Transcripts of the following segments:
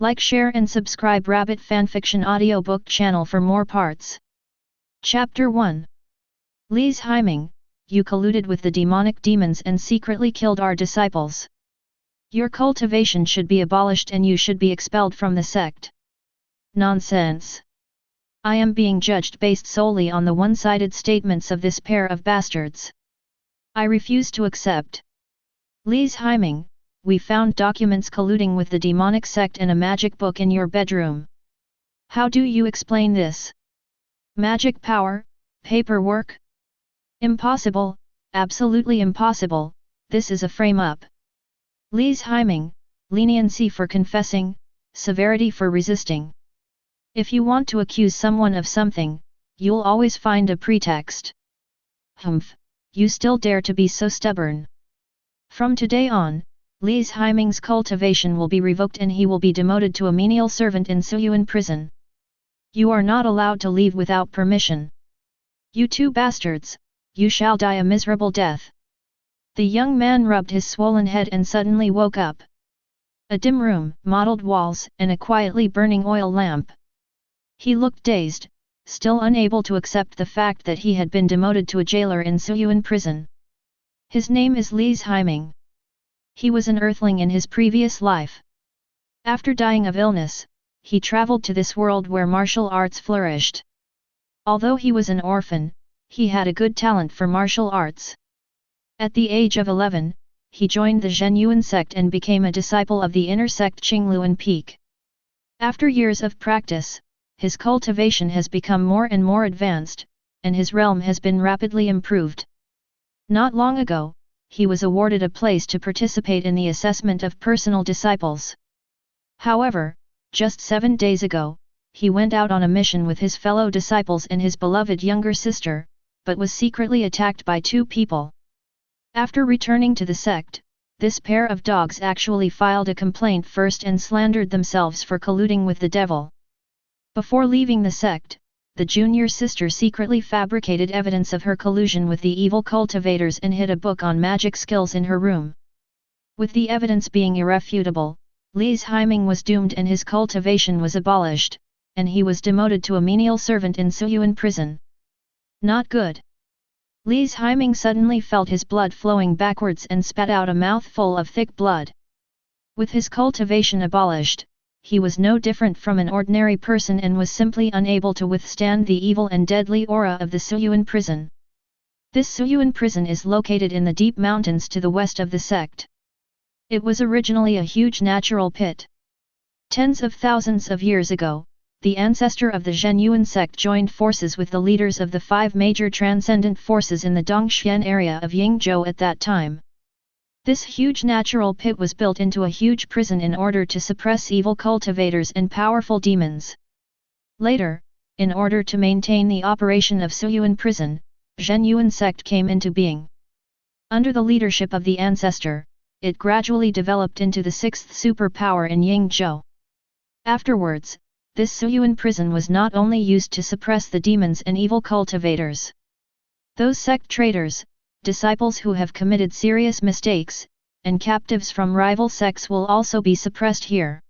Like, share and subscribe Rabbit Fanfiction audiobook channel for more parts. Chapter 1. Lise Heiming, you colluded with the demonic demons and secretly killed our disciples. Your cultivation should be abolished and you should be expelled from the sect. Nonsense. I am being judged based solely on the one-sided statements of this pair of bastards. I refuse to accept. Lise Heiming, we found documents colluding with the demonic sect and a magic book in your bedroom. How do you explain this? Magic power, paperwork? Impossible, absolutely impossible, this is a frame-up. Lise Heiming, leniency for confessing, severity for resisting. If you want to accuse someone of something, you'll always find a pretext. Humph, you still dare to be so stubborn. From today on, Lise Heiming's cultivation will be revoked and he will be demoted to a menial servant in Suyuan prison. You are not allowed to leave without permission. You two bastards, you shall die a miserable death. The young man rubbed his swollen head and suddenly woke up. A dim room, mottled walls, and a quietly burning oil lamp. He looked dazed, still unable to accept the fact that he had been demoted to a jailer in Suyuan prison. His name is Lise Heiming. He was an earthling in his previous life. After dying of illness, he traveled to this world where martial arts flourished. Although he was an orphan, he had a good talent for martial arts. At the age of 11, he joined the Zhenyuan sect and became a disciple of the inner sect Qingluan Peak. After years of practice, his cultivation has become more and more advanced, and his realm has been rapidly improved. Not long ago, he was awarded a place to participate in the assessment of personal disciples. However, just 7 days ago, he went out on a mission with his fellow disciples and his beloved younger sister, but was secretly attacked by 2 people. After returning to the sect, this pair of dogs actually filed a complaint first and slandered themselves for colluding with the devil. Before leaving the sect, the junior sister secretly fabricated evidence of her collusion with the evil cultivators and hid a book on magic skills in her room. With the evidence being irrefutable, Lise Heiming was doomed and his cultivation was abolished, and he was demoted to a menial servant in Suyuan prison. Not good. Lise Heiming suddenly felt his blood flowing backwards and spat out a mouthful of thick blood. With his cultivation abolished, he was no different from an ordinary person and was simply unable to withstand the evil and deadly aura of the Suyuan prison. This Suyuan prison is located in the deep mountains to the west of the sect. It was originally a huge natural pit. Tens of thousands of years ago, the ancestor of the Zhenyuan sect joined forces with the leaders of the 5 major transcendent forces in the Dongxian area of Yingzhou at that time. This huge natural pit was built into a huge prison in order to suppress evil cultivators and powerful demons. Later, in order to maintain the operation of Suyuan prison, Zhenyuan sect came into being. Under the leadership of the ancestor, it gradually developed into the 6th superpower in Yingzhou. Afterwards, this Suyuan prison was not only used to suppress the demons and evil cultivators. Those sect traitors, disciples who have committed serious mistakes, and captives from rival sects will also be suppressed here.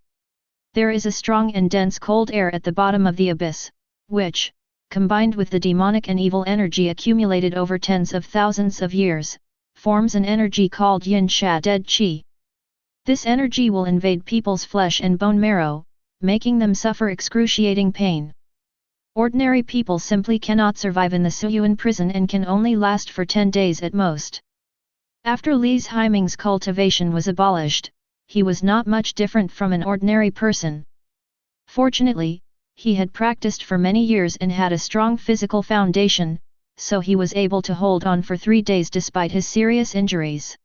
There is a strong and dense cold air at the bottom of the abyss, which, combined with the demonic and evil energy accumulated over tens of thousands of years, forms an energy called yin sha dead qi. This energy will invade people's flesh and bone marrow, making them suffer excruciating pain. Ordinary people simply cannot survive in the Suyuan prison and can only last for 10 days at most. After Lise Heiming's cultivation was abolished, he was not much different from an ordinary person. Fortunately, he had practiced for many years and had a strong physical foundation, so he was able to hold on for 3 days despite his serious injuries.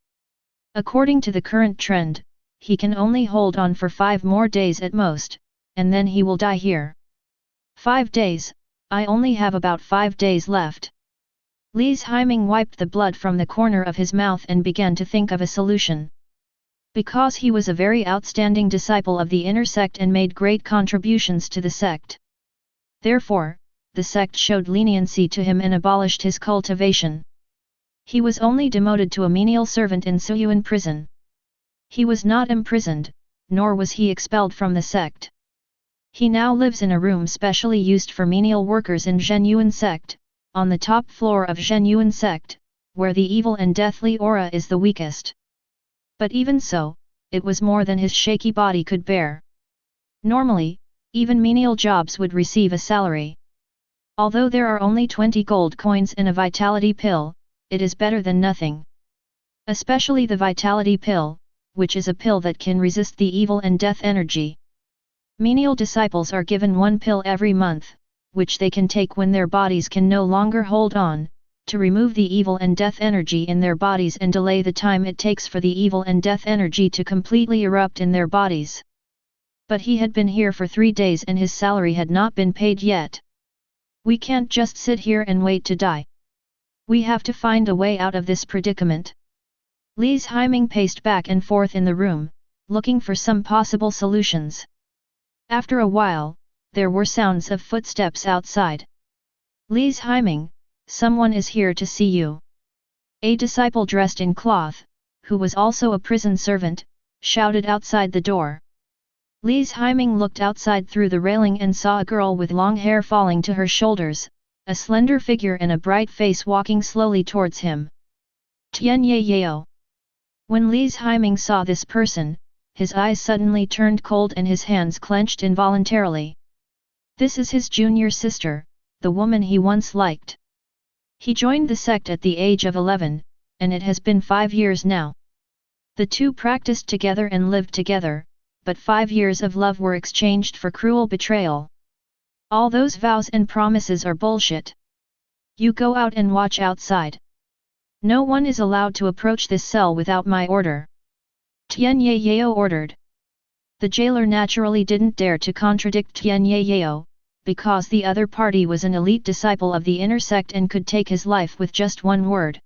According to the current trend, he can only hold on for 5 more days at most, and then he will die here. 5 days, I only have about 5 days left. Lise Heiming wiped the blood from the corner of his mouth and began to think of a solution. Because he was a very outstanding disciple of the inner sect and made great contributions to the sect. Therefore, the sect showed leniency to him and abolished his cultivation. He was only demoted to a menial servant in Suyuan prison. He was not imprisoned, nor was he expelled from the sect. He now lives in a room specially used for menial workers in Zhenyuan sect, on the top floor of Zhenyuan sect, where the evil and deathly aura is the weakest. But even so, it was more than his shaky body could bear. Normally, even menial jobs would receive a salary. Although there are only 20 gold coins in a vitality pill, it is better than nothing. Especially the vitality pill, which is a pill that can resist the evil and death energy. Menial disciples are given one pill every month, which they can take when their bodies can no longer hold on, to remove the evil and death energy in their bodies and delay the time it takes for the evil and death energy to completely erupt in their bodies. But he had been here for 3 days and his salary had not been paid yet. We can't just sit here and wait to die. We have to find a way out of this predicament. Li's Haiming paced back and forth in the room, looking for some possible solutions. After a while, there were sounds of footsteps outside. Li's Haiming, someone is here to see you. A disciple dressed in cloth, who was also a prison servant, shouted outside the door. Li's Haiming looked outside through the railing and saw a girl with long hair falling to her shoulders, a slender figure and a bright face walking slowly towards him. Tian Ye Yeo. When Li's Haiming saw this person, his eyes suddenly turned cold and his hands clenched involuntarily. This is his junior sister, the woman he once liked. He joined the sect at the age of 11, and it has been 5 years now. The two practiced together and lived together, but 5 years of love were exchanged for cruel betrayal. All those vows and promises are bullshit. You go out and watch outside. No one is allowed to approach this cell without my order. Tian Ye Yeo ordered. The jailer naturally didn't dare to contradict Tian Ye Yeo, because the other party was an elite disciple of the inner sect and could take his life with just one word.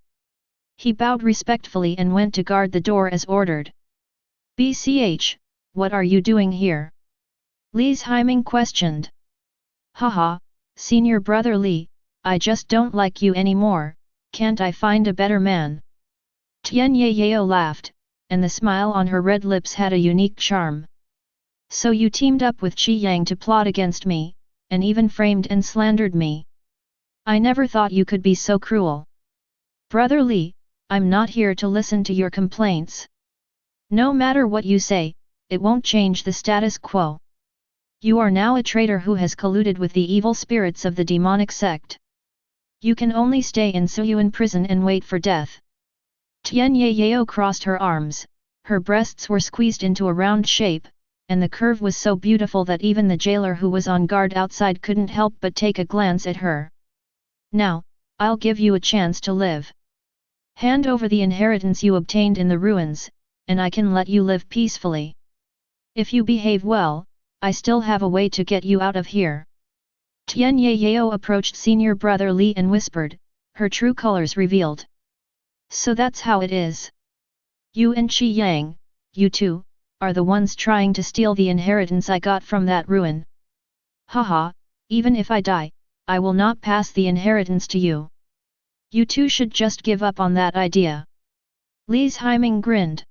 He bowed respectfully and went to guard the door as ordered. BCH, what are you doing here? Li's Haiming questioned. Haha, senior brother Li, I just don't like you anymore, can't I find a better man? Tian Ye Yeo laughed, and the smile on her red lips had a unique charm. So you teamed up with Qi Yang to plot against me, and even framed and slandered me. I never thought you could be so cruel. Brother Li, I'm not here to listen to your complaints. No matter what you say, it won't change the status quo. You are now a traitor who has colluded with the evil spirits of the demonic sect. You can only stay in Suyuan prison and wait for death. Tian Ye Yeo crossed her arms, her breasts were squeezed into a round shape, and the curve was so beautiful that even the jailer who was on guard outside couldn't help but take a glance at her. Now, I'll give you a chance to live. Hand over the inheritance you obtained in the ruins, and I can let you live peacefully. If you behave well, I still have a way to get you out of here. Tian Ye Yeo approached senior brother Li and whispered, her true colors revealed. So that's how it is. You and Qi Yang, you two, are the ones trying to steal the inheritance I got from that ruin. Haha, even if I die, I will not pass the inheritance to you. You two should just give up on that idea. Li's Haiming grinned.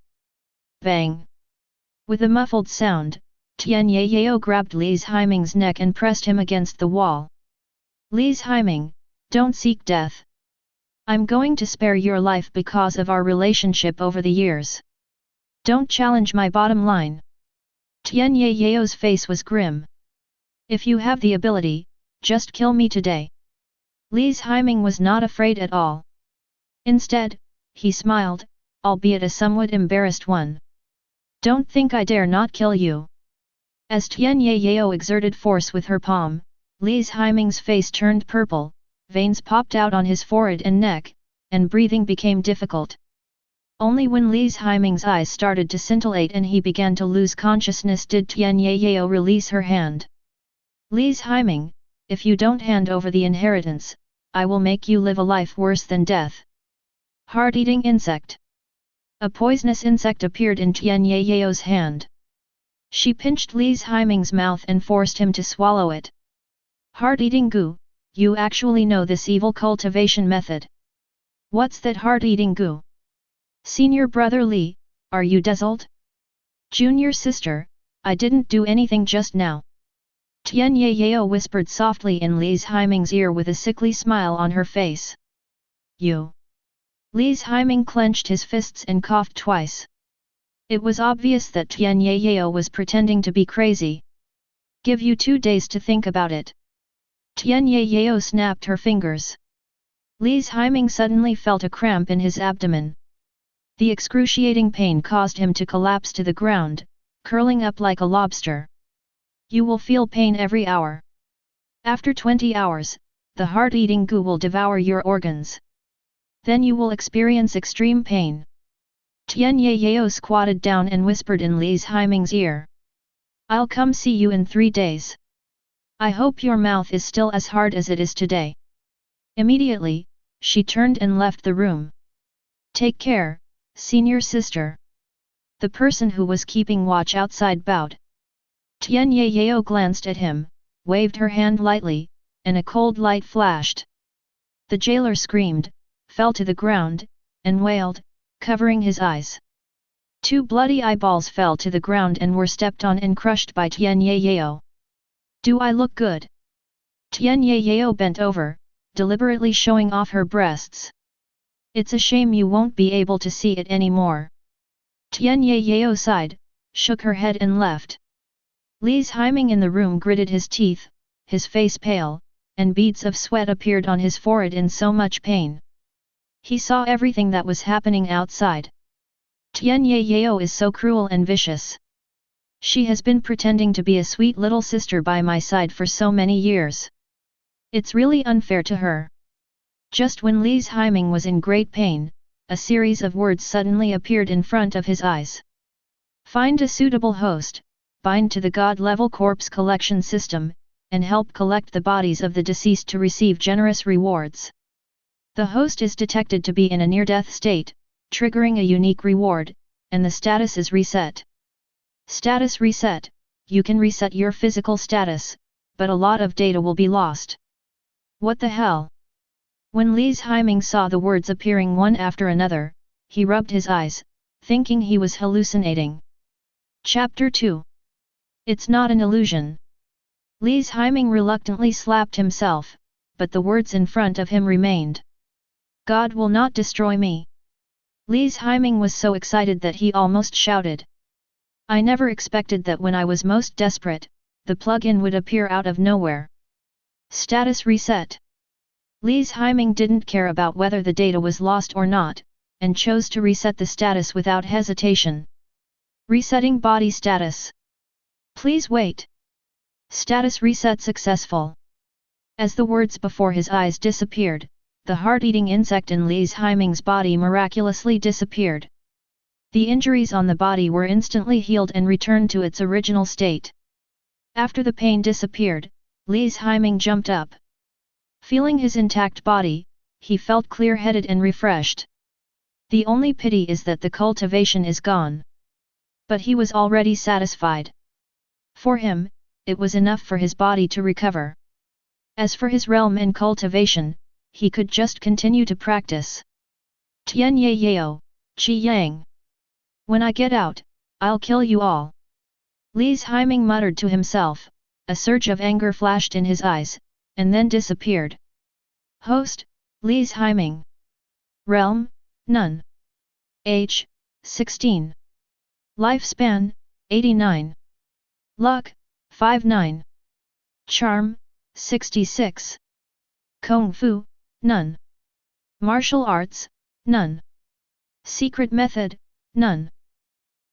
Bang! With a muffled sound, Tian Ye Yeo grabbed Li's Haiming's neck and pressed him against the wall. Li's Haiming, don't seek death. I'm going to spare your life because of our relationship over the years. Don't challenge my bottom line. Tian Ye Yeo's face was grim. If you have the ability, just kill me today. Li's Haiming was not afraid at all. Instead, he smiled, albeit a somewhat embarrassed one. Don't think I dare not kill you. As Tian Ye Yeo exerted force with her palm, Li's Haiming's face turned purple, veins popped out on his forehead and neck, and breathing became difficult. Only when Li's Haiming's eyes started to scintillate and he began to lose consciousness did Tian Ye Yeo release her hand. Li's Haiming, if you don't hand over the inheritance, I will make you live a life worse than death. Heart-eating insect. A poisonous insect appeared in Tian Ye Yeo's hand. She pinched Li's Haiming's mouth and forced him to swallow it. Heart-eating goo, you actually know this evil cultivation method. What's that heart-eating goo? Senior brother Li, are you dazzled? Junior sister, I didn't do anything just now. Tian Yao whispered softly in Li's Haiming's ear with a sickly smile on her face. You. Li's Haiming clenched his fists and coughed twice. It was obvious that Tian Yao was pretending to be crazy. Give you 2 days to think about it. Tian Yao snapped her fingers. Li's Haiming suddenly felt a cramp in his abdomen. The excruciating pain caused him to collapse to the ground, curling up like a lobster. You will feel pain every hour. After 20 hours, the heart-eating goo will devour your organs. Then you will experience extreme pain. Tian Yao squatted down and whispered in Li's Haiming's ear. I'll come see you in 3 days. I hope your mouth is still as hard as it is today. Immediately, she turned and left the room. Take care, senior sister. The person who was keeping watch outside bowed. Tian Yao glanced at him, waved her hand lightly, and a cold light flashed. The jailer screamed, fell to the ground, and wailed, covering his eyes. 2 bloody eyeballs fell to the ground and were stepped on and crushed by Tian Yao. Do I look good? Tian Yao bent over, deliberately showing off her breasts. It's a shame you won't be able to see it anymore. Tian Yao sighed, shook her head and left. Li's Haiming in the room gritted his teeth, his face pale, and beads of sweat appeared on his forehead in so much pain. He saw everything that was happening outside. Tian Yao is so cruel and vicious. She has been pretending to be a sweet little sister by my side for so many years. It's really unfair to her. Just when Li's Haiming was in great pain, a series of words suddenly appeared in front of his eyes. Find a suitable host, bind to the God-level corpse collection system, and help collect the bodies of the deceased to receive generous rewards. The host is detected to be in a near-death state, triggering a unique reward, and the status is reset. Status reset, you can reset your physical status, but a lot of data will be lost. What the hell? When Li's Haiming saw the words appearing one after another, he rubbed his eyes, thinking he was hallucinating. Chapter 2. It's not an illusion. Li's Haiming reluctantly slapped himself, but the words in front of him remained. God will not destroy me. Li's Haiming was so excited that he almost shouted. I never expected that when I was most desperate, the plug-in would appear out of nowhere. Status reset. Li's Haiming didn't care about whether the data was lost or not, and chose to reset the status without hesitation. Resetting body status. Please wait. Status reset successful. As the words before his eyes disappeared, the heart-eating insect in Li's Haiming's body miraculously disappeared. The injuries on the body were instantly healed and returned to its original state. After the pain disappeared, Li's Haiming jumped up. Feeling his intact body, he felt clear-headed and refreshed. The only pity is that the cultivation is gone. But he was already satisfied. For him, it was enough for his body to recover. As for his realm and cultivation, he could just continue to practice. Tian Yao, Qi Yang. When I get out, I'll kill you all. Li's Haiming muttered to himself, a surge of anger flashed in his eyes, and then disappeared. Host, Li's Haiming. Realm, none. Age, 16. Lifespan, 89. Luck, 59. Charm, 66. Kung Fu, none. Martial arts, none. Secret method, none.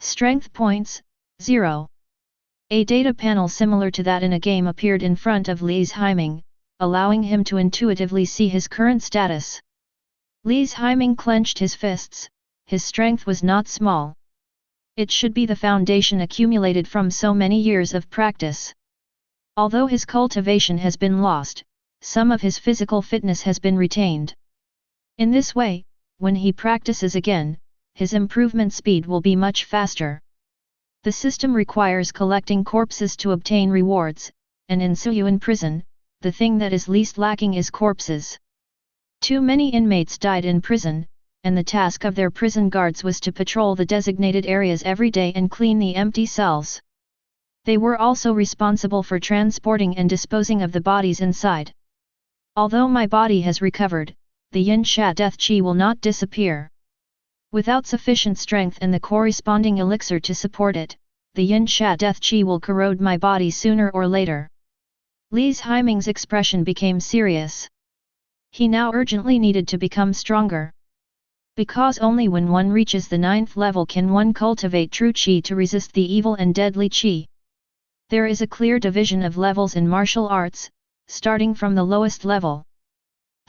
Strength points, 0. A data panel similar to that in a game appeared in front of Li's Haiming, allowing him to intuitively see his current status. Li's Haiming clenched his fists, his strength was not small. It should be the foundation accumulated from so many years of practice. Although his cultivation has been lost, some of his physical fitness has been retained. In this way, when he practices again, his improvement speed will be much faster. The system requires collecting corpses to obtain rewards, and in Suyuan prison, the thing that is least lacking is corpses. Too many inmates died in prison, and the task of their prison guards was to patrol the designated areas every day and clean the empty cells. They were also responsible for transporting and disposing of the bodies inside. Although my body has recovered, the yin sha death qi will not disappear. Without sufficient strength and the corresponding elixir to support it, the yin sha death qi will corrode my body sooner or later. Li's Haiming's expression became serious. He now urgently needed to become stronger. Because only when one reaches the 9th level can one cultivate true qi to resist the evil and deadly qi. There is a clear division of levels in martial arts, starting from the lowest level.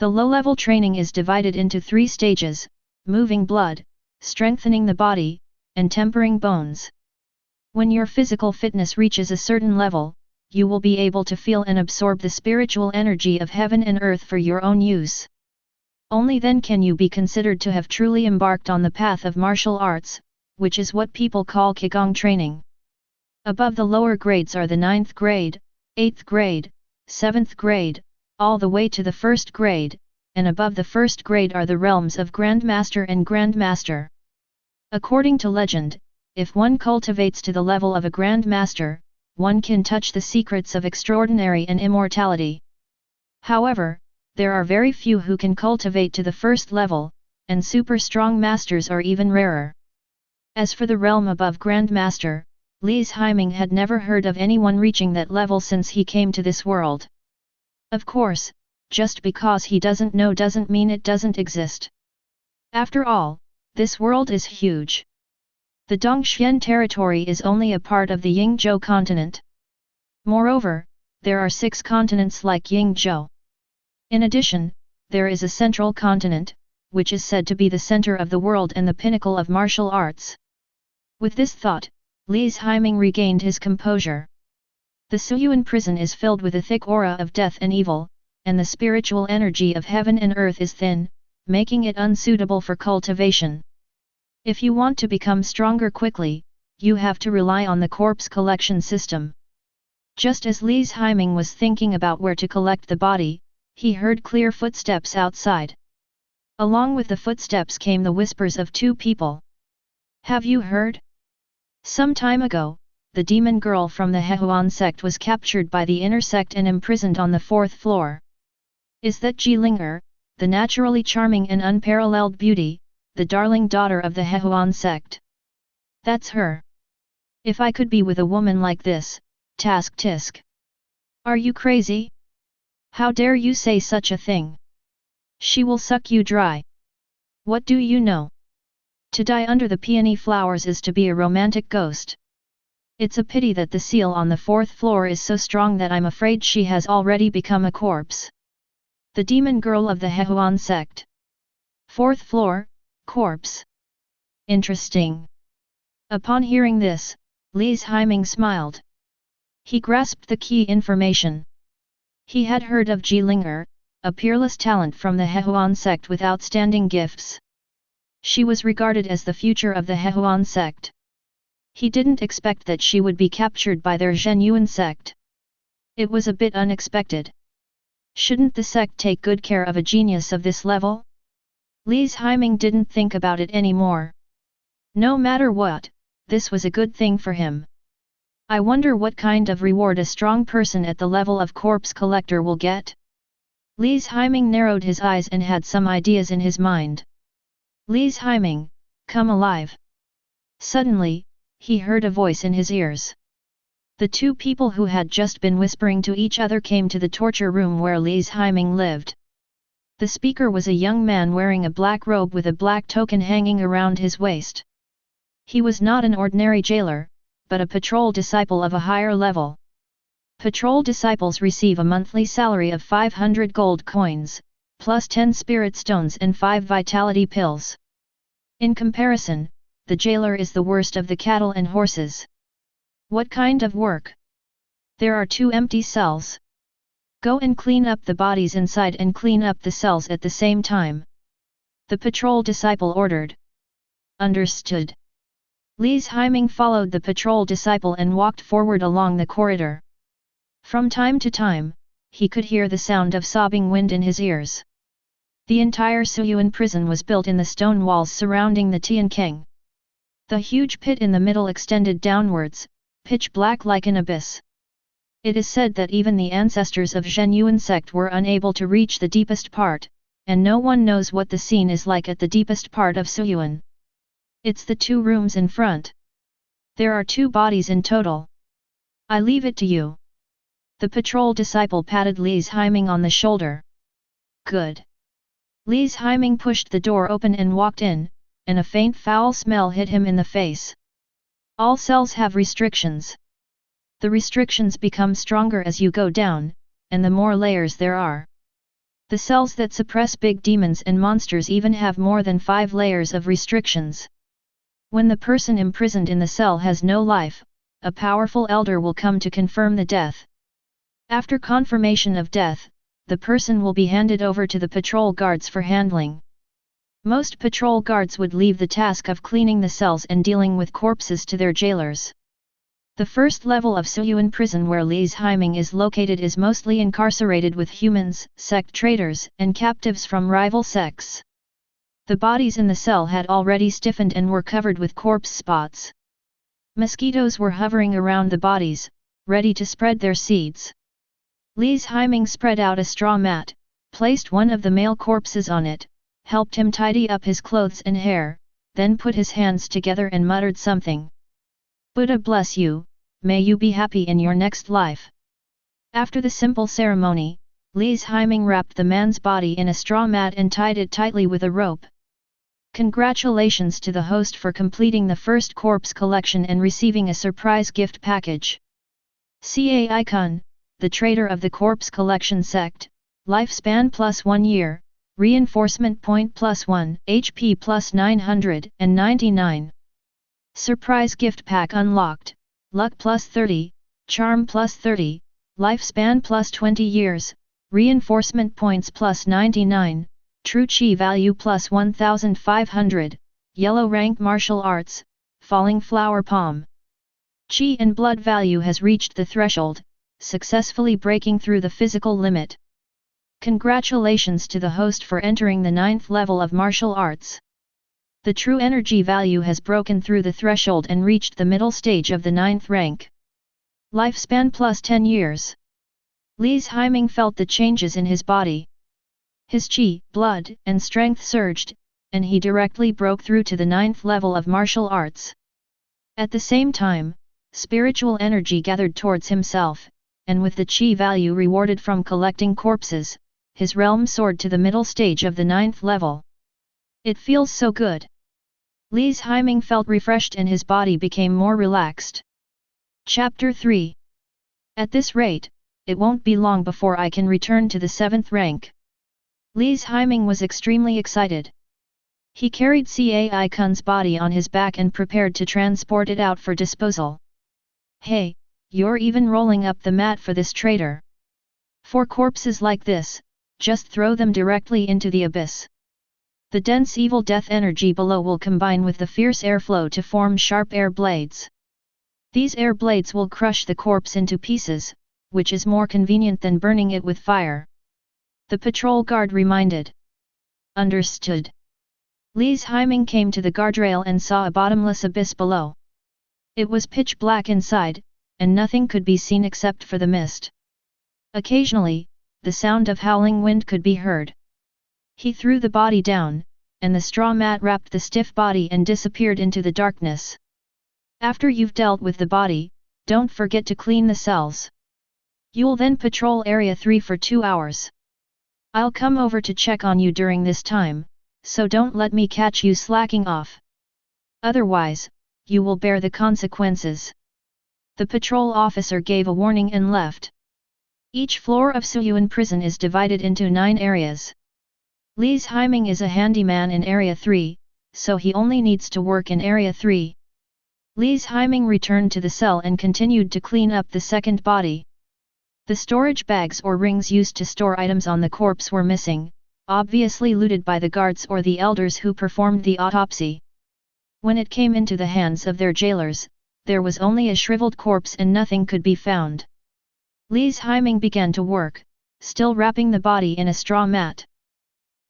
The low-level training is divided into 3 stages: moving blood, strengthening the body, and tempering bones. When your physical fitness reaches a certain level, you will be able to feel and absorb the spiritual energy of heaven and earth for your own use. Only then can you be considered to have truly embarked on the path of martial arts, which is what people call Qigong training. Above the lower grades are the 9th grade, 8th grade, 7th grade, all the way to the 1st grade, and above the 1st grade are the realms of Grandmaster and Grandmaster. According to legend, if one cultivates to the level of a Grandmaster, one can touch the secrets of extraordinary and immortality. However, there are very few who can cultivate to the 1st level, and super strong masters are even rarer. As for the realm above Grandmaster, Li's Haiming had never heard of anyone reaching that level since he came to this world. Of course, just because he doesn't know doesn't mean it doesn't exist. After all, this world is huge. The Dongxian territory is only a part of the Yingzhou continent. Moreover, there are 6 continents like Yingzhou. In addition, there is a central continent, which is said to be the center of the world and the pinnacle of martial arts. With this thought, Li's Haiming regained his composure. The Suyuan prison is filled with a thick aura of death and evil, and the spiritual energy of heaven and earth is thin, making it unsuitable for cultivation. If you want to become stronger quickly, you have to rely on the corpse collection system. Just as Li's Haiming was thinking about where to collect the body, he heard clear footsteps outside. Along with the footsteps came the whispers of 2 people. Have you heard? Some time ago, the demon girl from the Hehuan sect was captured by the inner sect and imprisoned on the 4th floor. Is that Jiling'er, the naturally charming and unparalleled beauty, the darling daughter of the Hehuan sect? That's her. If I could be with a woman like this, task tisk. Are you crazy? How dare you say such a thing? She will suck you dry. What do you know? To die under the peony flowers is to be a romantic ghost. It's a pity that the seal on the 4th floor is so strong that I'm afraid she has already become a corpse. The demon girl of the Hehuan sect. 4th floor, corpse. Interesting. Upon hearing this, Li's Haiming smiled. He grasped the key information. He had heard of Jiling'er, a peerless talent from the Hehuan sect with outstanding gifts. She was regarded as the future of the Hehuan sect. He didn't expect that she would be captured by their Zhenyuan sect. It was a bit unexpected. Shouldn't the sect take good care of a genius of this level? Li's Haiming didn't think about it anymore. No matter what, this was a good thing for him. I wonder what kind of reward a strong person at the level of corpse collector will get? Li's Haiming narrowed his eyes and had some ideas in his mind. Li's Haiming, come alive. Suddenly, he heard a voice in his ears. The 2 people who had just been whispering to each other came to the torture room where Li's Haiming lived. The speaker was a young man wearing a black robe with a black token hanging around his waist. He was not an ordinary jailer, but a patrol disciple of a higher level. Patrol disciples receive a monthly salary of 500 gold coins, plus 10 spirit stones and 5 vitality pills. In comparison, the jailer is the worst of the cattle and horses. What kind of work? There are 2 empty cells. Go and clean up the bodies inside and clean up the cells at the same time. The patrol disciple ordered. Understood. Li's Haiming followed the patrol disciple and walked forward along the corridor. From time to time, he could hear the sound of sobbing wind in his ears. The entire Suyuan prison was built in the stone walls surrounding the Tiankeng. The huge pit in the middle extended downwards, pitch black like an abyss. It is said that even the ancestors of Zhen Yuan sect were unable to reach the deepest part, and no one knows what the scene is like at the deepest part of Suyuan. It's the 2 rooms in front. There are 2 bodies in total. I leave it to you. The patrol disciple patted Li's Haiming on the shoulder. Good. Li's Haiming pushed the door open and walked in, and a faint foul smell hit him in the face. All cells have restrictions. The restrictions become stronger as you go down, and the more layers there are. The cells that suppress big demons and monsters even have more than 5 layers of restrictions. When the person imprisoned in the cell has no life, a powerful elder will come to confirm the death. After confirmation of death, the person will be handed over to the patrol guards for handling. Most patrol guards would leave the task of cleaning the cells and dealing with corpses to their jailers. The first level of Suyuan prison where Li's Haiming is located is mostly incarcerated with humans, sect traitors, and captives from rival sects. The bodies in the cell had already stiffened and were covered with corpse spots. Mosquitoes were hovering around the bodies, ready to spread their seeds. Li's Haiming spread out a straw mat, placed one of the male corpses on it, helped him tidy up his clothes and hair, then put his hands together and muttered something. Buddha bless you, may you be happy in your next life. After the simple ceremony, Li's Haiming wrapped the man's body in a straw mat and tied it tightly with a rope. Congratulations to the host for completing the first corpse collection and receiving a surprise gift package. Cai-kun, the traitor of the corpse collection sect, lifespan plus 1 year, reinforcement point plus 1, HP plus 999. Surprise gift pack unlocked, luck plus 30, charm plus 30, lifespan plus 20 years, reinforcement points plus 99, true chi value plus 1500, yellow rank martial arts, falling flower palm. Chi and blood value has reached the threshold, successfully breaking through the physical limit. Congratulations to the host for entering the 9th level of martial arts. The true energy value has broken through the threshold and reached the middle stage of the 9th rank. Lifespan plus 10 years. Li's Haiming felt the changes in his body. His chi, blood, and strength surged, and he directly broke through to the 9th level of martial arts. At the same time, spiritual energy gathered towards himself, and with the chi value rewarded from collecting corpses, his realm soared to the middle stage of the 9th level. It feels so good. Li's Haiming felt refreshed and his body became more relaxed. Chapter 3. At this rate, it won't be long before I can return to the 7th rank. Li's Haiming was extremely excited. He carried Cai-kun's body on his back and prepared to transport it out for disposal. Hey, you're even rolling up the mat for this traitor. For corpses like this, just throw them directly into the abyss. The dense evil death energy below will combine with the fierce airflow to form sharp air blades. These air blades will crush the corpse into pieces, which is more convenient than burning it with fire. The patrol guard reminded. Understood. Li's Haiming came to the guardrail and saw a bottomless abyss below. It was pitch black inside, and nothing could be seen except for the mist. Occasionally, the sound of howling wind could be heard. He threw the body down, and the straw mat wrapped the stiff body and disappeared into the darkness. After you've dealt with the body, don't forget to clean the cells. You'll then patrol Area 3 for 2 hours. I'll come over to check on you during this time, so don't let me catch you slacking off. Otherwise, you will bear the consequences. The patrol officer gave a warning and left. Each floor of Suyuan prison is divided into 9 areas. Li's Haiming is a handyman in Area 3, so he only needs to work in Area 3. Li's Haiming returned to the cell and continued to clean up the second body. The storage bags or rings used to store items on the corpse were missing, obviously looted by the guards or the elders who performed the autopsy. When it came into the hands of their jailers, there was only a shriveled corpse and nothing could be found. Li's Haiming began to work, still wrapping the body in a straw mat.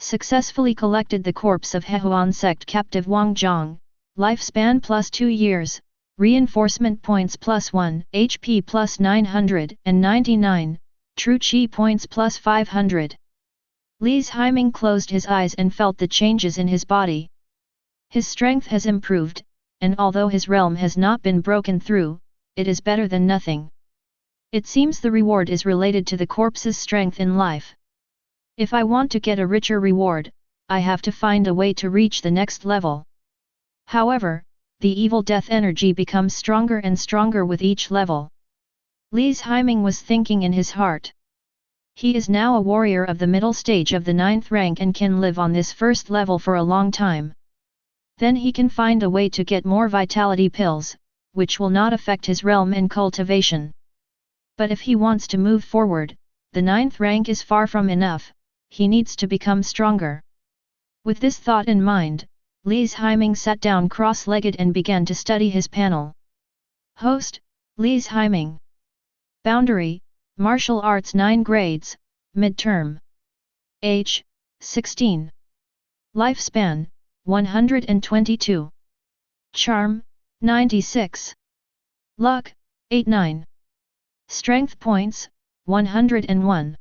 Successfully collected the corpse of Hehuan sect captive Wang Zhang, lifespan plus 2 years, reinforcement points +1, HP +999, true chi points +500. Li's Haiming closed his eyes and felt the changes in his body. His strength has improved, and although his realm has not been broken through, it is better than nothing. It seems the reward is related to the corpse's strength in life. If I want to get a richer reward, I have to find a way to reach the next level. However, the evil death energy becomes stronger and stronger with each level. Li's Haiming was thinking in his heart. He is now a warrior of the middle stage of the 9th rank and can live on this first level for a long time. Then he can find a way to get more vitality pills, which will not affect his realm and cultivation. But if he wants to move forward, the 9th rank is far from enough, he needs to become stronger. With this thought in mind, Li's Haiming sat down cross-legged and began to study his panel. Host, Li's Haiming. Boundary, Martial Arts 9 grades, Midterm. Age, 16. Lifespan, 122. Charm, 96. Luck, 89. Strength points, 101.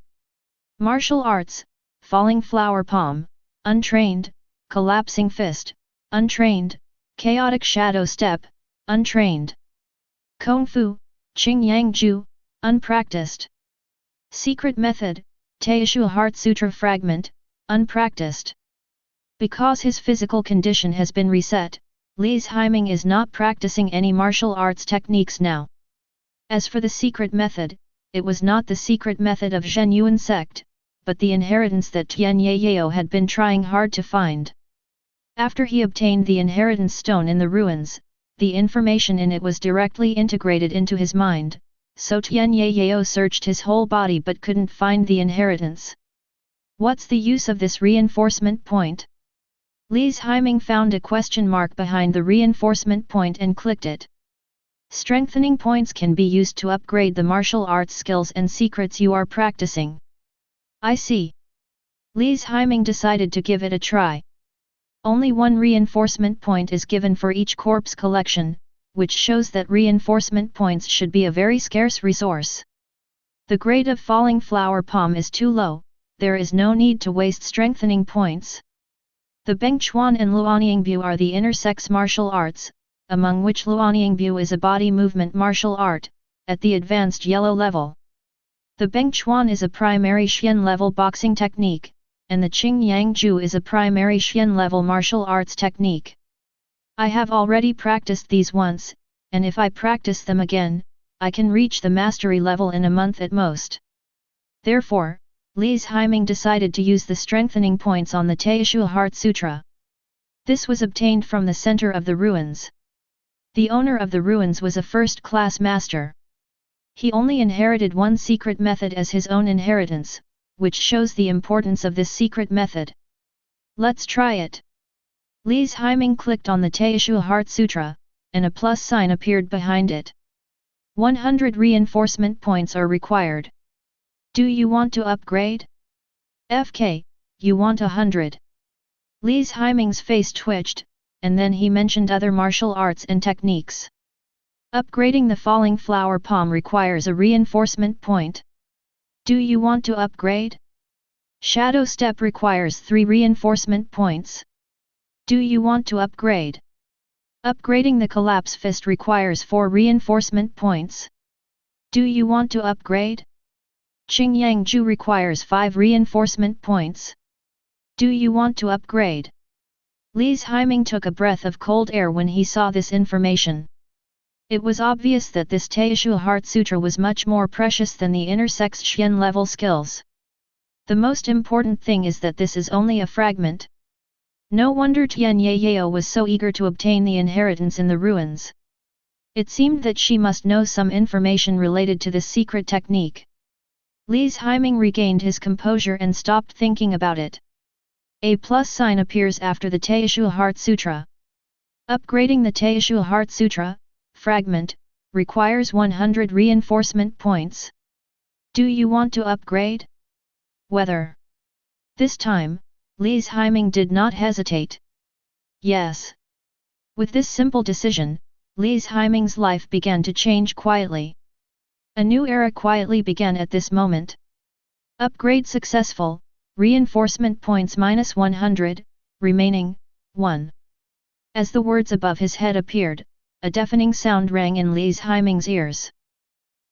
Martial Arts, Falling Flower Palm, Untrained, Collapsing Fist, Untrained, Chaotic Shadow Step, Untrained. Kung Fu, Qing Yang Ju, Unpracticed. Secret Method, Teishu Heart Sutra Fragment, Unpracticed. Because his physical condition has been reset, Li's Haiming is not practicing any martial arts techniques now. As for the secret method, it was not the secret method of Zhen Yuan sect, but the inheritance that Tian Yao had been trying hard to find. After he obtained the inheritance stone in the ruins, the information in it was directly integrated into his mind, so Tian Yao searched his whole body but couldn't find the inheritance. What's the use of this reinforcement point? Li's Haiming found a question mark behind the reinforcement point and clicked it. Strengthening points can be used to upgrade the martial arts skills and secrets you are practicing. I see. Li's Haiming decided to give it a try. Only one reinforcement point is given for each corpse collection, which shows that reinforcement points should be a very scarce resource. The grade of Falling Flower Palm is too low, there is no need to waste strengthening points. The Bengchuan and Luanyingbu are the intersex martial arts, among which Luanyingbu is a body movement martial art, at the advanced yellow level. The Bengchuan is a primary Xian level boxing technique, and the Qing Yang Ju is a primary Xian level martial arts technique. I have already practiced these once, and if I practice them again, I can reach the mastery level in a month at most. Therefore, Li's Haiming decided to use the strengthening points on the Teishu Heart Sutra. This was obtained from the center of the ruins. The owner of the ruins was a first-class master. He only inherited one secret method as his own inheritance, which shows the importance of this secret method. Let's try it. Li's Haiming clicked on the Teishu Heart Sutra, and a plus sign appeared behind it. 100 reinforcement points are required. Do you want to upgrade? FK, you want 100. Li's Haiming's face twitched, and then he mentioned other martial arts and techniques. Upgrading the Falling Flower Palm requires a reinforcement point. Do you want to upgrade? Shadow Step requires 3 reinforcement points. Do you want to upgrade? Upgrading the Collapse Fist requires 4 reinforcement points. Do you want to upgrade? Qing Yang Ju requires 5 reinforcement points. Do you want to upgrade? Li's Haiming took a breath of cold air when he saw this information. It was obvious that this Teishu Heart Sutra was much more precious than the intersex Xian level skills. The most important thing is that this is only a fragment. No wonder Tian Yao was so eager to obtain the inheritance in the ruins. It seemed that she must know some information related to this secret technique. Li's Haiming regained his composure and stopped thinking about it. A plus sign appears after the Teishu Heart Sutra. Upgrading the Teishu Heart Sutra, fragment, requires 100 reinforcement points. Do you want to upgrade? Whether. This time, Li's Haiming did not hesitate. Yes. With this simple decision, Li's Haiming's life began to change quietly. A new era quietly began at this moment. Upgrade successful, reinforcement points -100, remaining, 1. As the words above his head appeared, a deafening sound rang in Li's Haiming's ears.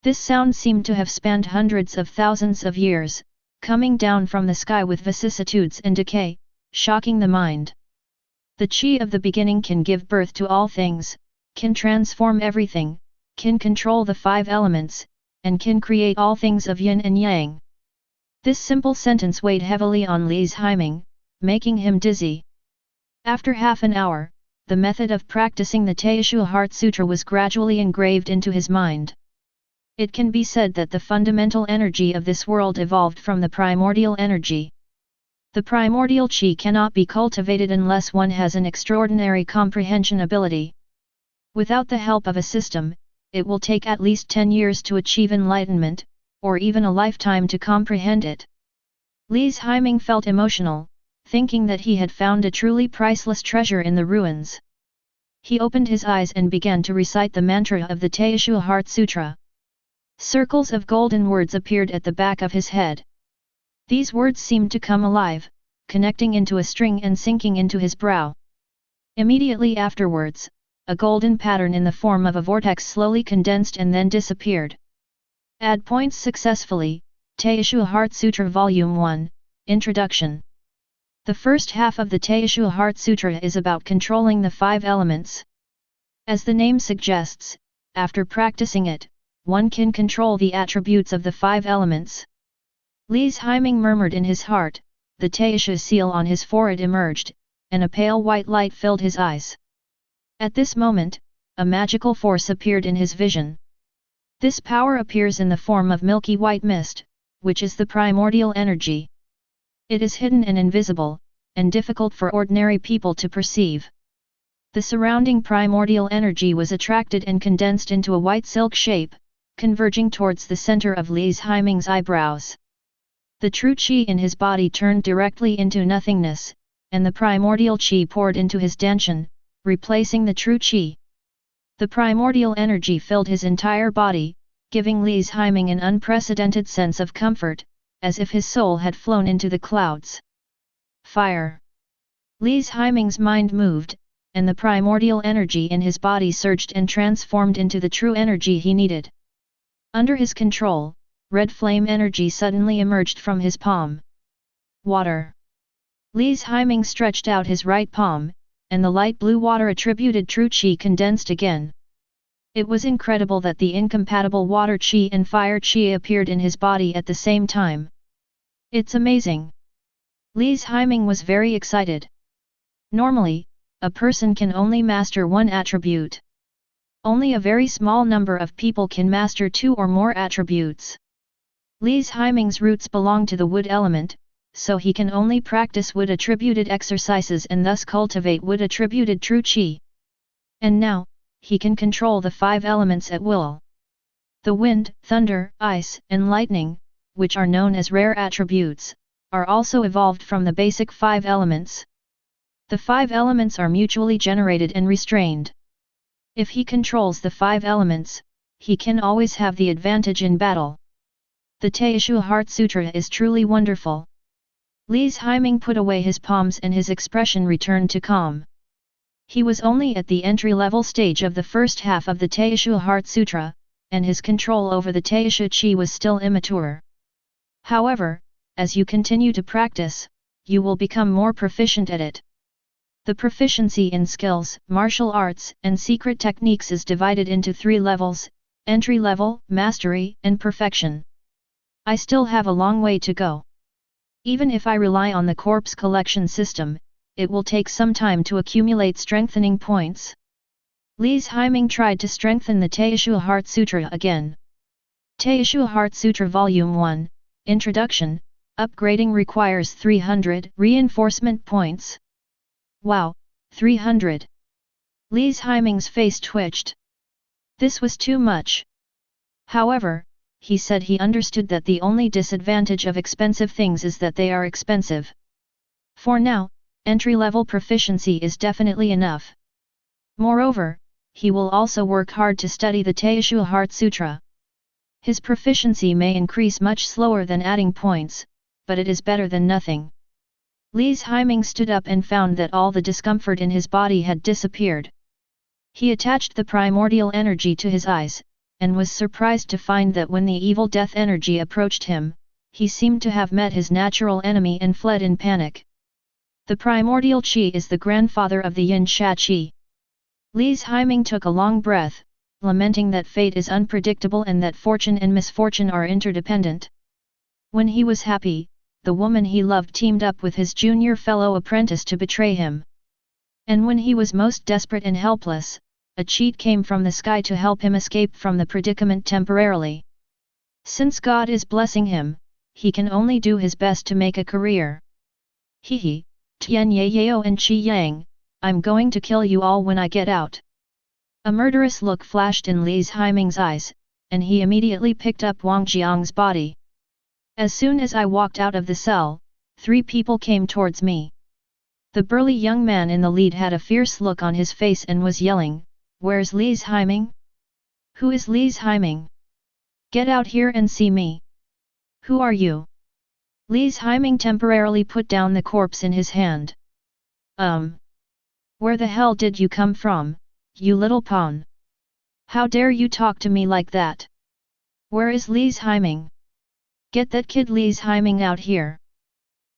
This sound seemed to have spanned hundreds of thousands of years, coming down from the sky with vicissitudes and decay, shocking the mind. The Qi of the beginning can give birth to all things, can transform everything, can control the 5 elements, and can create all things of yin and yang. This simple sentence weighed heavily on Li's Haiming, making him dizzy. After half an hour, the method of practicing the Teishu Heart Sutra was gradually engraved into his mind. It can be said that the fundamental energy of this world evolved from the primordial energy. The primordial Qi cannot be cultivated unless one has an extraordinary comprehension ability. Without the help of a system, it will take at least 10 years to achieve enlightenment, or even a lifetime to comprehend it. Li's Haiming felt emotional, thinking that he had found a truly priceless treasure in the ruins. He opened his eyes and began to recite the mantra of the Teishu Heart Sutra. Circles of golden words appeared at the back of his head. These words seemed to come alive, connecting into a string and sinking into his brow. Immediately afterwards, a golden pattern in the form of a vortex slowly condensed and then disappeared. Add points successfully, Teishu Heart Sutra Volume 1, Introduction. The first half of the Teishu Heart Sutra is about controlling the 5 elements. As the name suggests, after practicing it, one can control the attributes of the 5 elements. Li's Haiming murmured in his heart, the Teishu seal on his forehead emerged, and a pale white light filled his eyes. At this moment, a magical force appeared in his vision. This power appears in the form of milky white mist, which is the primordial energy. It is hidden and invisible, and difficult for ordinary people to perceive. The surrounding primordial energy was attracted and condensed into a white silk shape, converging towards the center of Li's Haiming's eyebrows. The true Qi in his body turned directly into nothingness, and the primordial Qi poured into his dantian, replacing the true Qi. The primordial energy filled his entire body, giving Li's Haiming an unprecedented sense of comfort, as if his soul had flown into the clouds. Fire! Li's Haiming's mind moved, and the primordial energy in his body surged and transformed into the true energy he needed. Under his control, red flame energy suddenly emerged from his palm. Water! Li's Haiming stretched out his right palm, and the light blue water attributed true Qi condensed again. It was incredible that the incompatible water Qi and fire Qi appeared in his body at the same time. It's amazing! Li's Haiming was very excited. Normally, a person can only master one attribute. Only a very small number of people can master 2 or more attributes. Li's Haiming's roots belong to the wood element, so he can only practice wood-attributed exercises and thus cultivate wood-attributed true Qi. And now, he can control the 5 elements at will. The wind, thunder, ice, and lightning, which are known as rare attributes, are also evolved from the basic 5 elements. The 5 elements are mutually generated and restrained. If he controls the 5 elements, he can always have the advantage in battle. The Teishu Heart Sutra is truly wonderful. Li's Haiming put away his palms and his expression returned to calm. He was only at the entry-level stage of the first half of the Teishu Heart Sutra, and his control over the Teishu Qi was still immature. However, as you continue to practice, you will become more proficient at it. The proficiency in skills, martial arts, and secret techniques is divided into 3 levels: entry level, mastery, and perfection. I still have a long way to go. Even if I rely on the corpse collection system, it will take some time to accumulate strengthening points. Li's Haiming tried to strengthen the Teishu Heart Sutra again. Teishu Heart Sutra Volume 1, Introduction. Upgrading requires 300 reinforcement points. Wow, 300! Li's Haiming's face twitched. This was too much. However, he said he understood that the only disadvantage of expensive things is that they are expensive. For now, entry-level proficiency is definitely enough. Moreover, he will also work hard to study the Teishu Heart Sutra. His proficiency may increase much slower than adding points, but it is better than nothing. Li's Haiming stood up and found that all the discomfort in his body had disappeared. He attached the primordial energy to his eyes, and was surprised to find that when the evil death energy approached him, he seemed to have met his natural enemy and fled in panic. The primordial qi is the grandfather of the yin sha qi. Li's Haiming took a long breath, lamenting that fate is unpredictable and that fortune and misfortune are interdependent. When he was happy, the woman he loved teamed up with his junior fellow apprentice to betray him. And when he was most desperate and helpless, a cheat came from the sky to help him escape from the predicament temporarily. Since God is blessing him, he can only do his best to make a career. He, Tian Yao and Qi Yang, I'm going to kill you all when I get out. A murderous look flashed in Li's Haiming's eyes, and he immediately picked up Wang Jiang's body. As soon as I walked out of the cell, 3 people came towards me. The burly young man in the lead had a fierce look on his face and was yelling, "Where's Li's Haiming? Who is Li's Haiming? Get out here and see me! Who are you?" Li's Haiming temporarily put down the corpse in his hand. Where the hell did you come from, you little pawn? How dare you talk to me like that? Where is Li's Haiming? Get that kid Li's Haiming out here!"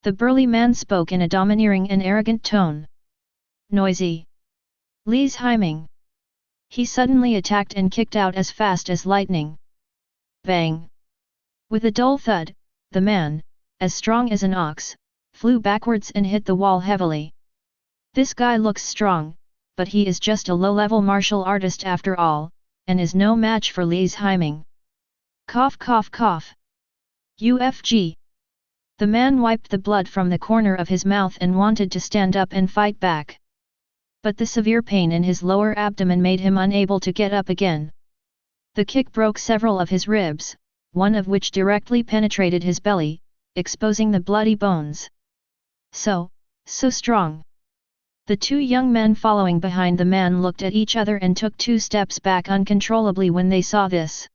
The burly man spoke in a domineering and arrogant tone. Noisy! Li's Haiming! He suddenly attacked and kicked out as fast as lightning. Bang! With a dull thud, the man, as strong as an ox, flew backwards and hit the wall heavily. This guy looks strong, but he is just a low-level martial artist after all, and is no match for Li's Haiming. Cough cough cough! UFG! The man wiped the blood from the corner of his mouth and wanted to stand up and fight back. But the severe pain in his lower abdomen made him unable to get up again. The kick broke several of his ribs, one of which directly penetrated his belly, exposing the bloody bones. So strong! The 2 young men following behind the man looked at each other and took 2 steps back uncontrollably when they saw this.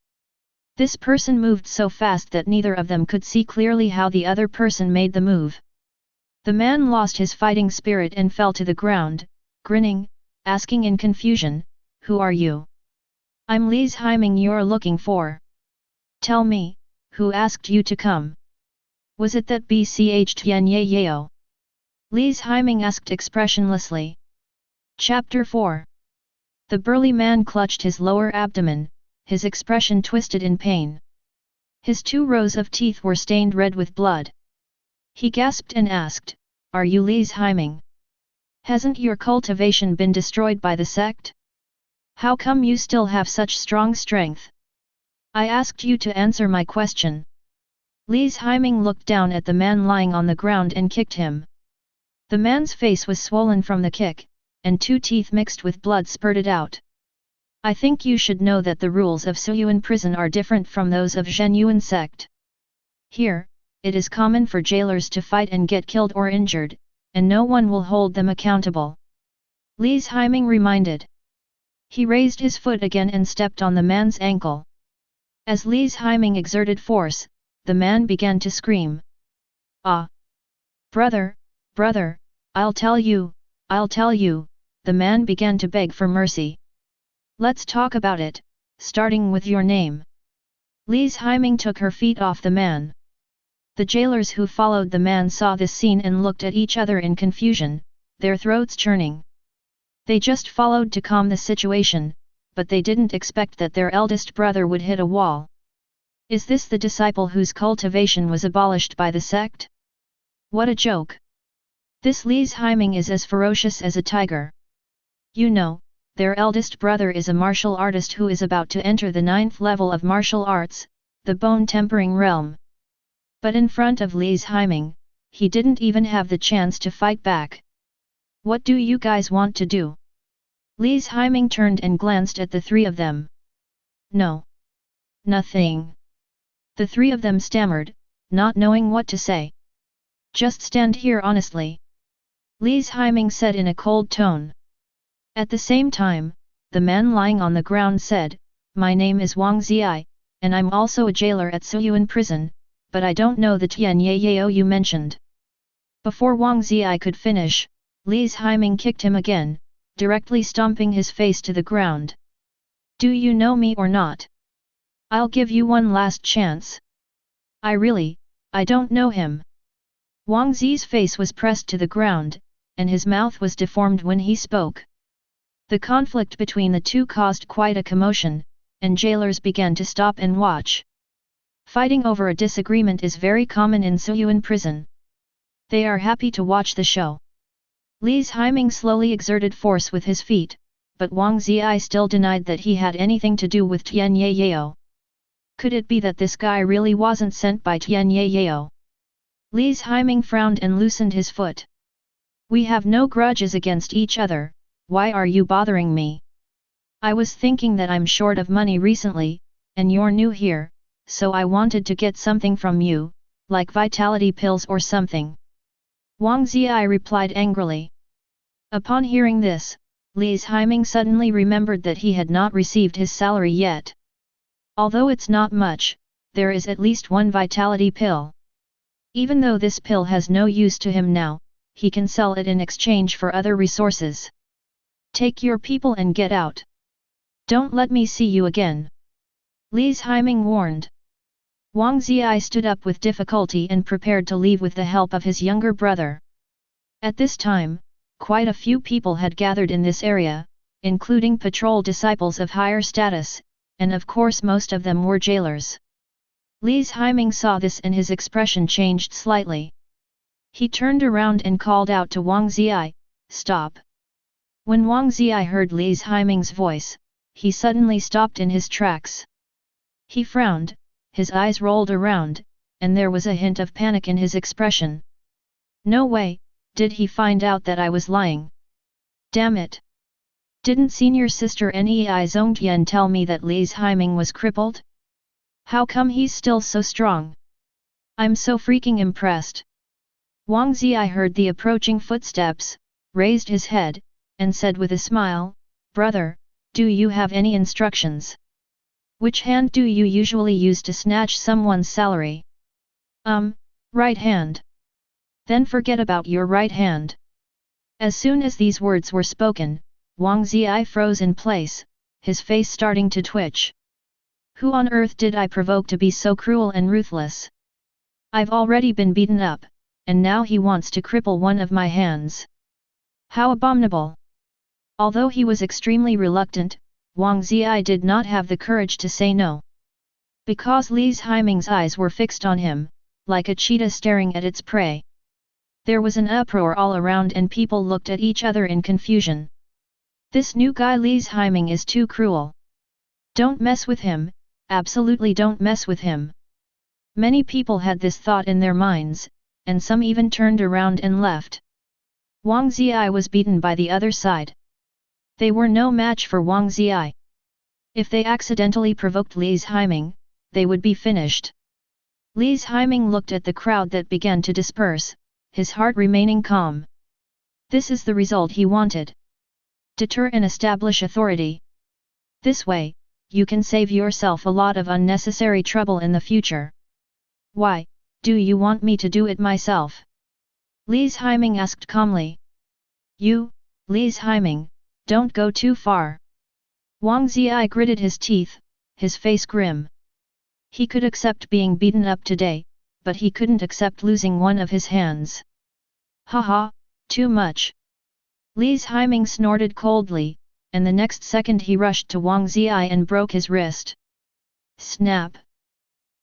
This person moved so fast that neither of them could see clearly how the other person made the move. The man lost his fighting spirit and fell to the ground, grinning, asking in confusion, "Who are you? I'm Li's Haiming you're looking for. Tell me, who asked you to come? Was it that BCH Tian Yao?" Li's Haiming asked expressionlessly. Chapter 4. The burly man clutched his lower abdomen, his expression twisted in pain. His 2 rows of teeth were stained red with blood. He gasped and asked, "Are you Li's Haiming? Hasn't your cultivation been destroyed by the sect? How come you still have such strong strength? I asked you to answer my question." Li's Haiming looked down at the man lying on the ground and kicked him. The man's face was swollen from the kick, and 2 teeth mixed with blood spurted out. "I think you should know that the rules of Suyuan prison are different from those of Zhenyuan sect. Here, it is common for jailers to fight and get killed or injured, and no one will hold them accountable," Li's Haiming reminded. He raised his foot again and stepped on the man's ankle. As Li's Haiming exerted force, the man began to scream. "Ah! Brother, brother, I'll tell you," the man began to beg for mercy. "Let's talk about it, starting with your name." Li's Haiming took her feet off the man. The jailers who followed the man saw this scene and looked at each other in confusion, their throats churning. They just followed to calm the situation, but they didn't expect that their eldest brother would hit a wall. Is this the disciple whose cultivation was abolished by the sect? What a joke! This Li's Haiming is as ferocious as a tiger. You know, their eldest brother is a martial artist who is about to enter the 9th level of martial arts, the bone-tempering realm. But in front of Li's Haiming, he didn't even have the chance to fight back. What do you guys want to do? Li's Haiming turned and glanced at the 3 of them. No. Nothing. The 3 of them stammered, not knowing what to say. Just stand here honestly, Li's Haiming said in a cold tone. At the same time, the man lying on the ground said, "My name is Wang Ziyi, and I'm also a jailer at Suyuan prison, but I don't know the Tian Yao you mentioned." Before Wang Ziyi could finish, Li's Haiming kicked him again, directly stomping his face to the ground. "Do you know me or not? I'll give you one last chance." I don't know him." Wang Zi's face was pressed to the ground, and his mouth was deformed when he spoke. The conflict between the two caused quite a commotion, and jailers began to stop and watch. Fighting over a disagreement is very common in Suyuan prison. They are happy to watch the show. Li's Haiming slowly exerted force with his feet, but Wang Ziyi still denied that he had anything to do with Tian Yao. Could it be that this guy really wasn't sent by Tian Yao? Li's Haiming frowned and loosened his foot. "We have no grudges against each other, why are you bothering me? I was thinking that I'm short of money recently, and you're new here, so I wanted to get something from you, like vitality pills or something." Wang Ziyi replied angrily. Upon hearing this, Li's Haiming suddenly remembered that he had not received his salary yet. Although it's not much, there is at least one vitality pill. Even though this pill has no use to him now, he can sell it in exchange for other resources. "Take your people and get out. Don't let me see you again," Li's Haiming warned. Wang Ziyi stood up with difficulty and prepared to leave with the help of his younger brother. At this time, quite a few people had gathered in this area, including patrol disciples of higher status, and of course most of them were jailers. Li's Haiming saw this and his expression changed slightly. He turned around and called out to Wang Ziyi, "Stop!" When Wang Ziyi heard Li's Haiming's voice, he suddenly stopped in his tracks. He frowned, his eyes rolled around, and there was a hint of panic in his expression. "No way, did he find out that I was lying? Damn it! Didn't senior sister Nei Zongtian tell me that Li's Haiming was crippled? How come he's still so strong? I'm so freaking impressed." Wang Ziyi heard the approaching footsteps, raised his head, and said with a smile, "Brother, do you have any instructions? Which hand do you usually use to snatch someone's salary?" Right hand." "Then forget about your right hand." As soon as these words were spoken, Wang Ziyi froze in place, his face starting to twitch. "Who on earth did I provoke to be so cruel and ruthless? I've already been beaten up, and now he wants to cripple one of my hands. How abominable!" Although he was extremely reluctant, Wang Ziyi did not have the courage to say no. Because Li's Haiming's eyes were fixed on him, like a cheetah staring at its prey. There was an uproar all around and people looked at each other in confusion. This new guy Li's Haiming is too cruel. Don't mess with him, absolutely don't mess with him. Many people had this thought in their minds, and some even turned around and left. Wang Ziyi was beaten by the other side. They were no match for Wang Ziyi. If they accidentally provoked Li's Haiming, they would be finished. Li's Haiming looked at the crowd that began to disperse, his heart remaining calm. This is the result he wanted. Deter and establish authority. This way, you can save yourself a lot of unnecessary trouble in the future. "Why, do you want me to do it myself?" Li's Haiming asked calmly. "You, Li's Haiming, don't go too far." Wang Ziyi gritted his teeth, his face grim. He could accept being beaten up today, but he couldn't accept losing one of his hands. "Haha, too much." Li's Haiming snorted coldly, and the next second he rushed to Wang Ziyi and broke his wrist. Snap!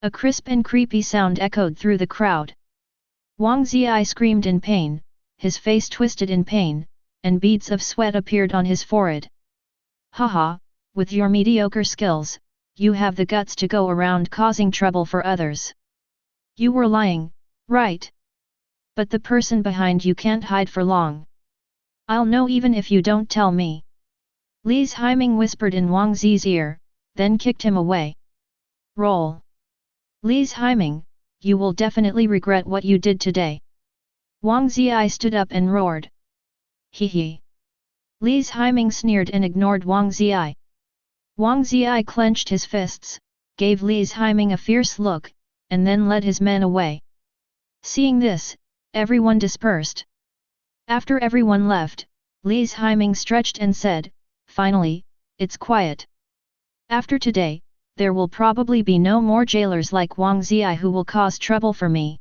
A crisp and creepy sound echoed through the crowd. Wang Ziyi screamed in pain, his face twisted in pain, and beads of sweat appeared on his forehead. "Haha, with your mediocre skills, you have the guts to go around causing trouble for others. You were lying, right? But the person behind you can't hide for long. I'll know even if you don't tell me." Li's Haiming whispered in Wang Zi's ear, then kicked him away. "Roll. Li's Haiming, you will definitely regret what you did today." Wang Ziyi stood up and roared. "Hee hee. Li Haiming sneered and ignored Wang Ziyi. Wang Ziyi clenched his fists, gave Li Haiming a fierce look, and then led his men away. Seeing this, everyone dispersed. After everyone left, Li Haiming stretched and said, "Finally, it's quiet. After today, there will probably be no more jailers like Wang Ziyi who will cause trouble for me.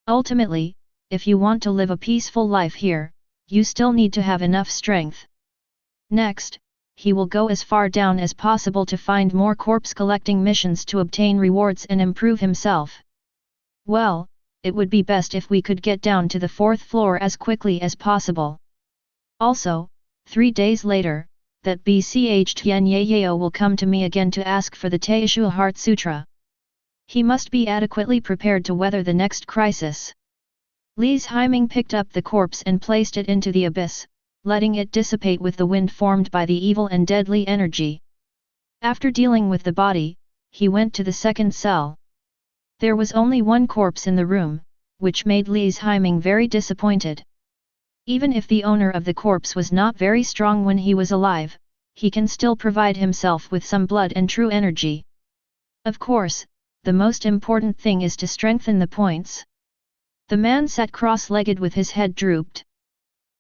Ultimately, if you want to live a peaceful life here, you still need to have enough strength." Next, he will go as far down as possible to find more corpse collecting missions to obtain rewards and improve himself. Well, it would be best if we could get down to the 4th floor as quickly as possible. Also, 3 days later, that BCH Tian Yayao will come to me again to ask for the Teishu Heart Sutra. He must be adequately prepared to weather the next crisis. Li Haiming picked up the corpse and placed it into the abyss, letting it dissipate with the wind formed by the evil and deadly energy. After dealing with the body, he went to the second cell. There was only one corpse in the room, which made Li Haiming very disappointed. Even if the owner of the corpse was not very strong when he was alive, he can still provide himself with some blood and true energy. Of course, the most important thing is to strengthen the points. The man sat cross-legged with his head drooped.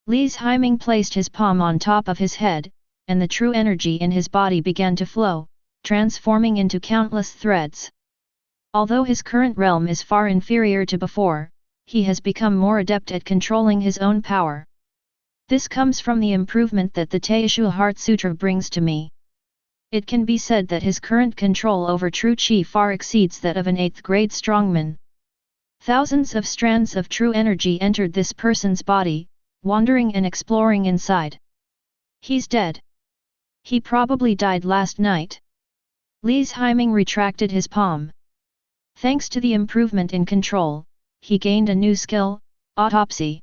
Li Haiming placed his palm on top of his head, and the true energy in his body began to flow, transforming into countless threads. Although his current realm is far inferior to before, he has become more adept at controlling his own power. This comes from the improvement that the Teishu Heart Sutra brings to me. It can be said that his current control over true Qi far exceeds that of an 8th grade strongman. Thousands of strands of true energy entered this person's body, wandering and exploring inside. He's dead. He probably died last night. Li Haiming retracted his palm. Thanks to the improvement in control, he gained a new skill, autopsy.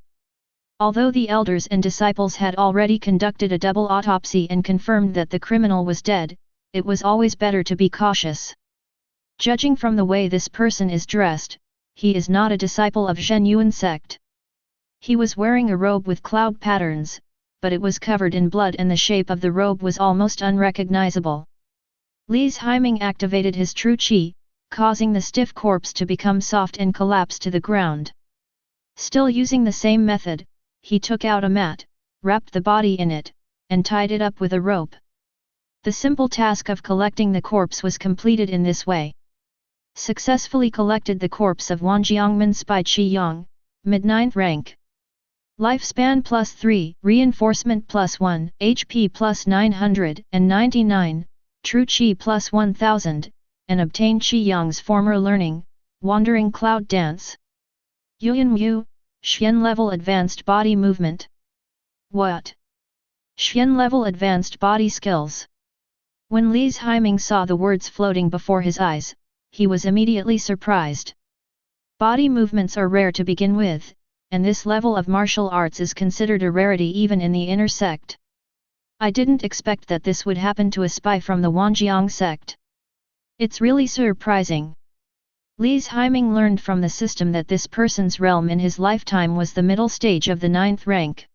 Although the elders and disciples had already conducted a double autopsy and confirmed that the criminal was dead, it was always better to be cautious. Judging from the way this person is dressed, he is not a disciple of Zhen Yuan sect. He was wearing a robe with cloud patterns, but it was covered in blood and the shape of the robe was almost unrecognizable. Li Haiming activated his true Qi, causing the stiff corpse to become soft and collapse to the ground. Still using the same method, he took out a mat, wrapped the body in it, and tied it up with a rope. The simple task of collecting the corpse was completed in this way. Successfully collected the corpse of Wanjiangman Spy Qi Yang, mid-9th rank. Lifespan +3, reinforcement +1, HP +999, True Qi +1000, and obtained Qi Yang's former learning, Wandering Cloud Dance. Yuan Yu, Xian level advanced body movement. What? Xian level advanced body skills. When Li Haiming saw the words floating before his eyes, he was immediately surprised. Body movements are rare to begin with, and this level of martial arts is considered a rarity even in the inner sect. I didn't expect that this would happen to a spy from the Wanjiang sect. It's really surprising. Li Haiming learned from the system that this person's realm in his lifetime was the middle stage of the 9th rank.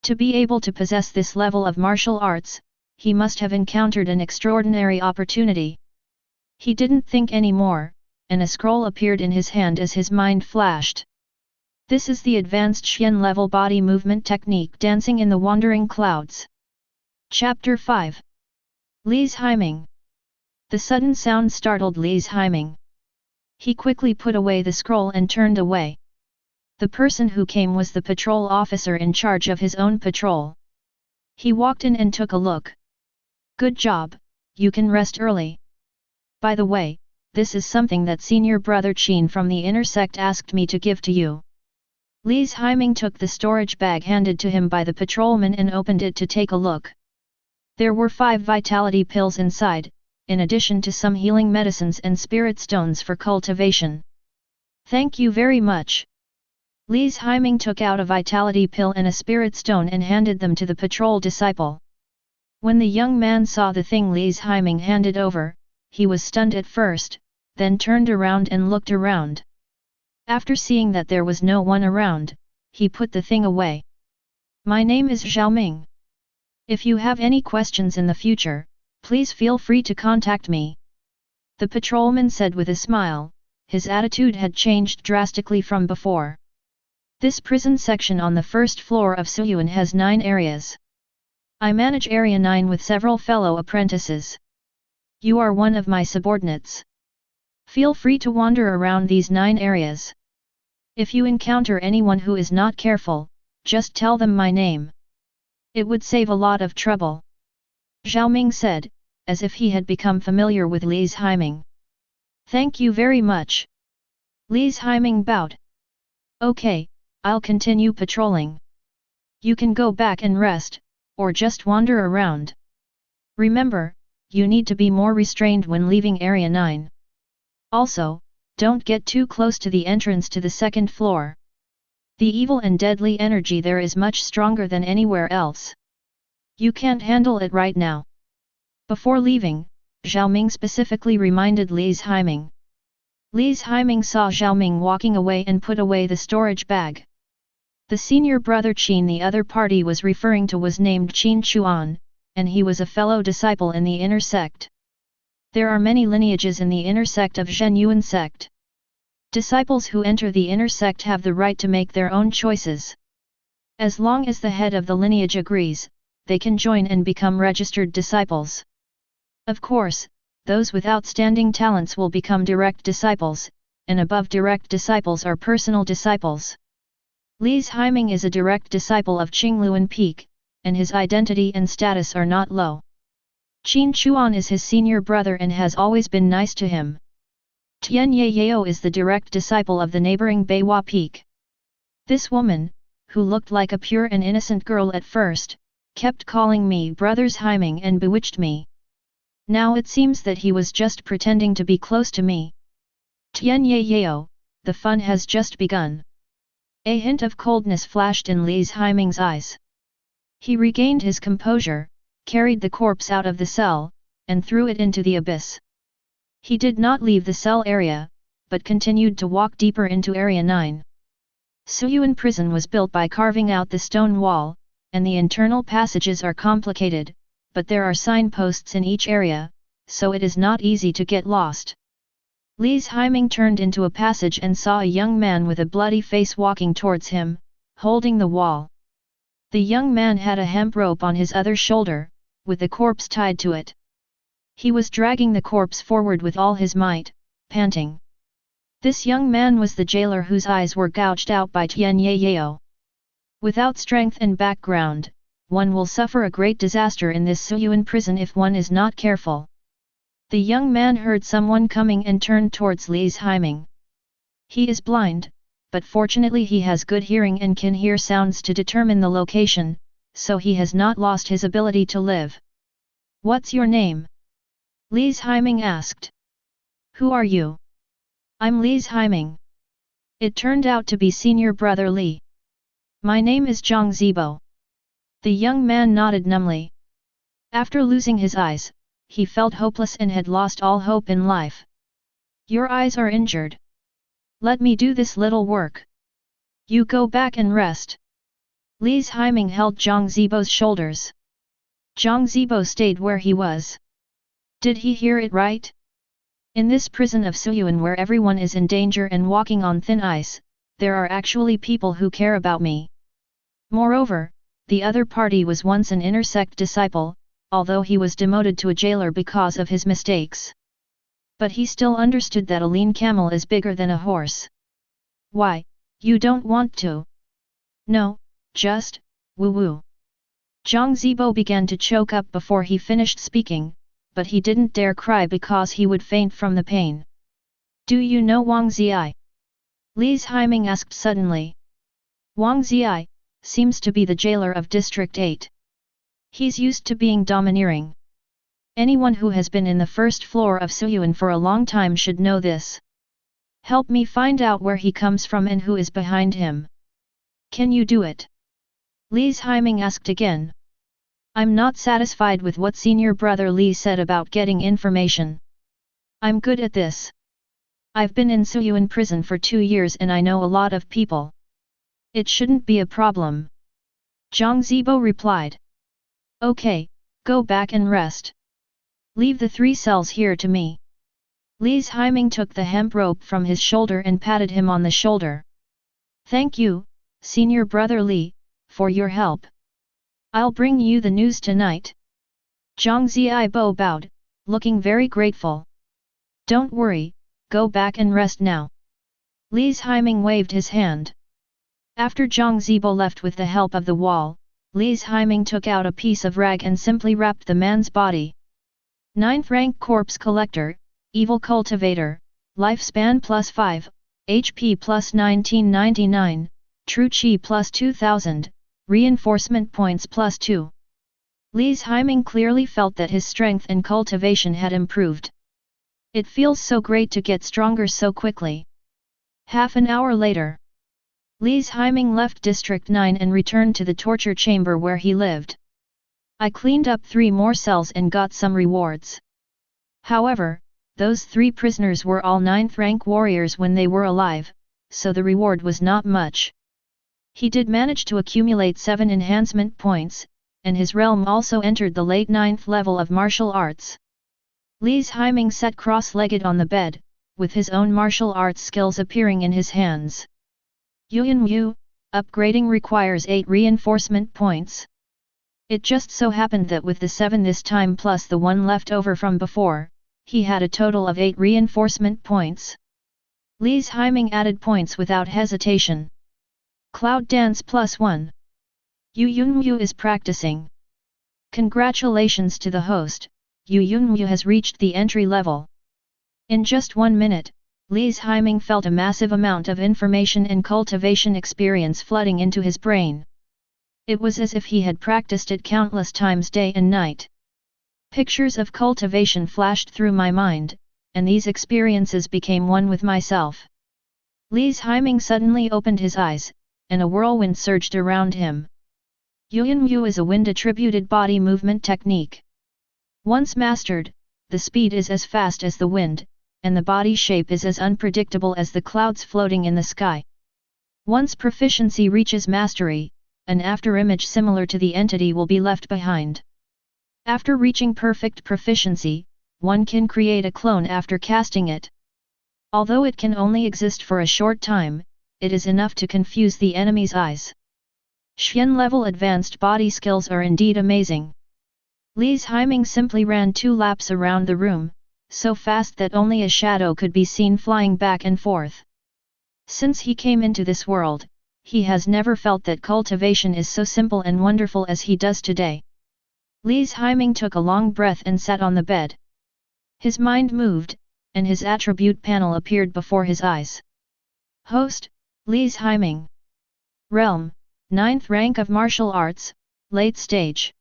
To be able to possess this level of martial arts, he must have encountered an extraordinary opportunity. He didn't think any more, and a scroll appeared in his hand as his mind flashed. This is the advanced Xian level body movement technique dancing in the wandering clouds. Chapter 5. Li Haiming. The sudden sound startled Li Haiming. He quickly put away the scroll and turned away. The person who came was the patrol officer in charge of his own patrol. He walked in and took a look. Good job, you can rest early. By the way, this is something that senior brother Qin from the inner sect asked me to give to you. Li Haiming took the storage bag handed to him by the patrolman and opened it to take a look. There were 5 vitality pills inside, in addition to some healing medicines and spirit stones for cultivation. Thank you very much. Li Haiming took out a vitality pill and a spirit stone and handed them to the patrol disciple. When the young man saw the thing Li Haiming handed over, he was stunned at first, then turned around and looked around. After seeing that there was no one around, he put the thing away. My name is Zhao Ming. If you have any questions in the future, please feel free to contact me. The patrolman said with a smile. His attitude had changed drastically from before. This prison section on the first floor of Suyuan has 9 areas. I manage Area 9 with several fellow apprentices. You are one of my subordinates. Feel free to wander around these 9 areas. If you encounter anyone who is not careful, just tell them my name. It would save a lot of trouble. Zhao Ming said, as if he had become familiar with Li's Haiming. Thank you very much. Li's Haiming bowed. Okay, I'll continue patrolling. You can go back and rest, or just wander around. Remember, you need to be more restrained when leaving Area 9. Also, don't get too close to the entrance to the second floor. The evil and deadly energy there is much stronger than anywhere else. You can't handle it right now. Before leaving, Zhao Ming specifically reminded Li's Haiming. Li's Haiming saw Zhao Ming walking away and put away the storage bag. The senior brother Qin the other party was referring to was named Qin Chuan, and he was a fellow disciple in the inner sect. There are many lineages in the inner sect of Zhen Yuan sect. Disciples who enter the inner sect have the right to make their own choices. As long as the head of the lineage agrees, they can join and become registered disciples. Of course, those with outstanding talents will become direct disciples, and above direct disciples are personal disciples. Li's Haiming is a direct disciple of Qingluan Peak, and his identity and status are not low. Qin Chuan is his senior brother and has always been nice to him. Tian Yao is the direct disciple of the neighboring Beihua Peak. This woman, who looked like a pure and innocent girl at first, kept calling me brothers Haiming and bewitched me. Now it seems that he was just pretending to be close to me. Tian Yao, the fun has just begun. A hint of coldness flashed in Li's Haiming's eyes. He regained his composure, carried the corpse out of the cell, and threw it into the abyss. He did not leave the cell area, but continued to walk deeper into Area 9. Suyuan prison was built by carving out the stone wall, and the internal passages are complicated, but there are signposts in each area, so it is not easy to get lost. Li's Haiming turned into a passage and saw a young man with a bloody face walking towards him, holding the wall. The young man had a hemp rope on his other shoulder, with the corpse tied to it. He was dragging the corpse forward with all his might, panting. This young man was the jailer whose eyes were gouged out by Tian Yao. Without strength and background, one will suffer a great disaster in this Suyuan prison if one is not careful. The young man heard someone coming and turned towards Li's Haiming. He is blind, but fortunately he has good hearing and can hear sounds to determine the location, so he has not lost his ability to live. What's your name? Li's Haiming asked. Who are you? I'm Li's Haiming. It turned out to be senior brother Li. My name is Zhang Zibo. The young man nodded numbly. After losing his eyes, he felt hopeless and had lost all hope in life. Your eyes are injured. Let me do this little work. You go back and rest. Li's Haiming held Zhang Zibo's shoulders. Zhang Zibo stayed where he was. Did he hear it right? In this prison of Suyuan where everyone is in danger and walking on thin ice, there are actually people who care about me. Moreover, the other party was once an inner sect disciple, although he was demoted to a jailer because of his mistakes. But he still understood that a lean camel is bigger than a horse. Why, you don't want to? No, just, woo-woo. Zhang Zibo began to choke up before he finished speaking, but he didn't dare cry because he would faint from the pain. Do you know Wang Ziai? Li's Haiming asked suddenly. Wang Ziai seems to be the jailer of District 8. He's used to being domineering. Anyone who has been in the first floor of Suyuan for a long time should know this. Help me find out where he comes from and who is behind him. Can you do it? Li's Haiming asked again. I'm not satisfied with what senior brother Li said about getting information. I'm good at this. I've been in Suyuan prison for 2 years and I know a lot of people. It shouldn't be a problem. Zhang Zibo replied. Okay, go back and rest. Leave the 3 cells here to me. Li's Haiming took the hemp rope from his shoulder and patted him on the shoulder. Thank you, senior brother Li, for your help. I'll bring you the news tonight. Zhang Zibo bowed, looking very grateful. Don't worry, go back and rest now. Li's Haiming waved his hand. After Zhang Zibo left with the help of the wall, Li's Haiming took out a piece of rag and simply wrapped the man's body. 9th rank corpse collector, evil cultivator, lifespan +5, HP +1999, true chi +2000, reinforcement points +2. Li's Haiming clearly felt that his strength and cultivation had improved. It feels so great to get stronger so quickly. Half an hour later, Li's Haiming left District 9 and returned to the torture chamber where he lived. I cleaned up 3 more cells and got some rewards. However, those 3 prisoners were all 9th rank warriors when they were alive, so the reward was not much. He did manage to accumulate 7 enhancement points, and his realm also entered the late 9th level of martial arts. Li's Haiming sat cross-legged on the bed, with his own martial arts skills appearing in his hands. Yu, upgrading requires 8 reinforcement points. It just so happened that with the 7 this time plus the 1 left over from before, he had a total of 8 reinforcement points. Li's Haiming added points without hesitation. Cloud Dance +1. Yu is practicing. Congratulations to the host, Yu has reached the entry level. In just 1 minute, Li's Haiming felt a massive amount of information and cultivation experience flooding into his brain. It was as if he had practiced it countless times day and night. Pictures of cultivation flashed through my mind, and these experiences became one with myself. Li's Haiming suddenly opened his eyes, and a whirlwind surged around him. Yu is a wind-attributed body movement technique. Once mastered, the speed is as fast as the wind, and the body shape is as unpredictable as the clouds floating in the sky. Once proficiency reaches mastery, an afterimage similar to the entity will be left behind. After reaching perfect proficiency, one can create a clone after casting it. Although it can only exist for a short time, it is enough to confuse the enemy's eyes. Xian-level advanced body skills are indeed amazing. Li's Haiming simply ran 2 laps around the room, so fast that only a shadow could be seen flying back and forth. Since he came into this world, he has never felt that cultivation is so simple and wonderful as he does today. Li's Haiming took a long breath and sat on the bed. His mind moved, and his attribute panel appeared before his eyes. Host, Li's Haiming. Realm, 9th rank of martial arts, late stage.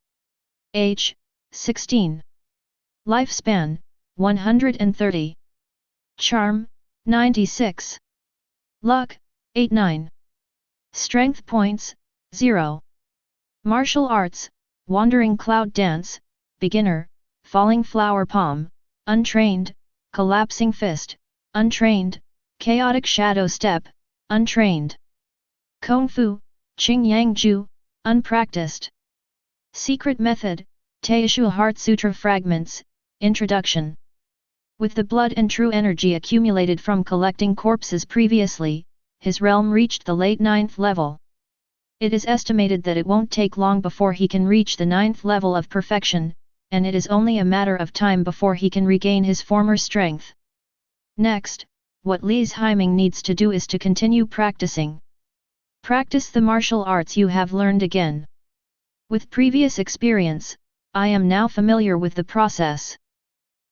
Age, 16. Lifespan, 130. Charm, 96. Luck, 89. Strength points, 0. Martial arts, Wandering Cloud Dance, Beginner, Falling Flower Palm, Untrained, Collapsing Fist, Untrained, Chaotic Shadow Step, Untrained. Kung Fu, Qing Yang Ju, Unpracticed. Secret Method, Teishu Heart Sutra Fragments, Introduction. With the blood and true energy accumulated from collecting corpses previously, his realm reached the late 9th level. It is estimated that it won't take long before he can reach the 9th level of perfection, and it is only a matter of time before he can regain his former strength. Next, what Li's Haiming needs to do is to continue practicing. Practice the martial arts you have learned again. With previous experience, I am now familiar with the process.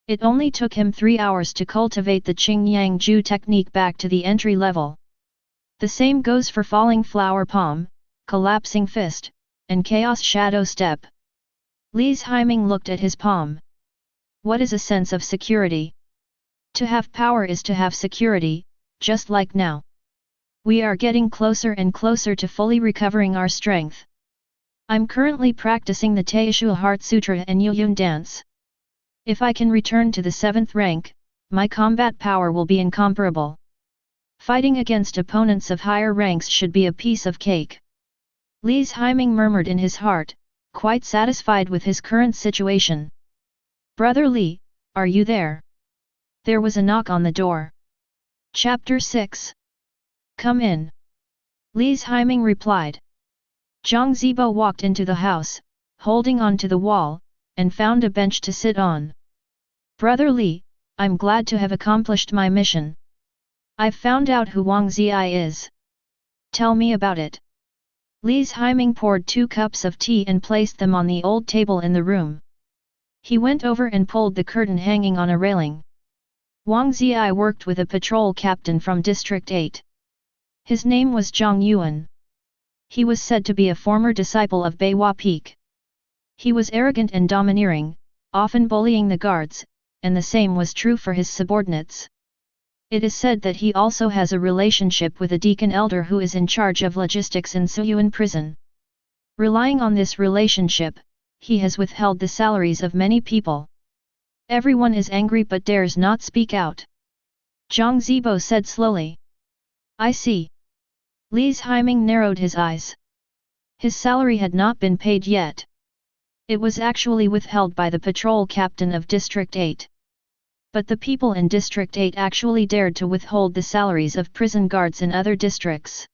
It only took him 3 hours to cultivate the Qing Yang Ju technique back to the entry level. The same goes for Falling Flower Palm, Collapsing Fist, and Chaos Shadow Step. Li's Haiming looked at his palm. What is a sense of security? To have power is to have security, just like now. We are getting closer and closer to fully recovering our strength. I'm currently practicing the Teishu Heart Sutra and Yu dance. If I can return to the 7th rank, my combat power will be incomparable. Fighting against opponents of higher ranks should be a piece of cake. Li's Haiming murmured in his heart, quite satisfied with his current situation. "Brother Li, are you there?" There was a knock on the door. Chapter 6. "Come in." Li's Haiming replied. Zhang Zibo walked into the house, holding on to the wall, and found a bench to sit on. "Brother Li, I'm glad to have accomplished my mission. I've found out who Wang Ziyi is. Tell me about it." Li's Haiming poured 2 cups of tea and placed them on the old table in the room. He went over and pulled the curtain hanging on a railing. Wang Ziyi worked with a patrol captain from District 8. His name was Zhang Yuan. He was said to be a former disciple of Beiwa Peak. He was arrogant and domineering, often bullying the guards, and the same was true for his subordinates. It is said that he also has a relationship with a deacon elder who is in charge of logistics in Suyuan prison. Relying on this relationship, he has withheld the salaries of many people. Everyone is angry but dares not speak out. Zhang Zibo said slowly. "I see." Li's Haiming narrowed his eyes. His salary had not been paid yet. It was actually withheld by the patrol captain of District 8. But the people in District 8 actually dared to withhold the salaries of prison guards in other districts.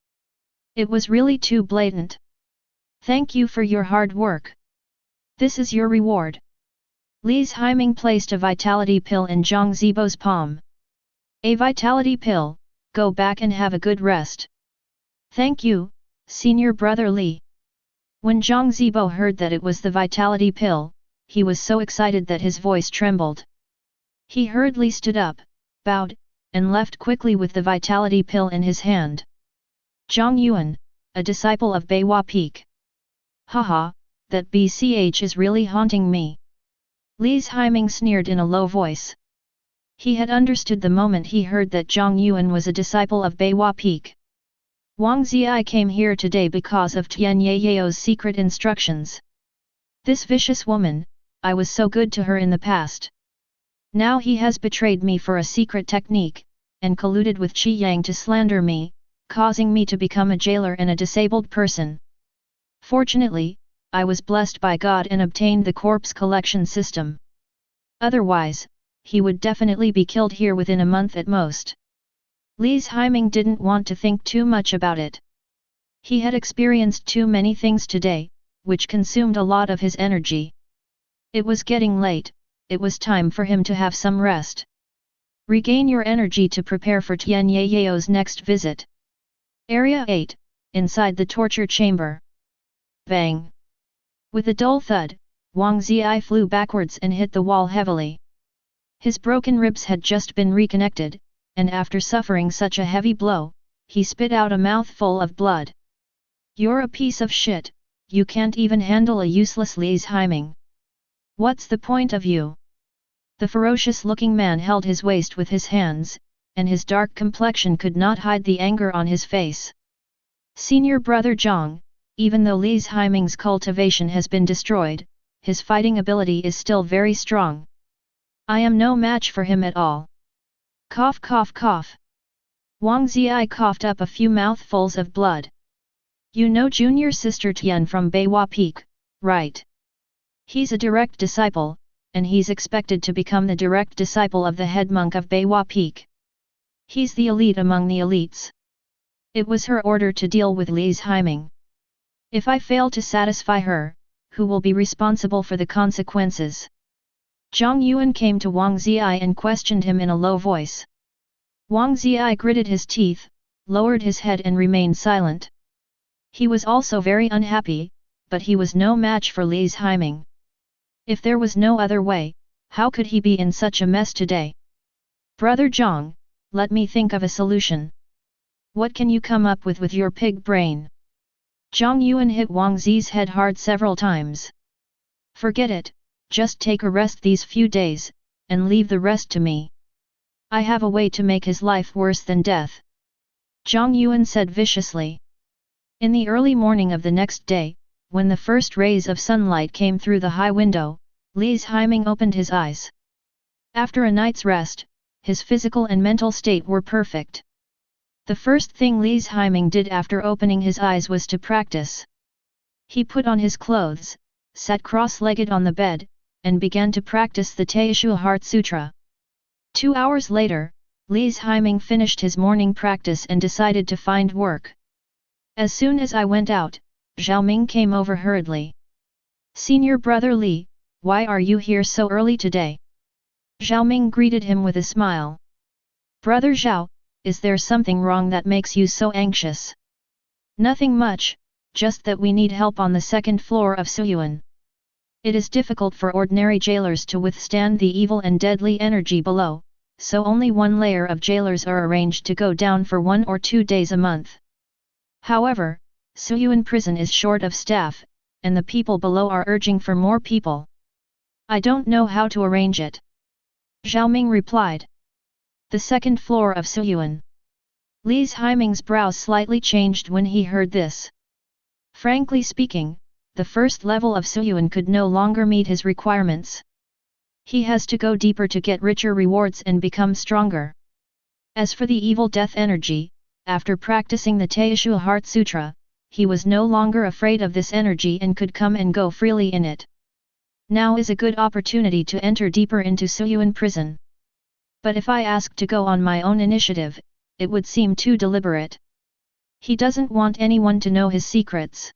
It was really too blatant. "Thank you for your hard work. This is your reward." Li's Haiming placed a vitality pill in Zhang Zibo's palm. "A vitality pill, go back and have a good rest." "Thank you, Senior Brother Li." When Zhang Zibo heard that it was the vitality pill, he was so excited that his voice trembled. He hurriedly stood up, bowed, and left quickly with the vitality pill in his hand. "Zhang Yuan, a disciple of Beiwa Peak. Haha, that BCH is really haunting me." Li's Haiming sneered in a low voice. He had understood the moment he heard that Zhang Yuan was a disciple of Beiwa Peak. Wang Ziyi came here today because of Tian Yao's secret instructions. This vicious woman, I was so good to her in the past. Now he has betrayed me for a secret technique, and colluded with Qi Yang to slander me, causing me to become a jailer and a disabled person. Fortunately, I was blessed by God and obtained the corpse collection system. Otherwise, he would definitely be killed here within a month at most. Li's Haiming didn't want to think too much about it. He had experienced too many things today, which consumed a lot of his energy. It was getting late, it was time for him to have some rest. Regain your energy to prepare for Tian Yao's next visit. Area 8, inside the torture chamber. Bang! With a dull thud, Wang Ziyi flew backwards and hit the wall heavily. His broken ribs had just been reconnected, and after suffering such a heavy blow, he spit out a mouthful of blood. "You're a piece of shit, you can't even handle a useless Li's Haiming. What's the point of you?" The ferocious-looking man held his waist with his hands, and his dark complexion could not hide the anger on his face. "Senior Brother Zhang, even though Li's Haiming's cultivation has been destroyed, his fighting ability is still very strong. I am no match for him at all." Cough cough cough. Wang Ziyi coughed up a few mouthfuls of blood. "You know junior sister Tian from Beiwa Peak, right? He's a direct disciple, and he's expected to become the direct disciple of the head monk of Beiwa Peak. He's the elite among the elites. It was her order to deal with Li's Haiming. If I fail to satisfy her, who will be responsible for the consequences?" Zhang Yuan came to Wang Ziyi and questioned him in a low voice. Wang Ziyi gritted his teeth, lowered his head and remained silent. He was also very unhappy, but he was no match for Li's Haiming. If there was no other way, how could he be in such a mess today? "Brother Zhang, let me think of a solution. What can you come up with your pig brain?" Zhang Yuan hit Wang Zi's head hard several times. "Forget it, just take a rest these few days, and leave the rest to me. I have a way to make his life worse than death." Zhang Yuan said viciously. In the early morning of the next day, when the first rays of sunlight came through the high window, Li's Haiming opened his eyes. After a night's rest, his physical and mental state were perfect. The first thing Li's Haiming did after opening his eyes was to practice. He put on his clothes, sat cross-legged on the bed, and began to practice the Teishu Heart Sutra. 2 hours later, Li's Haiming finished his morning practice and decided to find work. As soon as I went out, Zhao Ming came over hurriedly. "Senior brother Li, why are you here so early today?" Zhao Ming greeted him with a smile. "Brother Zhao, is there something wrong that makes you so anxious?" "Nothing much, just that we need help on the second floor of Suyuan. It is difficult for ordinary jailers to withstand the evil and deadly energy below, so only one layer of jailers are arranged to go down for 1 or 2 days a month. However, Suyuan prison is short of staff, and the people below are urging for more people. I don't know how to arrange it." Zhao Ming replied. "The second floor of Suyuan." Li's Haiming's brows slightly changed when he heard this. Frankly speaking, the first level of Suyuan could no longer meet his requirements. He has to go deeper to get richer rewards and become stronger. As for the evil death energy, after practicing the Teishu Heart Sutra, he was no longer afraid of this energy and could come and go freely in it. Now is a good opportunity to enter deeper into Suyuan prison. But if I ask to go on my own initiative, it would seem too deliberate. He doesn't want anyone to know his secrets.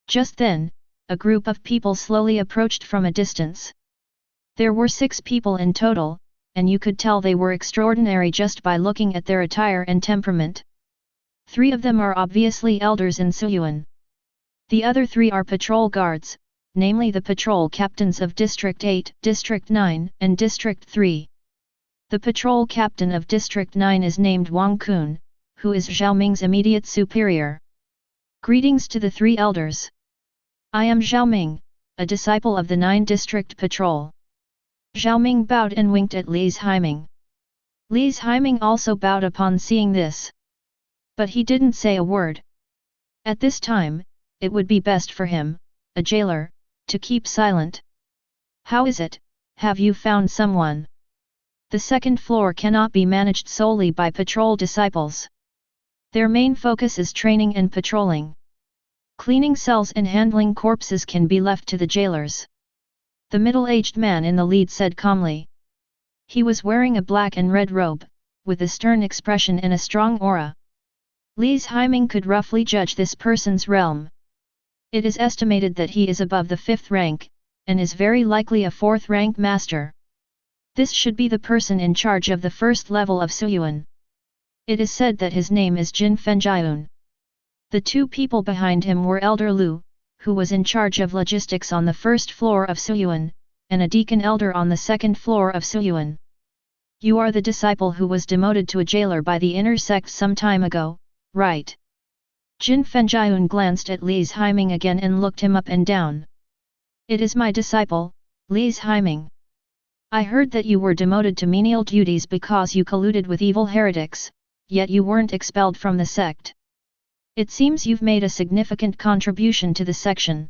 Just then, a group of people slowly approached from a distance. There were 6 people in total, and you could tell they were extraordinary just by looking at their attire and temperament. 3 of them are obviously elders in Suyuan. The other 3 are patrol guards, namely the patrol captains of District 8, District 9, and District 3. The patrol captain of District 9 is named Wang Kun, who is Zhao Ming's immediate superior. Greetings to the 3 elders. I am Zhao Ming, a disciple of the 9 District Patrol. Zhao Ming bowed and winked at Li's Haiming. Li's Haiming also bowed upon seeing this. But he didn't say a word. At this time, it would be best for him, a jailer, to keep silent. "How is it, have you found someone?" The second floor cannot be managed solely by patrol disciples. Their main focus is training and patrolling. Cleaning cells and handling corpses can be left to the jailers. The middle-aged man in the lead said calmly. He was wearing a black and red robe, with a stern expression and a strong aura. Li's Haiming could roughly judge this person's realm. It is estimated that he is above the 5th rank, and is very likely a 4th rank master. This should be the person in charge of the first level of Suyuan. It is said that his name is Jin Fenjiun. The 2 people behind him were Elder Lu, who was in charge of logistics on the first floor of Suyuan, and a deacon elder on the second floor of Suyuan. "You are the disciple who was demoted to a jailer by the inner sect some time ago, right?" Jin Fenjiun glanced at Li's Haiming again and looked him up and down. "It is my disciple, Li's Haiming. I heard that you were demoted to menial duties because you colluded with evil heretics, yet you weren't expelled from the sect. It seems you've made a significant contribution to the section.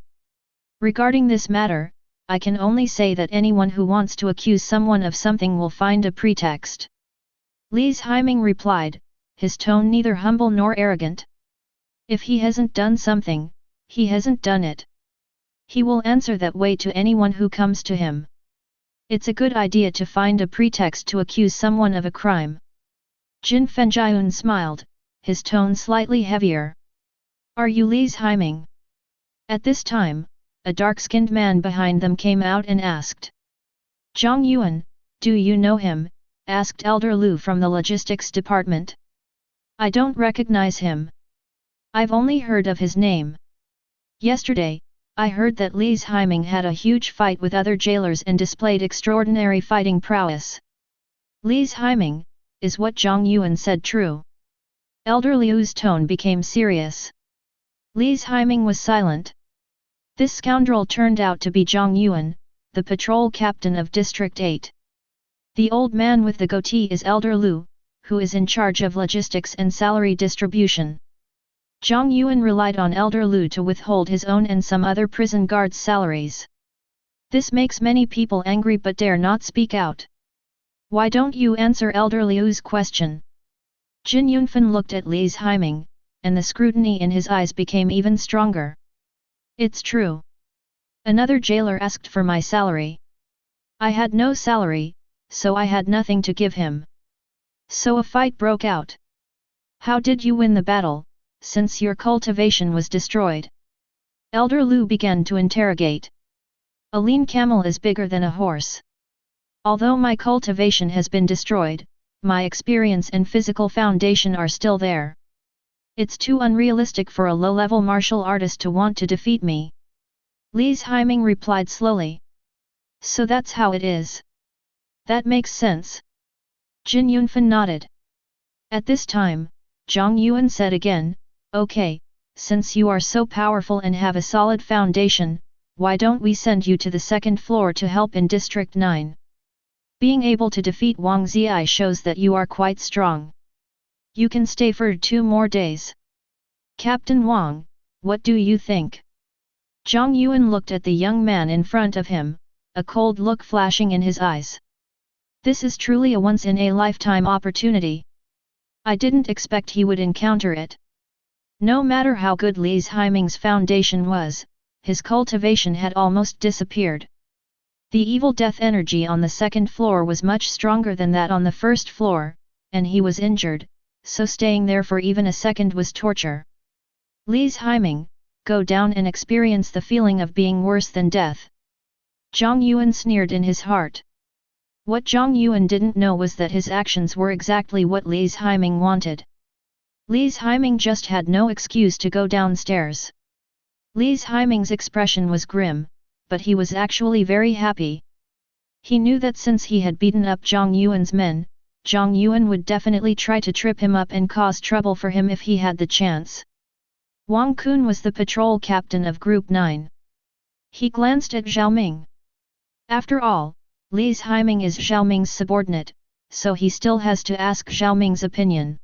Regarding this matter, I can only say that anyone who wants to accuse someone of something will find a pretext." Li's Haiming replied, his tone neither humble nor arrogant. If he hasn't done something, he hasn't done it. He will answer that way to anyone who comes to him. It's a good idea to find a pretext to accuse someone of a crime. Jin Fenjiun smiled, his tone slightly heavier. "Are you Li's Haiming?" At this time, a dark-skinned man behind them came out and asked. "Zhang Yuan, do you know him?" asked Elder Lu from the logistics department. "I don't recognize him. I've only heard of his name. Yesterday, I heard that Li's Haiming had a huge fight with other jailers and displayed extraordinary fighting prowess." "Li's Haiming, is what Zhang Yuan said true?" Elder Liu's tone became serious. Li's Haiming was silent. This scoundrel turned out to be Zhang Yuan, the patrol captain of District 8. The old man with the goatee is Elder Lu, who is in charge of logistics and salary distribution. Zhang Yuan relied on Elder Lu to withhold his own and some other prison guards' salaries. This makes many people angry but dare not speak out. "Why don't you answer Elder Liu's question?" Jin Yunfen looked at Li's Haiming, and the scrutiny in his eyes became even stronger. "It's true. Another jailer asked for my salary. I had no salary, so I had nothing to give him. So a fight broke out. How did you win the battle, since your cultivation was destroyed? Elder Lu began to interrogate. A lean camel is bigger than a horse. Although my cultivation has been destroyed, my experience and physical foundation are still there. It's too unrealistic for a low-level martial artist to want to defeat me. Li's Haiming replied slowly. So that's how it is. That makes sense. Jin Yunfan nodded. At this time, Zhang Yuan said again, okay, since you are so powerful and have a solid foundation, why don't we send you to the second floor to help in District 9? Being able to defeat Wang Ziyi shows that you are quite strong. You can stay for 2 more days. Captain Wang, what do you think? Zhang Yuan looked at the young man in front of him, a cold look flashing in his eyes. This is truly a once-in-a-lifetime opportunity. I didn't expect he would encounter it. No matter how good Li's Haiming's foundation was, his cultivation had almost disappeared. The evil death energy on the second floor was much stronger than that on the first floor, and he was injured, so staying there for even a second was torture. Li's Haiming, go down and experience the feeling of being worse than death. Zhang Yuan sneered in his heart. What Zhang Yuan didn't know was that his actions were exactly what Li's Haiming wanted. Li's Haiming just had no excuse to go downstairs. Li's Haiming's expression was grim, but he was actually very happy. He knew that since he had beaten up Zhang Yuan's men, Zhang Yuan would definitely try to trip him up and cause trouble for him if he had the chance. Wang Kun was the patrol captain of Group 9. He glanced at Zhao Ming. After all, Li's Haiming is Zhao Ming's subordinate, so he still has to ask Zhao Ming's opinion.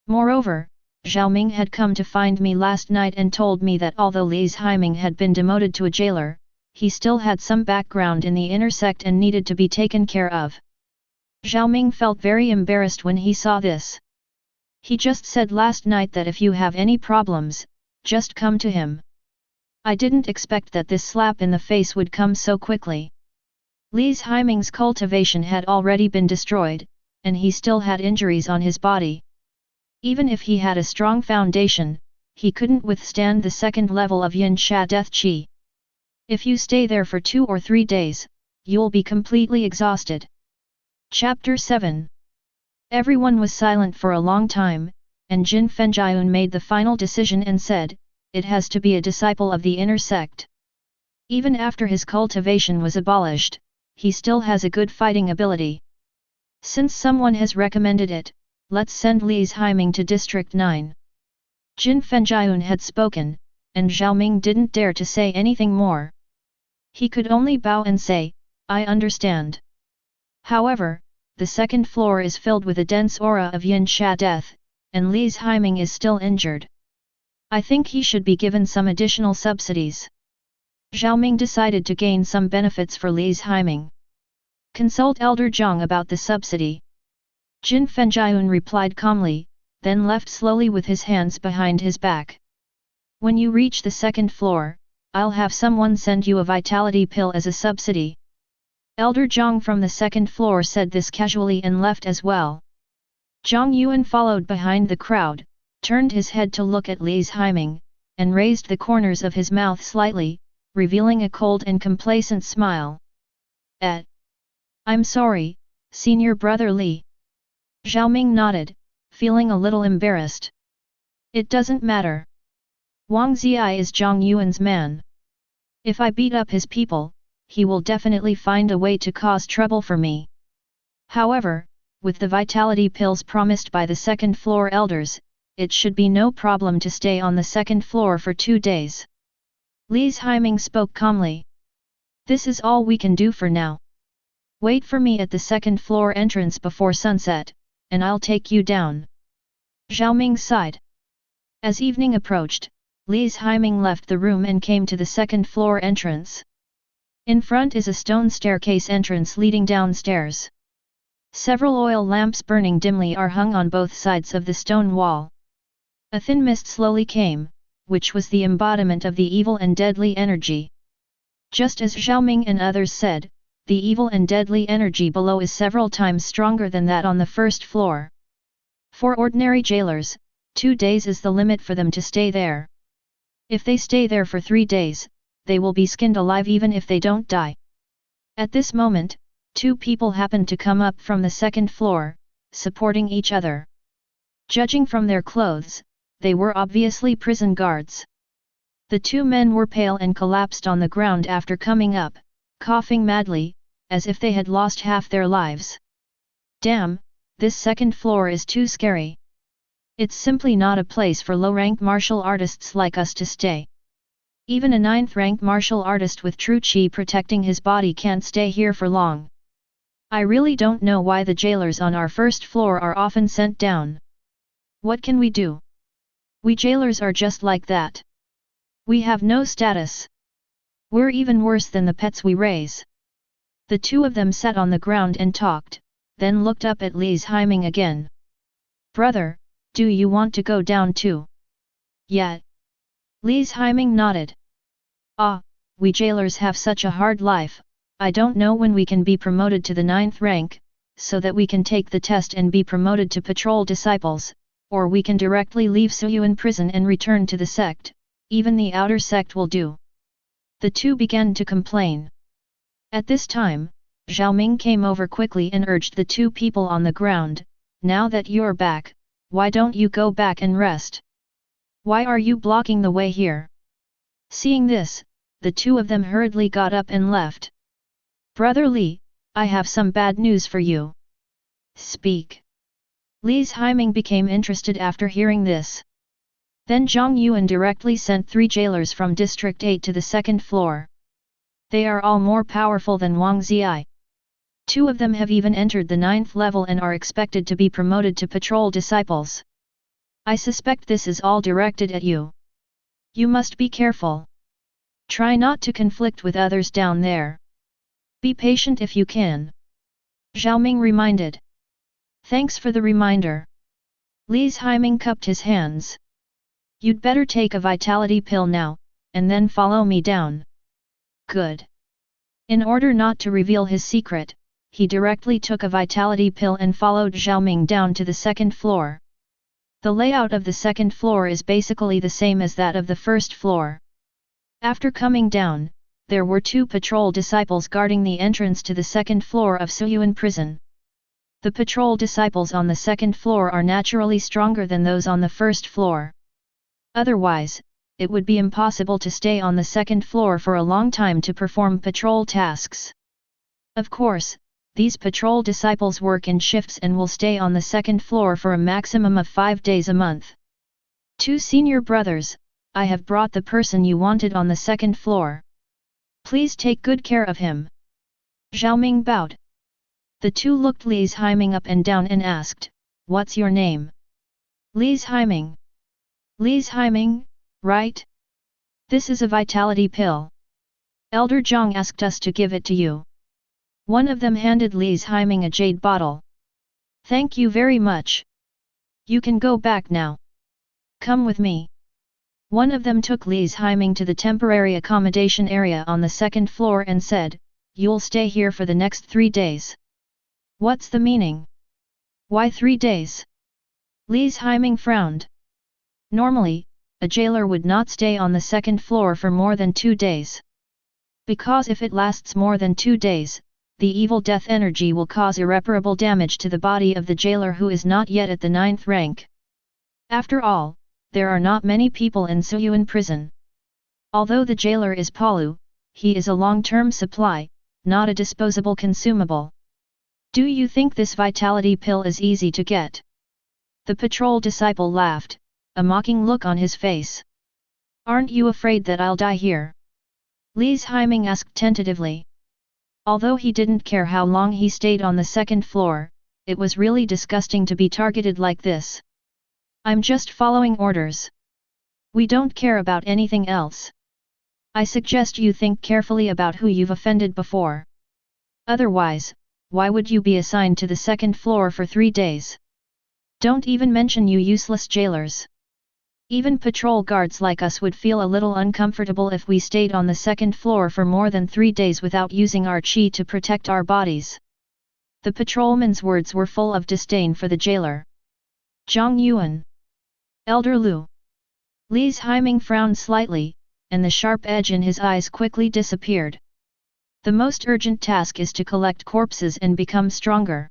Moreover, Zhao Ming had come to find me last night and told me that although Li's Haiming had been demoted to a jailer, he still had some background in the inner sect and needed to be taken care of. Zhao Ming felt very embarrassed when he saw this. He just said last night that if you have any problems, just come to him. I didn't expect that this slap in the face would come so quickly. Li's Haiming's cultivation had already been destroyed, and he still had injuries on his body. Even if he had a strong foundation, he couldn't withstand the second level of Yin Sha Death Qi. If you stay there for 2 or 3 days, you'll be completely exhausted. Chapter 7. Everyone was silent for a long time, and Jin Fenjiun made the final decision and said, it has to be a disciple of the inner sect. Even after his cultivation was abolished, he still has a good fighting ability. Since someone has recommended it, let's send Li's Haiming to District 9. Jin Fenjiun had spoken, and Zhao Ming didn't dare to say anything more. He could only bow and say, I understand. However, the second floor is filled with a dense aura of Yin Sha death, and Li's Haiming is still injured. I think he should be given some additional subsidies. Zhao Ming decided to gain some benefits for Li's Haiming. Consult Elder Zhang about the subsidy. Jin Fenjiun replied calmly, then left slowly with his hands behind his back. When you reach the second floor, I'll have someone send you a vitality pill as a subsidy. Elder Zhang from the second floor said this casually and left as well. Zhang Yuan followed behind the crowd, turned his head to look at Li's Haiming, and raised the corners of his mouth slightly, revealing a cold and complacent smile. I'm sorry, senior brother Li. Zhao Ming nodded, feeling a little embarrassed. It doesn't matter. Wang Ziyi is Zhang Yuan's man. If I beat up his people, he will definitely find a way to cause trouble for me. Hahowever, with the vitality pills promised by the second floor elders, it should be no problem to stay on the second floor for 2 days. Li's Haiming spoke calmly. This is all we can do for now. Wait for me at the second floor entrance before sunset, and I'll take you down. Zhao Ming sighed. As evening approached, Li's Haiming left the room and came to the second floor entrance. In front is a stone staircase entrance leading downstairs. Several oil lamps burning dimly are hung on both sides of the stone wall. A thin mist slowly came, which was the embodiment of the evil and deadly energy. Just as Xiaoming and others said, the evil and deadly energy below is several times stronger than that on the first floor. For ordinary jailers, 2 days is the limit for them to stay there. If they stay there for 3 days, they will be skinned alive even if they don't die. At this moment, 2 people happened to come up from the second floor, supporting each other. Judging from their clothes, they were obviously prison guards. The 2 men were pale and collapsed on the ground after coming up, coughing madly, as if they had lost half their lives. Damn, this second floor is too scary. It's simply not a place for low-rank martial artists like us to stay. Even a 9th-rank martial artist with true chi protecting his body can't stay here for long. I really don't know why the jailers on our first floor are often sent down. What can we do? We jailers are just like that. We have no status. We're even worse than the pets we raise. The 2 of them sat on the ground and talked, then looked up at Li's Haiming again. Brother, do you want to go down too? Yeah. Li's Haiming nodded. Ah, we jailers have such a hard life, I don't know when we can be promoted to the 9th rank, so that we can take the test and be promoted to patrol disciples, or we can directly leave Suyuan prison and return to the sect, even the outer sect will do. The 2 began to complain. At this time, Xiaoming came over quickly and urged the 2 people on the ground, now that you're back, why don't you go back and rest? Why are you blocking the way here? Seeing this, the 2 of them hurriedly got up and left. Brother Li, I have some bad news for you. Speak. Li's Haiming became interested after hearing this. Then Zhang Yuan directly sent 3 jailers from District 8 to the second floor. They are all more powerful than Wang Ziyi. 2 of them have even entered the 9th level and are expected to be promoted to patrol disciples. I suspect this is all directed at you. You must be careful. Try not to conflict with others down there. Be patient if you can. Xiaoming reminded. Thanks for the reminder. Li's Haiming cupped his hands. You'd better take a vitality pill now, and then follow me down. Good. In order not to reveal his secret, he directly took a vitality pill and followed Xiaoming down to the second floor. The layout of the second floor is basically the same as that of the first floor. After coming down, there were 2 patrol disciples guarding the entrance to the second floor of Suyuan prison. The patrol disciples on the second floor are naturally stronger than those on the first floor. Otherwise, it would be impossible to stay on the second floor for a long time to perform patrol tasks. Of course, these patrol disciples work in shifts and will stay on the second floor for a maximum of 5 days a month. 2 senior brothers, I have brought the person you wanted on the second floor. Please take good care of him. Xiaoming bowed. The 2 looked Li's Haiming up and down and asked, What's your name? Li's Haiming. Li's Haiming, right? This is a vitality pill. Elder Zhang asked us to give it to you. One of them handed Li's Haiming a jade bottle. Thank you very much. You can go back now. Come with me. One of them took Li's Haiming to the temporary accommodation area on the second floor and said, You'll stay here for the next 3 days. What's the meaning? Why 3 days? Li's Haiming frowned. Normally, a jailer would not stay on the second floor for more than 2 days. Because if it lasts more than 2 days, the evil death energy will cause irreparable damage to the body of the jailer who is not yet at the 9th rank. After all, there are not many people in Suyuan prison. Although the jailer is Palu, he is a long-term supply, not a disposable consumable. Do you think this vitality pill is easy to get? The patrol disciple laughed, a mocking look on his face. Aren't you afraid that I'll die here? Li's Haiming asked tentatively. Although he didn't care how long he stayed on the second floor, it was really disgusting to be targeted like this. I'm just following orders. We don't care about anything else. I suggest you think carefully about who you've offended before. Otherwise, why would you be assigned to the second floor for 3 days? Don't even mention you useless jailers. Even patrol guards like us would feel a little uncomfortable if we stayed on the second floor for more than 3 days without using our chi to protect our bodies. The patrolman's words were full of disdain for the jailer. Zhang Yuan. Elder Lu. Li's Haiming frowned slightly, and the sharp edge in his eyes quickly disappeared. The most urgent task is to collect corpses and become stronger.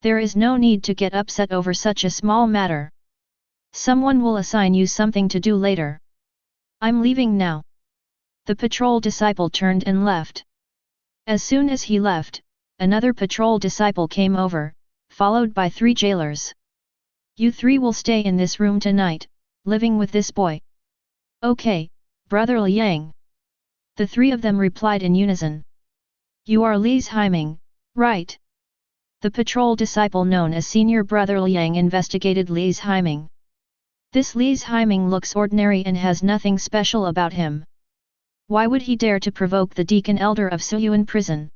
There is no need to get upset over such a small matter. Someone will assign you something to do later. I'm leaving now. The patrol disciple turned and left. As soon as he left, another patrol disciple came over, followed by 3 jailers. You 3 will stay in this room tonight, living with this boy. Okay, Brother Liang. The 3 of them replied in unison. You are Li's Haiming, right? The patrol disciple known as Senior Brother Liang investigated Li's Haiming. This Li's Haiming looks ordinary and has nothing special about him. Why would he dare to provoke the deacon elder of Suyuan prison?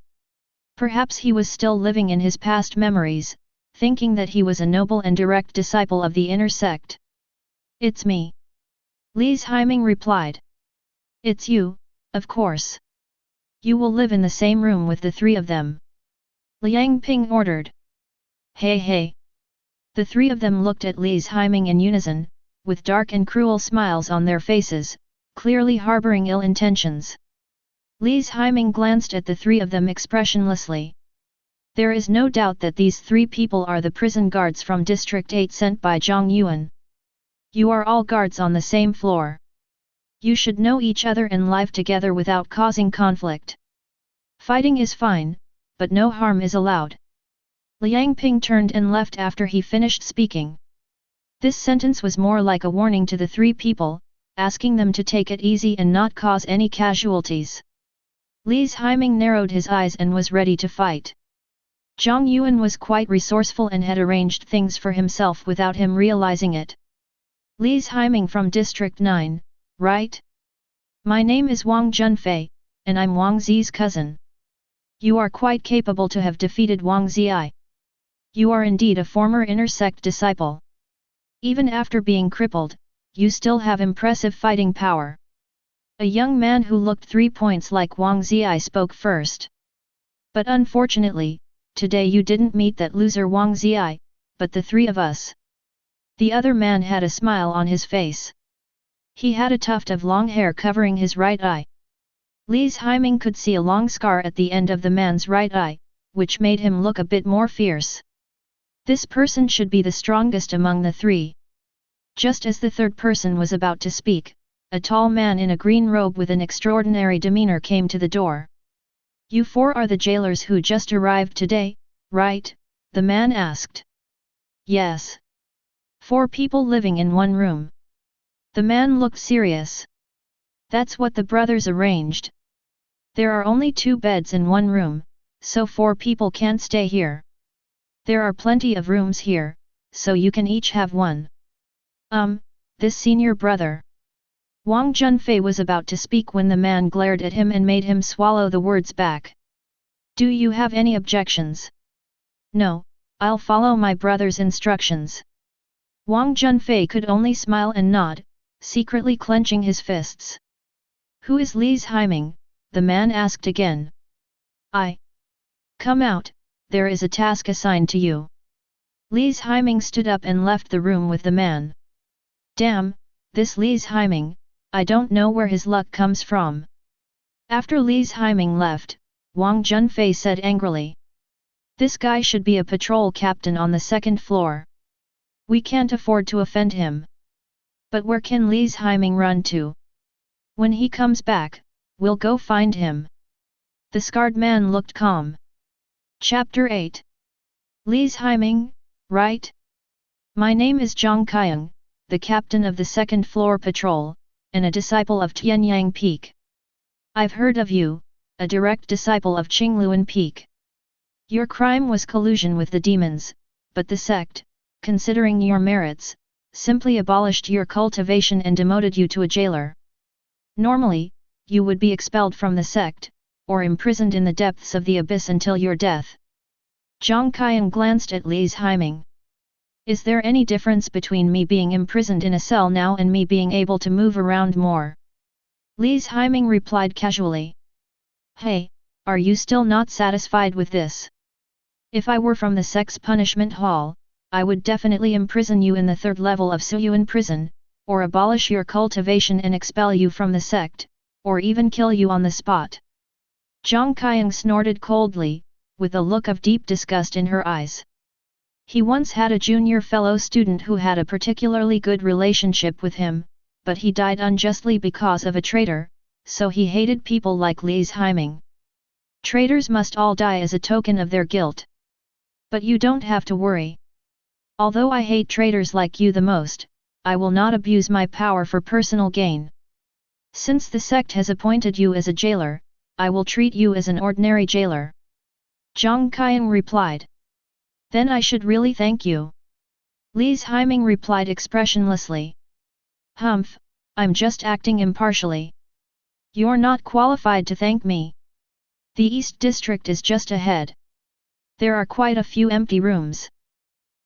Perhaps he was still living in his past memories, thinking that he was a noble and direct disciple of the inner sect. It's me. Li's Haiming replied. It's you, of course. You will live in the same room with the 3 of them. Liang Ping ordered. Hey hey. The 3 of them looked at Li's Haiming in unison, with dark and cruel smiles on their faces, clearly harboring ill intentions. Li's Haiming glanced at the 3 of them expressionlessly. There is no doubt that these 3 people are the prison guards from District 8 sent by Zhang Yuan. You are all guards on the same floor. You should know each other and live together without causing conflict. Fighting is fine, but no harm is allowed. Liang Ping turned and left after he finished speaking. This sentence was more like a warning to the 3 people, asking them to take it easy and not cause any casualties. Li's Haiming narrowed his eyes and was ready to fight. Zhang Yuan was quite resourceful and had arranged things for himself without him realizing it. Li's Haiming from District 9, right? My name is Wang Junfei, and I'm Wang Zi's cousin. You are quite capable to have defeated Wang Zi. You are indeed a former inner sect disciple. Even after being crippled, you still have impressive fighting power. A young man who looked 3 points like Wang Zi spoke first. But unfortunately, today you didn't meet that loser Wang Zi, but the 3 of us. The other man had a smile on his face. He had a tuft of long hair covering his right eye. Li's Haiming could see a long scar at the end of the man's right eye, which made him look a bit more fierce. This person should be the strongest among the 3. Just as the 3rd person was about to speak, a tall man in a green robe with an extraordinary demeanor came to the door. You 4 are the jailers who just arrived today, right? The man asked. Yes. 4 people living in one room. The man looked serious. That's what the brothers arranged. There are only 2 beds in one room, so 4 people can't stay here. There are plenty of rooms here, so you can each have one. This senior brother. Wang Junfei was about to speak when the man glared at him and made him swallow the words back. Do you have any objections? No, I'll follow my brother's instructions. Wang Junfei could only smile and nod, secretly clenching his fists. Who is Li's Haiming? The man asked again. I. Come out, there is a task assigned to you. Li's Haiming stood up and left the room with the man. Damn, this Li's Haiming, I don't know where his luck comes from. After Li's Haiming left, Wang Junfei said angrily. This guy should be a patrol captain on the 2nd floor. We can't afford to offend him. But where can Li's Haiming run to? When he comes back, we'll go find him. The scarred man looked calm. Chapter 8. Li's Haiming, right? My name is Zhang Qiang, the captain of the 2nd floor patrol, and a disciple of Tianyang Peak. I've heard of you, a direct disciple of Qingluan Peak. Your crime was collusion with the demons, but the sect, considering your merits, simply abolished your cultivation and demoted you to a jailer. Normally, you would be expelled from the sect, or imprisoned in the depths of the abyss until your death. Zhang Qiang glanced at Li's Haiming. Is there any difference between me being imprisoned in a cell now and me being able to move around more? Lise Heiming replied casually. Hey, are you still not satisfied with this? If I were from the sex punishment hall, I would definitely imprison you in the 3rd level of Suyuan prison, or abolish your cultivation and expel you from the sect, or even kill you on the spot. Zhang Qiang snorted coldly, with a look of deep disgust in her eyes. He once had a junior fellow student who had a particularly good relationship with him, but he died unjustly because of a traitor, so he hated people like Lise Heiming. Traitors must all die as a token of their guilt. But you don't have to worry. Although I hate traitors like you the most, I will not abuse my power for personal gain. Since the sect has appointed you as a jailer, I will treat you as an ordinary jailer. Zhang Qiang replied. Then I should really thank you. Lise Heiming replied expressionlessly. Humph, I'm just acting impartially. You're not qualified to thank me. The East District is just ahead. There are quite a few empty rooms.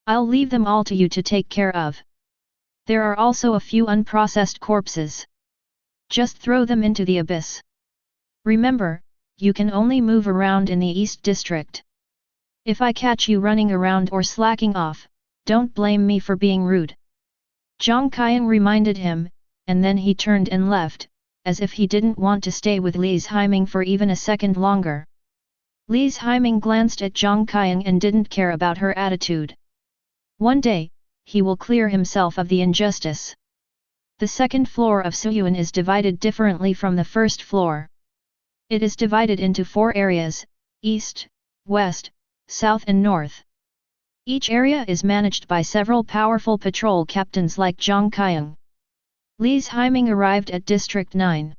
I'll leave them all to you to take care of. There are also a few unprocessed corpses. Just throw them into the abyss. Remember, you can only move around in the East District. If I catch you running around or slacking off, don't blame me for being rude. Zhang Qiang reminded him, and then he turned and left, as if he didn't want to stay with Lise Heiming for even a second longer. Lise Heiming glanced at Zhang Qiang and didn't care about her attitude. One day, he will clear himself of the injustice. The 2nd floor of Suyuan is divided differently from the 1st floor. It is divided into 4 areas, East, West, South and North. Each area is managed by several powerful patrol captains like Zhang Qiang. Lise Heiming arrived at District 9.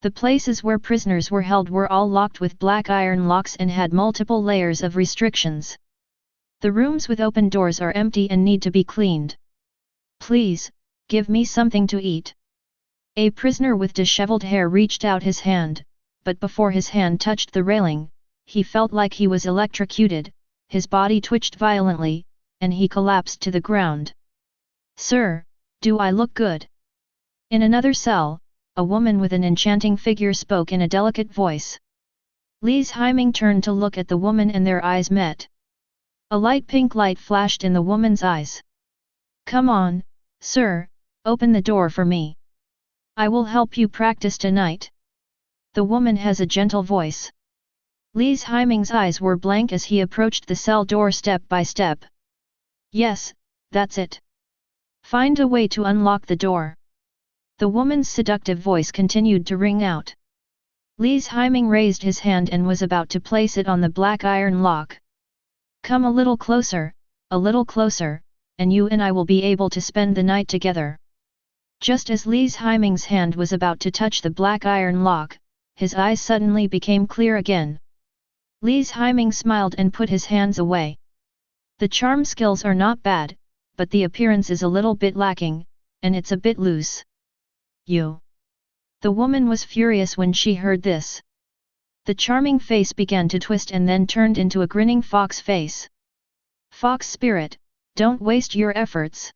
The places where prisoners were held were all locked with black iron locks and had multiple layers of restrictions. The rooms with open doors are empty and need to be cleaned. Please, give me something to eat. A prisoner with disheveled hair reached out his hand, but before his hand touched the railing, he felt like he was electrocuted, his body twitched violently, and he collapsed to the ground. Sir, do I look good? In another cell, a woman with an enchanting figure spoke in a delicate voice. Lise Heiming turned to look at the woman and their eyes met. A light pink light flashed in the woman's eyes. Come on, sir, open the door for me. I will help you practice tonight. The woman has a gentle voice. Lise Heiming's eyes were blank as he approached the cell door step by step. Yes, that's it. Find a way to unlock the door. The woman's seductive voice continued to ring out. Lise Heiming raised his hand and was about to place it on the black iron lock. Come a little closer, and you and I will be able to spend the night together. Just as Lise Heiming's hand was about to touch the black iron lock, his eyes suddenly became clear again. Lise Heiming smiled and put his hands away. The charm skills are not bad, but the appearance is a little bit lacking, and it's a bit loose. You. The woman was furious when she heard this. The charming face began to twist and then turned into a grinning fox face. Fox spirit, don't waste your efforts.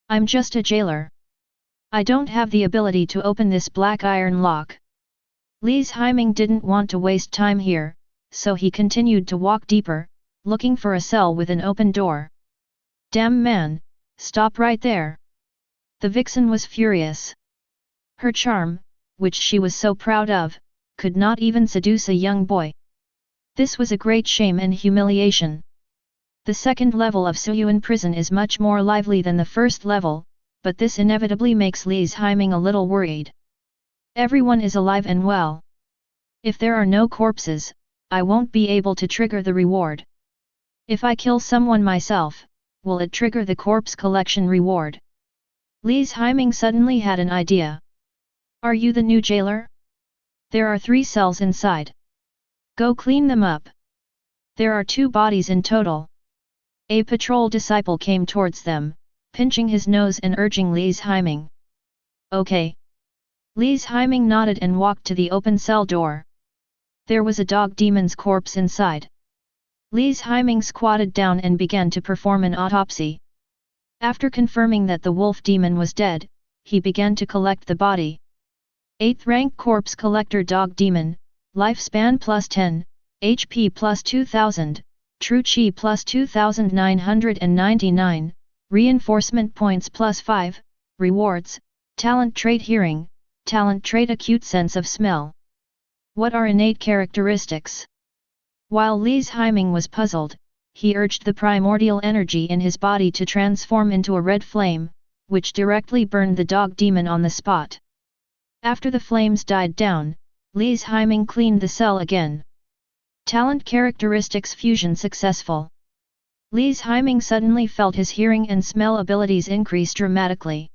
I'm just a jailer. I don't have the ability to open this black iron lock. Lise Heiming didn't want to waste time here, so he continued to walk deeper, looking for a cell with an open door. Damn man, stop right there. The vixen was furious. Her charm, which she was so proud of, could not even seduce a young boy. This was a great shame and humiliation. The 2nd level of Suyuan prison is much more lively than the 1st level, but this inevitably makes Lise Heiming a little worried. Everyone is alive and well. If there are no corpses, I won't be able to trigger the reward. If I kill someone myself, will it trigger the corpse collection reward? Lise Heiming suddenly had an idea. Are you the new jailer? There are 3 cells inside. Go clean them up. There are 2 bodies in total. A patrol disciple came towards them, pinching his nose and urging Lise Heiming. Okay. Lise Heiming nodded and walked to the open cell door. There was a dog demon's corpse inside. Lise Heiming squatted down and began to perform an autopsy. After confirming that the wolf demon was dead, he began to collect the body. 8th rank corpse collector dog demon, lifespan plus 10, HP plus 2000, true chi plus 2999, reinforcement points plus 5, rewards, talent trait hearing, talent trait acute sense of smell. What are innate characteristics? While Li's Heiming was puzzled, he urged the primordial energy in his body to transform into a red flame, which directly burned the dog demon on the spot. After the flames died down, Li's Heiming cleaned the cell again. Talent characteristics fusion successful. Li's Heiming suddenly felt his hearing and smell abilities increase dramatically.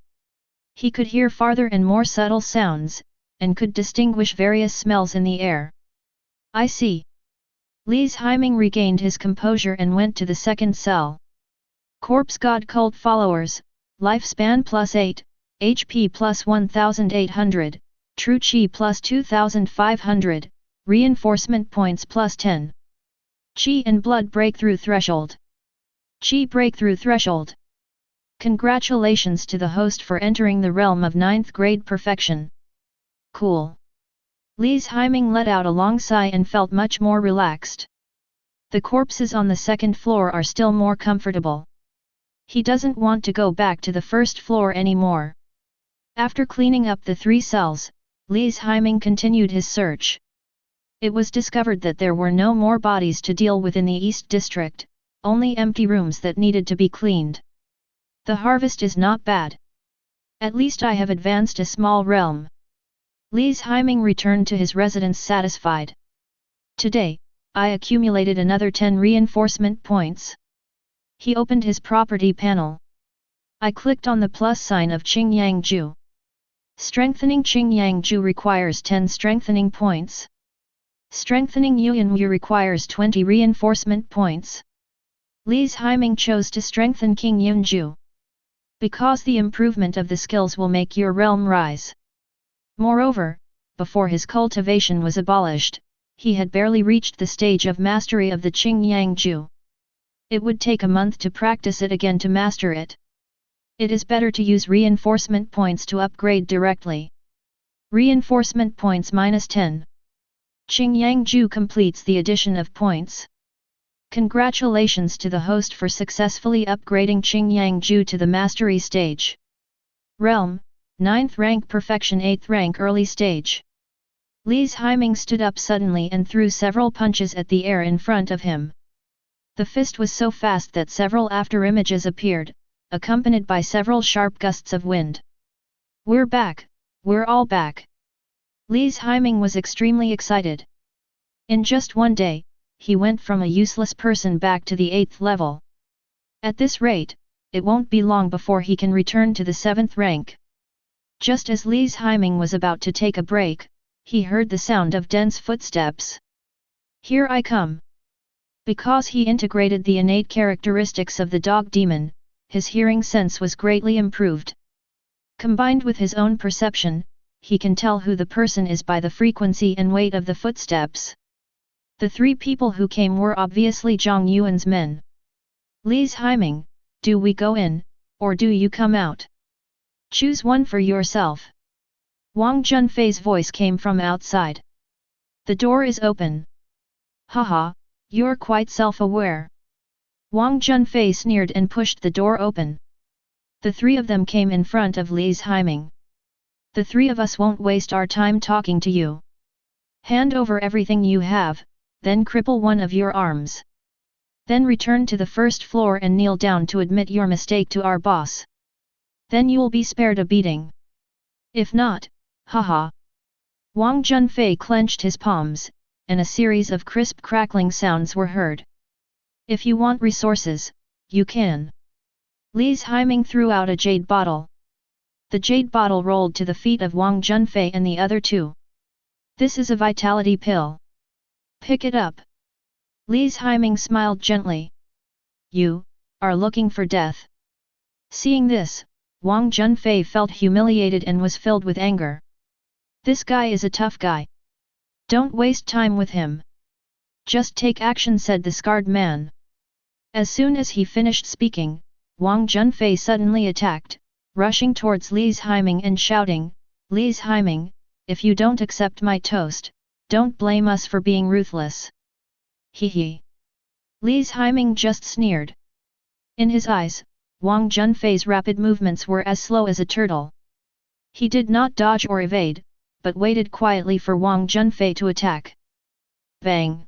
He could hear farther and more subtle sounds, and could distinguish various smells in the air. I see. Li's Heiming regained his composure and went to the second cell. Corpse God Cult Followers, lifespan plus 8, HP plus 1800, true chi plus 2500, reinforcement points plus 10. Chi and blood breakthrough threshold. Chi breakthrough threshold. Congratulations to the host for entering the realm of 9th grade perfection. Cool. Li's Heiming let out a long sigh and felt much more relaxed. The corpses on the second floor are still more comfortable. He doesn't want to go back to the first floor anymore. After cleaning up the 3 cells, Li's Heiming continued his search. It was discovered that there were no more bodies to deal with in the East District, only empty rooms that needed to be cleaned. The harvest is not bad. At least I have advanced a small realm. Li's Heiming returned to his residence satisfied. Today, I accumulated another 10 reinforcement points. He opened his property panel. I clicked on the plus sign of Qingyang Ju. Strengthening Qingyang Ju requires 10 strengthening points. Strengthening Yuan Yu requires 20 reinforcement points. Li's Heiming chose to strengthen King Yun Ju. Because the improvement of the skills will make your realm rise. Moreover, before his cultivation was abolished, he had barely reached the stage of mastery of the Qingyang Ju. It would take a month to practice it again to master it. It is better to use reinforcement points to upgrade directly. Reinforcement points minus 10. Qingyang Ju completes the addition of points. Congratulations to the host for successfully upgrading Qingyang Ju to the mastery stage. Realm, 9th rank perfection 8th rank early stage. Li's Heiming stood up suddenly and threw several punches at the air in front of him. The fist was so fast that several afterimages appeared, accompanied by several sharp gusts of wind. We're back, we're all back. Li's Heiming was extremely excited. In just one day, he went from a useless person back to the 8th level. At this rate, it won't be long before he can return to the 7th rank. Just as Li's Heiming was about to take a break, he heard the sound of dense footsteps. Here I come. Because he integrated the innate characteristics of the dog demon, his hearing sense was greatly improved. Combined with his own perception, he can tell who the person is by the frequency and weight of the footsteps. The 3 people who came were obviously Zhang Yuan's men. Li's Heiming, do we go in, or do you come out? Choose one for yourself. Wang Junfei's voice came from outside. The door is open. Haha, you're quite self-aware. Wang Junfei sneered and pushed the door open. The 3 of them came in front of Li's Heiming. The 3 of us won't waste our time talking to you. Hand over everything you have, then cripple one of your arms. Then return to the first floor and kneel down to admit your mistake to our boss. Then you'll be spared a beating. If not, haha. Wang Junfei clenched his palms, and a series of crisp crackling sounds were heard. If you want resources, you can. Li's Heiming threw out a jade bottle. The jade bottle rolled to the feet of Wang Junfei and the other 2. This is a vitality pill. Pick it up. Li's Heiming smiled gently. You are looking for death. Seeing this, Wang Junfei felt humiliated and was filled with anger. This guy is a tough guy. Don't waste time with him. Just take action, said the scarred man. As soon as he finished speaking, Wang Junfei suddenly attacked, rushing towards Li's Haiming and shouting, "Li's Haiming, if you don't accept my toast, don't blame us for being ruthless." Hee. Li's Haiming just sneered. In his eyes, Wang Junfei's rapid movements were as slow as a turtle. He did not dodge or evade, but waited quietly for Wang Junfei to attack. Bang!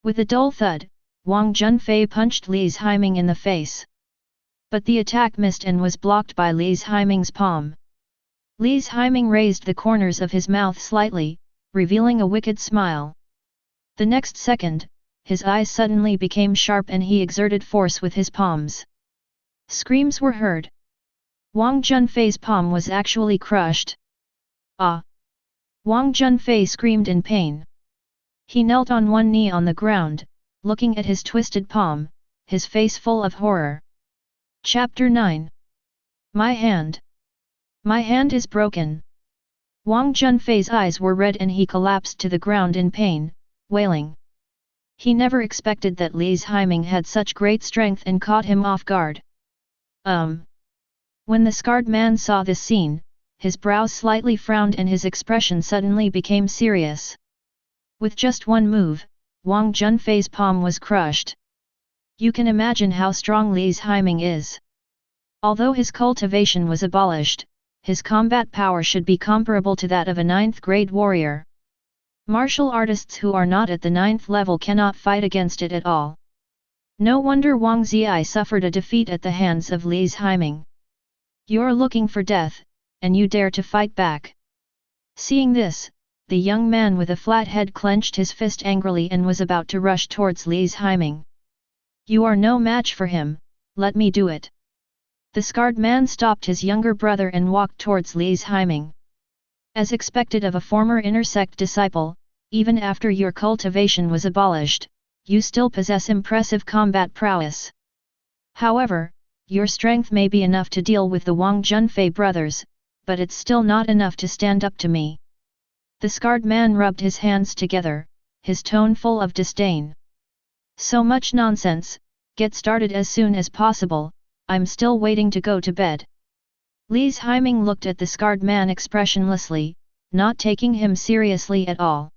With a dull thud, Wang Junfei punched Li's Haiming in the face. But the attack missed and was blocked by Li's Haiming's palm. Li's Haiming raised the corners of his mouth slightly, revealing a wicked smile. The next second, his eyes suddenly became sharp and he exerted force with his palms. Screams were heard. Wang Junfei's palm was actually crushed. Ah! Wang Junfei screamed in pain. He knelt on one knee on the ground, looking at his twisted palm, his face full of horror. Chapter 9. My hand. My hand is broken. Wang Junfei's eyes were red and he collapsed to the ground in pain, wailing. He never expected that Li's Haiming had such great strength and caught him off guard. When the scarred man saw this scene, his brows slightly frowned and his expression suddenly became serious. With just one move, Wang Junfei's palm was crushed. You can imagine how strong Li's Haiming is. Although his cultivation was abolished, his combat power should be comparable to that of a 9th grade warrior. Martial artists who are not at the 9th level cannot fight against it at all. No wonder Wang Zii suffered a defeat at the hands of Li's Haiming. You're looking for death, and you dare to fight back. Seeing this, the young man with a flat head clenched his fist angrily and was about to rush towards Li's Haiming. You are no match for him, let me do it. The scarred man stopped his younger brother and walked towards Li's Haiming. As expected of a former inner sect disciple, even after your cultivation was abolished, you still possess impressive combat prowess. However, your strength may be enough to deal with the Wang Junfei brothers, but it's still not enough to stand up to me. The scarred man rubbed his hands together, his tone full of disdain. So much nonsense, get started as soon as possible, I'm still waiting to go to bed. Li's Haiming looked at the scarred man expressionlessly, not taking him seriously at all.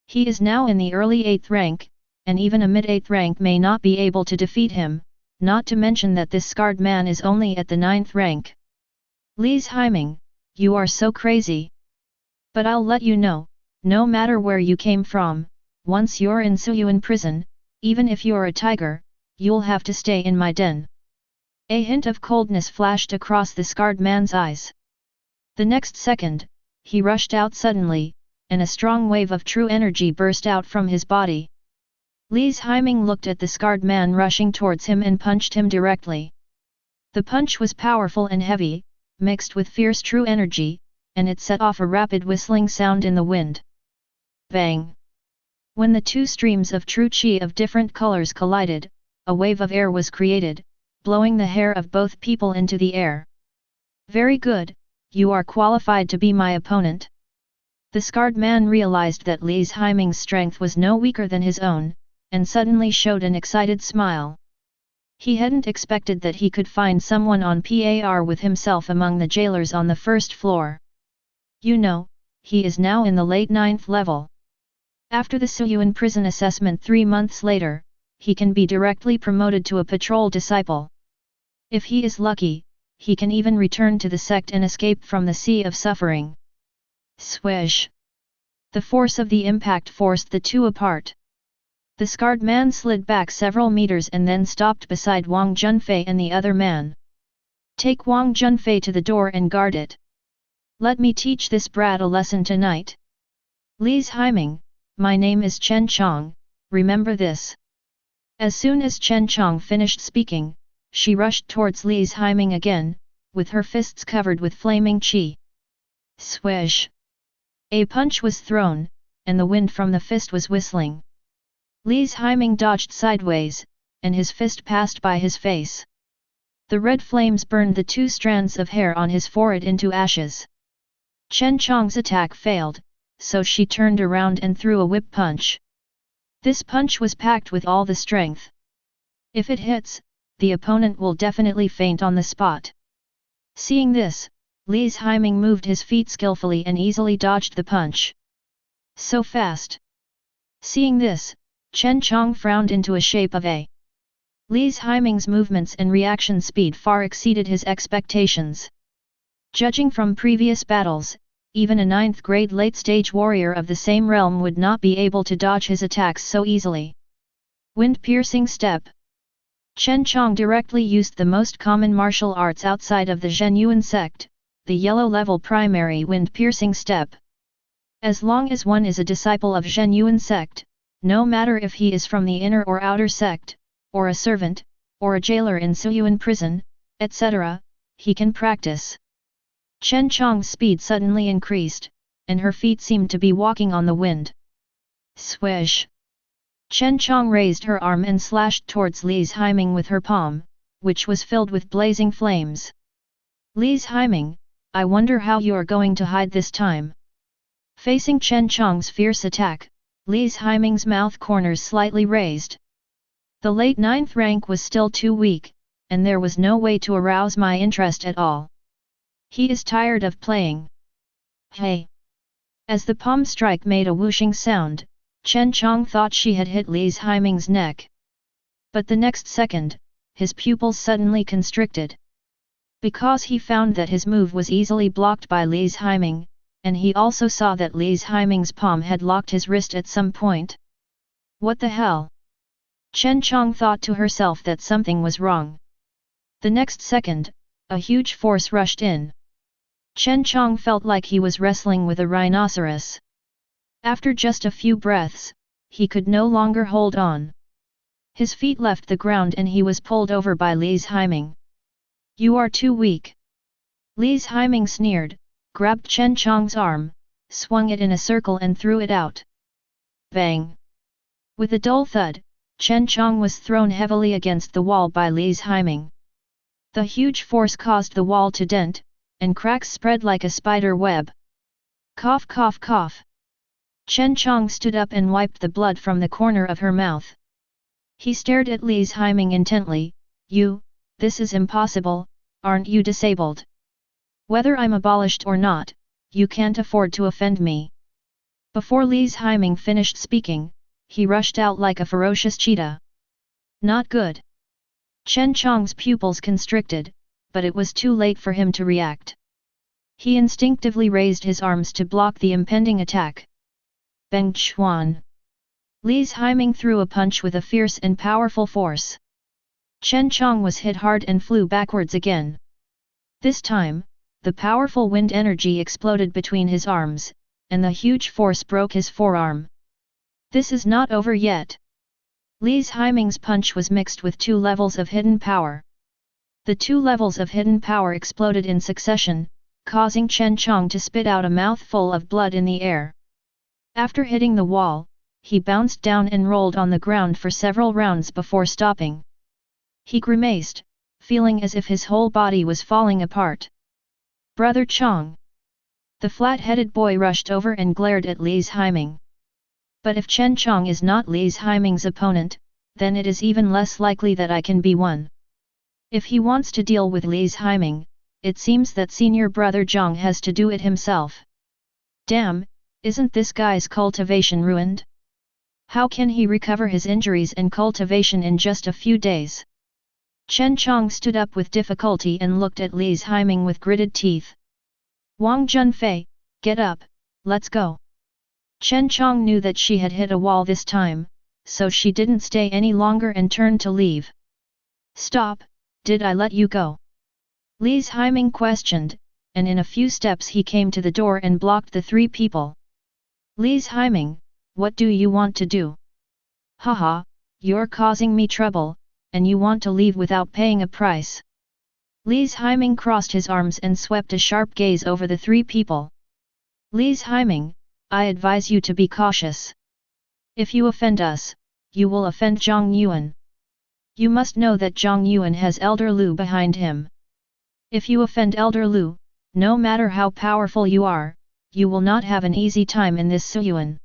He is now in the early 8th rank, and even a mid-8th rank may not be able to defeat him, not to mention that this scarred man is only at the 9th rank. Li's Haiming, you are so crazy. But I'll let you know, no matter where you came from, once you're in Suyuan prison, even if you're a tiger, you'll have to stay in my den. A hint of coldness flashed across the scarred man's eyes. The next second, he rushed out suddenly, and a strong wave of true energy burst out from his body. Li's Haiming looked at the scarred man rushing towards him and punched him directly. The punch was powerful and heavy, mixed with fierce true energy, and it set off a rapid whistling sound in the wind. Bang! When the two streams of true qi of different colors collided, a wave of air was created, blowing the hair of both people into the air. Very good, you are qualified to be my opponent. The scarred man realized that Li's Haiming's strength was no weaker than his own, and suddenly showed an excited smile. He hadn't expected that he could find someone on par with himself among the jailers on the first floor. You know, he is now in the late 9th level. After the Suyuan prison assessment 3 months later, he can be directly promoted to a patrol disciple. If he is lucky, he can even return to the sect and escape from the sea of suffering. Swish! The force of the impact forced the two apart. The scarred man slid back several meters and then stopped beside Wang Junfei and the other man. Take Wang Junfei to the door and guard it. Let me teach this brat a lesson tonight. Li's Haiming, my name is Chen Chong, remember this. As soon as Chen Chong finished speaking, she rushed towards Li's Haiming again, with her fists covered with flaming qi. Swish! A punch was thrown, and the wind from the fist was whistling. Li's Haiming dodged sideways, and his fist passed by his face. The red flames burned the 2 strands of hair on his forehead into ashes. Chen Chong's attack failed, so she turned around and threw a whip punch. This punch was packed with all the strength. If it hits, the opponent will definitely faint on the spot. Seeing this, Li Haiming moved his feet skillfully and easily dodged the punch. So fast! Seeing this, Chen Chong frowned into a shape of A. Li Haiming's movements and reaction speed far exceeded his expectations. Judging from previous battles, even a 9th grade late-stage warrior of the same realm would not be able to dodge his attacks so easily. Wind-piercing step. Chen Chong directly used the most common martial arts outside of the Zhenyuan sect, the yellow-level primary wind-piercing step. As long as one is a disciple of Zhenyuan sect, no matter if he is from the inner or outer sect, or a servant, or a jailer in Suyuan prison, etc., he can practice. Chen Chong's speed suddenly increased, and her feet seemed to be walking on the wind. Swish! Chen Chong raised her arm and slashed towards Li Haiming with her palm, which was filled with blazing flames. Li Haiming, I wonder how you are going to hide this time. Facing Chen Chong's fierce attack, Li Haiming's mouth corners slightly raised. The late 9th rank was still too weak, and there was no way to arouse my interest at all. He is tired of playing. Hey! As the palm strike made a whooshing sound, Chen Chong thought she had hit Li Haiming's neck. But the next second, his pupils suddenly constricted. Because he found that his move was easily blocked by Li Haiming, and he also saw that Li Haiming's palm had locked his wrist at some point. What the hell? Chen Chong thought to herself that something was wrong. The next second, a huge force rushed in. Chen Chong felt like he was wrestling with a rhinoceros. After just a few breaths, he could no longer hold on. His feet left the ground and he was pulled over by Li Haiming. You are too weak. Li Haiming sneered, grabbed Chen Chong's arm, swung it in a circle and threw it out. Bang! With a dull thud, Chen Chong was thrown heavily against the wall by Li Haiming. The huge force caused the wall to dent, and cracks spread like a spider web. Cough cough cough. Chen Chong stood up and wiped the blood from the corner of her mouth. He stared at Li Haiming intently. This is impossible, aren't you disabled? Whether I'm abolished or not, you can't afford to offend me. Before Li Haiming finished speaking, he rushed out like a ferocious cheetah. Not good. Chen Chong's pupils constricted, but it was too late for him to react. He instinctively raised his arms to block the impending attack. Beng Chuan! Li Haiming threw a punch with a fierce and powerful force. Chen Chong was hit hard and flew backwards again. This time, the powerful wind energy exploded between his arms, and the huge force broke his forearm. This is not over yet. Li Haiming's punch was mixed with 2 levels of hidden power. The 2 levels of hidden power exploded in succession, causing Chen Chong to spit out a mouthful of blood in the air. After hitting the wall, he bounced down and rolled on the ground for several rounds before stopping. He grimaced, feeling as if his whole body was falling apart. Brother Chong! The flat-headed boy rushed over and glared at Li Haiming. But if Chen Chong is not Li Haiming's opponent, then it is even less likely that I can be one. If he wants to deal with Li Haiming, it seems that senior brother Zhang has to do it himself. Damn, isn't this guy's cultivation ruined? How can he recover his injuries and cultivation in just a few days? Chen Chong stood up with difficulty and looked at Li Haiming with gritted teeth. Wang Junfei, get up, let's go. Chen Chong knew that she had hit a wall this time, so she didn't stay any longer and turned to leave. Stop, did I let you go? Li Haiming questioned, and in a few steps he came to the door and blocked the 3 people. Li Haiming, what do you want to do? Haha, you're causing me trouble, and you want to leave without paying a price. Li Haiming crossed his arms and swept a sharp gaze over the 3 people. Li Haiming, I advise you to be cautious. If you offend us, you will offend Zhang Yuan. You must know that Zhang Yuan has Elder Lu behind him. If you offend Elder Lu, no matter how powerful you are, you will not have an easy time in this Suyuan.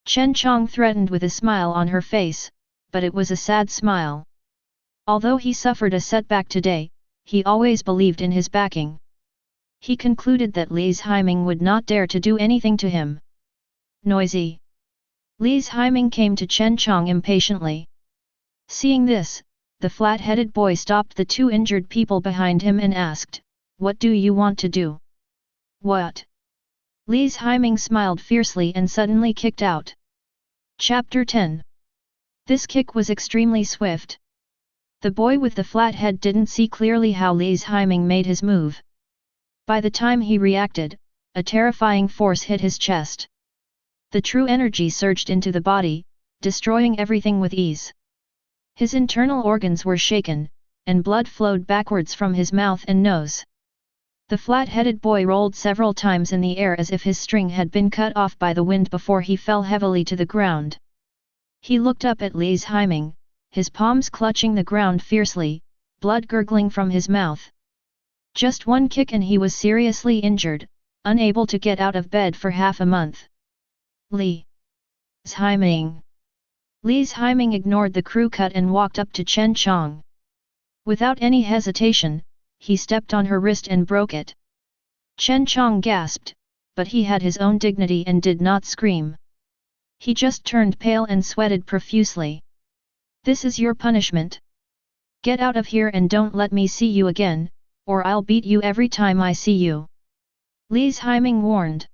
Chen Chong threatened with a smile on her face, but it was a sad smile. Although he suffered a setback today, he always believed in his backing. He concluded that Li's Haiming would not dare to do anything to him. Noisy. Li's Haiming came to Chen Chong impatiently. Seeing this, the flat-headed boy stopped the two injured people behind him and asked, "What do you want to do?" "What?" Li's Haiming smiled fiercely and suddenly kicked out. Chapter 10. This kick was extremely swift. The boy with the flat head didn't see clearly how Li's Haiming made his move. By the time he reacted, a terrifying force hit his chest. The true energy surged into the body, destroying everything with ease. His internal organs were shaken, and blood flowed backwards from his mouth and nose. The flat-headed boy rolled several times in the air as if his string had been cut off by the wind before he fell heavily to the ground. He looked up at Li's Haiming, his palms clutching the ground fiercely, blood gurgling from his mouth. Just one kick and he was seriously injured, unable to get out of bed for half a month. Li's Haiming. Li's Haiming ignored the crew cut and walked up to Chen Chong. Without any hesitation, he stepped on her wrist and broke it. Chen Chong gasped, but he had his own dignity and did not scream. He just turned pale and sweated profusely. "This is your punishment. Get out of here and don't let me see you again, or I'll beat you every time I see you," Li's Haiming warned.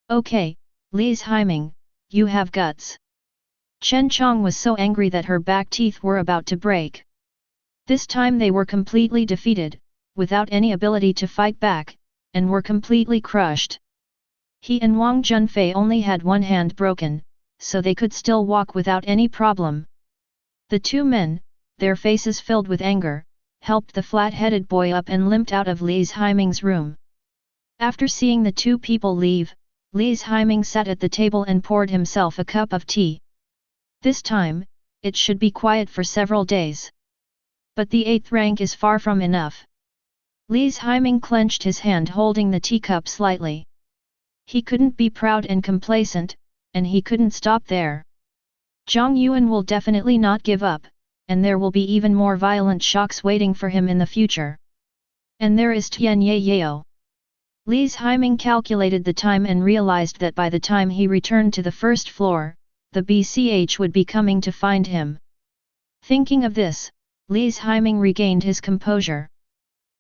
"Okay, Li's Haiming, you have guts." Chen Chong was so angry that her back teeth were about to break. This time they were completely defeated, without any ability to fight back, and were completely crushed. He and Wang Junfei only had one hand broken, so they could still walk without any problem. The two men, their faces filled with anger, helped the flat-headed boy up and limped out of Li's Haiming's room. After seeing the two people leave, Li's Haiming sat at the table and poured himself a cup of tea. This time, it should be quiet for several days. But the 8th rank is far from enough. Li's Haiming clenched his hand holding the teacup slightly. He couldn't be proud and complacent, and he couldn't stop there. Zhang Yuan will definitely not give up, and there will be even more violent shocks waiting for him in the future. And there is Tian Ye Yao. Li's Haiming calculated the time and realized that by the time he returned to the first floor, the BCH would be coming to find him. Thinking of this, Li's Haiming regained his composure.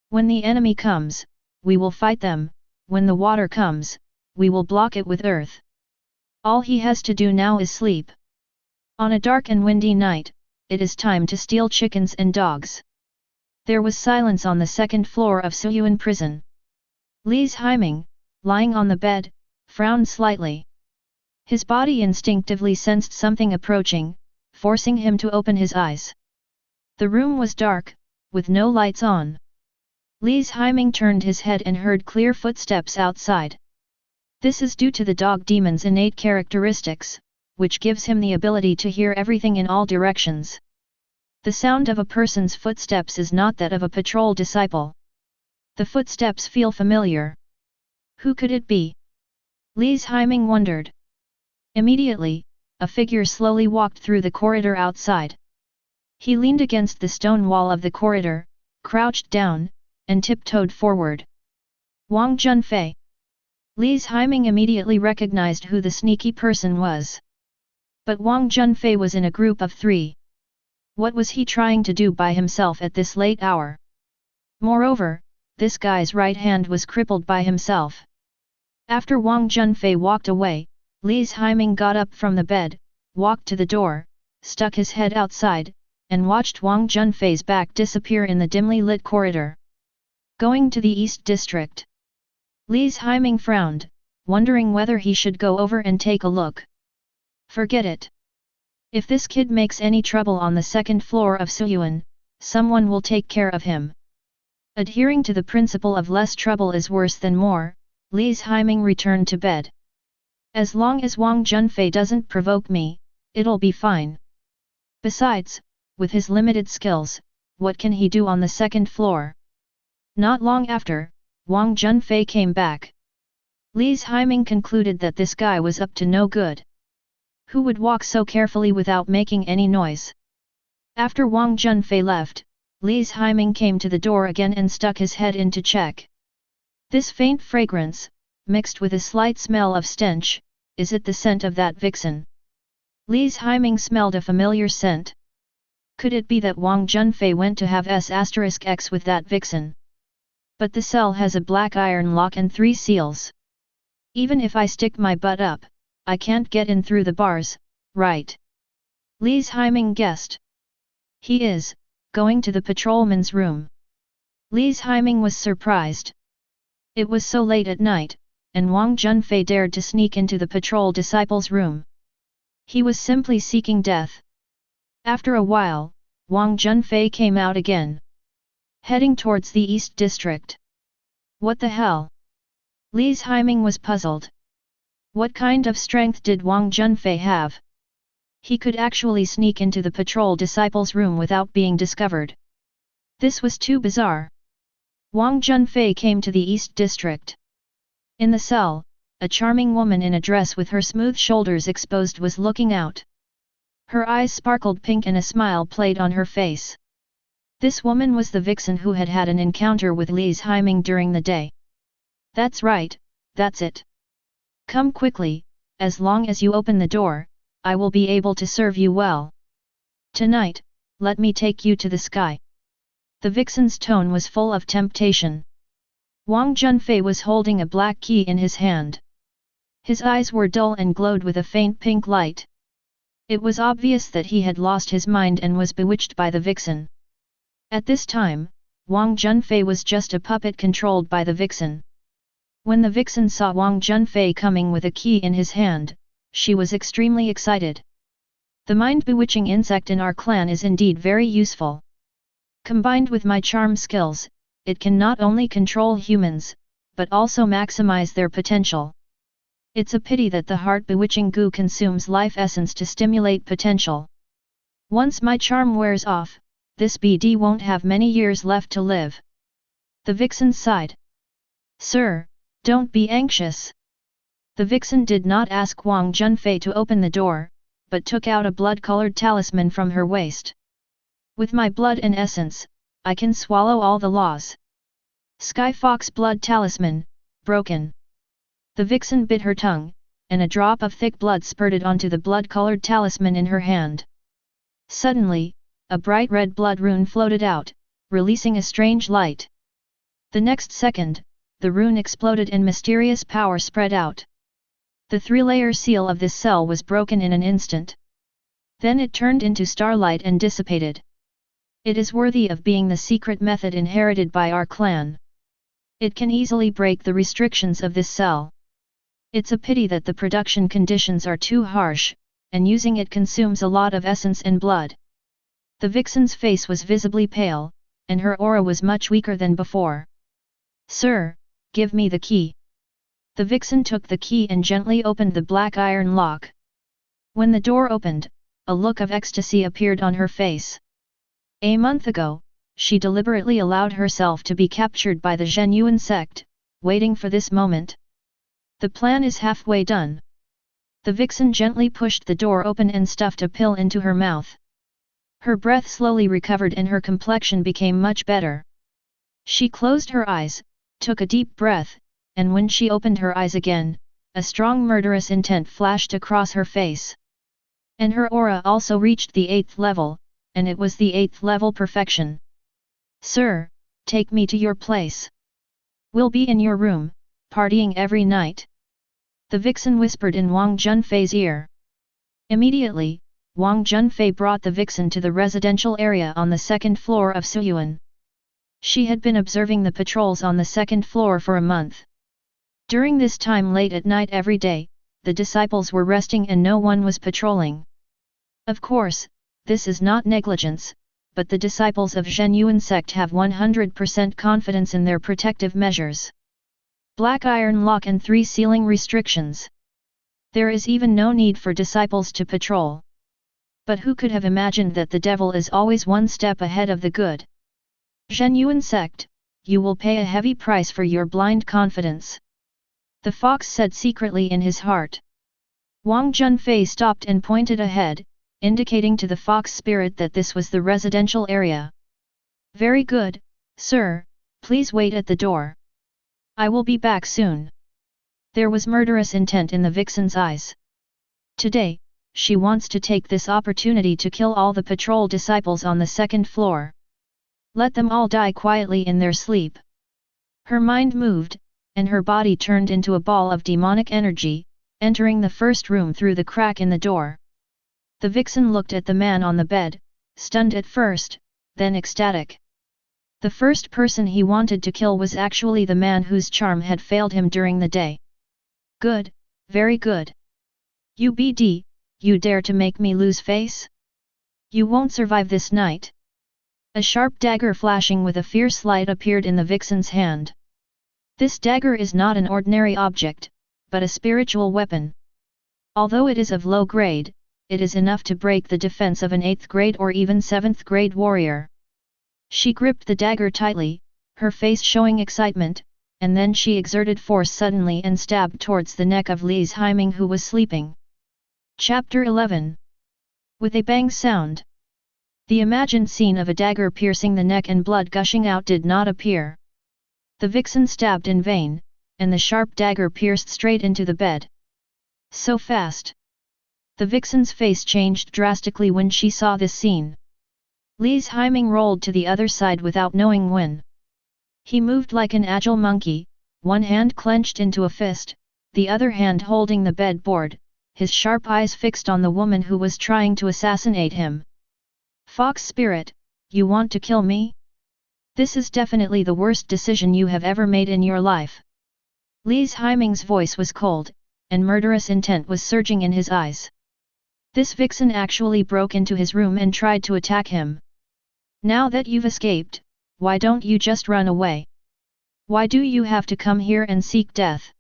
When the enemy comes, we will fight them, when the water comes, we will block it with earth. All he has to do now is sleep. On a dark and windy night, it is time to steal chickens and dogs. There was silence on the second floor of Suyuan prison. Li's Haiming, lying on the bed, frowned slightly. His body instinctively sensed something approaching, forcing him to open his eyes. The room was dark, with no lights on. Li's Haiming turned his head and heard clear footsteps outside. This is due to the dog demon's innate characteristics, which gives him the ability to hear everything in all directions. The sound of a person's footsteps is not that of a patrol disciple. The footsteps feel familiar. Who could it be? Li's Haiming wondered. Immediately, a figure slowly walked through the corridor outside. He leaned against the stone wall of the corridor, crouched down, and tiptoed forward. Wang Junfei. Li's Haiming immediately recognized who the sneaky person was. But Wang Junfei was in a group of 3. What was he trying to do by himself at this late hour? Moreover, this guy's right hand was crippled by himself. After Wang Junfei walked away, Li's Haiming got up from the bed, walked to the door, stuck his head outside, and watched Wang Junfei's back disappear in the dimly lit corridor. Going to the East District. Li's Haiming frowned, wondering whether he should go over and take a look. Forget it. If this kid makes any trouble on the second floor of Suyuan, someone will take care of him. Adhering to the principle of less trouble is worse than more, Li's Haiming returned to bed. As long as Wang Junfei doesn't provoke me, it'll be fine. Besides, with his limited skills, what can he do on the second floor? Not long after, Wang Junfei came back. Li's Haiming concluded that this guy was up to no good. Who would walk so carefully without making any noise? After Wang Junfei left, Li's Haiming came to the door again and stuck his head in to check. This faint fragrance, mixed with a slight smell of stench, is it the scent of that vixen? Li's Haiming smelled a familiar scent. Could it be that Wang Junfei went to have S*X with that vixen? But the cell has a black iron lock and 3 seals. Even if I stick my butt up, I can't get in through the bars, right? Li's Haiming guessed. He is going to the patrolman's room. Li's Haiming was surprised. It was so late at night, and Wang Junfei dared to sneak into the patrol disciple's room. He was simply seeking death. After a while, Wang Junfei came out again, heading towards the East District. What the hell? Li's Haiming was puzzled. What kind of strength did Wang Junfei have? He could actually sneak into the patrol disciple's room without being discovered. This was too bizarre. Wang Junfei came to the East District. In the cell, a charming woman in a dress with her smooth shoulders exposed was looking out. Her eyes sparkled pink and a smile played on her face. This woman was the vixen who had had an encounter with Li's Haiming during the day. That's right, that's it. Come quickly, as long as you open the door, I will be able to serve you well. Tonight, let me take you to the sky. The vixen's tone was full of temptation. Wang Junfei was holding a black key in his hand. His eyes were dull and glowed with a faint pink light. It was obvious that he had lost his mind and was bewitched by the vixen. At this time, Wang Junfei was just a puppet controlled by the vixen. When the vixen saw Wang Junfei coming with a key in his hand, she was extremely excited. The mind-bewitching insect in our clan is indeed very useful. Combined with my charm skills, it can not only control humans, but also maximize their potential. It's a pity that the heart-bewitching goo consumes life essence to stimulate potential. Once my charm wears off, this BD won't have many years left to live. The vixen sighed. Sir, don't be anxious. The vixen did not ask Wang Junfei to open the door, but took out a blood-colored talisman from her waist. With my blood and essence, I can swallow all the laws. Sky Fox Blood Talisman, broken. The vixen bit her tongue, and a drop of thick blood spurted onto the blood-colored talisman in her hand. Suddenly, a bright red blood rune floated out, releasing a strange light. The next second, the rune exploded and mysterious power spread out. The 3-layer seal of this cell was broken in an instant. Then it turned into starlight and dissipated. It is worthy of being the secret method inherited by our clan. It can easily break the restrictions of this cell. It's a pity that the production conditions are too harsh, and using it consumes a lot of essence and blood. The vixen's face was visibly pale, and her aura was much weaker than before. Sir, give me the key. The vixen took the key and gently opened the black iron lock. When the door opened, a look of ecstasy appeared on her face. A month ago, she deliberately allowed herself to be captured by the Zhenyuan sect, waiting for this moment. The plan is halfway done. The vixen gently pushed the door open and stuffed a pill into her mouth. Her breath slowly recovered and her complexion became much better. She closed her eyes, took a deep breath, and when she opened her eyes again, a strong murderous intent flashed across her face. And her aura also reached the 8th level, and it was the 8th level perfection. Sir, take me to your place. We'll be in your room, partying every night. The vixen whispered in Wang Junfei's ear. Immediately, Wang Junfei brought the vixen to the residential area on the 2nd floor of Suyuan. She had been observing the patrols on the 2nd floor for a month. During this time late at night every day, the disciples were resting and no one was patrolling. Of course, this is not negligence, but the disciples of Zhenyuan sect have 100% confidence in their protective measures. Black iron lock and 3 sealing restrictions. There is even no need for disciples to patrol. But who could have imagined that the devil is always one step ahead of the good? Zhenyuan sect, you will pay a heavy price for your blind confidence. The fox said secretly in his heart. Wang Junfei stopped and pointed ahead, indicating to the fox spirit that this was the residential area. Very good, sir, please wait at the door. I will be back soon. There was murderous intent in the vixen's eyes. Today, she wants to take this opportunity to kill all the patrol disciples on the second floor. Let them all die quietly in their sleep. Her mind moved, and her body turned into a ball of demonic energy, entering the first room through the crack in the door. The vixen looked at the man on the bed, stunned at first, then ecstatic. The first person he wanted to kill was actually the man whose charm had failed him during the day. Good, very good. UBD, you dare to make me lose face? You won't survive this night. A sharp dagger flashing with a fierce light appeared in the vixen's hand. This dagger is not an ordinary object, but a spiritual weapon. Although it is of low grade, it is enough to break the defense of an 8th grade or even 7th grade warrior. She gripped the dagger tightly, her face showing excitement, and then she exerted force suddenly and stabbed towards the neck of Lise Heiming, who was sleeping. Chapter 11. With a bang sound. The imagined scene of a dagger piercing the neck and blood gushing out did not appear. The vixen stabbed in vain, and the sharp dagger pierced straight into the bed. So fast. The vixen's face changed drastically when she saw this scene. Lise Heiming rolled to the other side without knowing when. He moved like an agile monkey, one hand clenched into a fist, the other hand holding the bed board, his sharp eyes fixed on the woman who was trying to assassinate him. Fox spirit, you want to kill me? This is definitely the worst decision you have ever made in your life. Lise Heiming's voice was cold, and murderous intent was surging in his eyes. This vixen actually broke into his room and tried to attack him. Now that you've escaped, why don't you just run away? Why do you have to come here and seek death?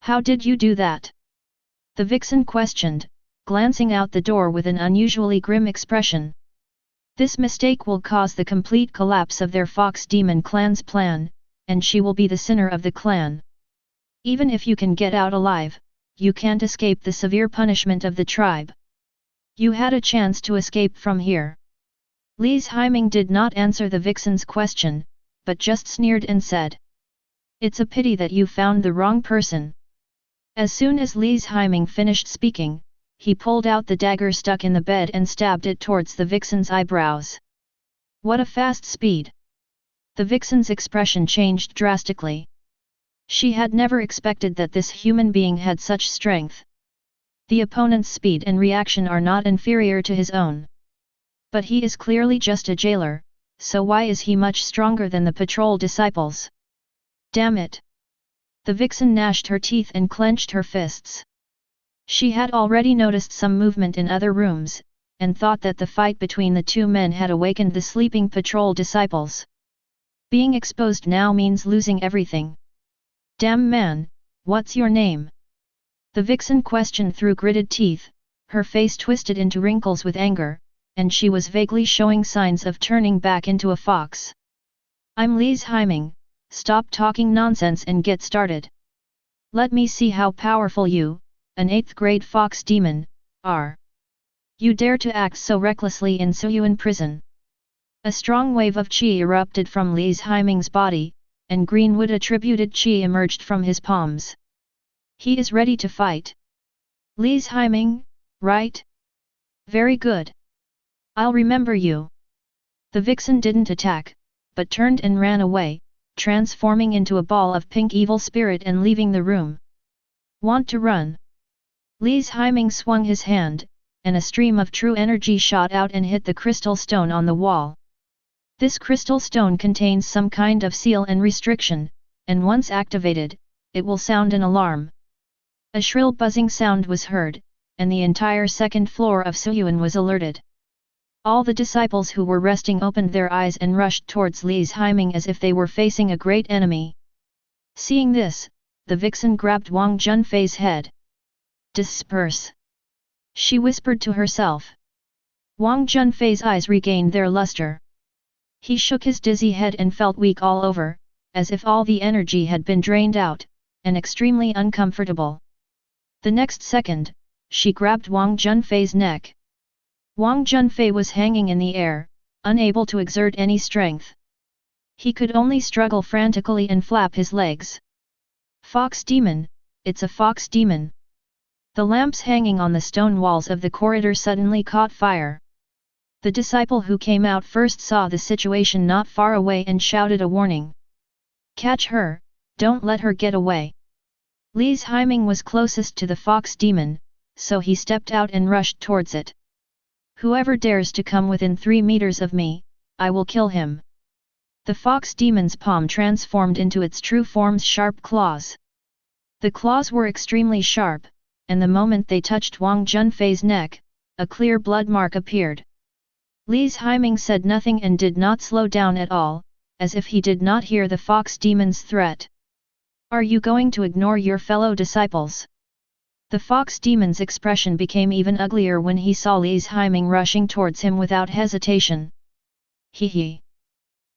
How did you do that? The vixen questioned, glancing out the door with an unusually grim expression. This mistake will cause the complete collapse of their Fox Demon clan's plan, and she will be the sinner of the clan. Even if you can get out alive, you can't escape the severe punishment of the tribe. You had a chance to escape from here. Lise Heiming did not answer the vixen's question, but just sneered and said, "It's a pity that you found the wrong person." As soon as Lise Heiming finished speaking, he pulled out the dagger stuck in the bed and stabbed it towards the vixen's eyebrows. What a fast speed! The vixen's expression changed drastically. She had never expected that this human being had such strength. The opponent's speed and reaction are not inferior to his own. But he is clearly just a jailer, so why is he much stronger than the patrol disciples? Damn it! The vixen gnashed her teeth and clenched her fists. She had already noticed some movement in other rooms, and thought that the fight between the two men had awakened the sleeping patrol disciples. Being exposed now means losing everything. Damn man, what's your name? The vixen questioned through gritted teeth, her face twisted into wrinkles with anger, and she was vaguely showing signs of turning back into a fox. I'm Lise Heiming, stop talking nonsense and get started. Let me see how powerful you, an 8th grade fox demon, are. You dare to act so recklessly in Suyuan prison. A strong wave of qi erupted from Lise Heiming's body, and greenwood attributed qi emerged from his palms. He is ready to fight. Lise Heiming, right? Very good. I'll remember you. The vixen didn't attack, but turned and ran away, transforming into a ball of pink evil spirit and leaving the room. Want to run? Lise Heiming swung his hand, and a stream of true energy shot out and hit the crystal stone on the wall. This crystal stone contains some kind of seal and restriction, and once activated, it will sound an alarm. A shrill buzzing sound was heard, and the entire second floor of Suyuan was alerted. All the disciples who were resting opened their eyes and rushed towards Lise Heiming as if they were facing a great enemy. Seeing this, the vixen grabbed Wang Junfei's head. Disperse! She whispered to herself. Wang Junfei's eyes regained their luster. He shook his dizzy head and felt weak all over, as if all the energy had been drained out, and extremely uncomfortable. The next second, she grabbed Wang Junfei's neck. Wang Junfei was hanging in the air, unable to exert any strength. He could only struggle frantically and flap his legs. Fox demon, it's a fox demon. The lamps hanging on the stone walls of the corridor suddenly caught fire. The disciple who came out first saw the situation not far away and shouted a warning. Catch her, don't let her get away. Li's Haiming was closest to the fox demon, so he stepped out and rushed towards it. Whoever dares to come within 3 meters of me, I will kill him. The fox demon's palm transformed into its true form's sharp claws. The claws were extremely sharp, and the moment they touched Wang Junfei's neck, a clear blood mark appeared. Li's Haiming said nothing and did not slow down at all, as if he did not hear the fox demon's threat. Are you going to ignore your fellow disciples? The fox demon's expression became even uglier when he saw Li's Haiming rushing towards him without hesitation. Hee.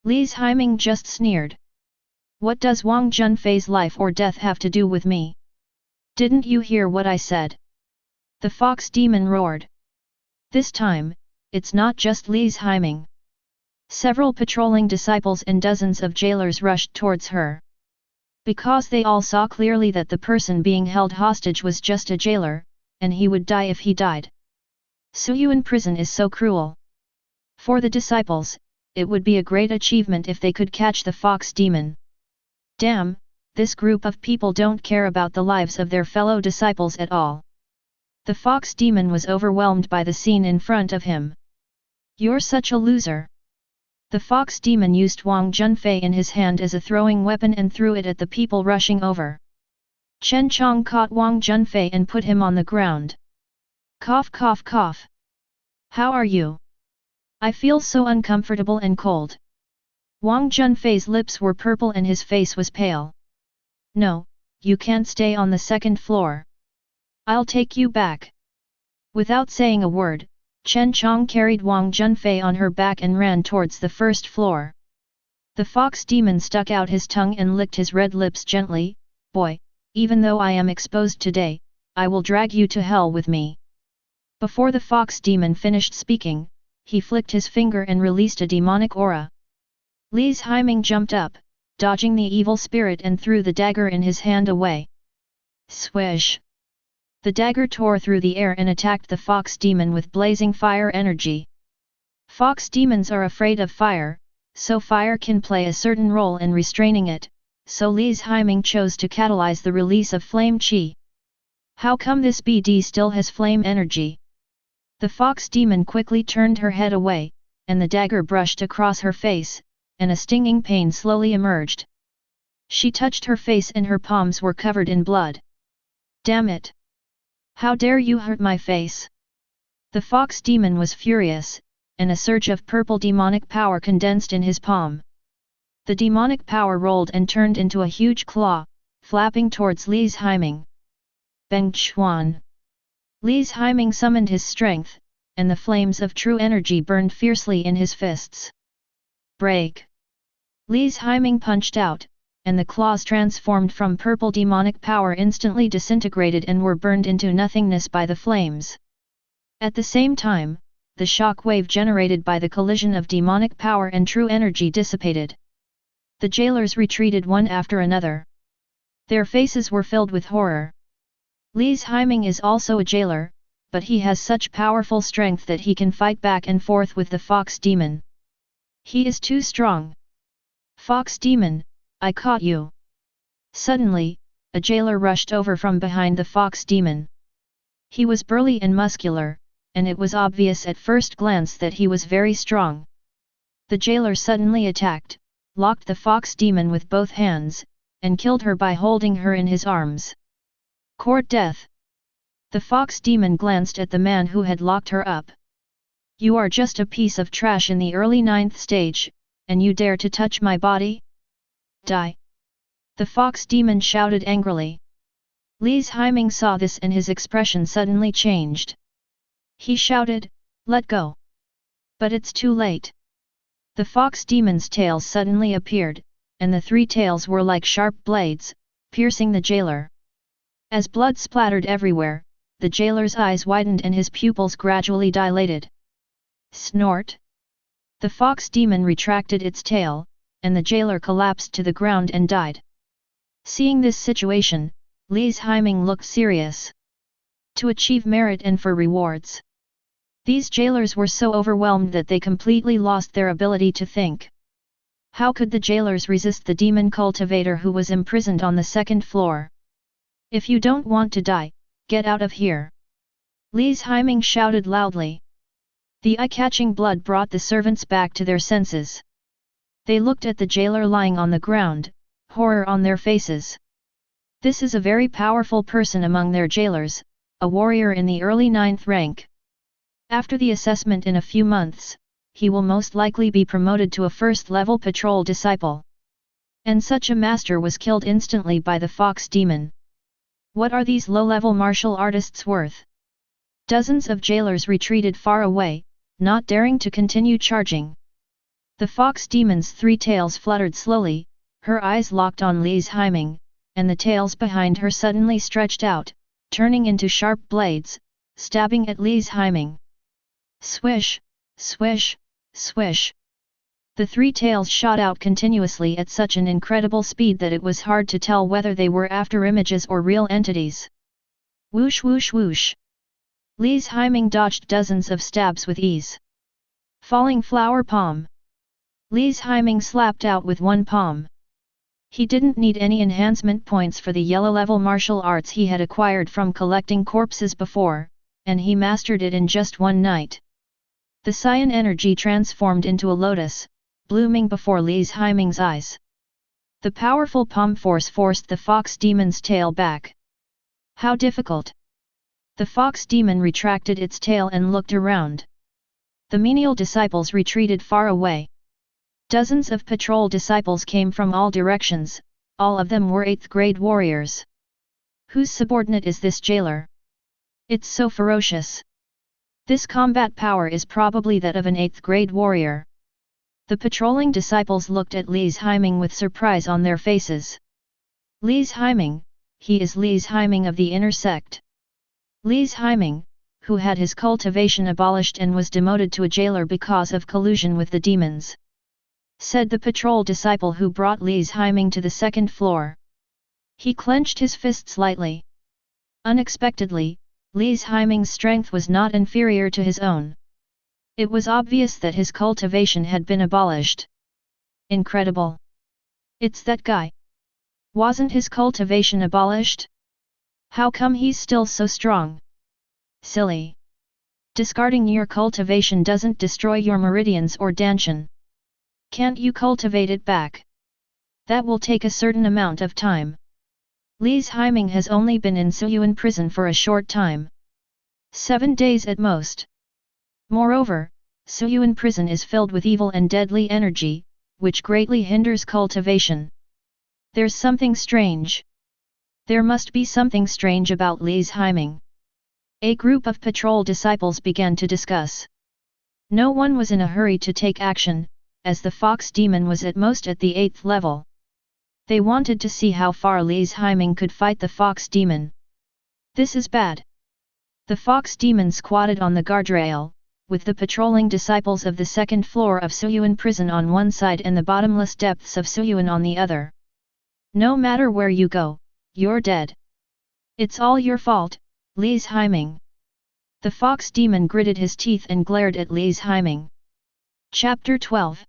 Li's Haiming just sneered. What does Wang Junfei's life or death have to do with me? Didn't you hear what I said? The fox demon roared. This time, it's not just Li's Haiming. Several patrolling disciples and dozens of jailers rushed towards her. Because they all saw clearly that the person being held hostage was just a jailer, and he would die if he died. Suyuan prison is so cruel. For the disciples, it would be a great achievement if they could catch the fox demon. Damn, this group of people don't care about the lives of their fellow disciples at all. The fox demon was overwhelmed by the scene in front of him. You're such a loser. The fox demon used Wang Junfei in his hand as a throwing weapon and threw it at the people rushing over. Chen Chong caught Wang Junfei and put him on the ground. Cough cough cough. How are you? I feel so uncomfortable and cold. Wang Junfei's lips were purple and his face was pale. No, you can't stay on the second floor. I'll take you back. Without saying a word, Chen Chong carried Wang Junfei on her back and ran towards the first floor. The fox demon stuck out his tongue and licked his red lips gently. Boy, even though I am exposed today, I will drag you to hell with me. Before the fox demon finished speaking, he flicked his finger and released a demonic aura. Li's Haiming jumped up, dodging the evil spirit and threw the dagger in his hand away. Swish! The dagger tore through the air and attacked the fox demon with blazing fire energy. Fox demons are afraid of fire, so fire can play a certain role in restraining it, so Li's Haiming chose to catalyze the release of flame qi. How come this BD still has flame energy? The fox demon quickly turned her head away, and the dagger brushed across her face, and a stinging pain slowly emerged. She touched her face and her palms were covered in blood. Damn it! How dare you hurt my face? The fox demon was furious, and a surge of purple demonic power condensed in his palm. The demonic power rolled and turned into a huge claw, flapping towards Li's Haiming. Beng Chuan! Li's Haiming summoned his strength, and the flames of true energy burned fiercely in his fists. Break! Li's Haiming punched out, and the claws transformed from purple demonic power instantly disintegrated and were burned into nothingness by the flames. At the same time, the shock wave generated by the collision of demonic power and true energy dissipated. The jailers retreated one after another. Their faces were filled with horror. Li's Haiming is also a jailer, but he has such powerful strength that he can fight back and forth with the fox demon. He is too strong. Fox demon, I caught you. Suddenly, a jailer rushed over from behind the fox demon. He was burly and muscular, and it was obvious at first glance that he was very strong. The jailer suddenly attacked, locked the fox demon with both hands, and killed her by holding her in his arms. Court death! The fox demon glanced at the man who had locked her up. You are just a piece of trash in the early 9th stage, and you dare to touch my body? Die! The fox demon shouted angrily. Li's Haiming saw this and his expression suddenly changed. He shouted, let go! But it's too late. The fox demon's tails suddenly appeared, and the 3 tails were like sharp blades, piercing the jailer. As blood splattered everywhere, the jailer's eyes widened and his pupils gradually dilated. Snort! The fox demon retracted its tail, and the jailer collapsed to the ground and died. Seeing this situation, Li's Haiming looked serious. To achieve merit and for rewards. These jailers were so overwhelmed that they completely lost their ability to think. How could the jailers resist the demon cultivator who was imprisoned on the second floor? If you don't want to die, get out of here! Li's Haiming shouted loudly. The eye-catching blood brought the servants back to their senses. They looked at the jailer lying on the ground, horror on their faces. This is a very powerful person among their jailers, a warrior in the early 9th rank. After the assessment in a few months, he will most likely be promoted to a first-level patrol disciple. And such a master was killed instantly by the fox demon. What are these low-level martial artists worth? Dozens of jailers retreated far away, not daring to continue charging. The fox demon's 3 tails fluttered slowly, her eyes locked on Li's Haiming, and the tails behind her suddenly stretched out, turning into sharp blades, stabbing at Li's Haiming. Swish, swish, swish. The 3 tails shot out continuously at such an incredible speed that it was hard to tell whether they were after images or real entities. Whoosh whoosh whoosh. Li's Haiming dodged dozens of stabs with ease. Falling flower palm. Li's Haiming slapped out with 1 palm. He didn't need any enhancement points for the yellow-level martial arts he had acquired from collecting corpses before, and he mastered it in just 1 night. The cyan energy transformed into a lotus, blooming before Li's Haiming's eyes. The powerful palm force forced the fox demon's tail back. How difficult! The fox demon retracted its tail and looked around. The menial disciples retreated far away. Dozens of patrol disciples came from all directions, all of them were 8th grade warriors. Whose subordinate is this jailer? It's so ferocious. This combat power is probably that of an 8th grade warrior. The patrolling disciples looked at Li's Haiming with surprise on their faces. Li's Haiming, he is Li's Haiming of the inner sect. Li's Haiming, who had his cultivation abolished and was demoted to a jailer because of collusion with the demons. Said the patrol disciple who brought Li's Haiming to the 2nd floor. He clenched his fists lightly. Unexpectedly, Li's Haiming's strength was not inferior to his own. It was obvious that his cultivation had been abolished. Incredible! It's that guy. Wasn't his cultivation abolished? How come he's still so strong? Silly! Discarding your cultivation doesn't destroy your meridians or danshan. Can't you cultivate it back? That will take a certain amount of time. Li's Haiming has only been in Suyuan prison for a short time. 7 days at most. Moreover, Suyuan prison is filled with evil and deadly energy, which greatly hinders cultivation. There's something strange. There must be something strange about Li's Haiming. A group of patrol disciples began to discuss. No one was in a hurry to take action, as the fox demon was at most at the 8th level. They wanted to see how far Li's Haiming could fight the fox demon. This is bad. The fox demon squatted on the guardrail, with the patrolling disciples of the 2nd floor of Suyuan prison on one side and the bottomless depths of Suyuan on the other. No matter where you go, you're dead. It's all your fault, Li's Haiming. The fox demon gritted his teeth and glared at Li's Haiming. Chapter 12.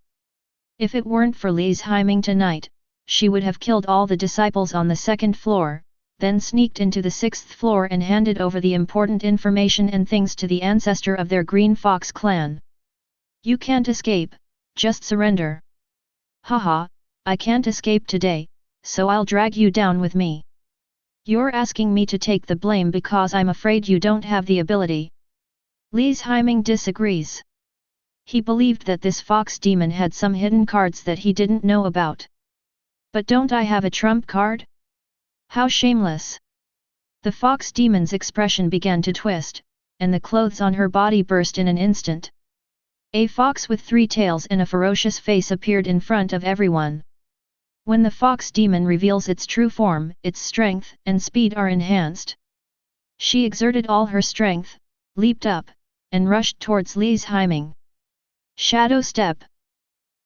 If it weren't for Li's Haiming tonight, she would have killed all the disciples on the 2nd floor, then sneaked into the 6th floor and handed over the important information and things to the ancestor of their Green Fox clan. You can't escape, just surrender. Haha, I can't escape today, so I'll drag you down with me. You're asking me to take the blame because I'm afraid you don't have the ability. Li's Haiming disagrees. He believed that this fox demon had some hidden cards that he didn't know about. But don't I have a trump card? How shameless! The fox demon's expression began to twist, and the clothes on her body burst in an instant. A fox with 3 tails and a ferocious face appeared in front of everyone. When the fox demon reveals its true form, its strength and speed are enhanced. She exerted all her strength, leaped up, and rushed towards Li's Haiming. Shadow step.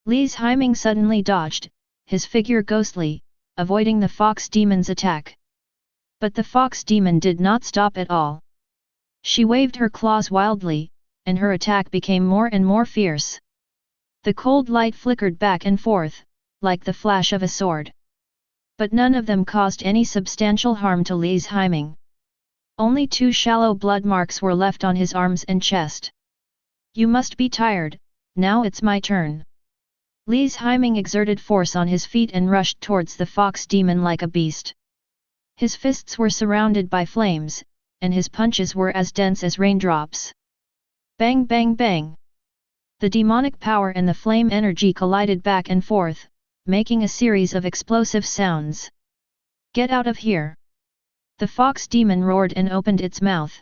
Li's Haiming suddenly dodged, his figure ghostly, avoiding the fox demon's attack. But the fox demon did not stop at all. She waved her claws wildly, and her attack became more and more fierce. The cold light flickered back and forth, like the flash of a sword. But none of them caused any substantial harm to Li's Haiming. Only 2 shallow blood marks were left on his arms and chest. You must be tired, now it's my turn. Li's Haiming exerted force on his feet and rushed towards the fox demon like a beast. His fists were surrounded by flames, and his punches were as dense as raindrops. Bang bang bang! The demonic power and the flame energy collided back and forth, making a series of explosive sounds. Get out of here! The fox demon roared and opened its mouth.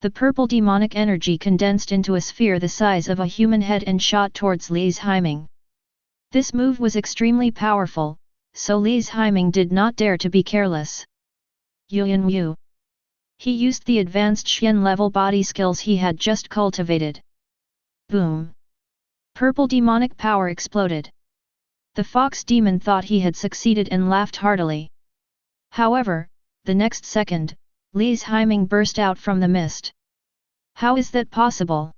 The purple demonic energy condensed into a sphere the size of a human head and shot towards Li's Haiming. This move was extremely powerful, so Li's Haiming did not dare to be careless. Yuan Yu. He used the advanced Xian level body skills he had just cultivated. Boom! Purple demonic power exploded. The fox demon thought he had succeeded and laughed heartily. However, the next second, Li's Haiming burst out from the mist. How is that possible?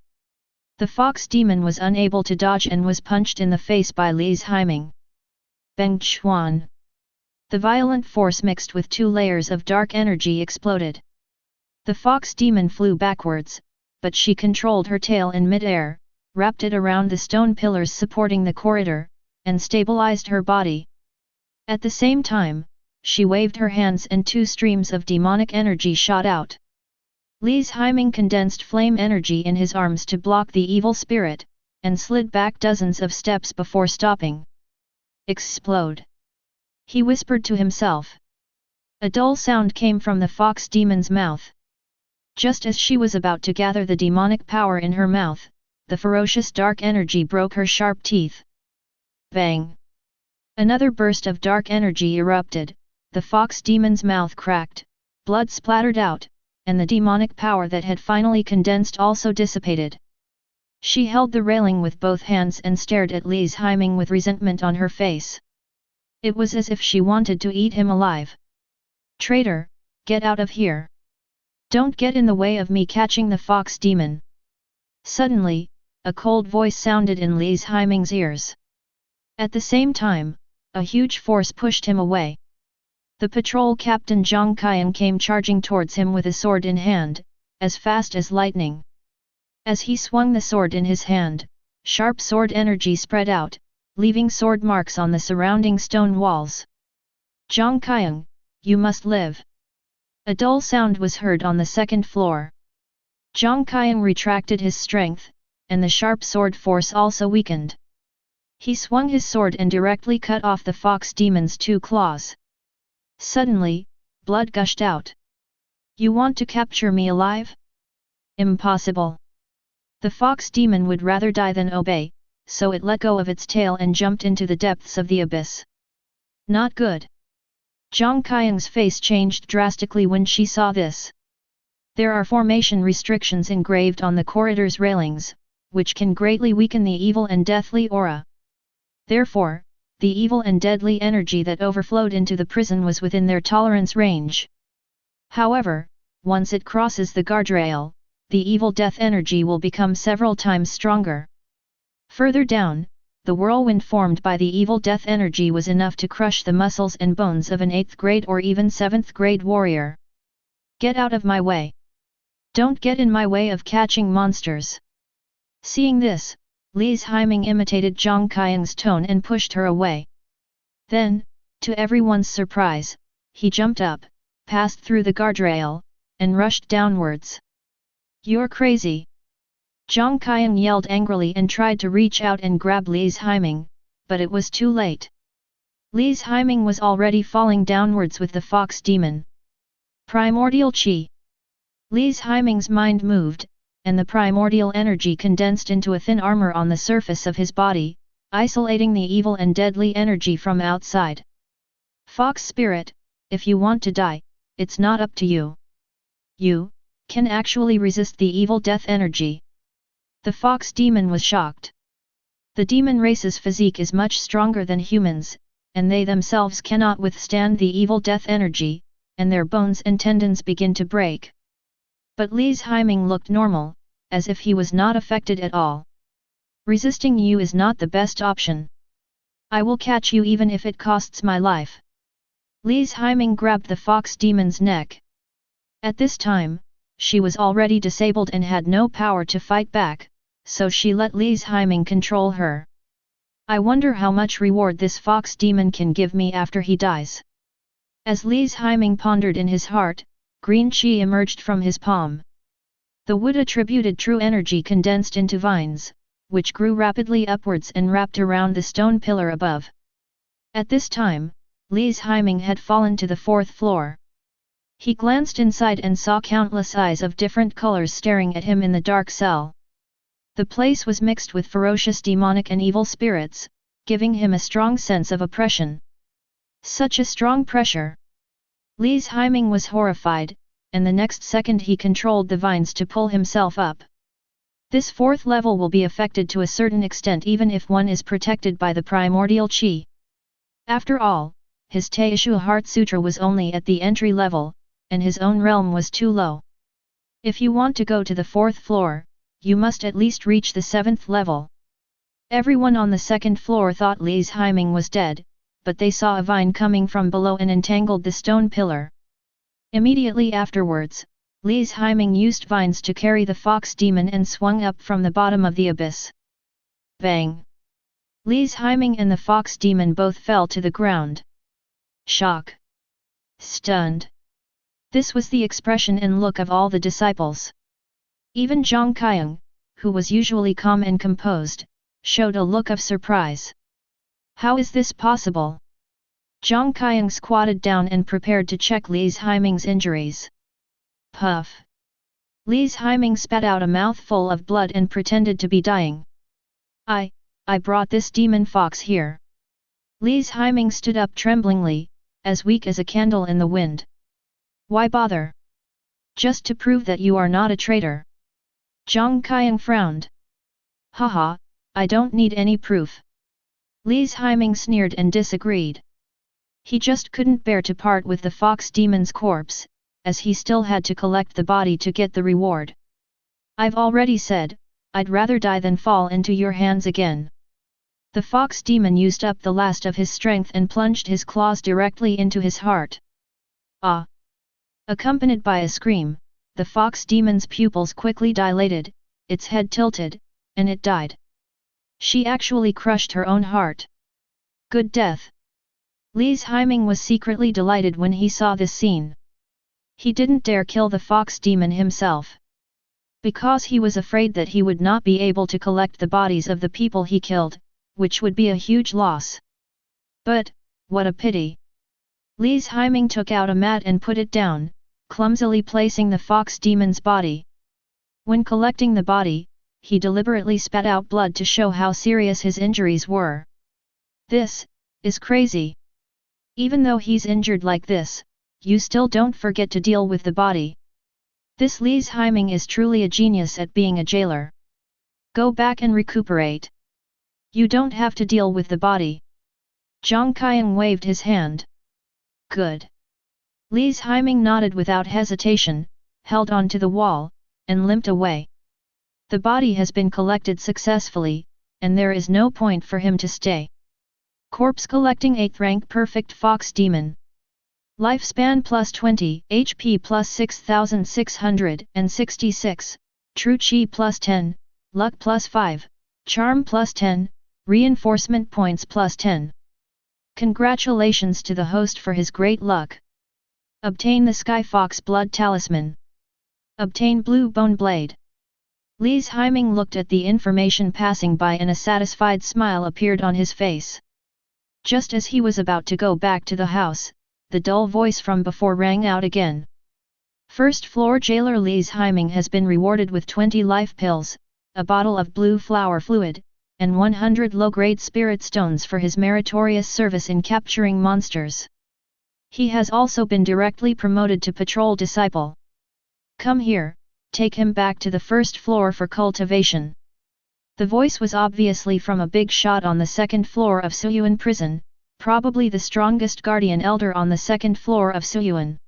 The fox demon was unable to dodge and was punched in the face by Li's Haiming. Bang Chuan! The violent force mixed with 2 layers of dark energy exploded. The fox demon flew backwards, but she controlled her tail in mid-air, wrapped it around the stone pillars supporting the corridor, and stabilized her body. At the same time, she waved her hands and 2 streams of demonic energy shot out. Li's Haiming condensed flame energy in his arms to block the evil spirit, and slid back dozens of steps before stopping. Explode! He whispered to himself. A dull sound came from the fox demon's mouth. Just as she was about to gather the demonic power in her mouth, the ferocious dark energy broke her sharp teeth. Bang! Another burst of dark energy erupted, the fox demon's mouth cracked, blood splattered out, and the demonic power that had finally condensed also dissipated. She held the railing with both hands and stared at Li's Haiming with resentment on her face. It was as if she wanted to eat him alive. Traitor, get out of here! Don't get in the way of me catching the fox demon! Suddenly, a cold voice sounded in Li's Haiming's ears. At the same time, a huge force pushed him away. The patrol captain Zhang Qian came charging towards him with a sword in hand, as fast as lightning. As he swung the sword in his hand, sharp sword energy spread out, leaving sword marks on the surrounding stone walls. Zhang Qian, you must live! A dull sound was heard on the second floor. Zhang Qian retracted his strength, and the sharp sword force also weakened. He swung his sword and directly cut off the fox demon's 2 claws. Suddenly, blood gushed out. You want to capture me alive? Impossible! The fox demon would rather die than obey, so it let go of its tail and jumped into the depths of the abyss. Not good! Zhang Qian's face changed drastically when she saw this. There are formation restrictions engraved on the corridor's railings, which can greatly weaken the evil and deathly aura. Therefore, the evil and deadly energy that overflowed into the prison was within their tolerance range. However, once it crosses the guardrail, the evil death energy will become several times stronger. Further down, the whirlwind formed by the evil death energy was enough to crush the muscles and bones of an 8th grade or even 7th grade warrior. Get out of my way! Don't get in my way of catching monsters! Seeing this, Li's Haiming imitated Zhang Qian's tone and pushed her away. Then, to everyone's surprise, he jumped up, passed through the guardrail, and rushed downwards. You're crazy! Zhang Qian yelled angrily and tried to reach out and grab Li's Haiming, but it was too late. Li's Haiming was already falling downwards with the fox demon. Primordial Qi! Li's Haiming's mind moved, and the primordial energy condensed into a thin armor on the surface of his body, isolating the evil and deadly energy from outside. Fox spirit, if you want to die, it's not up to you. You can actually resist the evil death energy. The fox demon was shocked. The demon race's physique is much stronger than humans, and they themselves cannot withstand the evil death energy, and their bones and tendons begin to break. But Li's Haiming looked normal, as if he was not affected at all. Resisting you is not the best option. I will catch you even if it costs my life. Li's Haiming grabbed the fox demon's neck. At this time, she was already disabled and had no power to fight back, so she let Li's Haiming control her. I wonder how much reward this fox demon can give me after he dies. As Li's Haiming pondered in his heart, green chi emerged from his palm. The wood-attributed true energy condensed into vines, which grew rapidly upwards and wrapped around the stone pillar above. At this time, Li's Haiming had fallen to the 4th floor. He glanced inside and saw countless eyes of different colors staring at him in the dark cell. The place was mixed with ferocious demonic and evil spirits, giving him a strong sense of oppression. Such a strong pressure! Li's Haiming was horrified, and the next second he controlled the vines to pull himself up. This 4th level will be affected to a certain extent even if one is protected by the primordial chi. After all, his Taishu Heart Sutra was only at the entry level, and his own realm was too low. If you want to go to the 4th floor, you must at least reach the 7th level. Everyone on the 2nd floor thought Li's Haiming was dead, but they saw a vine coming from below and entangled the stone pillar. Immediately afterwards, Li's Haiming used vines to carry the fox demon and swung up from the bottom of the abyss. Bang! Li's Haiming and the fox demon both fell to the ground. Shock! Stunned! This was the expression and look of all the disciples. Even Zhang Qiang, who was usually calm and composed, showed a look of surprise. How is this possible? Zhang Qiang squatted down and prepared to check Li's Haiming's injuries. Puff! Li's Haiming spat out a mouthful of blood and pretended to be dying. I brought this demon fox here. Li's Haiming stood up tremblingly, as weak as a candle in the wind. Why bother? Just to prove that you are not a traitor. Zhang Qiang frowned. Haha, I don't need any proof. Li's Haiming sneered and disagreed. He just couldn't bear to part with the fox demon's corpse, as he still had to collect the body to get the reward. I've already said, I'd rather die than fall into your hands again. The fox demon used up the last of his strength and plunged his claws directly into his heart. Ah! Accompanied by a scream, the fox demon's pupils quickly dilated, its head tilted, and it died. She actually crushed her own heart. Good death! Li's Haiming was secretly delighted when he saw this scene. He didn't dare kill the fox demon himself, because he was afraid that he would not be able to collect the bodies of the people he killed, which would be a huge loss. But, what a pity! Li's Haiming took out a mat and put it down, clumsily placing the fox demon's body. When collecting the body, he deliberately spat out blood to show how serious his injuries were. This is crazy. Even though he's injured like this, you still don't forget to deal with the body. This Li's Haiming is truly a genius at being a jailer. Go back and recuperate. You don't have to deal with the body. Zhang Qiang waved his hand. Good. Li's Haiming nodded without hesitation, held on to the wall, and limped away. The body has been collected successfully, and there is no point for him to stay. Corpse collecting 8th rank perfect fox demon. Lifespan plus 20, HP plus 6666, True Chi plus 10, Luck plus 5, Charm plus 10, Reinforcement points plus 10. Congratulations to the host for his great luck. Obtain the Sky Fox Blood Talisman. Obtain Blue Bone Blade. Li's Haiming looked at the information passing by and a satisfied smile appeared on his face. Just as he was about to go back to the house, the dull voice from before rang out again. First floor jailer Li's Haiming has been rewarded with 20 life pills, a bottle of blue flower fluid, and 100 low-grade spirit stones for his meritorious service in capturing monsters. He has also been directly promoted to patrol disciple. Come here, take him back to the first floor for cultivation. The voice was obviously from a big shot on the second floor of Suyuan prison, probably the strongest guardian elder on the second floor of Suyuan.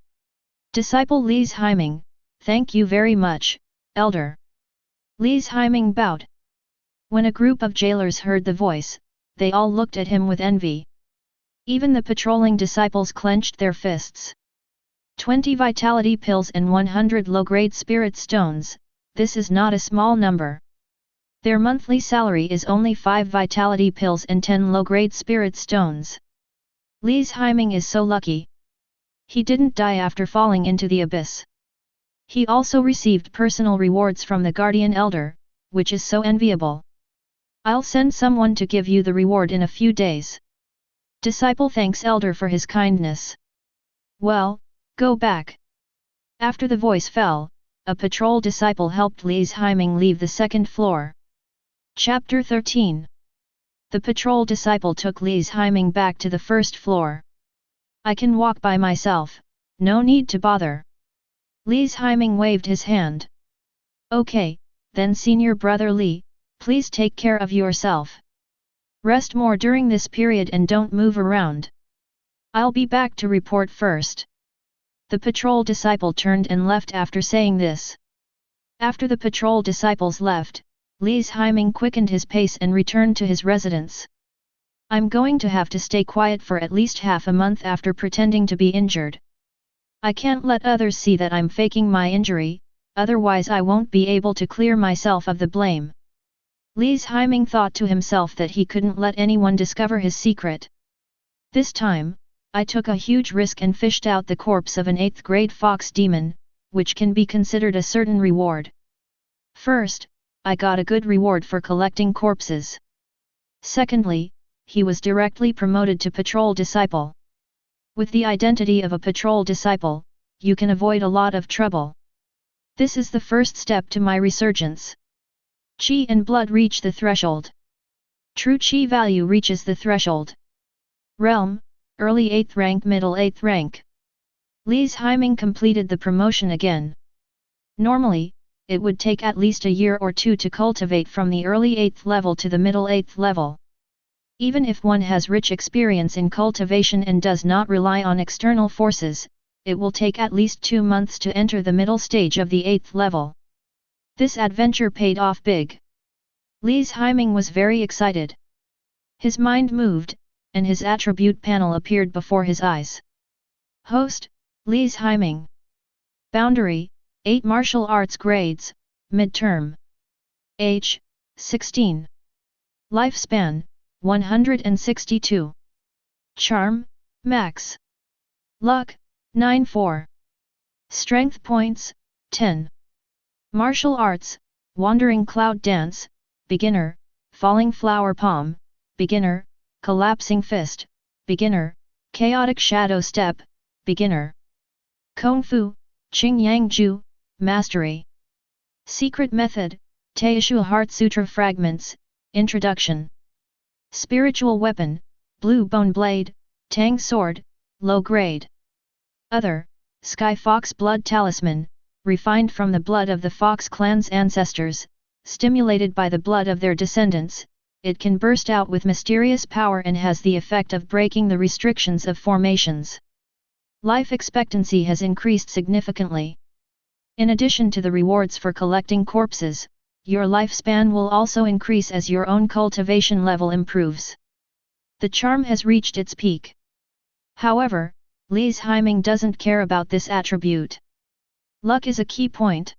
Disciple Li's Haiming, thank you very much, elder. Li's Haiming bowed. When a group of jailers heard the voice, they all looked at him with envy. Even the patrolling disciples clenched their fists. 20 vitality pills and 100 low-grade spirit stones, this is not a small number. Their monthly salary is only 5 vitality pills and 10 low-grade spirit stones. Li's Haiming is so lucky. He didn't die after falling into the abyss. He also received personal rewards from the Guardian Elder, which is so enviable. I'll send someone to give you the reward in a few days. Disciple thanks Elder for his kindness. Well, go back. After the voice fell, a patrol disciple helped Li's Haiming leave the second floor. Chapter 13. The patrol disciple took Li's Haiming back to the first floor. I can walk by myself, no need to bother. Li's Haiming waved his hand. Okay, then senior brother Li, please take care of yourself. Rest more during this period and don't move around. I'll be back to report first. The patrol disciple turned and left after saying this. After the patrol disciples left, Li's Haiming quickened his pace and returned to his residence. I'm going to have to stay quiet for at least half a month after pretending to be injured. I can't let others see that I'm faking my injury, otherwise I won't be able to clear myself of the blame. Li's Haiming thought to himself that he couldn't let anyone discover his secret. This time, I took a huge risk and fished out the corpse of an 8th grade fox demon, which can be considered a certain reward. First, I got a good reward for collecting corpses. Secondly, he was directly promoted to patrol disciple. With the identity of a patrol disciple, you can avoid a lot of trouble. This is the first step to my resurgence. Qi and blood reach the threshold. True Qi value reaches the threshold. Realm, early 8th rank, middle 8th rank. Li's Haiming completed the promotion again. Normally, it would take at least a year or two to cultivate from the early 8th level to the middle 8th level. Even if one has rich experience in cultivation and does not rely on external forces, it will take at least 2 months to enter the middle stage of the 8th level. This adventure paid off big. Li's Haiming was very excited. His mind moved, and his attribute panel appeared before his eyes. Host, Li's Haiming. Boundary, 8 martial arts grades, midterm. Age, 16. Lifespan, 162. Charm, max. Luck, 94. Strength points, 10. Martial arts, Wandering Cloud Dance, beginner, Falling Flower Palm, beginner, Collapsing Fist, beginner, Chaotic Shadow Step, beginner. Kung Fu, Qing Yang Ju, mastery. Secret method, Teishu Heart Sutra fragments, introduction. Spiritual weapon, Blue Bone Blade, Tang Sword, low grade. Other, Sky Fox Blood Talisman, refined from the blood of the Fox clan's ancestors, stimulated by the blood of their descendants, it can burst out with mysterious power and has the effect of breaking the restrictions of formations. Life expectancy has increased significantly. In addition to the rewards for collecting corpses, your lifespan will also increase as your own cultivation level improves. The charm has reached its peak. However, Li's Haiming doesn't care about this attribute. Luck is a key point.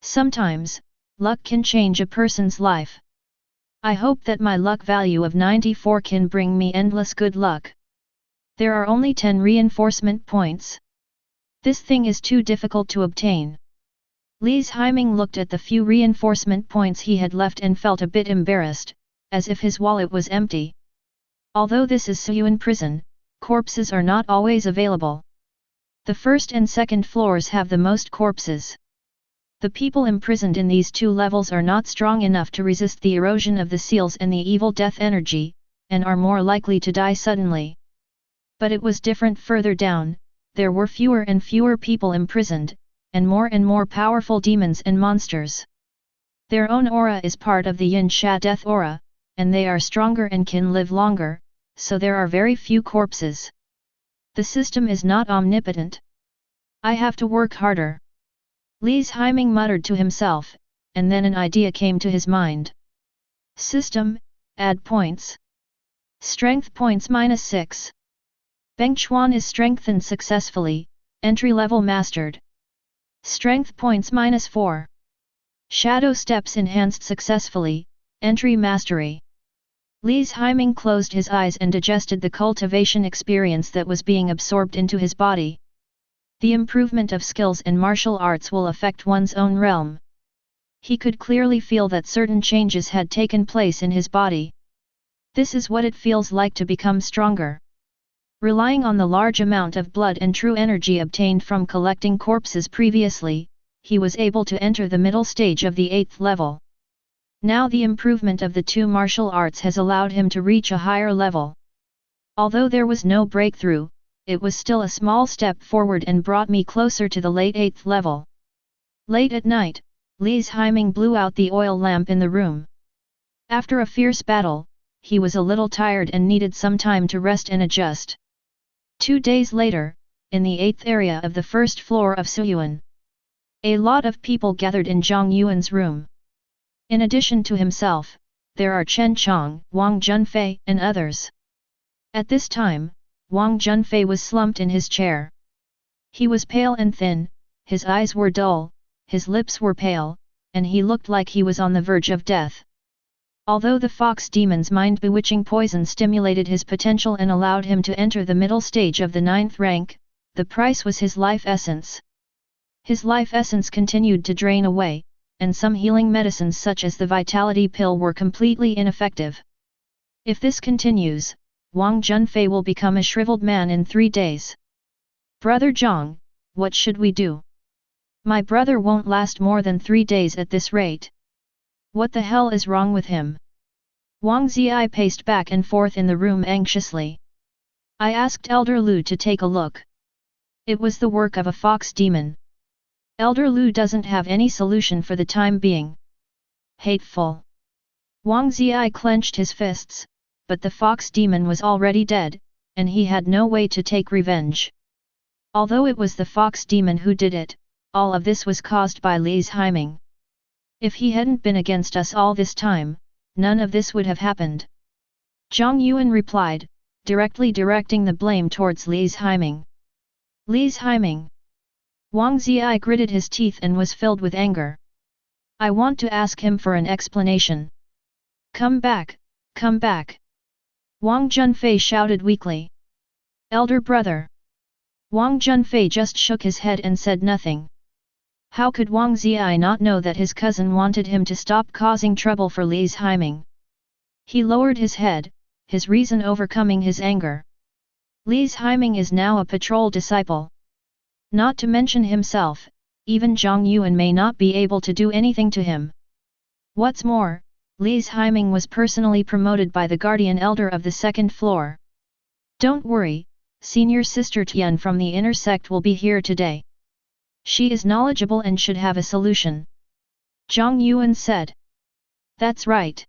Sometimes, luck can change a person's life. I hope that my luck value of 94 can bring me endless good luck. There are only 10 reinforcement points. This thing is too difficult to obtain. Li's Haiming looked at the few reinforcement points he had left and felt a bit embarrassed, as if his wallet was empty. Although this is Suyuan prison, corpses are not always available. The first and second floors have the most corpses. The people imprisoned in these 2 levels are not strong enough to resist the erosion of the seals and the evil death energy, and are more likely to die suddenly. But it was different further down, there were fewer and fewer people imprisoned, and more powerful demons and monsters. Their own aura is part of the Yin Sha death aura, and they are stronger and can live longer, so there are very few corpses. The system is not omnipotent. I have to work harder. Li's Haiming muttered to himself, and then an idea came to his mind. System, add points. Strength points -6. Beng Chuan is strengthened successfully, entry level mastered. Strength points -4. Shadow steps enhanced successfully, entry mastery. Li's Haiming closed his eyes and digested the cultivation experience that was being absorbed into his body. The improvement of skills and martial arts will affect one's own realm. He could clearly feel that certain changes had taken place in his body. This is what it feels like to become stronger. Relying on the large amount of blood and true energy obtained from collecting corpses previously, he was able to enter the middle stage of the 8th level. Now the improvement of the two martial arts has allowed him to reach a higher level. Although there was no breakthrough, it was still a small step forward and brought me closer to the late 8th level. Late at night, Li's Haiming blew out the oil lamp in the room. After a fierce battle, he was a little tired and needed some time to rest and adjust. 2 days later, in the 8th area of the first floor of Suyuan, a lot of people gathered in Zhang Yuan's room. In addition to himself, there are Chen Chong, Wang Junfei, and others. At this time, Wang Junfei was slumped in his chair. He was pale and thin, his eyes were dull, his lips were pale, and he looked like he was on the verge of death. Although the fox demon's mind-bewitching poison stimulated his potential and allowed him to enter the middle stage of the 9th rank, the price was his life essence. His life essence continued to drain away, and some healing medicines such as the vitality pill were completely ineffective. If this continues, Wang Junfei will become a shriveled man in 3 days. Brother Zhang, what should we do? My brother won't last more than 3 days at this rate. What the hell is wrong with him? Wang Zii paced back and forth in the room anxiously. I asked Elder Lu to take a look. It was the work of a fox demon. Elder Lu doesn't have any solution for the time being. Hateful. Wang Zii clenched his fists, but the fox demon was already dead, and he had no way to take revenge. Although it was the fox demon who did it, all of this was caused by Li's Haiming. If he hadn't been against us all this time, none of this would have happened. Zhang Yuan replied, directly directing the blame towards Li's Haiming. Li's Haiming. Wang Zii gritted his teeth and was filled with anger. I want to ask him for an explanation. Come back, come back. Wang Junfei shouted weakly. Elder brother. Wang Junfei just shook his head and said nothing. How could Wang Zii not know that his cousin wanted him to stop causing trouble for Li's Haiming? He lowered his head, his reason overcoming his anger. Li's Haiming is now a patrol disciple. Not to mention himself, even Zhang Yuan may not be able to do anything to him. What's more, Li's Haiming was personally promoted by the guardian elder of the 2nd floor. Don't worry, senior sister Tian from the inner sect will be here today. She is knowledgeable and should have a solution. Zhang Yuan said. That's right.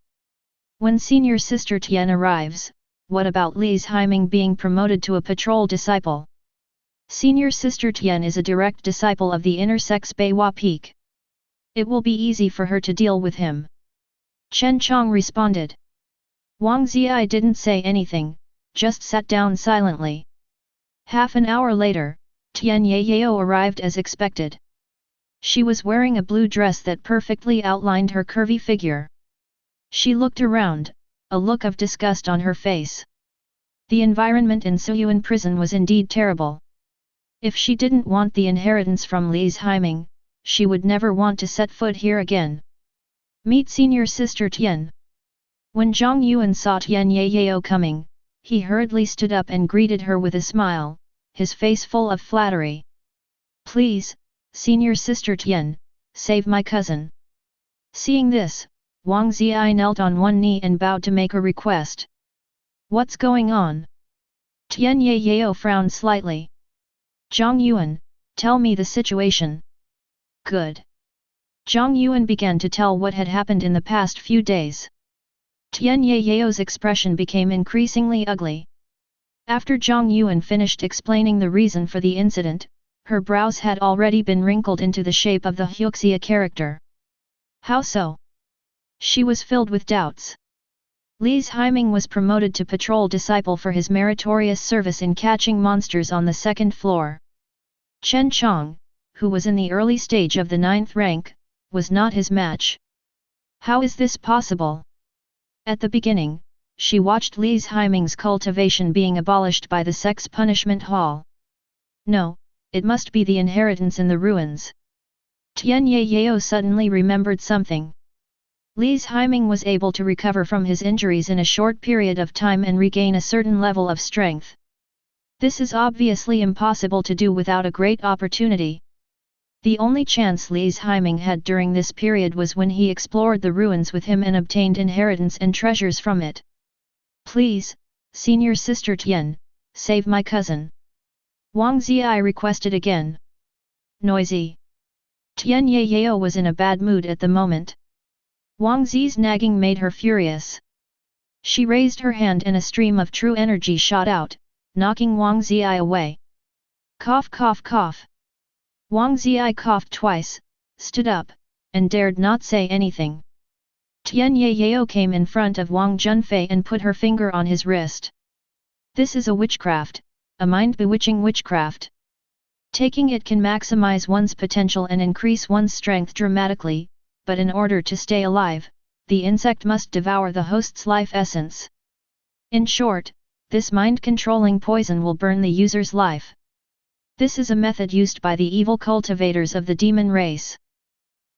When senior sister Tian arrives, what about Li's Haiming being promoted to a patrol disciple? Senior sister Tian is a direct disciple of the inner sect's Beiwa Peak. It will be easy for her to deal with him. Chen Chong responded. Wang Zii didn't say anything, just sat down silently. Half an hour later, Tian Yayao arrived as expected. She was wearing a blue dress that perfectly outlined her curvy figure. She looked around, a look of disgust on her face. The environment in Suyuan prison was indeed terrible. If she didn't want the inheritance from Li's Haiming, she would never want to set foot here again. Meet senior sister Tian. When Zhang Yuan saw Tian Yayao coming, he hurriedly stood up and greeted her with a smile, his face full of flattery. Please, senior sister Tian, save my cousin. Seeing this, Wang Zii knelt on one knee and bowed to make a request. What's going on? Tian Yayao frowned slightly. Zhang Yuan, tell me the situation. Good. Zhang Yuan began to tell what had happened in the past few days. Tian Yao's expression became increasingly ugly. After Zhang Yuan finished explaining the reason for the incident, her brows had already been wrinkled into the shape of the Huxia character. How so? She was filled with doubts. Li's Haiming was promoted to patrol disciple for his meritorious service in catching monsters on the second floor. Chen Chong, who was in the early stage of the 9th rank, was not his match. How is this possible? At the beginning, she watched Li's Haiming's cultivation being abolished by the sex punishment hall. No, it must be the inheritance in the ruins. Tian Yao suddenly remembered something. Li's Haiming was able to recover from his injuries in a short period of time and regain a certain level of strength. This is obviously impossible to do without a great opportunity. The only chance Li's Haiming had during this period was when he explored the ruins with him and obtained inheritance and treasures from it. Please, senior sister Tian, save my cousin. Wang Ziyai requested again. Noisy. Tian Yao was in a bad mood at the moment. Wang Zi's nagging made her furious. She raised her hand and a stream of true energy shot out, knocking Wang Ziyai away. Cough cough cough. Wang Ziyai coughed twice, stood up, and dared not say anything. Tian Yao came in front of Wang Junfei and put her finger on his wrist. This is a witchcraft, a mind-bewitching witchcraft. Taking it can maximize one's potential and increase one's strength dramatically, but in order to stay alive, the insect must devour the host's life essence. In short, this mind-controlling poison will burn the user's life. This is a method used by the evil cultivators of the demon race.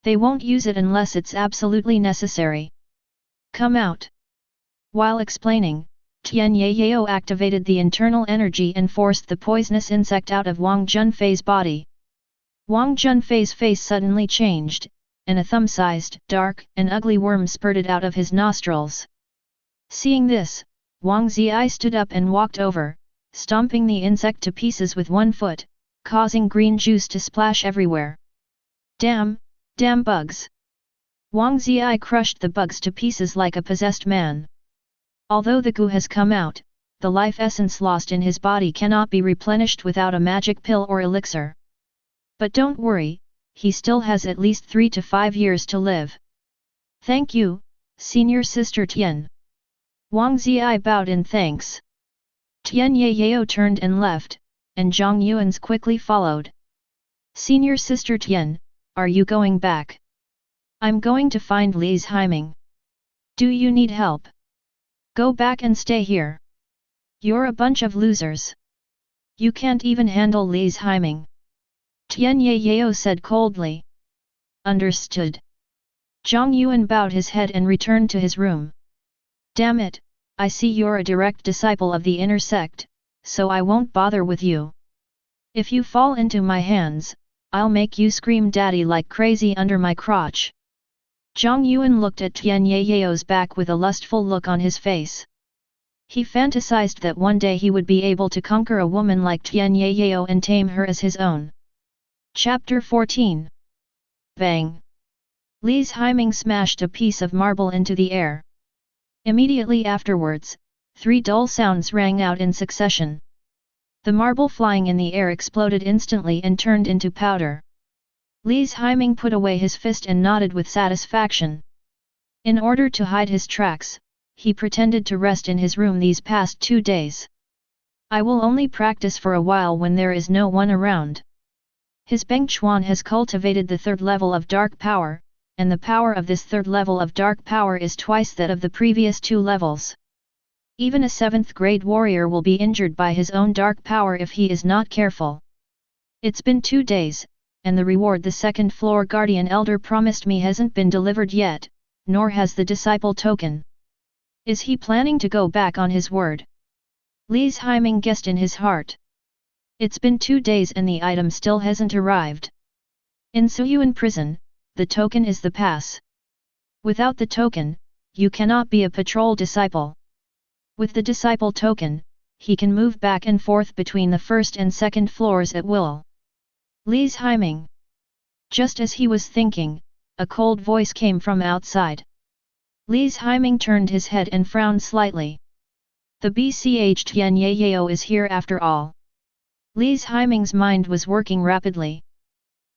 They won't use it unless it's absolutely necessary. Come out. While explaining, Tian Yao activated the internal energy and forced the poisonous insect out of Wang Junfei's body. Wang Junfei's face suddenly changed, and a thumb-sized, dark, and ugly worm spurted out of his nostrils. Seeing this, Wang Ziyai stood up and walked over, stomping the insect to pieces with one foot, causing green juice to splash everywhere. Damn bugs! Wang Ziyai crushed the bugs to pieces like a possessed man. Although the goo has come out, the life essence lost in his body cannot be replenished without a magic pill or elixir. But don't worry, he still has at least 3 to 5 years to live. Thank you, senior sister Tian. Wang Ziyai bowed in thanks. Tian Yao turned and left, and Zhang Yuan's quickly followed. Senior sister Tian, are you going back? I'm going to find Li's Haiming. Do you need help? Go back and stay here. You're a bunch of losers. You can't even handle Li's Haiming. Tian Yao said coldly. Understood. Zhang Yuan bowed his head and returned to his room. Damn it, I see you're a direct disciple of the inner sect, so I won't bother with you. If you fall into my hands, I'll make you scream daddy like crazy under my crotch. Zhang Yuan looked at Tian Yao's back with a lustful look on his face. He fantasized that one day he would be able to conquer a woman like Tian Yao and tame her as his own. Chapter 14. Bang! Li's Haiming smashed a piece of marble into the air. Immediately afterwards, 3 dull sounds rang out in succession. The marble flying in the air exploded instantly and turned into powder. Li's Haiming put away his fist and nodded with satisfaction. In order to hide his tracks, he pretended to rest in his room these past 2 days. I will only practice for a while when there is no one around. His Beng Chuan has cultivated the 3rd level of dark power, and the power of this 3rd level of dark power is twice that of the previous 2 levels. Even a 7th grade warrior will be injured by his own dark power if he is not careful. It's been 2 days, and the reward the 2nd floor guardian elder promised me hasn't been delivered yet, nor has the disciple token. Is he planning to go back on his word? Li's Haiming guessed in his heart. It's been 2 days and the item still hasn't arrived. In Suyuan prison, the token is the pass. Without the token, you cannot be a patrol disciple. With the disciple token, he can move back and forth between the 1st and 2nd floors at will. Li's Haiming. Just as he was thinking, a cold voice came from outside. Li's Haiming turned his head and frowned slightly. The BCH Tian Yao is here after all. Li's Haiming's mind was working rapidly.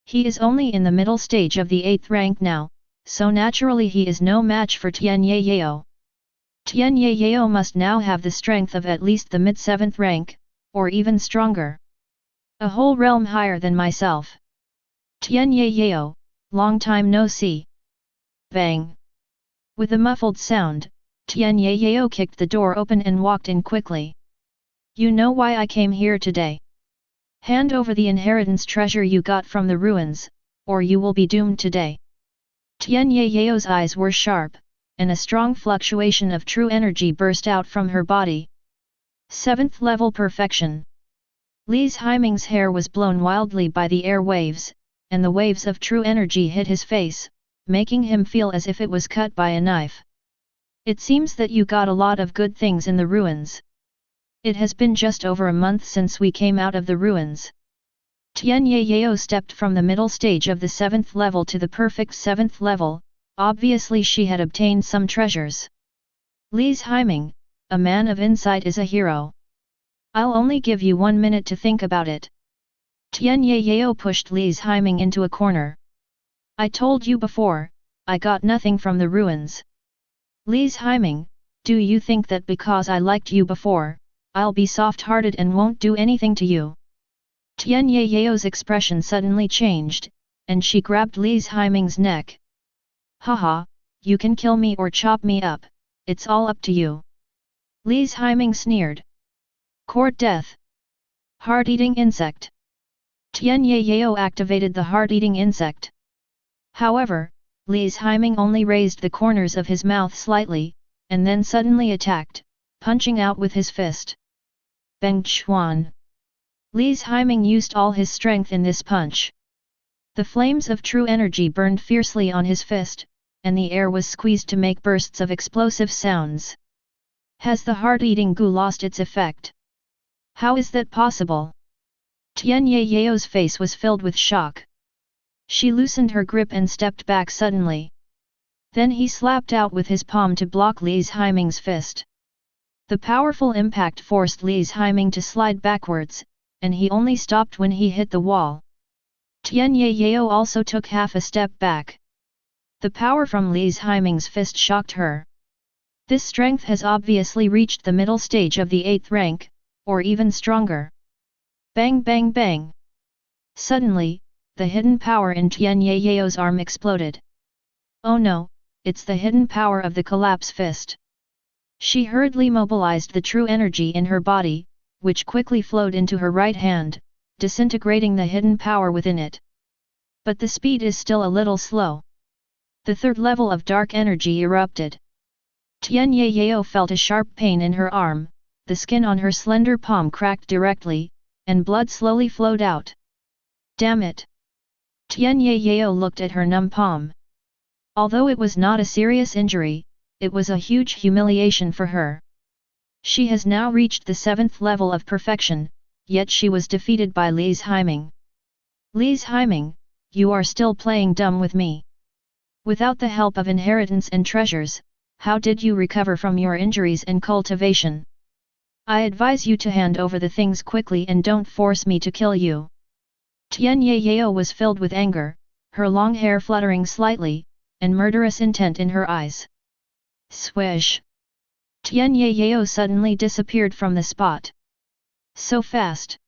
He is only in the middle stage of the 8th rank now, so naturally he is no match for Tian Yao. Tian Yao must now have the strength of at least the mid-7th rank, or even stronger. A whole realm higher than myself. Tian Yao, long time no see. Bang! With a muffled sound, Tian Yao kicked the door open and walked in quickly. You know why I came here today? Hand over the inheritance treasure you got from the ruins, or you will be doomed today. Tian Yao's eyes were sharp, and a strong fluctuation of true energy burst out from her body. 7th level perfection. Li's Haiming's hair was blown wildly by the air waves, and the waves of true energy hit his face, making him feel as if it was cut by a knife. It seems that you got a lot of good things in the ruins. It has been just over a month since we came out of the ruins. Tian Yao stepped from the middle stage of the 7th level to the perfect 7th level, obviously she had obtained some treasures. Li's Haiming, a man of insight, is a hero. I'll only give you 1 minute to think about it. Tian Yao pushed Li's Haiming into a corner. I told you before, I got nothing from the ruins. Li's Haiming, do you think that because I liked you before, I'll be soft-hearted and won't do anything to you? Tian Yao's expression suddenly changed, and she grabbed Li's Haiming's neck. Haha, you can kill me or chop me up, it's all up to you. Li's Haiming sneered. Court death. Heart-eating insect. Tian Yao activated the heart-eating insect. However, Li's Haiming only raised the corners of his mouth slightly, and then suddenly attacked, punching out with his fist. Bang Chuan. Li's Haiming used all his strength in this punch. The flames of true energy burned fiercely on his fist, and the air was squeezed to make bursts of explosive sounds. Has the heart-eating goo lost its effect? How is that possible? Tian Yao's face was filled with shock. She loosened her grip and stepped back suddenly. Then he slapped out with his palm to block Li's Haiming's fist. The powerful impact forced Li's Haiming to slide backwards, and he only stopped when he hit the wall. Tian Yao also took half a step back. The power from Li's Haiming's fist shocked her. This strength has obviously reached the middle stage of the 8th rank, or even stronger. Bang bang bang! Suddenly, the hidden power in Tian Yao's arm exploded. Oh no, it's the hidden power of the collapse fist. She hurriedly mobilized the true energy in her body, which quickly flowed into her right hand, disintegrating the hidden power within it. But the speed is still a little slow. The 3rd level of dark energy erupted. Tian Yao felt a sharp pain in her arm, the skin on her slender palm cracked directly, and blood slowly flowed out. Damn it! Tian Yao looked at her numb palm. Although it was not a serious injury, it was a huge humiliation for her. She has now reached the 7th level of perfection, yet she was defeated by Li's Haiming. Li's Haiming, you are still playing dumb with me. Without the help of inheritance and treasures, how did you recover from your injuries and cultivation? I advise you to hand over the things quickly and don't force me to kill you. Tian Yao was filled with anger, her long hair fluttering slightly, and murderous intent in her eyes. Swish! Tian Yao suddenly disappeared from the spot. So fast!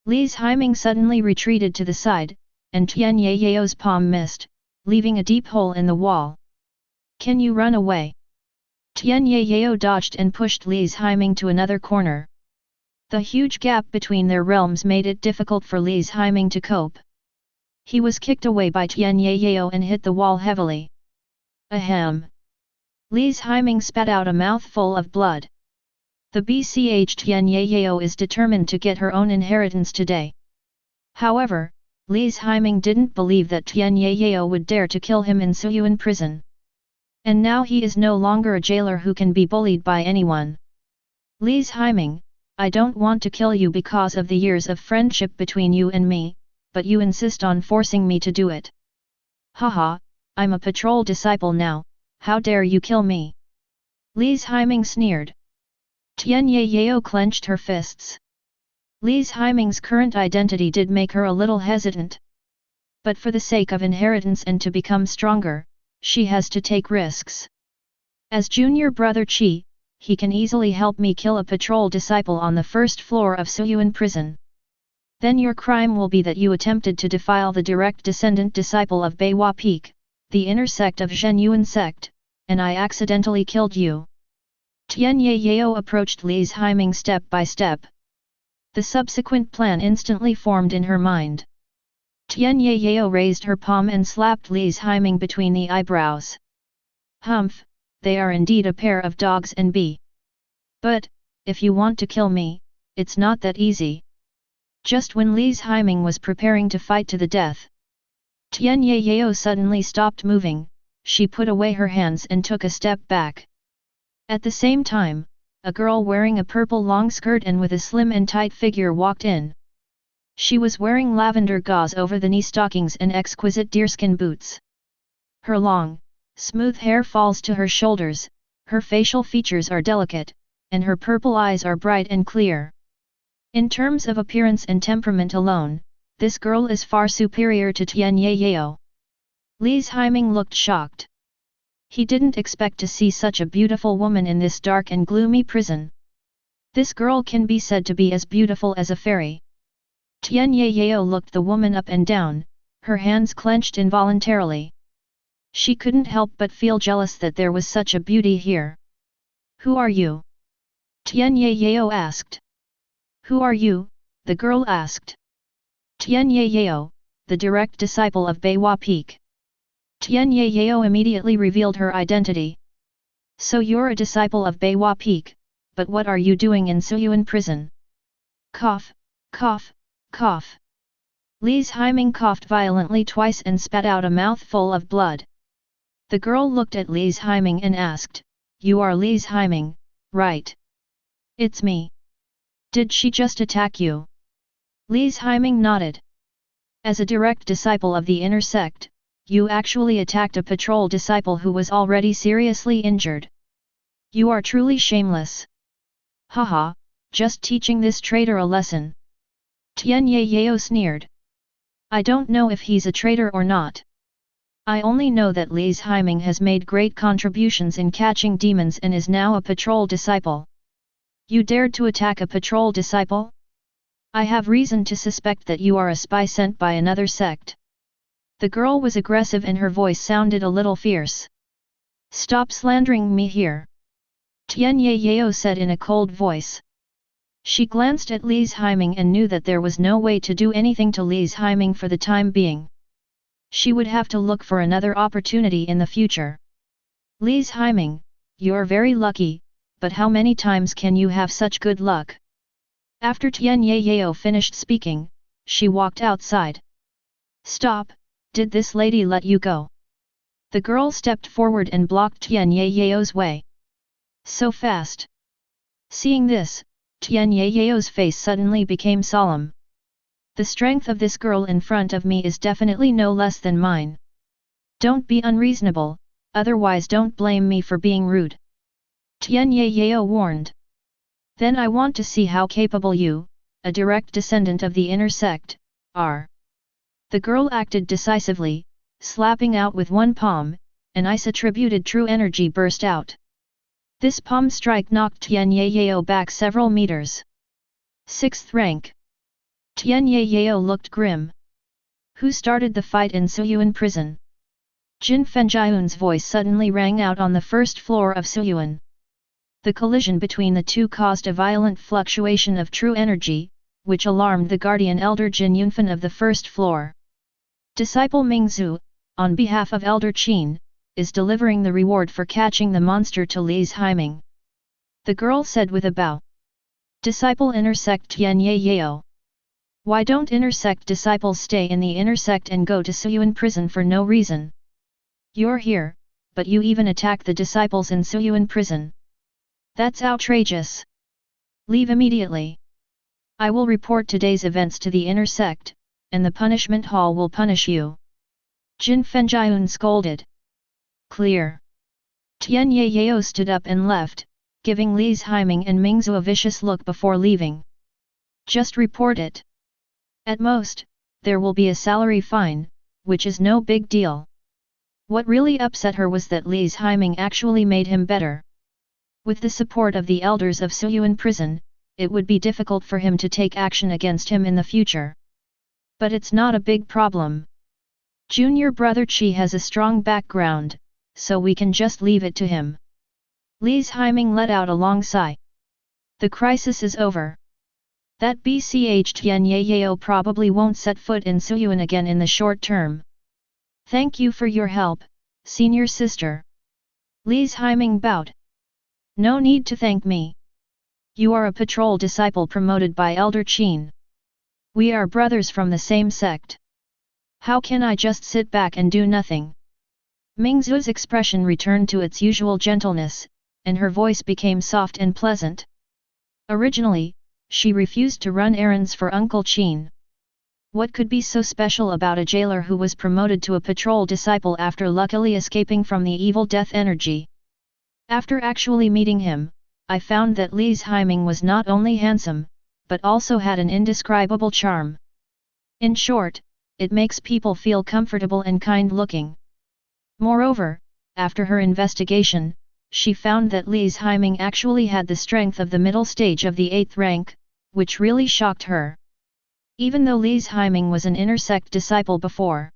Li's Haiming suddenly retreated to the side, and Tian Yao's palm missed, leaving a deep hole in the wall. Can you run away? Tian Yao dodged and pushed Li's Haiming to another corner. The huge gap between their realms made it difficult for Li's Haiming to cope. He was kicked away by Tian Yao and hit the wall heavily. Ahem! Li's Haiming spat out a mouthful of blood. The BCH Tian Yao is determined to get her own inheritance today. However, Li's Haiming didn't believe that Tian Yao would dare to kill him in Suyuan prison. And now he is no longer a jailer who can be bullied by anyone. Li's Haiming, I don't want to kill you because of the years of friendship between you and me, but you insist on forcing me to do it. Haha, I'm a patrol disciple now, how dare you kill me? Lise Haiming sneered. Tian Yao clenched her fists. Lise Haiming's current identity did make her a little hesitant. But for the sake of inheritance and to become stronger, she has to take risks. As junior brother Qi, he can easily help me kill a patrol disciple on the first floor of Suyuan prison. Then your crime will be that you attempted to defile the direct descendant disciple of Beiwa Peak, the inner sect of Zhen Yuan sect, and I accidentally killed you. Tian Yao approached Lise Haiming step by step. The subsequent plan instantly formed in her mind. Tian Yao raised her palm and slapped Lise Haiming between the eyebrows. Humph, they are indeed a pair of dogs and bee. But, if you want to kill me, it's not that easy. Just when Lise Haiming was preparing to fight to the death, Tian Yao suddenly stopped moving, she put away her hands and took a step back. At the same time, a girl wearing a purple long skirt and with a slim and tight figure walked in. She was wearing lavender gauze over the knee stockings and exquisite deerskin boots. Her long, smooth hair falls to her shoulders, her facial features are delicate, and her purple eyes are bright and clear. In terms of appearance and temperament alone, this girl is far superior to Tian Yao. Lise Haiming looked shocked. He didn't expect to see such a beautiful woman in this dark and gloomy prison. This girl can be said to be as beautiful as a fairy. Tian Yao looked the woman up and down, her hands clenched involuntarily. She couldn't help but feel jealous that there was such a beauty here. Who are you? Tian Yao asked. Who are you? The girl asked. Tian Yao, the direct disciple of Beiwa Peak. Tian Yao immediately revealed her identity. So you're a disciple of Beiwa Peak, but what are you doing in Suyuan prison? Cough, cough, cough. Lise Haiming coughed violently twice and spat out a mouthful of blood. The girl looked at Lise Haiming and asked, You are Lise Haiming, right? It's me. Did she just attack you? Lise Haiming nodded. As a direct disciple of the inner sect, you actually attacked a patrol disciple who was already seriously injured. You are truly shameless. Haha, just teaching this traitor a lesson. Tian Yao sneered. I don't know if he's a traitor or not. I only know that Lise Haiming has made great contributions in catching demons and is now a patrol disciple. You dared to attack a patrol disciple? I have reason to suspect that you are a spy sent by another sect. The girl was aggressive and her voice sounded a little fierce. Stop slandering me here. Tian Yao said in a cold voice. She glanced at Lise Haiming and knew that there was no way to do anything to Lise Haiming for the time being. She would have to look for another opportunity in the future. Lise Haiming, you're very lucky, but how many times can you have such good luck? After Tian Yao finished speaking, she walked outside. Stop, did this lady let you go? The girl stepped forward and blocked Tian Yao's way. So fast. Seeing this, Tian Yao's face suddenly became solemn. The strength of this girl in front of me is definitely no less than mine. Don't be unreasonable, otherwise don't blame me for being rude. Tian Yao warned. Then I want to see how capable you, a direct descendant of the inner sect, are. The girl acted decisively, slapping out with one palm, an ice-attributed true energy burst out. This palm strike knocked Tian Yao back several meters. 6th rank. Tian Yao looked grim. Who started the fight in Suyuan prison? Jin Fenjian's voice suddenly rang out on the first floor of Suyuan. The collision between the two caused a violent fluctuation of true energy, which alarmed the guardian elder Jin Yunfan of the first floor. Disciple Mingzhu, on behalf of Elder Qin, is delivering the reward for catching the monster to Lise Haiming. The girl said with a bow. Disciple intersect Tian Yao. Why don't intersect disciples stay in the intersect and go to Suyuan prison for no reason? You're here, but you even attack the disciples in Suyuan prison. That's outrageous. Leave immediately. I will report today's events to the inner sect, and the punishment hall will punish you. Jin Fenjian scolded. Clear. Tian Yao stood up and left, giving Li's Haiming and Mingzu a vicious look before leaving. Just report it. At most, there will be a salary fine, which is no big deal. What really upset her was that Li's Haiming actually made him better. With the support of the elders of Suyuan prison, it would be difficult for him to take action against him in the future. But it's not a big problem. Junior brother Qi has a strong background, so we can just leave it to him. Li's Haiming let out a long sigh. The crisis is over. That BCH Tian Yao probably won't set foot in Suyuan again in the short term. Thank you for your help, senior sister. Li's Haiming bowed. No need to thank me. You are a patrol disciple promoted by Elder Qin. We are brothers from the same sect. How can I just sit back and do nothing? Mingzu's expression returned to its usual gentleness, and her voice became soft and pleasant. Originally, she refused to run errands for Uncle Qin. What could be so special about a jailer who was promoted to a patrol disciple after luckily escaping from the evil death energy? After actually meeting him, I found that Li's Haiming was not only handsome, but also had an indescribable charm. In short, it makes people feel comfortable and kind-looking. Moreover, after her investigation, she found that Li's Haiming actually had the strength of the middle stage of the 8th rank, which really shocked her. Even though Li's Haiming was an inner sect disciple before.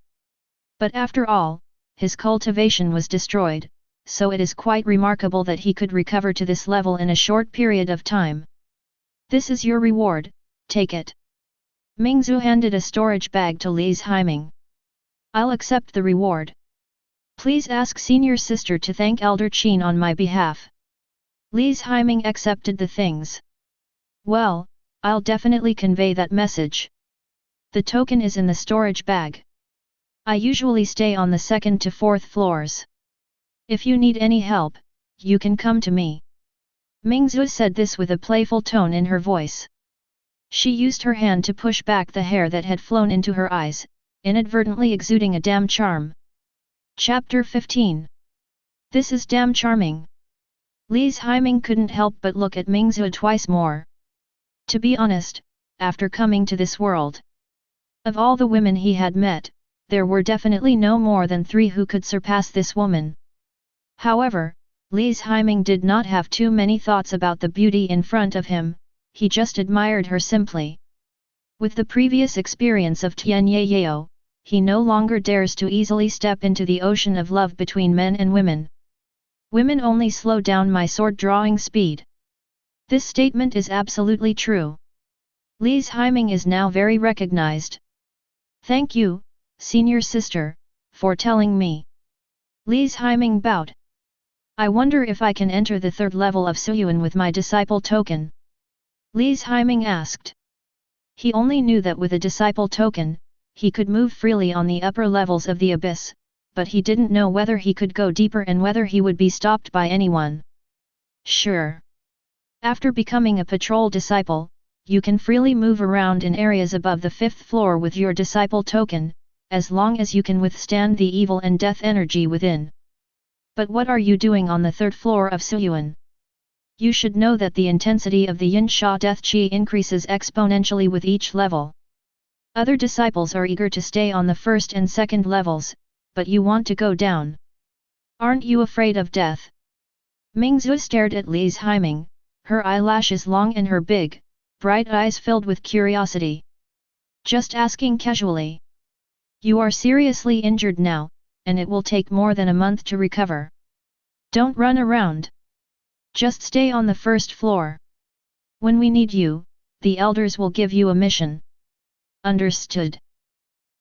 But after all, his cultivation was destroyed, so it is quite remarkable that he could recover to this level in a short period of time. This is your reward, take it. Mingzu handed a storage bag to Li's Haiming. I'll accept the reward. Please ask senior sister to thank Elder Qin on my behalf. Li's Haiming accepted the things. Well, I'll definitely convey that message. The token is in the storage bag. I usually stay on the 2nd to 4th floors. If you need any help, you can come to me. Mingzu said this with a playful tone in her voice. She used her hand to push back the hair that had flown into her eyes, inadvertently exuding a damn charm. Chapter 15. This is damn charming. Li's Haiming couldn't help but look at Mingzu twice more. To be honest, after coming to this world, of all the women he had met, there were definitely no more than 3 who could surpass this woman. However, Li's Haiming did not have too many thoughts about the beauty in front of him, he just admired her simply. With the previous experience of Tian Yao, he no longer dares to easily step into the ocean of love between men and women. Women only slow down my sword-drawing speed. This statement is absolutely true. Li's Haiming is now very recognized. Thank you, senior sister, for telling me. Li's Haiming bowed. I wonder if I can enter the 3rd level of Suyuan with my disciple token. Li's Haiming asked. He only knew that with a disciple token, he could move freely on the upper levels of the abyss, but he didn't know whether he could go deeper and whether he would be stopped by anyone. Sure. After becoming a patrol disciple, you can freely move around in areas above the 5th floor with your disciple token, as long as you can withstand the evil and death energy within. But what are you doing on the 3rd floor of Suyuan? You should know that the intensity of the Yin Sha Death Qi increases exponentially with each level. Other disciples are eager to stay on the 1st and 2nd levels, but you want to go down. Aren't you afraid of death? Mingzu stared at Li's Haiming, her eyelashes long and her big, bright eyes filled with curiosity. Just asking casually. You are seriously injured now, and it will take more than a month to recover. Don't run around. Just stay on the 1st floor. When we need you, the elders will give you a mission. Understood.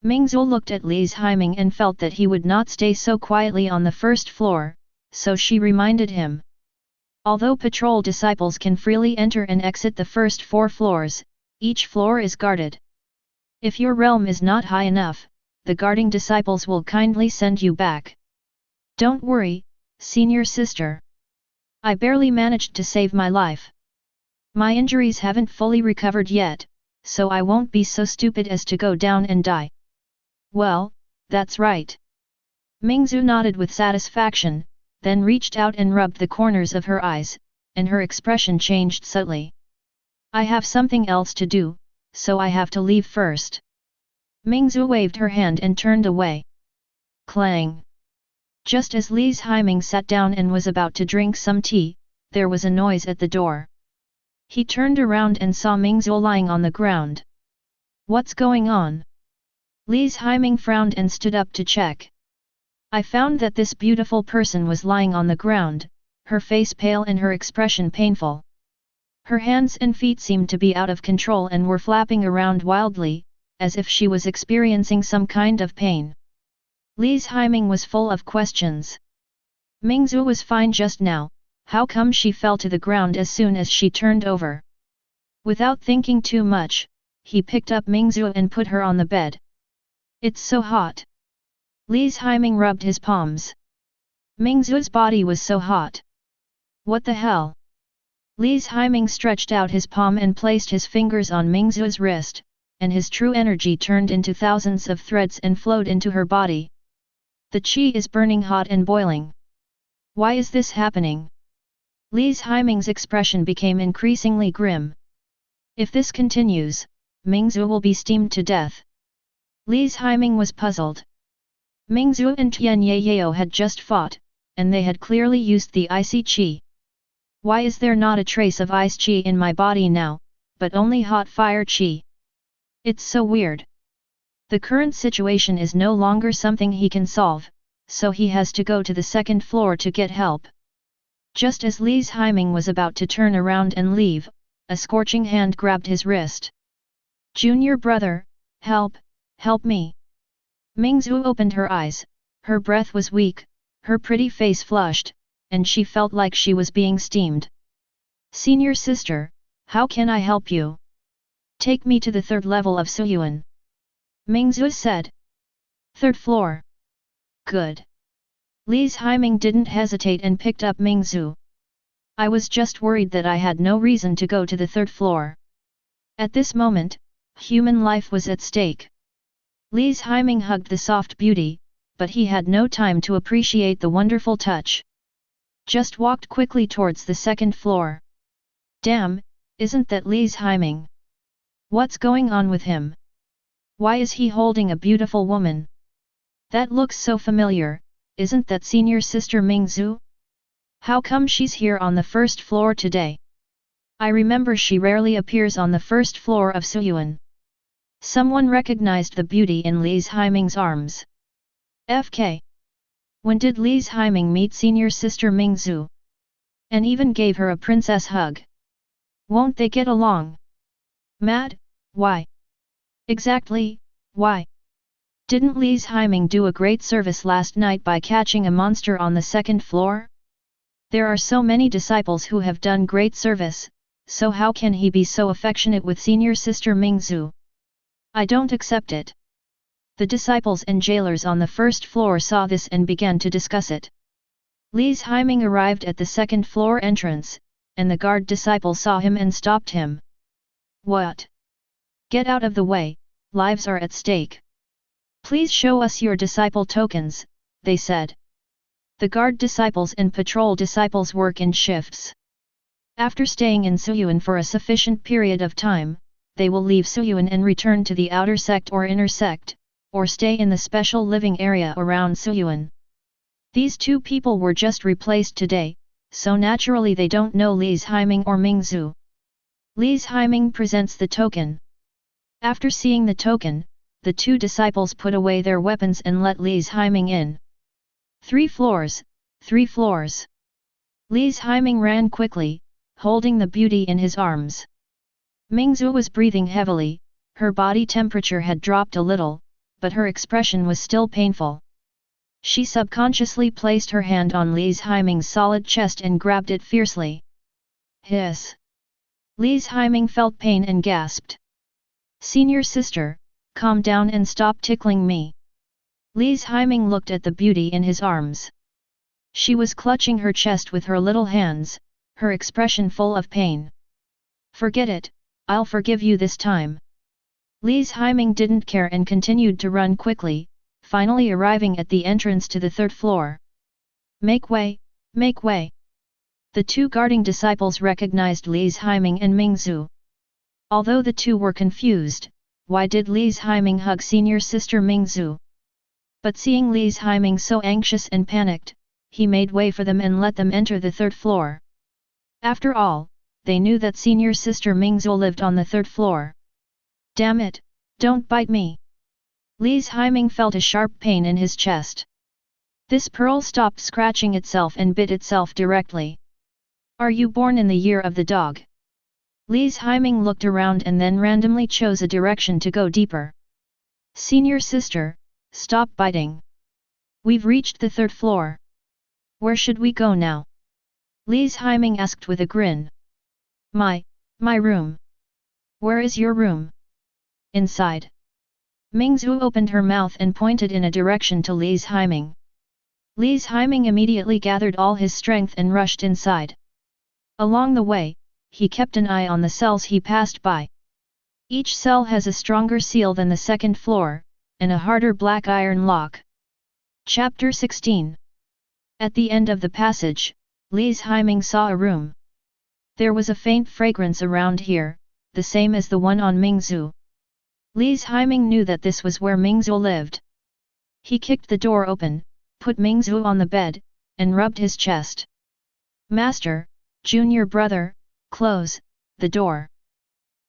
Mingzu looked at Li's Haiming and felt that he would not stay so quietly on the 1st floor, so she reminded him. Although patrol disciples can freely enter and exit the first 4 floors, each floor is guarded. If your realm is not high enough, the guarding disciples will kindly send you back. Don't worry, senior sister. I barely managed to save my life. My injuries haven't fully recovered yet, so I won't be so stupid as to go down and die. Well, that's right. Mingzu nodded with satisfaction, then reached out and rubbed the corners of her eyes, and her expression changed subtly. I have something else to do, so I have to leave first. Mingzu waved her hand and turned away. Clang! Just as Li Haiming sat down and was about to drink some tea, there was a noise at the door. He turned around and saw Mingzu lying on the ground. What's going on? Li Haiming frowned and stood up to check. I found that this beautiful person was lying on the ground, her face pale and her expression painful. Her hands and feet seemed to be out of control and were flapping around wildly, as if she was experiencing some kind of pain. Li Haiming was full of questions. Mingzu was fine just now, how come she fell to the ground as soon as she turned over? Without thinking too much, he picked up Mingzu and put her on the bed. It's so hot. Li Haiming rubbed his palms. Mingzu's body was so hot. What the hell? Li Haiming stretched out his palm and placed his fingers on Mingzu's wrist, and his true energy turned into thousands of threads and flowed into her body. The qi is burning hot and boiling. Why is this happening? Li Haiming's expression became increasingly grim. If this continues, Mingzu will be steamed to death. Li Haiming was puzzled. Mingzu and Tian Yayao had just fought, and they had clearly used the icy qi. Why is there not a trace of ice qi in my body now, but only hot fire qi? It's so weird. The current situation is no longer something he can solve, so he has to go to the second floor to get help. Just as Li Haiming was about to turn around and leave, a scorching hand grabbed his wrist. Junior brother, help me. Mingzu opened her eyes, her breath was weak, her pretty face flushed, and she felt like she was being steamed. Senior sister, how can I help you? Take me to the third level of Suyuan. Mingzu said. Third floor. Good. Li Haiming didn't hesitate and picked up Mingzu. I was just worried that I had no reason to go to the third floor. At this moment, human life was at stake. Li Haiming hugged the soft beauty, but he had no time to appreciate the wonderful touch. Just walked quickly towards the second floor. Damn, isn't that Li Haiming? What's going on with him? Why is he holding a beautiful woman? That looks so familiar, isn't that senior sister Mingzu? How come she's here on the first floor today? I remember she rarely appears on the first floor of Suyuan. Someone recognized the beauty in Li Haiming's arms. FK. When did Li Haiming meet senior sister Mingzu? And even gave her a princess hug. Won't they get along? Mad? Why? Exactly, why? Didn't Li Haiming do a great service last night by catching a monster on the second floor? There are so many disciples who have done great service, so how can he be so affectionate with senior sister Mingzu? I don't accept it. The disciples and jailers on the first floor saw this and began to discuss it. Li Haiming arrived at the second floor entrance, and the guard disciple saw him and stopped him. What? Get out of the way, lives are at stake. Please show us your disciple tokens, they said. The guard disciples and patrol disciples work in shifts. After staying in Suyuan for a sufficient period of time, they will leave Suyuan and return to the outer sect or inner sect, or stay in the special living area around Suyuan. These two people were just replaced today, so naturally they don't know Li Haiming or Mingzu. Li Haiming presents the token. After seeing the token, the two disciples put away their weapons and let Li Haiming in. 3 floors, 3 floors. Li Haiming ran quickly, holding the beauty in his arms. Mingzu was breathing heavily, her body temperature had dropped a little, but her expression was still painful. She subconsciously placed her hand on Li Haiming's solid chest and grabbed it fiercely. Hiss! Li Haiming felt pain and gasped. Senior sister, calm down and stop tickling me. Li Haiming looked at the beauty in his arms. She was clutching her chest with her little hands, her expression full of pain. Forget it, I'll forgive you this time. Li Haiming didn't care and continued to run quickly, finally arriving at the entrance to the third floor. Make way, make way. The two guarding disciples recognized Li's Haiming and Mingzhu. Although the two were confused, why did Li's Haiming hug senior sister Mingzhu? But seeing Li's Haiming so anxious and panicked, he made way for them and let them enter the third floor. After all, they knew that senior sister Mingzhu lived on the third floor. Damn it, don't bite me. Li's Haiming felt a sharp pain in his chest. This pearl stopped scratching itself and bit itself directly. Are you born in the year of the dog? Li's Haiming looked around and then randomly chose a direction to go deeper. Senior sister, stop biting. We've reached the third floor. Where should we go now? Li's Haiming asked with a grin. My room. Where is your room? Inside. Mingzhu opened her mouth and pointed in a direction to Li's Haiming. Li's Haiming immediately gathered all his strength and rushed inside. Along the way, he kept an eye on the cells he passed by. Each cell has a stronger seal than the second floor, and a harder black iron lock. Chapter 16. At the end of the passage, Li's Haiming saw a room. There was a faint fragrance around here, the same as the one on Mingzhu. Li's Haiming knew that this was where Mingzhu lived. He kicked the door open, put Mingzhu on the bed, and rubbed his chest. Master, junior brother, close the door.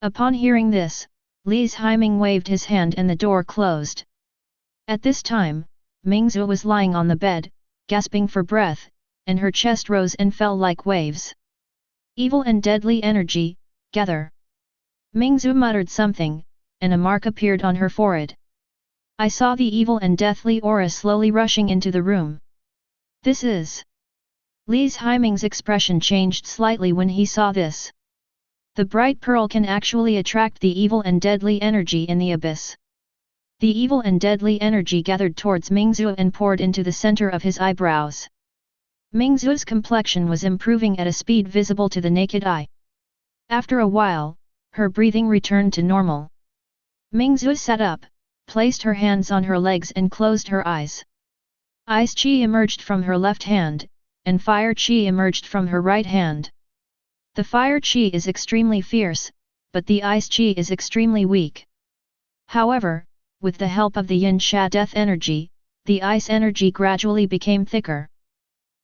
Upon hearing this, Li's Haiming waved his hand and the door closed. At this time, Mingzhu was lying on the bed, gasping for breath, and her chest rose and fell like waves. Evil and deadly energy, gather. Mingzhu muttered something, and a mark appeared on her forehead. I saw the evil and deathly aura slowly rushing into the room. This is... Li's Haiming's expression changed slightly when he saw this. The bright pearl can actually attract the evil and deadly energy in the abyss. The evil and deadly energy gathered towards Mingzhu and poured into the center of his eyebrows. Mingzhu's complexion was improving at a speed visible to the naked eye. After a while, her breathing returned to normal. Mingzhu sat up, placed her hands on her legs and closed her eyes. Ice chi emerged from her left hand, and fire chi emerged from her right hand. The fire chi is extremely fierce, but the ice chi is extremely weak. However, with the help of the yin sha death energy, the ice energy gradually became thicker.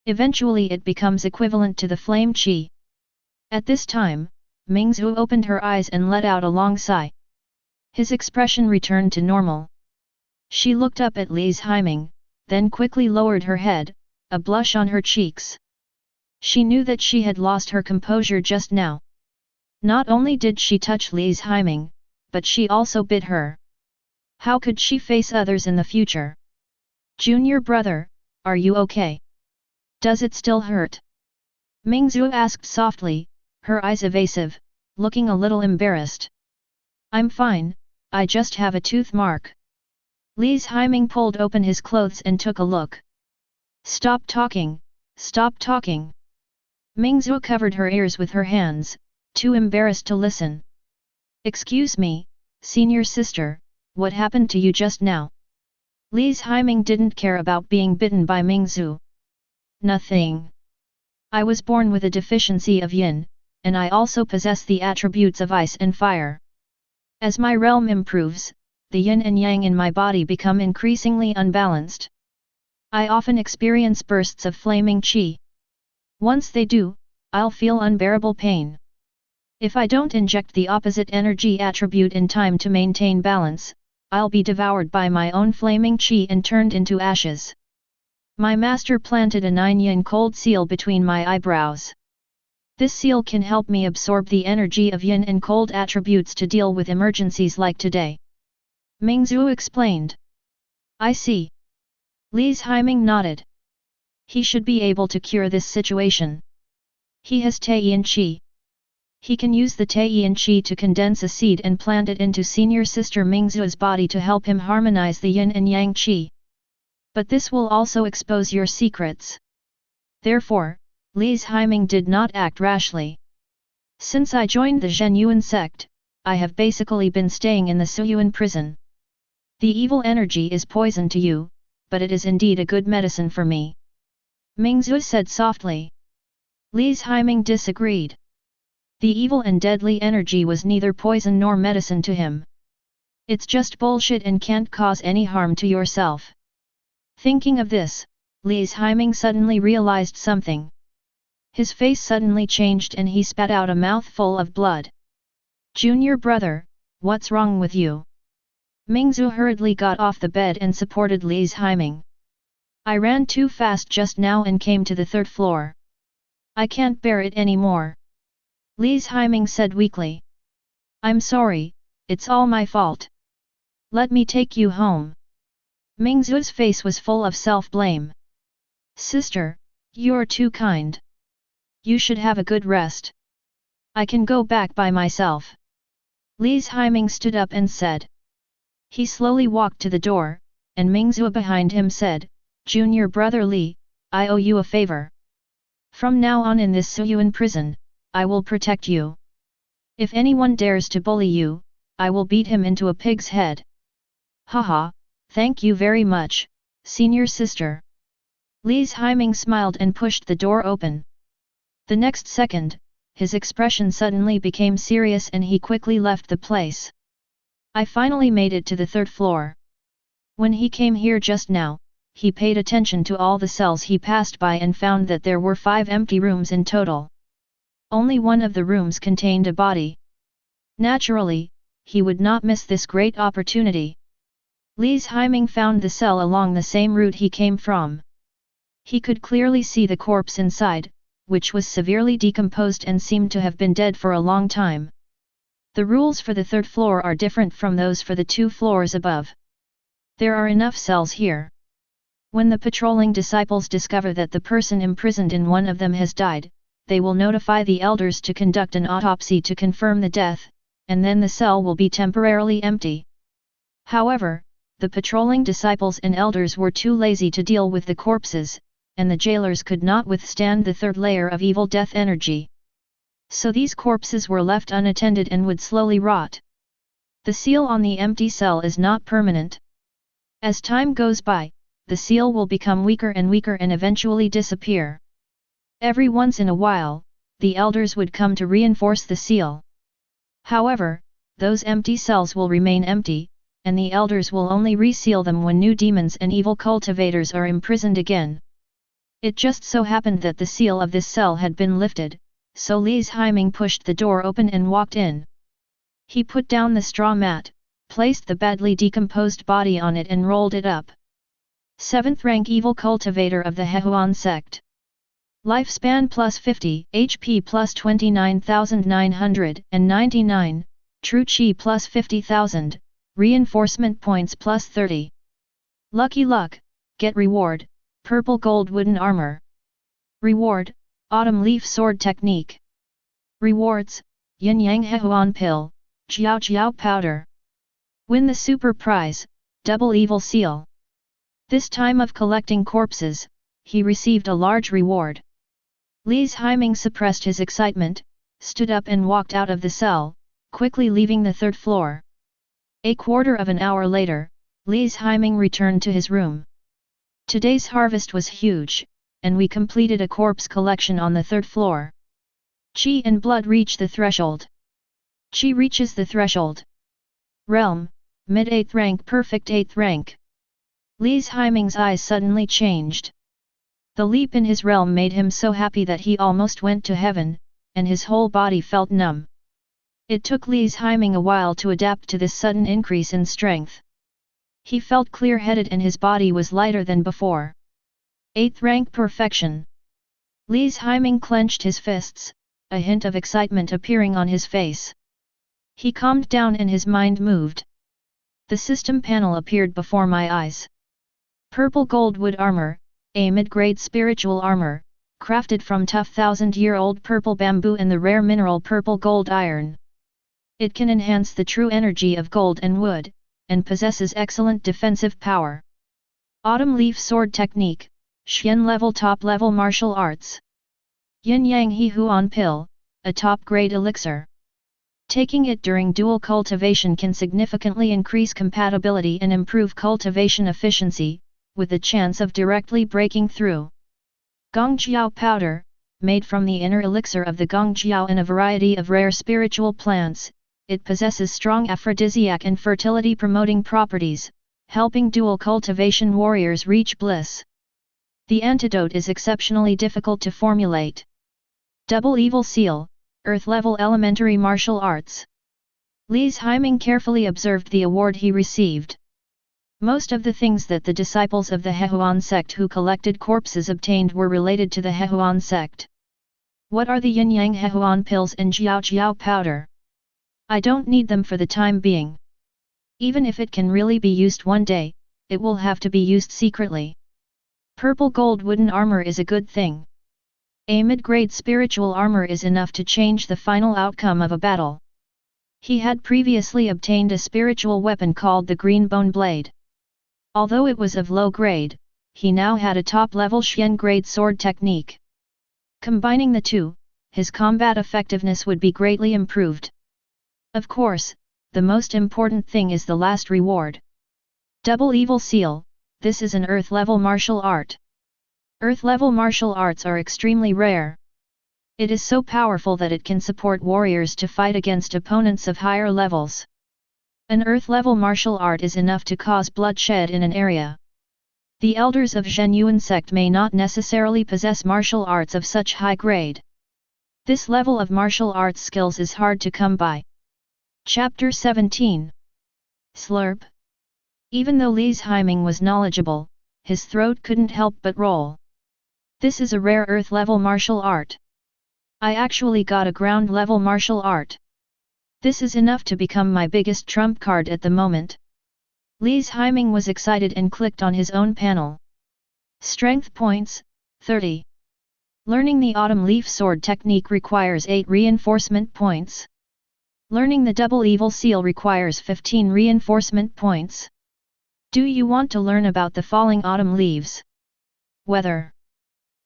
Eventually it becomes equivalent to the flame chi. At this time, Mingzhu opened her eyes and let out a long sigh. His expression returned to normal. She looked up at Li's Haiming, then quickly lowered her head, a blush on her cheeks. She knew that she had lost her composure just now. Not only did she touch Li's Haiming, but she also bit her. How could she face others in the future? Junior brother, are you okay? Does it still hurt? Mingzhu asked softly, her eyes evasive, looking a little embarrassed. I'm fine, I just have a tooth mark. Li's Haiming pulled open his clothes and took a look. Stop talking, stop talking. Mingzhu covered her ears with her hands, too embarrassed to listen. Excuse me, senior sister, what happened to you just now? Li's Haiming didn't care about being bitten by Mingzhu. Nothing. I was born with a deficiency of yin, and I also possess the attributes of ice and fire. As my realm improves, the yin and yang in my body become increasingly unbalanced. I often experience bursts of flaming qi. Once they do, I'll feel unbearable pain. If I don't inject the opposite energy attribute in time to maintain balance, I'll be devoured by my own flaming qi and turned into ashes. My master planted a 9-yin cold seal between my eyebrows. This seal can help me absorb the energy of yin and cold attributes to deal with emergencies like today. Mingzhu explained. I see. Li's Haiming nodded. He should be able to cure this situation. He has Taiyin Qi. He can use the Taiyin Qi to condense a seed and plant it into senior sister Mingzhu's body to help him harmonize the yin and yang Qi. But this will also expose your secrets. Therefore, Li's Haiming did not act rashly. Since I joined the Zhenyuan sect, I have basically been staying in the Suyuan prison. The evil energy is poison to you, but it is indeed a good medicine for me. Mingzu said softly. Li's Haiming disagreed. The evil and deadly energy was neither poison nor medicine to him. It's just bullshit and can't cause any harm to yourself. Thinking of this, Li's Haiming suddenly realized something. His face suddenly changed and he spat out a mouthful of blood. Junior brother, what's wrong with you? Mingzu hurriedly got off the bed and supported Li's Haiming. I ran too fast just now and came to the third floor. I can't bear it anymore. Li's Haiming said weakly. I'm sorry, it's all my fault. Let me take you home. Mingzu's face was full of self-blame. Sister, you're too kind. You should have a good rest. I can go back by myself. Li's Haiming stood up and said. He slowly walked to the door, and Mingzu behind him said, Junior brother Li, I owe you a favor. From now on in this Suyuan prison, I will protect you. If anyone dares to bully you, I will beat him into a pig's head. Haha, thank you very much, senior sister. Li's Haiming smiled and pushed the door open. The next second, his expression suddenly became serious and he quickly left the place. I finally made it to the third floor. When he came here just now, he paid attention to all the cells he passed by and found that there were 5 empty rooms in total. Only one of the rooms contained a body. Naturally, he would not miss this great opportunity. Li's Haiming found the cell along the same route he came from. He could clearly see the corpse inside, which was severely decomposed and seemed to have been dead for a long time. The rules for the third floor are different from those for the 2 floors above. There are enough cells here. When the patrolling disciples discover that the person imprisoned in one of them has died, they will notify the elders to conduct an autopsy to confirm the death, and then the cell will be temporarily empty. However, the patrolling disciples and elders were too lazy to deal with the corpses, and the jailers could not withstand the third layer of evil death energy. So these corpses were left unattended and would slowly rot. The seal on the empty cell is not permanent. As time goes by, the seal will become weaker and weaker and eventually disappear. Every once in a while, the elders would come to reinforce the seal. However, those empty cells will remain empty, and the elders will only reseal them when new demons and evil cultivators are imprisoned again. It just so happened that the seal of this cell had been lifted, so Li's Haiming pushed the door open and walked in. He put down the straw mat, placed the badly decomposed body on it and rolled it up. 7th rank evil cultivator of the Hehuan sect. Lifespan plus 50, HP plus 29,999, True Chi plus 50,000, Reinforcement points plus 30. Lucky luck, get reward, purple gold wooden armor. Reward, Autumn Leaf Sword Technique. Rewards, Yin Yang Hehuan Pill, Jiao Jiao Powder. Win the super prize, Double Evil Seal. This time of collecting corpses, he received a large reward. Li's Haiming suppressed his excitement, stood up and walked out of the cell, quickly leaving the third floor. A quarter of an hour later, Li's Haiming returned to his room. Today's harvest was huge, and we completed a corpse collection on the third floor. Qi and blood reach the threshold. Qi reaches the threshold. Realm, mid 8th rank, perfect 8th rank. Li's Haiming's eyes suddenly changed. The leap in his realm made him so happy that he almost went to heaven, and his whole body felt numb. It took Li's Haiming a while to adapt to this sudden increase in strength. He felt clear-headed and his body was lighter than before. 8th rank perfection. Li's Haiming clenched his fists, a hint of excitement appearing on his face. He calmed down and his mind moved. The system panel appeared before my eyes. Purple gold wood armor, a mid-grade spiritual armor, crafted from tough 1000-year-old purple bamboo and the rare mineral purple gold iron. It can enhance the true energy of gold and wood, and possesses excellent defensive power. Autumn Leaf Sword Technique, Xian level top level martial arts. Yin Yang He Huan Pill, a top grade elixir. Taking it during dual cultivation can significantly increase compatibility and improve cultivation efficiency, with the chance of directly breaking through. Gongjiao powder, made from the inner elixir of the Gongjiao and a variety of rare spiritual plants, it possesses strong aphrodisiac and fertility-promoting properties, helping dual cultivation warriors reach bliss. The antidote is exceptionally difficult to formulate. Double Evil Seal, Earth-level elementary martial arts. Li's Haiming carefully observed the award he received. Most of the things that the disciples of the Hehuan sect who collected corpses obtained were related to the Hehuan sect. What are the yin-yang Hehuan pills and jiao-jiao powder? I don't need them for the time being. Even if it can really be used one day, it will have to be used secretly. Purple gold wooden armor is a good thing. A mid-grade spiritual armor is enough to change the final outcome of a battle. He had previously obtained a spiritual weapon called the Green Bone Blade. Although it was of low grade, he now had a top-level Xian grade sword technique. Combining the two, his combat effectiveness would be greatly improved. Of course, the most important thing is the last reward. Double Evil Seal, this is an Earth-level martial art. Earth-level martial arts are extremely rare. It is so powerful that it can support warriors to fight against opponents of higher levels. An Earth-level martial art is enough to cause bloodshed in an area. The elders of Zhenyuan sect may not necessarily possess martial arts of such high grade. This level of martial arts skills is hard to come by. Chapter 17. Slurp. Even though Li's Haiming was knowledgeable, his throat couldn't help but roll. This is a rare Earth-level martial art. I actually got a ground-level martial art. This is enough to become my biggest trump card at the moment. Li's Haiming was excited and clicked on his own panel. Strength points, 30. Learning the Autumn Leaf Sword technique requires 8 reinforcement points. Learning the Double Evil Seal requires 15 reinforcement points. Do you want to learn about the falling autumn leaves? Weather.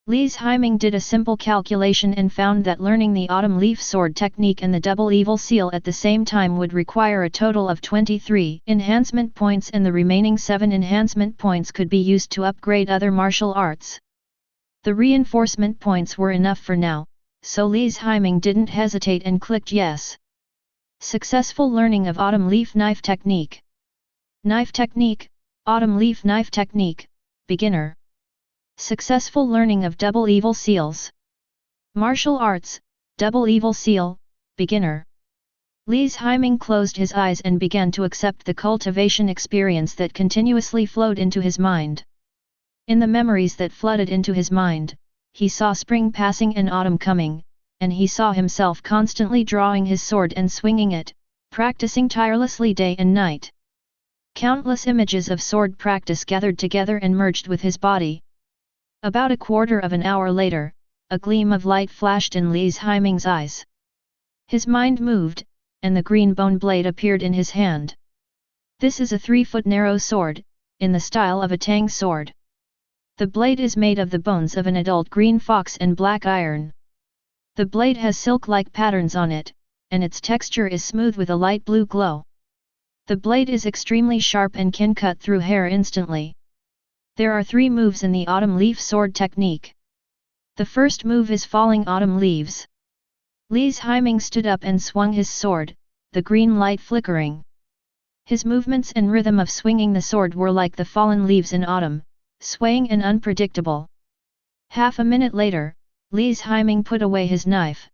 Li's Haiming did a simple calculation and found that learning the Autumn Leaf Sword technique and the Double Evil Seal at the same time would require a total of 23 enhancement points, and the remaining 7 enhancement points could be used to upgrade other martial arts. The reinforcement points were enough for now, so Li's Haiming didn't hesitate and clicked yes. Successful learning of Autumn Leaf Knife Technique. Knife Technique, Autumn Leaf Knife Technique, Beginner. Successful learning of Double Evil Seals. Martial Arts, Double Evil Seal, Beginner. Li's Haiming closed his eyes and began to accept the cultivation experience that continuously flowed into his mind. In the memories that flooded into his mind, he saw spring passing and autumn coming, and he saw himself constantly drawing his sword and swinging it, practicing tirelessly day and night. Countless images of sword practice gathered together and merged with his body. About a quarter of an hour later, a gleam of light flashed in Li's Haiming's eyes. His mind moved, and the green bone blade appeared in his hand. This is a 3-foot narrow sword, in the style of a tang sword. The blade is made of the bones of an adult green fox and black iron. The blade has silk-like patterns on it, and its texture is smooth with a light blue glow. The blade is extremely sharp and can cut through hair instantly. There are 3 moves in the Autumn Leaf Sword technique. The first move is Falling Autumn Leaves. Li's Haiming stood up and swung his sword, the green light flickering. His movements and rhythm of swinging the sword were like the fallen leaves in autumn, swaying and unpredictable. Half a minute later, Li's Haiming put away his knife.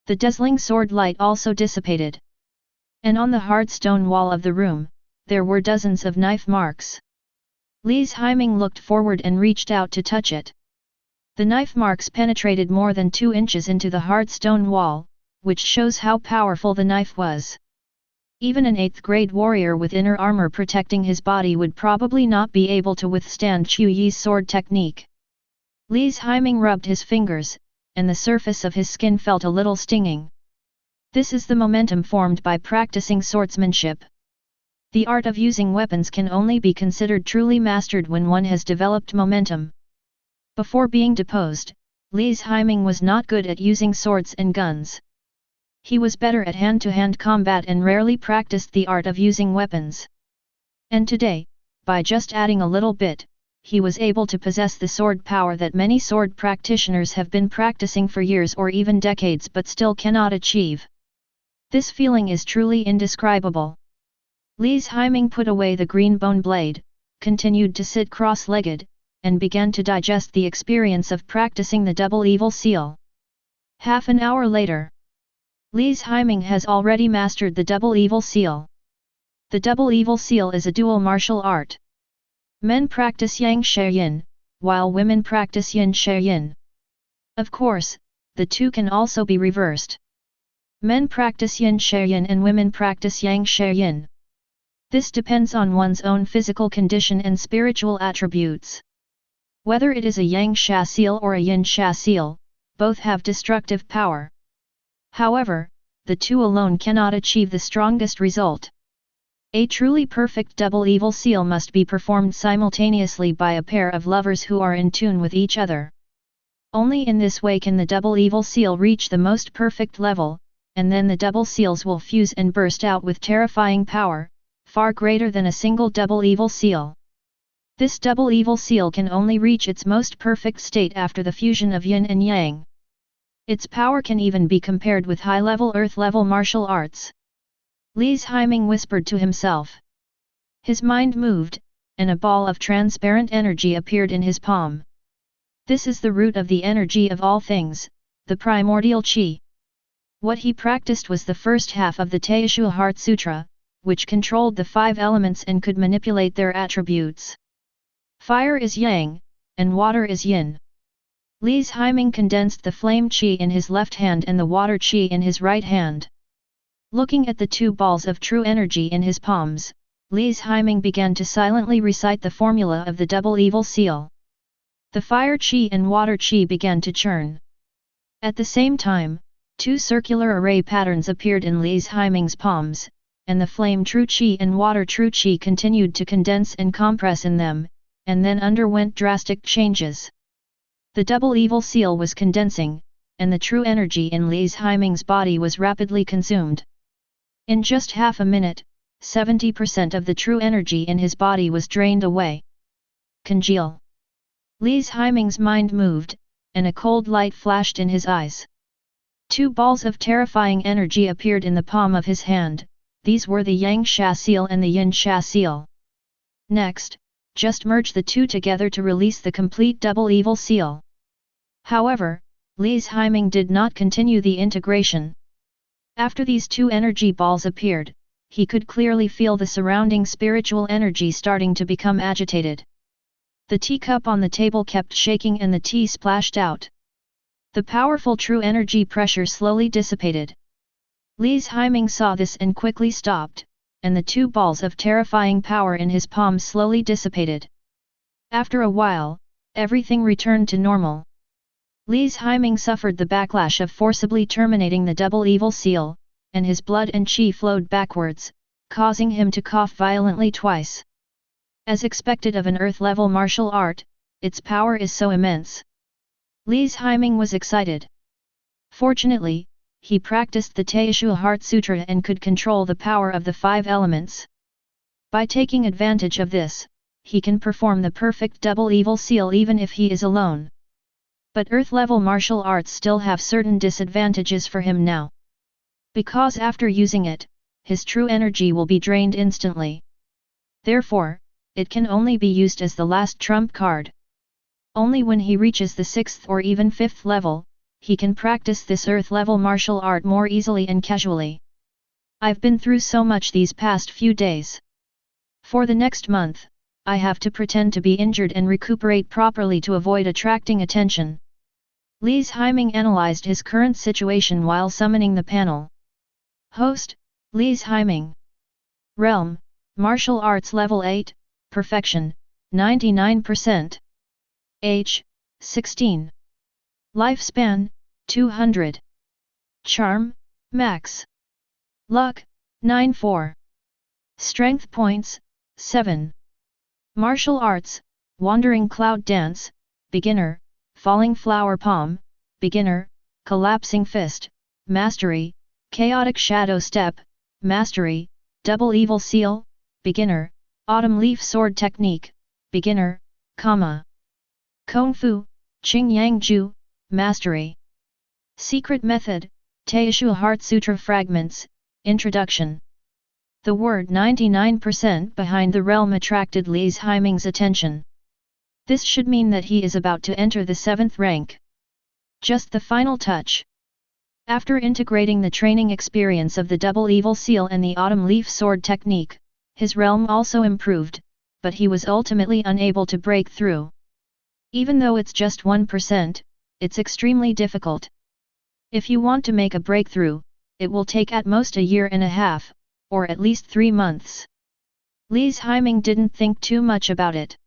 The dazzling sword light also dissipated. And on the hard stone wall of the room, there were dozens of knife marks. Li's Haiming looked forward and reached out to touch it. The knife marks penetrated more than 2 inches into the hard stone wall, which shows how powerful the knife was. Even an 8th grade warrior with inner armor protecting his body would probably not be able to withstand Chu Yi's sword technique. Li's Haiming rubbed his fingers, and the surface of his skin felt a little stinging. This is the momentum formed by practicing swordsmanship. The art of using weapons can only be considered truly mastered when one has developed momentum. Before being deposed, Li's Haiming was not good at using swords and guns. He was better at hand-to-hand combat and rarely practiced the art of using weapons. And today, by just adding a little bit, he was able to possess the sword power that many sword practitioners have been practicing for years or even decades but still cannot achieve. This feeling is truly indescribable. Li's Haiming put away the green bone blade, continued to sit cross-legged, and began to digest the experience of practicing the double evil seal. Half an hour later, Li's Haiming has already mastered the double evil seal. The double evil seal is a dual martial art. Men practice Yang She Yin, while women practice Yin She Yin. Of course, the two can also be reversed. Men practice Yin She Yin and women practice Yang She Yin. This depends on one's own physical condition and spiritual attributes. Whether it is a Yang Sha seal or a Yin Sha seal, both have destructive power. However, the two alone cannot achieve the strongest result. A truly perfect double evil seal must be performed simultaneously by a pair of lovers who are in tune with each other. Only in this way can the double evil seal reach the most perfect level, and then the double seals will fuse and burst out with terrifying power, far greater than a single double evil seal. This double evil seal can only reach its most perfect state after the fusion of yin and yang. Its power can even be compared with high-level earth-level martial arts. Li's Haiming whispered to himself. His mind moved, and a ball of transparent energy appeared in his palm. This is the root of the energy of all things, the primordial qi. What he practiced was the first half of the Teishu Heart Sutra, which controlled the 5 elements and could manipulate their attributes. Fire is yang, and water is yin. Li's Haiming condensed the flame qi in his left hand and the water qi in his right hand. Looking at the 2 balls of true energy in his palms, Li's Haiming began to silently recite the formula of the double evil seal. The fire qi and water qi began to churn. At the same time, 2 circular array patterns appeared in Li's Haiming's palms, and the flame true qi and water true qi continued to condense and compress in them, and then underwent drastic changes. The double evil seal was condensing, and the true energy in Li's Haiming's body was rapidly consumed. In just half a minute, 70% of the true energy in his body was drained away. Congeal. Li's Haiming's mind moved, and a cold light flashed in his eyes. 2 balls of terrifying energy appeared in the palm of his hand. These were the Yang Sha seal and the Yin Sha seal. Next, just merge the 2 together to release the complete double evil seal. However, Li's Haiming did not continue the integration. After these 2 energy balls appeared, he could clearly feel the surrounding spiritual energy starting to become agitated. The teacup on the table kept shaking and the tea splashed out. The powerful true energy pressure slowly dissipated. Li's Haiming saw this and quickly stopped, and the 2 balls of terrifying power in his palm slowly dissipated. After a while, everything returned to normal. Li's Haiming suffered the backlash of forcibly terminating the double evil seal, and his blood and qi flowed backwards, causing him to cough violently twice. As expected of an earth-level martial art, its power is so immense. Li's Haiming was excited. Fortunately, he practiced the Teishu Heart Sutra and could control the power of the 5 elements. By taking advantage of this, he can perform the perfect double evil seal even if he is alone. But earth-level martial arts still have certain disadvantages for him now. Because after using it, his true energy will be drained instantly. Therefore, it can only be used as the last trump card. Only when he reaches the 6th or even 5th level, he can practice this earth-level martial art more easily and casually. I've been through so much these past few days. For the next month, I have to pretend to be injured and recuperate properly to avoid attracting attention. Li's Haiming analyzed his current situation while summoning the panel. Host, Li's Haiming. Realm, Martial Arts Level 8, Perfection, 99%. Age, 16. Lifespan, 200. Charm, Max. Luck, 94. Strength Points, 7. Martial Arts, Wandering Cloud Dance, Beginner, Falling Flower Palm, Beginner, Collapsing Fist, Mastery, Chaotic Shadow Step, Mastery, Double Evil Seal, Beginner, Autumn Leaf Sword Technique, Beginner, Kung Fu, Qing Yang Ju, Mastery. Secret Method, Teishu Heart Sutra Fragments, Introduction. The word 99% behind the realm attracted Li's Haiming's attention. This should mean that he is about to enter the 7th rank. Just the final touch. After integrating the training experience of the Double Evil Seal and the Autumn Leaf Sword Technique, his realm also improved, but he was ultimately unable to break through. Even though it's just 1%, it's extremely difficult. If you want to make a breakthrough, it will take at most a year and a half, or at least 3 months. Li's Haiming didn't think too much about it.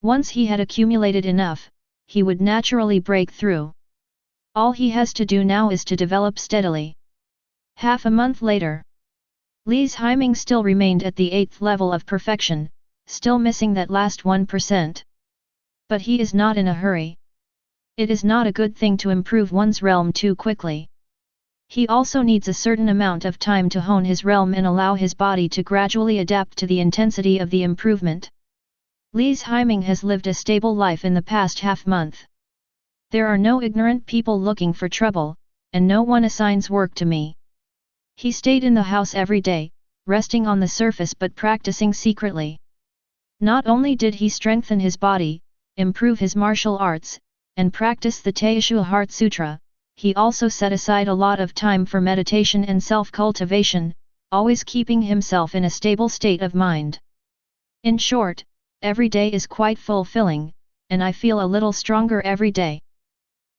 Once he had accumulated enough, he would naturally break through. All he has to do now is to develop steadily. Half a month later, Li's Haiming still remained at the 8th level of perfection, still missing that last 1%. But he is not in a hurry. It is not a good thing to improve one's realm too quickly. He also needs a certain amount of time to hone his realm and allow his body to gradually adapt to the intensity of the improvement. Li's Haiming has lived a stable life in the past half-month. There are no ignorant people looking for trouble, and no one assigns work to me. He stayed in the house every day, resting on the surface but practicing secretly. Not only did he strengthen his body, improve his martial arts, and practice the Teishu Heart Sutra, he also set aside a lot of time for meditation and self-cultivation, always keeping himself in a stable state of mind. In short, every day is quite fulfilling, and I feel a little stronger every day.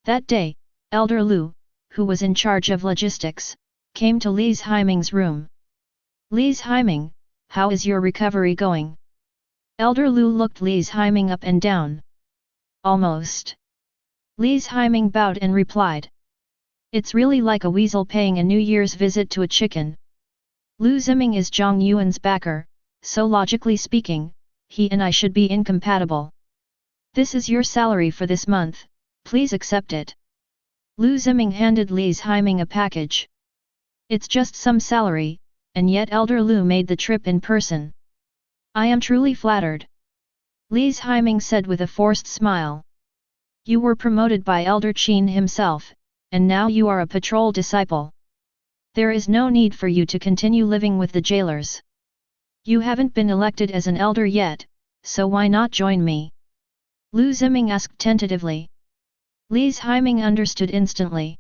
That day, Elder Lu, who was in charge of logistics, came to Li's Haiming's room. Li's Haiming, how is your recovery going? Elder Lu looked Li's Haiming up and down. Almost. Li's Haiming bowed and replied. It's really like a weasel paying a New Year's visit to a chicken. Lu Ziming is Zhang Yuan's backer, so logically speaking, he and I should be incompatible. This is your salary for this month, please accept it. Lu Ziming handed Li's Haiming a package. It's just some salary, and yet Elder Lu made the trip in person. I am truly flattered. Li's Haiming said with a forced smile. You were promoted by Elder Qin himself, and now you are a patrol disciple. There is no need for you to continue living with the jailers. You haven't been elected as an elder yet, so why not join me? Lu Ziming asked tentatively. Li's Haiming understood instantly.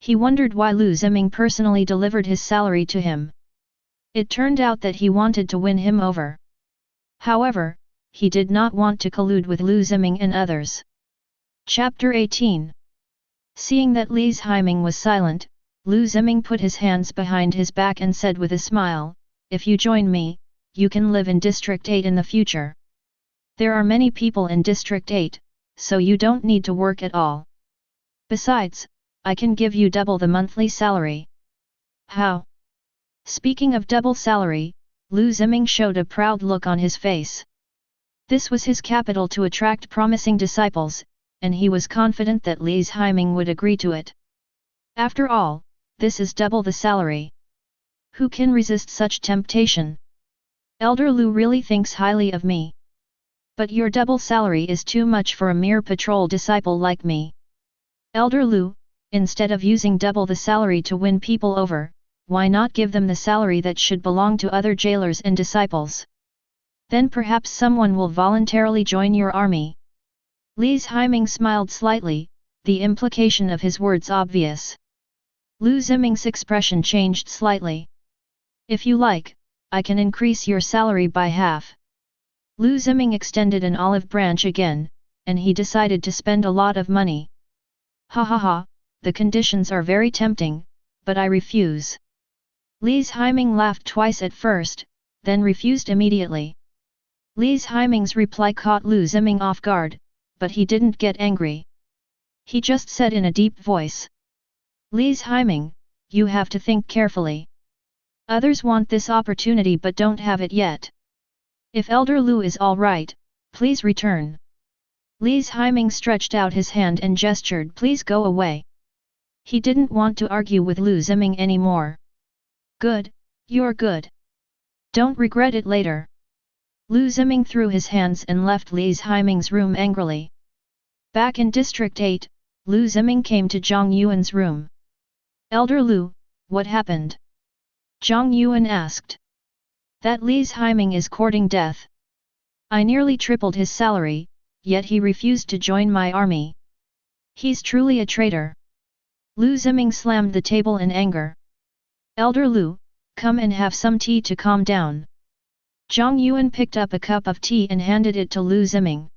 He wondered why Lu Ziming personally delivered his salary to him. It turned out that he wanted to win him over. However, he did not want to collude with Lu Ziming and others. Chapter 18. Seeing that Li's Haiming was silent, Lu Ziming put his hands behind his back and said with a smile, if you join me, you can live in District 8 in the future. There are many people in District 8, so you don't need to work at all. Besides, I can give you double the monthly salary. How? Speaking of double salary, Lu Ziming showed a proud look on his face. This was his capital to attract promising disciples, and he was confident that Li's Haiming would agree to it. After all, this is double the salary. Who can resist such temptation? Elder Lu really thinks highly of me. But your double salary is too much for a mere patrol disciple like me. Elder Lu, instead of using double the salary to win people over, why not give them the salary that should belong to other jailers and disciples? Then perhaps someone will voluntarily join your army. Li's Haiming smiled slightly, the implication of his words obvious. Lu Ziming's expression changed slightly. If you like, I can increase your salary by half. Lu Ziming extended an olive branch again, and he decided to spend a lot of money. Ha ha ha, the conditions are very tempting, but I refuse. Li's Haiming laughed twice at first, then refused immediately. Li's Haiming's reply caught Lu Ziming off guard, but he didn't get angry. He just said in a deep voice. Li's Haiming, you have to think carefully. Others want this opportunity but don't have it yet. If Elder Lu is all right, please return. Li's Haiming stretched out his hand and gestured, please go away. He didn't want to argue with Lu Ziming anymore. Good, you're good. Don't regret it later. Lu Ziming threw his hands and left Li Haiming's room angrily. Back in District 8, Lu Ziming came to Zhang Yuan's room. Elder Lu, what happened? Zhang Yuan asked. That Li Haiming is courting death. I nearly tripled his salary, yet he refused to join my army. He's truly a traitor. Lu Ziming slammed the table in anger. Elder Lu, come and have some tea to calm down. Zhang Yuan picked up a cup of tea and handed it to Lu Ziming.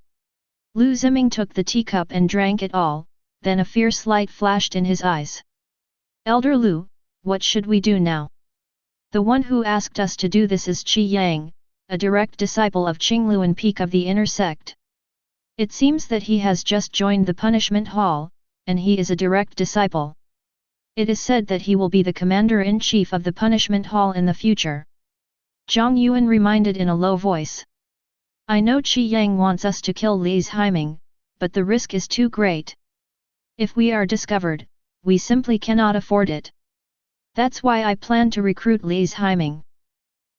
Lu Ziming took the teacup and drank it all, then a fierce light flashed in his eyes. Elder Lu, what should we do now? The one who asked us to do this is Qi Yang, a direct disciple of Qingluan Peak of the inner sect. It seems that he has just joined the punishment hall, and he is a direct disciple. It is said that he will be the commander-in-chief of the punishment hall in the future. Zhang Yuan reminded in a low voice. I know Qi Yang wants us to kill Li Haiming, but the risk is too great. If we are discovered, we simply cannot afford it. That's why I plan to recruit Li Haiming.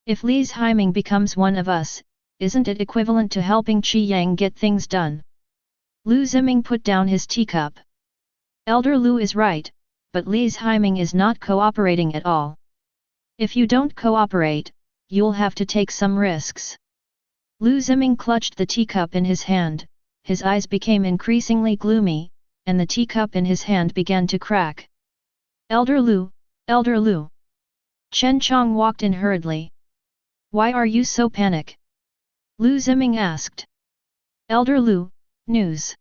If Li Haiming becomes one of us, isn't it equivalent to helping Qi Yang get things done? Lu Ziming put down his teacup. Elder Lu is right, but Li Haiming is not cooperating at all. If you don't cooperate, you'll have to take some risks. Lu Ziming clutched the teacup in his hand, his eyes became increasingly gloomy, and the teacup in his hand began to crack. Elder Lu, Elder Lu. Chen Chong walked in hurriedly. Why are you so panic? Lu Ziming asked. Elder Lu, news.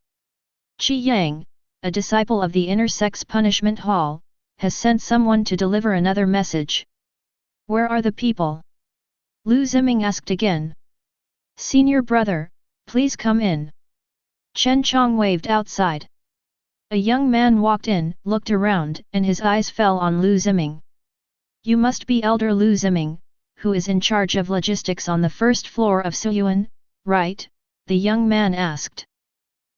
Qi Yang, a disciple of the inner sect's punishment hall, has sent someone to deliver another message. Where are the people? Lu Ziming asked again. Senior brother, please come in. Chen Chong waved outside. A young man walked in, looked around, and his eyes fell on Lu Ziming. You must be Elder Lu Ziming, who is in charge of logistics on the first floor of Suyuan, right? The young man asked.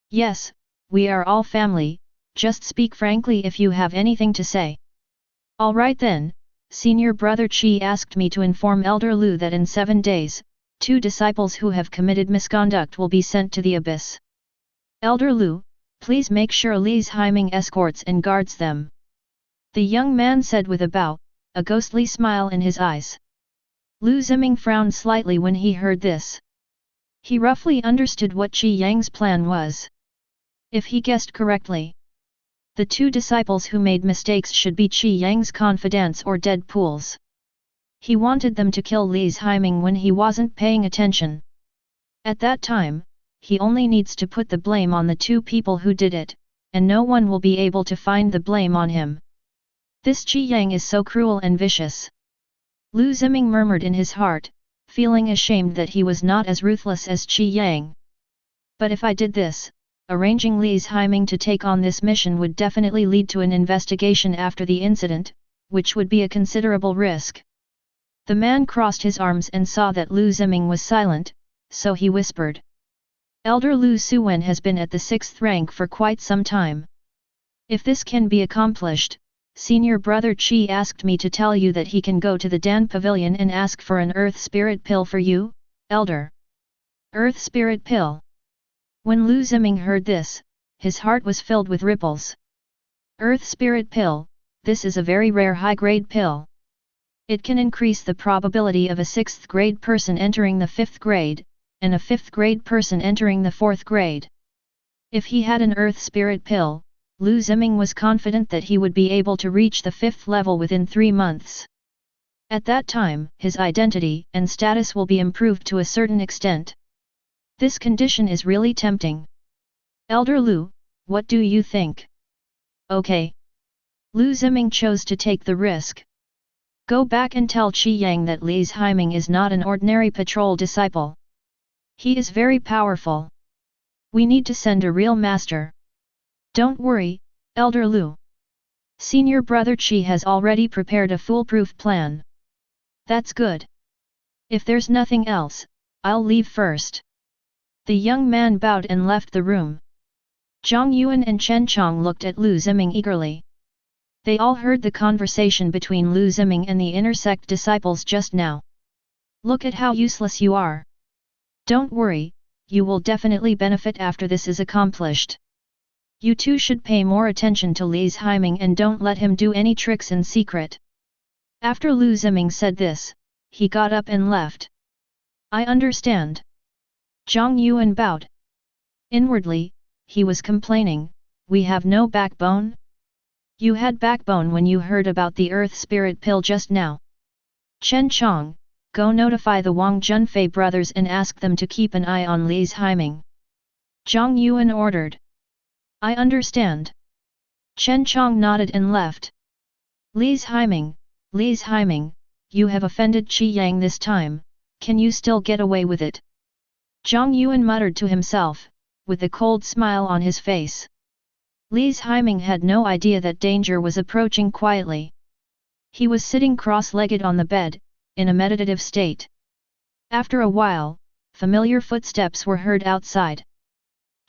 Yes, we are all family, just speak frankly if you have anything to say. All right then, Senior Brother Qi asked me to inform Elder Lu that in 7 days, 2 disciples who have committed misconduct will be sent to the abyss. Elder Lu, please make sure Li Haiming escorts and guards them. The young man said with a bow, a ghostly smile in his eyes. Lu Ziming frowned slightly when he heard this. He roughly understood what Qi Yang's plan was. If he guessed correctly, the 2 disciples who made mistakes should be Qi Yang's confidants or dead pools. He wanted them to kill Li Haiming when he wasn't paying attention. At that time, he only needs to put the blame on the 2 people who did it, and no one will be able to find the blame on him. This Qi Yang is so cruel and vicious. Lu Ziming murmured in his heart, feeling ashamed that he was not as ruthless as Qi Yang. But if I did this, arranging Li Haiming to take on this mission would definitely lead to an investigation after the incident, which would be a considerable risk. The man crossed his arms and saw that Lu Ziming was silent, so he whispered. Elder Lu Suwen has been at the 6th rank for quite some time. If this can be accomplished, Senior Brother Qi asked me to tell you that he can go to the Dan Pavilion and ask for an Earth Spirit Pill for you, Elder. Earth Spirit Pill. When Lu Ziming heard this, his heart was filled with ripples. Earth Spirit Pill, this is a very rare high-grade pill. It can increase the probability of a 6th grade person entering the 5th grade, and a 5th grade person entering the 4th grade. If he had an Earth Spirit Pill, Lu Ziming was confident that he would be able to reach the 5th level within 3 months. At that time, his identity and status will be improved to a certain extent. This condition is really tempting. Elder Lu, what do you think? Okay. Lu Ziming chose to take the risk. Go back and tell Qi Yang that Li Haiming is not an ordinary patrol disciple. He is very powerful. We need to send a real master. Don't worry, Elder Lu. Senior Brother Qi has already prepared a foolproof plan. That's good. If there's nothing else, I'll leave first. The young man bowed and left the room. Zhang Yuan and Chen Chong looked at Lu Ziming eagerly. They all heard the conversation between Lu Ziming and the inner sect disciples just now. Look at how useless you are. Don't worry, you will definitely benefit after this is accomplished. You two should pay more attention to Li's Haiming and don't let him do any tricks in secret. After Lu Ziming said this, he got up and left. I understand. Zhang Yuan bowed. Inwardly, he was complaining, we have no backbone? You had backbone when you heard about the Earth Spirit pill just now. Chen Chong, go notify the Wang Junfei brothers and ask them to keep an eye on Li's Haiming. Zhang Yuan ordered. I understand. Chen Chong nodded and left. Li's Haiming, you have offended Qi Yang this time, can you still get away with it? Zhang Yuan muttered to himself, with a cold smile on his face. Li's Haiming had no idea that danger was approaching quietly. He was sitting cross-legged on the bed, in a meditative state. After a while, familiar footsteps were heard outside.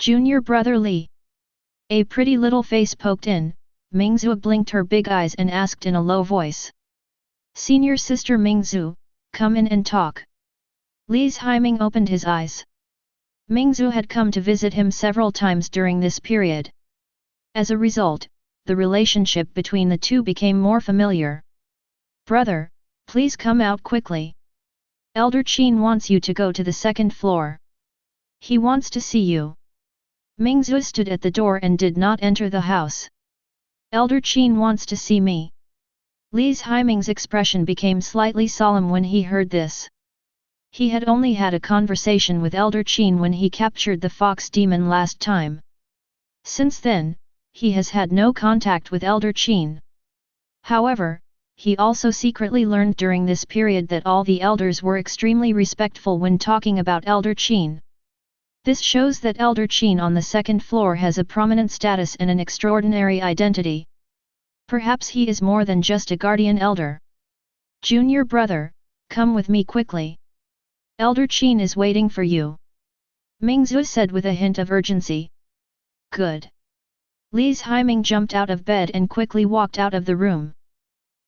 Junior brother Li. A pretty little face poked in, Mingzhu blinked her big eyes and asked in a low voice. Senior sister Mingzhu, come in and talk. Li's Haiming opened his eyes. Mingzhu had come to visit him several times during this period. As a result, the relationship between the two became more familiar. Brother, please come out quickly. Elder Qin wants you to go to the second floor. He wants to see you. Mingzhu stood at the door and did not enter the house. Elder Qin wants to see me. Li's Haiming's expression became slightly solemn when he heard this. He had only had a conversation with Elder Qin when he captured the fox demon last time. Since then, he has had no contact with Elder Qin. However, he also secretly learned during this period that all the elders were extremely respectful when talking about Elder Qin. This shows that Elder Qin on the second floor has a prominent status and an extraordinary identity. Perhaps he is more than just a guardian elder. Junior brother, come with me quickly. Elder Qin is waiting for you. Mingzhu said with a hint of urgency. Good. Li's Haiming jumped out of bed and quickly walked out of the room.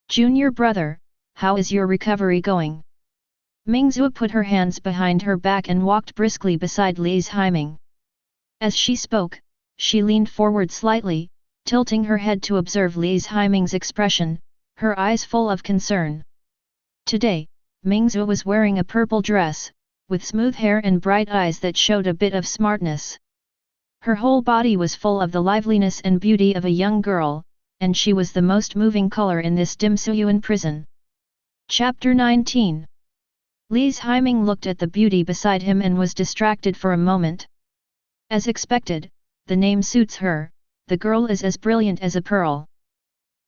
Junior brother, how is your recovery going? Mingzhu put her hands behind her back and walked briskly beside Li's Haiming. As she spoke, she leaned forward slightly, tilting her head to observe Li's Haiming's expression, her eyes full of concern. Today, Mingzhu was wearing a purple dress, with smooth hair and bright eyes that showed a bit of smartness. Her whole body was full of the liveliness and beauty of a young girl, and she was the most moving color in this dim Suyuan prison. Chapter 19. Li's Haiming looked at the beauty beside him and was distracted for a moment. As expected, the name suits her, the girl is as brilliant as a pearl.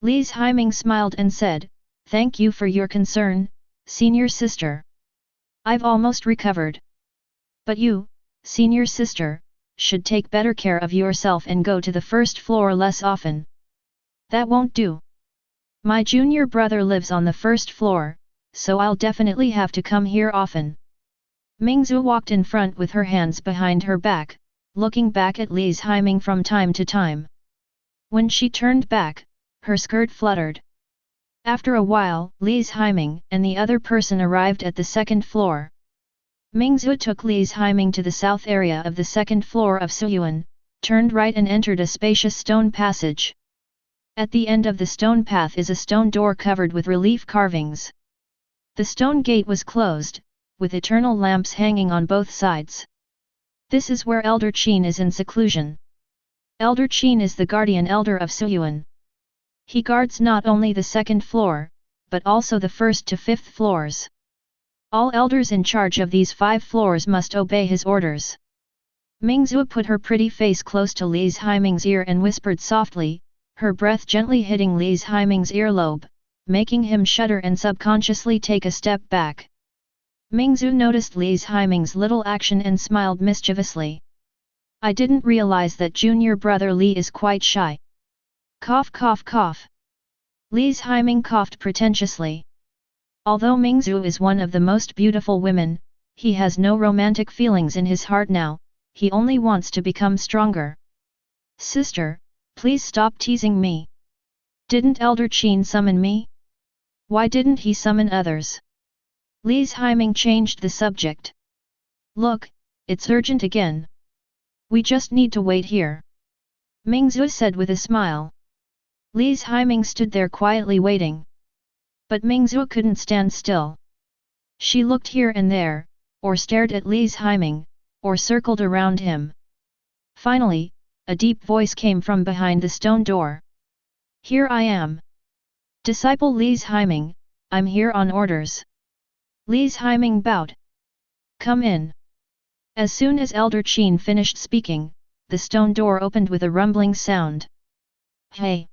Li's Haiming smiled and said, thank you for your concern, senior sister. I've almost recovered. But you, senior sister, should take better care of yourself and go to the first floor less often. That won't do. My junior brother lives on the first floor, so I'll definitely have to come here often. Mingzhu walked in front with her hands behind her back, looking back at Li's Haiming from time to time. When she turned back, her skirt fluttered. After a while, Li's Haiming and the other person arrived at the second floor. Mingzhu took Li's Haiming to the south area of the second floor of Suyuan, turned right and entered a spacious stone passage. At the end of the stone path is a stone door covered with relief carvings. The stone gate was closed, with eternal lamps hanging on both sides. This is where Elder Qin is in seclusion. Elder Qin is the guardian elder of Suyuan. He guards not only the second floor, but also the first to fifth floors. All elders in charge of these 5 floors must obey his orders. Mingzhu put her pretty face close to Li's Haiming's ear and whispered softly, her breath gently hitting Li's Haiming's earlobe, making him shudder and subconsciously take a step back. Mingzhu noticed Li's Haiming's little action and smiled mischievously. I didn't realize that junior brother Li is quite shy. Cough cough cough. Li's Haiming coughed pretentiously. Although Mingzhu is one of the most beautiful women, he has no romantic feelings in his heart now, he only wants to become stronger. Sister, please stop teasing me. Didn't Elder Qin summon me? Why didn't he summon others? Li's Haiming changed the subject. Look, it's urgent again. We just need to wait here. Mingzu said with a smile. Li's Haiming stood there quietly waiting. But Mingzu couldn't stand still. She looked here and there, or stared at Li's Haiming, or circled around him. Finally, a deep voice came from behind the stone door. Here I am. Disciple Li's Haiming, I'm here on orders. Li's Haiming bowed. Come in. As soon as Elder Qin finished speaking, the stone door opened with a rumbling sound. Hey!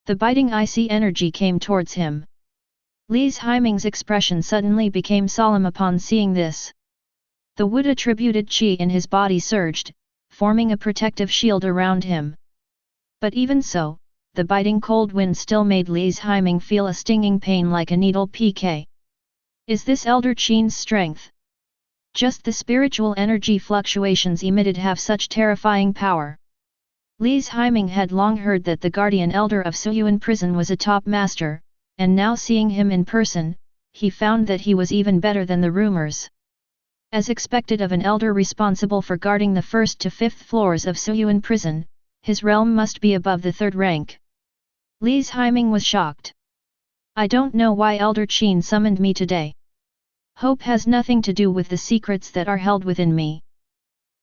The biting icy energy came towards him. Li's Haiming's expression suddenly became solemn upon seeing this. The wood-attributed qi in his body surged, forming a protective shield around him. But even so, the biting cold wind still made Li's Haiming feel a stinging pain like a needle pk. Is this Elder Qin's strength? Just the spiritual energy fluctuations emitted have such terrifying power. Li's Haiming had long heard that the guardian elder of Suyuan prison was a top master, and now seeing him in person, he found that he was even better than the rumors. As expected of an elder responsible for guarding the 1st to 5th floors of Suyuan prison, his realm must be above the 3rd rank. Li's Haiming was shocked. I don't know why Elder Qin summoned me today. Hope has nothing to do with the secrets that are held within me.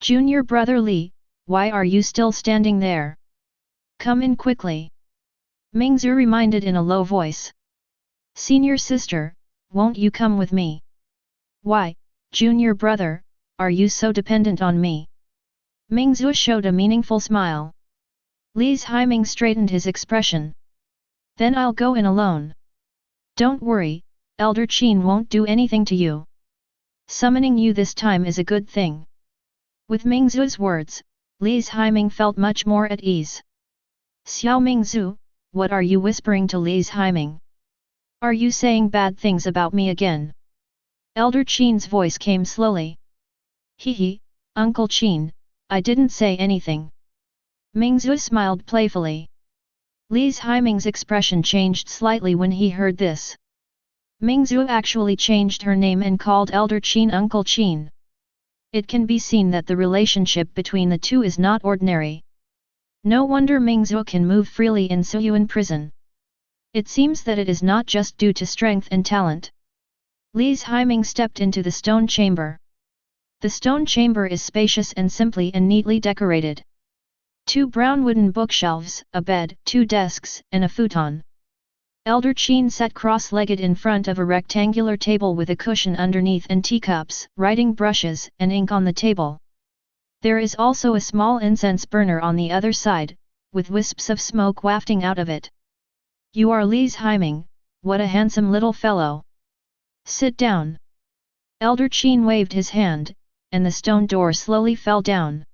Junior brother Li, why are you still standing there? Come in quickly. Mingzu reminded in a low voice. Senior sister, won't you come with me? Why, junior brother, are you so dependent on me? Mingzu showed a meaningful smile. Li's Haiming straightened his expression. Then I'll go in alone. Don't worry, Elder Qin won't do anything to you. Summoning you this time is a good thing. With Mingzu's words, Li's Haiming felt much more at ease. Xiao Mingzu, what are you whispering to Li's Haiming? Are you saying bad things about me again? Elder Qin's voice came slowly. Hee, Uncle Qin, I didn't say anything. Mingzu smiled playfully. Li's Haiming's expression changed slightly when he heard this. Mingzu actually changed her name and called Elder Qin Uncle Qin. It can be seen that the relationship between the two is not ordinary. No wonder Mingzu can move freely in Suyuan prison. It seems that it is not just due to strength and talent. Li's Haiming stepped into the stone chamber. The stone chamber is spacious and simply and neatly decorated. 2 brown wooden bookshelves, a bed, 2 desks, and a futon. Elder Qin sat cross-legged in front of a rectangular table with a cushion underneath and teacups, writing brushes, and ink on the table. There is also a small incense burner on the other side, with wisps of smoke wafting out of it. You are Li's Haiming, what a handsome little fellow. Sit down. Elder Qin waved his hand, and the stone door slowly fell down.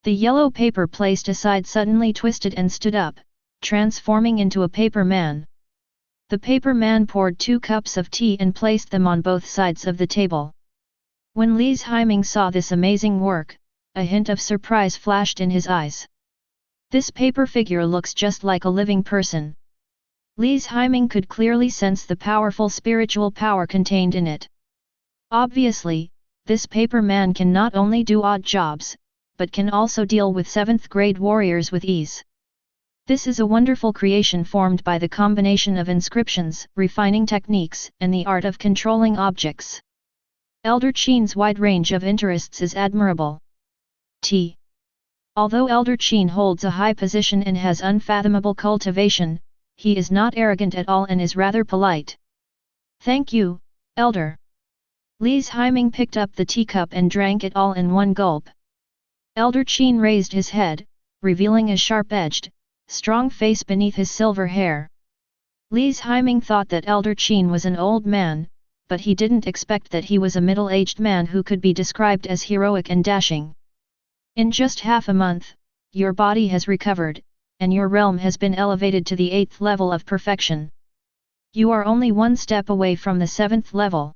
The yellow paper placed aside suddenly twisted and stood up, transforming into a paper man. The paper man poured 2 cups of tea and placed them on both sides of the table. When Li's Haiming saw this amazing work, a hint of surprise flashed in his eyes. This paper figure looks just like a living person. Li's Haiming could clearly sense the powerful spiritual power contained in it. Obviously, this paper man can not only do odd jobs, but can also deal with 7th grade warriors with ease. This is a wonderful creation formed by the combination of inscriptions, refining techniques, and the art of controlling objects. Elder Qin's wide range of interests is admirable. T. Although Elder Qin holds a high position and has unfathomable cultivation, he is not arrogant at all and is rather polite. Thank you, Elder. Li's Haiming picked up the teacup and drank it all in one gulp. Elder Qin raised his head, revealing a sharp-edged, strong face beneath his silver hair. Li's Haiming thought that Elder Qin was an old man, but he didn't expect that he was a middle-aged man who could be described as heroic and dashing. In just half a month, your body has recovered, and your realm has been elevated to the 8th level of perfection. You are only 1 step away from the 7th level.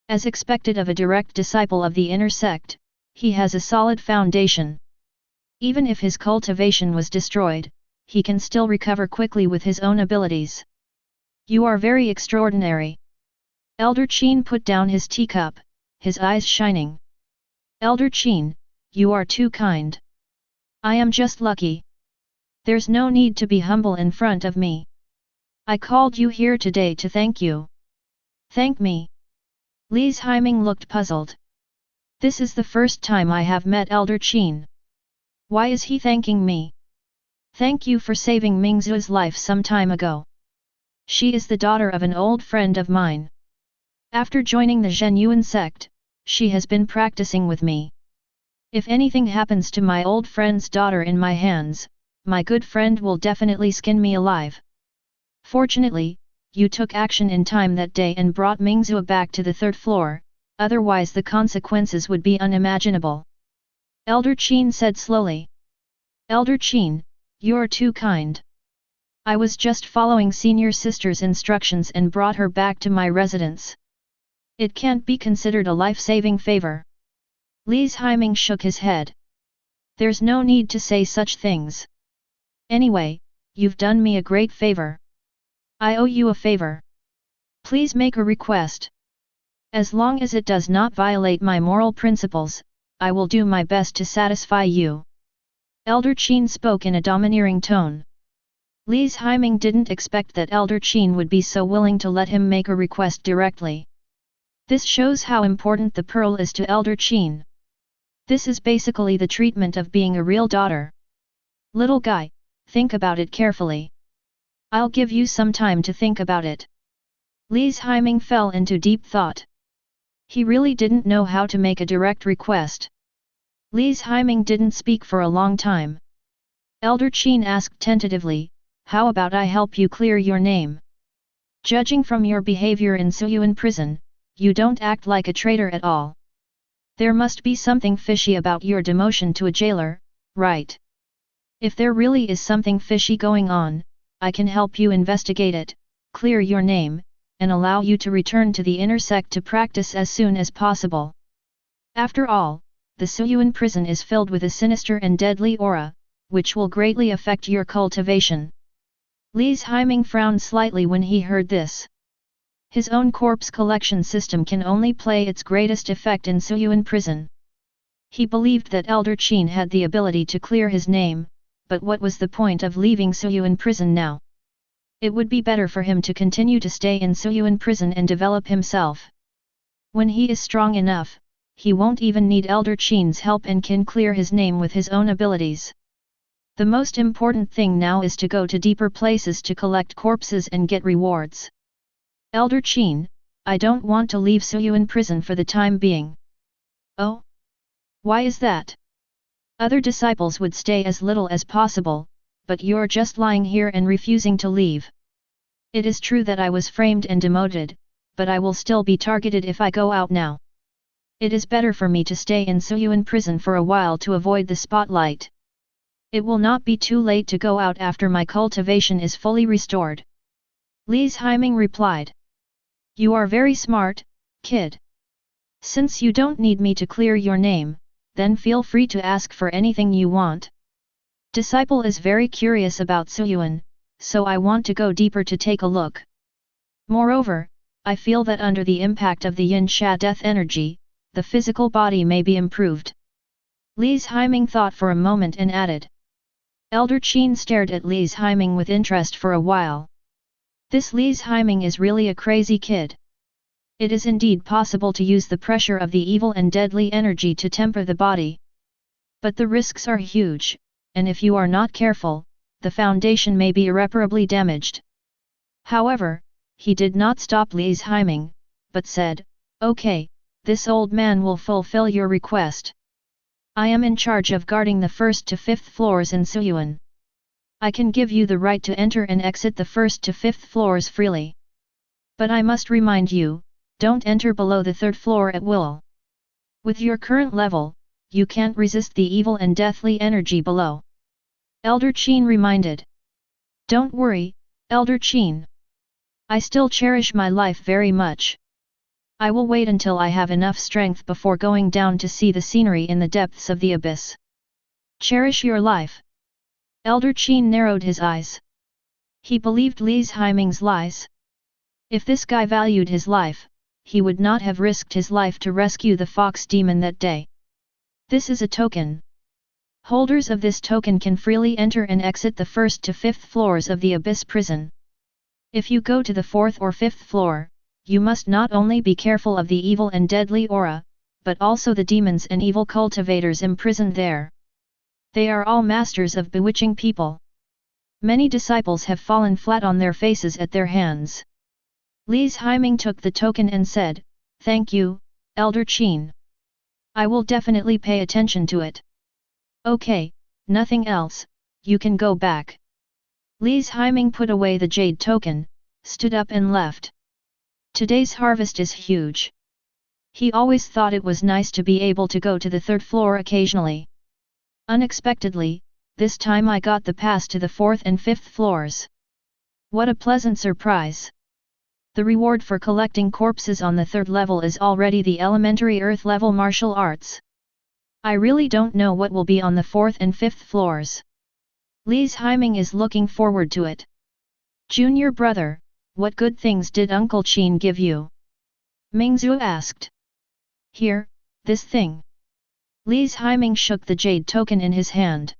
As expected of a direct disciple of the inner sect, he has a solid foundation. Even if his cultivation was destroyed, he can still recover quickly with his own abilities. You are very extraordinary. Elder Qin put down his teacup, his eyes shining. Elder Qin, you are too kind. I am just lucky. There's no need to be humble in front of me. I called you here today to thank you. Thank me? Li Haiming looked puzzled. This is the first time I have met Elder Qin. Why is he thanking me? Thank you for saving Mingzu's life some time ago. She is the daughter of an old friend of mine. After joining the Zhenyuan sect, she has been practicing with me. If anything happens to my old friend's daughter in my hands, my good friend will definitely skin me alive. Fortunately, you took action in time that day and brought Mingzu back to the third floor, otherwise the consequences would be unimaginable. Elder Qin said slowly. Elder Qin, you're too kind. I was just following senior sister's instructions and brought her back to my residence. It can't be considered a life-saving favor. Li Haiming shook his head. There's no need to say such things. Anyway, you've done me a great favor. I owe you a favor. Please make a request. As long as it does not violate my moral principles, I will do my best to satisfy you. Elder Qin spoke in a domineering tone. Li Haiming didn't expect that Elder Qin would be so willing to let him make a request directly. This shows how important the pearl is to Elder Qin. This is basically the treatment of being a real daughter. Little guy, think about it carefully. I'll give you some time to think about it. Li Haiming fell into deep thought. He really didn't know how to make a direct request. Li Haiming didn't speak for a long time. Elder Qin asked tentatively, how about I help you clear your name? Judging from your behavior in Suyuan prison, you don't act like a traitor at all. There must be something fishy about your demotion to a jailer, right? If there really is something fishy going on, I can help you investigate it, clear your name, and allow you to return to the inner sect to practice as soon as possible. After all, the Suyuan prison is filled with a sinister and deadly aura, which will greatly affect your cultivation. Li Haiming frowned slightly when he heard this. His own corpse collection system can only play its greatest effect in Suyuan prison. He believed that Elder Qin had the ability to clear his name, but what was the point of leaving Suyuan prison now? It would be better for him to continue to stay in Suyuan prison and develop himself. When he is strong enough, he won't even need Elder Qin's help and can clear his name with his own abilities. The most important thing now is to go to deeper places to collect corpses and get rewards. Elder Qin, I don't want to leave Suyuan prison for the time being. Oh? Why is that? Other disciples would stay as little as possible, but you're just lying here and refusing to leave. It is true that I was framed and demoted, but I will still be targeted if I go out now. It is better for me to stay in Suyuan prison for a while to avoid the spotlight. It will not be too late to go out after my cultivation is fully restored. Li Haiming replied. You are very smart, kid. Since you don't need me to clear your name, then feel free to ask for anything you want. Disciple is very curious about Suyuan, so I want to go deeper to take a look. Moreover, I feel that under the impact of the Yin Sha death energy, the physical body may be improved. Li Haiming thought for a moment and added. Elder Qin stared at Li Haiming with interest for a while. This Li Haiming is really a crazy kid. It is indeed possible to use the pressure of the evil and deadly energy to temper the body. But the risks are huge, and if you are not careful, the foundation may be irreparably damaged. However, he did not stop Li Haiming, but said, okay, this old man will fulfill your request. I am in charge of guarding the 1st to 5th floors in Suyuan. I can give you the right to enter and exit the 1st to 5th floors freely. But I must remind you, don't enter below the 3rd floor at will. With your current level, you can't resist the evil and deathly energy below. Elder Qin reminded. Don't worry, Elder Qin. I still cherish my life very much. I will wait until I have enough strength before going down to see the scenery in the depths of the abyss. Cherish your life. Elder Qin narrowed his eyes. He believed Li's Haiming's lies. If this guy valued his life, he would not have risked his life to rescue the fox demon that day. This is a token. Holders of this token can freely enter and exit the 1st to 5th floors of the Abyss prison. If you go to the 4th or 5th floor, you must not only be careful of the evil and deadly aura, but also the demons and evil cultivators imprisoned there. They are all masters of bewitching people. Many disciples have fallen flat on their faces at their hands. Li's Haiming took the token and said, "Thank you, Elder Qin. I will definitely pay attention to it." "Okay, nothing else, you can go back." Li's Haiming put away the jade token, stood up and left. Today's harvest is huge. He always thought it was nice to be able to go to the 3rd floor occasionally. Unexpectedly, this time I got the pass to the 4th and 5th floors. What a pleasant surprise! The reward for collecting corpses on the 3rd level is already the elementary earth level martial arts. I really don't know what will be on the 4th and 5th floors. Li's Haiming is looking forward to it. "Junior brother, what good things did Uncle Qin give you?" Mingzhu asked. "Here, this thing." Li's Haiming shook the jade token in his hand.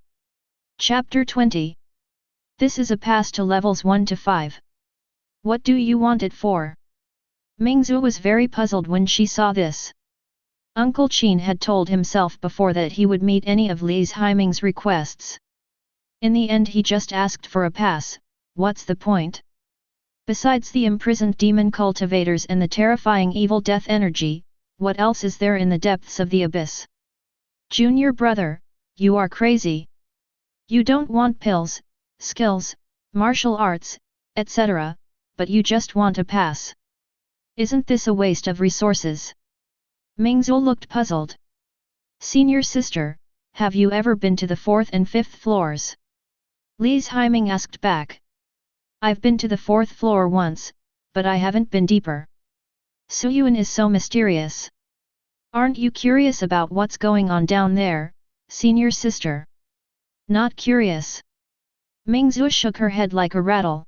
Chapter 20. This is a pass to levels 1 to 5. What do you want it for? Mingzhu was very puzzled when she saw this. Uncle Qin had told himself before that he would meet any of Li's Haiming's requests. In the end he just asked for a pass. What's the point? Besides the imprisoned demon cultivators and the terrifying evil death energy, what else is there in the depths of the abyss? Junior brother, you are crazy. You don't want pills, skills, martial arts, etc., but you just want a pass. Isn't this a waste of resources? Mingzhu looked puzzled. Senior sister, have you ever been to the 4th and 5th floors? Li's Haiming asked back. I've been to the 4th floor once, but I haven't been deeper. Suyuan is so mysterious. Aren't you curious about what's going on down there, senior sister? Not curious. Mingzhu shook her head like a rattle.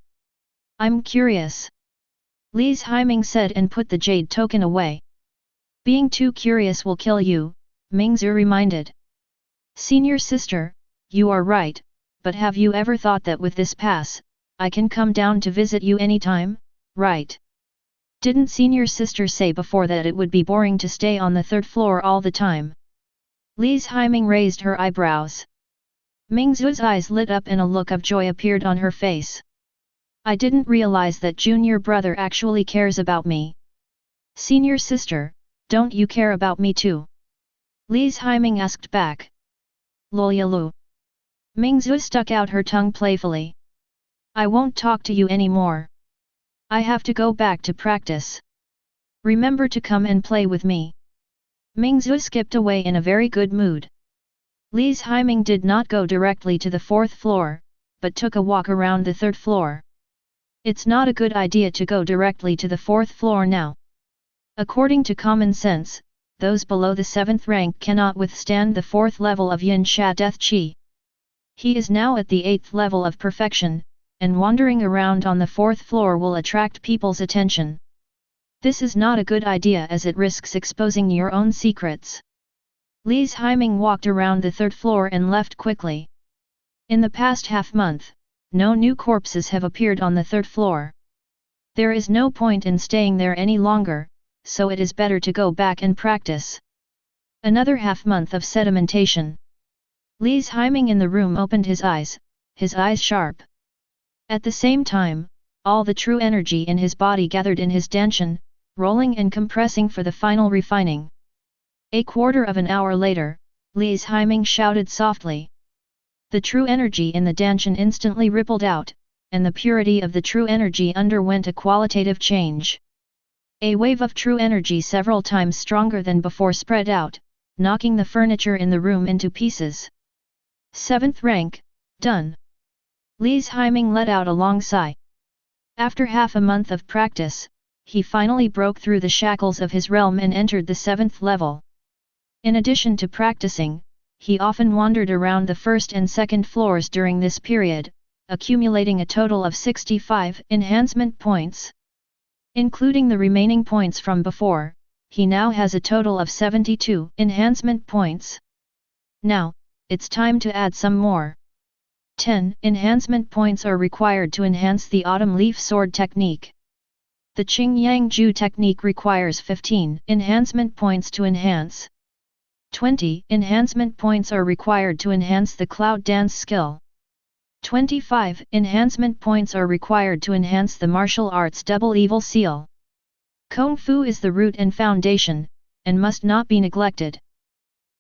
I'm curious. Li's Haiming said and put the jade token away. Being too curious will kill you, Mingzhu reminded. Senior sister, you are right, but have you ever thought that with this pass, I can come down to visit you anytime, right? Didn't senior sister say before that it would be boring to stay on the 3rd floor all the time? Li's Haiming raised her eyebrows. Mingzhu's eyes lit up and a look of joy appeared on her face. I didn't realize that junior brother actually cares about me. Senior sister, don't you care about me too? Li's Haiming asked back. Lolyalu. Mingzhu stuck out her tongue playfully. I won't talk to you anymore. I have to go back to practice. Remember to come and play with me. Mingzhu skipped away in a very good mood. Li's Haiming did not go directly to the 4th floor, but took a walk around the 3rd floor. It's not a good idea to go directly to the 4th floor now. According to common sense, those below the 7th rank cannot withstand the 4th level of Yin Sha Death Qi. He is now at the 8th level of perfection, and wandering around on the 4th floor will attract people's attention. This is not a good idea as it risks exposing your own secrets. Li's Haiming walked around the 3rd floor and left quickly. In the past half-month, no new corpses have appeared on the 3rd floor. There is no point in staying there any longer, so it is better to go back and practice. Another half-month of sedimentation. Li's Haiming in the room opened his eyes sharp. At the same time, all the true energy in his body gathered in his danshan, rolling and compressing for the final refining. A quarter of an hour later, Li's Haiming shouted softly. The true energy in the danshan instantly rippled out, and the purity of the true energy underwent a qualitative change. A wave of true energy several times stronger than before spread out, knocking the furniture in the room into pieces. 7th rank, done. Li's Haiming let out a long sigh. After half a month of practice, he finally broke through the shackles of his realm and entered the 7th level. In addition to practicing, he often wandered around the first and second floors during this period, accumulating a total of 65 enhancement points. Including the remaining points from before, he now has a total of 72 enhancement points. Now, it's time to add some more. 10 enhancement points are required to enhance the Autumn Leaf Sword technique. The Qing Yang Ju technique requires 15 enhancement points to enhance. 20 enhancement points are required to enhance the Cloud Dance skill. 25 enhancement points are required to enhance the martial arts Double Evil Seal. Kung Fu is the root and foundation, and must not be neglected.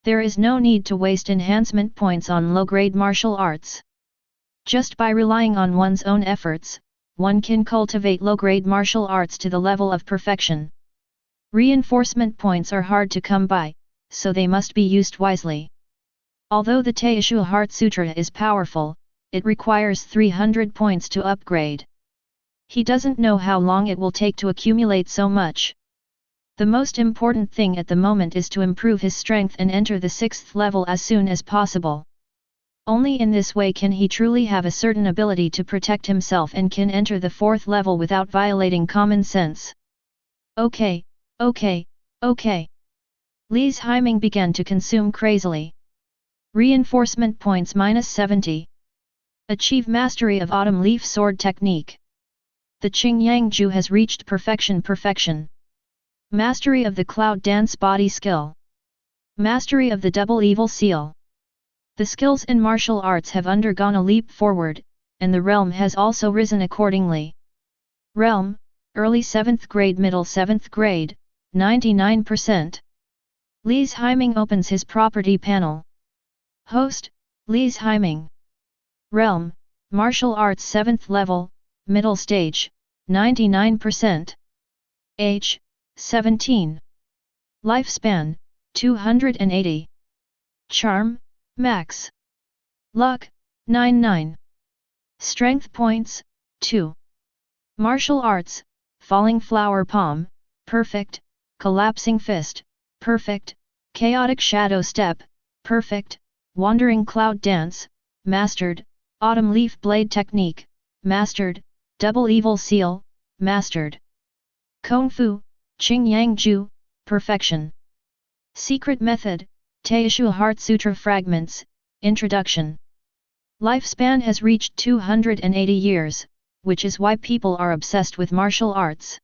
There is no need to waste enhancement points on low-grade martial arts. Just by relying on one's own efforts, one can cultivate low-grade martial arts to the level of perfection. Reinforcement points are hard to come by, so they must be used wisely. Although the Teishu Heart Sutra is powerful, it requires 300 points to upgrade. He doesn't know how long it will take to accumulate so much. The most important thing at the moment is to improve his strength and enter the 6th level as soon as possible. Only in this way can he truly have a certain ability to protect himself and can enter the 4th level without violating common sense. Okay. Li's Haiming began to consume crazily. Reinforcement points -70. Achieve mastery of Autumn Leaf Sword technique. The Qing Yang Ju has reached perfection. Mastery of the Cloud Dance body skill. Mastery of the Double Evil Seal. The skills in martial arts have undergone a leap forward, and the realm has also risen accordingly. Realm, early 7th grade, middle 7th grade, 99%. Li's Haiming opens his property panel. Host, Li's Haiming. Realm, martial arts 7th level, middle stage, 99%. Age, 17. Lifespan, 280. Charm, max. Luck, 99. Strength points, 2. Martial arts, falling flower palm, perfect, collapsing fist, perfect, chaotic shadow step, perfect, wandering cloud dance, mastered, autumn leaf blade technique, mastered, double evil seal, mastered. Kung Fu, Qing Yang Ju, perfection. Secret method, Teishu Heart Sutra fragments, introduction. Lifespan has reached 280 years, which is why people are obsessed with martial arts.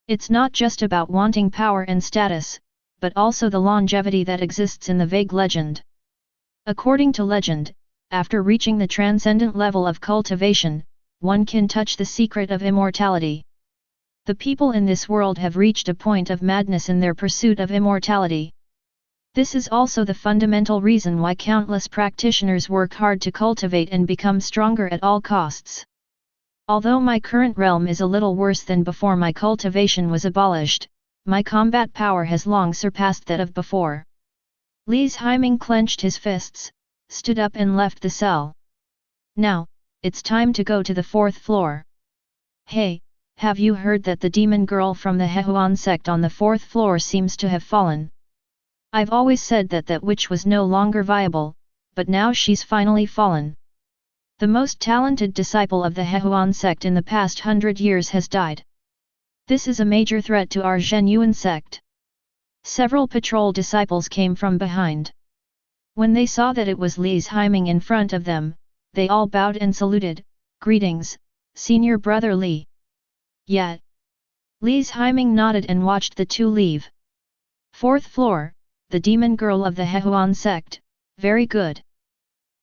It's not just about wanting power and status, but also the longevity that exists in the vague legend. According to legend, after reaching the transcendent level of cultivation, one can touch the secret of immortality. The people in this world have reached a point of madness in their pursuit of immortality. This is also the fundamental reason why countless practitioners work hard to cultivate and become stronger at all costs. Although my current realm is a little worse than before my cultivation was abolished, my combat power has long surpassed that of before. Li's Haiming clenched his fists, stood up and left the cell. Now, it's time to go to the 4th floor. Hey, have you heard that the demon girl from the Hehuan sect on the 4th floor seems to have fallen? I've always said that that witch was no longer viable, but now she's finally fallen. The most talented disciple of the Hehuan sect in the past 100 years has died. This is a major threat to our Zhenyuan sect. Several patrol disciples came from behind. When they saw that it was Li's Haiming in front of them, they all bowed and saluted. Greetings, Senior Brother Li. Yet. Li's Haiming nodded and watched the two leave. 4th floor, the demon girl of the Hehuan sect, very good.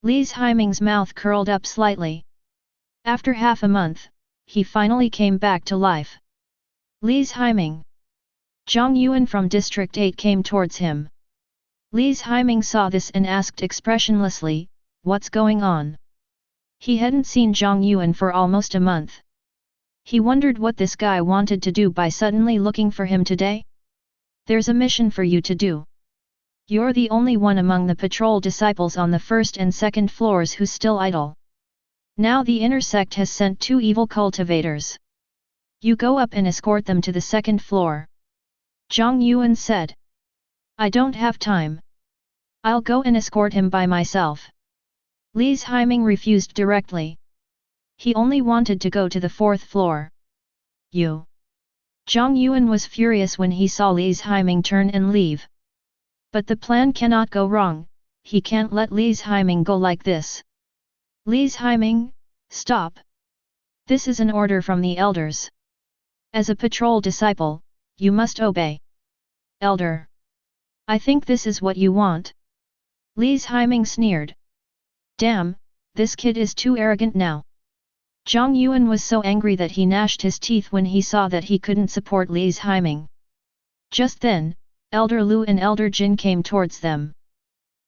Li's Haiming's mouth curled up slightly. After half a month, he finally came back to life. Li's Haiming. Zhang Yuan from District 8 came towards him. Li's Haiming saw this and asked expressionlessly, "What's going on?" He hadn't seen Zhang Yuan for almost a month. He wondered what this guy wanted to do by suddenly looking for him today. "There's a mission for you to do. You're the only one among the patrol disciples on the 1st and 2nd floors who's still idle. Now the inner sect has sent 2 evil cultivators. You go up and escort them to the 2nd floor. Zhang Yuan said. "I don't have time. I'll go and escort him by myself. Li's Haiming refused directly. He only wanted to go to the 4th floor. You. Zhang Yuan was furious when he saw Li's Haiming turn and leave. But the plan cannot go wrong, he can't let Li's Haiming go like this. Li's Haiming, stop. This is an order from the elders. As a patrol disciple, you must obey. Elder. I think this is what you want. Li's Haiming sneered. Damn, this kid is too arrogant now. Zhang Yuan was so angry that he gnashed his teeth when he saw that he couldn't support Li's Haiming. Just then, Elder Lu and Elder Jin came towards them.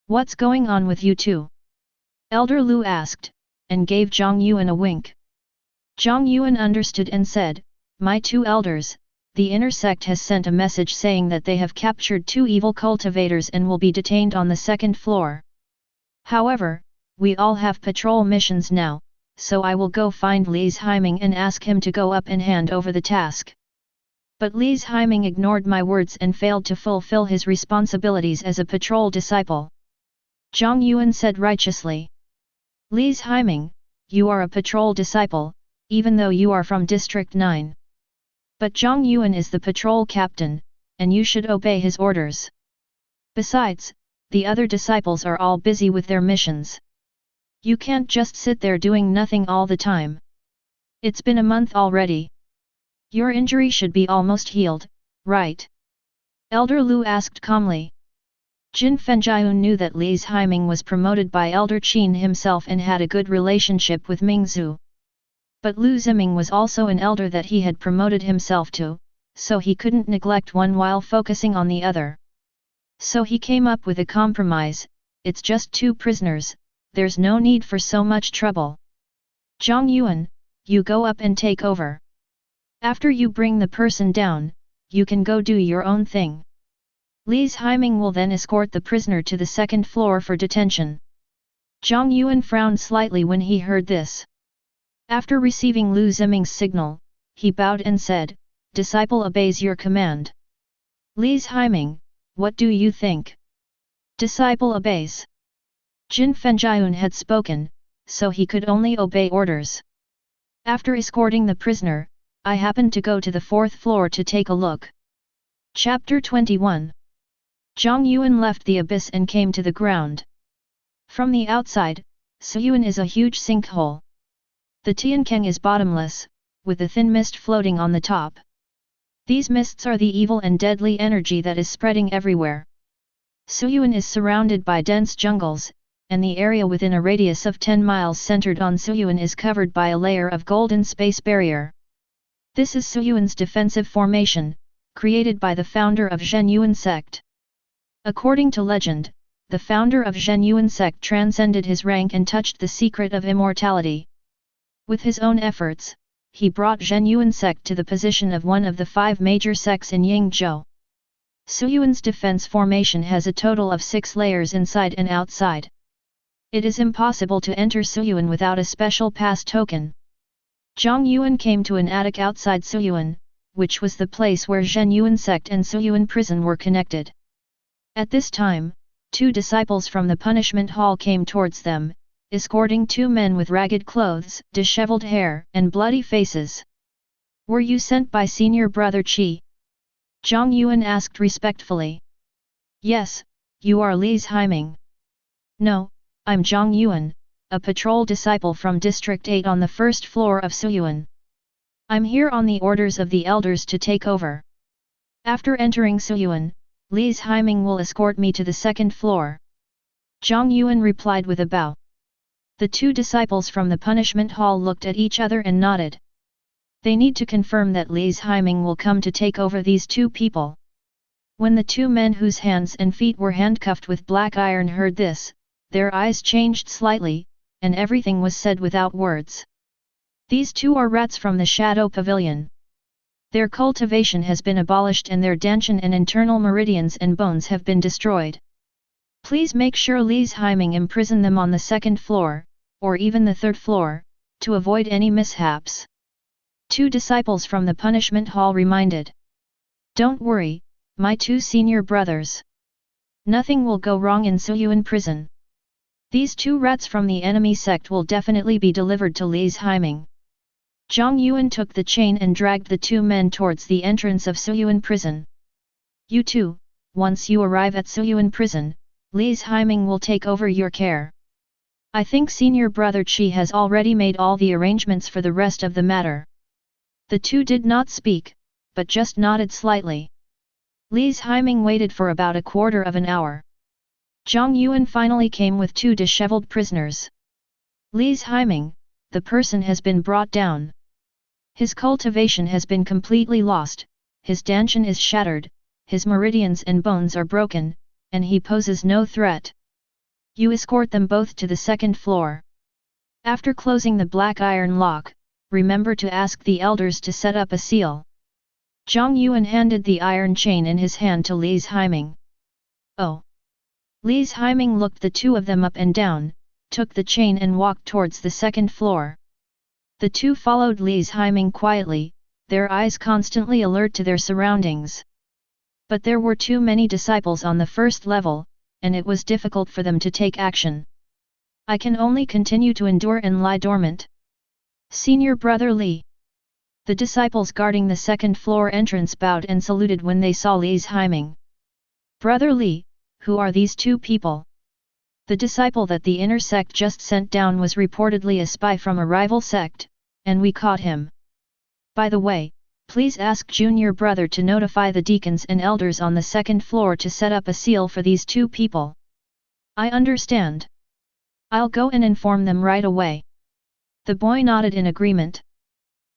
What's going on with you two? Elder Lu asked, and gave Zhang Yuan a wink. Zhang Yuan understood and said, My two elders, the inner sect has sent a message saying that they have captured 2 evil cultivators and will be detained on the 2nd floor. However, we all have patrol missions now, so I will go find Li's Haiming and ask him to go up and hand over the task. But Li's Haiming ignored my words and failed to fulfill his responsibilities as a patrol disciple. Zhang Yuan said righteously. Li's Haiming, you are a patrol disciple, even though you are from District 9. But Zhang Yuan is the patrol captain, and you should obey his orders. Besides, the other disciples are all busy with their missions. You can't just sit there doing nothing all the time. It's been a month already. Your injury should be almost healed, right? Elder Lu asked calmly. Jin Fenjian knew that Li's Haiming was promoted by Elder Qin himself and had a good relationship with Mingzhu. But Lu Ziming was also an elder that he had promoted himself to, so he couldn't neglect one while focusing on the other. So he came up with a compromise, it's just 2 prisoners, there's no need for so much trouble. Zhang Yuan, you go up and take over. After you bring the person down, you can go do your own thing. Li's Haiming will then escort the prisoner to the 2nd floor for detention. Zhang Yuan frowned slightly when he heard this. After receiving Lu Ziming's signal, he bowed and said, Disciple obeys your command. Li's Haiming, what do you think? Disciple obeys. Jin Fenjian had spoken, so he could only obey orders. After escorting the prisoner, I happened to go to the 4th floor to take a look. Chapter 21. Zhang Yuan left the abyss and came to the ground. From the outside, Suyuan is a huge sinkhole. The Tiankang is bottomless, with a thin mist floating on the top. These mists are the evil and deadly energy that is spreading everywhere. Suyuan is surrounded by dense jungles, and the area within a radius of 10 miles centered on Suyuan is covered by a layer of golden space barrier. This is Suyuan's defensive formation, created by the founder of Zhenyuan sect. According to legend, the founder of Zhenyuan sect transcended his rank and touched the secret of immortality. With his own efforts, he brought Zhenyuan sect to the position of one of the 5 major sects in Yingzhou. Suyuan's defense formation has a total of 6 layers inside and outside. It is impossible to enter Suyuan without a special pass token. Zhang Yuan came to an attic outside Suyuan, which was the place where Zhenyuan sect and Suyuan prison were connected. At this time, 2 disciples from the punishment hall came towards them, escorting 2 men with ragged clothes, disheveled hair, and bloody faces. Were you sent by senior brother Qi? Zhang Yuan asked respectfully. Yes, you are Li's Haiming. No, I'm Zhang Yuan, a patrol disciple from District 8 on the 1st floor of Suyuan. I'm here on the orders of the elders to take over. After entering Suyuan, Li's Haiming will escort me to the 2nd floor. Zhang Yuan replied with a bow. The 2 disciples from the punishment hall looked at each other and nodded. They need to confirm that Li's Haiming will come to take over these 2 people. When the 2 men whose hands and feet were handcuffed with black iron heard this, their eyes changed slightly, and everything was said without words. These 2 are rats from the Shadow Pavilion. Their cultivation has been abolished and their dantian and internal meridians and bones have been destroyed. Please make sure Li's Haiming imprison them on the 2nd floor, or even the 3rd floor, to avoid any mishaps. 2 disciples from the punishment hall reminded. Don't worry, my 2 senior brothers. Nothing will go wrong in Suyuan prison. These two rats from the enemy sect will definitely be delivered to Li's Haiming. Zhang Yuan took the chain and dragged the two men towards the entrance of Suyuan prison. You two, once you arrive at Suyuan prison, Li's Haiming will take over your care. I think senior brother Qi has already made all the arrangements for the rest of the matter. The two did not speak, but just nodded slightly. Li's Haiming waited for about a quarter of an hour. Zhang Yuan finally came with two disheveled prisoners. Li's Haiming, the person has been brought down. His cultivation has been completely lost, his dantian is shattered, his meridians and bones are broken, and he poses no threat. You escort them both to the second floor. After closing the black iron lock, remember to ask the elders to set up a seal. Zhang Yuan handed the iron chain in his hand to Li's Haiming. Oh! Li's Haiming looked the two of them up and down, took the chain and walked towards the second floor. The two followed Li's Haiming quietly, their eyes constantly alert to their surroundings. But there were too many disciples on the first level, and it was difficult for them to take action. I can only continue to endure and lie dormant. Senior brother Li. The disciples guarding the second floor entrance bowed and saluted when they saw Li's Haiming. Brother Li, who are these two people? The disciple that the inner sect just sent down was reportedly a spy from a rival sect, and we caught him. By the way, please ask junior brother to notify the deacons and elders on the second floor to set up a seal for these two people. I understand. I'll go and inform them right away. The boy nodded in agreement.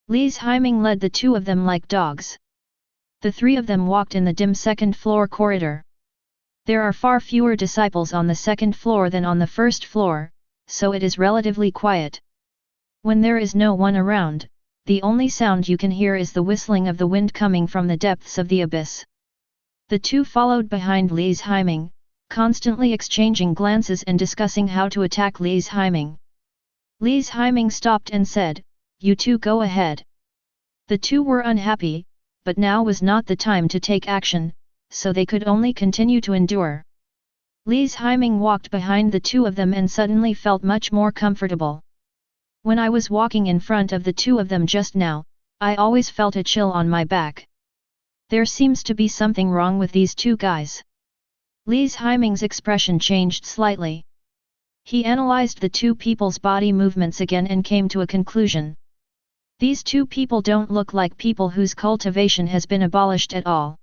Li's Haiming led the two of them like dogs. The three of them walked in the dim second floor corridor. There are far fewer disciples on the second floor than on the first floor, so it is relatively quiet. When there is no one around, the only sound you can hear is the whistling of the wind coming from the depths of the abyss. The two followed behind Li's Haiming, constantly exchanging glances and discussing how to attack Li's Haiming. Li's Haiming stopped and said, "You two go ahead." The two were unhappy, but now was not the time to take action, so they could only continue to endure. Li's Haiming walked behind the two of them and suddenly felt much more comfortable. When I was walking in front of the two of them just now, I always felt a chill on my back. There seems to be something wrong with these two guys. Li's Haiming's expression changed slightly. He analyzed the two people's body movements again and came to a conclusion. These two people don't look like people whose cultivation has been abolished at all.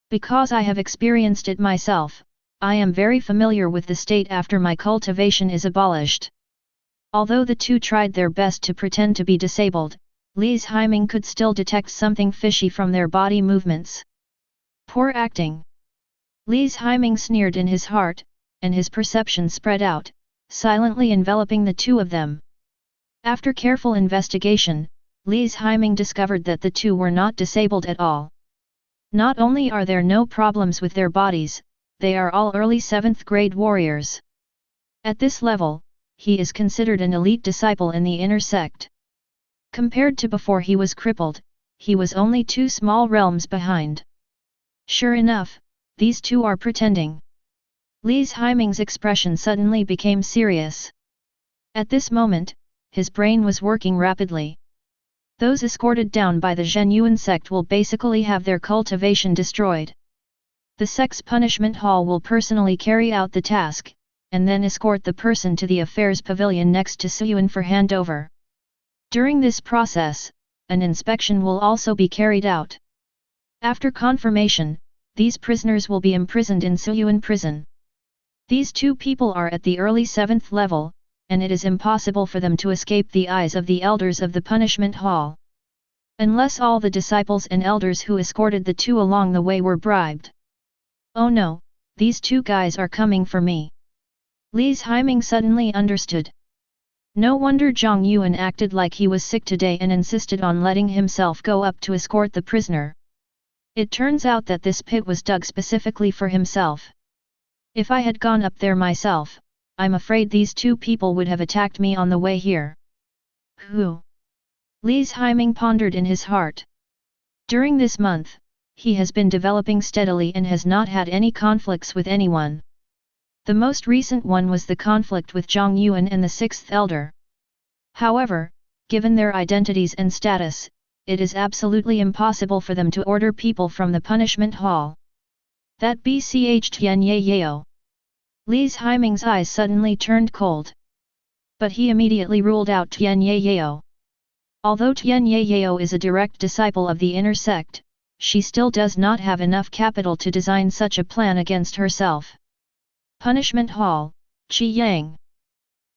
Because I have experienced it myself, I am very familiar with the state after my cultivation is abolished. Although the two tried their best to pretend to be disabled, Li's Haiming could still detect something fishy from their body movements. Poor acting. Li's Haiming sneered in his heart, and his perception spread out, silently enveloping the two of them. After careful investigation, Li's Haiming discovered that the two were not disabled at all. Not only are there no problems with their bodies, they are all early 7th grade warriors. At this level, he is considered an elite disciple in the inner sect. Compared to before he was crippled, he was only 2 small realms behind. Sure enough, these two are pretending. Li's Haiming's expression suddenly became serious. At this moment, his brain was working rapidly. Those escorted down by the Zhenyuan sect will basically have their cultivation destroyed. The sect's punishment hall will personally carry out the task, and then escort the person to the affairs pavilion next to Suyuan for handover. During this process, an inspection will also be carried out. After confirmation, these prisoners will be imprisoned in Suyuan prison. These two people are at the early 7th level, and it is impossible for them to escape the eyes of the elders of the punishment hall. Unless all the disciples and elders who escorted the two along the way were bribed. Oh no, these two guys are coming for me. Li's Haiming suddenly understood. No wonder Zhang Yuan acted like he was sick today and insisted on letting himself go up to escort the prisoner. It turns out that this pit was dug specifically for himself. If I had gone up there myself, I'm afraid these two people would have attacked me on the way here. Who? Li's Haiming pondered in his heart. During this month, he has been developing steadily and has not had any conflicts with anyone. The most recent one was the conflict with Zhang Yuan and the Sixth Elder. However, given their identities and status, it is absolutely impossible for them to order people from the punishment hall. That bch Tian Ye Yeo. Li's Haiming's eyes suddenly turned cold. But he immediately ruled out Tian Ye Yeo. Although Tian Ye Yeo is a direct disciple of the inner sect, she still does not have enough capital to design such a plan against herself. Punishment Hall, Qi Yang.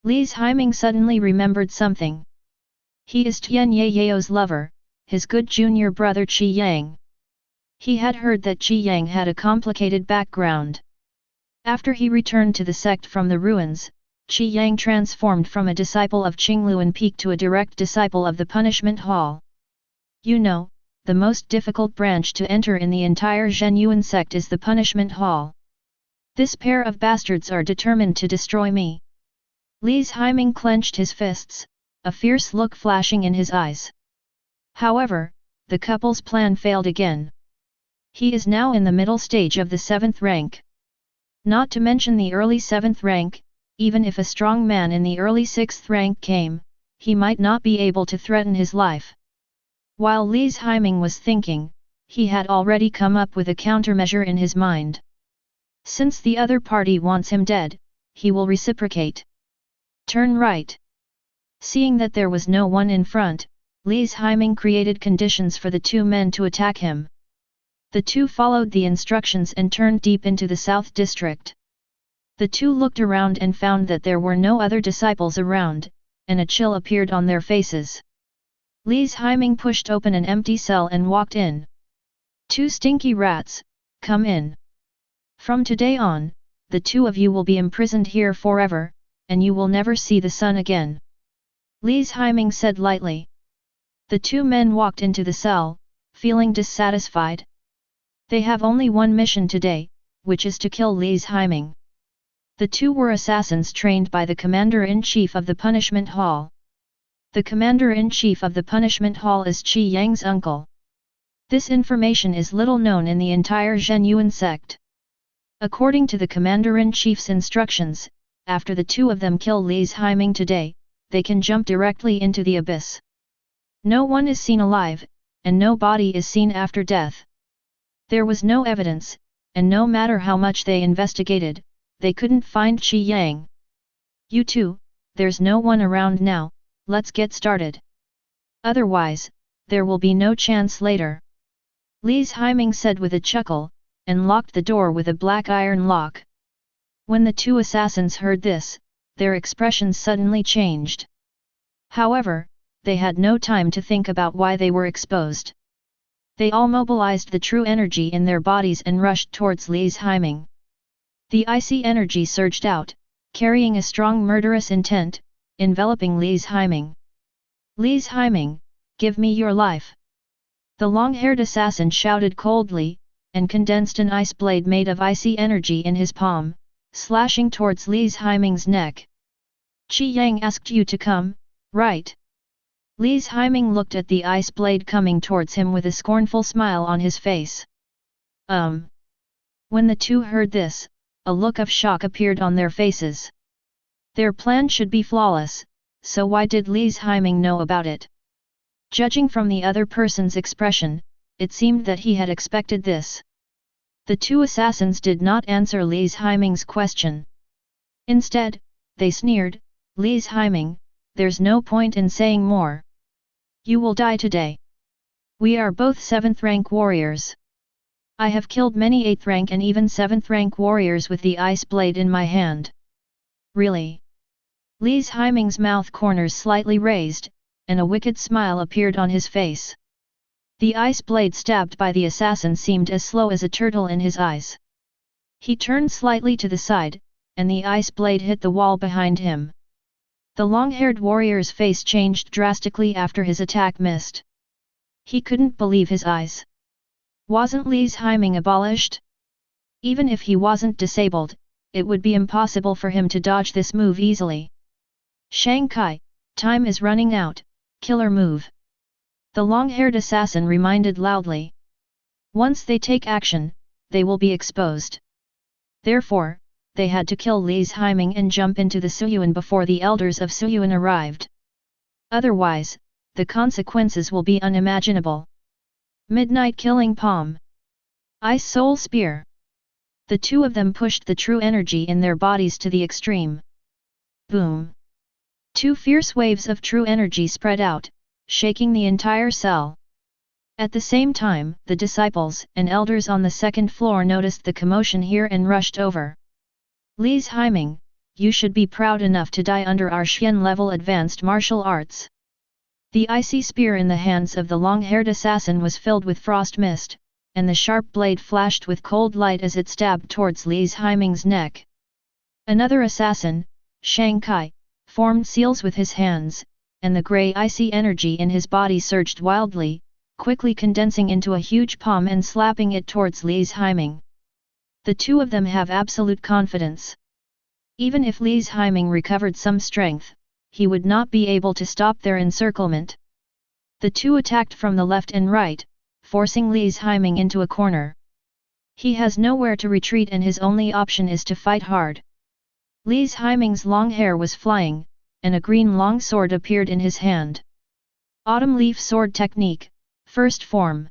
Li's Haiming suddenly remembered something. He is Tian Ye Yeo's lover, his good junior brother Qi Yang. He had heard that Qi Yang had a complicated background. After he returned to the sect from the ruins, Qi Yang transformed from a disciple of Qingluan Peak to a direct disciple of the Punishment Hall. You know, the most difficult branch to enter in the entire Zhenyuan sect is the Punishment Hall. This pair of bastards are determined to destroy me. Li's Haiming clenched his fists, a fierce look flashing in his eyes. However, the couple's plan failed again. He is now in the middle stage of the 7th rank. Not to mention the early 7th rank, even if a strong man in the early 6th rank came, he might not be able to threaten his life. While Li's Haiming was thinking, he had already come up with a countermeasure in his mind. Since the other party wants him dead, he will reciprocate. Turn right. Seeing that there was no one in front, Li's Haiming created conditions for the two men to attack him. The two followed the instructions and turned deep into the South District. The two looked around and found that there were no other disciples around, and a chill appeared on their faces. Li's Haiming pushed open an empty cell and walked in. "Two stinky rats, come in. From today on, the two of you will be imprisoned here forever, and you will never see the sun again," Li's Haiming said lightly. The two men walked into the cell, feeling dissatisfied. They have only one mission today, which is to kill Li's Haiming. The two were assassins trained by the Commander-in-Chief of the Punishment Hall. The Commander-in-Chief of the Punishment Hall is Qi Yang's uncle. This information is little known in the entire Zhenyuan sect. According to the Commander-in-Chief's instructions, after the two of them kill Li's Haiming today, they can jump directly into the abyss. No one is seen alive, and no body is seen after death. There was no evidence, and no matter how much they investigated, they couldn't find Qi Yang. "You two, there's no one around now, let's get started. Otherwise, there will be no chance later," Li's Haiming said with a chuckle, and locked the door with a black iron lock. When the two assassins heard this, their expressions suddenly changed. However, they had no time to think about why they were exposed. They all mobilized the true energy in their bodies and rushed towards Li's Haiming. The icy energy surged out, carrying a strong murderous intent, enveloping Li's Haiming. "Li's Haiming, give me your life!" The long-haired assassin shouted coldly, and condensed an ice blade made of icy energy in his palm, slashing towards Li's Haiming's neck. "Qi Yang asked you to come, right?" Li's Haiming looked at the ice blade coming towards him with a scornful smile on his face. When the two heard this, a look of shock appeared on their faces. Their plan should be flawless, so why did Li's Haiming know about it? Judging from the other person's expression, it seemed that he had expected this. The two assassins did not answer Li's Haiming's question. Instead, they sneered, "Li's Haiming, there's no point in saying more. You will die today. We are both 7th rank warriors. I have killed many 8th rank and even 7th rank warriors with the ice blade in my hand." "Really?" Li's Haiming's mouth corners slightly raised, and a wicked smile appeared on his face. The ice blade stabbed by the assassin seemed as slow as a turtle in his eyes. He turned slightly to the side, and the ice blade hit the wall behind him. The long-haired warrior's face changed drastically after his attack missed. He couldn't believe his eyes. Wasn't Li's Haiming abolished? Even if he wasn't disabled, it would be impossible for him to dodge this move easily. "Shanghai, time is running out, killer move," the long-haired assassin reminded loudly. Once they take action, they will be exposed. Therefore, they had to kill Li's Haiming and jump into the Suyuan before the elders of Suyuan arrived. Otherwise, the consequences will be unimaginable. Midnight Killing Palm. Ice Soul Spear. The two of them pushed the true energy in their bodies to the extreme. Boom! Two fierce waves of true energy spread out, shaking the entire cell. At the same time, the disciples and elders on the second floor noticed the commotion here and rushed over. Li's Haiming, you should be proud enough to die under our Xian level advanced martial arts. The icy spear in the hands of the long-haired assassin was filled with frost mist, and the sharp blade flashed with cold light as it stabbed towards Li's Haiming's neck. Another assassin, Shang Kai, formed seals with his hands, and the grey icy energy in his body surged wildly, quickly condensing into a huge palm and slapping it towards Li's Haiming. The two of them have absolute confidence. Even if Li's Haiming recovered some strength, he would not be able to stop their encirclement. The two attacked from the left and right, forcing Li's Haiming into a corner. He has nowhere to retreat and his only option is to fight hard. Li's Haiming's long hair was flying, and a green long sword appeared in his hand. Autumn Leaf Sword Technique, First Form.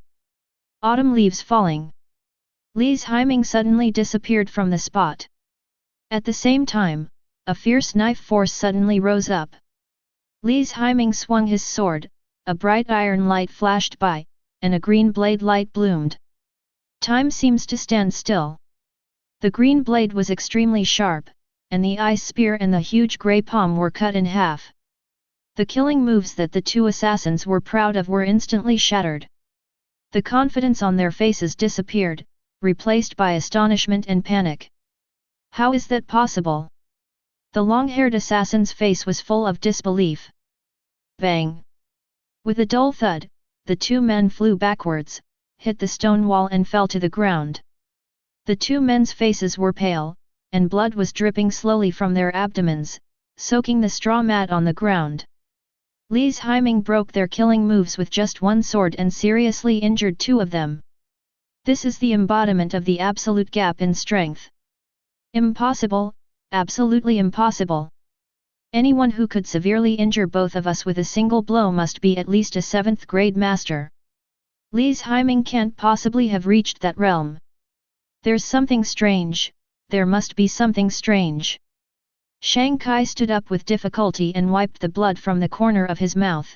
Autumn leaves falling. Li's Haiming suddenly disappeared from the spot. At the same time, a fierce knife force suddenly rose up. Li's Haiming swung his sword, a bright iron light flashed by, and a green blade light bloomed. Time seems to stand still. The green blade was extremely sharp, and the ice spear and the huge grey palm were cut in half. The killing moves that the two assassins were proud of were instantly shattered. The confidence on their faces disappeared, replaced by astonishment and panic. How is that possible? The long-haired assassin's face was full of disbelief. Bang! With a dull thud, the two men flew backwards, hit the stone wall and fell to the ground. The two men's faces were pale, and blood was dripping slowly from their abdomens, soaking the straw mat on the ground. Li's Haiming broke their killing moves with just one sword and seriously injured two of them. This is the embodiment of the absolute gap in strength. Impossible, absolutely impossible. Anyone who could severely injure both of us with a single blow must be at least a 7th grade master. Li's Haiming can't possibly have reached that realm. There's something strange, there must be something strange. Shang Kai stood up with difficulty and wiped the blood from the corner of his mouth.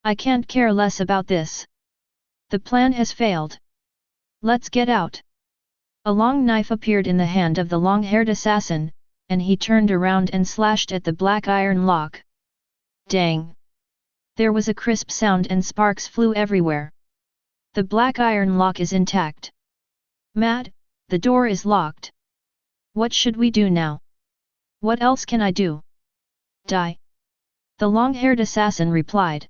I can't care less about this. The plan has failed. Let's get out. A long knife appeared in the hand of the long-haired assassin, and he turned around and slashed at the black iron lock. Dang! There was a crisp sound and sparks flew everywhere. The black iron lock is intact. Mad, the door is locked. What should we do now? What else can I do? Die. The long-haired assassin replied.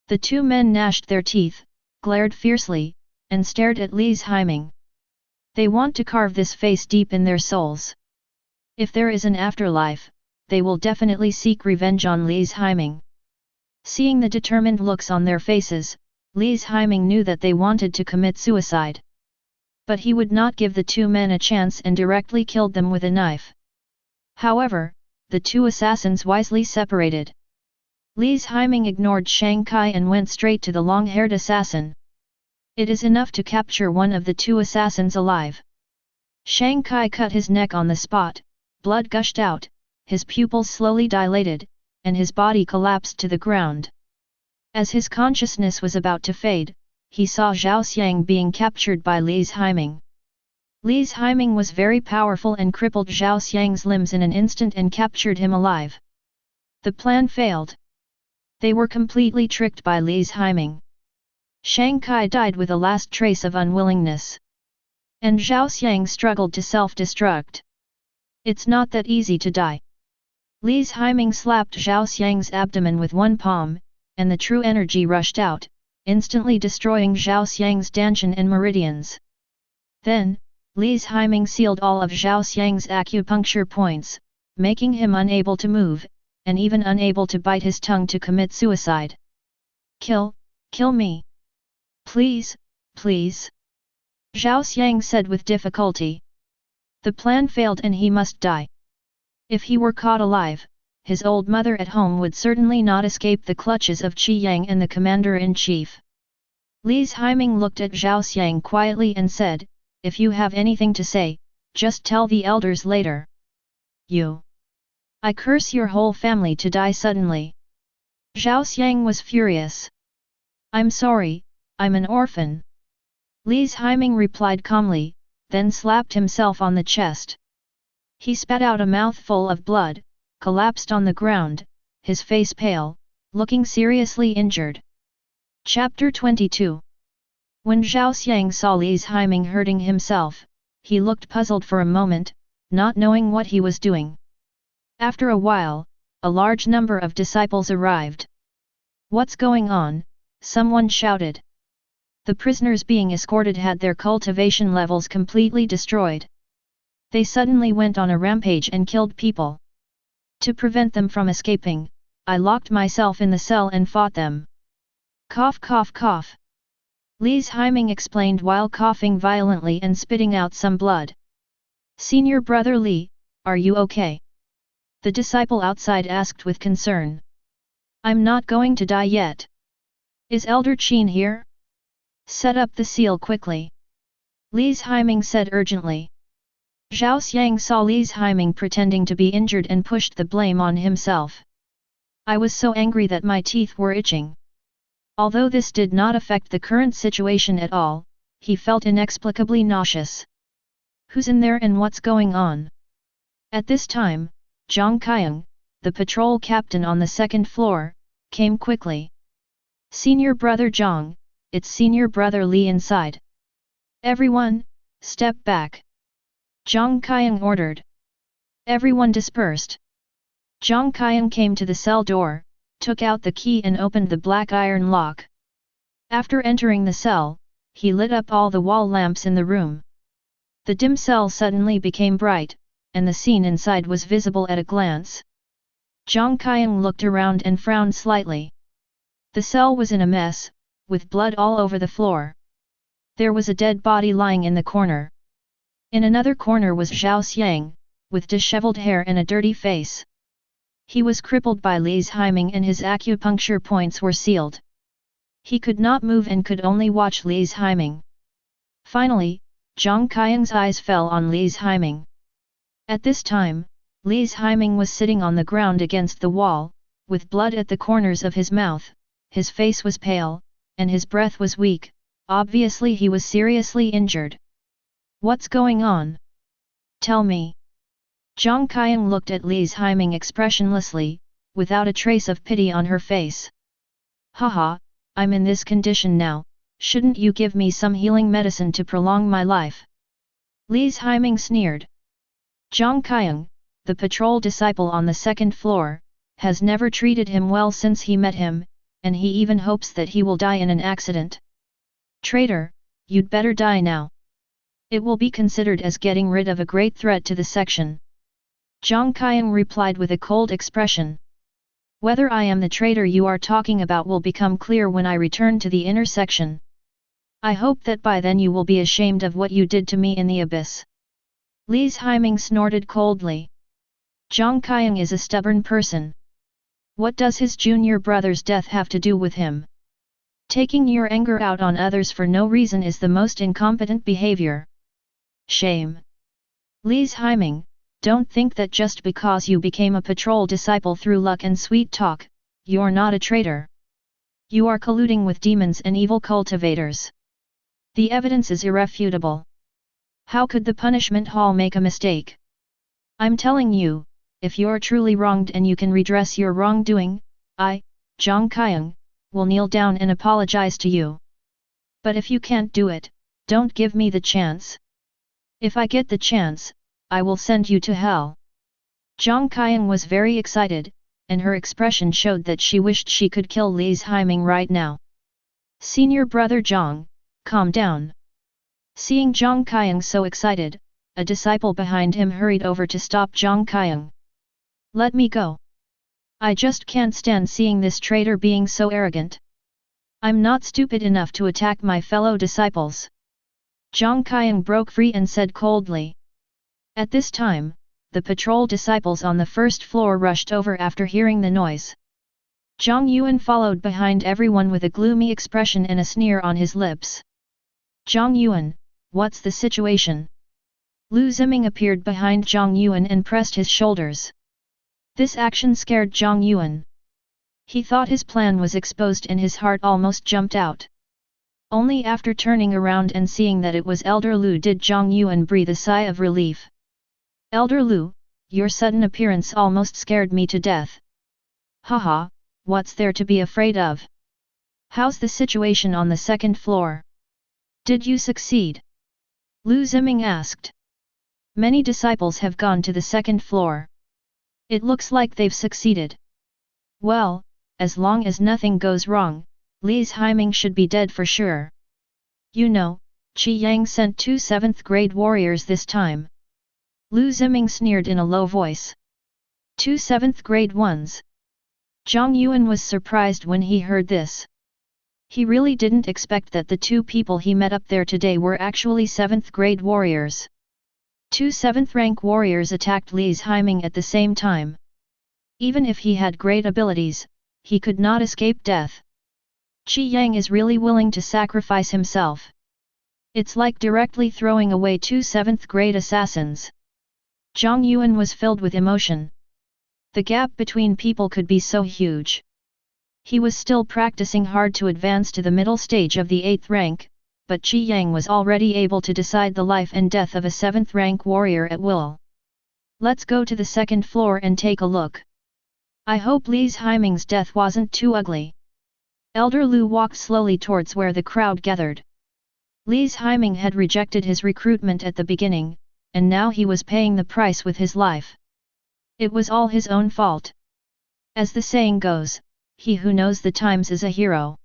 The two men gnashed their teeth, glared fiercely, and stared at Li's Haiming. They want to carve this face deep in their souls. If there is an afterlife, they will definitely seek revenge on Li's Haiming. Seeing the determined looks on their faces, Li's Haiming knew that they wanted to commit suicide. But he would not give the two men a chance and directly killed them with a knife. However, the two assassins wisely separated. Li's Haiming ignored Shang Kai and went straight to the long-haired assassin. It is enough to capture one of the two assassins alive. Shang Kai cut his neck on the spot, blood gushed out, his pupils slowly dilated, and his body collapsed to the ground. As his consciousness was about to fade, he saw Zhao Xiang being captured by Li's Haiming. Li's Haiming was very powerful and crippled Zhao Xiang's limbs in an instant and captured him alive. The plan failed. They were completely tricked by Li's Haiming. Shang Kai died with a last trace of unwillingness. And Zhao Xiang struggled to self-destruct. It's not that easy to die. Li's Haiming slapped Zhao Xiang's abdomen with one palm, and the true energy rushed out, instantly destroying Zhao Xiang's dantian and meridians. Then, Li's Haiming sealed all of Zhao Xiang's acupuncture points, making him unable to move, and even unable to bite his tongue to commit suicide. Kill me! Please, please! Zhao Xiang said with difficulty. The plan failed and he must die. If he were caught alive, his old mother at home would certainly not escape the clutches of Qi Yang and the commander-in-chief. Li's Haiming looked at Zhao Xiang quietly and said, "If you have anything to say, just tell the elders later." "You! I curse your whole family to die suddenly." Zhao Xiang was furious. "I'm sorry, I'm an orphan." Li's Haiming replied calmly, then slapped himself on the chest. He spat out a mouthful of blood, collapsed on the ground, his face pale, looking seriously injured. Chapter 22. When Zhao Xiang saw Li's Haiming hurting himself, he looked puzzled for a moment, not knowing what he was doing. After a while, a large number of disciples arrived. "What's going on?" someone shouted. The prisoners being escorted had their cultivation levels completely destroyed. They suddenly went on a rampage and killed people. To prevent them from escaping, I locked myself in the cell and fought them. Cough cough cough. Li's Haiming explained while coughing violently and spitting out some blood. "Senior brother Li, are you okay?" The disciple outside asked with concern. "I'm not going to die yet. Is Elder Qin here?" "Set up the seal quickly," Li's Haiming said urgently. Zhao Xiang saw Li's Haiming pretending to be injured and pushed the blame on himself. "I was so angry that my teeth were itching." Although this did not affect the current situation at all, he felt inexplicably nauseous. "Who's in there and what's going on?" At this time, Zhang Qiang, the patrol captain on the second floor, came quickly. "Senior brother Zhang, it's senior brother Li inside. Everyone, step back." Zhang Qiang ordered. Everyone dispersed. Zhang Qiang came to the cell door, took out the key and opened the black iron lock. After entering the cell, he lit up all the wall lamps in the room. The dim cell suddenly became bright, and the scene inside was visible at a glance. Zhang Qiang looked around and frowned slightly. The cell was in a mess, with blood all over the floor. There was a dead body lying in the corner. In another corner was Zhao Xiang, with disheveled hair and a dirty face. He was crippled by Li's Haiming and his acupuncture points were sealed. He could not move and could only watch Li's Haiming. Finally, Zhang Qiang's eyes fell on Li's Haiming. At this time, Li's Haiming was sitting on the ground against the wall, with blood at the corners of his mouth, his face was pale, and his breath was weak, obviously he was seriously injured. "What's going on? Tell me." Zhang Qiang looked at Li's Haiming expressionlessly, without a trace of pity on her face. "Haha, I'm in this condition now, shouldn't you give me some healing medicine to prolong my life?" Li's Haiming sneered. Zhang Qiang, the patrol disciple on the second floor, has never treated him well since he met him, and he even hopes that he will die in an accident. "Traitor, you'd better die now. It will be considered as getting rid of a great threat to the section." Zhang Qiang replied with a cold expression. "Whether I am the traitor you are talking about will become clear when I return to the inner section. I hope that by then you will be ashamed of what you did to me in the abyss." Li's Haiming snorted coldly. Zhang Qiang is a stubborn person. What does his junior brother's death have to do with him? Taking your anger out on others for no reason is the most incompetent behavior. Shame. Li's Haiming, don't think that just because you became a patrol disciple through luck and sweet talk, you're not a traitor. You are colluding with demons and evil cultivators. The evidence is irrefutable. How could the punishment hall make a mistake? I'm telling you, if you're truly wronged and you can redress your wrongdoing, I, Zhang Qiang, will kneel down and apologize to you. But if you can't do it, don't give me the chance. If I get the chance, I will send you to hell." Zhang Qiang was very excited, and her expression showed that she wished she could kill Li's Haiming right now. "Senior brother Zhang, calm down." Seeing Zhang Qiang so excited, a disciple behind him hurried over to stop Zhang Qiang. "Let me go. I just can't stand seeing this traitor being so arrogant. I'm not stupid enough to attack my fellow disciples." Zhang Qiang broke free and said coldly. At this time, the patrol disciples on the first floor rushed over after hearing the noise. Zhang Yuan followed behind everyone with a gloomy expression and a sneer on his lips. Zhang Yuan, what's the situation? Lu Ziming appeared behind Zhang Yuan and pressed his shoulders. This action scared Zhang Yuan. He thought his plan was exposed and his heart almost jumped out. Only after turning around and seeing that it was Elder Lu did Zhang Yuan breathe a sigh of relief. Elder Lu, your sudden appearance almost scared me to death. Haha, what's there to be afraid of? How's the situation on the second floor? Did you succeed? Lu Ziming asked. Many disciples have gone to the second floor. It looks like they've succeeded. Well, as long as nothing goes wrong, Li's Haiming should be dead for sure. You know, Qi Yang sent 2 7th-grade warriors this time. Lu Ziming sneered in a low voice. 2 7th-grade ones. Zhang Yuan was surprised when he heard this. He really didn't expect that the 2 people he met up there today were actually 7th-grade warriors. 2 7th-rank warriors attacked Li's Haiming at the same time. Even if he had great abilities, he could not escape death. Qi Yang is really willing to sacrifice himself. It's like directly throwing away 2 7th-grade assassins. Zhang Yuan was filled with emotion. The gap between people could be so huge. He was still practicing hard to advance to the middle stage of the 8th rank, but Qi Yang was already able to decide the life and death of a 7th-rank warrior at will. Let's go to the second floor and take a look. I hope Li's Haiming's death wasn't too ugly. Elder Lu walked slowly towards where the crowd gathered. Li's Haiming had rejected his recruitment at the beginning, and now he was paying the price with his life. It was all his own fault. As the saying goes, he who knows the times is a hero.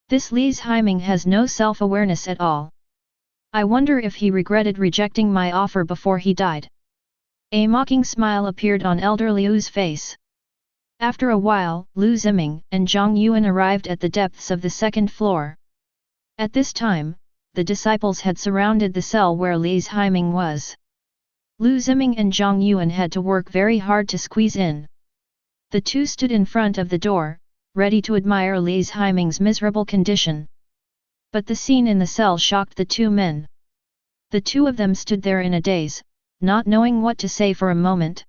This Li's Haiming has no self-awareness at all. I wonder if he regretted rejecting my offer before he died. A mocking smile appeared on Elder Liu's face. After a while, Lu Ziming and Zhang Yuan arrived at the depths of the second floor. At this time, the disciples had surrounded the cell where Li's Haiming was. Lu Ziming and Zhang Yuan had to work very hard to squeeze in. The 2 stood in front of the door, ready to admire Li's Haiming's miserable condition. But the scene in the cell shocked the 2 men. The 2 of them stood there in a daze, not knowing what to say for a moment.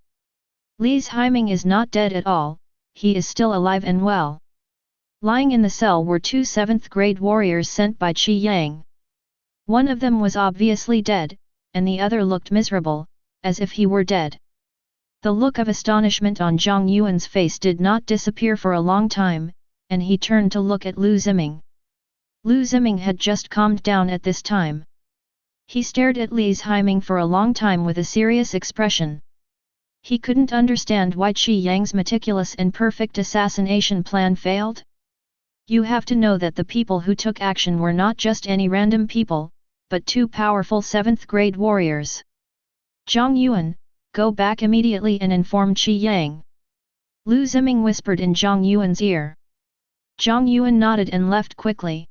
Li's Haiming is not dead at all, he is still alive and well. Lying in the cell were 2 7th-grade warriors sent by Qi Yang. One of them was obviously dead, and the other looked miserable, as if he were dead. The look of astonishment on Zhang Yuan's face did not disappear for a long time, and he turned to look at Lu Ziming. Lu Ziming had just calmed down at this time. He stared at Li's Haiming for a long time with a serious expression. He couldn't understand why Qi Yang's meticulous and perfect assassination plan failed. You have to know that the people who took action were not just any random people, but 2 powerful 7th-grade warriors. Zhang Yuan, go back immediately and inform Qi Yang. Lu Ziming whispered in Zhang Yuan's ear. Zhang Yuan nodded and left quickly.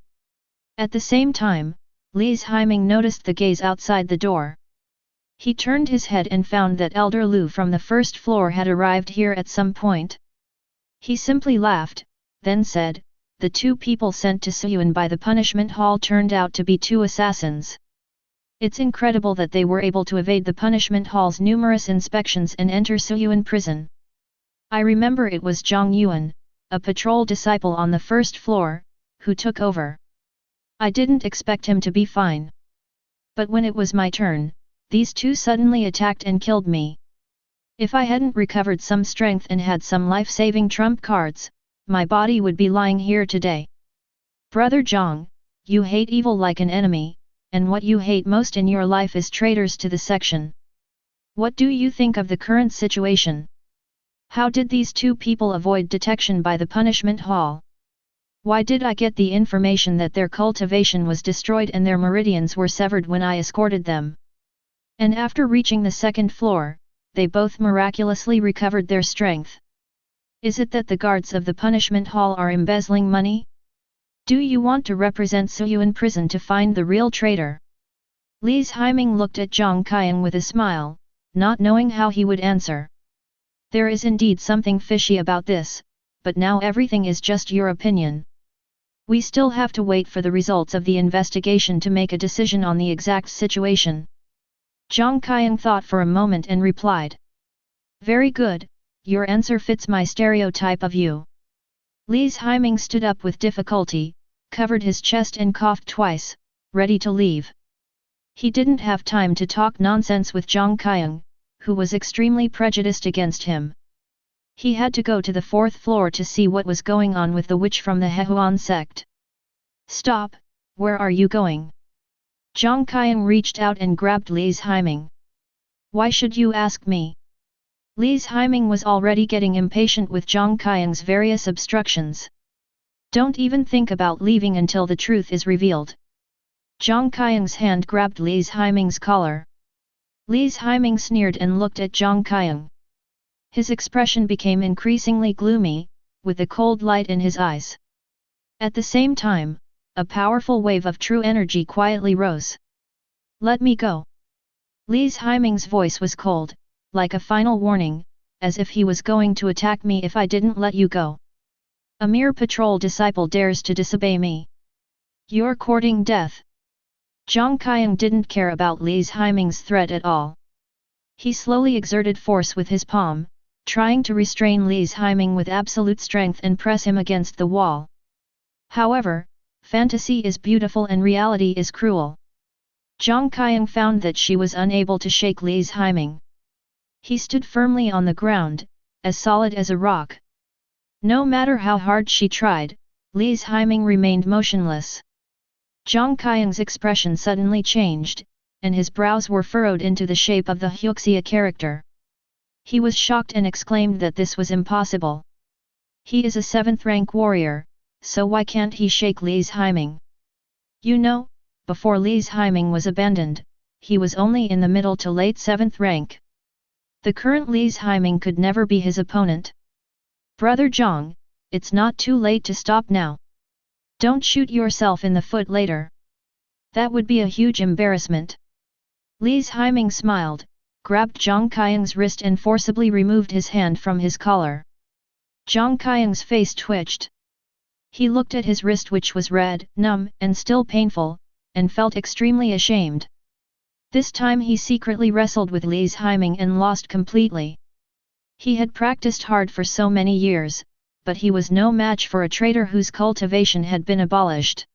At the same time, Li's Haiming noticed the gaze outside the door. He turned his head and found that Elder Lu from the first floor had arrived here at some point. He simply laughed, then said, the 2 people sent to Siyuan by the punishment hall turned out to be 2 assassins. It's incredible that they were able to evade the punishment hall's numerous inspections and enter Siyuan prison. I remember it was Zhang Yuan, a patrol disciple on the first floor, who took over. I didn't expect him to be fine. But when it was my turn, these 2 suddenly attacked and killed me. If I hadn't recovered some strength and had some life-saving trump cards, my body would be lying here today. Brother Zhang, you hate evil like an enemy, and what you hate most in your life is traitors to the section. What do you think of the current situation? How did these 2 people avoid detection by the punishment hall? Why did I get the information that their cultivation was destroyed and their meridians were severed when I escorted them? And after reaching the second floor, they both miraculously recovered their strength. Is it that the guards of the punishment hall are embezzling money? Do you want to represent Siyuan prison to find the real traitor? Li's Haiming looked at Zhang Qiang with a smile, not knowing how he would answer. There is indeed something fishy about this, but now everything is just your opinion. We still have to wait for the results of the investigation to make a decision on the exact situation. Zhang Qiang thought for a moment and replied. Very good, your answer fits my stereotype of you. Li's Haiming stood up with difficulty, covered his chest and coughed twice, ready to leave. He didn't have time to talk nonsense with Zhang Qiang, who was extremely prejudiced against him. He had to go to the 4th floor to see what was going on with the witch from the Hehuan sect. Stop, where are you going? Zhang Qiang reached out and grabbed Li's Haiming. Why should you ask me? Li's Haiming was already getting impatient with Zhang Qiang's various obstructions. Don't even think about leaving until the truth is revealed. Zhang Qiang's hand grabbed Li's Haiming's collar. Li's Haiming sneered and looked at Zhang Qiang. His expression became increasingly gloomy, with a cold light in his eyes. At the same time, a powerful wave of true energy quietly rose. Let me go. Li's Haiming's voice was cold, like a final warning, as if he was going to attack me if I didn't let you go. A mere patrol disciple dares to disobey me. You're courting death. Zhang Qiang didn't care about Li's Haiming's threat at all. He slowly exerted force with his palm, trying to restrain Li's Haiming with absolute strength and press him against the wall. However, fantasy is beautiful and reality is cruel. Zhang Qiang found that she was unable to shake Li's Haiming. He stood firmly on the ground, as solid as a rock. No matter how hard she tried, Li's Haiming remained motionless. Zhang Qiang's expression suddenly changed, and his brows were furrowed into the shape of the Huxia character. He was shocked and exclaimed that this was impossible. He is a 7th-rank warrior, so why can't he shake Li's Haiming? You know, before Li's Haiming was abandoned, he was only in the middle to late 7th rank. The current Li's Haiming could never be his opponent. Brother Zhang, it's not too late to stop now. Don't shoot yourself in the foot later. That would be a huge embarrassment. Li's Haiming smiled, grabbed Zhang Qiang's wrist and forcibly removed his hand from his collar. Zhang Qiang's face twitched. He looked at his wrist, which was red, numb, and still painful, and felt extremely ashamed. This time he secretly wrestled with Li's Haiming and lost completely. He had practiced hard for so many years, but he was no match for a traitor whose cultivation had been abolished.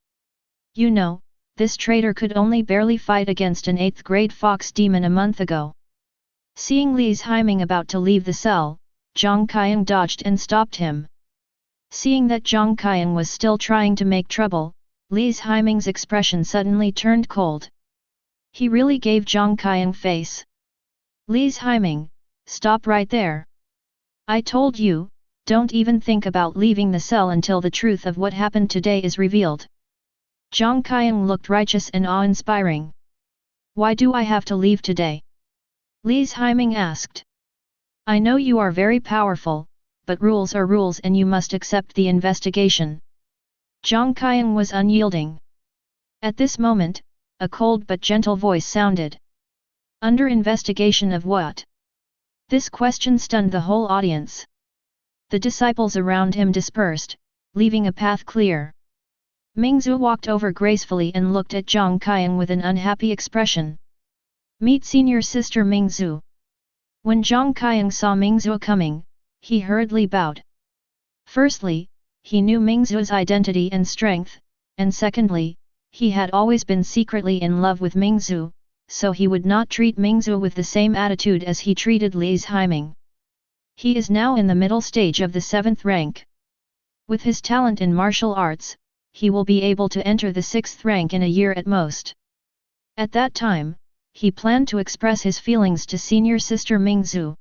You know, this traitor could only barely fight against an 8th-grade fox demon a month ago. Seeing Li's Haiming about to leave the cell, Zhang Qiang dodged and stopped him. Seeing that Zhang Qiang was still trying to make trouble, Li's Haiming's expression suddenly turned cold. He really gave Zhang Qiang face. Li's Haiming, stop right there. I told you, don't even think about leaving the cell until the truth of what happened today is revealed. Zhang Qiang looked righteous and awe-inspiring. Why do I have to leave today? Li's Haiming asked. I know you are very powerful, but rules are rules and you must accept the investigation. Zhang Qiang was unyielding. At this moment, a cold but gentle voice sounded. Under investigation of what? This question stunned the whole audience. The disciples around him dispersed, leaving a path clear. Mingzhu walked over gracefully and looked at Zhang Qiang with an unhappy expression. Meet senior sister Mingzhu. When Zhang Qiang saw Mingzhu coming, he hurriedly bowed. Firstly, he knew Mingzhu's identity and strength, and secondly, he had always been secretly in love with Mingzhu, so he would not treat Mingzhu with the same attitude as he treated Li's Haiming. He is now in the middle stage of the 7th rank. With his talent in martial arts, he will be able to enter the 6th rank in a year at most. At that time, he planned to express his feelings to senior sister Mingzhu.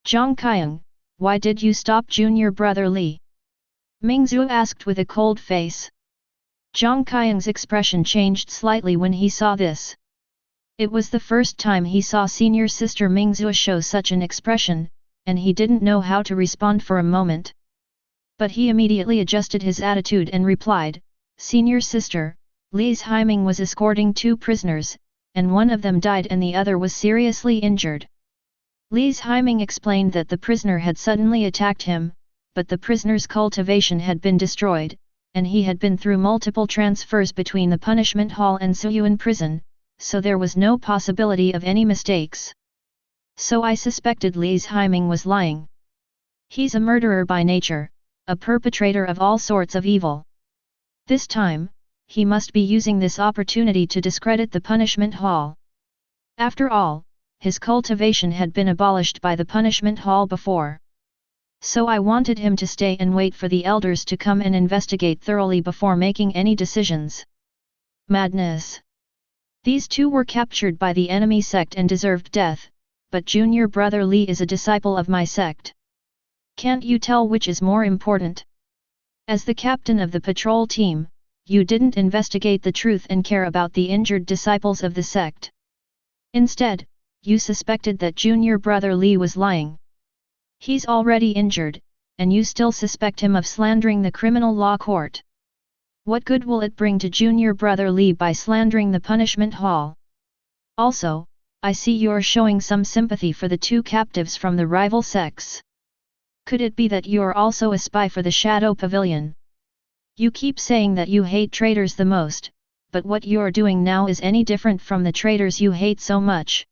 Zhang Qiang, why did you stop junior brother Li? Mingzhu asked with a cold face. Zhang Qiang's expression changed slightly when he saw this. It was the first time he saw senior sister Mingzhu show such an expression, and he didn't know how to respond for a moment. But he immediately adjusted his attitude and replied, Senior sister, Li's Haiming was escorting 2 prisoners, and one of them died and the other was seriously injured. Li's Haiming explained that the prisoner had suddenly attacked him, but the prisoner's cultivation had been destroyed, and he had been through multiple transfers between the punishment hall and Suyuan prison, so there was no possibility of any mistakes. So I suspected Li's Haiming was lying. He's a murderer by nature, a perpetrator of all sorts of evil. This time, he must be using this opportunity to discredit the punishment hall. After all, his cultivation had been abolished by the punishment hall before. So I wanted him to stay and wait for the elders to come and investigate thoroughly before making any decisions. Madness! These two were captured by the enemy sect and deserved death, but junior brother Li is a disciple of my sect. Can't you tell which is more important? As the captain of the patrol team, you didn't investigate the truth and care about the injured disciples of the sect. Instead, you suspected that junior brother Li was lying. He's already injured, and you still suspect him of slandering the criminal law court. What good will it bring to junior brother Li by slandering the punishment hall? Also, I see you're showing some sympathy for the two captives from the rival sects. Could it be that you're also a spy for the Shadow Pavilion? You keep saying that you hate traitors the most, but what you're doing now is any different from the traitors you hate so much.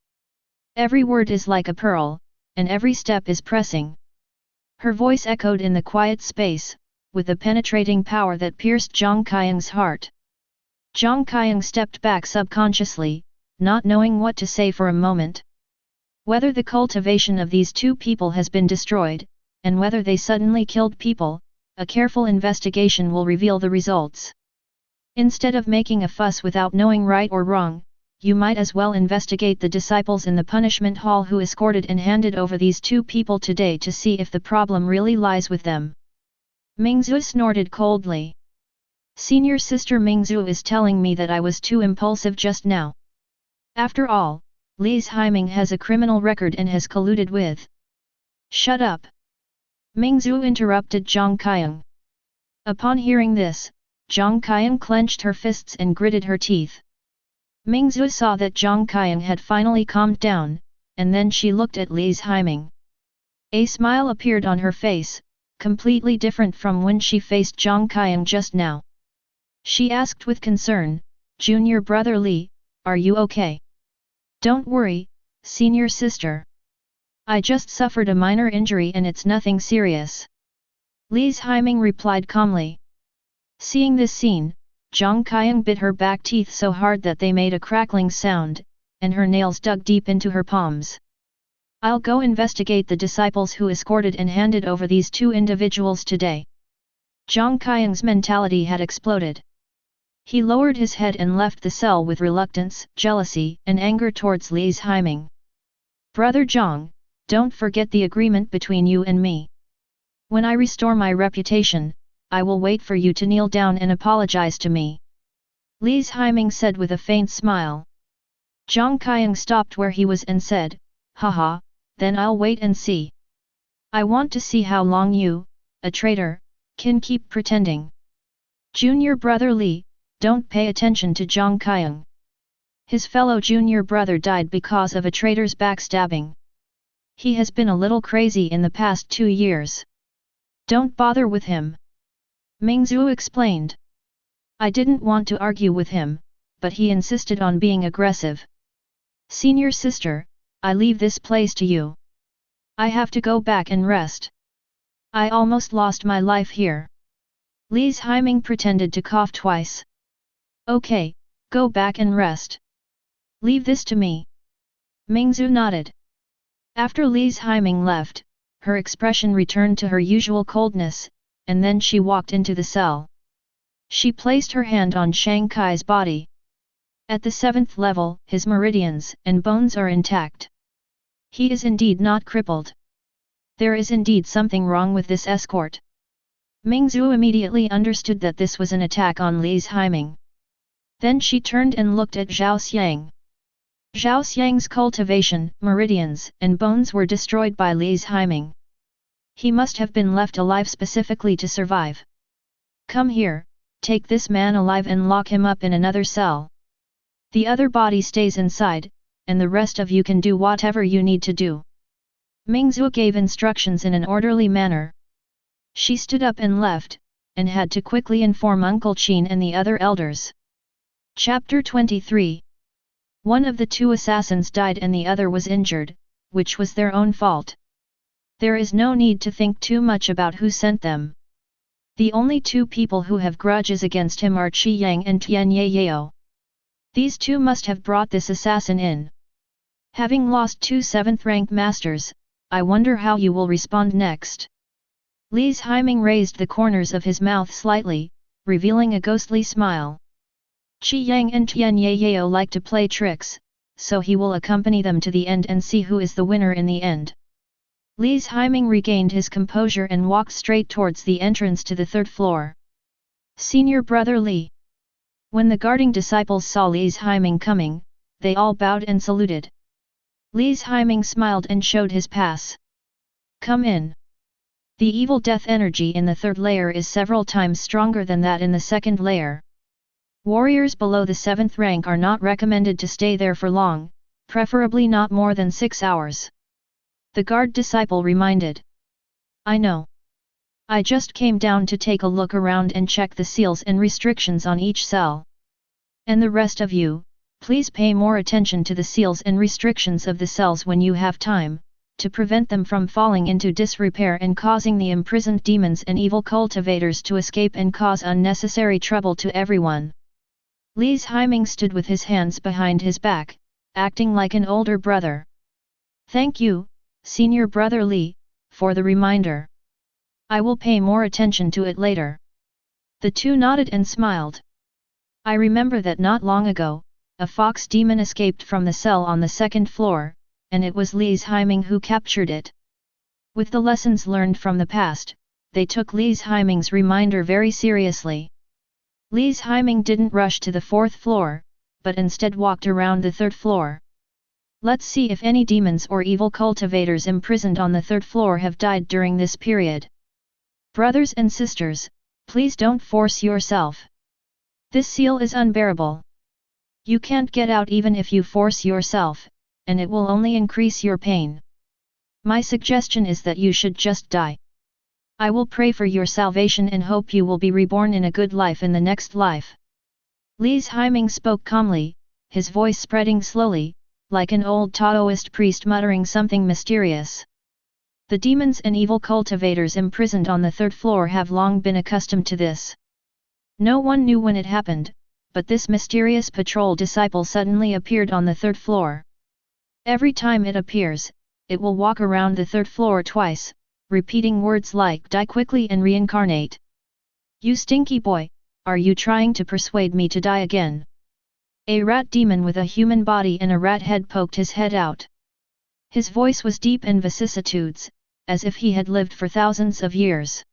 Every word is like a pearl, and every step is pressing. Her voice echoed in the quiet space, with a penetrating power that pierced Zhang Qiang's heart. Zhang Qiang stepped back subconsciously, not knowing what to say for a moment. Whether the cultivation of these two people has been destroyed, and whether they suddenly killed people, a careful investigation will reveal the results. Instead of making a fuss without knowing right or wrong, you might as well investigate the disciples in the punishment hall who escorted and handed over these two people today to see if the problem really lies with them. Mingzhu snorted coldly. Senior sister Mingzhu is telling me that I was too impulsive just now. After all, Li's Haiming has a criminal record and has colluded with... Shut up! Mingzhu interrupted Zhang Qiang. Upon hearing this, Zhang Qiang clenched her fists and gritted her teeth. Mingzhu saw that Zhang Qiang had finally calmed down, and then she looked at Li's Haiming. A smile appeared on her face, completely different from when she faced Zhang Qiang just now. She asked with concern, "Junior brother Li, are you okay?" "Don't worry, senior sister. I just suffered a minor injury and it's nothing serious." Li's Haiming replied calmly. Seeing this scene, Zhang Qiang bit her back teeth so hard that they made a crackling sound, and her nails dug deep into her palms. "I'll go investigate the disciples who escorted and handed over these two individuals today." Zhang Qiang's mentality had exploded. He lowered his head and left the cell with reluctance, jealousy, and anger towards Li's Haiming. "Brother Zhang, don't forget the agreement between you and me. When I restore my reputation, I will wait for you to kneel down and apologize to me." Li's Haiming said with a faint smile. Zhang Qiang stopped where he was and said, "Haha, then I'll wait and see. I want to see how long you, a traitor, can keep pretending." "Junior brother Li, don't pay attention to Zhang Qiang. His fellow junior brother died because of a traitor's backstabbing. He has been a little crazy in the past 2 years. Don't bother with him." Mingzhu explained. "I didn't want to argue with him, but he insisted on being aggressive. Senior sister, I leave this place to you. I have to go back and rest. I almost lost my life here." Li's Haiming pretended to cough twice. "Okay, go back and rest. Leave this to me." Mingzhu nodded. After Li's Haiming left, her expression returned to her usual coldness, and then she walked into the cell. She placed her hand on Shanghai's body. At the 7th level, his meridians and bones are intact. He is indeed not crippled. There is indeed something wrong with this escort. Mingzhu immediately understood that this was an attack on Li's Haiming. Then she turned and looked at Zhao Xiang. Zhao Xiang's cultivation, meridians, and bones were destroyed by Li's Haiming. He must have been left alive specifically to survive. "Come here, take this man alive and lock him up in another cell." The other body stays inside, and the rest of you can do whatever you need to do. Mingzhu gave instructions in an orderly manner. She stood up and left, and had to quickly inform Uncle Qin and the other elders. Chapter 23. One of the two assassins died and the other was injured, which was their own fault. There is no need to think too much about who sent them. The only two people who have grudges against him are Qi Yang and Tian Yao. These two must have brought this assassin in. Having lost two 7th-rank masters, I wonder how you will respond next. Li's Haiming raised the corners of his mouth slightly, revealing a ghostly smile. Qi Yang and Tian Yao like to play tricks, so he will accompany them to the end and see who is the winner in the end. Li's Haiming regained his composure and walked straight towards the entrance to the 3rd floor. Senior brother Li. When the guarding disciples saw Li's Haiming coming, they all bowed and saluted. Li's Haiming smiled and showed his pass. Come in. The evil death energy in the 3rd layer is several times stronger than that in the 2nd layer. Warriors below the 7th rank are not recommended to stay there for long, preferably not more than 6 hours. The guard disciple reminded. I know. I just came down to take a look around and check the seals and restrictions on each cell. And the rest of you, please pay more attention to the seals and restrictions of the cells when you have time, to prevent them from falling into disrepair and causing the imprisoned demons and evil cultivators to escape and cause unnecessary trouble to everyone. Li's Haiming stood with his hands behind his back, acting like an older brother. Thank you, Senior Brother Li, for the reminder. I will pay more attention to it later. The two nodded and smiled. I remember that not long ago, a fox demon escaped from the cell on the 2nd floor, and it was Li's Haiming who captured it. With the lessons learned from the past, they took Li's Haiming's reminder very seriously. Li's Haiming didn't rush to the 4th floor, but instead walked around the 3rd floor. Let's see if any demons or evil cultivators imprisoned on the 3rd floor have died during this period. Brothers and sisters, please don't force yourself. This seal is unbearable. You can't get out even if you force yourself, and it will only increase your pain. My suggestion is that you should just die. I will pray for your salvation and hope you will be reborn in a good life in the next life. Li's Haiming spoke calmly, his voice spreading slowly, like an old Taoist priest muttering something mysterious. The demons and evil cultivators imprisoned on the 3rd floor have long been accustomed to this. No one knew when it happened, but this mysterious patrol disciple suddenly appeared on the 3rd floor. Every time it appears, it will walk around the 3rd floor twice, repeating words like die quickly and reincarnate. You stinky boy, are you trying to persuade me to die again? A rat demon with a human body and a rat head poked his head out. His voice was deep in vicissitudes, as if he had lived for thousands of years.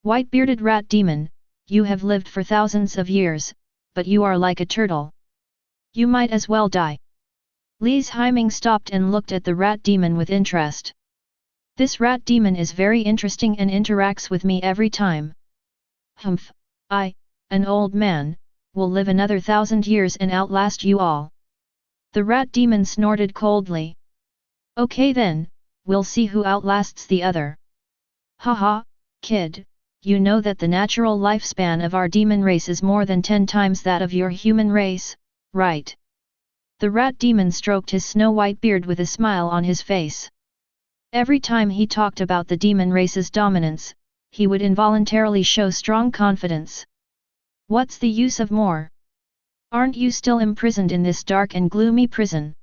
White-bearded rat demon, you have lived for thousands of years, but you are like a turtle. You might as well die. Li's Haiming stopped and looked at the rat demon with interest. This rat demon is very interesting and interacts with me every time. Humph, I, an old man, will live another 1,000 years and outlast you all. The rat demon snorted coldly. Okay then, we'll see who outlasts the other. Haha, kid, you know that the natural lifespan of our demon race is more than 10 times that of your human race, right? The rat demon stroked his snow-white beard with a smile on his face. Every time he talked about the demon race's dominance, he would involuntarily show strong confidence. What's the use of more? Aren't you still imprisoned in this dark and gloomy prison?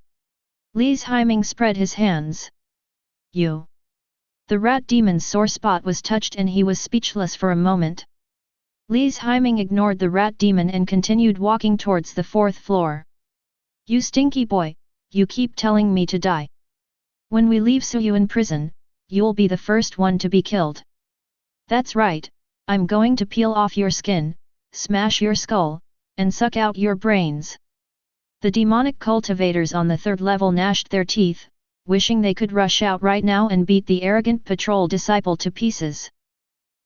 Li's Haiming spread his hands. You. The rat demon's sore spot was touched and he was speechless for a moment. Li's Haiming ignored the rat demon and continued walking towards the 4th floor. You stinky boy, you keep telling me to die. When we leave Suyu in prison, you'll be the first one to be killed. That's right, I'm going to peel off your skin, smash your skull, and suck out your brains. The demonic cultivators on the 3rd level gnashed their teeth, wishing they could rush out right now and beat the arrogant patrol disciple to pieces.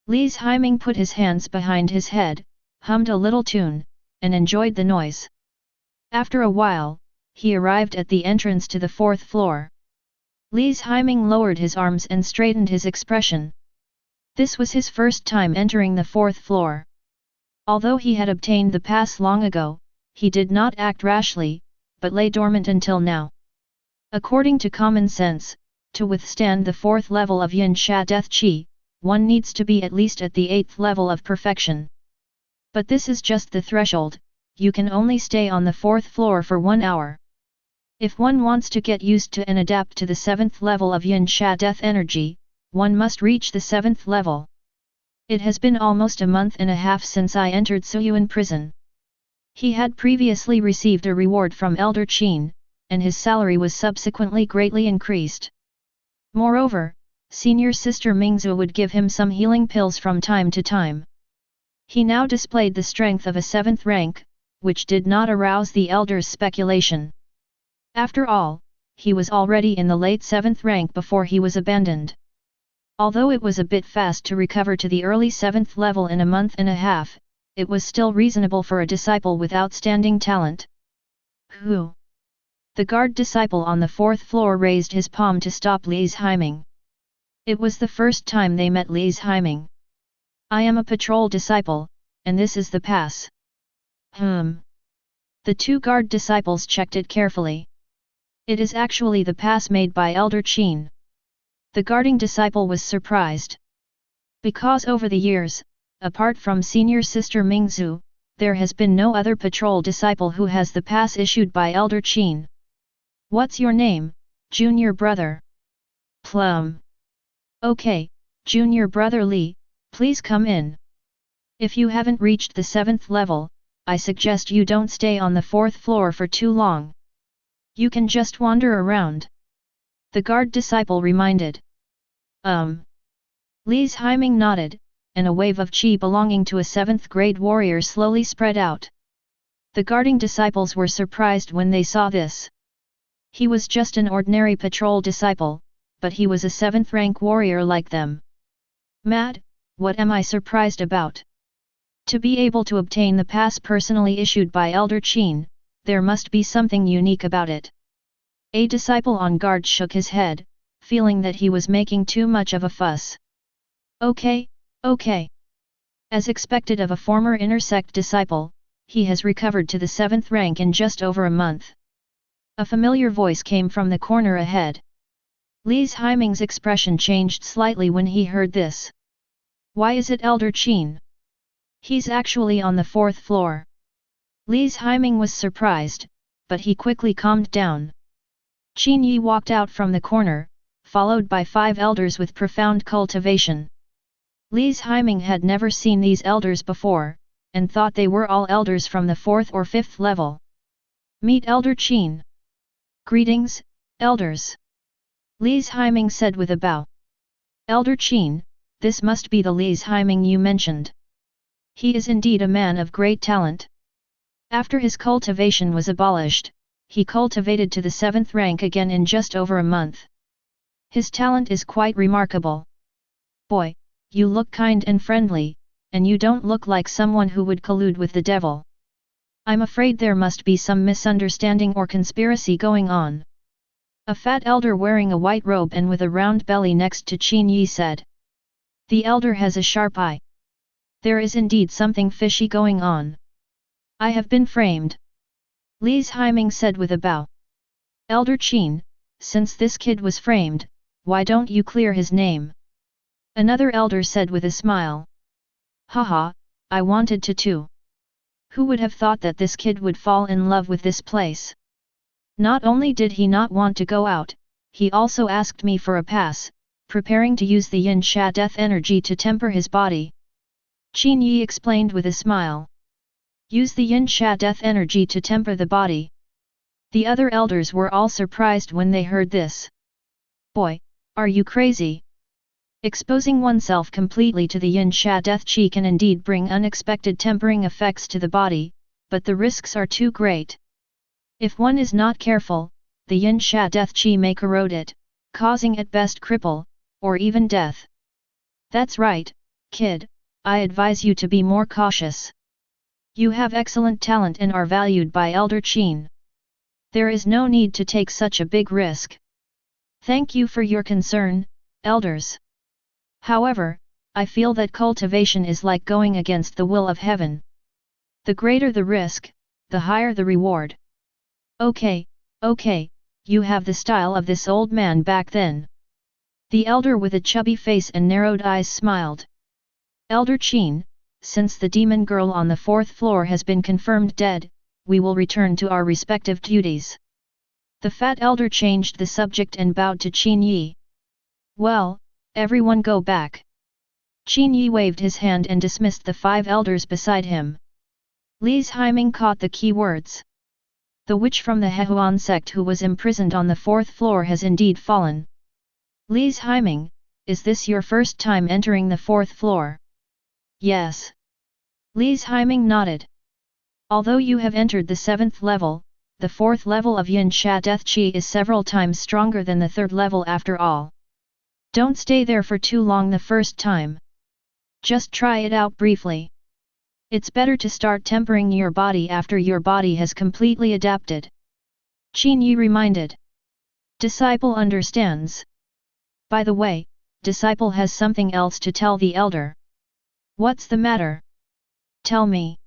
Li's Haiming put his hands behind his head, hummed a little tune, and enjoyed the noise. After a while, he arrived at the entrance to the 4th floor. Li's Haiming lowered his arms and straightened his expression. This was his first time entering the 4th floor. Although he had obtained the pass long ago, he did not act rashly, but lay dormant until now. According to common sense, to withstand the 4th level of Yin Sha Death Qi, one needs to be at least at the 8th level of perfection. But this is just the threshold, you can only stay on the 4th floor for 1 hour. If one wants to get used to and adapt to the 7th level of Yin Sha Death Energy, one must reach the 7th level. It has been almost a month and a half since I entered Suyuan prison. He had previously received a reward from Elder Qin, and his salary was subsequently greatly increased. Moreover, senior sister Mingzu would give him some healing pills from time to time. He now displayed the strength of a 7th rank, which did not arouse the elder's speculation. After all, he was already in the late 7th rank before he was abandoned. Although it was a bit fast to recover to the early 7th level in a month and a half, it was still reasonable for a disciple with outstanding talent. Who? The guard disciple on the 4th floor raised his palm to stop Li's Haiming. It was the first time they met Li's Haiming. I am a patrol disciple, and this is the pass. The 2 guard disciples checked it carefully. It is actually the pass made by Elder Qin. The guarding disciple was surprised. Because over the years, apart from senior sister Mingzu, there has been no other patrol disciple who has the pass issued by Elder Qin. What's your name, junior brother? Plum. Okay, junior brother Li, please come in. If you haven't reached the 7th level, I suggest you don't stay on the 4th floor for too long. You can just wander around. The guard disciple reminded. Li's Haiming nodded, and a wave of qi belonging to a 7th grade warrior slowly spread out. The guarding disciples were surprised when they saw this. He was just an ordinary patrol disciple, but he was a 7th rank warrior like them. Mad, what am I surprised about? To be able to obtain the pass personally issued by Elder Qin, there must be something unique about it. A disciple on guard shook his head, feeling that he was making too much of a fuss. Okay. As expected of a former inner sect disciple, he has recovered to the 7th rank in just over a month. A familiar voice came from the corner ahead. Li's Haiming's expression changed slightly when he heard this. Why is it Elder Qin? He's actually on the 4th floor. Li's Haiming was surprised, but he quickly calmed down. Qin Yi walked out from the corner, followed by 5 elders with profound cultivation. Li's Haiming had never seen these elders before, and thought they were all elders from the 4th or 5th level. Meet Elder Qin. Greetings, elders. Li's Haiming said with a bow. Elder Qin, this must be the Li's Haiming you mentioned. He is indeed a man of great talent. After his cultivation was abolished, he cultivated to the 7th rank again in just over a month. His talent is quite remarkable. Boy, you look kind and friendly, and you don't look like someone who would collude with the devil. I'm afraid there must be some misunderstanding or conspiracy going on. A fat elder wearing a white robe and with a round belly next to Qin Yi said. The elder has a sharp eye. There is indeed something fishy going on. I have been framed. Li's Haiming said with a bow. Elder Qin, since this kid was framed, why don't you clear his name? Another elder said with a smile. Haha, I wanted to too. Who would have thought that this kid would fall in love with this place? Not only did he not want to go out, he also asked me for a pass, preparing to use the Yin Sha Death energy to temper his body. Qin Yi explained with a smile. Use the Yin Sha Death energy to temper the body. The other elders were all surprised when they heard this. Boy, are you crazy? Exposing oneself completely to the Yin Sha Death Qi can indeed bring unexpected tempering effects to the body, but the risks are too great. If one is not careful, the Yin Sha Death Qi may corrode it, causing at best cripple, or even death. That's right, kid, I advise you to be more cautious. You have excellent talent and are valued by Elder Qin. There is no need to take such a big risk. Thank you for your concern, elders. However, I feel that cultivation is like going against the will of heaven. The greater the risk, the higher the reward. Okay, you have the style of this old man back then. The elder with a chubby face and narrowed eyes smiled. Elder Qin, since the demon girl on the 4th floor has been confirmed dead, we will return to our respective duties. The fat elder changed the subject and bowed to Qin Yi. Well, everyone go back. Qin Yi waved his hand and dismissed the 5 elders beside him. Li's Haiming caught the key words. The witch from the Hehuan sect who was imprisoned on the 4th floor has indeed fallen. Li's Haiming, is this your first time entering the 4th floor? Yes. Li's Haiming nodded. Although you have entered the 7th level, the 4th level of Yin Sha Death Qi is several times stronger than the 3rd level after all. Don't stay there for too long the first time. Just try it out briefly. It's better to start tempering your body after your body has completely adapted. Qin Yi reminded. Disciple understands. By the way, disciple has something else to tell the elder. What's the matter? Tell me.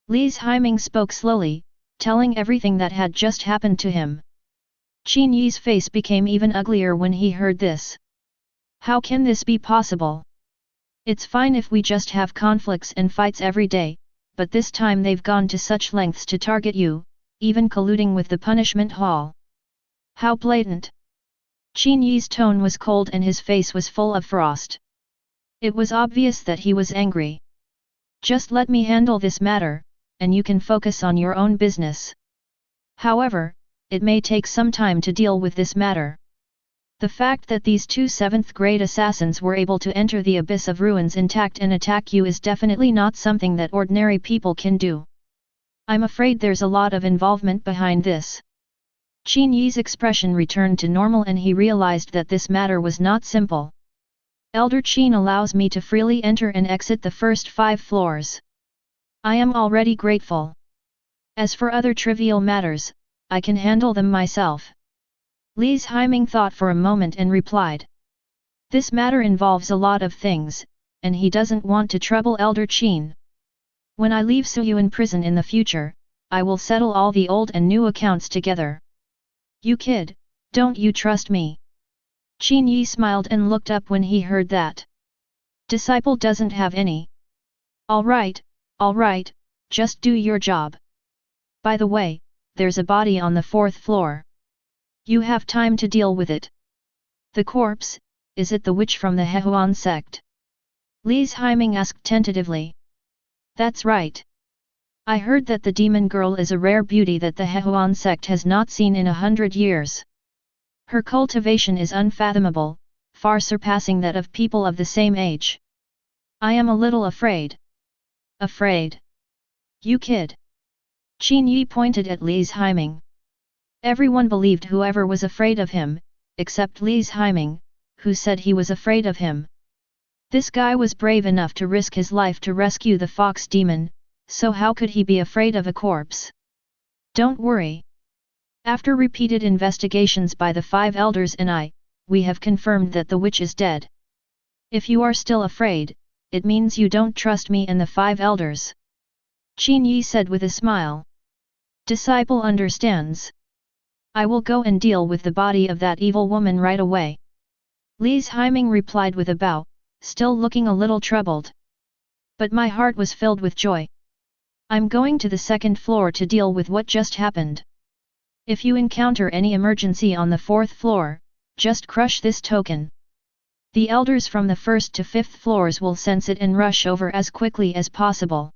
Li's Haiming spoke slowly, telling everything that had just happened to him. Qin Yi's face became even uglier when he heard this. How can this be possible? It's fine if we just have conflicts and fights every day, but this time they've gone to such lengths to target you, even colluding with the punishment hall. How blatant! Qin Yi's tone was cold and his face was full of frost. It was obvious that he was angry. Just let me handle this matter, and you can focus on your own business. However, it may take some time to deal with this matter. The fact that these 2 7th-grade assassins were able to enter the abyss of ruins intact and attack you is definitely not something that ordinary people can do. I'm afraid there's a lot of involvement behind this. Qin Yi's expression returned to normal and he realized that this matter was not simple. Elder Qin allows me to freely enter and exit the first 5 floors. I am already grateful. As for other trivial matters, I can handle them myself. Li's Haiming thought for a moment and replied. This matter involves a lot of things, and he doesn't want to trouble Elder Qin. When I leave Suyuan prison in the future, I will settle all the old and new accounts together. You kid, don't you trust me? Qin Yi smiled and looked up when he heard that. Disciple doesn't have any. Alright, just do your job. By the way, there's a body on the 4th floor. You have time to deal with it. The corpse, is it the witch from the Hehuan sect? Li's Haiming asked tentatively. That's right. I heard that the demon girl is a rare beauty that the Hehuan sect has not seen in 100 years. Her cultivation is unfathomable, far surpassing that of people of the same age. I am a little afraid. Afraid? You kid. Qin Yi pointed at Li's Haiming. Everyone believed whoever was afraid of him, except Li's Haiming, who said he was afraid of him. This guy was brave enough to risk his life to rescue the fox demon, so how could he be afraid of a corpse? Don't worry. After repeated investigations by the 5 elders and I, we have confirmed that the witch is dead. If you are still afraid, it means you don't trust me and the 5 elders. Qin Yi said with a smile. Disciple understands. I will go and deal with the body of that evil woman right away. Li's Haiming replied with a bow, still looking a little troubled. But my heart was filled with joy. I'm going to the 2nd floor to deal with what just happened. If you encounter any emergency on the 4th floor, just crush this token. The elders from the 1st to 5th floors will sense it and rush over as quickly as possible.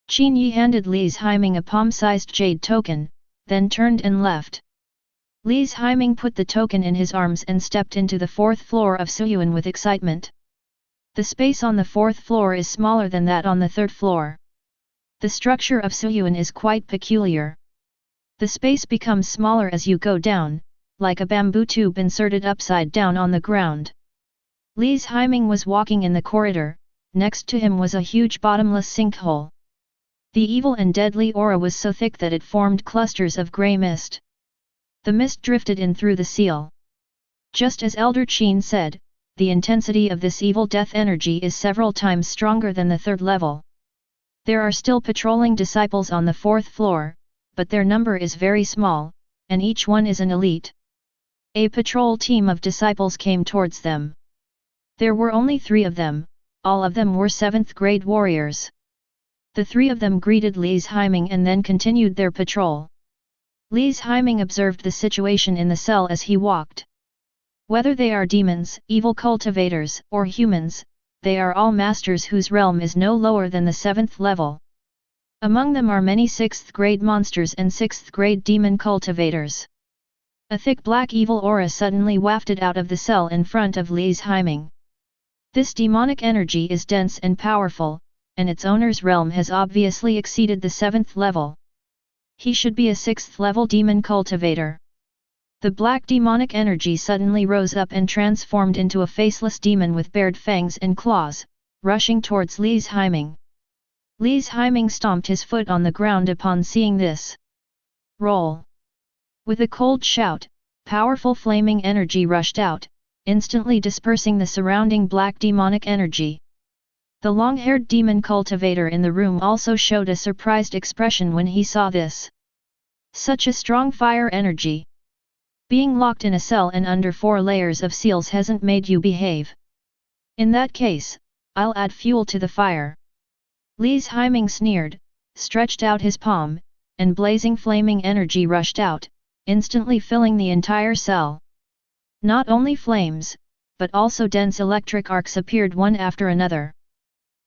Qin Yi handed Li's Haiming a palm-sized jade token, then turned and left. Li's Haiming put the token in his arms and stepped into the 4th floor of Suyuan with excitement. The space on the 4th floor is smaller than that on the 3rd floor. The structure of Suyuan is quite peculiar. The space becomes smaller as you go down, like a bamboo tube inserted upside down on the ground. Li's Haiming was walking in the corridor, next to him was a huge bottomless sinkhole. The evil and deadly aura was so thick that it formed clusters of grey mist. The mist drifted in through the seal. Just as Elder Qin said, the intensity of this evil death energy is several times stronger than the third level. There are still patrolling disciples on the fourth floor, but their number is very small, and each one is an elite. A patrol team of disciples came towards them. There were only 3 of them, all of them were 7th grade warriors. The 3 of them greeted Li's Heiming and then continued their patrol. Li's Heiming observed the situation in the cell as he walked. Whether they are demons, evil cultivators, or humans, they are all masters whose realm is no lower than the 7th level. Among them are many 6th grade monsters and 6th grade demon cultivators. A thick black evil aura suddenly wafted out of the cell in front of Li's Heiming. This demonic energy is dense and powerful, and its owner's realm has obviously exceeded the 7th level. He should be a 6th level demon cultivator. The black demonic energy suddenly rose up and transformed into a faceless demon with bared fangs and claws, rushing towards Li's Heiming. Li's Heiming stomped his foot on the ground upon seeing this. Roll! With a cold shout, powerful flaming energy rushed out, instantly dispersing the surrounding black demonic energy. The long-haired demon cultivator in the room also showed a surprised expression when he saw this. Such a strong fire energy! Being locked in a cell and under 4 layers of seals hasn't made you behave. In that case, I'll add fuel to the fire. Li's Heiming sneered, stretched out his palm, and blazing flaming energy rushed out, instantly filling the entire cell. Not only flames, but also dense electric arcs appeared one after another.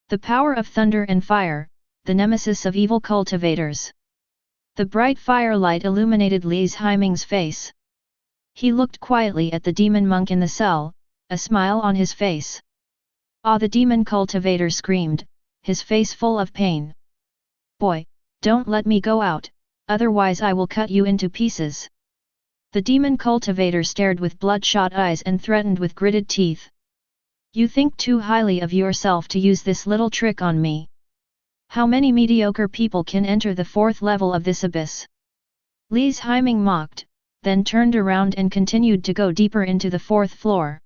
The power of thunder and fire, the nemesis of evil cultivators. The bright firelight illuminated Li's Heiming's face. He looked quietly at the demon monk in the cell, a smile on his face. Ah! The demon cultivator screamed, his face full of pain. Boy, don't let me go out, otherwise I will cut you into pieces. The demon cultivator stared with bloodshot eyes and threatened with gritted teeth. You think too highly of yourself to use this little trick on me. How many mediocre people can enter the 4th level of this abyss? Li's Heiming mocked, then turned around and continued to go deeper into the 4th floor.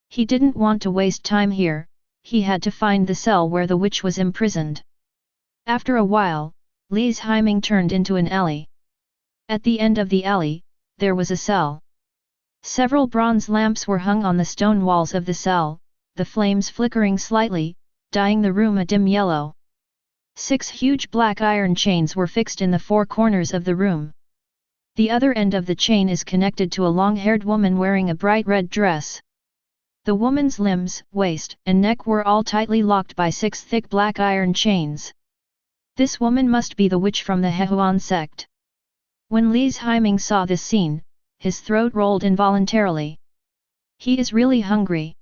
He didn't want to waste time here, he had to find the cell where the witch was imprisoned. After a while, Li's Heiming turned into an alley. At the end of the alley, there was a cell. Several bronze lamps were hung on the stone walls of the cell, the flames flickering slightly, dyeing the room a dim yellow. 6 huge black iron chains were fixed in the 4 corners of the room. The other end of the chain is connected to a long-haired woman wearing a bright red dress. The woman's limbs, waist, and neck were all tightly locked by 6 thick black iron chains. This woman must be the witch from the Hehuan sect. When Li's Heiming saw this scene, his throat rolled involuntarily. He is really hungry.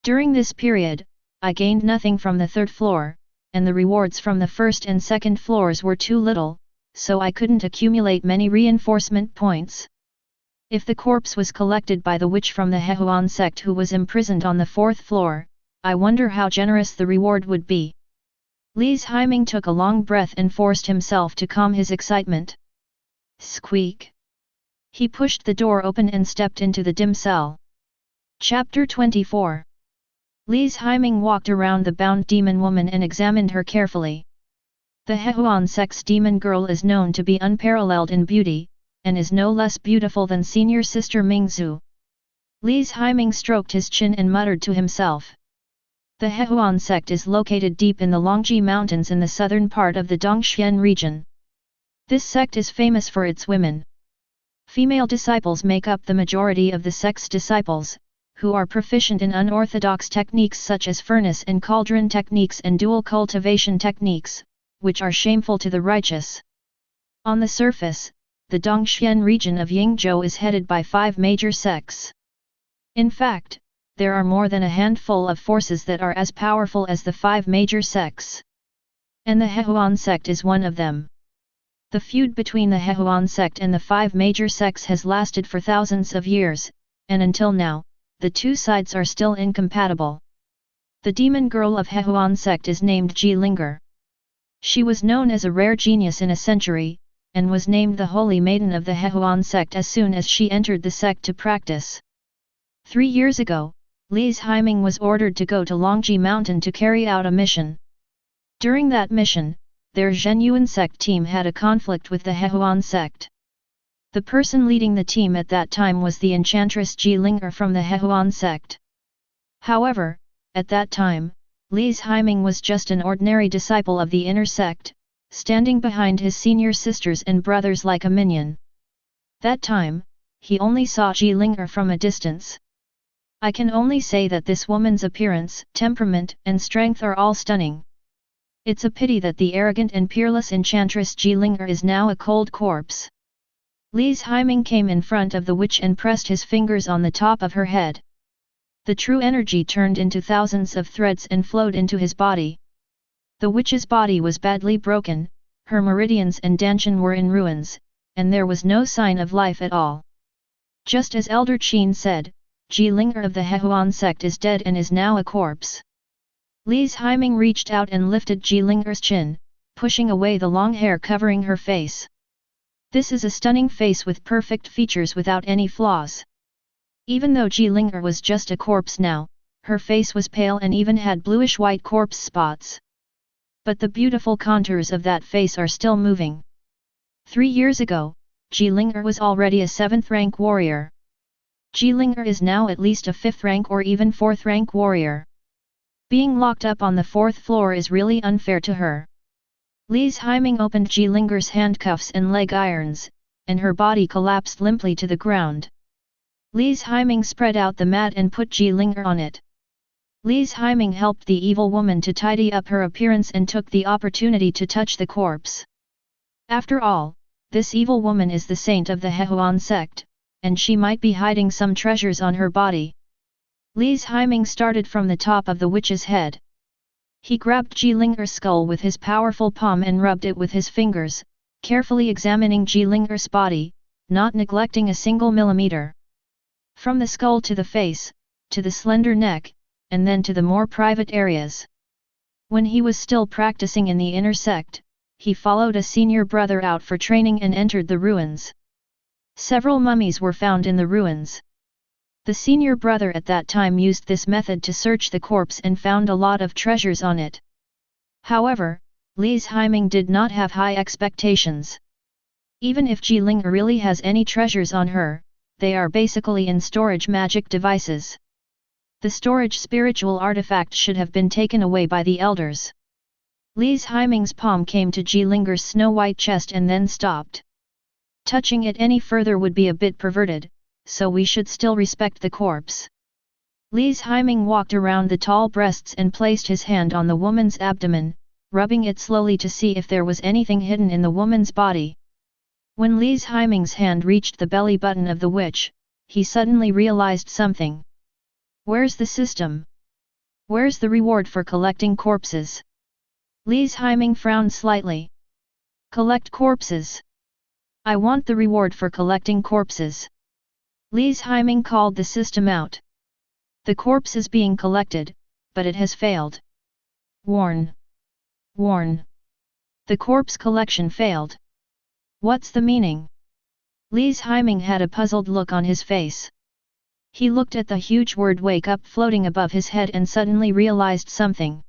During this period, I gained nothing from the 3rd floor, and the rewards from the 1st and 2nd floors were too little, so I couldn't accumulate many reinforcement points. If the corpse was collected by the witch from the Hehuan sect who was imprisoned on the 4th floor, I wonder how generous the reward would be. Li's Heiming took a long breath and forced himself to calm his excitement. Squeak! He pushed the door open and stepped into the dim cell. Chapter 24. Li's Heiming walked around the bound demon woman and examined her carefully. The Hehuan sect's demon girl is known to be unparalleled in beauty, and is no less beautiful than senior sister Mingzhu. Li's Heiming stroked his chin and muttered to himself. The Hehuan sect is located deep in the Longji Mountains in the southern part of the Dongxian region. This sect is famous for its women. Female disciples make up the majority of the sect's disciples, who are proficient in unorthodox techniques such as furnace and cauldron techniques and dual cultivation techniques, which are shameful to the righteous. On the surface, the Dongxian region of Yingzhou is headed by 5 major sects. In fact, there are more than a handful of forces that are as powerful as the 5 major sects. And the Hehuan sect is one of them. The feud between the Hehuan sect and the 5 major sects has lasted for thousands of years, and until now, the 2 sides are still incompatible. The demon girl of Hehuan sect is named Ji Linger. She was known as a rare genius in a century, and was named the Holy Maiden of the Hehuan sect as soon as she entered the sect to practice. 3 years ago, Lise Heiming was ordered to go to Longji Mountain to carry out a mission. During that mission, their Zhenyuan sect team had a conflict with the Hehuan sect. The person leading the team at that time was the enchantress Ji Ling'er from the Hehuan sect. However, at that time, Lise Heiming was just an ordinary disciple of the inner sect, standing behind his senior sisters and brothers like a minion. That time, he only saw Ji Ling'er from a distance. I can only say that this woman's appearance, temperament, and strength are all stunning. It's a pity that the arrogant and peerless enchantress Ji Ling'er is now a cold corpse. Lise Heiming came in front of the witch and pressed his fingers on the top of her head. The true energy turned into thousands of threads and flowed into his body. The witch's body was badly broken, her meridians and dantian were in ruins, and there was no sign of life at all. Just as Elder Qin said, Ji Ling'er of the Hehuan sect is dead and is now a corpse. Lise Heiming reached out and lifted Ji Ling'er's chin, pushing away the long hair covering her face. This is a stunning face with perfect features without any flaws. Even though Ji Ling'er was just a corpse now, her face was pale and even had bluish-white corpse spots. But the beautiful contours of that face are still moving. 3 years ago, Ji Ling'er was already a 7th rank warrior. Ji Ling'er is now at least a 5th rank or even 4th rank warrior. Being locked up on the 4th floor is really unfair to her. Lise Heiming opened Ji Ling'er's handcuffs and leg irons, and her body collapsed limply to the ground. Lise Heiming spread out the mat and put Ji Ling'er on it. Lise Heiming helped the evil woman to tidy up her appearance and took the opportunity to touch the corpse. After all, this evil woman is the saint of the Hehuan sect, and she might be hiding some treasures on her body. Lise Heiming started from the top of the witch's head. He grabbed Ji Ling'er's skull with his powerful palm and rubbed it with his fingers, carefully examining Ji Ling'er's body, not neglecting a single millimeter. From the skull to the face, to the slender neck, and then to the more private areas. When he was still practicing in the inner sect, he followed a senior brother out for training and entered the ruins. Several mummies were found in the ruins. The senior brother at that time used this method to search the corpse and found a lot of treasures on it. However, Lise Heiming did not have high expectations. Even if Ji Ling'er really has any treasures on her, they are basically in storage magic devices. The storage spiritual artifact should have been taken away by the elders. Lise Heiming's palm came to Ji Ling'er's snow-white chest and then stopped. Touching it any further would be a bit perverted, so we should still respect the corpse. Lise Heiming walked around the tall breasts and placed his hand on the woman's abdomen, rubbing it slowly to see if there was anything hidden in the woman's body. When Lise Heiming's hand reached the belly button of the witch, he suddenly realized something. Where's the system? Where's the reward for collecting corpses? Lise Heiming frowned slightly. Collect corpses. I want the reward for collecting corpses. Lise Heiming called the system out. The corpse is being collected, but it has failed. Warn. Warn. The corpse collection failed. What's the meaning? Lise Heiming had a puzzled look on his face. He looked at the huge word "wake up" floating above his head and suddenly realized something.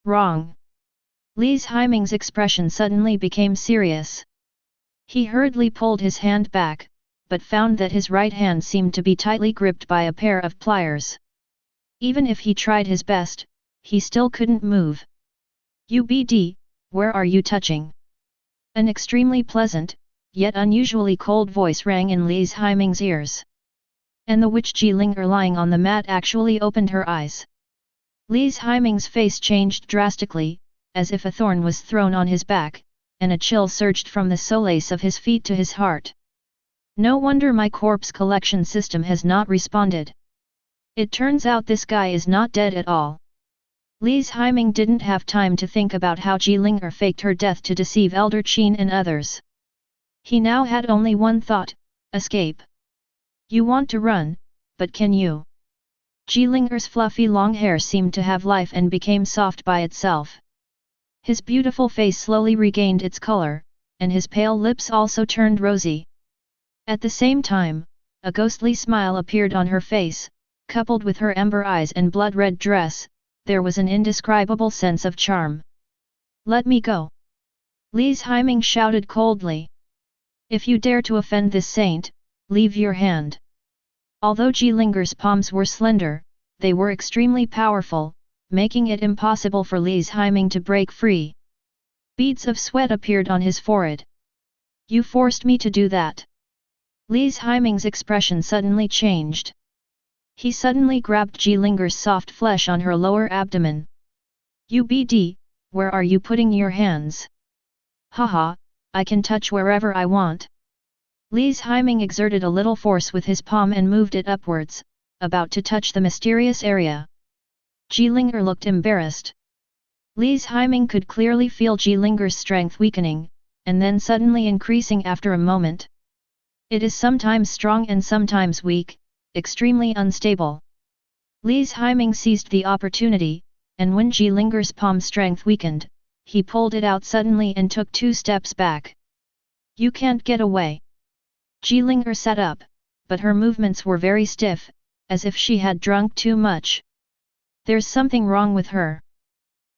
Wrong. Lise Heiming's expression suddenly became serious. He hurriedly pulled his hand back, but found that his right hand seemed to be tightly gripped by a pair of pliers. Even if he tried his best, he still couldn't move. "UBD, where are you touching?" An extremely pleasant, yet unusually cold voice rang in Lise Heiming's ears. And the witch Ji Ling'er lying on the mat actually opened her eyes. Lise Heiming's face changed drastically, as if a thorn was thrown on his back, and a chill surged from the solace of his feet to his heart. No wonder my corpse collection system has not responded. It turns out this guy is not dead at all. Lise Heiming didn't have time to think about how Ji Ling'er faked her death to deceive Elder Qin and others. He now had only one thought: escape. You want to run, but can you? Ji Ling'er's fluffy long hair seemed to have life and became soft by itself. His beautiful face slowly regained its color, and his pale lips also turned rosy. At the same time, a ghostly smile appeared on her face, coupled with her ember eyes and blood-red dress, there was an indescribable sense of charm. "Let me go!" Lise Haiming shouted coldly. "If you dare to offend this saint, leave your hand." Although Jilinger's palms were slender, they were extremely powerful, making it impossible for Lise Haiming to break free. Beads of sweat appeared on his forehead. "You forced me to do that." Lise Haiming's expression suddenly changed. He suddenly grabbed Jilinger's soft flesh on her lower abdomen. "UBD, where are you putting your hands?" "Haha, I can touch wherever I want." Lise Haiming exerted a little force with his palm and moved it upwards, about to touch the mysterious area. Jilinger looked embarrassed. Lise Haiming could clearly feel Jilinger's strength weakening, and then suddenly increasing after a moment. It is sometimes strong and sometimes weak, extremely unstable. Lise Haiming seized the opportunity, and when Jilinger's palm strength weakened, he pulled it out suddenly and took 2 steps back. "You can't get away." Jilinger sat up, but her movements were very stiff, as if she had drunk too much. "There's something wrong with her."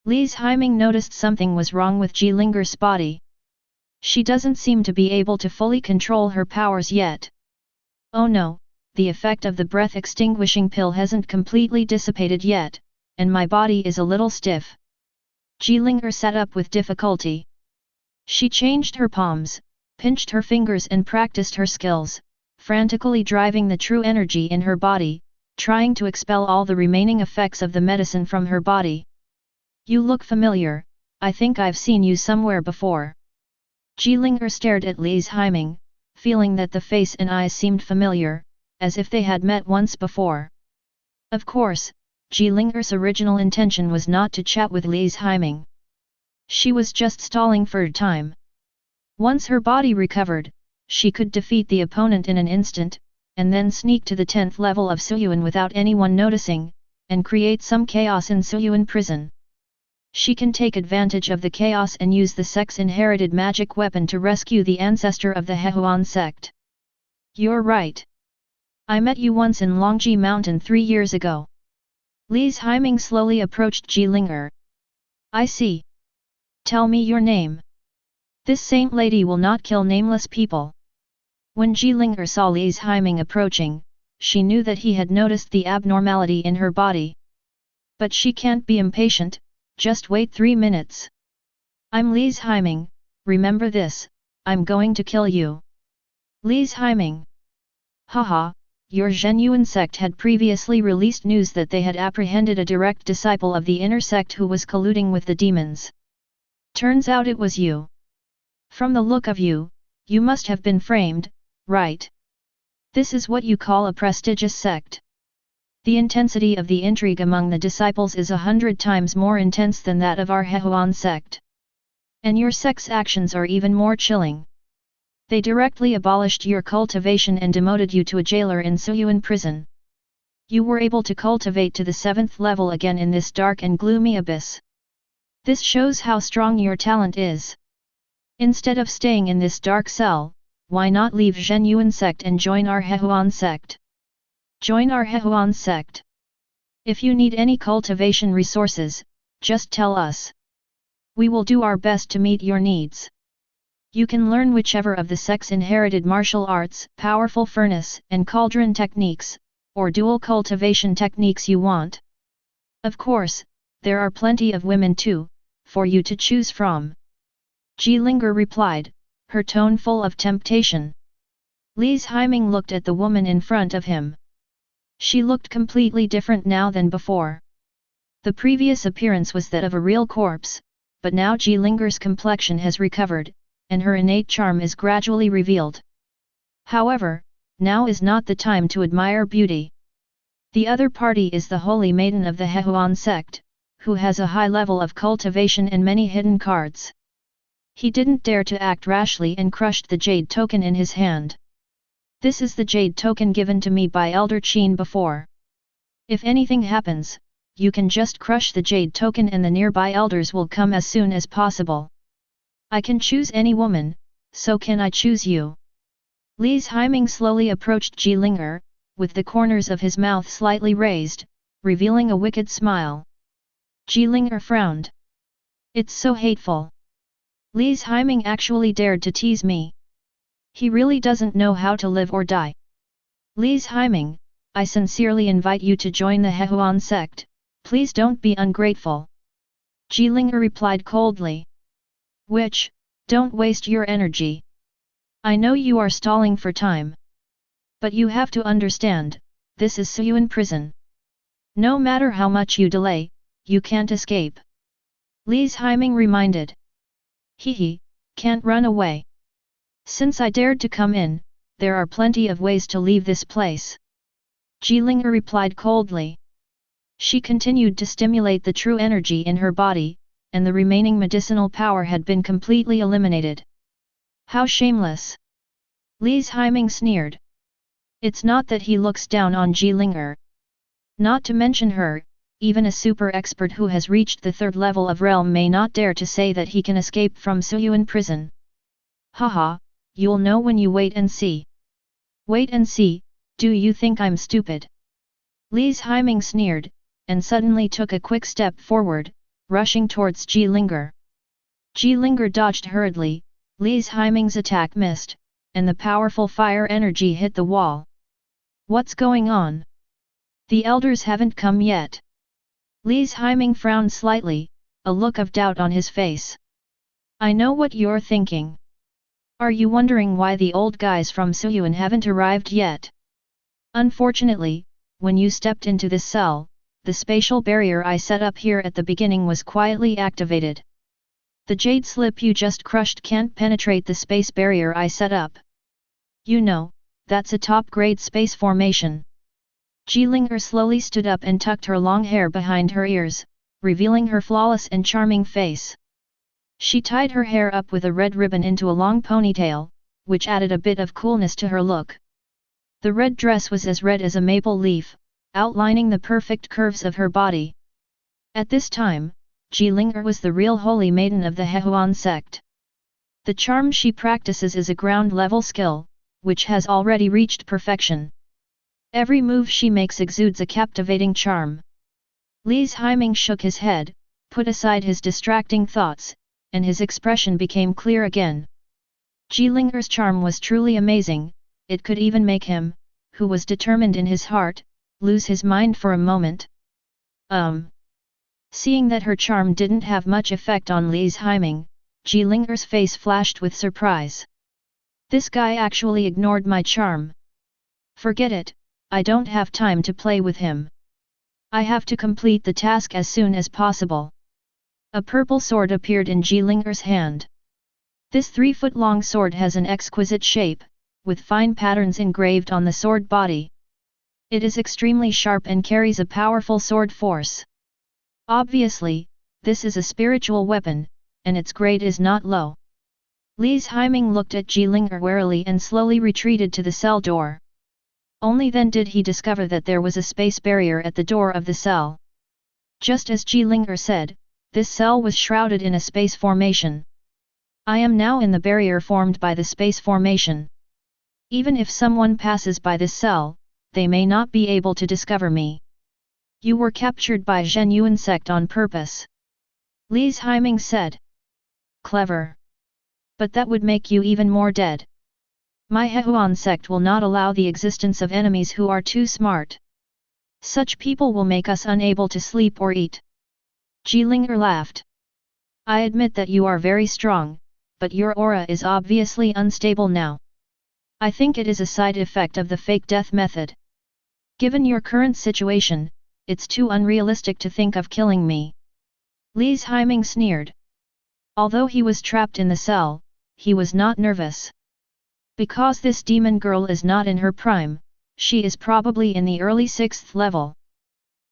Lise Haiming noticed something was wrong with Jilinger's body. She doesn't seem to be able to fully control her powers yet. "Oh no, the effect of the breath-extinguishing pill hasn't completely dissipated yet, and my body is a little stiff." Jilinger sat up with difficulty. She changed her palms, pinched her fingers and practiced her skills, frantically driving the true energy in her body, trying to expel all the remaining effects of the medicine from her body. "You look familiar, I think I've seen you somewhere before." Jilinger stared at Lise Haiming, feeling that the face and eyes seemed familiar, as if they had met once before. Of course, Jilinger's original intention was not to chat with Lise Haiming. She was just stalling for time. Once her body recovered, she could defeat the opponent in an instant, and then sneak to the 10th level of Suyuan without anyone noticing, and create some chaos in Suyuan prison. She can take advantage of the chaos and use the sex-inherited magic weapon to rescue the ancestor of the Hehuan sect. "You're right. I met you once in Longji Mountain 3 years ago." Lise Haiming slowly approached Jilinger. "I see. Tell me your name. This saint lady will not kill nameless people." When Jilinger saw Lise Haiming approaching, she knew that he had noticed the abnormality in her body. "But she can't be impatient, just wait 3 minutes. I'm Lise Haiming, remember this, I'm going to kill you." Lise Haiming. Haha, your Zhenyuan sect had previously released news that they had apprehended a direct disciple of the inner sect who was colluding with the demons. Turns out it was you. From the look of you, you must have been framed, right? This is what you call a prestigious sect. The intensity of the intrigue among the disciples is 100 times more intense than that of our Hehuan sect. And your sect's actions are even more chilling. They directly abolished your cultivation and demoted you to a jailer in Suyuan prison. You were able to cultivate to the 7th level again in this dark and gloomy abyss. This shows how strong your talent is. Instead of staying in this dark cell, why not leave Zhenyuan sect and join our Hehuan sect? Join our Hehuan sect. If you need any cultivation resources, just tell us. We will do our best to meet your needs. You can learn whichever of the sex-inherited martial arts, powerful furnace and cauldron techniques, or dual cultivation techniques you want. Of course, there are plenty of women too, for you to choose from. Jilinger replied, her tone full of temptation. Lise Haiming looked at the woman in front of him. She looked completely different now than before. The previous appearance was that of a real corpse, but now Jilinger's complexion has recovered, and her innate charm is gradually revealed. However, now is not the time to admire beauty. The other party is the holy maiden of the Hehuan sect, who has a high level of cultivation and many hidden cards. He didn't dare to act rashly and crushed the jade token in his hand. This is the jade token given to me by Elder Qin before. If anything happens, you can just crush the jade token and the nearby elders will come as soon as possible. I can choose any woman, so can I choose you? Li's Haiming slowly approached Jilinger, with the corners of his mouth slightly raised, revealing a wicked smile. Jilinger frowned. It's so hateful. Li's Haiming actually dared to tease me. He really doesn't know how to live or die. Li's Haiming, I sincerely invite you to join the Hehuan sect, please don't be ungrateful. Jilinger replied coldly. Which, don't waste your energy. I know you are stalling for time. But you have to understand, this is Suyuan prison. No matter how much you delay, you can't escape. Li's Haiming reminded. Hehe, can't run away. Since I dared to come in, there are plenty of ways to leave this place. Jilinger replied coldly. She continued to stimulate the true energy in her body, and the remaining medicinal power had been completely eliminated. How shameless! Li's Haiming sneered. It's not that he looks down on Jilinger. Not to mention her, even a super expert who has reached the 3rd level of realm may not dare to say that he can escape from Suyuan prison. Haha, you'll know when you wait and see. Wait and see, do you think I'm stupid? Li's Haiming sneered, and suddenly took a quick step forward, rushing towards Jilinger. Jilinger dodged hurriedly, Li's Haiming's attack missed, and the powerful fire energy hit the wall. What's going on? The elders haven't come yet. Li's Haiming frowned slightly, a look of doubt on his face. I know what you're thinking. Are you wondering why the old guys from Suyuan haven't arrived yet? Unfortunately, when you stepped into this cell, the spatial barrier I set up here at the beginning was quietly activated. The jade slip you just crushed can't penetrate the space barrier I set up. You know, that's a top-grade space formation. Jilinger slowly stood up and tucked her long hair behind her ears, revealing her flawless and charming face. She tied her hair up with a red ribbon into a long ponytail, which added a bit of coolness to her look. The red dress was as red as a maple leaf, outlining the perfect curves of her body. At this time, Jilinger was the real holy maiden of the Hehuan sect. The charm she practices is a ground-level skill, which has already reached perfection. Every move she makes exudes a captivating charm. Li's Haiming shook his head, put aside his distracting thoughts, and his expression became clear again. Jilinger's charm was truly amazing, it could even make him, who was determined in his heart, lose his mind for a moment. Seeing that her charm didn't have much effect on Li's Haiming, Jilinger's face flashed with surprise. This guy actually ignored my charm. Forget it, I don't have time to play with him. I have to complete the task as soon as possible. A purple sword appeared in Jilinger's hand. This 3-foot-long sword has an exquisite shape, with fine patterns engraved on the sword body. It is extremely sharp and carries a powerful sword force. Obviously, this is a spiritual weapon, and its grade is not low. Li's Haiming looked at Jilinger warily and slowly retreated to the cell door. Only then did he discover that there was a space barrier at the door of the cell. Just as Jilinger said, this cell was shrouded in a space formation. I am now in the barrier formed by the space formation. Even if someone passes by this cell, they may not be able to discover me. You were captured by Zhenyuan sect on purpose. Li's Haiming said. Clever. But that would make you even more dead. My Hehuan sect will not allow the existence of enemies who are too smart. Such people will make us unable to sleep or eat. Jilinger laughed. I admit that you are very strong, but your aura is obviously unstable now. I think it is a side effect of the fake death method. Given your current situation, it's too unrealistic to think of killing me. Li's Haiming sneered. Although he was trapped in the cell, he was not nervous. Because this demon girl is not in her prime, she is probably in the early 6th level.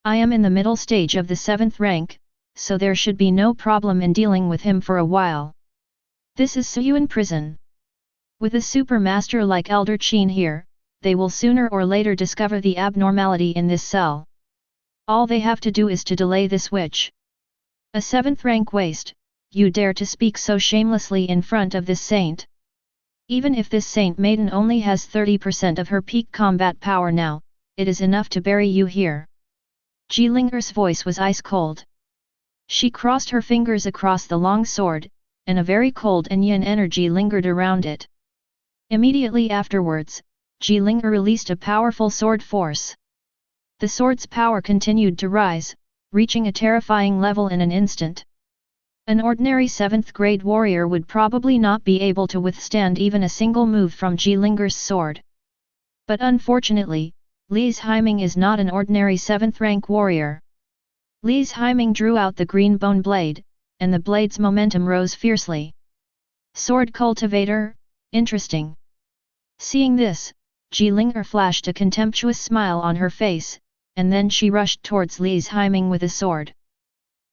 I am in the middle stage of the 7th rank, so there should be no problem in dealing with him for a while. This is Suyuan prison. With a super master like Elder Qin here, they will sooner or later discover the abnormality in this cell. All they have to do is to delay this witch. A 7th rank waste, you dare to speak so shamelessly in front of this saint. Even if this saint maiden only has 30% of her peak combat power now, it is enough to bury you here. Jilinger's voice was ice cold. She crossed her fingers across the long sword, and a very cold and yin energy lingered around it. Immediately afterwards, Jilinger released a powerful sword force. The sword's power continued to rise, reaching a terrifying level in an instant. An ordinary 7th grade warrior would probably not be able to withstand even a single move from Jilinger's sword. But unfortunately, Li's Haiming is not an ordinary 7th rank warrior. Li's Haiming drew out the green bone blade, and the blade's momentum rose fiercely. Sword cultivator, interesting. Seeing this, Jilinger flashed a contemptuous smile on her face, and then she rushed towards Li's Haiming with a sword.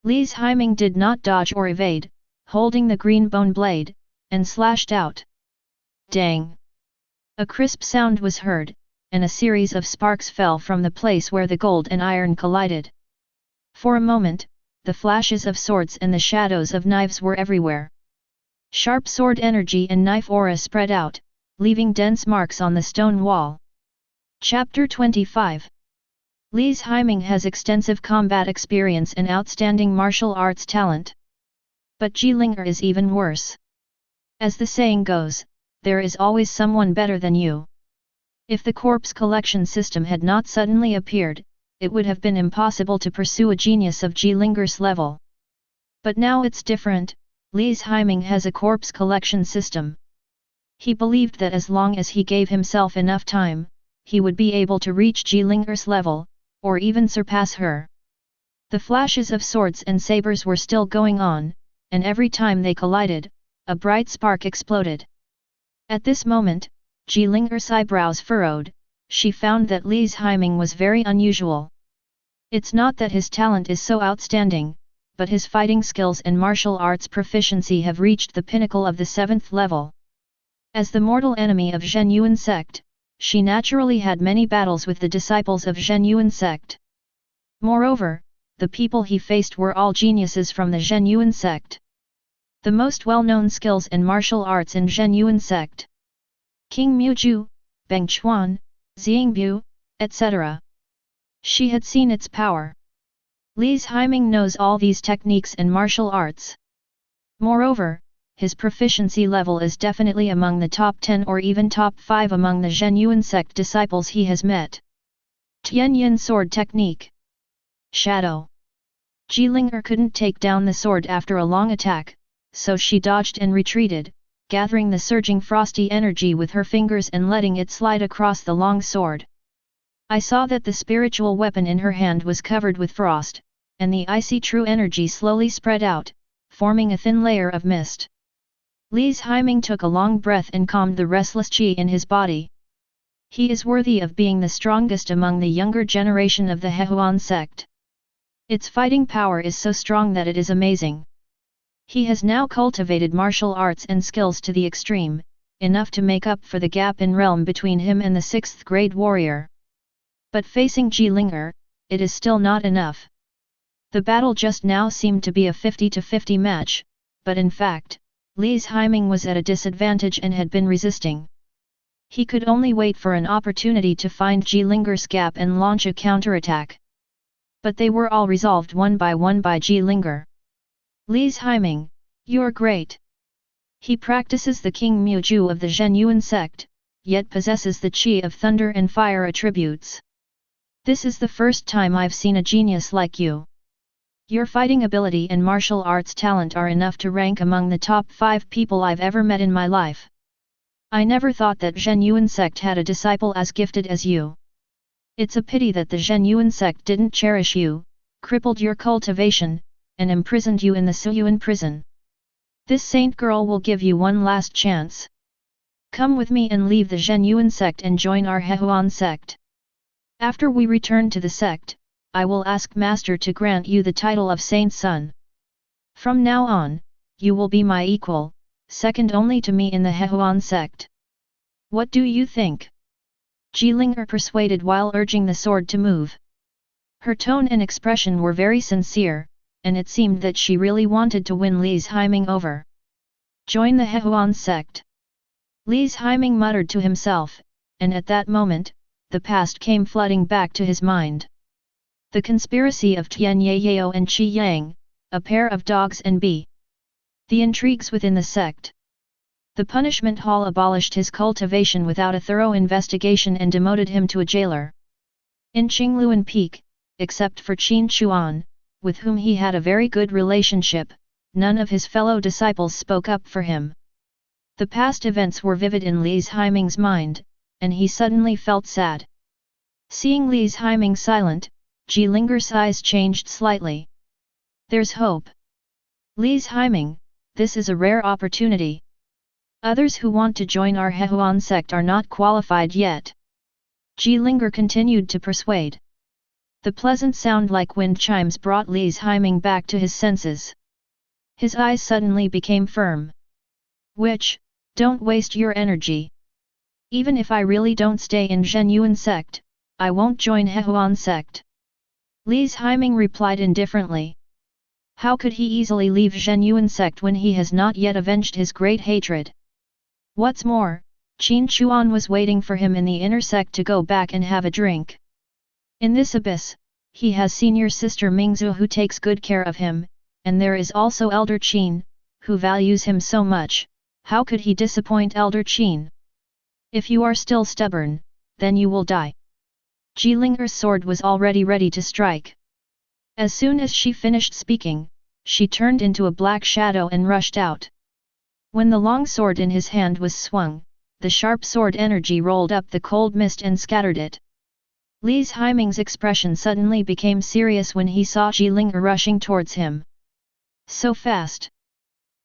Li's Haiming did not dodge or evade, holding the green bone blade, and slashed out. Dang! A crisp sound was heard, and a series of sparks fell from the place where the gold and iron collided. For a moment, the flashes of swords and the shadows of knives were everywhere. Sharp sword energy and knife aura spread out, leaving dense marks on the stone wall. Chapter 25. Li's Haiming has extensive combat experience and outstanding martial arts talent. But Jilinger is even worse. As the saying goes, there is always someone better than you. If the corpse collection system had not suddenly appeared, it would have been impossible to pursue a genius of Jilinger's level. But now it's different, Li's Haiming has a corpse collection system. He believed that as long as he gave himself enough time, he would be able to reach Jilinger's level, or even surpass her. The flashes of swords and sabers were still going on, and every time they collided, a bright spark exploded. At this moment, Jilinger's eyebrows furrowed. She found that Li's Haiming was very unusual. It's not that his talent is so outstanding, but his fighting skills and martial arts proficiency have reached the pinnacle of the 7th level. As the mortal enemy of Zhen Yuan sect, she naturally had many battles with the disciples of Zhen Yuan sect. Moreover, the people he faced were all geniuses from the Zhen Yuan sect. The most well-known skills and martial arts in Zhen Yuan sect: King Muju, Beng Chuan, Xingbu, etc. She had seen its power. Li's Haiming knows all these techniques and martial arts. Moreover, his proficiency level is definitely among the top 10 or even top 5 among the Zhen Yuan sect disciples he has met. Tianyin sword technique. Shadow. Jilinger couldn't take down the sword after a long attack, so she dodged and retreated, gathering the surging frosty energy with her fingers and letting it slide across the long sword. I saw that the spiritual weapon in her hand was covered with frost, and the icy true energy slowly spread out, forming a thin layer of mist. Li's Haiming took a long breath and calmed the restless qi in his body. He is worthy of being the strongest among the younger generation of the Hehuan sect. Its fighting power is so strong that it is amazing. He has now cultivated martial arts and skills to the extreme, enough to make up for the gap in realm between him and the 6th grade warrior. But facing Jilinger, it is still not enough. The battle just now seemed to be a 50-50 match, but in fact, Li's Haiming was at a disadvantage and had been resisting. He could only wait for an opportunity to find Jilinger's gap and launch a counterattack. But they were all resolved one by Jilinger. Li's Haiming, you're great. He practices the King Muju of the Zhen Yuan sect, yet possesses the qi of thunder and fire attributes. This is the first time I've seen a genius like you. Your fighting ability and martial arts talent are enough to rank among the top 5 people I've ever met in my life. I never thought that Zhen Yuan sect had a disciple as gifted as you. It's a pity that the Zhen Yuan sect didn't cherish you, crippled your cultivation, and imprisoned you in the Suyuan prison. This saint girl will give you one last chance. Come with me and leave the Zhen Yuan sect and join our Hehuan sect. After we return to the sect, I will ask Master to grant you the title of Saint Son. From now on, you will be my equal, second only to me in the Hehuan sect. What do you think? Jilinger persuaded while urging the sword to move. Her tone and expression were very sincere, and it seemed that she really wanted to win Li's Haiming over. Join the Hehuan sect. Li's Haiming muttered to himself, and at that moment, the past came flooding back to his mind. The conspiracy of Tian Yayao and Qi Yang, a pair of dogs and B. The intrigues within the sect. The punishment hall abolished his cultivation without a thorough investigation and demoted him to a jailer. In Qingluan Peak, except for Qin Chuan, with whom he had a very good relationship, none of his fellow disciples spoke up for him. The past events were vivid in Li's Haiming's mind, and he suddenly felt sad. Seeing Li's Haiming silent, Ji Linger's eyes changed slightly. There's hope. Li's Haiming, this is a rare opportunity. Others who want to join our Hehuan sect are not qualified yet. Ji Linger continued to persuade. The pleasant sound like wind chimes brought Li's Haiming back to his senses. His eyes suddenly became firm. Don't waste your energy. Even if I really don't stay in Zhenyuan sect, I won't join Hehuan sect. Li's Haiming replied indifferently. How could he easily leave Zhenyuan sect when he has not yet avenged his great hatred? What's more, Qin Chuan was waiting for him in the inner sect to go back and have a drink. In this abyss, he has senior sister Mingzu who takes good care of him, and there is also Elder Qin, who values him so much. How could he disappoint Elder Qin? If you are still stubborn, then you will die. Ji Linger's sword was already ready to strike. As soon as she finished speaking, she turned into a black shadow and rushed out. When the long sword in his hand was swung, the sharp sword energy rolled up the cold mist and scattered it. Li's Haiming's expression suddenly became serious when he saw Ji Linger rushing towards him. So fast!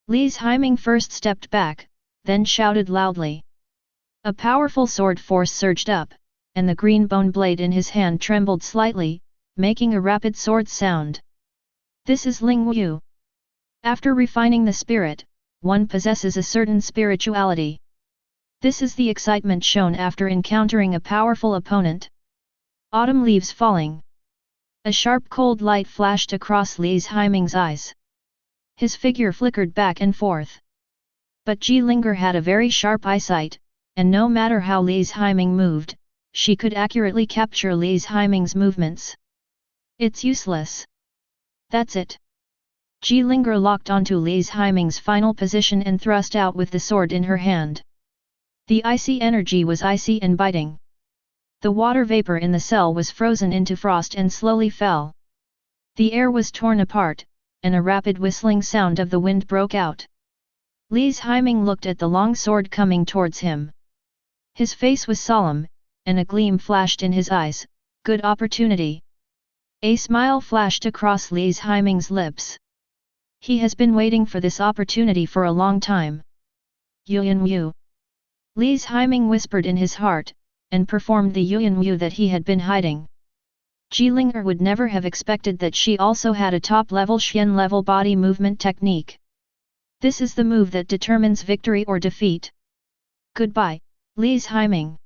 Li's Haiming first stepped back, then shouted loudly. A powerful sword force surged up, and the green bone blade in his hand trembled slightly, making a rapid sword sound. This is Ling Wu. After refining the spirit, one possesses a certain spirituality. This is the excitement shown after encountering a powerful opponent. Autumn leaves falling. A sharp cold light flashed across Li's Haiming's eyes. His figure flickered back and forth. But Ji Linger had a very sharp eyesight, and no matter how Li's Haiming moved, she could accurately capture Li's Haiming's movements. It's useless. That's it. Ji Linger locked onto Li's Haiming's final position and thrust out with the sword in her hand. The icy energy was icy and biting. The water vapor in the cell was frozen into frost and slowly fell. The air was torn apart, and a rapid whistling sound of the wind broke out. Li's Haiming looked at the long sword coming towards him. His face was solemn, and a gleam flashed in his eyes. Good opportunity. A smile flashed across Li's Haiming's lips. He has been waiting for this opportunity for a long time. Yuan Wu. Li's Haiming whispered in his heart, and performed the Yuan Wu that he had been hiding. Ji Linger would never have expected that she also had a top-level Xian-level body movement technique. This is the move that determines victory or defeat. Goodbye, Li's Haiming.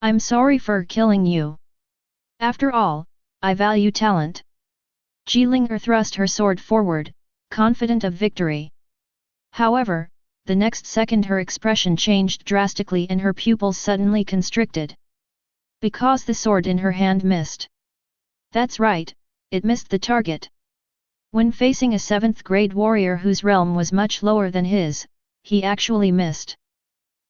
I'm sorry for killing you. After all, I value talent. Ji Linger thrust her sword forward, confident of victory. However, the next second her expression changed drastically and her pupils suddenly constricted. Because the sword in her hand missed. That's right, it missed the target. When facing a 7th grade warrior whose realm was much lower than his, he actually missed.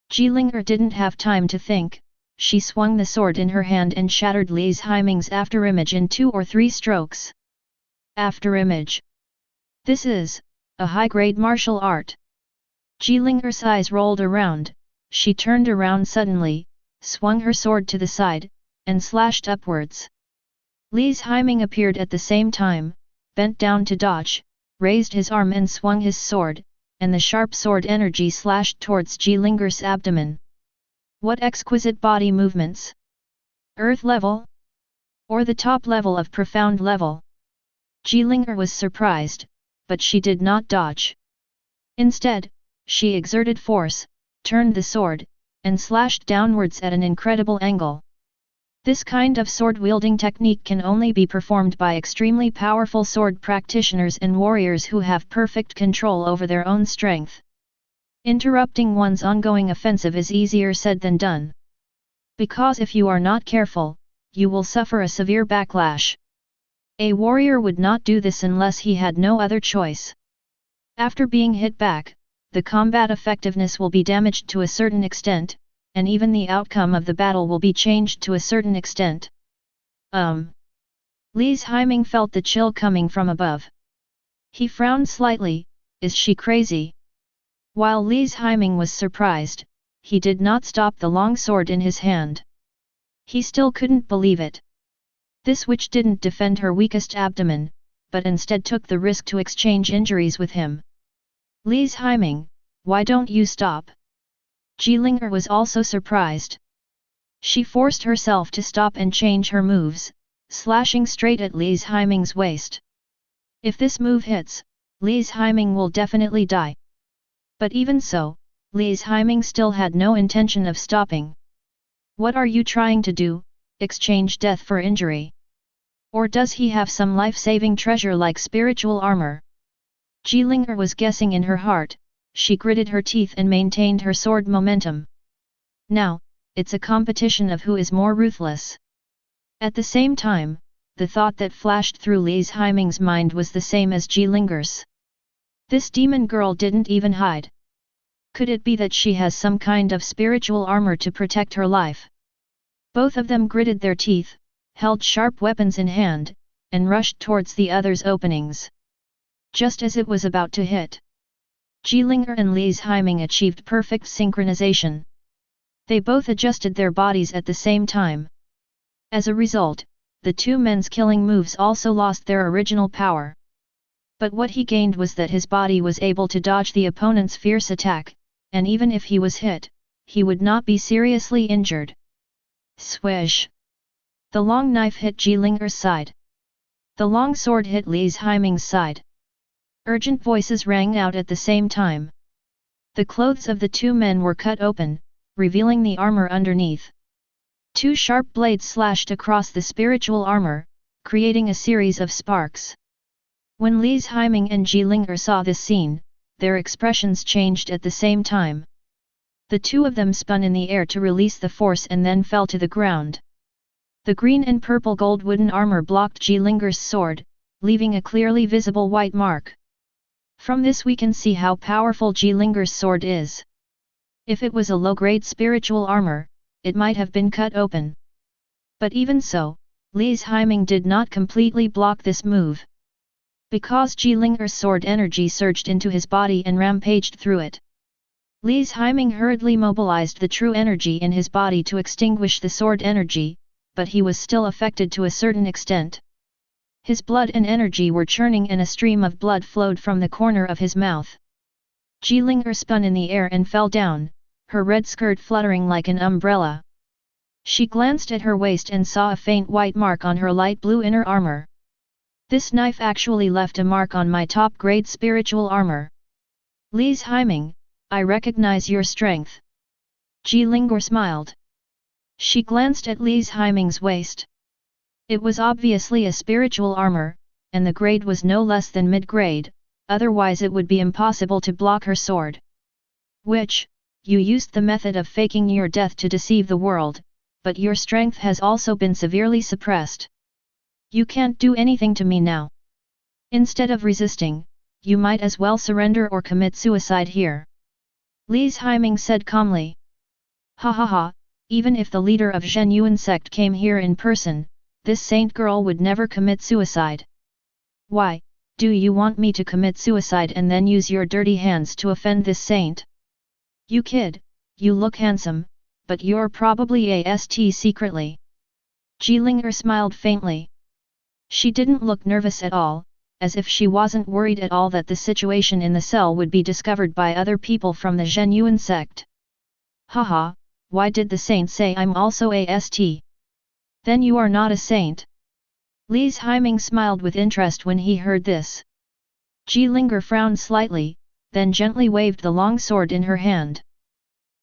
Ji Linger didn't have time to think, she swung the sword in her hand and shattered Li's Haiming's afterimage in 2 or 3 strokes. Afterimage. This is a high-grade martial art. Ji Linger's eyes rolled around, she turned around suddenly, swung her sword to the side, and slashed upwards. Li's Haiming appeared at the same time, bent down to dodge, raised his arm and swung his sword, and the sharp sword energy slashed towards Ji Linger's abdomen. What exquisite body movements! Earth level? Or the top level of profound level? Ji Linger was surprised, but she did not dodge. Instead, she exerted force, turned the sword, and slashed downwards at an incredible angle. This kind of sword-wielding technique can only be performed by extremely powerful sword practitioners and warriors who have perfect control over their own strength. Interrupting one's ongoing offensive is easier said than done. Because if you are not careful, you will suffer a severe backlash. A warrior would not do this unless he had no other choice. After being hit back, the combat effectiveness will be damaged to a certain extent, and even the outcome of the battle will be changed to a certain extent. Li's Haiming felt the chill coming from above. He frowned slightly. Is she crazy? While Li's Haiming was surprised, he did not stop the long sword in his hand. He still couldn't believe it. This witch didn't defend her weakest abdomen, but instead took the risk to exchange injuries with him. Li's Haiming, why don't you stop? Jilinger was also surprised. She forced herself to stop and change her moves, slashing straight at Li's Haiming's waist. If this move hits, Li's Haiming will definitely die. But even so, Li's Haiming still had no intention of stopping. What are you trying to do, exchange death for injury? Or does he have some life-saving treasure like spiritual armor? Jilinger was guessing in her heart. She gritted her teeth and maintained her sword momentum. Now, it's a competition of who is more ruthless. At the same time, the thought that flashed through Li's Haiming's mind was the same as Jilinger's. This demon girl didn't even hide. Could it be that she has some kind of spiritual armor to protect her life? Both of them gritted their teeth, held sharp weapons in hand, and rushed towards the other's openings. Just as it was about to hit, Jilinger and Li's Haiming achieved perfect synchronization. They both adjusted their bodies at the same time. As a result, the two men's killing moves also lost their original power. But what he gained was that his body was able to dodge the opponent's fierce attack, and even if he was hit, he would not be seriously injured. Swish! The long knife hit Jilinger's side. The long sword hit Li's Haiming's side. Urgent voices rang out at the same time. The clothes of the two men were cut open, revealing the armor underneath. Two sharp blades slashed across the spiritual armor, creating a series of sparks. When Li's Haiming and Jilinger saw this scene, their expressions changed at the same time. The two of them spun in the air to release the force and then fell to the ground. The green and purple gold wooden armor blocked Jilinger's sword, leaving a clearly visible white mark. From this we can see how powerful Jilinger's sword is. If it was a low-grade spiritual armor, it might have been cut open. But even so, Li's Haiming did not completely block this move. Because Jilinger's sword energy surged into his body and rampaged through it. Li's Haiming hurriedly mobilized the true energy in his body to extinguish the sword energy, but he was still affected to a certain extent. His blood and energy were churning and a stream of blood flowed from the corner of his mouth. Jilinger spun in the air and fell down, her red skirt fluttering like an umbrella. She glanced at her waist and saw a faint white mark on her light blue inner armor. This knife actually left a mark on my top-grade spiritual armor. Li's Haiming, I recognize your strength. Jilinger smiled. She glanced at Li's Haiming's waist. It was obviously a spiritual armor, and the grade was no less than mid-grade, otherwise it would be impossible to block her sword. Which, you used the method of faking your death to deceive the world, but your strength has also been severely suppressed. You can't do anything to me now. Instead of resisting, you might as well surrender or commit suicide here. Li's Haiming said calmly. Ha ha ha, even if the leader of Zhen Yuan sect came here in person, this saint girl would never commit suicide. Why, do you want me to commit suicide and then use your dirty hands to offend this saint? You kid, you look handsome, but you're probably a st secretly. Jilinger smiled faintly. She didn't look nervous at all, as if she wasn't worried at all that the situation in the cell would be discovered by other people from the Zhen Yuan sect. Haha, why did the saint say I'm also a st? Then you are not a saint. Li's Haiming smiled with interest when he heard this. Jilinger frowned slightly, then gently waved the long sword in her hand.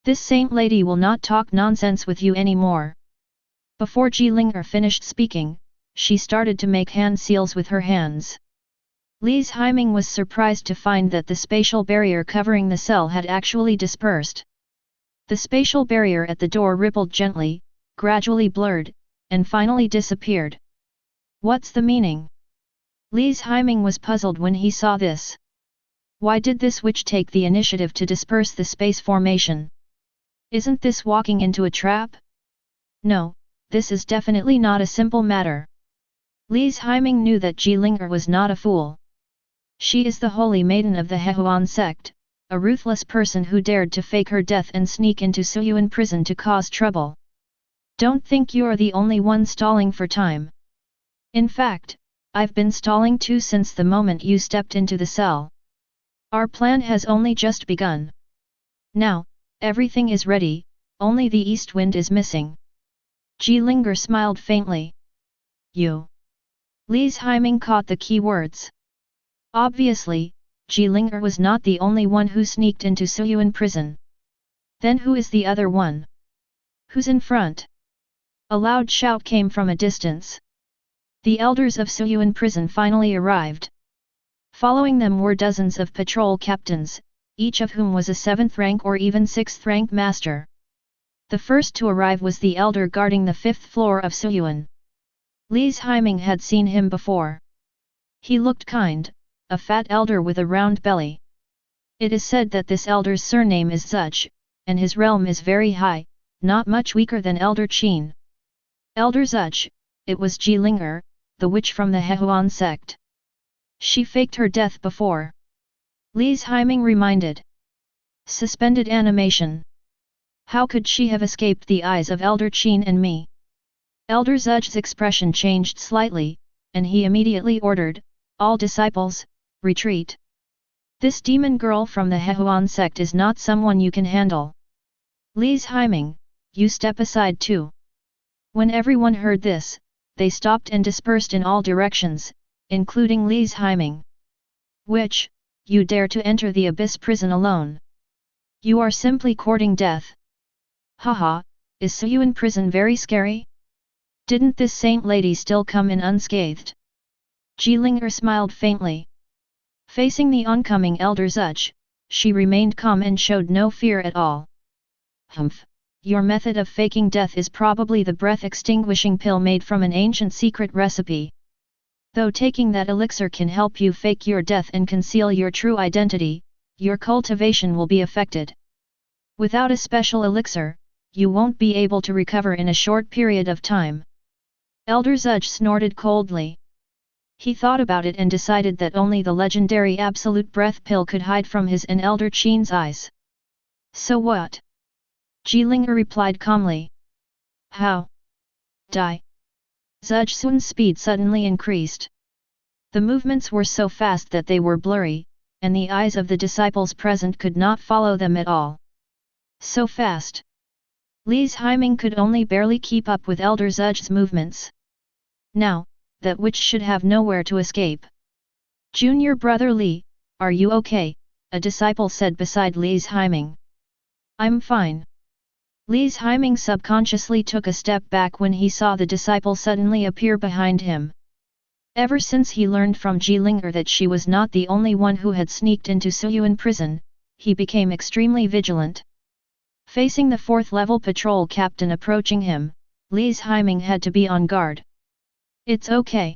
This saint lady will not talk nonsense with you anymore. Before Jilinger finished speaking, she started to make hand seals with her hands. Li's Himing was surprised to find that the spatial barrier covering the cell had actually dispersed. The spatial barrier at the door rippled gently, gradually blurred, and finally disappeared. What's the meaning? Li's Himing was puzzled when he saw this. Why did this witch take the initiative to disperse the space formation? Isn't this walking into a trap? No, this is definitely not a simple matter. Li's Himing knew that Jilinger was not a fool. She is the holy maiden of the Hehuan sect, a ruthless person who dared to fake her death and sneak into Suyuan prison to cause trouble. Don't think you're the only one stalling for time. In fact, I've been stalling too since the moment you stepped into the cell. Our plan has only just begun. Now, everything is ready, only the east wind is missing. Jilinger smiled faintly. You. Li's Himing caught the key words. Obviously, Jilinger was not the only one who sneaked into Suyuan prison. Then who is the other one? Who's in front? A loud shout came from a distance. The elders of Suyuan prison finally arrived. Following them were dozens of patrol captains, each of whom was a 7th rank or even 6th rank master. The first to arrive was the elder guarding the 5th floor of Suyuan. Li's Himing had seen him before. He looked kind, a fat elder with a round belly. It is said that this elder's surname is Zuch, and his realm is very high, not much weaker than Elder Qin. Elder Zuch, it was Jilinger, the witch from the Hehuan sect. She faked her death before. Li's Himing reminded. Suspended animation. How could she have escaped the eyes of Elder Qin and me? Elder Zuch's expression changed slightly, and he immediately ordered, all disciples, retreat. This demon girl from the Hehuan sect is not someone you can handle. Li's Himing, you step aside too. When everyone heard this, they stopped and dispersed in all directions, including Li's Himing. Witch, you dare to enter the abyss prison alone. You are simply courting death. Haha, is Suyuan prison very scary? Didn't this saint lady still come in unscathed? Jilinger smiled faintly. Facing the oncoming Elder Zuch, she remained calm and showed no fear at all. Humph, your method of faking death is probably the breath-extinguishing pill made from an ancient secret recipe. Though taking that elixir can help you fake your death and conceal your true identity, your cultivation will be affected. Without a special elixir, you won't be able to recover in a short period of time. Elder Zuch snorted coldly. He thought about it and decided that only the legendary absolute breath pill could hide from his and Elder Qin's eyes. So what? Jilinger replied calmly. How? Die. Zuch Sun's speed suddenly increased. The movements were so fast that they were blurry, and the eyes of the disciples present could not follow them at all. So fast. Li's Himing could only barely keep up with Elder Zuch's movements. Now, that witch should have nowhere to escape. Junior brother Li, are you okay? A disciple said beside Li's Himing. I'm fine. Li's Himing subconsciously took a step back when he saw the disciple suddenly appear behind him. Ever since he learned from Jilinger that she was not the only one who had sneaked into Suyuan prison, he became extremely vigilant. Facing the 4th-level patrol captain approaching him, Li's Himing had to be on guard. It's okay.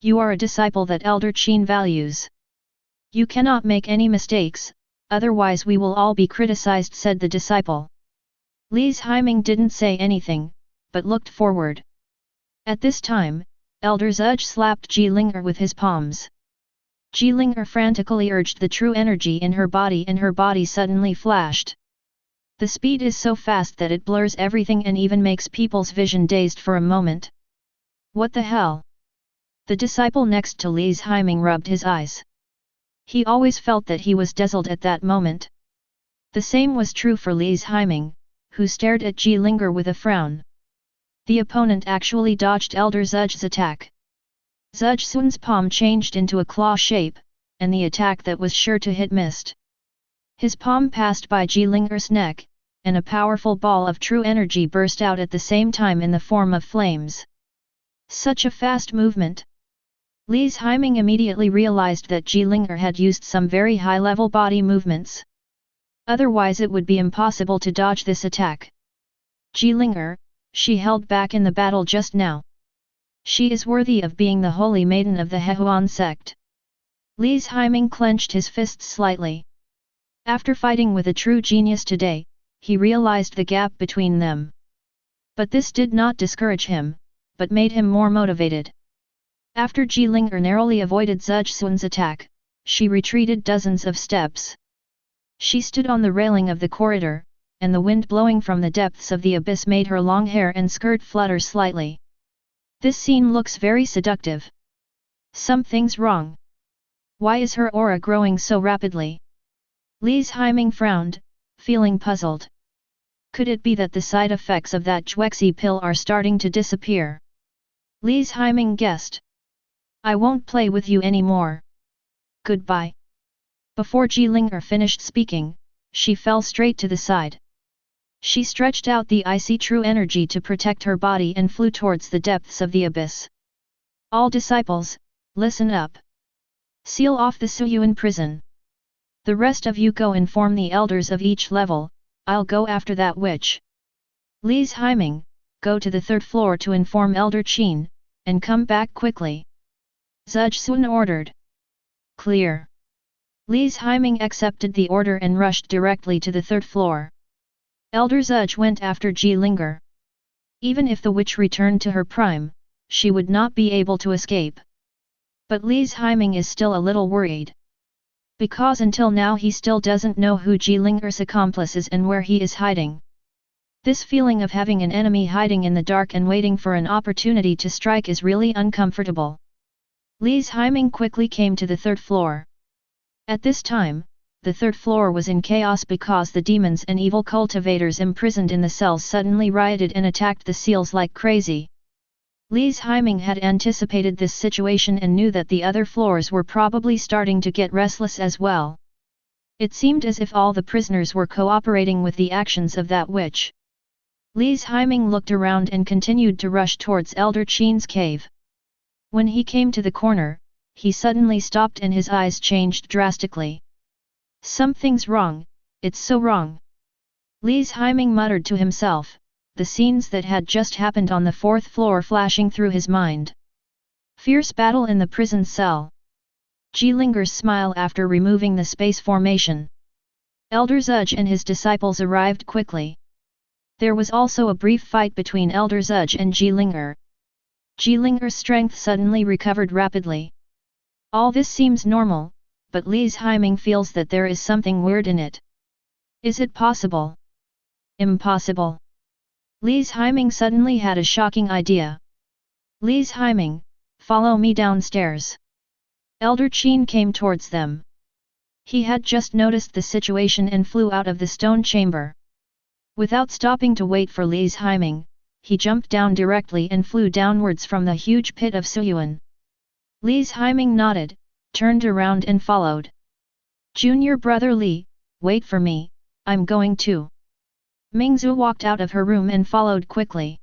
You are a disciple that Elder Qin values. You cannot make any mistakes, otherwise we will all be criticized, said the disciple. Li's Himing didn't say anything, but looked forward. At this time, Elder Zuch slapped Jilinger with his palms. Jilinger frantically urged the true energy in her body and her body suddenly flashed. The speed is so fast that it blurs everything and even makes people's vision dazed for a moment. What the hell? The disciple next to Li's Himing rubbed his eyes. He always felt that he was dazzled at that moment. The same was true for Li's Himing, who stared at Jilinger with a frown. The opponent actually dodged Elder Zuch's attack. Zuch Sun's palm changed into a claw shape, and the attack that was sure to hit missed. His palm passed by Jilinger's neck, and a powerful ball of true energy burst out at the same time in the form of flames. Such a fast movement! Li Haiming immediately realized that Jilinger had used some very high-level body movements. Otherwise it would be impossible to dodge this attack. Jilinger, she held back in the battle just now. She is worthy of being the holy maiden of the Hehuan sect. Li Haiming clenched his fists slightly. After fighting with a true genius today, he realized the gap between them. But this did not discourage him, but made him more motivated. After Jilinger narrowly avoided Zhuzhsun's attack, she retreated dozens of steps. She stood on the railing of the corridor, and the wind blowing from the depths of the abyss made her long hair and skirt flutter slightly. This scene looks very seductive. Something's wrong. Why is her aura growing so rapidly? Li Haiming frowned, feeling puzzled. Could it be that the side effects of that Juexi pill are starting to disappear? Li Haiming guessed. I won't play with you anymore. Goodbye. Before Jilinger finished speaking, she fell straight to the side. She stretched out the icy true energy to protect her body and flew towards the depths of the abyss. All disciples, listen up. Seal off the Suyuan prison. The rest of you go inform the elders of each level, I'll go after that witch. Li Haiming, go to the third floor to inform Elder Qin, and come back quickly. Zhuzhsun ordered. Clear. Li Haiming accepted the order and rushed directly to the third floor. Elder Zhuzh went after Jilinger. Even if the witch returned to her prime, she would not be able to escape. But Li Haiming is still a little worried. Because until now he still doesn't know who Jilinger's accomplice is and where he is hiding. This feeling of having an enemy hiding in the dark and waiting for an opportunity to strike is really uncomfortable. Li Haiming quickly came to the third floor. At this time, the third floor was in chaos because the demons and evil cultivators imprisoned in the cells suddenly rioted and attacked the seals like crazy. Li Haiming had anticipated this situation and knew that the other floors were probably starting to get restless as well. It seemed as if all the prisoners were cooperating with the actions of that witch. Li Haiming looked around and continued to rush towards Elder Qin's cave. When he came to the corner, he suddenly stopped and his eyes changed drastically. Something's wrong, it's so wrong. Li Haiming muttered to himself, the scenes that had just happened on the fourth floor flashing through his mind. Fierce battle in the prison cell. Jilinger's smile after removing the space formation. Elder Zhuzh and his disciples arrived quickly. There was also a brief fight between Elder Zhuzh and Jilinger. Jilinger's strength suddenly recovered rapidly. All this seems normal, but Li Haiming feels that there is something weird in it. Is it possible? Impossible. Li Haiming suddenly had a shocking idea. Li Haiming, follow me downstairs. Elder Qin came towards them. He had just noticed the situation and flew out of the stone chamber. Without stopping to wait for Li Haiming, he jumped down directly and flew downwards from the huge pit of Suyuan. Li Haiming nodded, turned around and followed. Junior brother Li, wait for me, I'm going too. Mingzu walked out of her room and followed quickly.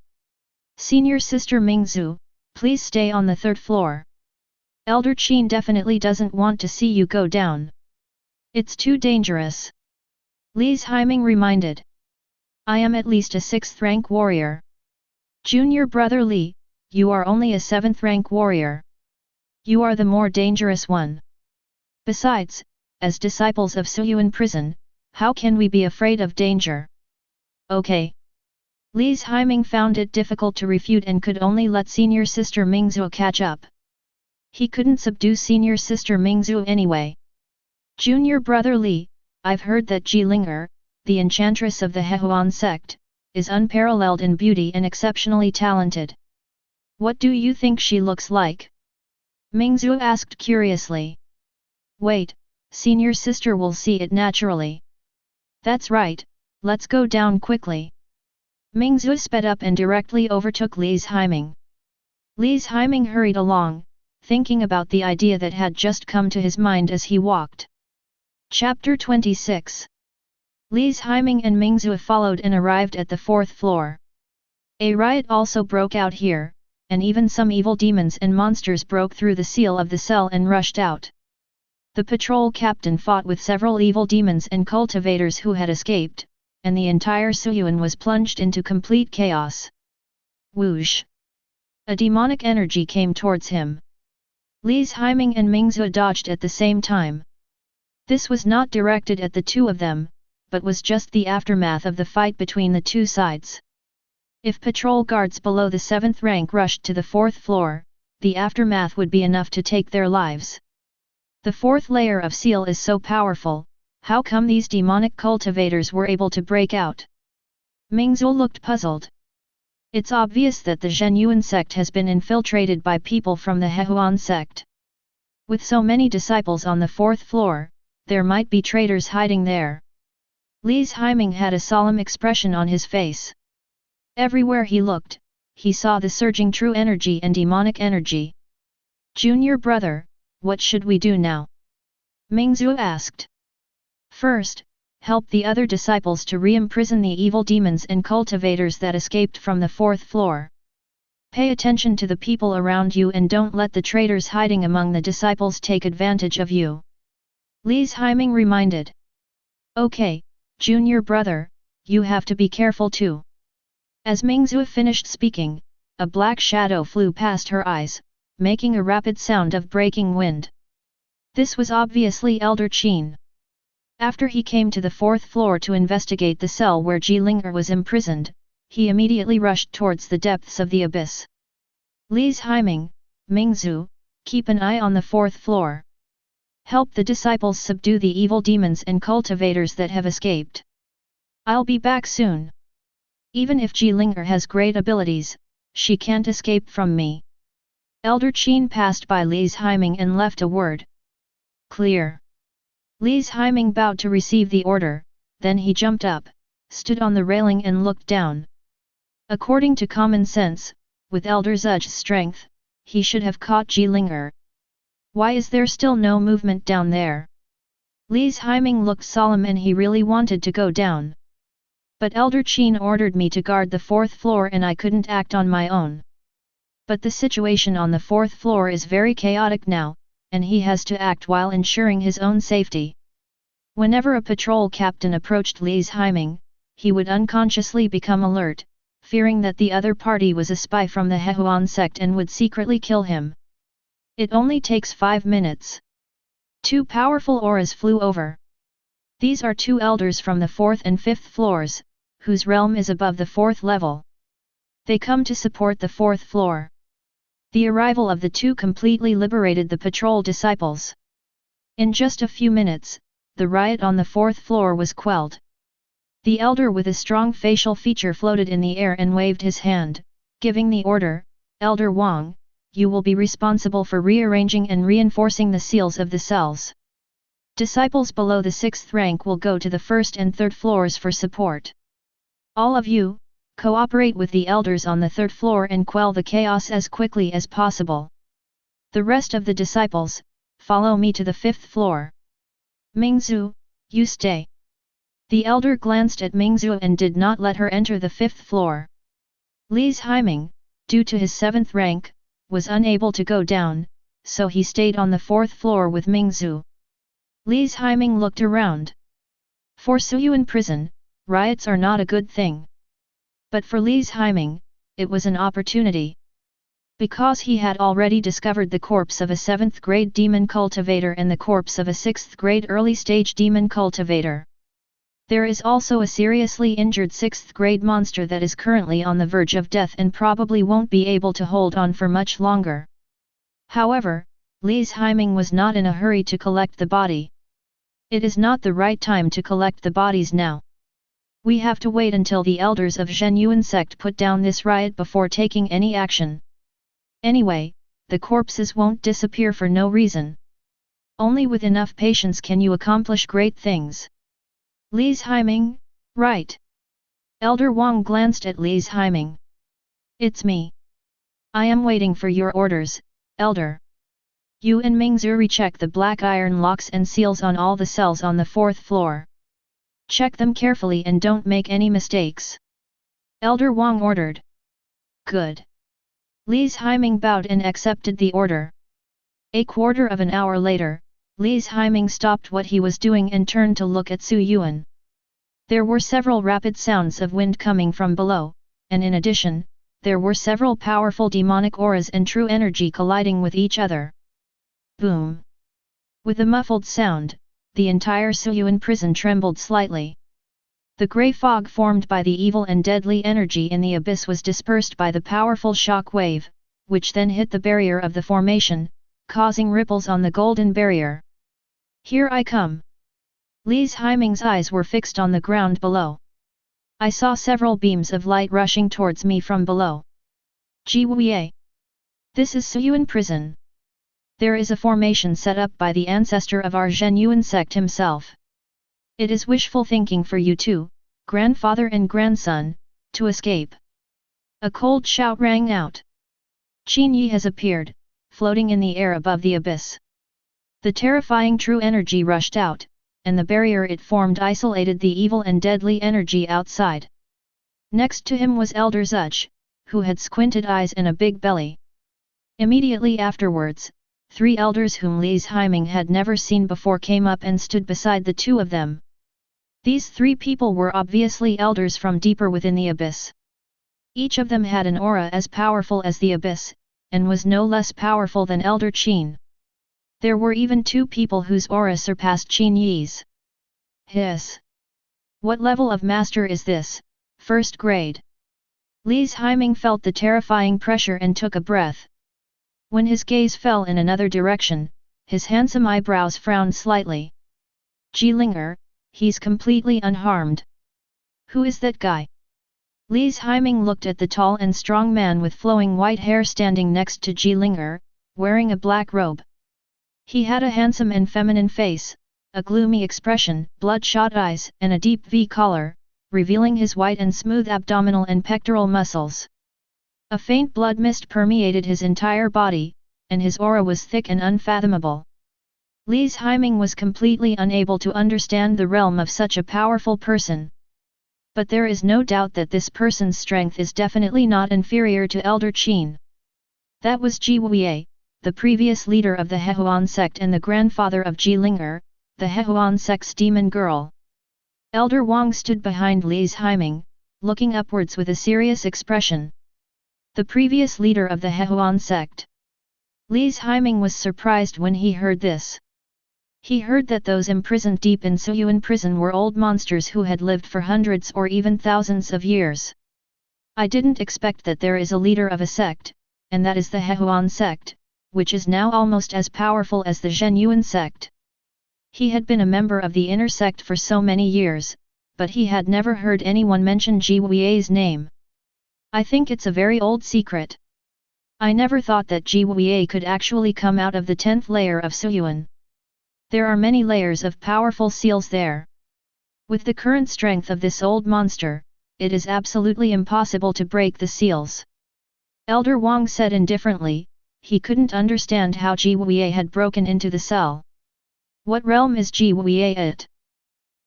Senior sister Mingzu, please stay on the third floor. Elder Qin definitely doesn't want to see you go down. It's too dangerous. Li Haiming reminded. I am at least a 6th rank warrior. Junior brother Li, you are only a 7th rank warrior. You are the more dangerous one. Besides, as disciples of Suyuan prison, how can we be afraid of danger? Okay. Li Haiming found it difficult to refute and could only let senior sister Mingzu catch up. He couldn't subdue senior sister Mingzu anyway. Junior brother Li, I've heard that Jilinger, the enchantress of the Hehuan sect, is unparalleled in beauty and exceptionally talented. What do you think she looks like? Mingzu asked curiously. Wait, senior sister will see it naturally. That's right, let's go down quickly. Mingzu sped up and directly overtook Li Haiming. Li Haiming hurried along, thinking about the idea that had just come to his mind as he walked. Chapter 26. Li's Haiming and Mingzhu followed and arrived at the 4th floor. A riot also broke out here, and even some evil demons and monsters broke through the seal of the cell and rushed out. The patrol captain fought with several evil demons and cultivators who had escaped, and the entire Suyuan was plunged into complete chaos. Whoosh! A demonic energy came towards him. Li's Haiming and Mingzhu dodged at the same time. This was not directed at the two of them, but was just the aftermath of the fight between the two sides. If patrol guards below the 7th rank rushed to the 4th floor, the aftermath would be enough to take their lives. The 4th layer of seal is so powerful, how come these demonic cultivators were able to break out? Mingzhu looked puzzled. It's obvious that the Zhenyuan sect has been infiltrated by people from the Hehuan sect. With so many disciples on the 4th floor, there might be traitors hiding there. Li's Haiming had a solemn expression on his face. Everywhere he looked, he saw the surging true energy and demonic energy. Junior brother, what should we do now? Mingzhu asked. First, help the other disciples to re-imprison the evil demons and cultivators that escaped from the 4th floor. Pay attention to the people around you and don't let the traitors hiding among the disciples take advantage of you. Li's Haiming reminded. Okay, junior brother, you have to be careful too. As Mingzhu finished speaking, a black shadow flew past her eyes, making a rapid sound of breaking wind. This was obviously Elder Qin. After he came to the 4th floor to investigate the cell where Jilinger was imprisoned, he immediately rushed towards the depths of the abyss. Li's Haiming, Mingzhu, keep an eye on the 4th floor. Help the disciples subdue the evil demons and cultivators that have escaped. I'll be back soon. Even if Jilinger has great abilities, she can't escape from me. Elder Qin passed by Li's Haiming and left a word. Clear. Li's Haiming bowed to receive the order, then he jumped up, stood on the railing and looked down. According to common sense, with Elder Zuj's strength, he should have caught Jilinger. Why is there still no movement down there? Li's Haiming looked solemn and he really wanted to go down. But Elder Qin ordered me to guard the 4th floor and I couldn't act on my own. But the situation on the 4th floor is very chaotic now, and he has to act while ensuring his own safety. Whenever a patrol captain approached Li's Haiming, he would unconsciously become alert, fearing that the other party was a spy from the Hehuan sect and would secretly kill him. It only takes 5 minutes. 2 powerful auras flew over. These are 2 elders from the 4th and 5th floors, whose realm is above the 4th level. They come to support the 4th floor. The arrival of the 2 completely liberated the patrol disciples. In just a few minutes, the riot on the 4th floor was quelled. The elder with a strong facial feature floated in the air and waved his hand, giving the order, Elder Wang, you will be responsible for rearranging and reinforcing the seals of the cells. Disciples below the 6th rank will go to the 1st and 3rd floors for support. All of you, cooperate with the elders on the 3rd floor and quell the chaos as quickly as possible. The rest of the disciples, follow me to the 5th floor. Mingzhu, you stay. The elder glanced at Mingzhu and did not let her enter the 5th floor. Li's Haiming, due to his 7th rank, was unable to go down, so he stayed on the 4th floor with Mingzhu. Li's Haiming looked around. For Suyuan prison, riots are not a good thing. But for Li's Haiming, it was an opportunity. Because he had already discovered the corpse of a 7th grade demon cultivator and the corpse of a 6th grade early stage demon cultivator. There is also a seriously injured 6th grade monster that is currently on the verge of death and probably won't be able to hold on for much longer. However, Li's Haiming was not in a hurry to collect the body. It is not the right time to collect the bodies now. We have to wait until the elders of Zhenyuan sect put down this riot before taking any action. Anyway, the corpses won't disappear for no reason. Only with enough patience can you accomplish great things. Li's Haiming, right? Elder Wang glanced at Li's Haiming. It's me. I am waiting for your orders, Elder. You and Mingzhu recheck the black iron locks and seals on all the cells on the 4th floor. Check them carefully and don't make any mistakes. Elder Wang ordered. Good. Li's Haiming bowed and accepted the order. A quarter of an hour later, Li's Haiming stopped what he was doing and turned to look at Su Yuan. There were several rapid sounds of wind coming from below, and in addition, there were several powerful demonic auras and true energy colliding with each other. Boom! With a muffled sound, the entire Su Yuan prison trembled slightly. The grey fog formed by the evil and deadly energy in the abyss was dispersed by the powerful shock wave, which then hit the barrier of the formation, causing ripples on the golden barrier. Here I come! Li's Haiming's eyes were fixed on the ground below. I saw several beams of light rushing towards me from below. Ji Wei! This is Su Yuan prison. There is a formation set up by the ancestor of our Zhen Yuan sect himself. It is wishful thinking for you two, grandfather and grandson, to escape. A cold shout rang out. Qin Yi has appeared, floating in the air above the abyss. The terrifying true energy rushed out, and the barrier it formed isolated the evil and deadly energy outside. Next to him was Elder Zuch, who had squinted eyes and a big belly. Immediately afterwards, 3 elders whom Li's Haiming had never seen before came up and stood beside the two of them. These 3 people were obviously elders from deeper within the abyss. Each of them had an aura as powerful as the abyss, and was no less powerful than Elder Qin. There were even 2 people whose aura surpassed Qin Yi's. Hiss! What level of master is this, first grade? Li's Haiming felt the terrifying pressure and took a breath. When his gaze fell in another direction, his handsome eyebrows frowned slightly. Jilinger, he's completely unharmed. Who is that guy? Li's Haiming looked at the tall and strong man with flowing white hair standing next to Jilinger, wearing a black robe. He had a handsome and feminine face, a gloomy expression, bloodshot eyes and a deep V collar, revealing his white and smooth abdominal and pectoral muscles. A faint blood mist permeated his entire body, and his aura was thick and unfathomable. Li's Haiming was completely unable to understand the realm of such a powerful person. But there is no doubt that this person's strength is definitely not inferior to Elder Qin. That was Ji Wei, the previous leader of the Hehuan sect and the grandfather of Jilinger, the Hehuan sect's demon girl. Elder Wang stood behind Li's Haiming, looking upwards with a serious expression. The previous leader of the Hehuan sect. Li's Haiming was surprised when he heard this. He heard that those imprisoned deep in Su Yuan prison were old monsters who had lived for hundreds or even thousands of years. I didn't expect that there is a leader of a sect, and that is the Hehuan sect, which is now almost as powerful as the Zhen Yuan sect. He had been a member of the inner sect for so many years, but he had never heard anyone mention Ji Wei's name. I think it's a very old secret. I never thought that Ji Wei could actually come out of the 10th layer of Su Yuan. There are many layers of powerful seals there. With the current strength of this old monster, it is absolutely impossible to break the seals. Elder Wang said indifferently, he couldn't understand how Ji Wei had broken into the cell. What realm is Ji Wei at?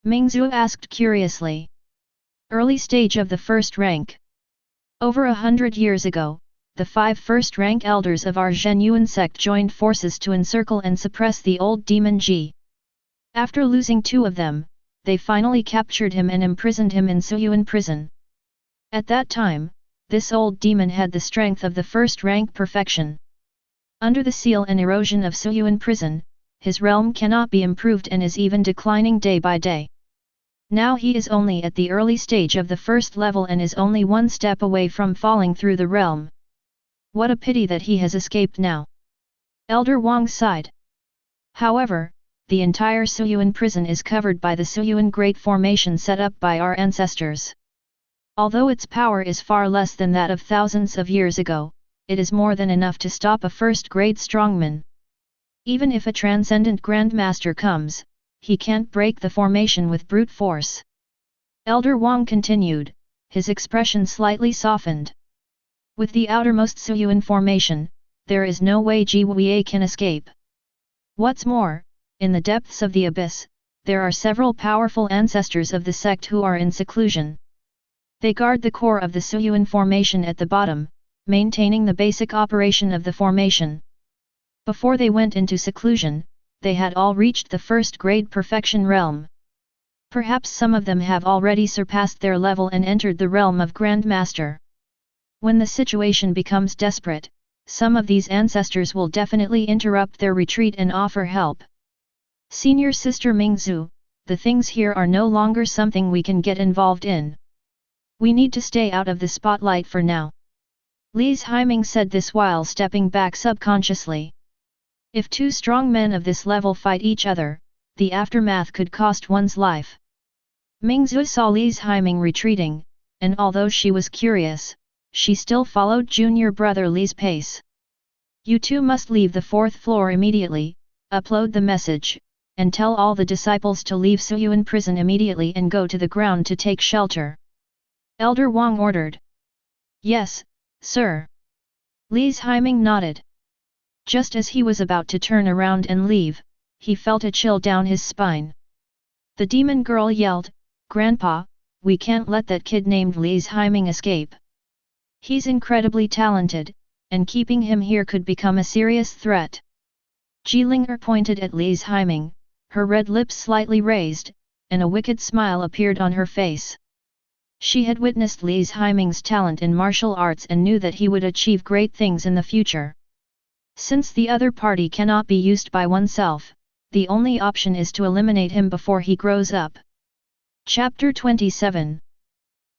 Mingzhu asked curiously. Early stage of the first rank. Over 100 years ago, the 5 first-rank elders of our Zhen Yuan sect joined forces to encircle and suppress the old demon Ji. After losing 2 of them, they finally captured him and imprisoned him in Su Yuan prison. At that time, this old demon had the strength of the first-rank perfection. Under the seal and erosion of Su Yuan prison, his realm cannot be improved and is even declining day by day. Now he is only at the early stage of the first level and is only 1 step away from falling through the realm. What a pity that he has escaped now. Elder Wang sighed. However, the entire Su Yuan prison is covered by the Su Yuan Great Formation set up by our ancestors. Although its power is far less than that of thousands of years ago, it is more than enough to stop a first-grade strongman. Even if a transcendent grandmaster comes, he can't break the formation with brute force. Elder Wang continued, his expression slightly softened. With the outermost Su Yuan formation, there is no way Ji Wei can escape. What's more, in the depths of the abyss, there are several powerful ancestors of the sect who are in seclusion. They guard the core of the Suyuan formation at the bottom, maintaining the basic operation of the formation. Before they went into seclusion, they had all reached the first-grade perfection realm. Perhaps some of them have already surpassed their level and entered the realm of Grand Master. When the situation becomes desperate, some of these ancestors will definitely interrupt their retreat and offer help. Senior Sister Mingzhu, the things here are no longer something we can get involved in. We need to stay out of the spotlight for now. Lise Haiming said this while stepping back subconsciously. If two strong men of this level fight each other, the aftermath could cost one's life. Mingzhu saw Lise Haiming retreating, and although she was curious, she still followed junior brother Li's pace. You two must leave the 4th floor immediately, upload the message, and tell all the disciples to leave Suyuan prison immediately and go to the ground to take shelter. Elder Wang ordered. Yes, sir. Lise Haiming nodded. Just as he was about to turn around and leave, he felt a chill down his spine. The demon girl yelled, "Grandpa, we can't let that kid named Lise Haiming escape. He's incredibly talented, and keeping him here could become a serious threat." Jilinger pointed at Lise Haiming, her red lips slightly raised, and a wicked smile appeared on her face. She had witnessed Lise Haiming's talent in martial arts and knew that he would achieve great things in the future. Since the other party cannot be used by oneself, the only option is to eliminate him before he grows up. Chapter 27.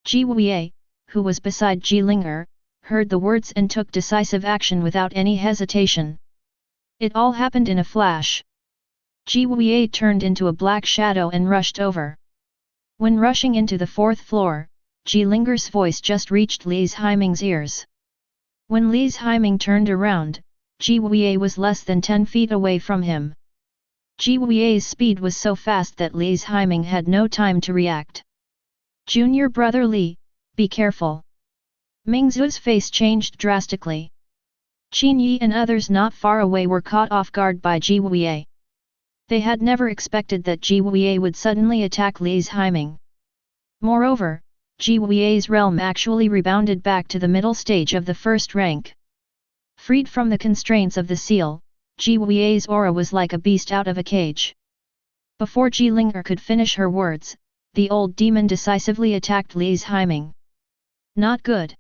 Ji Wei, who was beside Jilinger, heard the words and took decisive action without any hesitation. It all happened in a flash. Ji Wei turned into a black shadow and rushed over. When rushing into the 4th floor, Jilinger's voice just reached Lise Haiming's ears. When Lise Haiming turned around, Ji Wei was less than 10 feet away from him. Ji Wei's speed was so fast that Lise Haiming had no time to react. "Junior brother Li, be careful." Mingzhu's face changed drastically. Qin Yi and others not far away were caught off guard by Ji Wei. They had never expected that Ji Wei would suddenly attack Lise Haiming. Moreover, Ji Wei's realm actually rebounded back to the middle stage of the first rank. Freed from the constraints of the seal, Ji Wei's aura was like a beast out of a cage. Before Jilinger could finish her words, the old demon decisively attacked Lise Haiming. "Not good.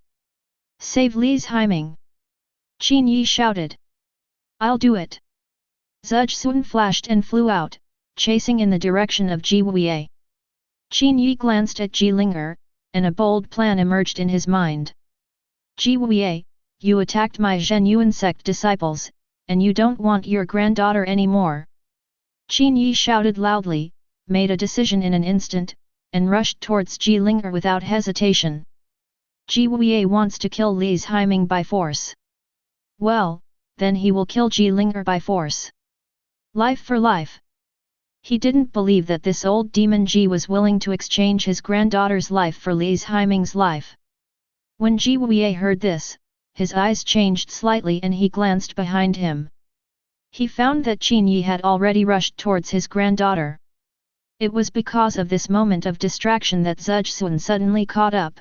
Save Lise Haiming!" Qin Yi shouted. "I'll do it!" Zhuzhun flashed and flew out, chasing in the direction of Ji Wei. Qin Yi glanced at Jilinger, and a bold plan emerged in his mind. "Ji Wei, you attacked my Zhenyuan sect disciples, and you don't want your granddaughter anymore." Qin Yi shouted loudly, made a decision in an instant, and rushed towards Jilinger without hesitation. Ji Wei wants to kill Lise Haiming by force. Well, then he will kill Jilinger by force. Life for life. He didn't believe that this old demon Ji was willing to exchange his granddaughter's life for Lise Haiming's life. When Ji Wei heard this, his eyes changed slightly and he glanced behind him. He found that Qin Yi had already rushed towards his granddaughter. It was because of this moment of distraction that Zhuzhun suddenly caught up.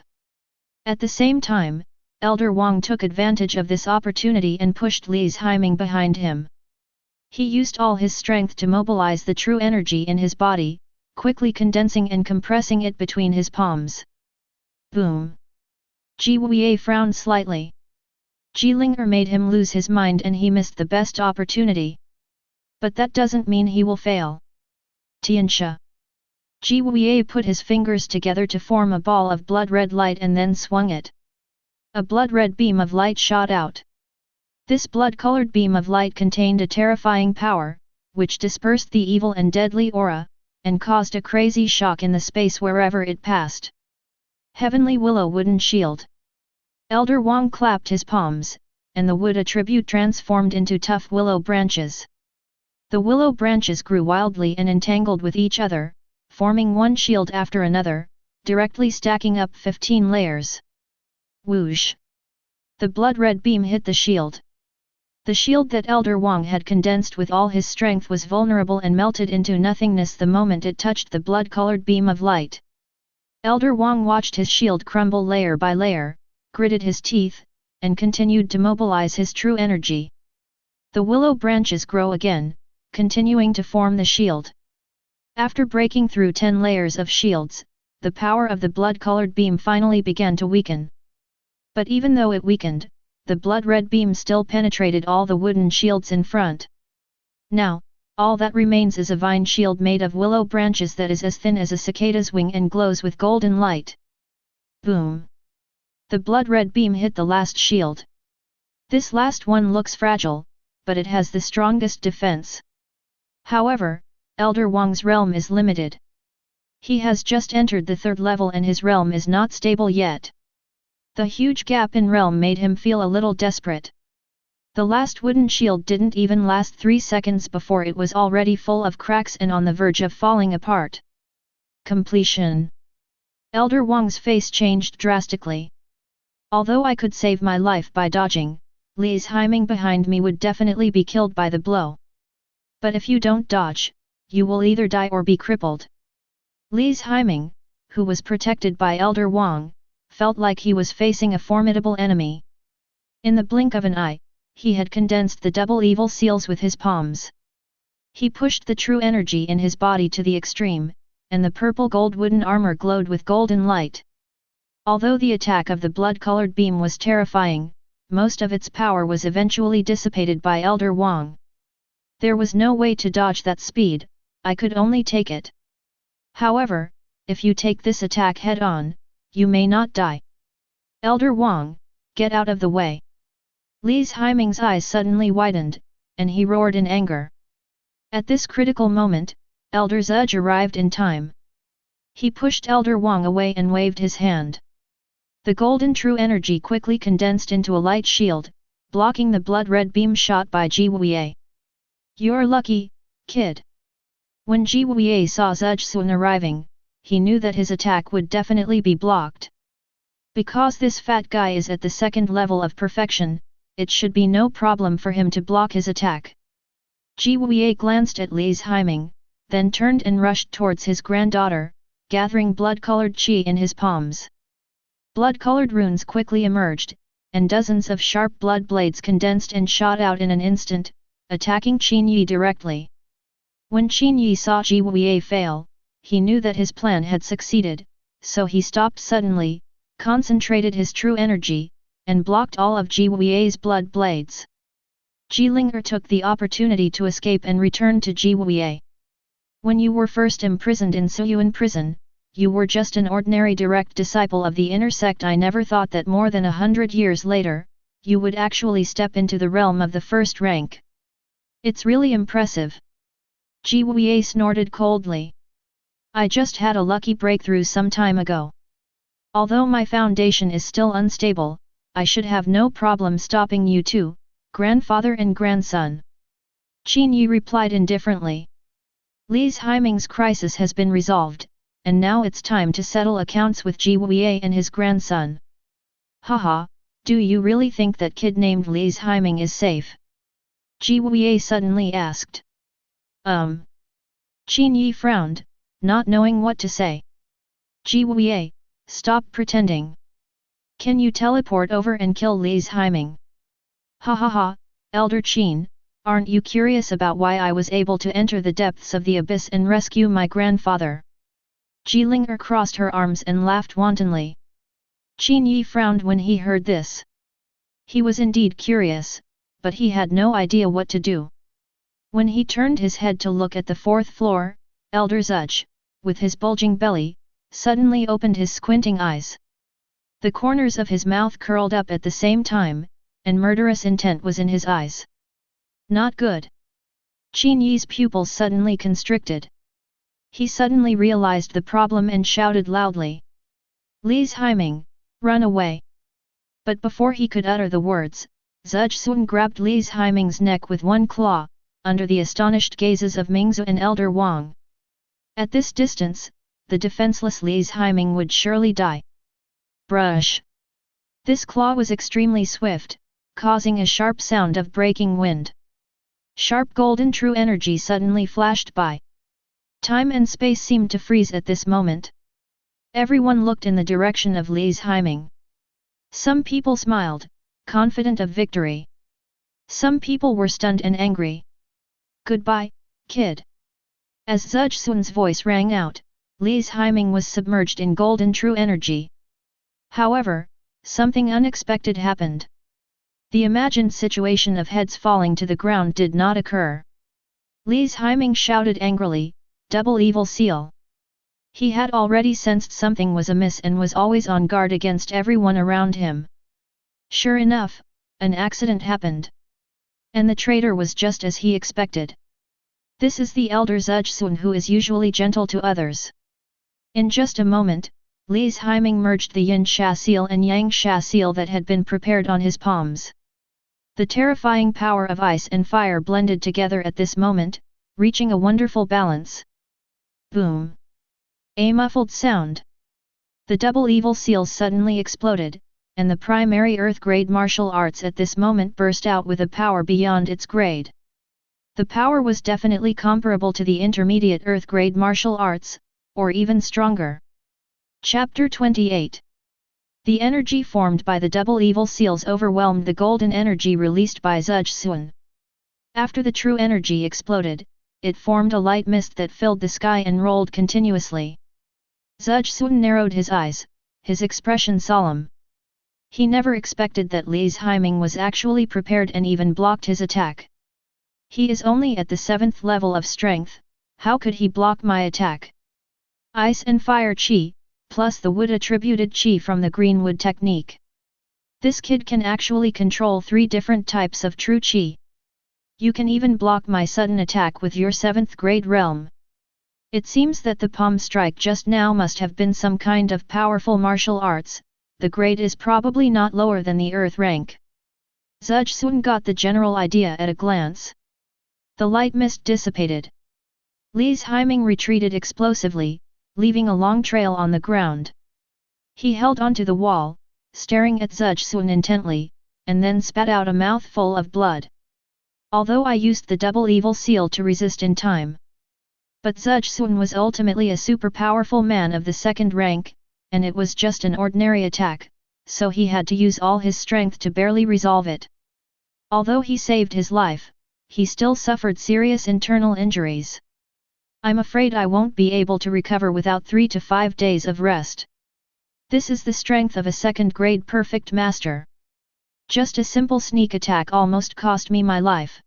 At the same time, Elder Wang took advantage of this opportunity and pushed Lise Haiming behind him. He used all his strength to mobilize the true energy in his body, quickly condensing and compressing it between his palms. Boom! Ji Wei frowned slightly. Jilinger made him lose his mind and he missed the best opportunity. But that doesn't mean he will fail. Tianxia. Ji Wei put his fingers together to form a ball of blood-red light and then swung it. A blood-red beam of light shot out. This blood-colored beam of light contained a terrifying power, which dispersed the evil and deadly aura, and caused a crazy shock in the space wherever it passed. Heavenly Willow Wooden Shield. Elder Wang clapped his palms, and the wood attribute transformed into tough willow branches. The willow branches grew wildly and entangled with each other, forming one shield after another, directly stacking up 15 layers. Whoosh! The blood-red beam hit the shield. The shield that Elder Wang had condensed with all his strength was vulnerable and melted into nothingness the moment it touched the blood-colored beam of light. Elder Wang watched his shield crumble layer by layer, gritted his teeth, and continued to mobilize his true energy. The willow branches grow again, continuing to form the shield. After breaking through 10 layers of shields, the power of the blood-colored beam finally began to weaken. But even though it weakened, the blood-red beam still penetrated all the wooden shields in front. Now, all that remains is a vine shield made of willow branches that is as thin as a cicada's wing and glows with golden light. Boom! The blood-red beam hit the last shield. This last one looks fragile, but it has the strongest defense. However, Elder Wang's realm is limited. He has just entered the 3rd level and his realm is not stable yet. The huge gap in realm made him feel a little desperate. The last wooden shield didn't even last 3 seconds before it was already full of cracks and on the verge of falling apart. Completion. Elder Wang's face changed drastically. Although I could save my life by dodging, Li's Haiming behind me would definitely be killed by the blow. But if you don't dodge, you will either die or be crippled. Li's Haiming, who was protected by Elder Wang, felt like he was facing a formidable enemy. In the blink of an eye, he had condensed the double evil seals with his palms. He pushed the true energy in his body to the extreme, and the purple gold wooden armor glowed with golden light. Although the attack of the blood-colored beam was terrifying, most of its power was eventually dissipated by Elder Wang. There was no way to dodge that speed, I could only take it. However, if you take this attack head-on, you may not die. Elder Wang, get out of the way. Li's Haiming's eyes suddenly widened, and he roared in anger. At this critical moment, Elder Zudge arrived in time. He pushed Elder Wang away and waved his hand. The golden true energy quickly condensed into a light shield, blocking the blood-red beam shot by Ji Wei. You're lucky, kid. When Ji Wei saw Zudge Sun arriving, he knew that his attack would definitely be blocked. Because this fat guy is at the 2nd level of perfection, it should be no problem for him to block his attack. Ji Wei glanced at Li's Haiming, then turned and rushed towards his granddaughter, gathering blood-colored qi in his palms. Blood-colored runes quickly emerged, and dozens of sharp blood blades condensed and shot out in an instant, attacking Qin Yi directly. When Qin Yi saw Ji Wei fail, he knew that his plan had succeeded, so he stopped suddenly, concentrated his true energy, and blocked all of Ji Wei's blood blades. Jilinger took the opportunity to escape and returned to Ji Wei. When you were first imprisoned in Suyuan prison, you were just an ordinary direct disciple of the inner sect. I never thought that more than 100 years later, you would actually step into the realm of the 1st rank. It's really impressive. Ji Wei snorted coldly. I just had a lucky breakthrough some time ago. Although my foundation is still unstable, I should have no problem stopping you two, grandfather and grandson. Qin Yi replied indifferently. Li's Haiming's crisis has been resolved, and now it's time to settle accounts with Ji Wei and his grandson. Haha, do you really think that kid named Li's Haiming is safe? Ji Wei suddenly asked. Qin Yi frowned, not knowing what to say. Ji Wei, stop pretending. Can you teleport over and kill Li's Haiming? Ha ha ha, Elder Qin, aren't you curious about why I was able to enter the depths of the abyss and rescue my grandfather? Jilinger crossed her arms and laughed wantonly. Qin Yi frowned when he heard this. He was indeed curious, but he had no idea what to do. When he turned his head to look at the 4th floor, Elder Zudge, with his bulging belly, suddenly opened his squinting eyes. The corners of his mouth curled up at the same time, and murderous intent was in his eyes. Not good. Qin Yi's pupils suddenly constricted. He suddenly realized the problem and shouted loudly. Li's Haiming, run away! But before he could utter the words, Zudge Sun grabbed Li's Haiming's neck with one claw, under the astonished gazes of Mingzu and Elder Wang. At this distance, the defenseless Li's Haiming would surely die. Brush! This claw was extremely swift, causing a sharp sound of breaking wind. Sharp golden true energy suddenly flashed by. Time and space seemed to freeze at this moment. Everyone looked in the direction of Li's Haiming. Some people smiled, confident of victory. Some people were stunned and angry. "Goodbye, kid." As Zujsun's voice rang out, Li's Haiming was submerged in golden true energy. However, something unexpected happened. The imagined situation of heads falling to the ground did not occur. Li's Haiming shouted angrily, "Double evil seal!" He had already sensed something was amiss and was always on guard against everyone around him. Sure enough, an accident happened. And the traitor was just as he expected. This is the elder Zujsun who is usually gentle to others. In just a moment, Li's Haiming merged the yin sha seal and yang sha seal that had been prepared on his palms. The terrifying power of ice and fire blended together at this moment, reaching a wonderful balance. Boom! A muffled sound. The double evil seals suddenly exploded, and the primary Earth grade martial arts at this moment burst out with a power beyond its grade. The power was definitely comparable to the intermediate Earth grade martial arts, or even stronger. Chapter 28. The energy formed by the double evil seals overwhelmed the golden energy released by Zujsun. After the true energy exploded, it formed a light mist that filled the sky and rolled continuously. Zujsun narrowed his eyes, his expression solemn. He never expected that Li's Haiming was actually prepared and even blocked his attack. He is only at the 7th level of strength, how could he block my attack? Ice and fire chi, plus the wood attributed chi from the green wood technique. This kid can actually control 3 different types of true chi. You can even block my sudden attack with your 7th grade realm. It seems that the palm strike just now must have been some kind of powerful martial arts, the grade is probably not lower than the earth rank. Zujsun got the general idea at a glance. The light mist dissipated. Li's Haiming retreated explosively, leaving a long trail on the ground. He held onto the wall, staring at Zujsun intently, and then spat out a mouthful of blood. Although I used the double evil seal to resist in time. But Zujsun was ultimately a super powerful man of the 2nd rank, and it was just an ordinary attack, so he had to use all his strength to barely resolve it. Although he saved his life, he still suffered serious internal injuries. I'm afraid I won't be able to recover without 3 to 5 days of rest. This is the strength of a 2nd grade perfect master. Just a simple sneak attack almost cost me my life.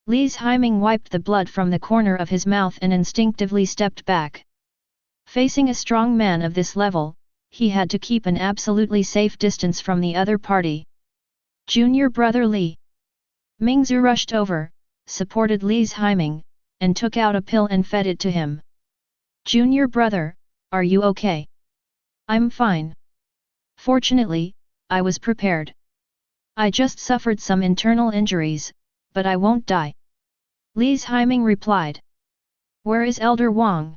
Li's Haiming wiped the blood from the corner of his mouth and instinctively stepped back. Facing a strong man of this level, he had to keep an absolutely safe distance from the other party. Junior brother Li. Mingzu rushed over, supported Li's Haiming, and took out a pill and fed it to him. Junior brother, are you okay? I'm fine. Fortunately, I was prepared. I just suffered some internal injuries, but I won't die. Li's Haiming replied. Where is Elder Wang?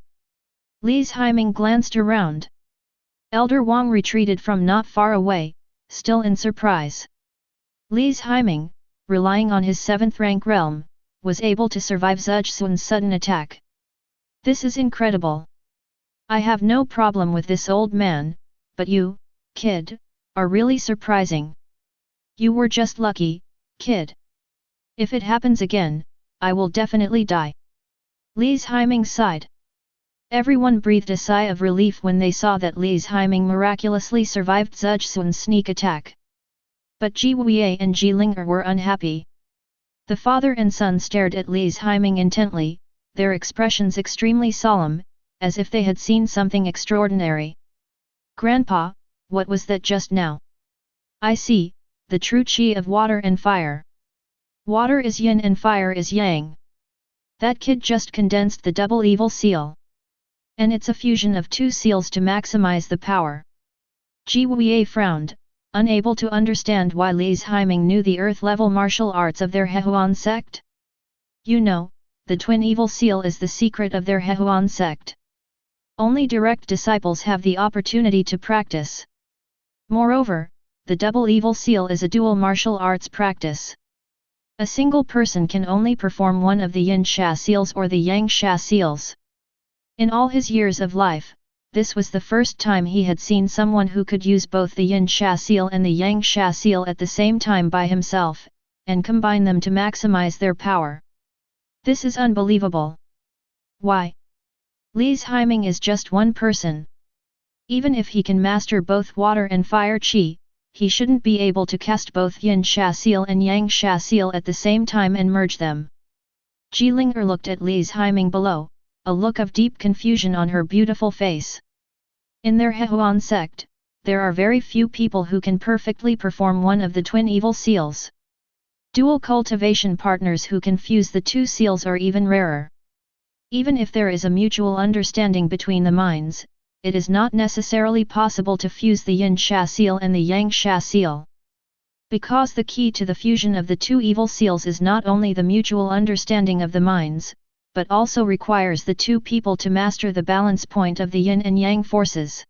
Li's Haiming glanced around. Elder Wang retreated from not far away, still in surprise. Li's Haiming, relying on his 7th rank realm, was able to survive Zujsun's sudden attack. This is incredible. I have no problem with this old man, but you, kid, are really surprising. You were just lucky, kid. If it happens again, I will definitely die. Li's Haiming sighed. Everyone breathed a sigh of relief when they saw that Li's Haiming miraculously survived Zujsun's sneak attack. But Ji Wei and Ji Linger were unhappy. The father and son stared at Li's Haiming intently, their expressions extremely solemn, as if they had seen something extraordinary. Grandpa, what was that just now? I see, the true chi of water and fire. Water is yin and fire is yang. That kid just condensed the double evil seal. And it's a fusion of 2 seals to maximize the power. Ji Wei frowned, unable to understand why Li's Haiming knew the earth-level martial arts of their Hehuan sect. You know, the twin evil seal is the secret of their Hehuan sect. Only direct disciples have the opportunity to practice. Moreover, the double evil seal is a dual martial arts practice. A single person can only perform one of the yin sha seals or the yang sha seals. In all his years of life, this was the first time he had seen someone who could use both the yin sha seal and the yang sha seal at the same time by himself, and combine them to maximize their power. This is unbelievable. Why? Li's Haiming is just one person. Even if he can master both water and fire qi, he shouldn't be able to cast both yin sha seal and yang sha seal at the same time and merge them. Jilinger looked at Li's Haiming below, a look of deep confusion on her beautiful face. In their Hehuan sect, there are very few people who can perfectly perform one of the twin evil seals. Dual cultivation partners who can fuse the two seals are even rarer. Even if there is a mutual understanding between the minds, it is not necessarily possible to fuse the yin sha seal and the yang sha seal. Because the key to the fusion of the two evil seals is not only the mutual understanding of the minds, but also requires the two people to master the balance point of the yin and yang forces.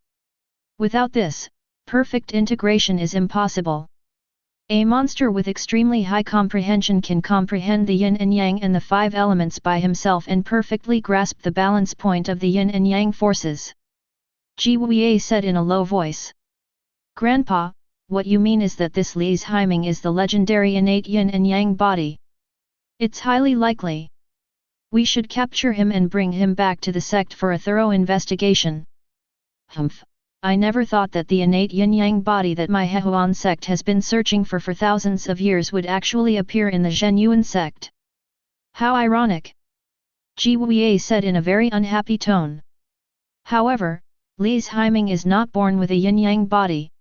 Without this, perfect integration is impossible. A monster with extremely high comprehension can comprehend the yin and yang and the five elements by himself and perfectly grasp the balance point of the yin and yang forces. Ji Wei said in a low voice. Grandpa, what you mean is that this Li's Haiming is the legendary innate yin and yang body. It's highly likely. We should capture him and bring him back to the sect for a thorough investigation. Humph, I never thought that the innate yin-yang body that my Hehuan sect has been searching for thousands of years would actually appear in the Zhenyuan sect. How ironic! Ji Wei said in a very unhappy tone. However, Li's Haiming is not born with a yin-yang body.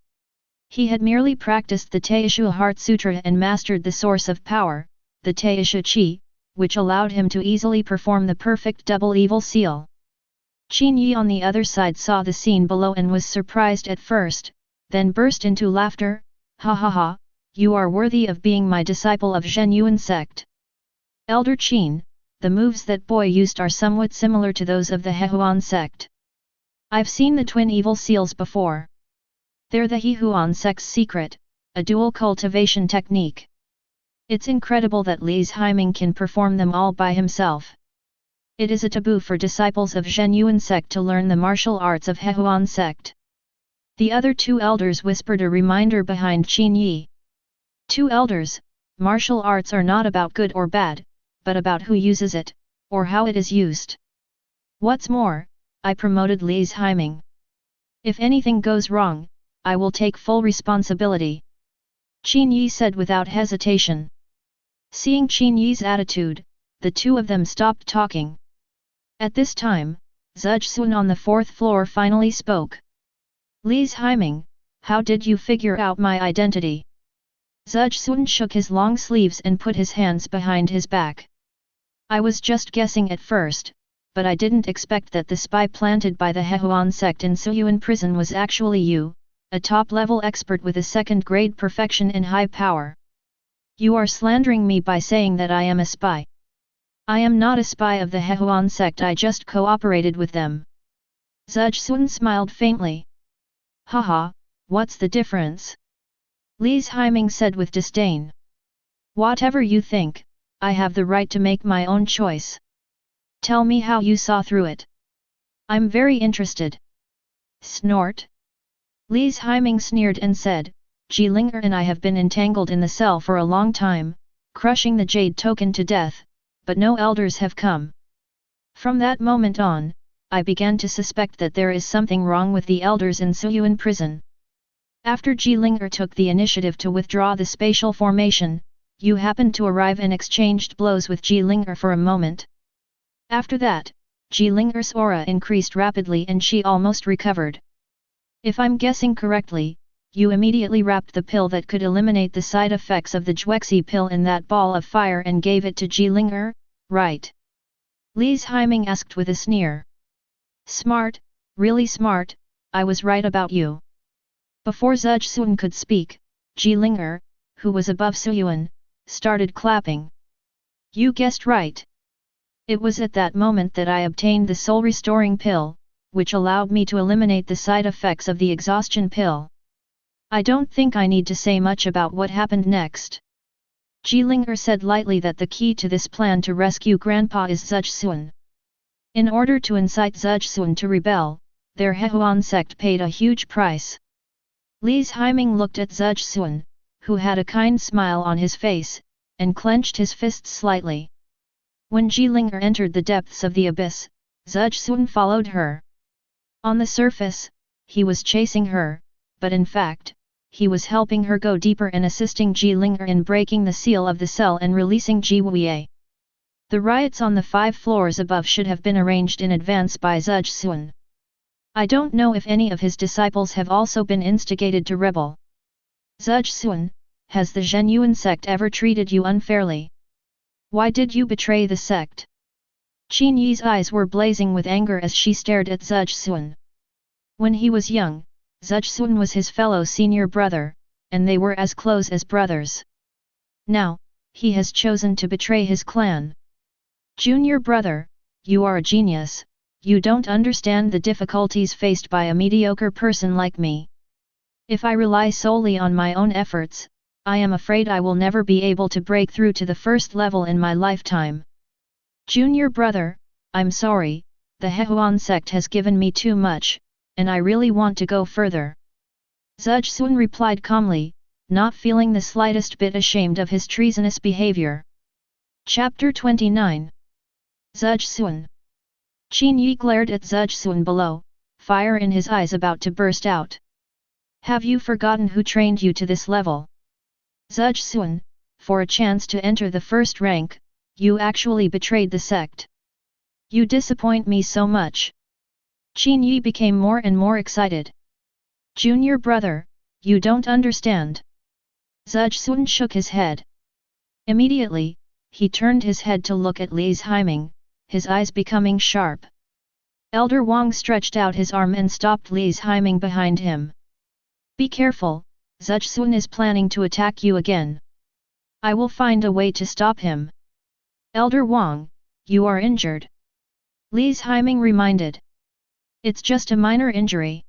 He had merely practiced the Taishu Heart Sutra and mastered the source of power, the Taishu Qi, which allowed him to easily perform the perfect double evil seal. Qin Yi on the other side saw the scene below and was surprised at first, then burst into laughter. Ha ha ha, you are worthy of being my disciple of Zhenyuan sect. Elder Qin, the moves that boy used are somewhat similar to those of the Hehuan sect. I've seen the twin evil seals before. They're the Hehuan sect's secret, a dual cultivation technique. It's incredible that Li's Haiming can perform them all by himself. It is a taboo for disciples of Zhenyuan sect to learn the martial arts of Hehuan sect. The other two elders whispered a reminder behind Qin Yi. Two elders, martial arts are not about good or bad, but about who uses it, or how it is used. What's more, I promoted Li's Haiming. If anything goes wrong, I will take full responsibility. Qin Yi said without hesitation. Seeing Qin Yi's attitude, the two of them stopped talking. At this time, Zhuge Sun on the fourth floor finally spoke. Li's Haiming, how did you figure out my identity? Zhuge Sun shook his long sleeves and put his hands behind his back. I was just guessing at first, but I didn't expect that the spy planted by the Hehuan sect in Suyuan prison was actually you, a top-level expert with a second-grade perfection and high power. You are slandering me by saying that I am a spy. I am not a spy of the Hehuan sect, I just cooperated with them. Zhuge Sun smiled faintly. Haha, what's the difference? Li's Haiming said with disdain. Whatever you think, I have the right to make my own choice. Tell me how you saw through it. I'm very interested. Snort. Li's Haiming sneered and said, Jilinger and I have been entangled in the cell for a long time, crushing the jade token to death, but no elders have come. From that moment on, I began to suspect that there is something wrong with the elders in Suyuan prison. After Jilinger took the initiative to withdraw the spatial formation, you happened to arrive and exchanged blows with Jilinger for a moment. After that, Jilinger's aura increased rapidly and she almost recovered. If I'm guessing correctly, you immediately wrapped the pill that could eliminate the side effects of the Juexi pill in that ball of fire and gave it to Jilinger, right? Li's Haiming asked with a sneer. Smart, really smart, I was right about you. Before Zhuge Sun could speak, Jilinger, who was above Suyuan, started clapping. You guessed right. It was at that moment that I obtained the soul-restoring pill, which allowed me to eliminate the side effects of the exhaustion pill. I don't think I need to say much about what happened next. Jilinger said lightly that the key to this plan to rescue Grandpa is Zhuzhsun. In order to incite Zhuzhsun to rebel, their Hehuan sect paid a huge price. Li Haiming looked at Zhuzhsun, who had a kind smile on his face, and clenched his fists slightly. When Jilinger entered the depths of the abyss, Zhuzhsun followed her. On the surface, he was chasing her, but in fact, he was helping her go deeper and assisting Jilinger in breaking the seal of the cell and releasing Jiwei. The riots on the 5 floors above should have been arranged in advance by Zhuzhsun. I don't know if any of his disciples have also been instigated to rebel. Zhuzhsun, has the Zhenyuan sect ever treated you unfairly? Why did you betray the sect? Qin Yi's eyes were blazing with anger as she stared at Zhuzhsun. When he was young, Zhuzhsun was his fellow senior brother, and they were as close as brothers. Now, he has chosen to betray his clan. Junior brother, you are a genius, you don't understand the difficulties faced by a mediocre person like me. If I rely solely on my own efforts, I am afraid I will never be able to break through to the first level in my lifetime. Junior brother, I'm sorry, the Hehuan sect has given me too much, and I really want to go further. Zhuzhsun replied calmly, not feeling the slightest bit ashamed of his treasonous behavior. Chapter 29. Zhuzhsun. Qin Yi glared at Zhuzhsun below, fire in his eyes about to burst out. Have you forgotten who trained you to this level? Zhuzhsun, for a chance to enter the first rank, you actually betrayed the sect. You disappoint me so much. Qin Yi became more and more excited. Junior brother, you don't understand. Zhuzhsun shook his head. Immediately, he turned his head to look at Li Haiming, his eyes becoming sharp. Elder Wang stretched out his arm and stopped Li Haiming behind him. Be careful, Zhuzhsun is planning to attack you again. I will find a way to stop him. Elder Wang, you are injured. Li Haiming reminded. It's just a minor injury.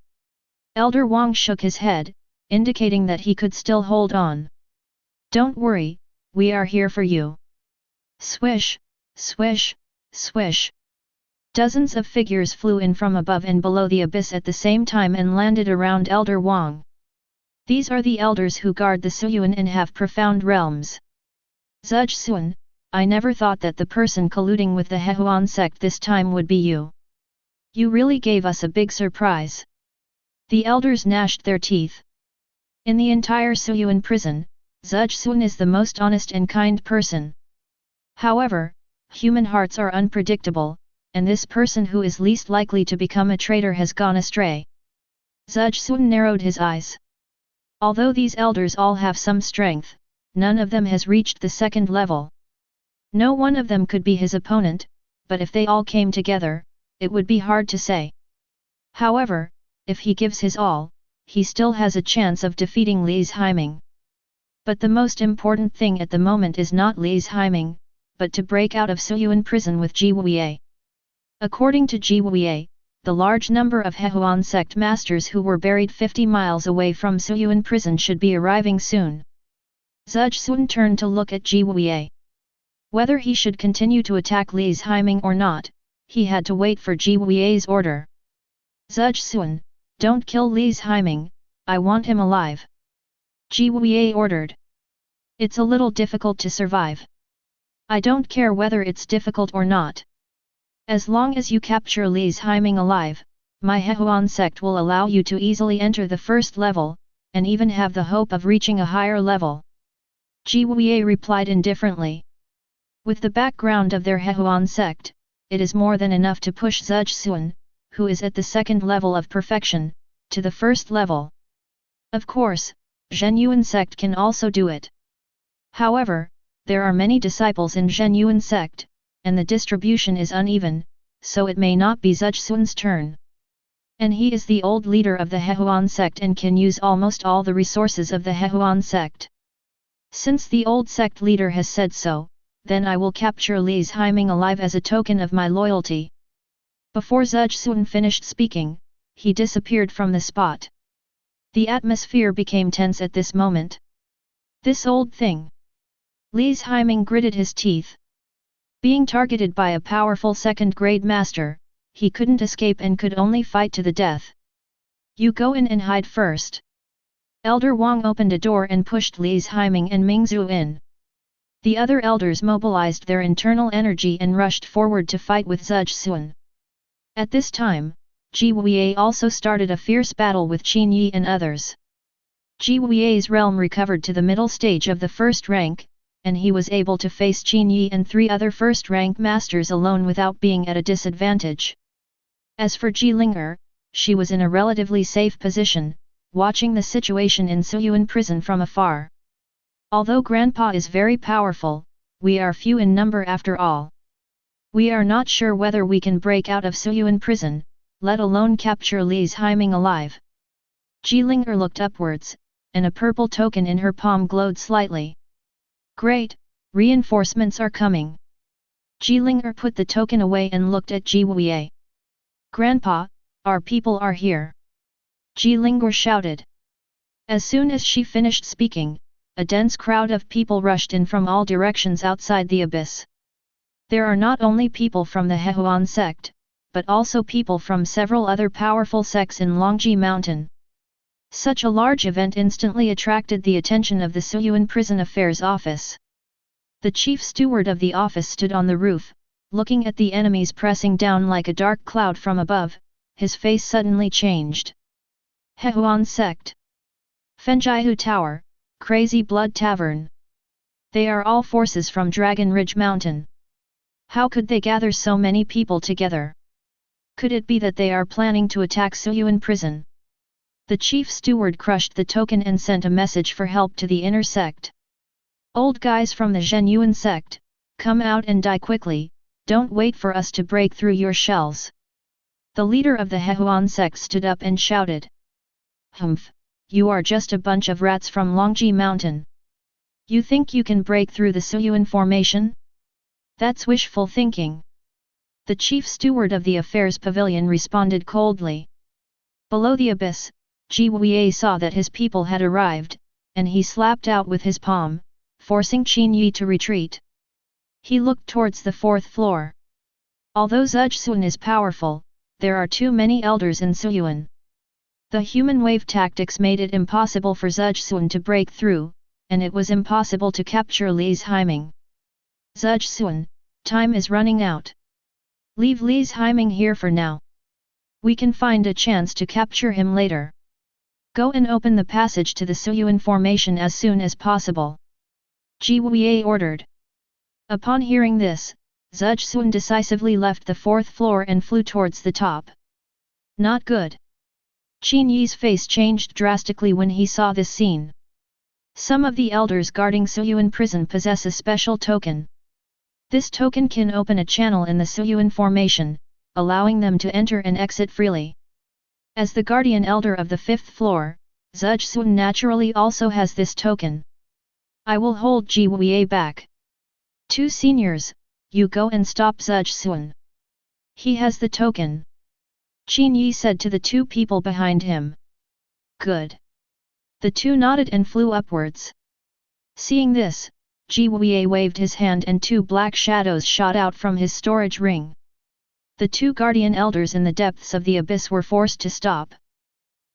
Elder Wang shook his head, indicating that he could still hold on. Don't worry, we are here for you. Swish, swish, swish. Dozens of figures flew in from above and below the abyss at the same time and landed around Elder Wang. These are the elders who guard the Suyuan and have profound realms. Zhuzhsun, I never thought that the person colluding with the Hehuan sect this time would be you. You really gave us a big surprise. The elders gnashed their teeth. In the entire Suyuan prison, Zhuzhsun is the most honest and kind person. However, human hearts are unpredictable, and this person who is least likely to become a traitor has gone astray. Zhuzhsun narrowed his eyes. Although these elders all have some strength, none of them has reached the second level. No one of them could be his opponent, but if they all came together, it would be hard to say. However, if he gives his all, he still has a chance of defeating Li Haiming. But the most important thing at the moment is not Li Haiming, but to break out of Suyuan prison with Jiwei. According to Jiwei, the large number of Hehuan sect masters who were buried 50 miles away from Suyuan prison should be arriving soon. Zhuzhsun turned to look at Jiwei. Whether he should continue to attack Li Haiming or not, he had to wait for Jiwei's order. Zhuzhsun, don't kill Li Haiming, I want him alive. Jiwei ordered. It's a little difficult to survive. I don't care whether it's difficult or not. As long as you capture Li Haiming alive, my Hehuan sect will allow you to easily enter the first level, and even have the hope of reaching a higher level. Jiwei replied indifferently. With the background of their Hehuan sect, it is more than enough to push Zhuzhsun, who is at the second level of perfection, to the first level. Of course, Zhenyuan sect can also do it. However, there are many disciples in Zhenyuan sect, and the distribution is uneven, so it may not be Zhuzhsun's turn. And he is the old leader of the Hehuan sect and can use almost all the resources of the Hehuan sect. Since the old sect leader has said so, then I will capture Li Haiming alive as a token of my loyalty. Before Zhuzhsun finished speaking, he disappeared from the spot. The atmosphere became tense at this moment. This old thing. Li's Haiming gritted his teeth. Being targeted by a powerful second-grade master, he couldn't escape and could only fight to the death. You go in and hide first. Elder Wang opened a door and pushed Li's Haiming and Mingzhu in. The other elders mobilized their internal energy and rushed forward to fight with Zhuzhun. At this time, Ji Wuye also started a fierce battle with Qin Yi and others. Ji Wuye's realm recovered to the middle stage of the first rank, and he was able to face Qin Yi and 3 other first-rank masters alone without being at a disadvantage. As for Ji Ling'er, she was in a relatively safe position, watching the situation in Suyuan prison from afar. Although Grandpa is very powerful, we are few in number after all. We are not sure whether we can break out of Suyuan prison, let alone capture Li's Haiming alive. Ji Ling'er looked upwards, and a purple token in her palm glowed slightly. Great, reinforcements are coming. Ji Ling'er put the token away and looked at Ji Wuye. Grandpa, our people are here. Ji Ling'er shouted. As soon as she finished speaking, a dense crowd of people rushed in from all directions outside the abyss. There are not only people from the Hehuan sect, but also people from several other powerful sects in Longji Mountain. Such a large event instantly attracted the attention of the Suyuan Prison Affairs Office. The chief steward of the office stood on the roof, looking at the enemies pressing down like a dark cloud from above. His face suddenly changed. Hehuan sect. Fenjihu Tower, Crazy Blood Tavern. They are all forces from Dragon Ridge Mountain. How could they gather so many people together? Could it be that they are planning to attack Suyuan prison? The chief steward crushed the token and sent a message for help to the inner sect. Old guys from the Zhenyuan sect, come out and die quickly, don't wait for us to break through your shells. The leader of the Hehuan sect stood up and shouted. Humph, you are just a bunch of rats from Longji Mountain. You think you can break through the Suyuan formation? That's wishful thinking. The chief steward of the affairs pavilion responded coldly. Below the abyss, Ji Wuye saw that his people had arrived, and he slapped out with his palm, forcing Qin Yi to retreat. He looked towards the 4th floor. Although Zhuzhun is powerful, there are too many elders in Suyuan. The human wave tactics made it impossible for Zhuzhun to break through, and it was impossible to capture Li's Haiming. Zhuzhun, time is running out. Leave Li's Haiming here for now. We can find a chance to capture him later. Go and open the passage to the Suyuan formation as soon as possible. Ji Wuye ordered. Upon hearing this, Zhuzhun decisively left the 4th floor and flew towards the top. Not good. Qin Yi's face changed drastically when he saw this scene. Some of the elders guarding Suyuan prison possess a special token. This token can open a channel in the Suyuan formation, allowing them to enter and exit freely. As the guardian elder of the 5th floor, Zhuzhun naturally also has this token. I will hold Ji Wuye back. 2 seniors, you go and stop Zhuzhun. He has the token. Qin Yi said to the 2 people behind him. Good. The 2 nodded and flew upwards. Seeing this, Ji Wuye waved his hand and 2 black shadows shot out from his storage ring. The 2 guardian elders in the depths of the abyss were forced to stop.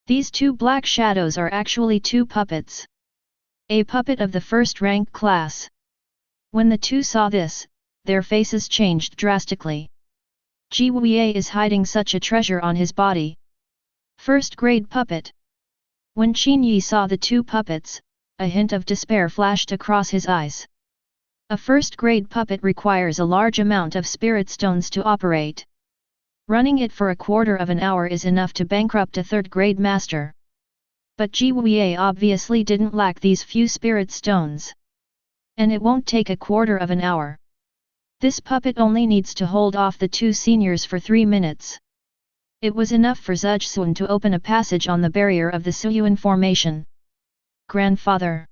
These 2 black shadows are actually 2 puppets. A puppet of the 1st rank class. When the 2 saw this, their faces changed drastically. Ji Wuye is hiding such a treasure on his body. 1st grade puppet. When Qin Yi saw the 2 puppets, a hint of despair flashed across his eyes. A 1st grade puppet requires a large amount of spirit stones to operate. Running it for a quarter of an hour is enough to bankrupt a 3rd grade master. But Ji Wuye obviously didn't lack these few spirit stones. And it won't take a quarter of an hour. This puppet only needs to hold off the 2 seniors for 3 minutes. It was enough for Zhuzhun to open a passage on the barrier of the Suyuan formation. Grandfather.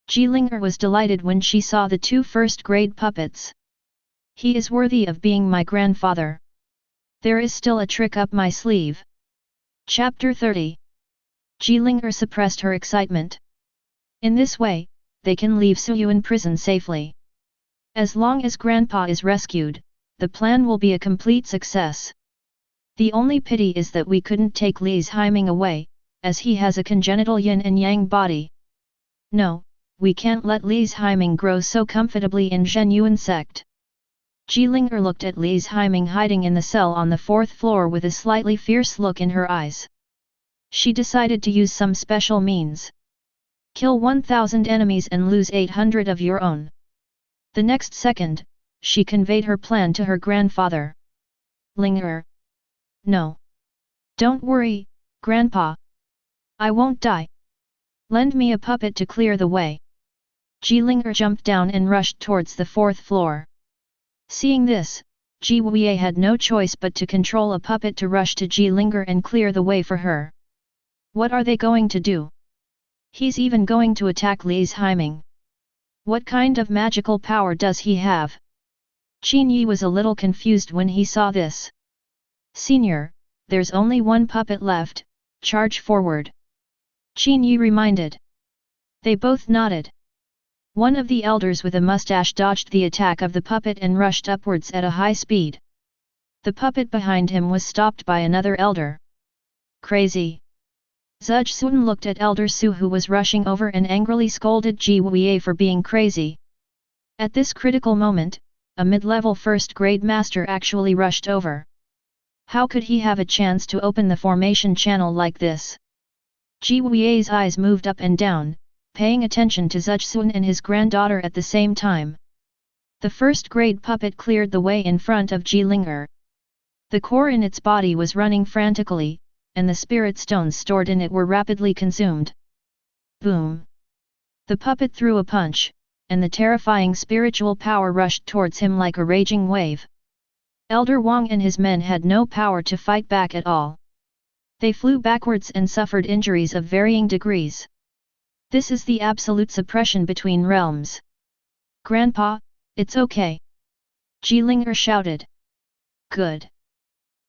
Ji Ling'er was delighted when she saw the 2 1st-grade puppets. He is worthy of being my grandfather. There is still a trick up my sleeve. Chapter 30. Jilinger suppressed her excitement. In this way, they can leave Suyu in prison safely. As long as Grandpa is rescued, the plan will be a complete success. The only pity is that we couldn't take Li's Haiming away, as he has a congenital yin and yang body. No, we can't let Li's Haiming grow so comfortably in Zhen Yuan sect. Jilinger looked at Li's Haiming hiding in the cell on the 4th floor with a slightly fierce look in her eyes. She decided to use some special means. Kill 1,000 enemies and lose 800 of your own. The next second, she conveyed her plan to her grandfather. Linger. No. Don't worry, Grandpa. I won't die. Lend me a puppet to clear the way. Jilinger jumped down and rushed towards the 4th floor. Seeing this, Ji Wei had no choice but to control a puppet to rush to Jilinger and clear the way for her. What are they going to do? He's even going to attack Li's Haiming. What kind of magical power does he have? Qin Yi was a little confused when he saw this. Senior, there's only one puppet left, charge forward. Qin Yi reminded. They both nodded. One of the elders with a mustache dodged the attack of the puppet and rushed upwards at a high speed. The puppet behind him was stopped by another elder. Crazy. Zhuge Sun looked at Elder Su who was rushing over and angrily scolded Ji Wei for being crazy. At this critical moment, a mid-level first-grade master actually rushed over. How could he have a chance to open the formation channel like this? Ji Wei's eyes moved up and down, paying attention to Zhuge Sun and his granddaughter at the same time. The first-grade puppet cleared the way in front of Jilinger. The core in its body was running frantically, and the spirit stones stored in it were rapidly consumed. Boom! The puppet threw a punch, and the terrifying spiritual power rushed towards him like a raging wave. Elder Wang and his men had no power to fight back at all. They flew backwards and suffered injuries of varying degrees. This is the absolute suppression between realms. Grandpa, it's okay. Jilinger shouted. Good.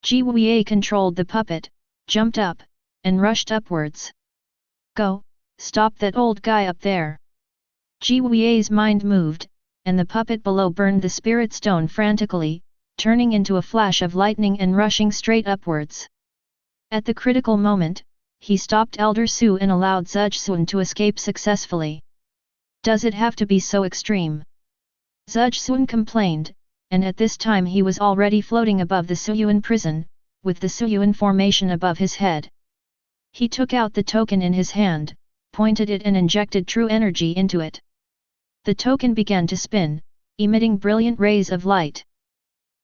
Ji Wei controlled the puppet, jumped up, and rushed upwards. Go, stop that old guy up there. Ji Wei's mind moved, and the puppet below burned the spirit stone frantically, turning into a flash of lightning and rushing straight upwards. At the critical moment, he stopped Elder Su and allowed Zhuge Sun to escape successfully. Does it have to be so extreme? Zhuge Sun complained, and at this time he was already floating above the Suyuan prison, with the Suyuan formation above his head. He took out the token in his hand, pointed it and injected true energy into it. The token began to spin, emitting brilliant rays of light.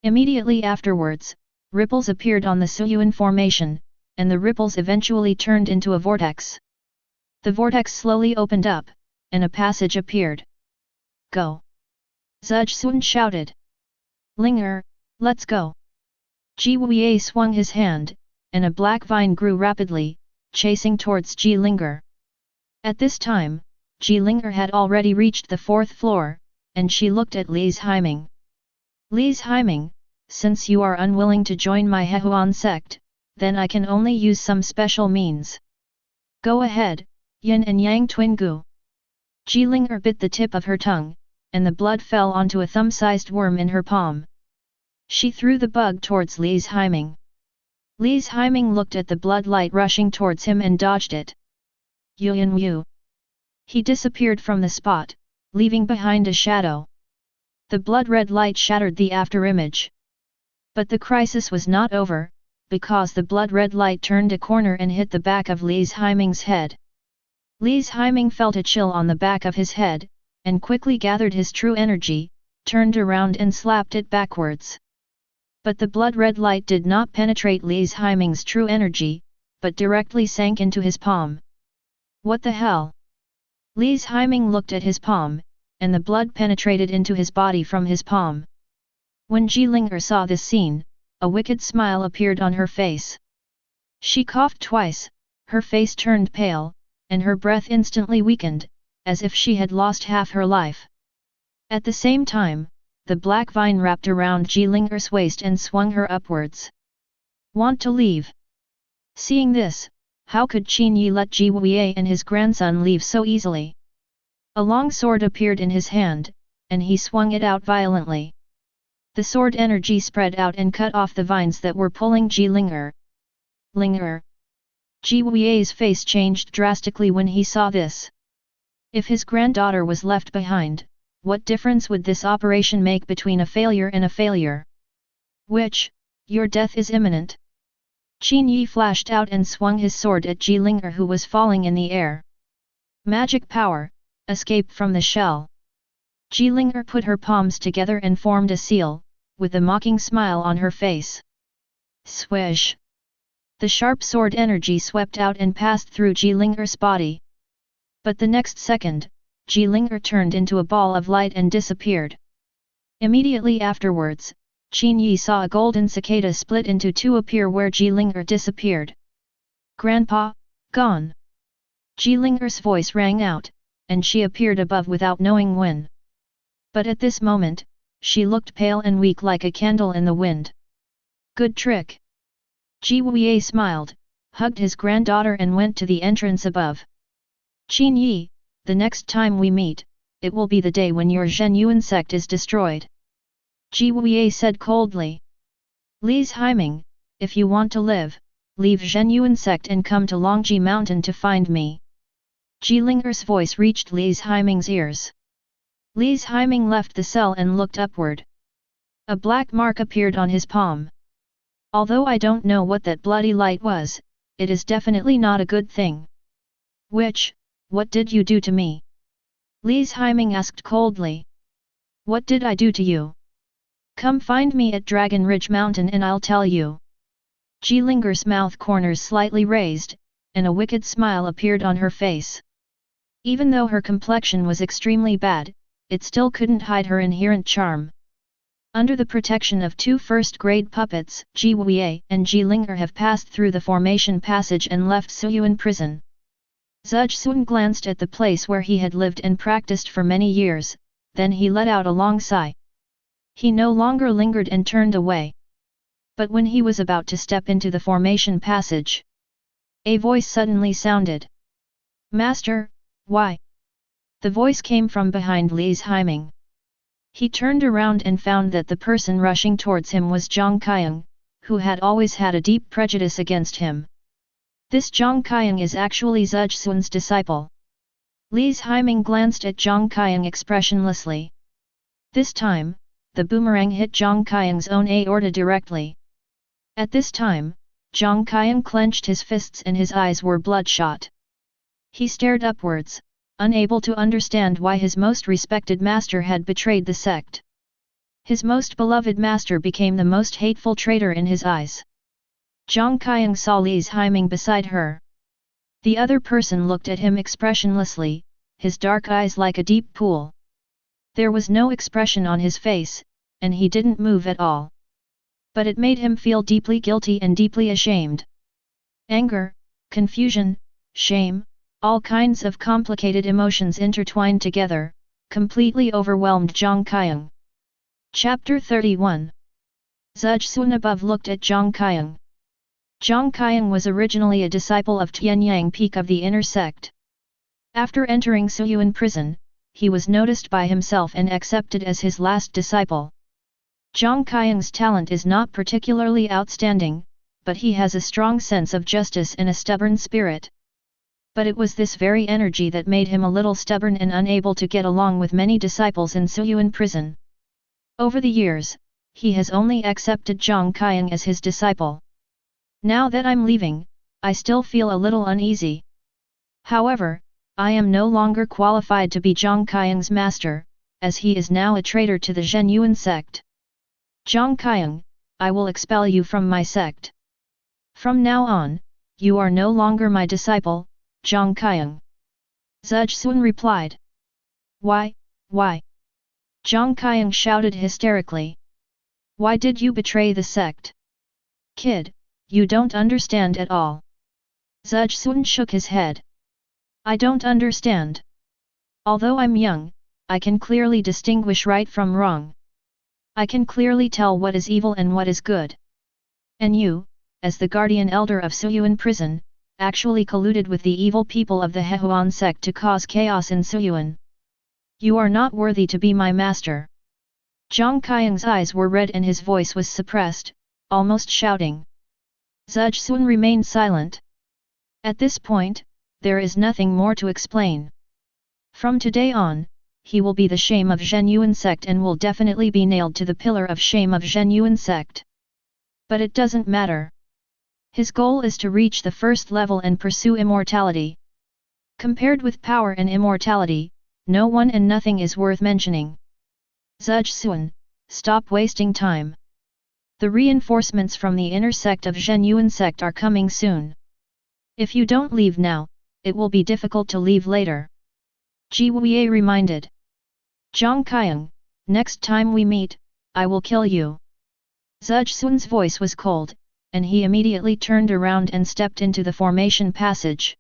Immediately afterwards, ripples appeared on the Suyuan formation, and the ripples eventually turned into a vortex. The vortex slowly opened up, and a passage appeared. Go! Zhuge Sun shouted. Linger, let's go! Ji Wei swung his hand, and a black vine grew rapidly, chasing towards Jilinger. At this time, Jilinger had already reached the 4th floor, and she looked at Li's Haiming. Li's Haiming, since you are unwilling to join my Hehuan sect, then I can only use some special means. Go ahead, Yin and Yang Twin Gu. Jilinger bit the tip of her tongue, and the blood fell onto a thumb-sized worm in her palm. She threw the bug towards Li's Haiming. Li's Haiming looked at the blood light rushing towards him and dodged it. Yuan Yu. He disappeared from the spot, leaving behind a shadow. The blood-red light shattered the afterimage. But the crisis was not over, because the blood-red light turned a corner and hit the back of Li's Haiming's head. Li's Haiming felt a chill on the back of his head, and quickly gathered his true energy, turned around and slapped it backwards. But the blood-red light did not penetrate Li's Haiming's true energy, but directly sank into his palm. What the hell? Li's Haiming looked at his palm, and the blood penetrated into his body from his palm. When Jilinger saw this scene, a wicked smile appeared on her face. She coughed twice, her face turned pale, and her breath instantly weakened, as if she had lost half her life. At the same time, the black vine wrapped around Jilinger's waist and swung her upwards. Want to leave? Seeing this, how could Qin Yi let Ji Wei and his grandson leave so easily? A long sword appeared in his hand, and he swung it out violently. The sword energy spread out and cut off the vines that were pulling Ji Ling'er. Ling'er. Ji Wei's face changed drastically when he saw this. If his granddaughter was left behind, what difference would this operation make between a failure and a failure? Which, your death is imminent. Qin Yi flashed out and swung his sword at Ji Ling'er, who was falling in the air. Magic power, escape from the shell. Ji Ling'er put her palms together and formed a seal, with a mocking smile on her face. Swish! The sharp sword energy swept out and passed through Ji Ling'er's body. But the next second, Ji Ling'er turned into a ball of light and disappeared. Immediately afterwards, Qin Yi saw a golden cicada split into two appear where Ji Ling'er disappeared. Grandpa, gone! Ji Ling'er's voice rang out, and she appeared above without knowing when. But at this moment, she looked pale and weak like a candle in the wind. Good trick! Ji Wei smiled, hugged his granddaughter and went to the entrance above. Qin Yi, the next time we meet, it will be the day when your Zhenyuan sect is destroyed. Ji Wei said coldly. Lise Haiming, if you want to live, leave Zhenyuan sect and come to Longji Mountain to find me. Ji Ling'er's voice reached Lise Haiming's ears. Lise Haiming left the cell and looked upward. A black mark appeared on his palm. Although I don't know what that bloody light was, it is definitely not a good thing. What did you do to me? Lise Haiming asked coldly. What did I do to you? Come find me at Dragon Ridge Mountain and I'll tell you. Ji Ling'er's mouth corners slightly raised, and a wicked smile appeared on her face. Even though her complexion was extremely bad, it still couldn't hide her inherent charm. Under the protection of two first-grade puppets, Ji Wei and Ji Ling'er have passed through the formation passage and left Suyuan prison. Zhuge glanced at the place where he had lived and practiced for many years, then he let out a long sigh. He no longer lingered and turned away. But when he was about to step into the formation passage, a voice suddenly sounded. Master, why? The voice came from behind Lise Haiming. He turned around and found that the person rushing towards him was Zhang Qiang, who had always had a deep prejudice against him. This Zhang Qiang is actually Zhuge's disciple. Lise Haiming glanced at Zhang Qiang expressionlessly. This time, the boomerang hit Zhang Qiang's own aorta directly. At this time, Zhang Qiang clenched his fists and his eyes were bloodshot. He stared upwards, unable to understand why his most respected master had betrayed the sect. His most beloved master became the most hateful traitor in his eyes. Zhang Qiang saw Lise Haiming beside her. The other person looked at him expressionlessly, his dark eyes like a deep pool. There was no expression on his face, and he didn't move at all. But it made him feel deeply guilty and deeply ashamed. Anger, confusion, shame, all kinds of complicated emotions intertwined together, completely overwhelmed Zhang Qiang. Chapter 31. Zhuge above looked at Zhang Qiang. Zhang Qiang was originally a disciple of Tianyang Peak of the inner sect. After entering Suyuan prison, he was noticed by himself and accepted as his last disciple. Zhang Qiang's talent is not particularly outstanding, but he has a strong sense of justice and a stubborn spirit. But it was this very energy that made him a little stubborn and unable to get along with many disciples in Suyuan prison. Over the years, he has only accepted Zhang Qiang as his disciple. Now that I'm leaving, I still feel a little uneasy. However, I am no longer qualified to be Zhang Qiang's master, as he is now a traitor to the Zhenyuan sect. Zhang Qiang, I will expel you from my sect. From now on, you are no longer my disciple, Zhang Qiang. Zhuge replied. Why? Zhang Qiang shouted hysterically. Why did you betray the sect? Kid, you don't understand at all. Zhuge shook his head. I don't understand. Although I'm young, I can clearly distinguish right from wrong. I can clearly tell what is evil and what is good. And you, as the guardian elder of Suyuan prison, actually colluded with the evil people of the Hehuan sect to cause chaos in Suyuan. You are not worthy to be my master. Zhang Qiang's eyes were red and his voice was suppressed, almost shouting. Zhang Sun remained silent. At this point, there is nothing more to explain. From today on, he will be the shame of Zhenyuan sect and will definitely be nailed to the pillar of shame of Zhenyuan sect. But it doesn't matter. His goal is to reach the first level and pursue immortality. Compared with power and immortality, no one and nothing is worth mentioning. Zhang Sun, stop wasting time. The reinforcements from the inner sect of Zhenyuan sect are coming soon. If you don't leave now, it will be difficult to leave later. Ji Wei reminded. Zhang Qiang, next time we meet, I will kill you. Zhang Sun's voice was cold, and he immediately turned around and stepped into the formation passage.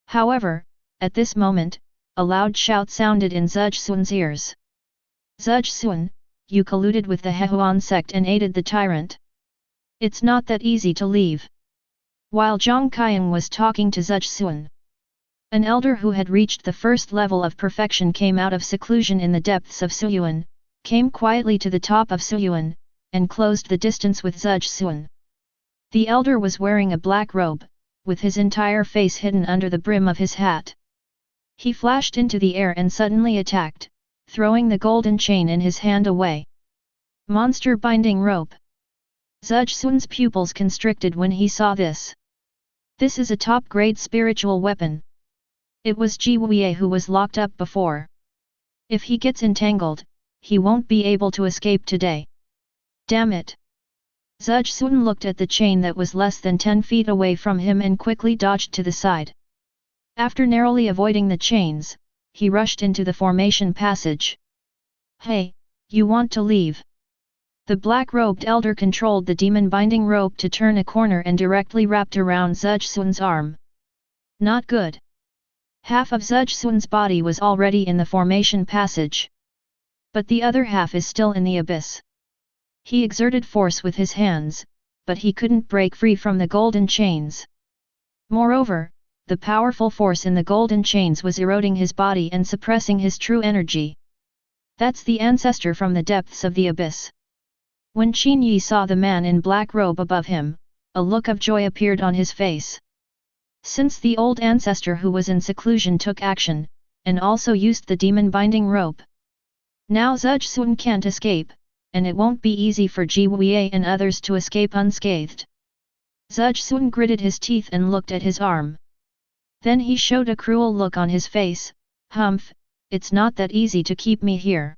However, at this moment, a loud shout sounded in Zhang Sun's ears. Zhang Sun, you colluded with the Hehuan sect and aided the tyrant. It's not that easy to leave. While Zhang Qiang was talking to Zhang Sun, an elder who had reached the first level of perfection came out of seclusion in the depths of Suyuan, came quietly to the top of Suyuan, and closed the distance with Zhang Sun. The elder was wearing a black robe, with his entire face hidden under the brim of his hat. He flashed into the air and suddenly attacked, throwing the golden chain in his hand away. Monster binding rope. Zhang Sun's pupils constricted when he saw this. This is a top-grade spiritual weapon. It was Ji Wei who was locked up before. If he gets entangled, he won't be able to escape today. Damn it! Zhang Sun looked at the chain that was less than 10 feet away from him and quickly dodged to the side. After narrowly avoiding the chains, he rushed into the formation passage. Hey, you want to leave? The black-robed elder controlled the demon-binding rope to turn a corner and directly wrapped around Zhang Sun's arm. Not good. Half of Zhang Sun's body was already in the formation passage. But the other half is still in the abyss. He exerted force with his hands, but he couldn't break free from the golden chains. Moreover, the powerful force in the golden chains was eroding his body and suppressing his true energy. That's the ancestor from the depths of the abyss. When Qin Yi saw the man in black robe above him, a look of joy appeared on his face. Since the old ancestor who was in seclusion took action, and also used the demon-binding rope, now Zhang Sun can't escape, and it won't be easy for Ji Wei and others to escape unscathed. Zhang Sun gritted his teeth and looked at his arm. Then he showed a cruel look on his face. Humph, it's not that easy to keep me here.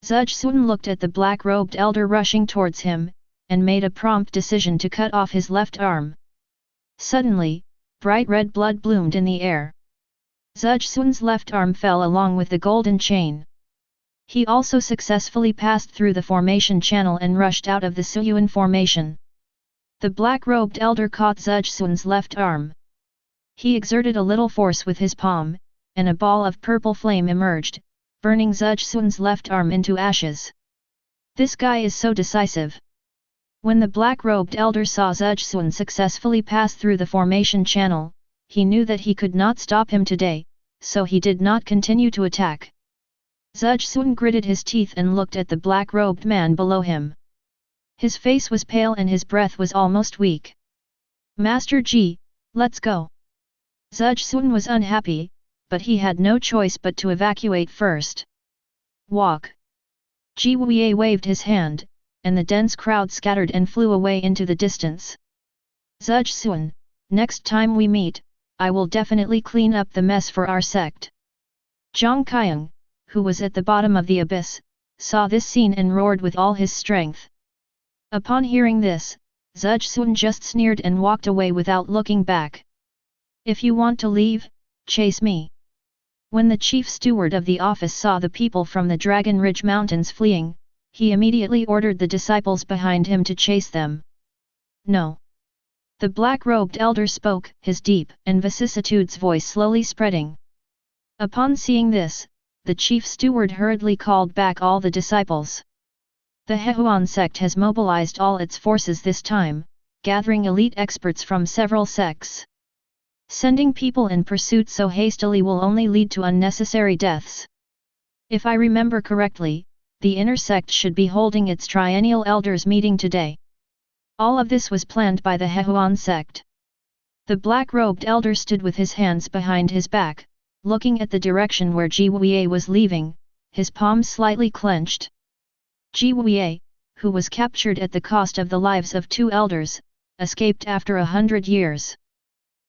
Zhang Sun looked at the black-robed elder rushing towards him, and made a prompt decision to cut off his left arm. Suddenly, bright red blood bloomed in the air. Zhang Sun's left arm fell along with the golden chain. He also successfully passed through the formation channel and rushed out of the Suyuan formation. The black-robed elder caught Zhang Sun's left arm. He exerted a little force with his palm, and a ball of purple flame emerged, burning Zhang Sun's left arm into ashes. This guy is so decisive. When the black-robed elder saw Zhang Sun successfully pass through the formation channel, he knew that he could not stop him today, so he did not continue to attack. Zhang Sun gritted his teeth and looked at the black-robed man below him. His face was pale and his breath was almost weak. Master Ji, let's go. Zhang Sun was unhappy, but he had no choice but to evacuate first. Walk. Ji Wei waved his hand, and the dense crowd scattered and flew away into the distance. Zhang Sun, next time we meet, I will definitely clean up the mess for our sect. Zhang Qiang, who was at the bottom of the abyss, saw this scene and roared with all his strength. Upon hearing this, Zhang Sun just sneered and walked away without looking back. If you want to leave, chase me. When the chief steward of the office saw the people from the Dragon Ridge Mountains fleeing, he immediately ordered the disciples behind him to chase them. No. The black-robed elder spoke, his deep and vicissitudes voice slowly spreading. Upon seeing this, the chief steward hurriedly called back all the disciples. The Hehuan sect has mobilized all its forces this time, gathering elite experts from several sects. Sending people in pursuit so hastily will only lead to unnecessary deaths. If I remember correctly, the inner sect should be holding its triennial elders meeting today. All of this was planned by the Hehuan sect. The black-robed elder stood with his hands behind his back, looking at the direction where Ji Wei was leaving, his palms slightly clenched. Ji Wei, who was captured at the cost of the lives of 2 elders, escaped after 100 years.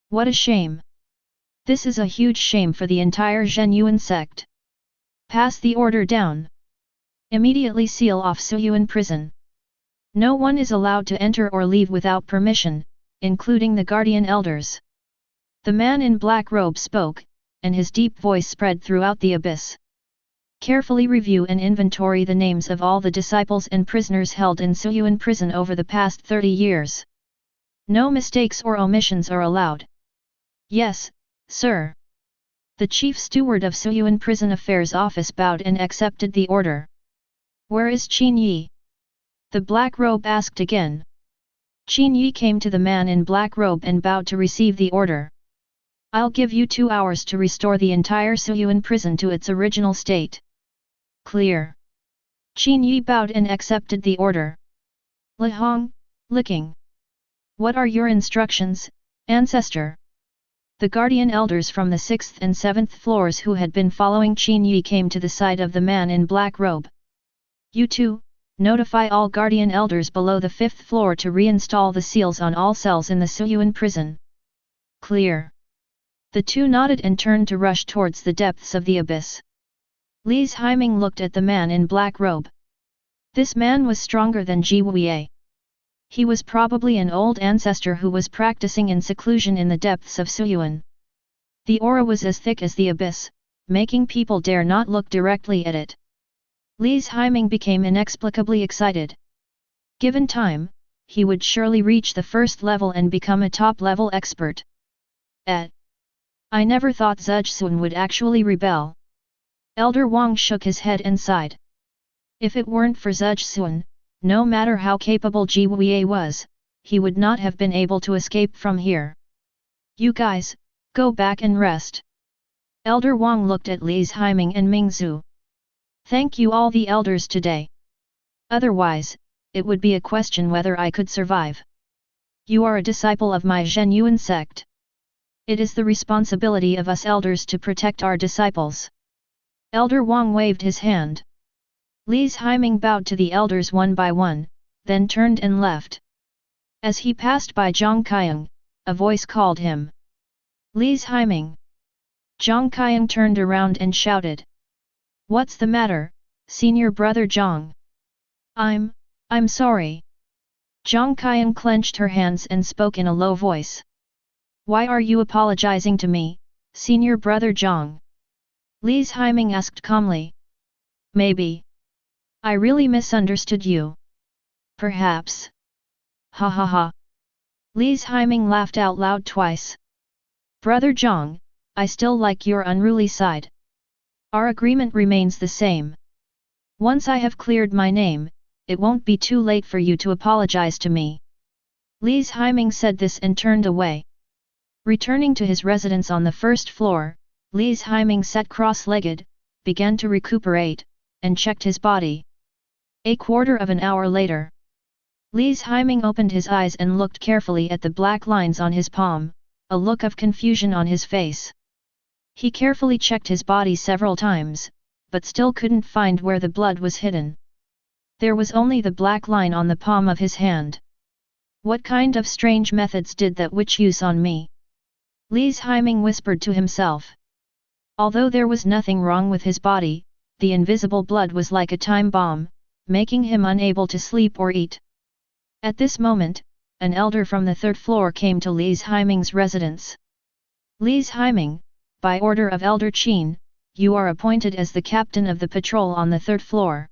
What a shame! This is a huge shame for the entire Zhenyuan sect. Pass the order down. Immediately seal off Suyuan prison. No one is allowed to enter or leave without permission, including the guardian elders. The man in black robe spoke, and his deep voice spread throughout the abyss. Carefully review and inventory the names of all the disciples and prisoners held in Suyuan prison over the past 30 years. No mistakes or omissions are allowed. Yes, sir. The chief steward of Suyuan Prison Affairs Office bowed and accepted the order. Where is Qin Yi? The black robe asked again. Qin Yi came to the man in black robe and bowed to receive the order. I'll give you 2 hours to restore the entire Suyuan prison to its original state. Clear. Qin Yi bowed and accepted the order. Li Hong, licking. What are your instructions, ancestor? The guardian elders from the 6th and 7th floors who had been following Qin Yi came to the side of the man in black robe. You two, notify all guardian elders below the 5th floor to reinstall the seals on all cells in the Suyuan prison. Clear. The 2 nodded and turned to rush towards the depths of the abyss. Li's Haiming looked at the man in black robe. This man was stronger than Ji Wei. He was probably an old ancestor who was practicing in seclusion in the depths of Suyuan. The aura was as thick as the abyss, making people dare not look directly at it. Li's Haiming became inexplicably excited. Given time, he would surely reach the 1st level and become a top-level expert. I never thought Zhejsun would actually rebel. Elder Wang shook his head and sighed. If it weren't for Zhejsun, no matter how capable Ji Wei was, he would not have been able to escape from here. You guys, go back and rest. Elder Wang looked at Li's Haiming and Mingzhu. Thank you all the elders today. Otherwise, it would be a question whether I could survive. You are a disciple of my Zhenyuan sect. It is the responsibility of us elders to protect our disciples. Elder Wang waved his hand. Li's Haiming bowed to the elders one by one, then turned and left. As he passed by Zhang Qiang, a voice called him. Li's Haiming. Zhang Qiang turned around and shouted. What's the matter, senior brother Zhang? I'm sorry. Zhang Qiang clenched her hands and spoke in a low voice. Why are you apologizing to me, senior brother Zhang? Li's Haiming asked calmly. Maybe. I really misunderstood you. Perhaps. Ha ha ha. Li's Haiming laughed out loud twice. Brother Zhang, I still like your unruly side. Our agreement remains the same. Once I have cleared my name, it won't be too late for you to apologize to me. Li's Haiming said this and turned away. Returning to his residence on the 1st floor, Li's Haiming sat cross-legged, began to recuperate, and checked his body. A quarter of an hour later, Li's Haiming opened his eyes and looked carefully at the black lines on his palm, a look of confusion on his face. He carefully checked his body several times, but still couldn't find where the blood was hidden. There was only the black line on the palm of his hand. What kind of strange methods did that witch use on me? Li's Haiming whispered to himself. Although there was nothing wrong with his body, the invisible blood was like a time bomb, making him unable to sleep or eat. At this moment, an elder from the 3rd floor came to Li's Haiming's residence. Li's Haiming, by order of Elder Qin, you are appointed as the captain of the patrol on the 3rd floor.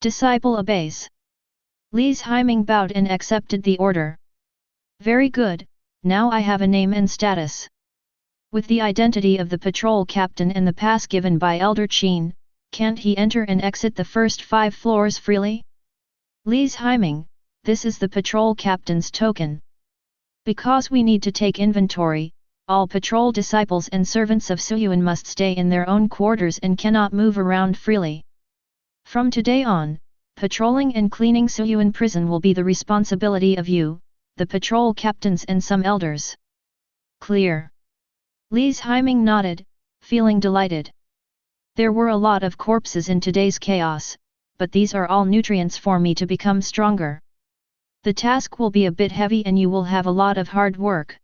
Disciple obeys. Li's Haiming bowed and accepted the order. Very good, now I have a name and status. With the identity of the patrol captain and the pass given by Elder Qin, can't he enter and exit the first 5 floors freely? Li's Haiming, this is the patrol captain's token. Because we need to take inventory, all patrol disciples and servants of Suyuan must stay in their own quarters and cannot move around freely. From today on, patrolling and cleaning Suyuan prison will be the responsibility of you, the patrol captains and some elders. Clear. Li's Haiming nodded, feeling delighted. There were a lot of corpses in today's chaos, but these are all nutrients for me to become stronger. The task will be a bit heavy and you will have a lot of hard work.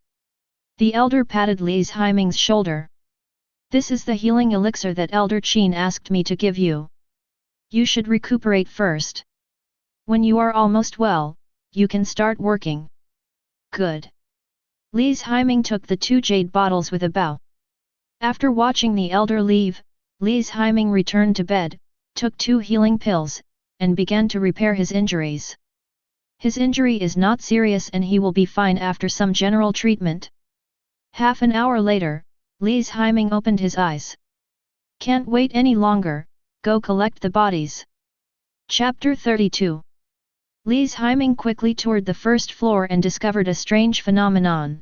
The elder patted Li's Haiming's shoulder. This is the healing elixir that Elder Qin asked me to give you. You should recuperate first. When you are almost well, you can start working. Good. Li's Haiming took the 2 jade bottles with a bow. After watching the elder leave, Li's Haiming returned to bed, took 2 healing pills, and began to repair his injuries. His injury is not serious and he will be fine after some general treatment. Half an hour later, Li's Haiming opened his eyes. Can't wait any longer, go collect the bodies. Chapter 32. Li's Haiming quickly toured the first floor and discovered a strange phenomenon.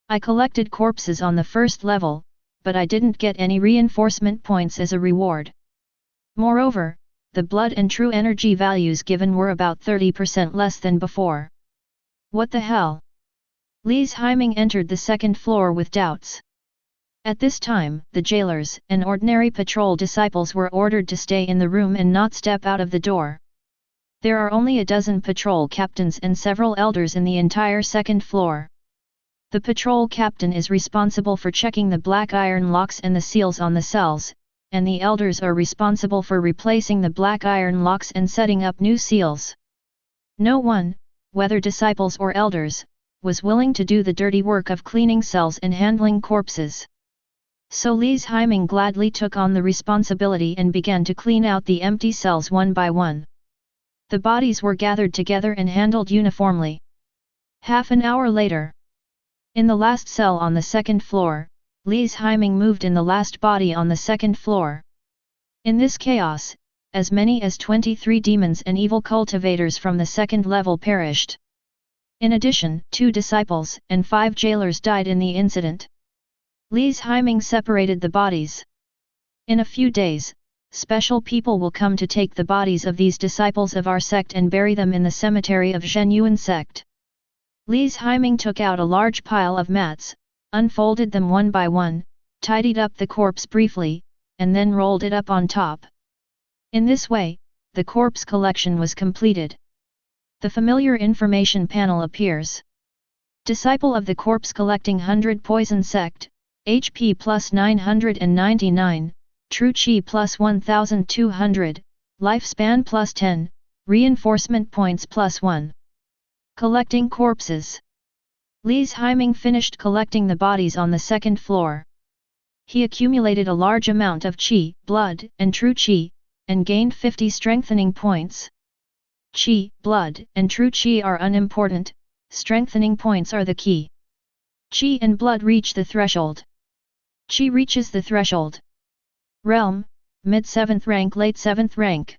I collected corpses on the first level, but I didn't get any reinforcement points as a reward. Moreover, the blood and true energy values given were about 30% less than before. What the hell? Li's Haiming entered the second floor with doubts. At this time, the jailers and ordinary patrol disciples were ordered to stay in the room and not step out of the door. There are only a dozen patrol captains and several elders in the entire second floor. The patrol captain is responsible for checking the black iron locks and the seals on the cells, and the elders are responsible for replacing the black iron locks and setting up new seals. No one, whether disciples or elders, was willing to do the dirty work of cleaning cells and handling corpses. So Li's Haiming gladly took on the responsibility and began to clean out the empty cells one by one. The bodies were gathered together and handled uniformly. Half an hour later, in the last cell on the second floor, Li's Haiming moved in the last body on the second floor. In this chaos, as many as 23 demons and evil cultivators from the second level perished. In addition, 2 disciples and 5 jailers died in the incident. Li's Haiming separated the bodies. In a few days, special people will come to take the bodies of these disciples of our sect and bury them in the cemetery of Zhenyuan sect. Li's Haiming took out a large pile of mats, unfolded them one by one, tidied up the corpse briefly, and then rolled it up on top. In this way, the corpse collection was completed. The familiar information panel appears. Disciple of the corpse collecting 100 poison sect, HP plus 999, True Chi plus 1200, Lifespan plus 10, Reinforcement points plus 1. Collecting corpses. Li's Haiming finished collecting the bodies on the second floor. He accumulated a large amount of Qi, blood, and True Qi, and gained 50 strengthening points. Qi, blood, and True Qi are unimportant, strengthening points are the key. Qi and blood reach the threshold. Qi reaches the threshold. Realm, mid-7th rank, late 7th rank.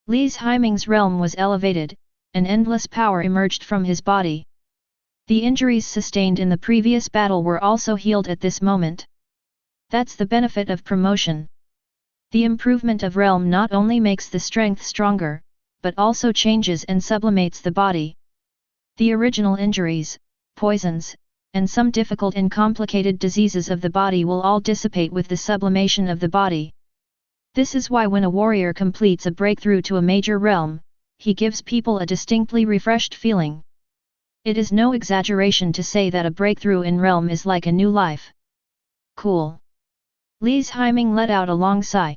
Li's Haiming's realm was elevated, and endless power emerged from his body. The injuries sustained in the previous battle were also healed at this moment. That's the benefit of promotion. The improvement of realm not only makes the strength stronger, but also changes and sublimates the body. The original injuries, poisons, and some difficult and complicated diseases of the body will all dissipate with the sublimation of the body. This is why when a warrior completes a breakthrough to a major realm, he gives people a distinctly refreshed feeling. It is no exaggeration to say that a breakthrough in realm is like a new life. Cool. Li's Haiming let out a long sigh.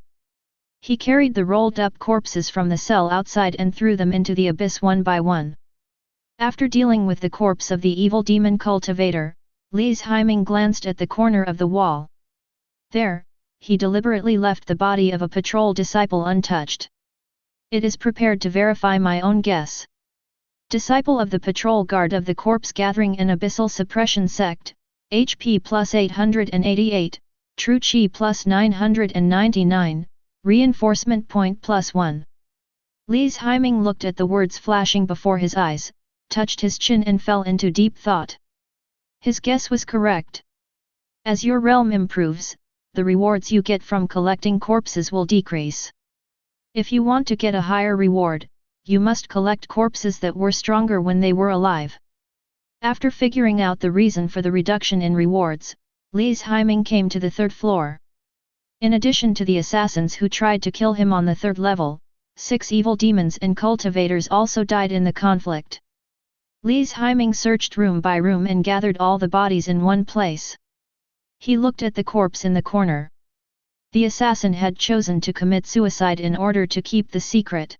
He carried the rolled-up corpses from the cell outside and threw them into the abyss one by one. After dealing with the corpse of the evil demon cultivator, Li's Haiming glanced at the corner of the wall. There, he deliberately left the body of a patrol disciple untouched. It is prepared to verify my own guess. Disciple of the patrol guard of the corpse gathering and abyssal suppression sect, HP plus 888, True Chi plus 999, Reinforcement point plus 1. Li's Haiming looked at the words flashing before his eyes, touched his chin and fell into deep thought. His guess was correct. As your realm improves, the rewards you get from collecting corpses will decrease. If you want to get a higher reward, you must collect corpses that were stronger when they were alive. After figuring out the reason for the reduction in rewards, Li's Haiming came to the third floor. In addition to the assassins who tried to kill him on the third level, 6 evil demons and cultivators also died in the conflict. Li's Haiming searched room by room and gathered all the bodies in one place. He looked at the corpse in the corner. The assassin had chosen to commit suicide in order to keep the secret.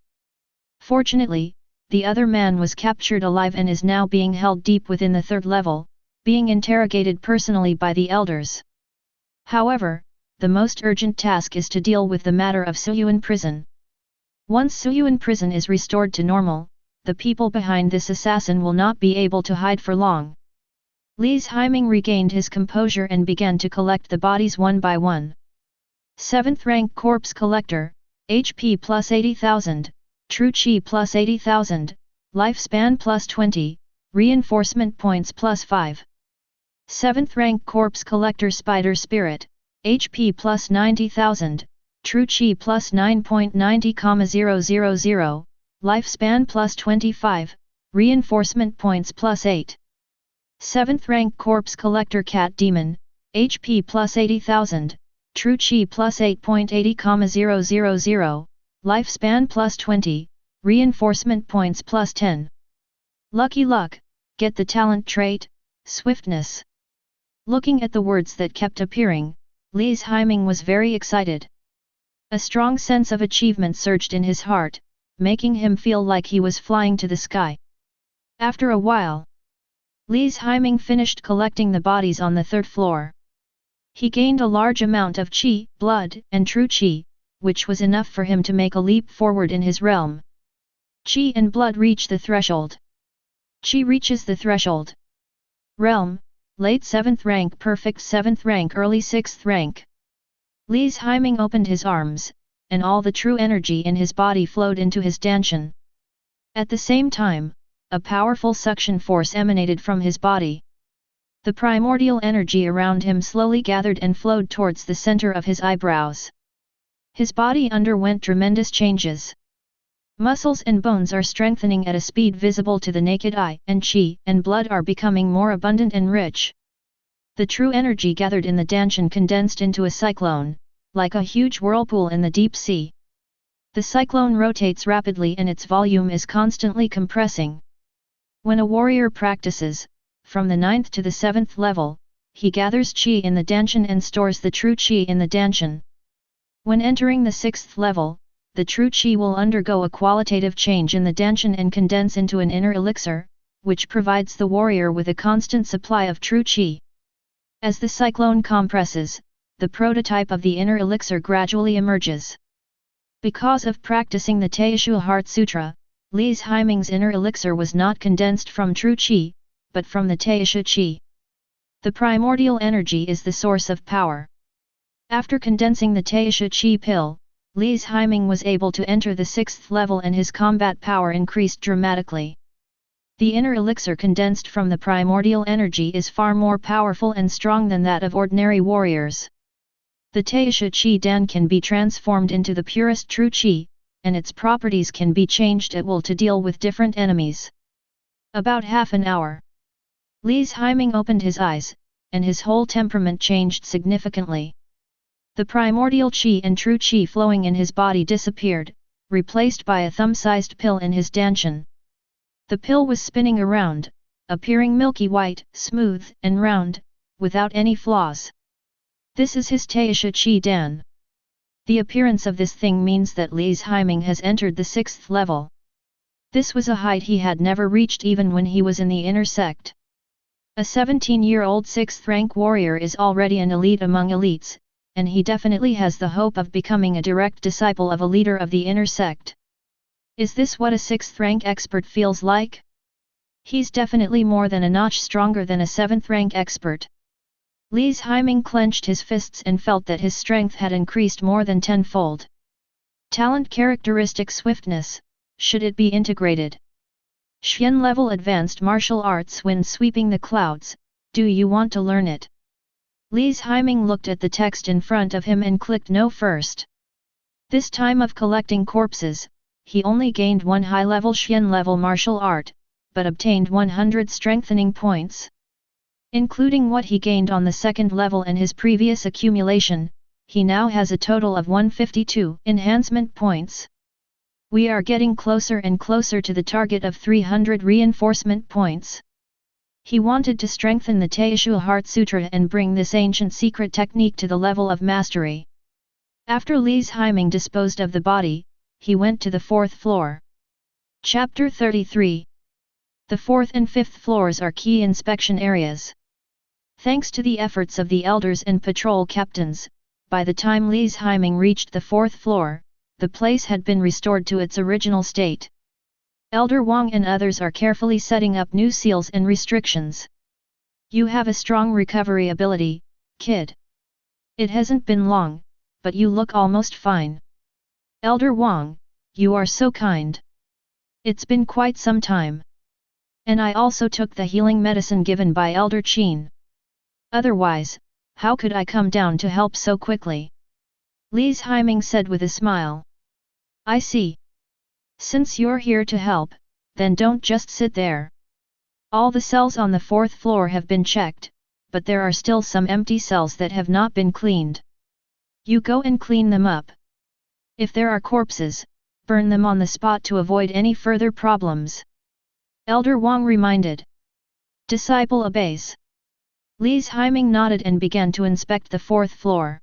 Fortunately, the other man was captured alive and is now being held deep within the third level, being interrogated personally by the elders. However, the most urgent task is to deal with the matter of Suyuan prison. Once Suyuan prison is restored to normal, the people behind this assassin will not be able to hide for long. Li's Haiming regained his composure and began to collect the bodies one by one. 7th rank corpse collector, HP plus 80,000, true chi plus 80,000, lifespan plus 20, reinforcement points plus 5. 7th rank corpse collector spider spirit, HP plus 90,000, true chi plus 9.90,000, lifespan plus 25, reinforcement points plus 8. 7th rank corpse collector cat demon, HP plus 80,000, true chi plus 8.80,000, lifespan plus 20, reinforcement points plus 10. Lucky luck, get the talent trait, swiftness. Looking at the words that kept appearing, Li's Haiming was very excited. A strong sense of achievement surged in his heart, making him feel like he was flying to the sky. After a while, Li's Haiming finished collecting the bodies on the third floor. He gained a large amount of qi, blood, and true qi, which was enough for him to make a leap forward in his realm. Qi and blood reach the threshold. Qi reaches the threshold. Realm, late 7th rank, perfect 7th rank, early 6th rank. Li's Haiming opened his arms, and all the true energy in his body flowed into his dantian. At the same time, a powerful suction force emanated from his body. The primordial energy around him slowly gathered and flowed towards the center of his eyebrows. His body underwent tremendous changes. Muscles and bones are strengthening at a speed visible to the naked eye, and qi and blood are becoming more abundant and rich. The true energy gathered in the dantian condensed into a cyclone, like a huge whirlpool in the deep sea. The cyclone rotates rapidly and its volume is constantly compressing. When a warrior practices, from the 9th to the 7th level, he gathers qi in the dantian and stores the true qi in the dantian. When entering the 6th level, the true qi will undergo a qualitative change in the dantian and condense into an inner elixir, which provides the warrior with a constant supply of true qi. As the cyclone compresses, the prototype of the inner elixir gradually emerges. Because of practicing the Teishu Heart Sutra, Li's Haiming's inner elixir was not condensed from true qi, but from the Teishu qi. The primordial energy is the source of power. After condensing the Teishu qi pill, Li's Haiming was able to enter the 6th level and his combat power increased dramatically. The inner elixir condensed from the primordial energy is far more powerful and strong than that of ordinary warriors. The Teishu qi dan can be transformed into the purest true qi, and its properties can be changed at will to deal with different enemies. About half an hour. Li's Haiming opened his eyes, and his whole temperament changed significantly. The primordial qi and true qi flowing in his body disappeared, replaced by a thumb-sized pill in his dantian. The pill was spinning around, appearing milky white, smooth, and round, without any flaws. This is his Teishu qi dan. The appearance of this thing means that Li's Haiming has entered the 6th level. This was a height he had never reached even when he was in the inner sect. A 17-year-old 6th rank warrior is already an elite among elites, and he definitely has the hope of becoming a direct disciple of a leader of the inner sect. Is this what a 6th rank expert feels like? He's definitely more than a notch stronger than a 7th rank expert. Li's Haiming clenched his fists and felt that his strength had increased more than tenfold. Talent characteristic swiftness, should it be integrated? Xian level advanced martial arts wind sweeping the clouds, do you want to learn it? Li's Haiming looked at the text in front of him and clicked no first. This time of collecting corpses, he only gained 1 high-level Xian-level martial art, but obtained 100 strengthening points. Including what he gained on the second level and his previous accumulation, he now has a total of 152 enhancement points. We are getting closer and closer to the target of 300 reinforcement points. He wanted to strengthen the Teishu Heart Sutra and bring this ancient secret technique to the level of mastery. After Li's Haiming disposed of the body, he went to the 4th floor. Chapter 33. The 4th and 5th floors are key inspection areas. Thanks to the efforts of the elders and patrol captains, by the time Li's Haiming reached the 4th floor, the place had been restored to its original state. Elder Wang and others are carefully setting up new seals and restrictions. You have a strong recovery ability, kid. It hasn't been long, but you look almost fine. Elder Wang, you are so kind. It's been quite some time. And I also took the healing medicine given by Elder Qin. Otherwise, how could I come down to help so quickly? Li's Haiming said with a smile. I see. Since you're here to help, then don't just sit there. All the cells on the 4th floor have been checked, but there are still some empty cells that have not been cleaned. You go and clean them up. If there are corpses, burn them on the spot to avoid any further problems. Elder Wang reminded. Disciple obeys. Li's Haiming nodded and began to inspect the 4th floor.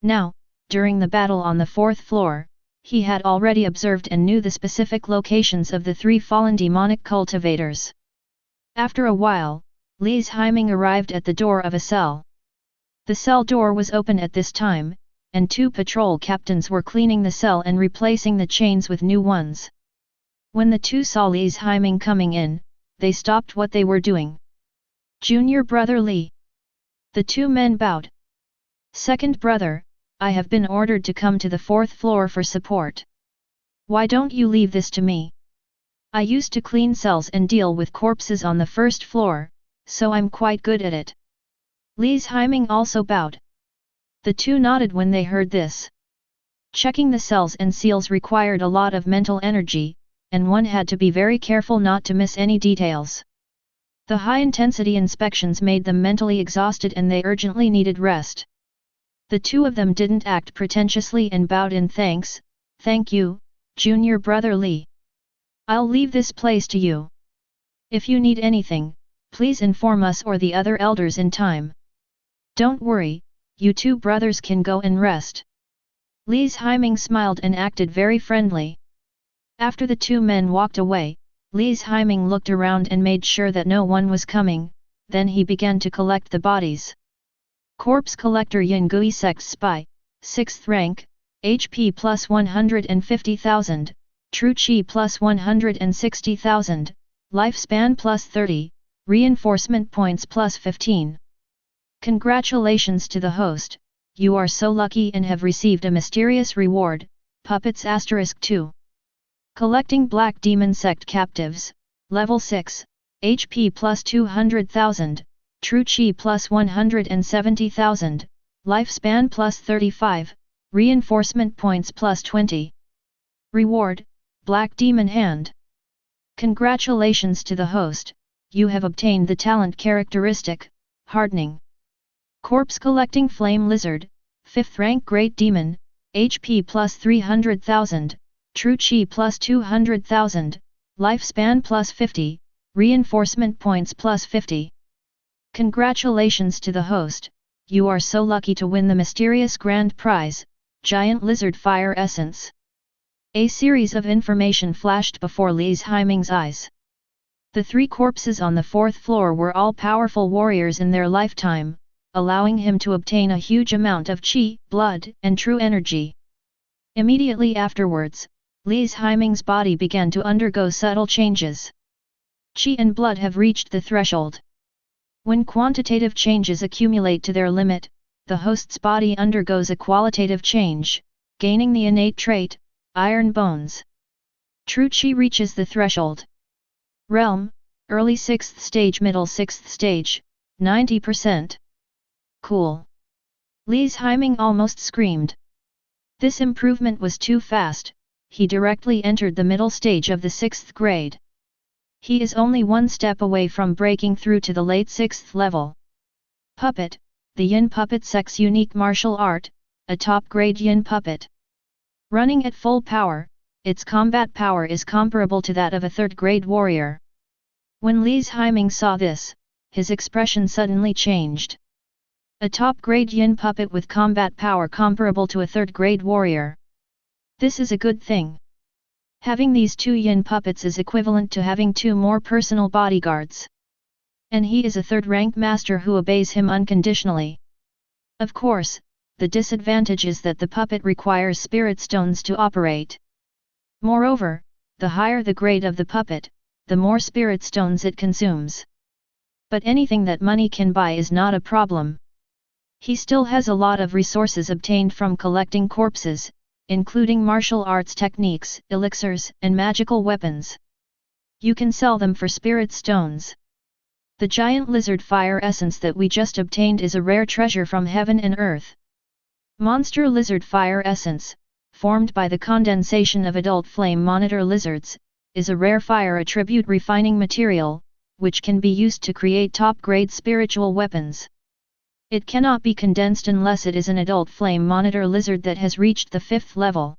Now, during the battle on the 4th floor, he had already observed and knew the specific locations of the 3 fallen demonic cultivators. After a while, Li's Haiming arrived at the door of a cell. The cell door was open at this time, and 2 patrol captains were cleaning the cell and replacing the chains with new ones. When the 2 saw Li's Haiming coming in, they stopped what they were doing. Junior brother Li. The 2 men bowed. Second brother, I have been ordered to come to the 4th floor for support. Why don't you leave this to me? I used to clean cells and deal with corpses on the 1st floor, so I'm quite good at it. Li's Haiming also bowed. The 2 nodded when they heard this. Checking the cells and seals required a lot of mental energy, and one had to be very careful not to miss any details. The high-intensity inspections made them mentally exhausted and they urgently needed rest. The 2 of them didn't act pretentiously and bowed in thanks. Thank you, Junior brother Li. I'll leave this place to you. If you need anything, please inform us or the other elders in time. Don't worry, you 2 brothers can go and rest. Li's Haiming smiled and acted very friendly. After the 2 men walked away, Li's Haiming looked around and made sure that no one was coming, then he began to collect the bodies. Corpse Collector Yingui Sect Spy, 6th rank, HP plus 150,000, True Chi plus 160,000, Lifespan plus 30, Reinforcement points plus 15. Congratulations to the host, you are so lucky and have received a mysterious reward, Puppets * 2. Collecting Black Demon Sect Captives, Level 6, HP plus 200,000, True Chi plus 170,000, Lifespan plus 35, Reinforcement points plus 20. Reward, Black Demon Hand. Congratulations to the host, you have obtained the talent characteristic, Hardening. Corpse Collecting Flame Lizard, 5th rank Great Demon, HP plus 300,000, True Chi plus 200,000, Lifespan plus 50, Reinforcement points plus 50. Congratulations to the host, you are so lucky to win the mysterious grand prize, Giant Lizard Fire Essence. A series of information flashed before Li's Haiming's eyes. The 3 corpses on the 4th floor were all powerful warriors in their lifetime, allowing him to obtain a huge amount of qi, blood, and true energy. Immediately afterwards, Li's Haiming's body began to undergo subtle changes. Qi and blood have reached the threshold. When quantitative changes accumulate to their limit, the host's body undergoes a qualitative change, gaining the innate trait, Iron Bones. True Qi reaches the threshold. Realm, early 6th stage, middle 6th stage, 90%. Cool! Li's Haiming almost screamed. This improvement was too fast, he directly entered the middle stage of the 6th grade. He is only one step away from breaking through to the late 6th level. Puppet, the Yin Puppet Sec's unique martial art, a top-grade Yin Puppet. Running at full power, its combat power is comparable to that of a 3rd-grade warrior. When Li's Haiming saw this, his expression suddenly changed. A top-grade Yin Puppet with combat power comparable to a 3rd-grade warrior. This is a good thing. Having these 2 Yin Puppets is equivalent to having 2 more personal bodyguards. And he is a 3rd-rank master who obeys him unconditionally. Of course, the disadvantage is that the puppet requires spirit stones to operate. Moreover, the higher the grade of the puppet, the more spirit stones it consumes. But anything that money can buy is not a problem. He still has a lot of resources obtained from collecting corpses, including martial arts techniques, elixirs, and magical weapons. You can sell them for spirit stones. The giant lizard fire essence that we just obtained is a rare treasure from heaven and earth. Monster lizard fire essence, formed by the condensation of adult flame monitor lizards, is a rare fire attribute refining material, which can be used to create top-grade spiritual weapons. It cannot be condensed unless it is an adult flame monitor lizard that has reached the 5th level.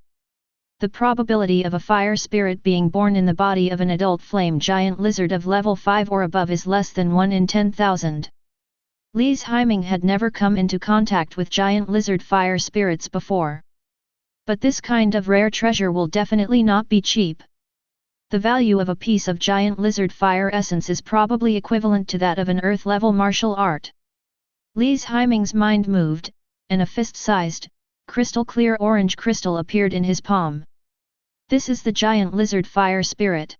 The probability of a fire spirit being born in the body of an adult flame giant lizard of level 5 or above is less than 1 in 10,000. Li's Haiming had never come into contact with giant lizard fire spirits before. But this kind of rare treasure will definitely not be cheap. The value of a piece of giant lizard fire essence is probably equivalent to that of an earth-level martial art. Li's Haiming's mind moved, and a fist-sized, crystal-clear orange crystal appeared in his palm. This is the giant lizard fire spirit.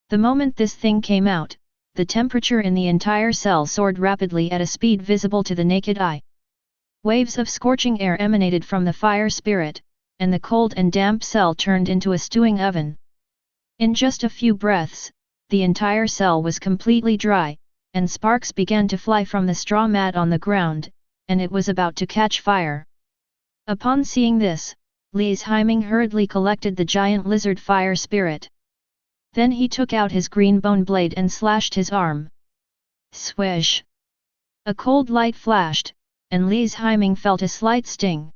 The moment this thing came out, the temperature in the entire cell soared rapidly at a speed visible to the naked eye. Waves of scorching air emanated from the fire spirit, and the cold and damp cell turned into a stewing oven. In just a few breaths, the entire cell was completely dry, and sparks began to fly from the straw mat on the ground, and it was about to catch fire. Upon seeing this, Li's Haiming hurriedly collected the giant lizard fire spirit. Then he took out his green bone blade and slashed his arm. Swish! A cold light flashed, and Li's Haiming felt a slight sting.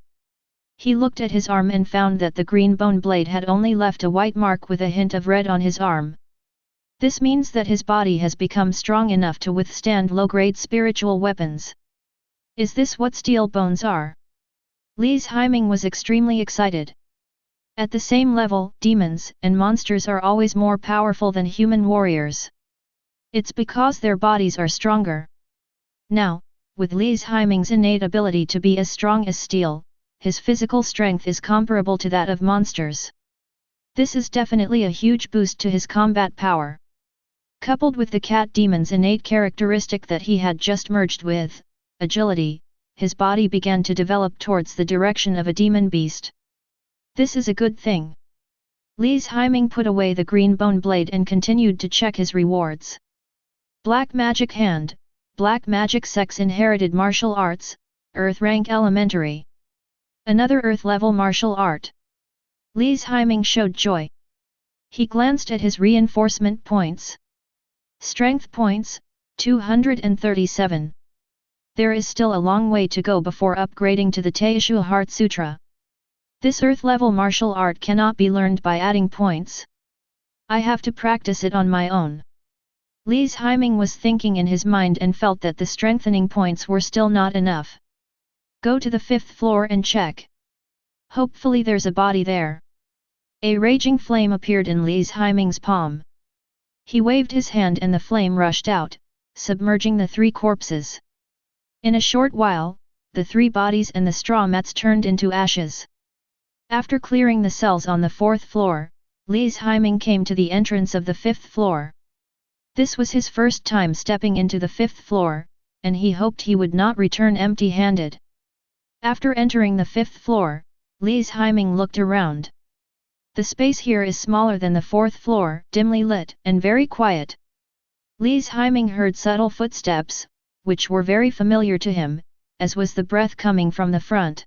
He looked at his arm and found that the green bone blade had only left a white mark with a hint of red on his arm. This means that his body has become strong enough to withstand low-grade spiritual weapons. Is this what steel bones are? Li's Haiming was extremely excited. At the same level, demons and monsters are always more powerful than human warriors. It's because their bodies are stronger. Now, with Li's Haiming's innate ability to be as strong as steel, his physical strength is comparable to that of monsters. This is definitely a huge boost to his combat power. Coupled with the cat demon's innate characteristic that he had just merged with, agility, his body began to develop towards the direction of a demon beast. This is a good thing. Li's Haiming put away the green bone blade and continued to check his rewards. Black Magic Hand, Black Magic Sex Inherited Martial Arts, Earth Rank Elementary. Another Earth-level martial art. Li's Haiming showed joy. He glanced at his reinforcement points. Strength points, 237. There is still a long way to go before upgrading to the Teishu Heart Sutra. This Earth-level martial art cannot be learned by adding points. I have to practice it on my own. Li's Haiming was thinking in his mind and felt that the strengthening points were still not enough. Go to the 5th floor and check. Hopefully there's a body there. A raging flame appeared in Li's Haiming's palm. He waved his hand and the flame rushed out, submerging the 3 corpses. In a short while, the 3 bodies and the straw mats turned into ashes. After clearing the cells on the 4th floor, Li's Haiming came to the entrance of the 5th floor. This was his first time stepping into the 5th floor, and he hoped he would not return empty-handed. After entering the 5th floor, Li's Haiming looked around. The space here is smaller than the 4th floor, dimly lit, and very quiet. Li's Haiming heard subtle footsteps, which were very familiar to him, as was the breath coming from the front.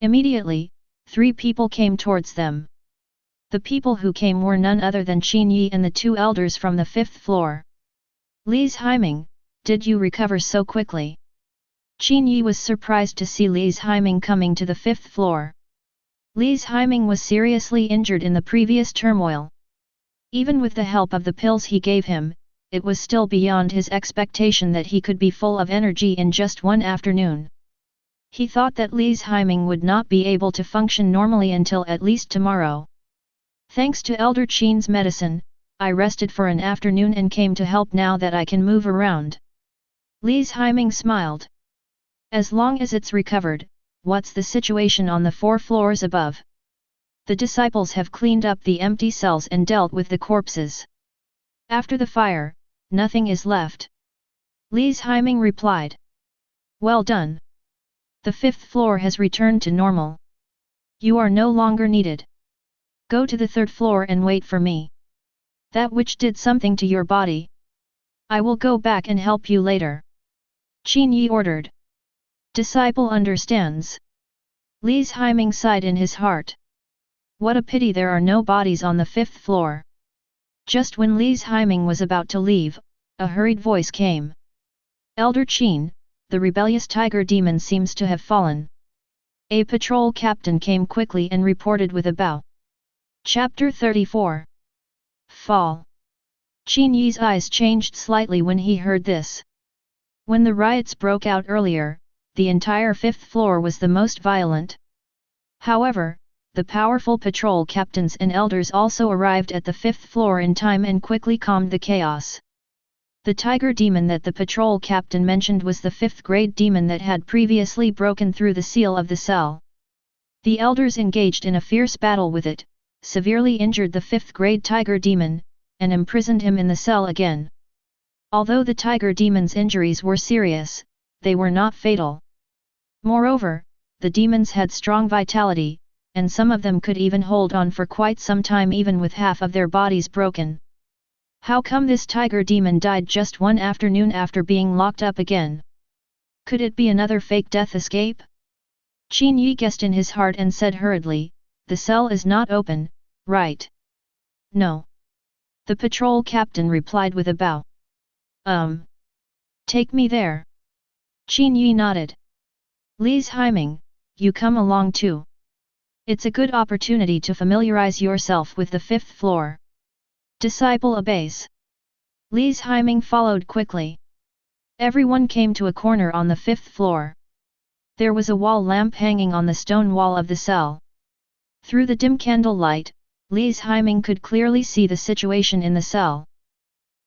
Immediately, 3 people came towards them. The people who came were none other than Qin Yi and the 2 elders from the 5th floor. Li's Haiming, did you recover so quickly? Qin Yi was surprised to see Li's Haiming coming to the 5th floor. Li's Haiming was seriously injured in the previous turmoil. Even with the help of the pills he gave him, it was still beyond his expectation that he could be full of energy in just one afternoon. He thought that Li's Haiming would not be able to function normally until at least tomorrow. Thanks to Elder Qin's medicine, I rested for an afternoon and came to help now that I can move around. Li's Haiming smiled. As long as it's recovered, what's the situation on the 4 floors above? The disciples have cleaned up the empty cells and dealt with the corpses. After the fire, nothing is left. Li's Haiming replied. Well done. The 5th floor has returned to normal. You are no longer needed. Go to the 3rd floor and wait for me. That which did something to your body. I will go back and help you later. Qin Yi ordered. Disciple understands. Li's Haiming sighed in his heart. What a pity there are no bodies on the 5th floor. Just when Li's Haiming was about to leave, a hurried voice came. Elder Qin, the rebellious tiger demon seems to have fallen. A patrol captain came quickly and reported with a bow. Chapter 34. Fall. Qin Yi's eyes changed slightly when he heard this. When the riots broke out earlier, the entire 5th floor was the most violent. However, the powerful patrol captains and elders also arrived at the 5th floor in time and quickly calmed the chaos. The tiger demon that the patrol captain mentioned was the 5th grade demon that had previously broken through the seal of the cell. The elders engaged in a fierce battle with it, severely injured the 5th grade tiger demon, and imprisoned him in the cell again. Although the tiger demon's injuries were serious, they were not fatal. Moreover, the demons had strong vitality, and some of them could even hold on for quite some time even with half of their bodies broken. How come this tiger demon died just one afternoon after being locked up again? Could it be another fake death escape? Qin Yi guessed in his heart and said hurriedly, the cell is not open, right? No. The patrol captain replied with a bow. Take me there. Qin Yi nodded. Li's Haiming, you come along too. It's a good opportunity to familiarize yourself with the 5th floor. Disciple obeys. Li's Haiming followed quickly. Everyone came to a corner on the 5th floor. There was a wall lamp hanging on the stone wall of the cell. Through the dim candlelight, Li's Haiming could clearly see the situation in the cell.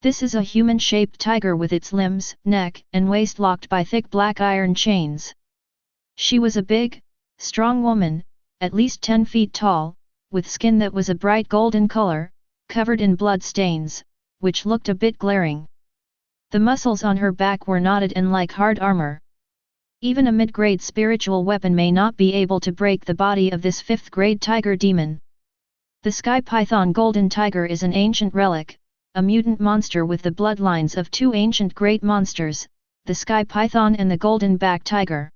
This is a human-shaped tiger with its limbs, neck, and waist locked by thick black iron chains. She was a big, strong woman, at least 10 feet tall, with skin that was a bright golden color, covered in blood stains, which looked a bit glaring. The muscles on her back were knotted and like hard armor. Even a mid-grade spiritual weapon may not be able to break the body of this 5th grade tiger demon. The sky python golden tiger is an ancient relic, a mutant monster with the bloodlines of 2 ancient great monsters, the sky python and the golden back tiger.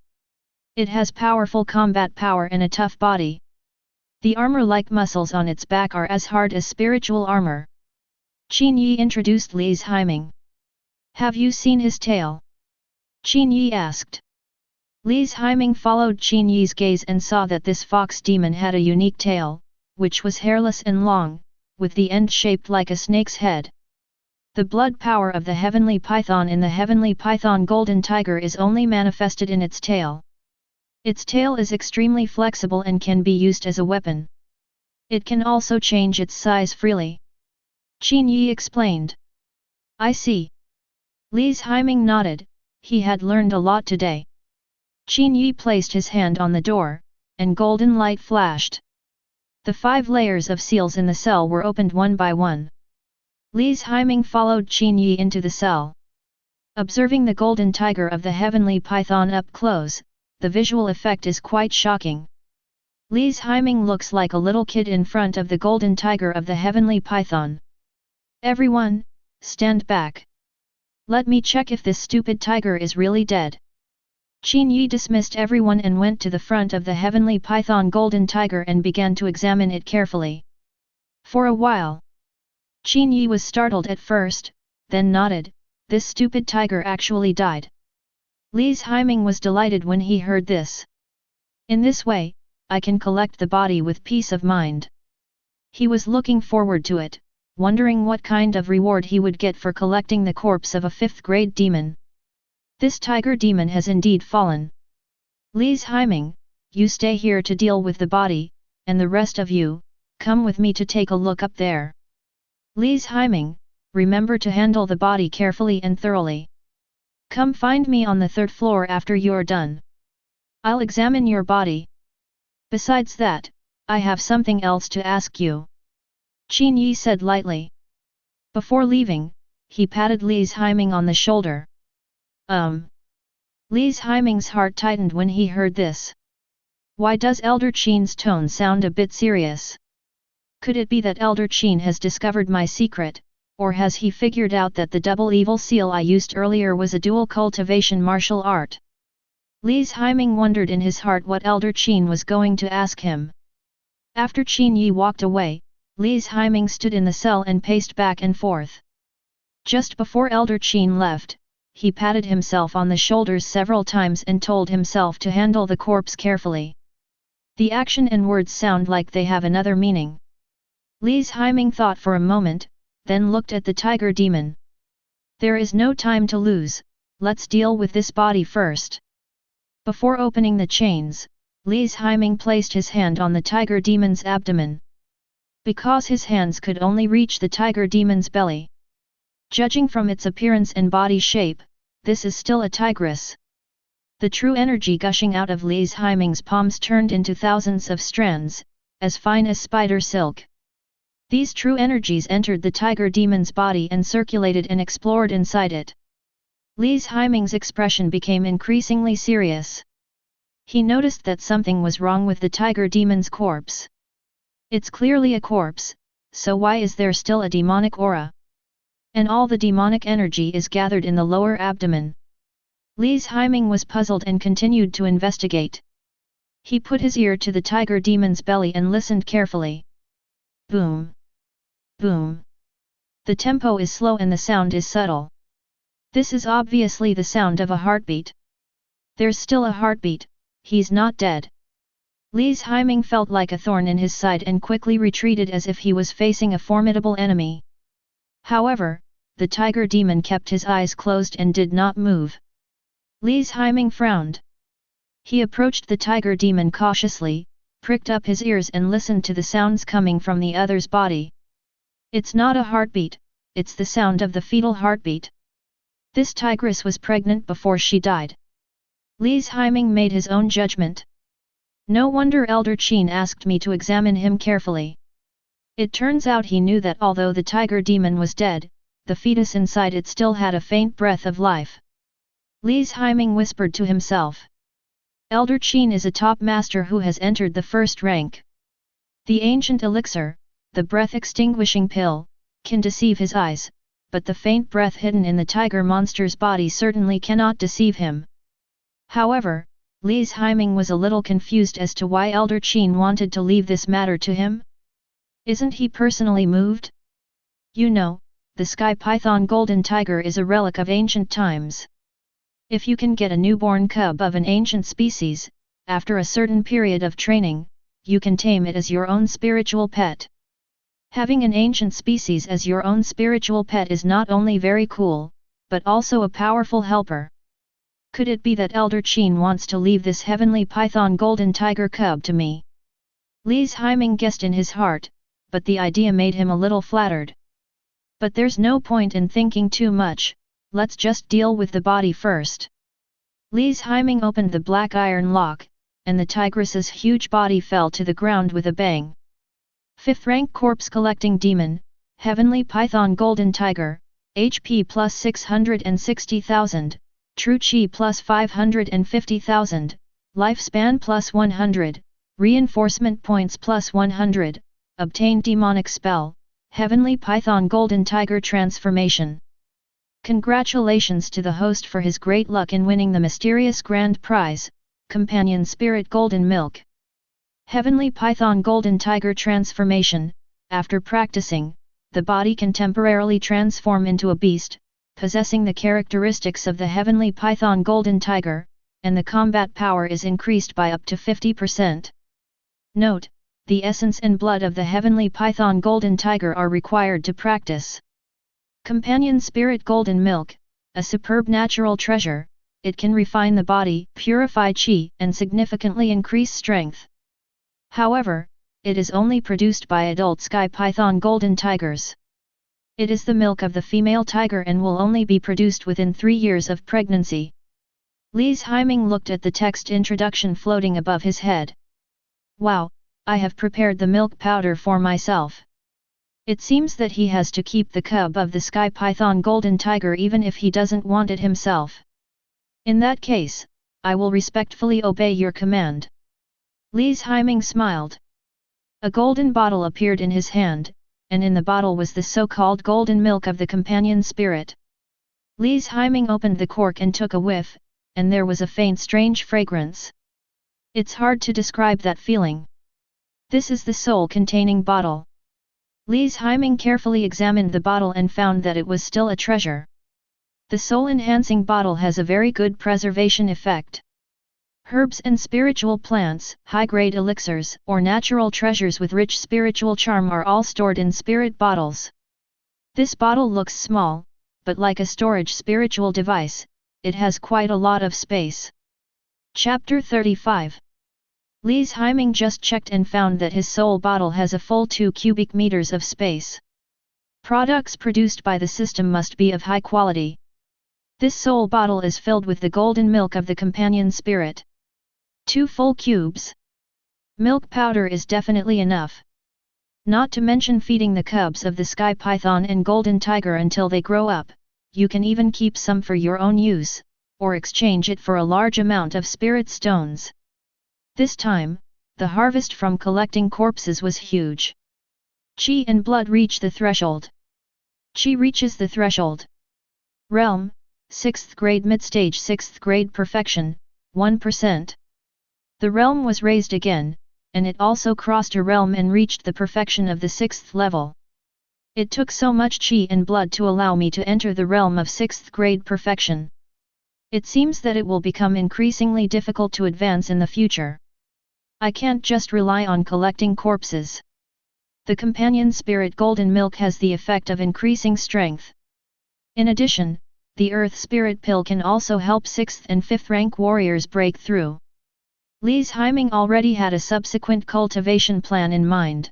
It has powerful combat power and a tough body. The armor-like muscles on its back are as hard as spiritual armor. Qin Yi introduced Li's Haiming. Have you seen his tail? Qin Yi asked. Li's Haiming followed Qin Yi's gaze and saw that this fox demon had a unique tail, which was hairless and long, with the end shaped like a snake's head. The blood power of the heavenly python in the heavenly python golden tiger is only manifested in its tail. Its tail is extremely flexible and can be used as a weapon. It can also change its size freely. Qin Yi explained. I see. Li's Haiming nodded, he had learned a lot today. Qin Yi placed his hand on the door, and golden light flashed. The 5 layers of seals in the cell were opened one by one. Li's Haiming followed Qin Yi into the cell. Observing the golden tiger of the heavenly python up close, the visual effect is quite shocking. Li's Haiming looks like a little kid in front of the golden tiger of the heavenly python. Everyone, stand back. Let me check if this stupid tiger is really dead. Qin Yi dismissed everyone and went to the front of the heavenly python golden tiger and began to examine it carefully. For a while, Qin Yi was startled at first, then nodded, this stupid tiger actually died. Li's Haiming was delighted when he heard this. In this way, I can collect the body with peace of mind. He was looking forward to it, wondering what kind of reward he would get for collecting the corpse of a 5th-grade demon. This tiger demon has indeed fallen. Li's Haiming, you stay here to deal with the body, and the rest of you, come with me to take a look up there. Li's Haiming, remember to handle the body carefully and thoroughly. Come find me on the 3rd floor after you're done. I'll examine your body. Besides that, I have something else to ask you. Qin Yi said lightly. Before leaving, he patted Li's Haiming on the shoulder. Li's Haiming's heart tightened when he heard this. Why does Elder Qin's tone sound a bit serious? Could it be that Elder Qin has discovered my secret, or has he figured out that the double evil seal I used earlier was a dual cultivation martial art? Li's Haiming wondered in his heart what Elder Qin was going to ask him. After Qin Yi walked away, Li's Haiming stood in the cell and paced back and forth. Just before Elder Qin left, he patted himself on the shoulders several times and told himself to handle the corpse carefully. The action and words sound like they have another meaning. Li's Haiming thought for a moment, then looked at the tiger demon. There is no time to lose, let's deal with this body first. Before opening the chains, Li's Haiming placed his hand on the tiger demon's abdomen. Because his hands could only reach the tiger demon's belly. Judging from its appearance and body shape, this is still a tigress. The true energy gushing out of Li's Haiming's palms turned into thousands of strands, as fine as spider silk. These true energies entered the tiger demon's body and circulated and explored inside it. Li's Haiming's expression became increasingly serious. He noticed that something was wrong with the tiger demon's corpse. It's clearly a corpse, so why is there still a demonic aura? And all the demonic energy is gathered in the lower abdomen. Li's Haiming was puzzled and continued to investigate. He put his ear to the tiger demon's belly and listened carefully. Boom! Boom! The tempo is slow and the sound is subtle. This is obviously the sound of a heartbeat. There's still a heartbeat, he's not dead. Li's Haiming felt like a thorn in his side and quickly retreated as if he was facing a formidable enemy. However, the tiger demon kept his eyes closed and did not move. Li's Haiming frowned. He approached the tiger demon cautiously, pricked up his ears and listened to the sounds coming from the other's body. It's not a heartbeat, it's the sound of the fetal heartbeat. This tigress was pregnant before she died. Li's Haiming made his own judgment. No wonder Elder Qin asked me to examine him carefully. It turns out he knew that although the tiger demon was dead, the fetus inside it still had a faint breath of life. Li's Haiming whispered to himself. Elder Qin is a top master who has entered the 1st rank. The ancient elixir, the breath-extinguishing pill, can deceive his eyes, but the faint breath hidden in the tiger monster's body certainly cannot deceive him. However, Li's Haiming was a little confused as to why Elder Qin wanted to leave this matter to him. Isn't he personally moved? You know, the sky python golden tiger is a relic of ancient times. If you can get a newborn cub of an ancient species, after a certain period of training, you can tame it as your own spiritual pet. Having an ancient species as your own spiritual pet is not only very cool, but also a powerful helper. Could it be that Elder Qin wants to leave this heavenly python golden tiger cub to me? Li's Haiming guessed in his heart, but the idea made him a little flattered. But there's no point in thinking too much, let's just deal with the body first. Li's Haiming opened the black iron lock, and the tigress's huge body fell to the ground with a bang. 5th rank corpse collecting demon, heavenly python golden tiger, HP plus 660,000, true chi plus 550,000, lifespan plus 100, reinforcement points plus 100, obtained demonic spell, heavenly python golden tiger transformation. Congratulations to the host for his great luck in winning the mysterious grand prize, Companion Spirit Golden Milk. Heavenly Python Golden Tiger Transformation. After practicing, the body can temporarily transform into a beast, possessing the characteristics of the Heavenly Python Golden Tiger, and the combat power is increased by up to 50%. Note: the essence and blood of the Heavenly Python Golden Tiger are required to practice. Companion Spirit Golden Milk, a superb natural treasure, it can refine the body, purify chi, and significantly increase strength. However, it is only produced by adult Sky Python Golden Tigers. It is the milk of the female tiger and will only be produced within 3 years of pregnancy. Lise Heiming looked at the text introduction floating above his head. Wow, I have prepared the milk powder for myself. It seems that he has to keep the cub of the Sky Python Golden Tiger even if he doesn't want it himself. In that case, I will respectfully obey your command. Lise Heiming smiled. A golden bottle appeared in his hand, and in the bottle was the so-called golden milk of the companion spirit. Lise Heiming opened the cork and took a whiff, and there was a faint strange fragrance. It's hard to describe that feeling. This is the soul-containing bottle. Lise Heiming carefully examined the bottle and found that it was still a treasure. The soul-enhancing bottle has a very good preservation effect. Herbs and spiritual plants, high-grade elixirs, or natural treasures with rich spiritual charm are all stored in spirit bottles. This bottle looks small, but like a storage spiritual device, it has quite a lot of space. Chapter 35. Lise Heiming just checked and found that his soul bottle has a full 2 cubic meters of space. Products produced by the system must be of high quality. This soul bottle is filled with the golden milk of the companion spirit. 2 full cubes. Milk powder is definitely enough. Not to mention feeding the cubs of the Sky Python and Golden Tiger until they grow up. You can even keep some for your own use, or exchange it for a large amount of spirit stones. This time, the harvest from collecting corpses was huge. Chi and blood reach the threshold. Chi reaches the threshold. Realm, 6th grade mid-stage 6th grade perfection, 1%. The realm was raised again, and it also crossed a realm and reached the perfection of the 6th level. It took so much chi and blood to allow me to enter the realm of 6th grade perfection. It seems that it will become increasingly difficult to advance in the future. I can't just rely on collecting corpses. The companion spirit golden milk has the effect of increasing strength. In addition, the earth spirit pill can also help 6th and 5th rank warriors break through. Lise Heiming already had a subsequent cultivation plan in mind.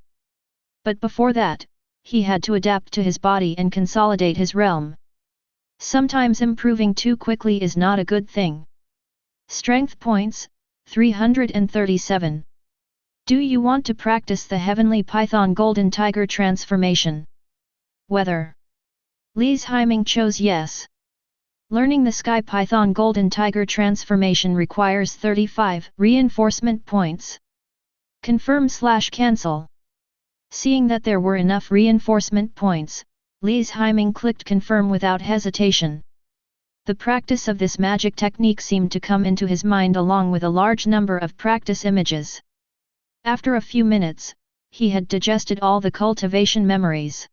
But before that, he had to adapt to his body and consolidate his realm. Sometimes improving too quickly is not a good thing. Strength points, 337. Do you want to practice the Heavenly Python Golden Tiger transformation? Whether. Lise Heiming chose yes. Learning the Sky Python Golden Tiger transformation requires 35 reinforcement points. Confirm/cancel. Seeing that there were enough reinforcement points, Lise Heiming clicked confirm without hesitation. The practice of this magic technique seemed to come into his mind along with a large number of practice images. After a few minutes, he had digested all the cultivation memories.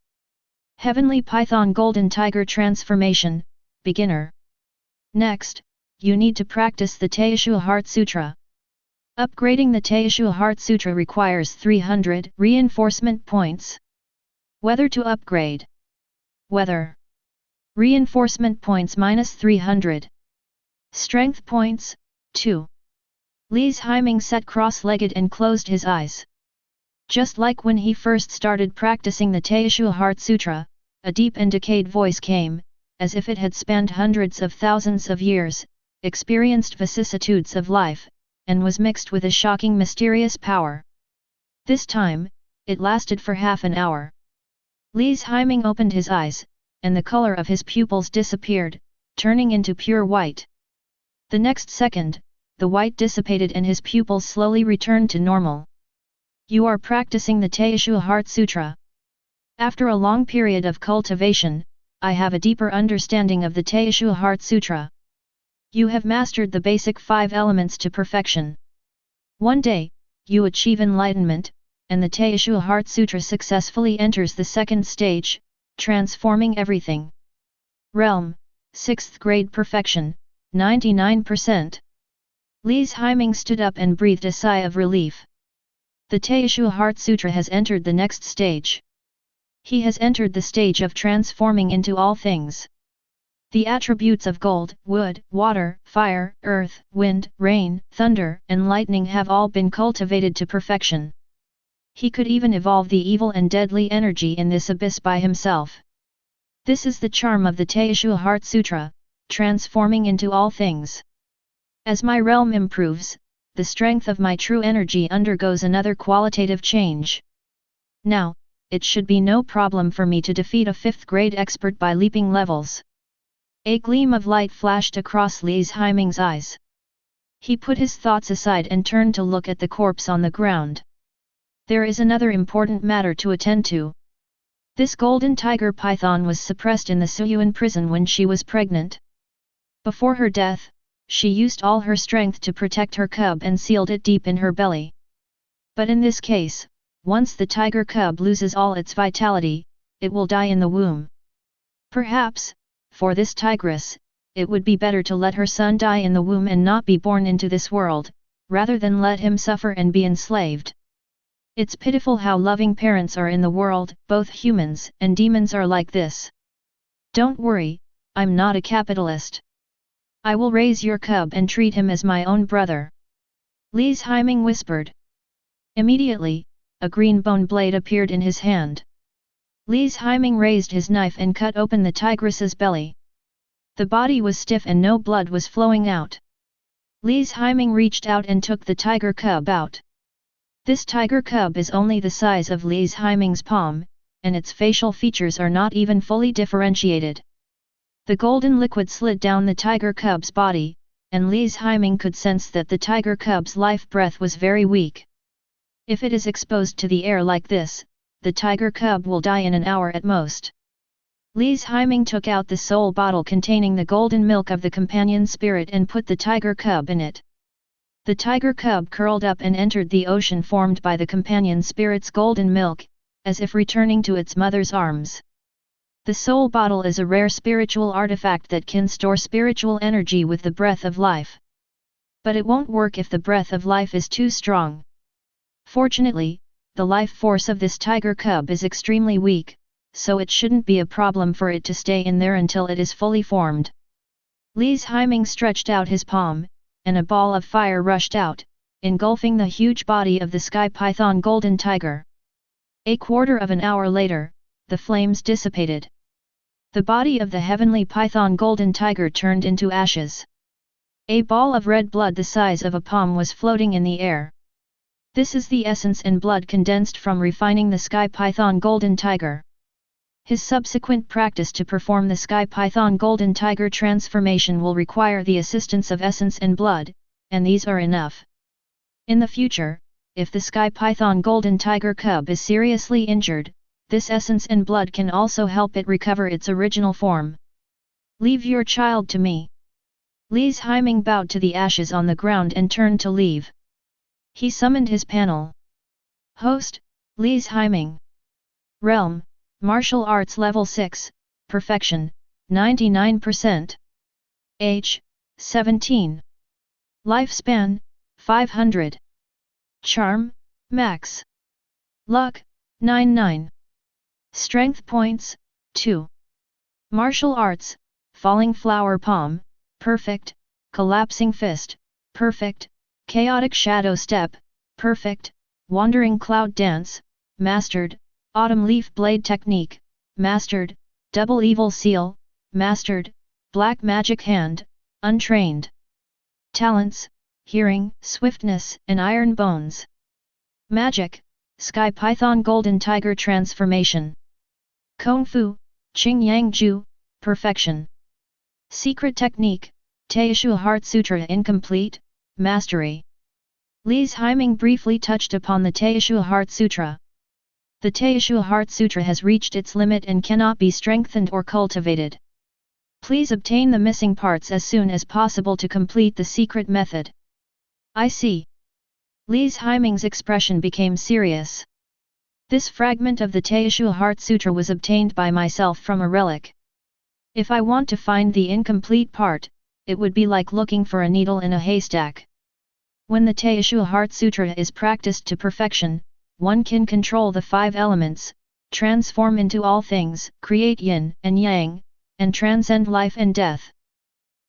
Heavenly Python Golden Tiger Transformation, Beginner. Next, you need to practice the Teoshu Heart Sutra. Upgrading the Teoshu Heart Sutra requires 300 reinforcement points. Whether to upgrade. Whether. Reinforcement points -300. Strength points, 2. Lise Heiming sat cross-legged and closed his eyes. Just like when he first started practicing the Teoshu Heart Sutra, a deep and decayed voice came, as if it had spanned hundreds of thousands of years, experienced vicissitudes of life, and was mixed with a shocking mysterious power. This time, it lasted for half an hour. Lise Heiming opened his eyes, and the color of his pupils disappeared, turning into pure white. The next second, the white dissipated and his pupils slowly returned to normal. You are practicing the Teoshu Heart Sutra. After a long period of cultivation, I have a deeper understanding of the Teishu Heart Sutra. You have mastered the basic 5 elements to perfection. One day, you achieve enlightenment, and the Teishu Heart Sutra successfully enters the second stage, transforming everything. Realm, 6th grade perfection, 99%. Li's Haiming stood up and breathed a sigh of relief. The Teishu Heart Sutra has entered the next stage. He has entered the stage of transforming into all things. The attributes of gold, wood, water, fire, earth, wind, rain, thunder, and lightning have all been cultivated to perfection. He could even evolve the evil and deadly energy in this abyss by himself. This is the charm of the Teishu Heart Sutra, transforming into all things. As my realm improves, the strength of my true energy undergoes another qualitative change. Now, it should be no problem for me to defeat a 5th grade expert by leaping levels. A gleam of light flashed across Li's Haiming's eyes. He put his thoughts aside and turned to look at the corpse on the ground. There is another important matter to attend to. This golden tiger python was suppressed in the Suyuan prison when she was pregnant. Before her death, she used all her strength to protect her cub and sealed it deep in her belly. But in this case, once the tiger cub loses all its vitality, it will die in the womb. Perhaps, for this tigress, it would be better to let her son die in the womb and not be born into this world, rather than let him suffer and be enslaved. It's pitiful how loving parents are in the world, both humans and demons are like this. Don't worry, I'm not a capitalist. I will raise your cub and treat him as my own brother. Li's Haiming whispered. Immediately, a green bone blade appeared in his hand. Li's Haiming raised his knife and cut open the tigress's belly. The body was stiff and no blood was flowing out. Li's Haiming reached out and took the tiger cub out. This tiger cub is only the size of Li's Haiming's palm, and its facial features are not even fully differentiated. The golden liquid slid down the tiger cub's body, and Li's Haiming could sense that the tiger cub's life breath was very weak. If it is exposed to the air like this, the tiger cub will die in an hour at most. Li's Haiming took out the soul bottle containing the golden milk of the companion spirit and put the tiger cub in it. The tiger cub curled up and entered the ocean formed by the companion spirit's golden milk, as if returning to its mother's arms. The soul bottle is a rare spiritual artifact that can store spiritual energy with the breath of life. But it won't work if the breath of life is too strong. Fortunately, the life force of this tiger cub is extremely weak, so it shouldn't be a problem for it to stay in there until it is fully formed. Li's Haiming stretched out his palm, and a ball of fire rushed out, engulfing the huge body of the sky python golden tiger. A quarter of an hour later, the flames dissipated. The body of the heavenly python golden tiger turned into ashes. A ball of red blood the size of a palm was floating in the air. This is the essence and blood condensed from refining the sky python golden tiger. His subsequent practice to perform the sky python golden tiger transformation will require the assistance of essence and blood, and these are enough. In the future, if the sky python golden tiger cub is seriously injured, this essence and blood can also help it recover its original form. Leave your child to me. Li's Haiming bowed to the ashes on the ground and turned to leave. He summoned his panel. Host, Li's Haiming. Realm, Martial Arts Level 6, Perfection, 99%. Age, 17. Lifespan, 500. Charm, Max. Luck, 99. Strength points, 2. Martial Arts, Falling Flower Palm, Perfect, Collapsing Fist, Perfect, Chaotic Shadow Step, Perfect, Wandering Cloud Dance, Mastered, Autumn Leaf Blade Technique, Mastered, Double Evil Seal, Mastered, Black Magic Hand, Untrained. Talents, Hearing, Swiftness, and Iron Bones. Magic, Sky Python Golden Tiger Transformation. Kung Fu, Qing Yang Ju, Perfection. Secret Technique, Teishu Heart Sutra Incomplete, Mastery. Li's Haiming briefly touched upon the Teishu Heart Sutra. The Teishu Heart Sutra has reached its limit and cannot be strengthened or cultivated. Please obtain the missing parts as soon as possible to complete the secret method. I see. Li's Haiming's expression became serious. This fragment of the Teishu Heart Sutra was obtained by myself from a relic. If I want to find the incomplete part, it would be like looking for a needle in a haystack. When the Teishu Heart Sutra is practiced to perfection, one can control the 5 elements, transform into all things, create yin and yang, and transcend life and death.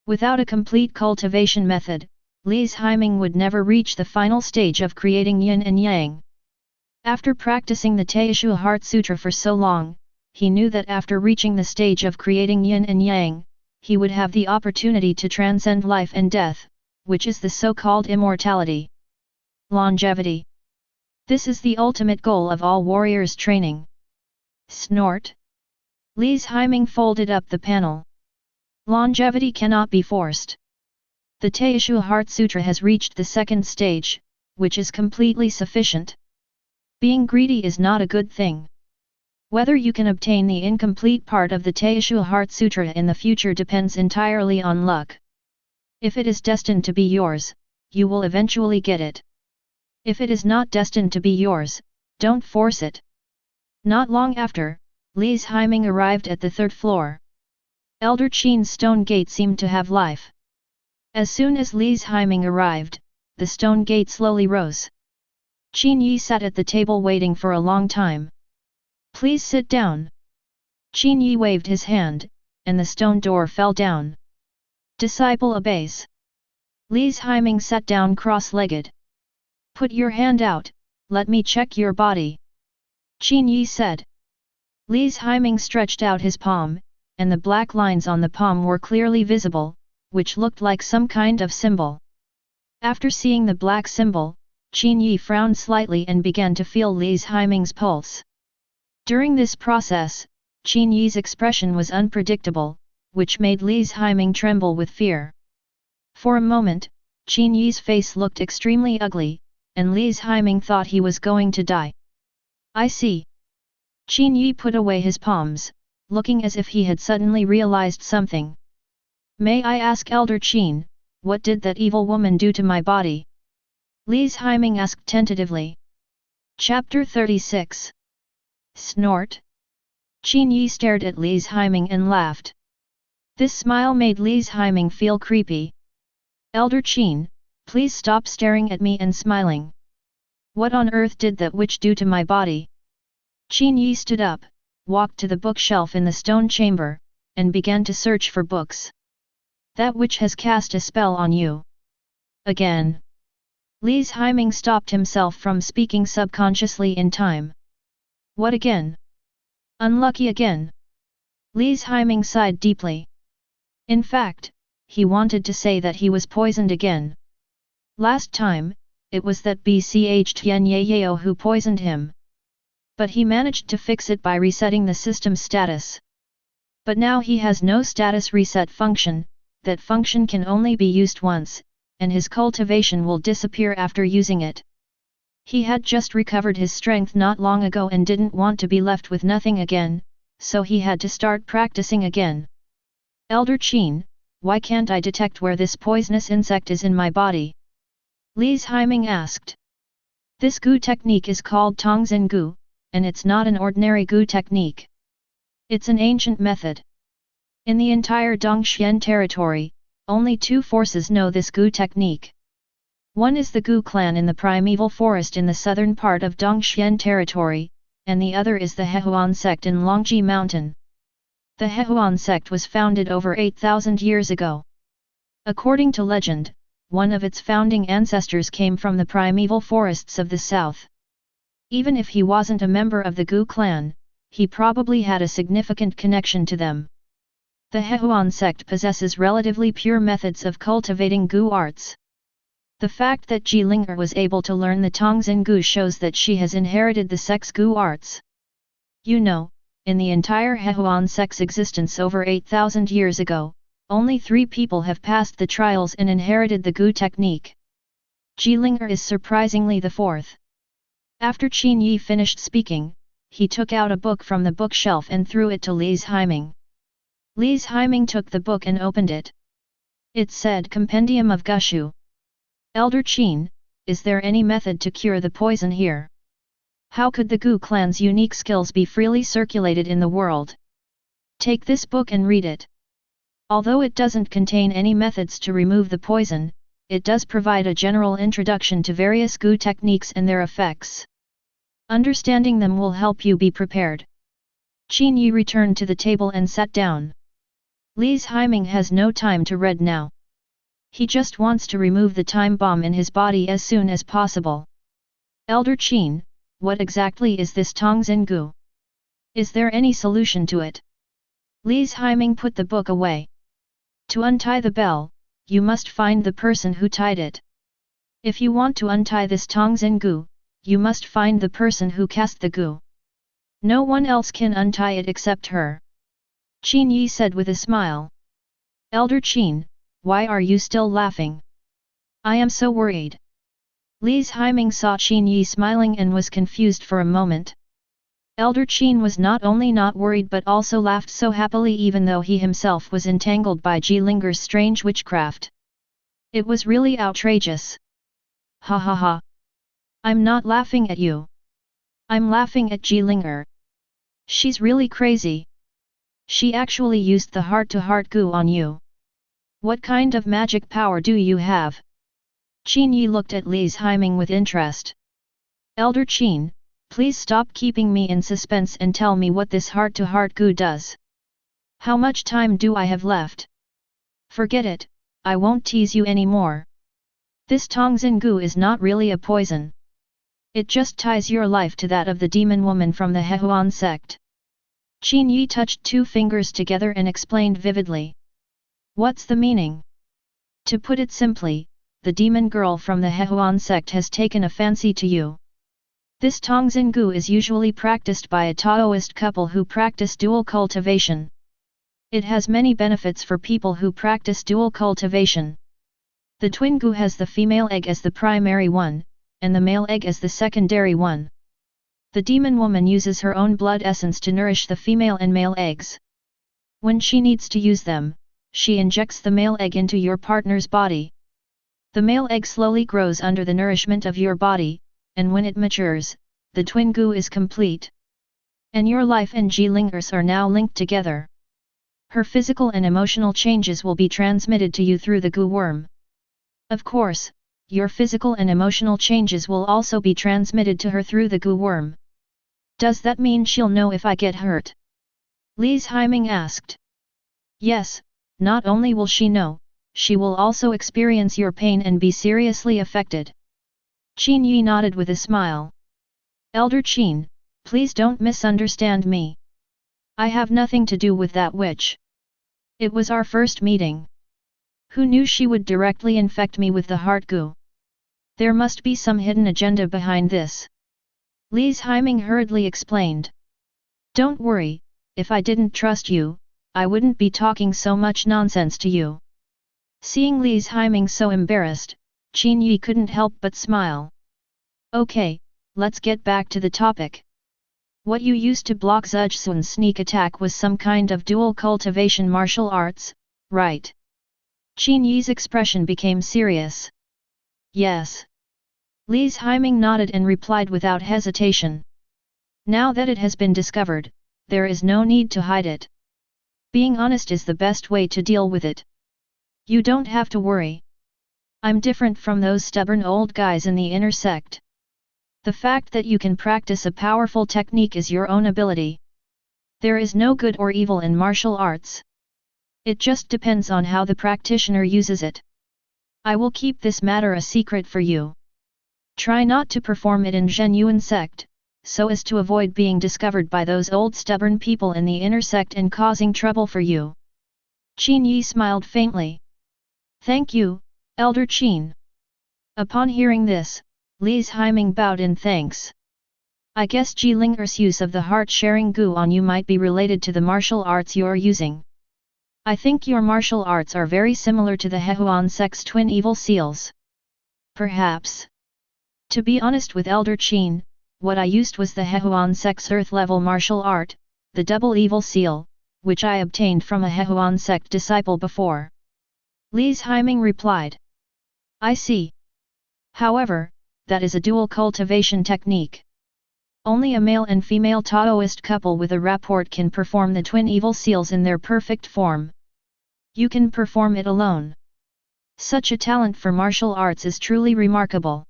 Without a complete cultivation method, Li's Haiming would never reach the final stage of creating yin and yang. After practicing the Teishu Heart Sutra for so long, he knew that after reaching the stage of creating yin and yang, he would have the opportunity to transcend life and death, which is the so-called immortality. Longevity. This is the ultimate goal of all warriors' training. Snort. Li's Haiming folded up the panel. Longevity cannot be forced. The Teishu Heart Sutra has reached the second stage, which is completely sufficient. Being greedy is not a good thing. Whether you can obtain the incomplete part of the Teishu Heart Sutra in the future depends entirely on luck. If it is destined to be yours, you will eventually get it. If it is not destined to be yours, don't force it. Not long after, Li's Haiming arrived at the 3rd floor. Elder Qin's stone gate seemed to have life. As soon as Li's Haiming arrived, the stone gate slowly rose. Qin Yi sat at the table waiting for a long time. Please sit down. Qin Yi waved his hand, and the stone door fell down. Disciple obeys. Li's Haiming sat down cross-legged. Put your hand out, let me check your body. Qin Yi said. Li's Haiming stretched out his palm, and the black lines on the palm were clearly visible, which looked like some kind of symbol. After seeing the black symbol, Qin Yi frowned slightly and began to feel Li's Haiming's pulse. During this process, Qin Yi's expression was unpredictable, which made Li's Haiming tremble with fear. For a moment, Qin Yi's face looked extremely ugly, and Li's Haiming thought he was going to die. I see. Qin Yi put away his palms, looking as if he had suddenly realized something. May I ask Elder Qin, what did that evil woman do to my body? Li's Haiming asked tentatively. Chapter 36. Snort. Qin Yi stared at Li's Haiming and laughed. This smile made Li's Haiming feel creepy. Elder Qin, please stop staring at me and smiling. What on earth did that witch do to my body? Qin Yi stood up, walked to the bookshelf in the stone chamber, and began to search for books. That witch has cast a spell on you. Again. Li's Haiming stopped himself from speaking subconsciously in time. What again? Unlucky again. Li's Haiming sighed deeply. In fact, he wanted to say that he was poisoned again. Last time, it was that Bch Tian Yao who poisoned him. But he managed to fix it by resetting the system status. But now he has no status reset function, that function can only be used once, and his cultivation will disappear after using it. He had just recovered his strength not long ago and didn't want to be left with nothing again, so he had to start practicing again. Elder Qin, why can't I detect where this poisonous insect is in my body? Li's Haiming asked. This Gu technique is called Tongzhen Gu, and it's not an ordinary Gu technique. It's an ancient method. In the entire Dongxian territory, only 2 forces know this Gu technique. One is the Gu clan in the primeval forest in the southern part of Dongxian territory, and the other is the Hehuan sect in Longji Mountain. The Hehuan sect was founded over 8,000 years ago. According to legend, one of its founding ancestors came from the primeval forests of the south. Even if he wasn't a member of the Gu clan, he probably had a significant connection to them. The Hehuan sect possesses relatively pure methods of cultivating Gu arts. The fact that Jilinger was able to learn the Tongzhen Gu shows that she has inherited the sect's Gu arts. You know, in the entire Hehuan sect's existence over 8,000 years ago, only 3 people have passed the trials and inherited the Gu technique. Jilinger is surprisingly the 4th. After Qin Yi finished speaking, he took out a book from the bookshelf and threw it to Lise Heiming. Lise Heiming took the book and opened it. It said Compendium of Gushu. Elder Qin, is there any method to cure the poison here? How could the Gu clan's unique skills be freely circulated in the world? Take this book and read it. Although it doesn't contain any methods to remove the poison, it does provide a general introduction to various Gu techniques and their effects. Understanding them will help you be prepared. Qin Yi returned to the table and sat down. Lise Heiming has no time to read now. He just wants to remove the time bomb in his body as soon as possible. Elder Qin, what exactly is this Tongzhen Gu? Is there any solution to it? Lise Heiming put the book away. To untie the bell, you must find the person who tied it. If you want to untie this Tongzhen Gu, you must find the person who cast the Gu. No one else can untie it except her. Qin Yi said with a smile. Elder Qin, why are you still laughing? I am so worried. Lise Heiming saw Qin Yi smiling and was confused for a moment. Elder Qin was not only not worried but also laughed so happily even though he himself was entangled by Jilinger's strange witchcraft. It was really outrageous. Ha ha ha. I'm not laughing at you. I'm laughing at Jilinger. She's really crazy. She actually used the heart-to-heart Gu on you. What kind of magic power do you have? Qin Yi looked at Lise Heiming with interest. Elder Qin, please stop keeping me in suspense and tell me what this heart-to-heart Gu does. How much time do I have left? Forget it, I won't tease you anymore. This Tongzhen Gu is not really a poison. It just ties your life to that of the demon woman from the Hehuan sect. Qin Yi touched two fingers together and explained vividly. What's the meaning? To put it simply, the demon girl from the Hehuan sect has taken a fancy to you. This Tongzhen Gu is usually practiced by a Taoist couple who practice dual cultivation. It has many benefits for people who practice dual cultivation. The twin Gu has the female egg as the primary one, and the male egg as the secondary one. The demon woman uses her own blood essence to nourish the female and male eggs. When she needs to use them, she injects the male egg into your partner's body. The male egg slowly grows under the nourishment of your body, and when it matures, the twin Gu is complete. And your life and Jilinger's are now linked together. Her physical and emotional changes will be transmitted to you through the Gu worm. Of course, your physical and emotional changes will also be transmitted to her through the Gu worm. Does that mean she'll know if I get hurt? Lise Heiming asked. Yes, not only will she know, she will also experience your pain and be seriously affected. Qin Yi nodded with a smile. Elder Qin, please don't misunderstand me. I have nothing to do with that witch. It was our first meeting. Who knew she would directly infect me with the heart Gu? There must be some hidden agenda behind this. Lise Heiming hurriedly explained. Don't worry, if I didn't trust you, I wouldn't be talking so much nonsense to you. Seeing Lise Heiming so embarrassed, Qin Yi couldn't help but smile. Okay, let's get back to the topic. What you used to block Zhuzhsun's sneak attack was some kind of dual cultivation martial arts, right? Qin Yi's expression became serious. Yes. Lise Heiming nodded and replied without hesitation. Now that it has been discovered, there is no need to hide it. Being honest is the best way to deal with it. You don't have to worry. I'm different from those stubborn old guys in the inner sect. The fact that you can practice a powerful technique is your own ability. There is no good or evil in martial arts. It just depends on how the practitioner uses it. I will keep this matter a secret for you. Try not to perform it in Zhenyuan sect, so as to avoid being discovered by those old stubborn people in the inner sect and causing trouble for you. Qin Yi smiled faintly. Thank you, Elder Qin. Upon hearing this, Lise Heiming bowed in thanks. I guess Jilinger's use of the heart-sharing Gu on you might be related to the martial arts you're using. I think your martial arts are very similar to the Hehuan sect's twin evil seals. Perhaps. To be honest with Elder Qin, what I used was the Hehuan Sect's Earth-level martial art, the Double Evil Seal, which I obtained from a Hehuan Sect disciple before. Li's Haiming replied. I see. However, that is a dual cultivation technique. Only a male and female Taoist couple with a rapport can perform the twin evil seals in their perfect form. You can perform it alone. Such a talent for martial arts is truly remarkable.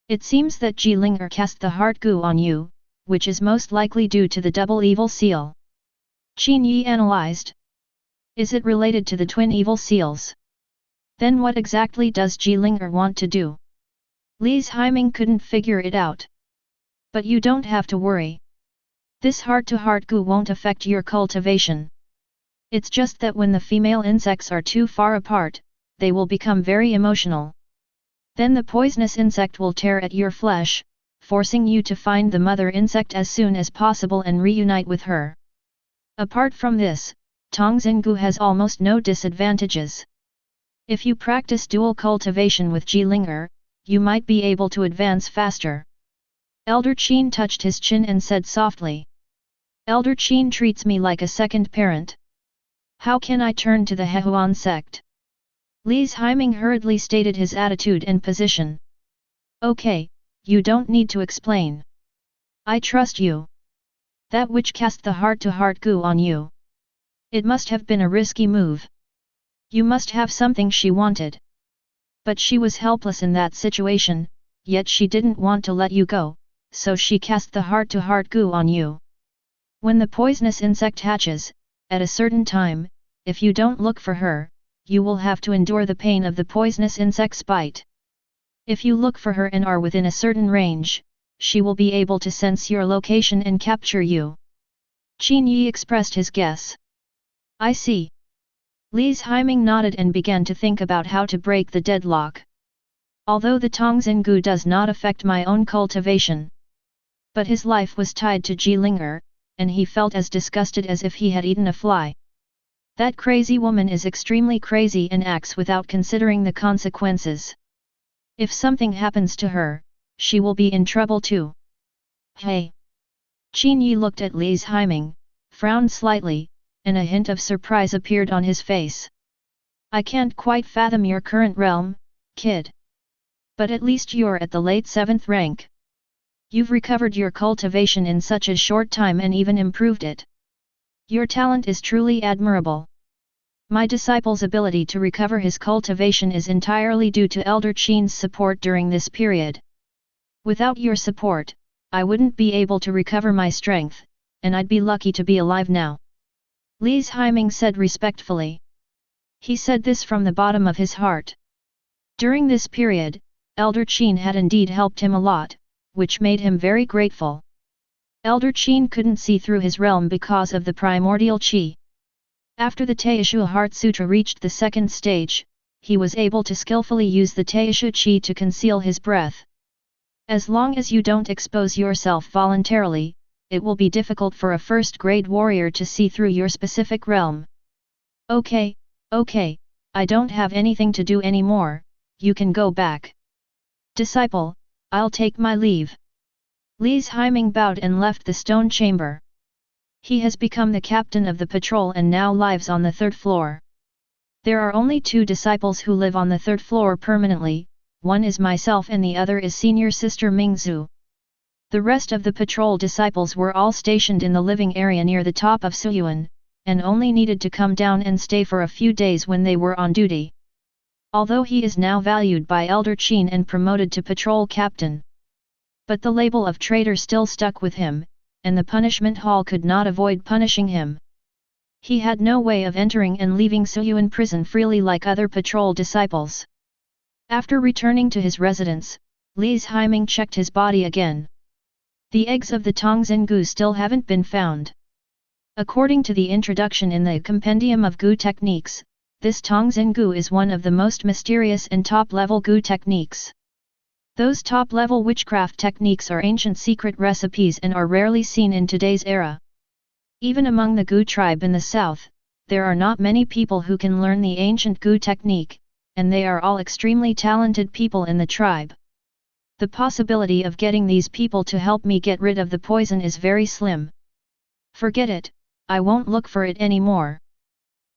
It seems that Jilinger cast the heart goo on you, which is most likely due to the double evil seal. Qin Yi analyzed. Is it related to the twin evil seals? Then what exactly does Jilinger want to do? Li's Haiming couldn't figure it out. But you don't have to worry. This heart-to-heart goo won't affect your cultivation. It's just that when the female insects are too far apart, they will become very emotional. Then the poisonous insect will tear at your flesh, forcing you to find the mother insect as soon as possible and reunite with her. Apart from this, Tongxin Gu has almost no disadvantages. If you practice dual cultivation with Jilinger, you might be able to advance faster. Elder Qin touched his chin and said softly. Elder Qin treats me like a second parent. How can I turn to the Hehuan sect? Li's Haiming hurriedly stated his attitude and position. Okay, you don't need to explain. I trust you. That witch cast the heart-to-heart goo on you. It must have been a risky move. You must have something she wanted. But she was helpless in that situation, yet she didn't want to let you go, so she cast the heart-to-heart goo on you. When the poisonous insect hatches, at a certain time, if you don't look for her, you will have to endure the pain of the poisonous insect's bite. If you look for her and are within a certain range, she will be able to sense your location and capture you. Qin Yi expressed his guess. I see. Li's Haiming nodded and began to think about how to break the deadlock. Although the Tongxin Gu does not affect my own cultivation. But his life was tied to Jilinger, and he felt as disgusted as if he had eaten a fly. That crazy woman is extremely crazy and acts without considering the consequences. If something happens to her, she will be in trouble too. Hey! Qin Yi looked at Li's Haiming, frowned slightly, and a hint of surprise appeared on his face. I can't quite fathom your current realm, kid. But at least you're at the late 7th rank. You've recovered your cultivation in such a short time and even improved it. Your talent is truly admirable. My disciple's ability to recover his cultivation is entirely due to Elder Qin's support during this period. Without your support, I wouldn't be able to recover my strength, and I'd be lucky to be alive now. Li's Haiming said respectfully. He said this from the bottom of his heart. During this period, Elder Qin had indeed helped him a lot, which made him very grateful. Elder Qin couldn't see through his realm because of the primordial qi. After the Taishu Heart Sutra reached the 2nd stage, he was able to skillfully use the Taishu qi to conceal his breath. As long as you don't expose yourself voluntarily, it will be difficult for a first-grade warrior to see through your specific realm. Okay, I don't have anything to do anymore, you can go back. Disciple, I'll take my leave. Li's Haiming bowed and left the stone chamber. He has become the captain of the patrol and now lives on the 3rd floor. There are only 2 disciples who live on the 3rd floor permanently, one is myself and the other is senior sister Mingzhu. The rest of the patrol disciples were all stationed in the living area near the top of Suyuan, and only needed to come down and stay for a few days when they were on duty. Although he is now valued by Elder Qin and promoted to patrol captain. But the label of traitor still stuck with him, and the punishment hall could not avoid punishing him. He had no way of entering and leaving Suyuan prison freely like other patrol disciples. After returning to his residence, Li's Haiming checked his body again. The eggs of the Tongxin Gu still haven't been found. According to the introduction in the Compendium of Gu Techniques, this Tongxin Gu is one of the most mysterious and top-level Gu techniques. Those top-level witchcraft techniques are ancient secret recipes and are rarely seen in today's era. Even among the Gu tribe in the south, there are not many people who can learn the ancient Gu technique, and they are all extremely talented people in the tribe. The possibility of getting these people to help me get rid of the poison is very slim. Forget it, I won't look for it anymore.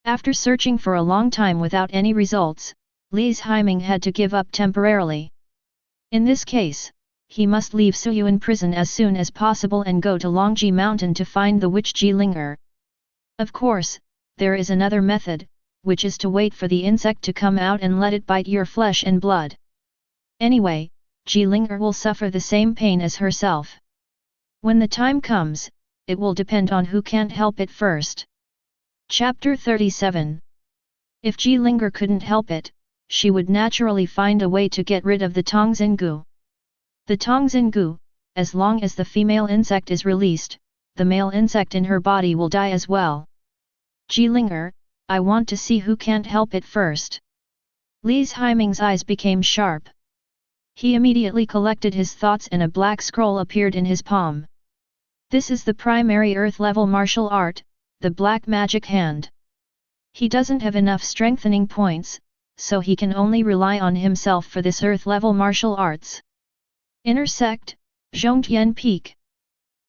After searching for a long time without any results, Li Haiming had to give up temporarily. In this case, he must leave Suyuan prison as soon as possible and go to Longji Mountain to find the witch Jilinger. Of course, there is another method, which is to wait for the insect to come out and let it bite your flesh and blood. Anyway, Jilinger will suffer the same pain as herself. When the time comes, it will depend on who can't help it first. Chapter 37. If Jilinger couldn't help it, she would naturally find a way to get rid of the Tongxingu. The Tongxingu, as long as the female insect is released, the male insect in her body will die as well. Jilinger, I want to see who can't help it first. Li Haiming's eyes became sharp. He immediately collected his thoughts and a black scroll appeared in his palm. This is the primary earth-level martial art, the Black Magic Hand. He doesn't have enough strengthening points, so he can only rely on himself for this earth-level martial arts. Intersect, Zhongtian Peak.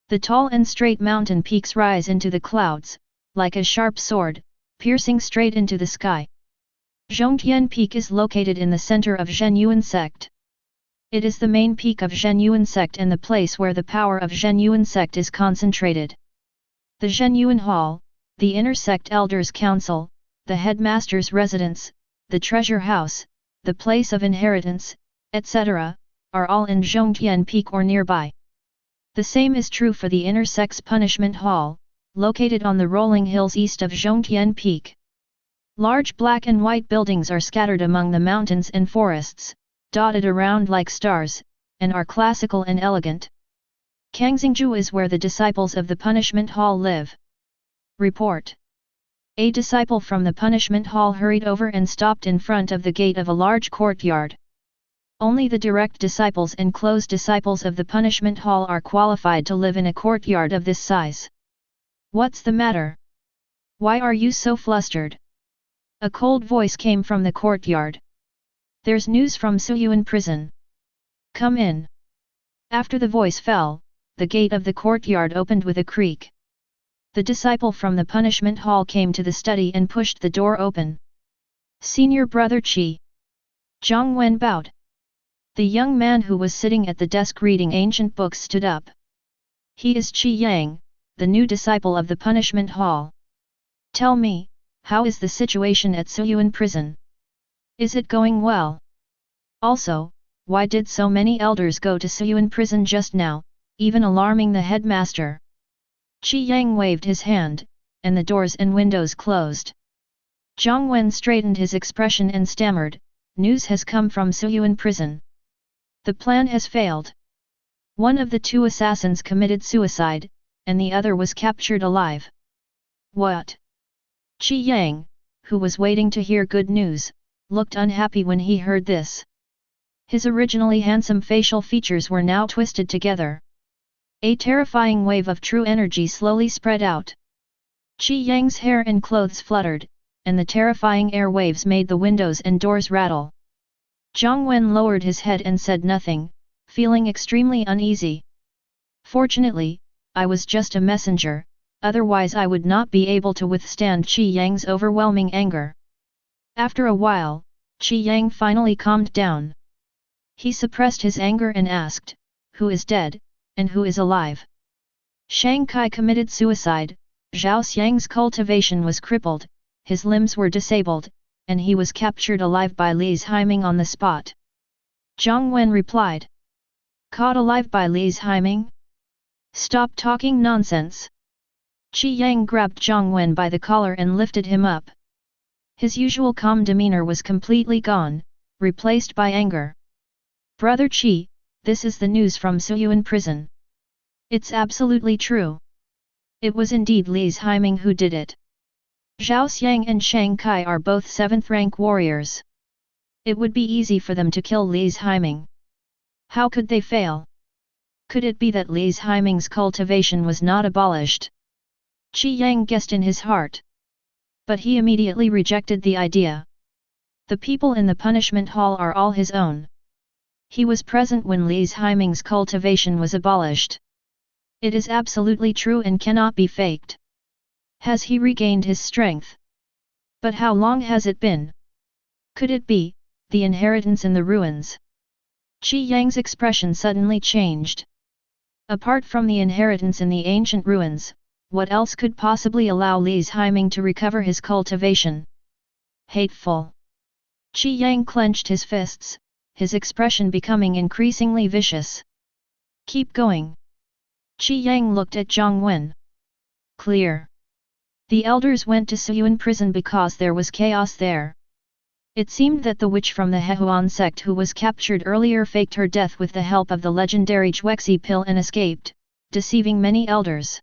The tall and straight mountain peaks rise into the clouds, like a sharp sword, piercing straight into the sky. Zhongtian Peak is located in the center of Zhenyuan sect. It is the main peak of Zhenyuan sect and the place where the power of Zhenyuan sect is concentrated. The Zhenyuan Hall, the Intersect Elders' Council, the Headmaster's Residence, the Treasure House, the Place of Inheritance, etc., are all in Zhongtian Peak or nearby. The same is true for the Intersect's Punishment Hall, located on the rolling hills east of Zhongtian Peak. Large black and white buildings are scattered among the mountains and forests, dotted around like stars, and are classical and elegant. Kangxingju is where the disciples of the Punishment Hall live. Report. A disciple from the Punishment Hall hurried over and stopped in front of the gate of a large courtyard. Only the direct disciples and close disciples of the Punishment Hall are qualified to live in a courtyard of this size. What's the matter? Why are you so flustered? A cold voice came from the courtyard. There's news from Suyuan prison. Come in. After the voice fell, the gate of the courtyard opened with a creak. The disciple from the Punishment Hall came to the study and pushed the door open. Senior Brother Qi. Zhang Wen bowed. The young man who was sitting at the desk reading ancient books stood up. He is Qi Yang, the new disciple of the Punishment Hall. Tell me, how is the situation at Suyuan prison? Is it going well? Also, why did so many elders go to Suyuan prison just now, even alarming the headmaster? Qi Yang waved his hand, and the doors and windows closed. Zhang Wen straightened his expression and stammered, news has come from Suyuan prison. The plan has failed. One of the two assassins committed suicide, and the other was captured alive. What? Qi Yang, who was waiting to hear good news, looked unhappy when he heard this. His originally handsome facial features were now twisted together. A terrifying wave of true energy slowly spread out. Qi Yang's hair and clothes fluttered, and the terrifying air waves made the windows and doors rattle. Zhang Wen lowered his head and said nothing, feeling extremely uneasy. Fortunately, I was just a messenger, otherwise I would not be able to withstand Qi Yang's overwhelming anger. After a while, Qi Yang finally calmed down. He suppressed his anger and asked, who is dead, and who is alive? Shang Kai committed suicide, Zhao Xiang's cultivation was crippled, his limbs were disabled, and he was captured alive by Li Haiming on the spot. Zhang Wen replied. Caught alive by Li Haiming? Stop talking nonsense. Qi Yang grabbed Zhang Wen by the collar and lifted him up. His usual calm demeanor was completely gone, replaced by anger. Brother Qi, this is the news from Suyuan prison. It's absolutely true. It was indeed Li Haiming who did it. Zhao Xiang and Shang Kai are both 7th rank warriors. It would be easy for them to kill Li Haiming. How could they fail? Could it be that Li Haiming's cultivation was not abolished? Qi Yang guessed in his heart. But he immediately rejected the idea. The people in the punishment hall are all his own. He was present when Li's Haiming's cultivation was abolished. It is absolutely true and cannot be faked. Has he regained his strength? But how long has it been? Could it be the inheritance in the ruins? Qi Yang's expression suddenly changed. Apart from the inheritance in the ancient ruins, what else could possibly allow Li's Haiming to recover his cultivation? Hateful. Qi Yang clenched his fists, his expression becoming increasingly vicious. Keep going. Qi Yang looked at Zhang Wen. Clear. The elders went to Suyuan prison because there was chaos there. It seemed that the witch from the Hehuan sect who was captured earlier faked her death with the help of the legendary Juexi pill and escaped, deceiving many elders.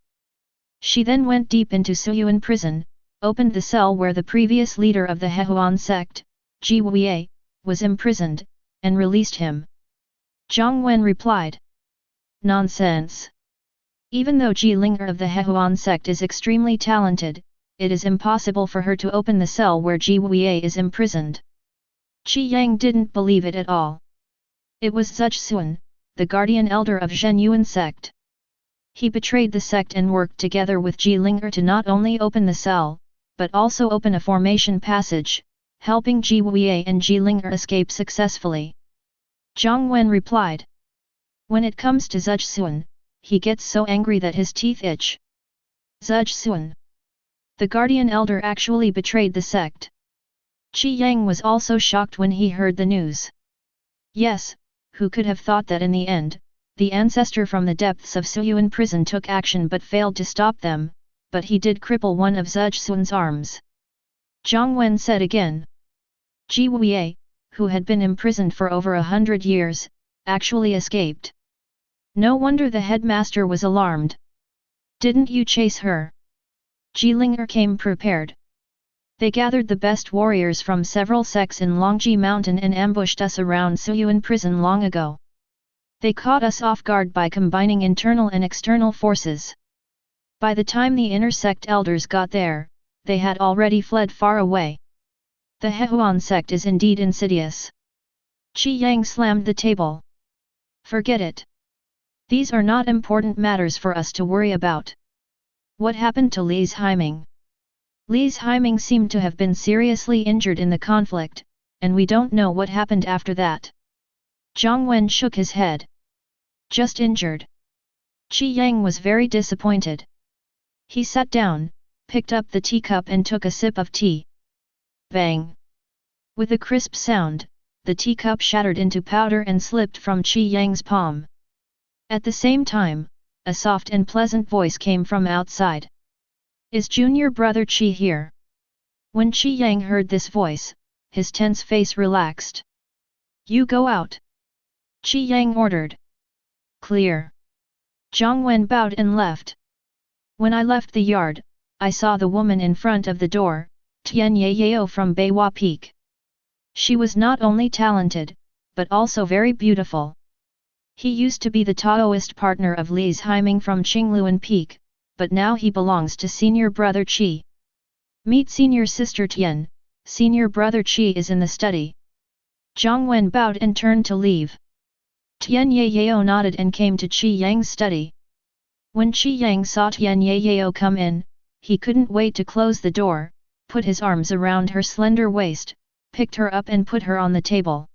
She then went deep into Suyuan prison, opened the cell where the previous leader of the Hehuan sect, Ji Wei, was imprisoned, and released him. Zhang Wen replied. Nonsense. Even though Ji Ling'er of the Hehuan sect is extremely talented, it is impossible for her to open the cell where Ji Wei is imprisoned. Qi Yang didn't believe it at all. It was Zuch Suan, the guardian elder of Zhen Yuan sect. He betrayed the sect and worked together with Ji Ling'er to not only open the cell, but also open a formation passage, helping Ji Wei and Ji Ling'er escape successfully. Zhang Wen replied. When it comes to Zuch Suan, he gets so angry that his teeth itch. Zuch Suan. The guardian elder actually betrayed the sect. Qi Yang was also shocked when he heard the news. Yes, who could have thought that in the end, the ancestor from the depths of Suyuan prison took action but failed to stop them, but he did cripple one of Zuch Suan's arms. Zhang Wen said again. Ji Wei, who had been imprisoned for over 100 years, actually escaped. No wonder the headmaster was alarmed. Didn't you chase her? Ji Ling'er came prepared. They gathered the best warriors from several sects in Longji Mountain and ambushed us around Suyuan prison long ago. They caught us off guard by combining internal and external forces. By the time the inner sect elders got there, they had already fled far away. The Hehuan sect is indeed insidious. Qi Yang slammed the table. Forget it. These are not important matters for us to worry about. What happened to Li's Haiming? Li's Haiming seemed to have been seriously injured in the conflict, and we don't know what happened after that. Zhang Wen shook his head. Just injured. Qi Yang was very disappointed. He sat down, picked up the teacup and took a sip of tea. Bang! With a crisp sound, the teacup shattered into powder and slipped from Qi Yang's palm. At the same time, a soft and pleasant voice came from outside. Is junior brother Qi here? When Qi Yang heard this voice, his tense face relaxed. You go out. Qi Yang ordered. Clear. Zhang Wen bowed and left. When I left the yard, I saw the woman in front of the door, Tian Yayao from Beiwa Peak. She was not only talented, but also very beautiful. He used to be the Taoist partner of Li's Haiming from Qingluan Peak, but now he belongs to senior brother Qi. Meet senior sister Tian, senior brother Qi is in the study. Zhang Wen bowed and turned to leave. Tian Yayao nodded and came to Qi Yang's study. When Qi Yang saw Tian Yayao come in, he couldn't wait to close the door, put his arms around her slender waist, picked her up and put her on the table.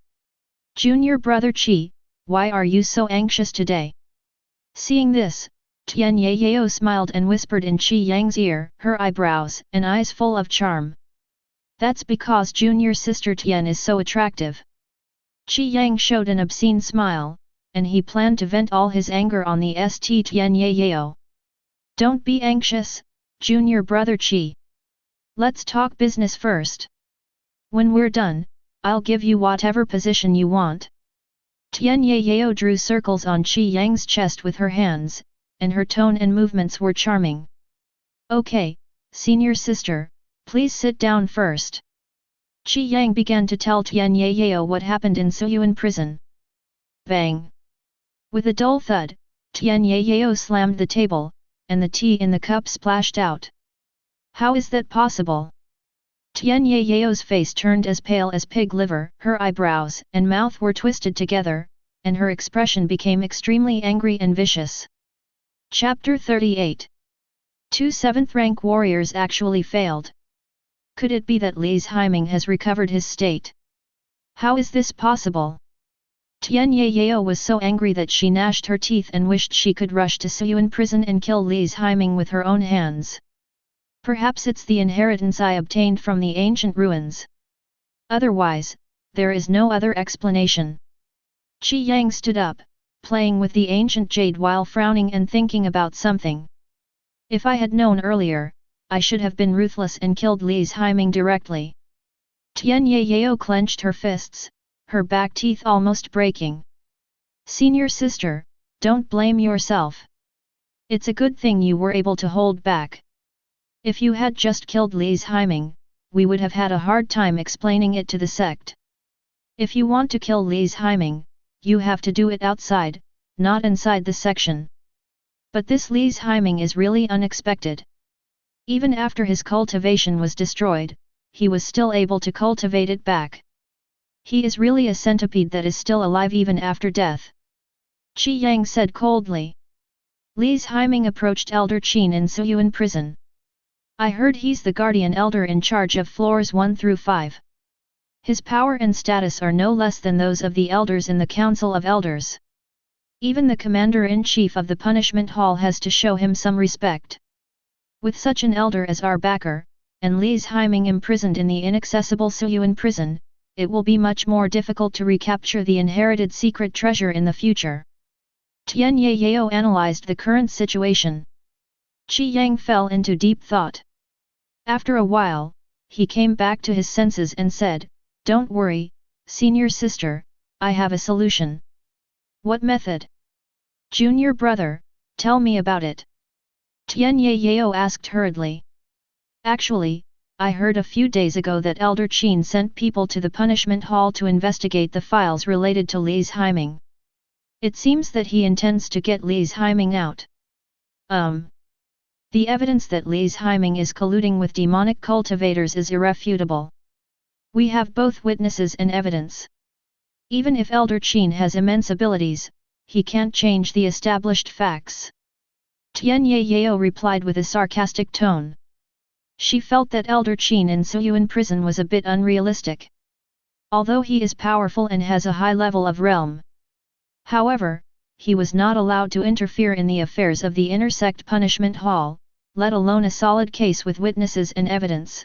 Junior brother Qi, why are you so anxious today? Seeing this, Tian Yayao smiled and whispered in Qi Yang's ear, her eyebrows and eyes full of charm. That's because junior sister Tian is so attractive. Qi Yang showed an obscene smile, and he planned to vent all his anger on the St Tian Yayao. Don't be anxious, junior brother Qi. Let's talk business first. When we're done, I'll give you whatever position you want. Tian Yayao drew circles on Qi Yang's chest with her hands, and her tone and movements were charming. Okay, senior sister, please sit down first. Qi Yang began to tell Tian Yayao what happened in Suyuan prison. Bang! With a dull thud, Tian Yayao slammed the table, and the tea in the cup splashed out. How is that possible? Tian Yayao's face turned as pale as pig liver, her eyebrows and mouth were twisted together, and her expression became extremely angry and vicious. Chapter 38. 2 7th-rank warriors actually failed. Could it be that Li's Haiming has recovered his state? How is this possible? Tian Yao was so angry that she gnashed her teeth and wished she could rush to Suyuan prison and kill Li's Haiming with her own hands. Perhaps it's the inheritance I obtained from the ancient ruins. Otherwise, there is no other explanation. Qi Yang stood up, playing with the ancient jade while frowning and thinking about something. If I had known earlier, I should have been ruthless and killed Li's Haiming directly. Tian Yao clenched her fists, her back teeth almost breaking. Senior sister, don't blame yourself. It's a good thing you were able to hold back. If you had just killed Li's Haiming, we would have had a hard time explaining it to the sect. If you want to kill Li's Haiming, you have to do it outside, not inside the section. But this Li's Haiming is really unexpected. Even after his cultivation was destroyed, he was still able to cultivate it back. He is really a centipede that is still alive even after death. Qi Yang said coldly. Li's Haiming approached Elder Qin in Suyuan prison. I heard he's the guardian elder in charge of floors 1 through 5. His power and status are no less than those of the elders in the Council of Elders. Even the commander-in-chief of the punishment hall has to show him some respect. With such an elder as our backer, and Li's Haiming imprisoned in the inaccessible Suyuan prison, it will be much more difficult to recapture the inherited secret treasure in the future. Tian Yao analyzed the current situation. Qi Yang fell into deep thought. After a while, he came back to his senses and said, Don't worry, senior sister, I have a solution. What method? Junior brother, tell me about it. Tian Yao asked hurriedly. Actually, I heard a few days ago that Elder Qin sent people to the punishment hall to investigate the files related to Li's Haiming. It seems that he intends to get Li's Haiming out. The evidence that Li's Haiming is colluding with demonic cultivators is irrefutable. We have both witnesses and evidence. Even if Elder Qin has immense abilities, he can't change the established facts. Tian Yao replied with a sarcastic tone. She felt that Elder Qin in Suyuan prison was a bit unrealistic. Although he is powerful and has a high level of realm. However, he was not allowed to interfere in the affairs of the inner sect punishment hall, let alone a solid case with witnesses and evidence.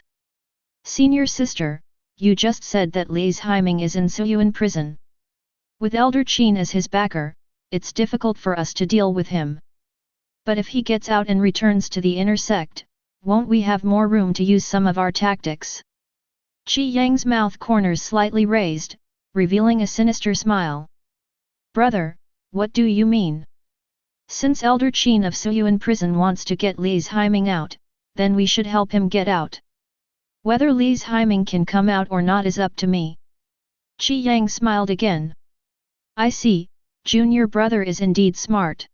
Senior sister, you just said that Li's Haiming is in Suyuan prison. With Elder Qin as his backer, it's difficult for us to deal with him. But if he gets out and returns to the inner sect, won't we have more room to use some of our tactics? Qi Yang's mouth corners slightly raised, revealing a sinister smile. Brother, what do you mean? Since Elder Qin of Suyuan prison wants to get Li's Haiming out, then we should help him get out. Whether Li's Haiming can come out or not is up to me. Qi Yang smiled again. I see, junior brother is indeed smart.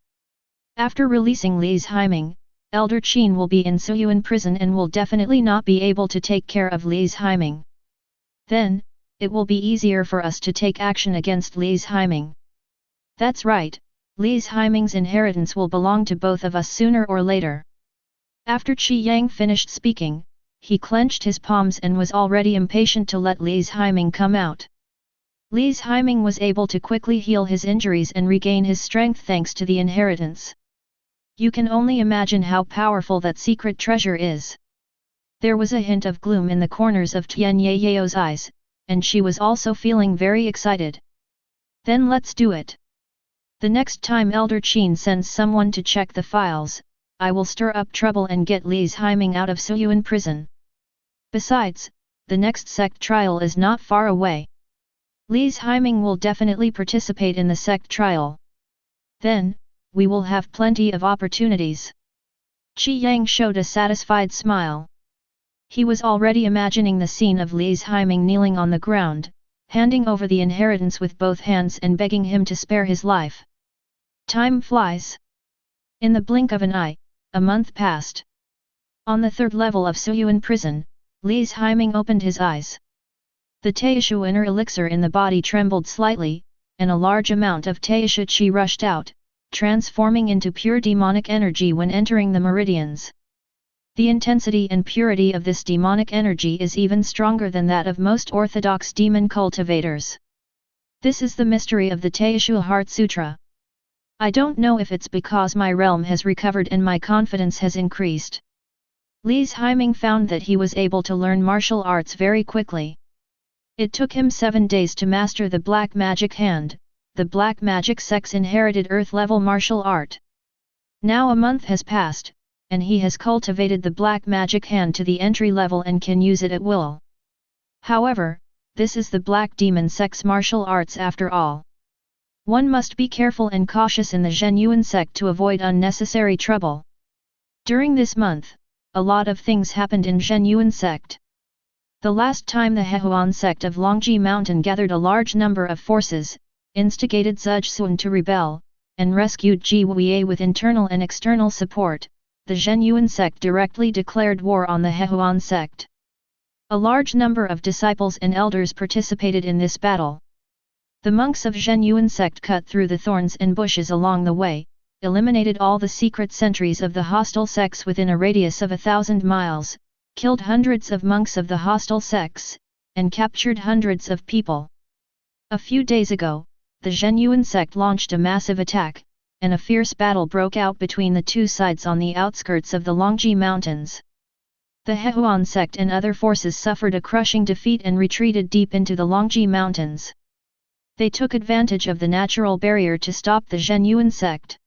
After releasing Li's Haiming, Elder Qin will be in Suyuan prison and will definitely not be able to take care of Li's Haiming. Then, it will be easier for us to take action against Li's Haiming. That's right, Li's Haiming's inheritance will belong to both of us sooner or later. After Qi Yang finished speaking, he clenched his palms and was already impatient to let Li's Haiming come out. Li's Haiming was able to quickly heal his injuries and regain his strength thanks to the inheritance. You can only imagine how powerful that secret treasure is. There was a hint of gloom in the corners of Tian Yao's eyes, and she was also feeling very excited. Then let's do it. The next time Elder Qin sends someone to check the files, I will stir up trouble and get Li's Haiming out of Suyuan prison. Besides, the next sect trial is not far away. Li's Haiming will definitely participate in the sect trial. Then, we will have plenty of opportunities. Qi Yang showed a satisfied smile. He was already imagining the scene of Li's Haiming kneeling on the ground, handing over the inheritance with both hands and begging him to spare his life. Time flies. In the blink of an eye, a month passed. On the third level of Suyuan prison, Li's Haiming opened his eyes. The Teishu inner elixir in the body trembled slightly, and a large amount of Teishu Qi rushed out, transforming into pure demonic energy when entering the meridians. The intensity and purity of this demonic energy is even stronger than that of most orthodox demon cultivators. This is the mystery of the Teishu Heart Sutra. I don't know if it's because my realm has recovered and my confidence has increased. Li's Haiming found that he was able to learn martial arts very quickly. It took him 7 days to master the Black Magic Hand, the Black Magic Sex inherited Earth-level martial art. Now a month has passed, and he has cultivated the Black Magic Hand to the entry level and can use it at will. However, this is the Black Demon Sex martial arts after all. One must be careful and cautious in the Zhenyuan sect to avoid unnecessary trouble. During this month, a lot of things happened in Zhenyuan sect. The last time the Hehuan sect of Longji Mountain gathered a large number of forces, instigated Zhuzhun to rebel, and rescued Ji Wei with internal and external support, the Zhenyuan sect directly declared war on the Hehuan sect. A large number of disciples and elders participated in this battle. The monks of Zhenyuan sect cut through the thorns and bushes along the way, eliminated all the secret sentries of the hostile sects within a radius of 1,000 miles, killed hundreds of monks of the hostile sects, and captured hundreds of people. A few days ago, the Zhenyuan sect launched a massive attack, and a fierce battle broke out between the two sides on the outskirts of the Longji Mountains. The Hehuan sect and other forces suffered a crushing defeat and retreated deep into the Longji Mountains. They took advantage of the natural barrier to stop the Zhenyuan sect.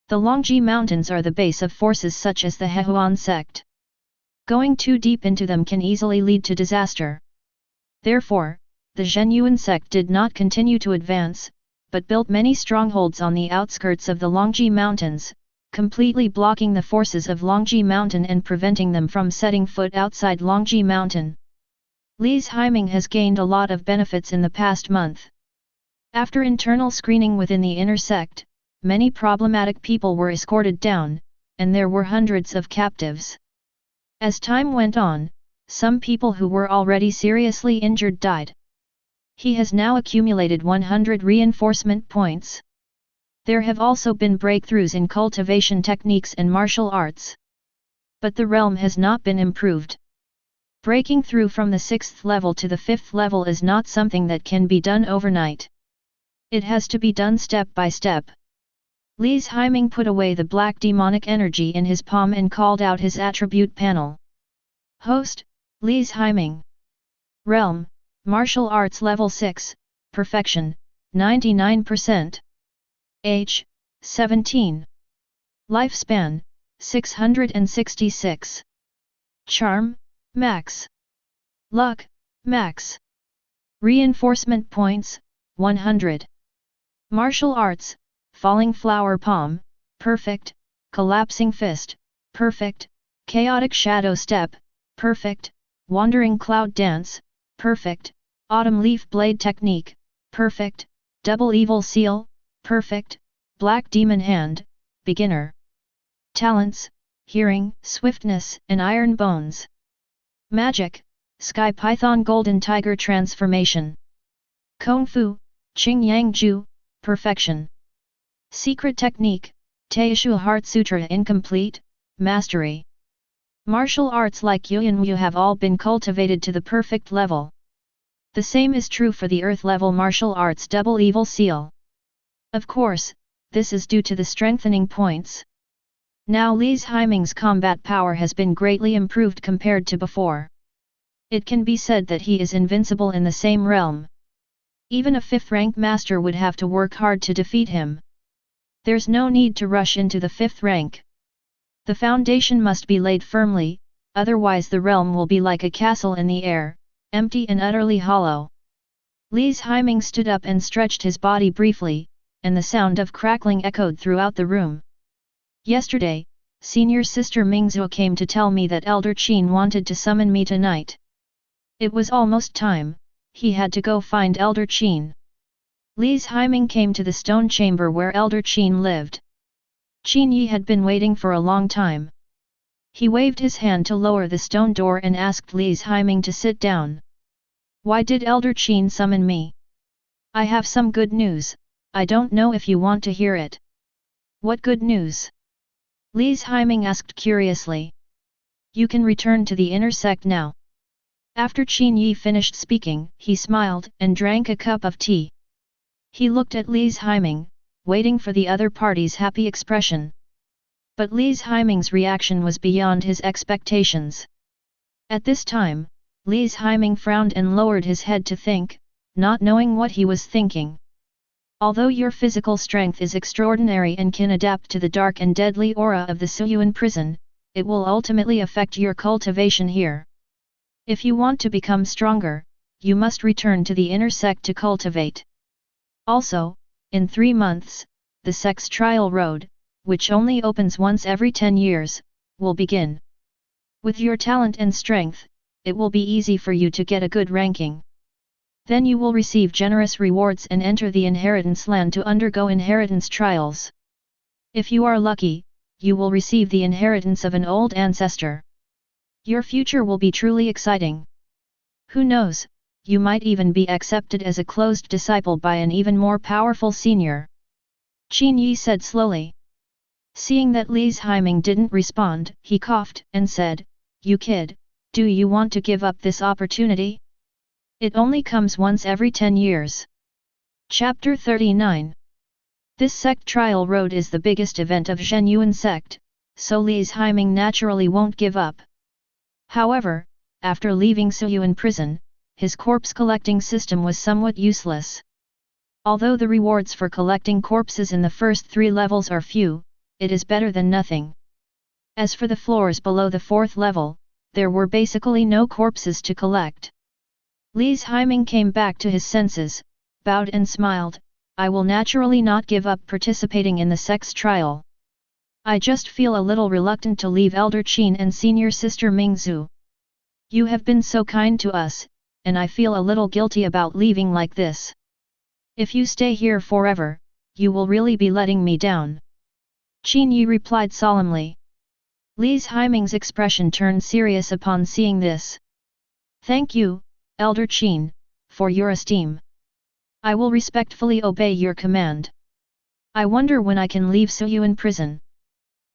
The Longji Mountains are the base of forces such as the Hehuan sect. Going too deep into them can easily lead to disaster. Therefore, the Zhenyuan sect did not continue to advance, but built many strongholds on the outskirts of the Longji Mountains, completely blocking the forces of Longji Mountain and preventing them from setting foot outside Longji Mountain. Li's Haiming has gained a lot of benefits in the past month. After internal screening within the inner sect, many problematic people were escorted down, and there were hundreds of captives. As time went on, some people who were already seriously injured died. He has now accumulated 100 reinforcement points. There have also been breakthroughs in cultivation techniques and martial arts. But the realm has not been improved. Breaking through from the 6th level to the 5th level is not something that can be done overnight. It has to be done step by step. Li's Haiming put away the black demonic energy in his palm and called out his attribute panel. Host, Li's Haiming. Realm, Martial Arts Level 6, Perfection, 99%. Age, 17. Lifespan, 666. Charm, Max. Luck, Max. Reinforcement points, 100. Martial Arts, Falling Flower Palm, Perfect, Collapsing Fist, Perfect, Chaotic Shadow Step, Perfect, Wandering Cloud Dance, Perfect, Autumn Leaf Blade Technique, Perfect, Double Evil Seal, Perfect, Black Demon Hand, Beginner. Talents, Hearing, Swiftness and Iron Bones. Magic, Sky Python Golden Tiger Transformation. Kung Fu, Qing Yang Ju, Perfection. Secret Technique, Teishu Heart Sutra Incomplete, Mastery. Martial arts like Yuan Wu have all been cultivated to the perfect level. The same is true for the Earth-level martial arts Double Evil Seal. Of course, this is due to the strengthening points. Now Li's Haiming's combat power has been greatly improved compared to before. It can be said that he is invincible in the same realm. Even a 5th-rank master would have to work hard to defeat him. There's no need to rush into the 5th rank. The foundation must be laid firmly, otherwise the realm will be like a castle in the air, empty and utterly hollow. Li's Haiming stood up and stretched his body briefly, and the sound of crackling echoed throughout the room. Yesterday, senior sister Mingzhu came to tell me that Elder Qin wanted to summon me tonight. It was almost time, he had to go find Elder Qin. Li's Haiming came to the stone chamber where Elder Qin lived. Qin Yi had been waiting for a long time. He waved his hand to lower the stone door and asked Li's Haiming to sit down. Why did Elder Qin summon me? I have some good news, I don't know if you want to hear it. What good news? Li's Haiming asked curiously. You can return to the inner sect now. After Qin Yi finished speaking, he smiled and drank a cup of tea. He looked at Li's Haiming, waiting for the other party's happy expression. But Li's Haiming's reaction was beyond his expectations. At this time, Li's Haiming frowned and lowered his head to think, not knowing what he was thinking. Although your physical strength is extraordinary and can adapt to the dark and deadly aura of the Suyuan prison, it will ultimately affect your cultivation here. If you want to become stronger, you must return to the inner sect to cultivate. Also, in 3 months, the sect's trial road, which only opens once every 10 years, will begin. With your talent and strength, it will be easy for you to get a good ranking. Then you will receive generous rewards and enter the inheritance land to undergo inheritance trials. If you are lucky, you will receive the inheritance of an old ancestor. Your future will be truly exciting. Who knows, you might even be accepted as a closed disciple by an even more powerful senior. Qin Yi said slowly. Seeing that Li's Haiming didn't respond, he coughed and said, You kid, do you want to give up this opportunity? It only comes once every 10 years. Chapter 39. This sect trial road is the biggest event of Zhenyuan sect, so Li's Haiming naturally won't give up. However, after leaving Suyuan prison, his corpse collecting system was somewhat useless. Although the rewards for collecting corpses in the first 3 levels are few, it is better than nothing. As for the floors below the 4th level, there were basically no corpses to collect. Li's Haiming came back to his senses, bowed and smiled, I will naturally not give up participating in the sect's trial. I just feel a little reluctant to leave Elder Qin and senior sister Mingzhu. You have been so kind to us, and I feel a little guilty about leaving like this. If you stay here forever, you will really be letting me down. Qin Yi replied solemnly. Li's Haiming's expression turned serious upon seeing this. Thank you, Elder Qin, for your esteem. I will respectfully obey your command. I wonder when I can leave Suyuan prison.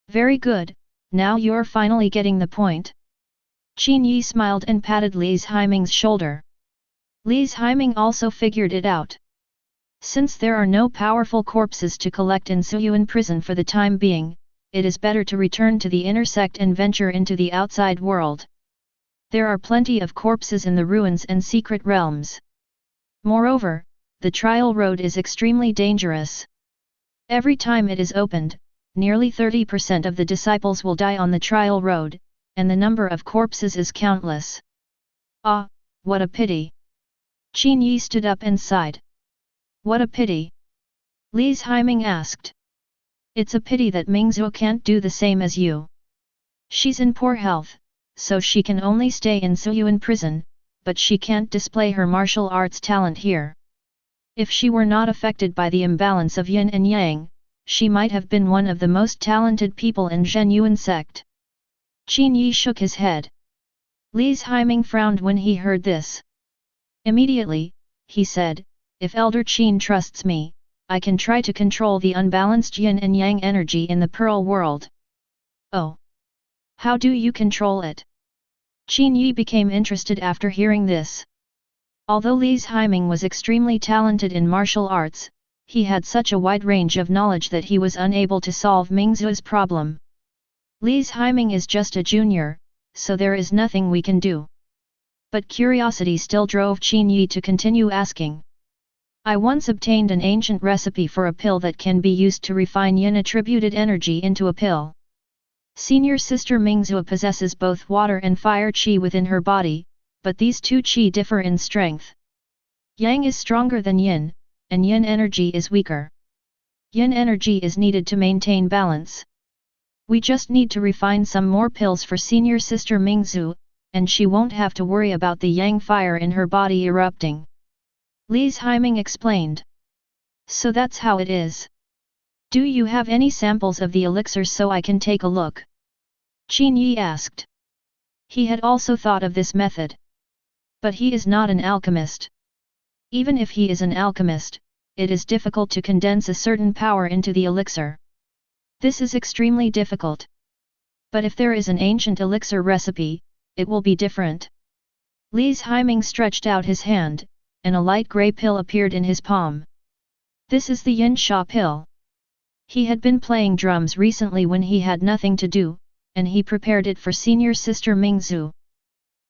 Very good, now you're finally getting the point. Qin Yi smiled and patted Li's Haiming's shoulder. Li's Haiming also figured it out. Since there are no powerful corpses to collect in Suyuan prison for the time being, it is better to return to the inner sect and venture into the outside world. There are plenty of corpses in the ruins and secret realms. Moreover, the trial road is extremely dangerous. Every time it is opened, nearly 30% of the disciples will die on the trial road, and the number of corpses is countless. Ah, what a pity! Qin Yi stood up and sighed. What a pity! Li's Haiming asked. It's a pity that Mingzhu can't do the same as you. She's in poor health, so she can only stay in Suyuan prison, but she can't display her martial arts talent here. If she were not affected by the imbalance of yin and yang, she might have been one of the most talented people in Zhenyuan sect. Qin Yi shook his head. Li's Haiming frowned when he heard this. Immediately, he said, if Elder Qin trusts me, I can try to control the unbalanced yin and yang energy in the Pearl world. Oh! How do you control it? Qin Yi became interested after hearing this. Although Li's Haiming was extremely talented in martial arts, he had such a wide range of knowledge that he was unable to solve Mingzhu's problem. Li's Haiming is just a junior, so there is nothing we can do. But curiosity still drove Qin Yi to continue asking. I once obtained an ancient recipe for a pill that can be used to refine yin-attributed energy into a pill. Senior sister Mingzhu possesses both water and fire qi within her body, but these two qi differ in strength. Yang is stronger than yin, and yin energy is weaker. Yin energy is needed to maintain balance. We just need to refine some more pills for senior sister Mingzhu, and she won't have to worry about the yang fire in her body erupting. Li's Haiming explained. So that's how it is. Do you have any samples of the elixir so I can take a look? Qin Yi asked. He had also thought of this method. But he is not an alchemist. Even if he is an alchemist, it is difficult to condense a certain power into the elixir. This is extremely difficult. But if there is an ancient elixir recipe, it will be different. Li Haiming stretched out his hand, and a light grey pill appeared in his palm. This is the Yin Sha pill. He had been playing drums recently when he had nothing to do, and he prepared it for senior sister Mingzhu.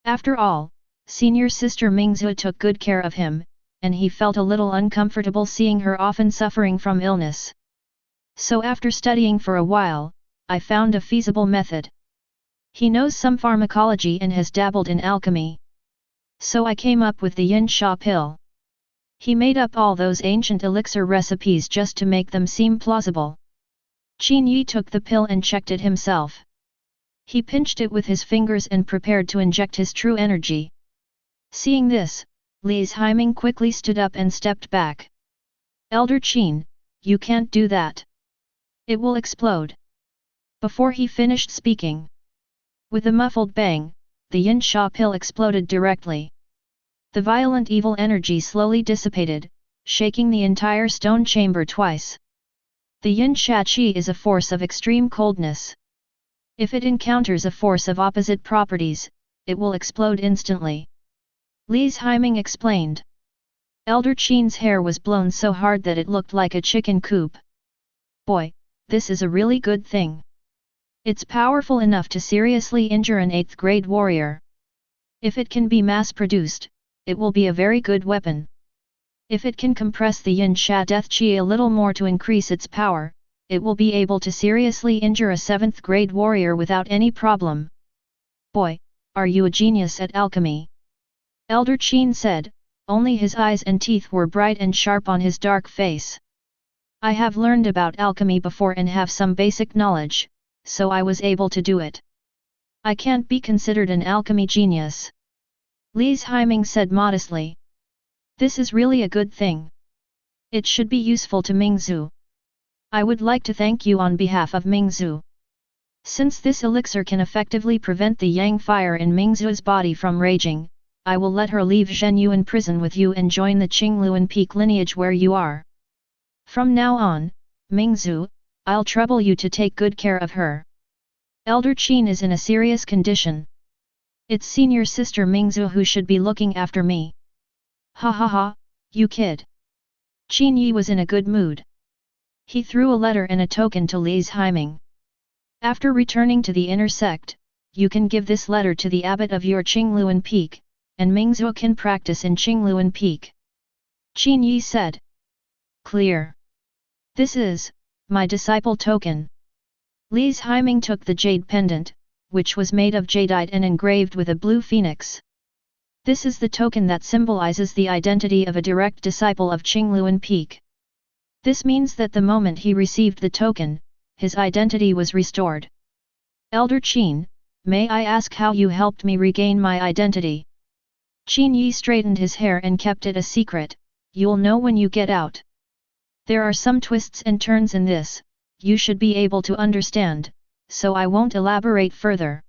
After all, senior sister Mingzhu took good care of him, and he felt a little uncomfortable seeing her often suffering from illness. So after studying for a while, I found a feasible method. He knows some pharmacology and has dabbled in alchemy. So I came up with the Yin Sha pill. He made up all those ancient elixir recipes just to make them seem plausible. Qin Yi took the pill and checked it himself. He pinched it with his fingers and prepared to inject his true energy. Seeing this, Li Haiming quickly stood up and stepped back. Elder Qin, you can't do that. It will explode. Before he finished speaking. With a muffled bang, the Yin Sha pill exploded directly. The violent evil energy slowly dissipated, shaking the entire stone chamber twice. The Yin Sha Qi is a force of extreme coldness. If it encounters a force of opposite properties, it will explode instantly. Li Haiming explained. Elder Qin's hair was blown so hard that it looked like a chicken coop. Boy, this is a really good thing. It's powerful enough to seriously injure an 8th grade warrior. If it can be mass-produced, it will be a very good weapon. If it can compress the Yin Sha Death Qi a little more to increase its power, it will be able to seriously injure a 7th grade warrior without any problem. Boy, are you a genius at alchemy? Elder Qin said, only his eyes and teeth were bright and sharp on his dark face. I have learned about alchemy before and have some basic knowledge, so I was able to do it. I can't be considered an alchemy genius. Li Haiming said modestly. This is really a good thing. It should be useful to Mingzhu. I would like to thank you on behalf of Mingzhu. Since this elixir can effectively prevent the yang fire in Mingzhu's body from raging, I will let her leave Zhenyuan prison with you and join the Qingluan Peak lineage where you are. From now on, Mingzhu, I'll trouble you to take good care of her. Elder Qin is in a serious condition. It's senior sister Mingzhu who should be looking after me. Ha ha ha, you kid. Qin Yi was in a good mood. He threw a letter and a token to Li Haiming. After returning to the inner sect, you can give this letter to the abbot of your Qingluan Peak, and Mingzhu can practice in Qingluan Peak. Qin Yi said. Clear. This is my disciple token. Li Haiming took the jade pendant, which was made of jadeite and engraved with a blue phoenix. This is the token that symbolizes the identity of a direct disciple of Qingluan Peak. This means that the moment he received the token, his identity was restored. Elder Qin, may I ask how you helped me regain my identity? Qin Yi straightened his hair and kept it a secret. You'll know when you get out. There are some twists and turns in this, you should be able to understand, so I won't elaborate further.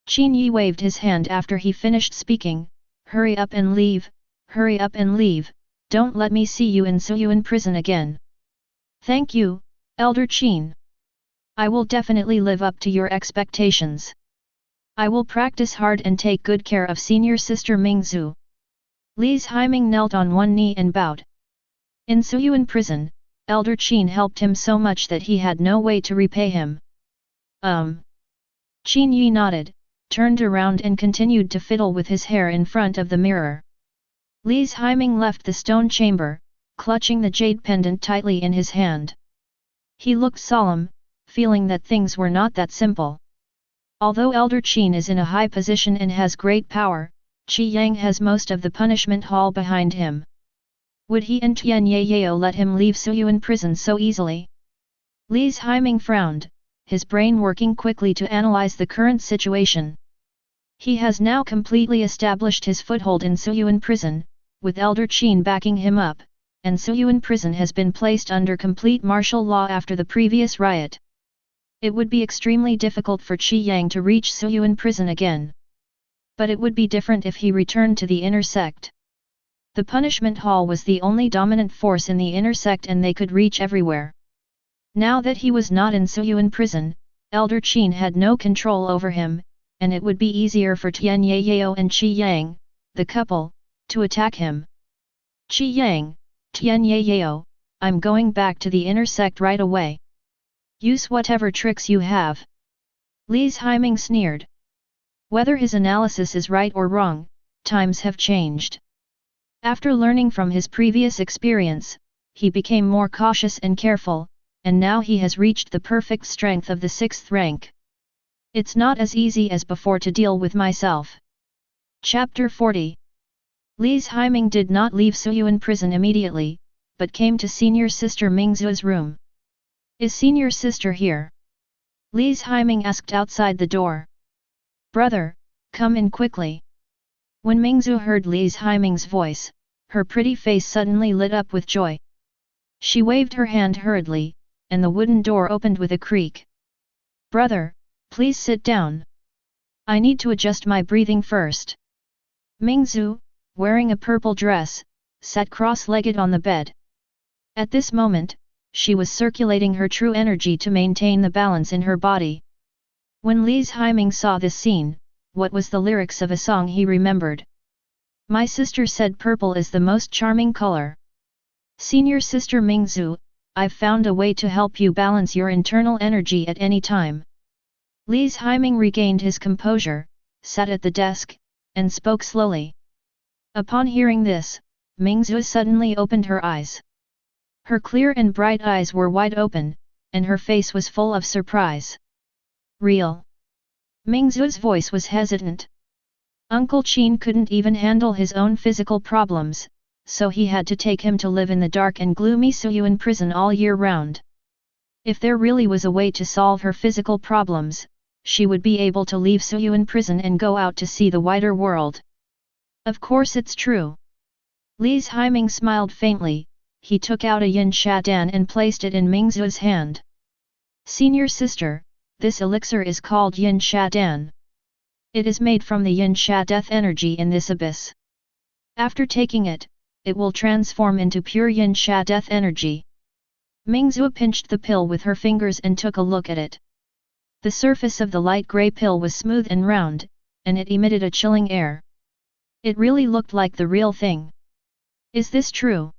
Qin Yi waved his hand after he finished speaking. Hurry up and leave, hurry up and leave, don't let me see you in Suyuan prison again. Thank you, Elder Qin. I will definitely live up to your expectations. I will practice hard and take good care of senior sister Mingzhu. Li Haiming knelt on one knee and bowed. In Suyuan prison, Elder Qin helped him so much that he had no way to repay him. Qin Yi nodded, turned around and continued to fiddle with his hair in front of the mirror. Li Haiming left the stone chamber, clutching the jade pendant tightly in his hand. He looked solemn, feeling that things were not that simple. Although Elder Qin is in a high position and has great power, Qi Yang has most of the punishment hall behind him. Would he and Tian Yao let him leave Suyuan prison so easily? Li Haiming frowned, his brain working quickly to analyze the current situation. He has now completely established his foothold in Suyuan prison, with Elder Qin backing him up, and Suyuan prison has been placed under complete martial law after the previous riot. It would be extremely difficult for Qi Yang to reach Suyuan prison again. But it would be different if he returned to the inner sect. The punishment hall was the only dominant force in the inner sect and they could reach everywhere. Now that he was not in Suyuan prison, Elder Qin had no control over him, and it would be easier for Tian Yayao and Qi Yang, the couple, to attack him. Qi Yang, Tian Yayao, I'm going back to the inner sect right away. Use whatever tricks you have. Li's Haiming sneered. Whether his analysis is right or wrong, times have changed. After learning from his previous experience, he became more cautious and careful, and now he has reached the perfect strength of the 6th rank. It's not as easy as before to deal with myself. Chapter 40. Li's Haiming did not leave Suyuan prison immediately, but came to senior sister Mingzu's room. Is senior sister here? Li's Haiming asked outside the door. Brother, come in quickly. When Mingzu heard Li's Haiming's voice, her pretty face suddenly lit up with joy. She waved her hand hurriedly, and the wooden door opened with a creak. Brother, please sit down. I need to adjust my breathing first. Mingzu, wearing a purple dress, sat cross-legged on the bed. At this moment, she was circulating her true energy to maintain the balance in her body. When Li's Haiming saw this scene, what was the lyrics of a song he remembered? My sister said purple is the most charming color. Senior sister Mingzu, I've found a way to help you balance your internal energy at any time. Li's Haiming regained his composure, sat at the desk, and spoke slowly. Upon hearing this, Mingzu suddenly opened her eyes. Her clear and bright eyes were wide open, and her face was full of surprise. Real. Mingzu's voice was hesitant. Uncle Qin couldn't even handle his own physical problems, so he had to take him to live in the dark and gloomy Suyuan prison all year round. If there really was a way to solve her physical problems, she would be able to leave Suyuan prison and go out to see the wider world. Of course it's true. Li's Haiming smiled faintly. He took out a yin sha dan and placed it in Mingzu's hand. Senior sister, this elixir is called yin sha dan. It is made from the yin sha death energy in this abyss. After taking it, it will transform into pure yin sha death energy. Mingzu pinched the pill with her fingers and took a look at it. The surface of the light grey pill was smooth and round, and it emitted a chilling air. It really looked like the real thing. Is this true?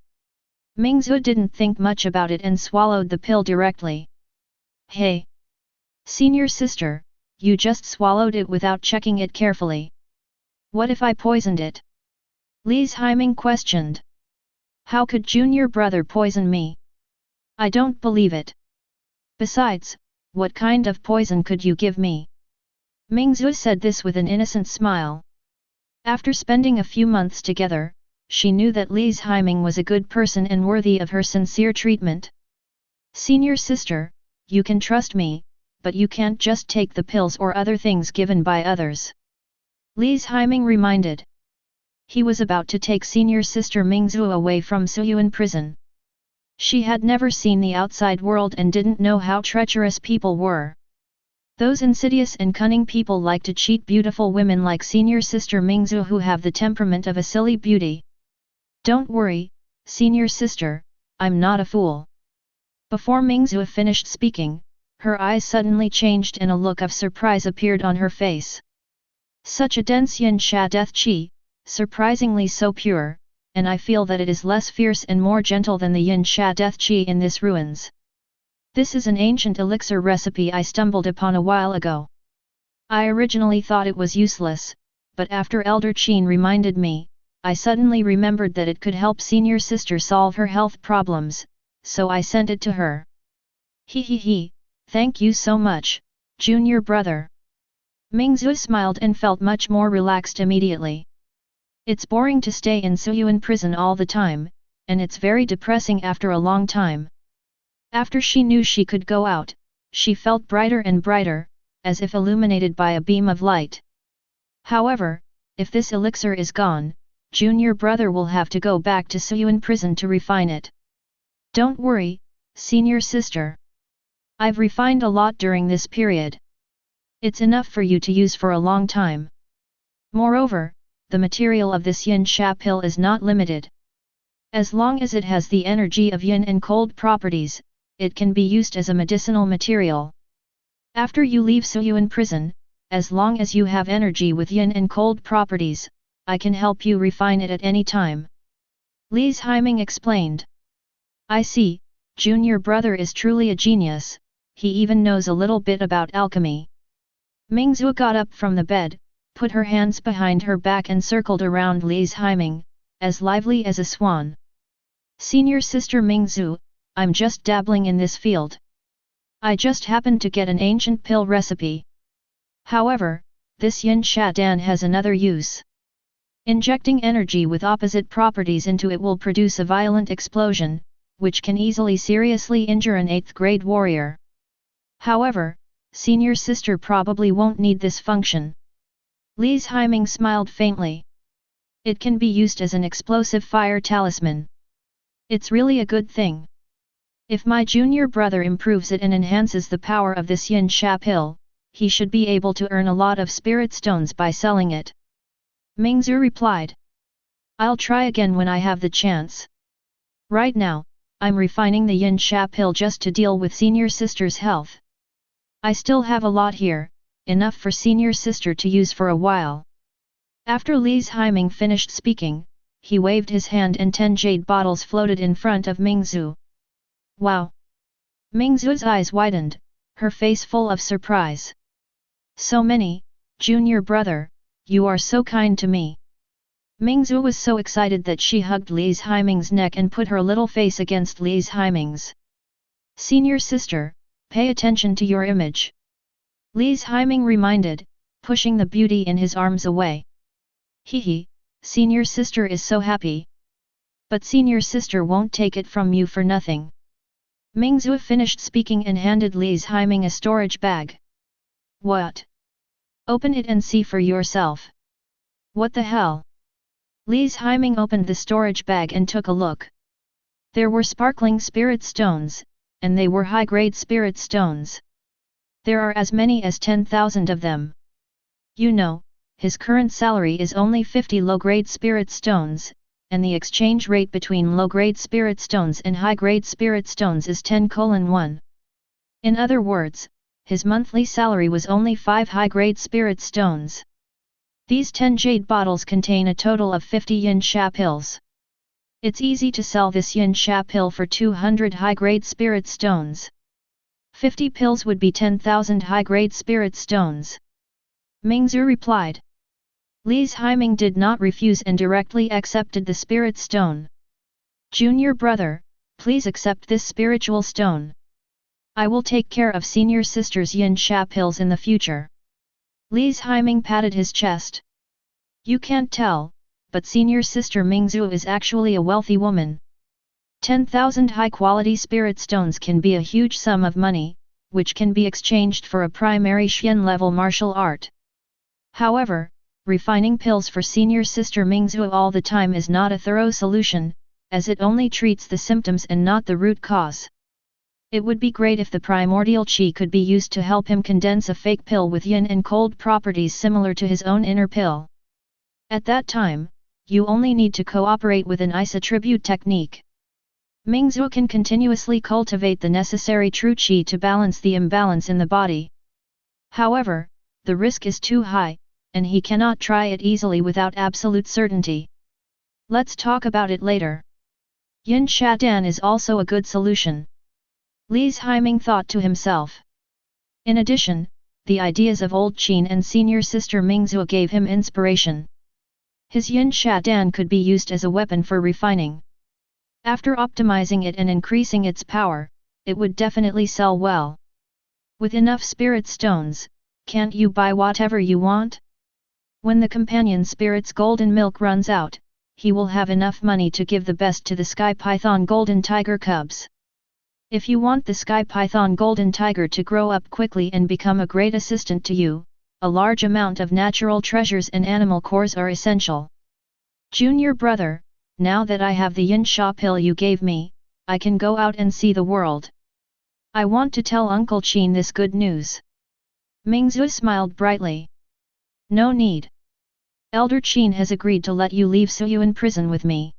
Mingzu didn't think much about it and swallowed the pill directly. Hey! Senior sister, you just swallowed it without checking it carefully. What if I poisoned it? Li's Haiming questioned. How could junior brother poison me? I don't believe it. Besides, what kind of poison could you give me? Mingzu said this with an innocent smile. After spending a few months together, she knew that Li's Haiming was a good person and worthy of her sincere treatment. Senior sister, you can trust me, but you can't just take the pills or other things given by others. Li's Haiming reminded. He was about to take senior sister Mingzu away from Suyuan prison. She had never seen the outside world and didn't know how treacherous people were. Those insidious and cunning people like to cheat beautiful women like senior sister Mingzu who have the temperament of a silly beauty. Don't worry, senior sister, I'm not a fool. Before Mingzu finished speaking, her eyes suddenly changed and a look of surprise appeared on her face. Such a dense yin sha death qi, surprisingly so pure, and I feel that it is less fierce and more gentle than the yin sha death qi in this ruins. This is an ancient elixir recipe I stumbled upon a while ago. I originally thought it was useless, but after Elder Qin reminded me, I suddenly remembered that it could help senior sister solve her health problems, so I sent it to her. He, thank you so much, junior brother. Mingzu smiled and felt much more relaxed immediately. It's boring to stay in Suyuan prison all the time, and it's very depressing after a long time. After she knew she could go out, she felt brighter and brighter, as if illuminated by a beam of light. However, if this elixir is gone, junior brother will have to go back to Suyuan prison to refine it. Don't worry, senior sister. I've refined a lot during this period. It's enough for you to use for a long time. Moreover, the material of this yin sha pill is not limited. As long as it has the energy of yin and cold properties, it can be used as a medicinal material. After you leave Suyuan prison, as long as you have energy with yin and cold properties, I can help you refine it at any time. Li's Haiming explained. I see, junior brother is truly a genius, he even knows a little bit about alchemy. Mingzhu got up from the bed, put her hands behind her back and circled around Li's Haiming, as lively as a swan. Senior sister Mingzhu, I'm just dabbling in this field. I just happened to get an ancient pill recipe. However, this yin sha dan has another use. Injecting energy with opposite properties into it will produce a violent explosion, which can easily seriously injure an 8th grade warrior. However, senior sister probably won't need this function. Li's Haiming smiled faintly. It can be used as an explosive fire talisman. It's really a good thing. If my junior brother improves it and enhances the power of this yin sha pill, he should be able to earn a lot of spirit stones by selling it. Mingzhu replied. I'll try again when I have the chance. Right now, I'm refining the yin sha pill just to deal with senior sister's health. I still have a lot here, enough for senior sister to use for a while. After Li's Haiming finished speaking, he waved his hand and 10 jade bottles floated in front of Mingzhu. Wow! Mingzhu's eyes widened, her face full of surprise. So many, junior brother, you are so kind to me. Mingzhu was so excited that she hugged Li's Haiming's neck and put her little face against Li's Haiming's. Senior sister, pay attention to your image. Li's Haiming reminded, pushing the beauty in his arms away. Hee, senior sister is so happy. But senior sister won't take it from you for nothing. Mingzhu finished speaking and handed Li's Haiming a storage bag. What? Open it and see for yourself. What the hell? Li's Haiming opened the storage bag and took a look. There were sparkling spirit stones, and they were high-grade spirit stones. There are as many as 10,000 of them. You know, his current salary is only 50 low-grade spirit stones, and the exchange rate between low-grade spirit stones and high-grade spirit stones is 10:1. In other words, his monthly salary was only 5 high-grade spirit stones. These 10 jade bottles contain a total of 50 yin sha pills. It's easy to sell this yin sha pill for 200 high-grade spirit stones. 50 pills would be 10,000 high-grade spirit stones. Mingzhu replied. Li's Haiming did not refuse and directly accepted the spirit stone. Junior brother, please accept this spiritual stone. I will take care of senior sister's yin sha pills in the future. Li's Haiming patted his chest. You can't tell, but senior sister Mingzhu is actually a wealthy woman. 10,000 high-quality spirit stones can be a huge sum of money, which can be exchanged for a primary Xian-level martial art. However, refining pills for senior sister Mingzhu all the time is not a thorough solution, as it only treats the symptoms and not the root cause. It would be great if the primordial qi could be used to help him condense a fake pill with yin and cold properties similar to his own inner pill. At that time, you only need to cooperate with an isotribute technique. Mingzhu can continuously cultivate the necessary true qi to balance the imbalance in the body. However, the risk is too high, and he cannot try it easily without absolute certainty. Let's talk about it later. Yin Sha Dan is also a good solution. Li's Haiming thought to himself. In addition, the ideas of old Qin and senior sister Mingzhu gave him inspiration. His Yin Sha Dan could be used as a weapon for refining. After optimizing it and increasing its power, it would definitely sell well. With enough spirit stones, can't you buy whatever you want? When the companion spirit's golden milk runs out, he will have enough money to give the best to the Sky Python Golden Tiger cubs. If you want the Sky Python Golden Tiger to grow up quickly and become a great assistant to you, a large amount of natural treasures and animal cores are essential. Junior brother, now that I have the Yin Sha pill you gave me, I can go out and see the world. I want to tell Uncle Qin this good news. Mingzhu smiled brightly. No need. Elder Qin has agreed to let you leave Suyuan prison with me.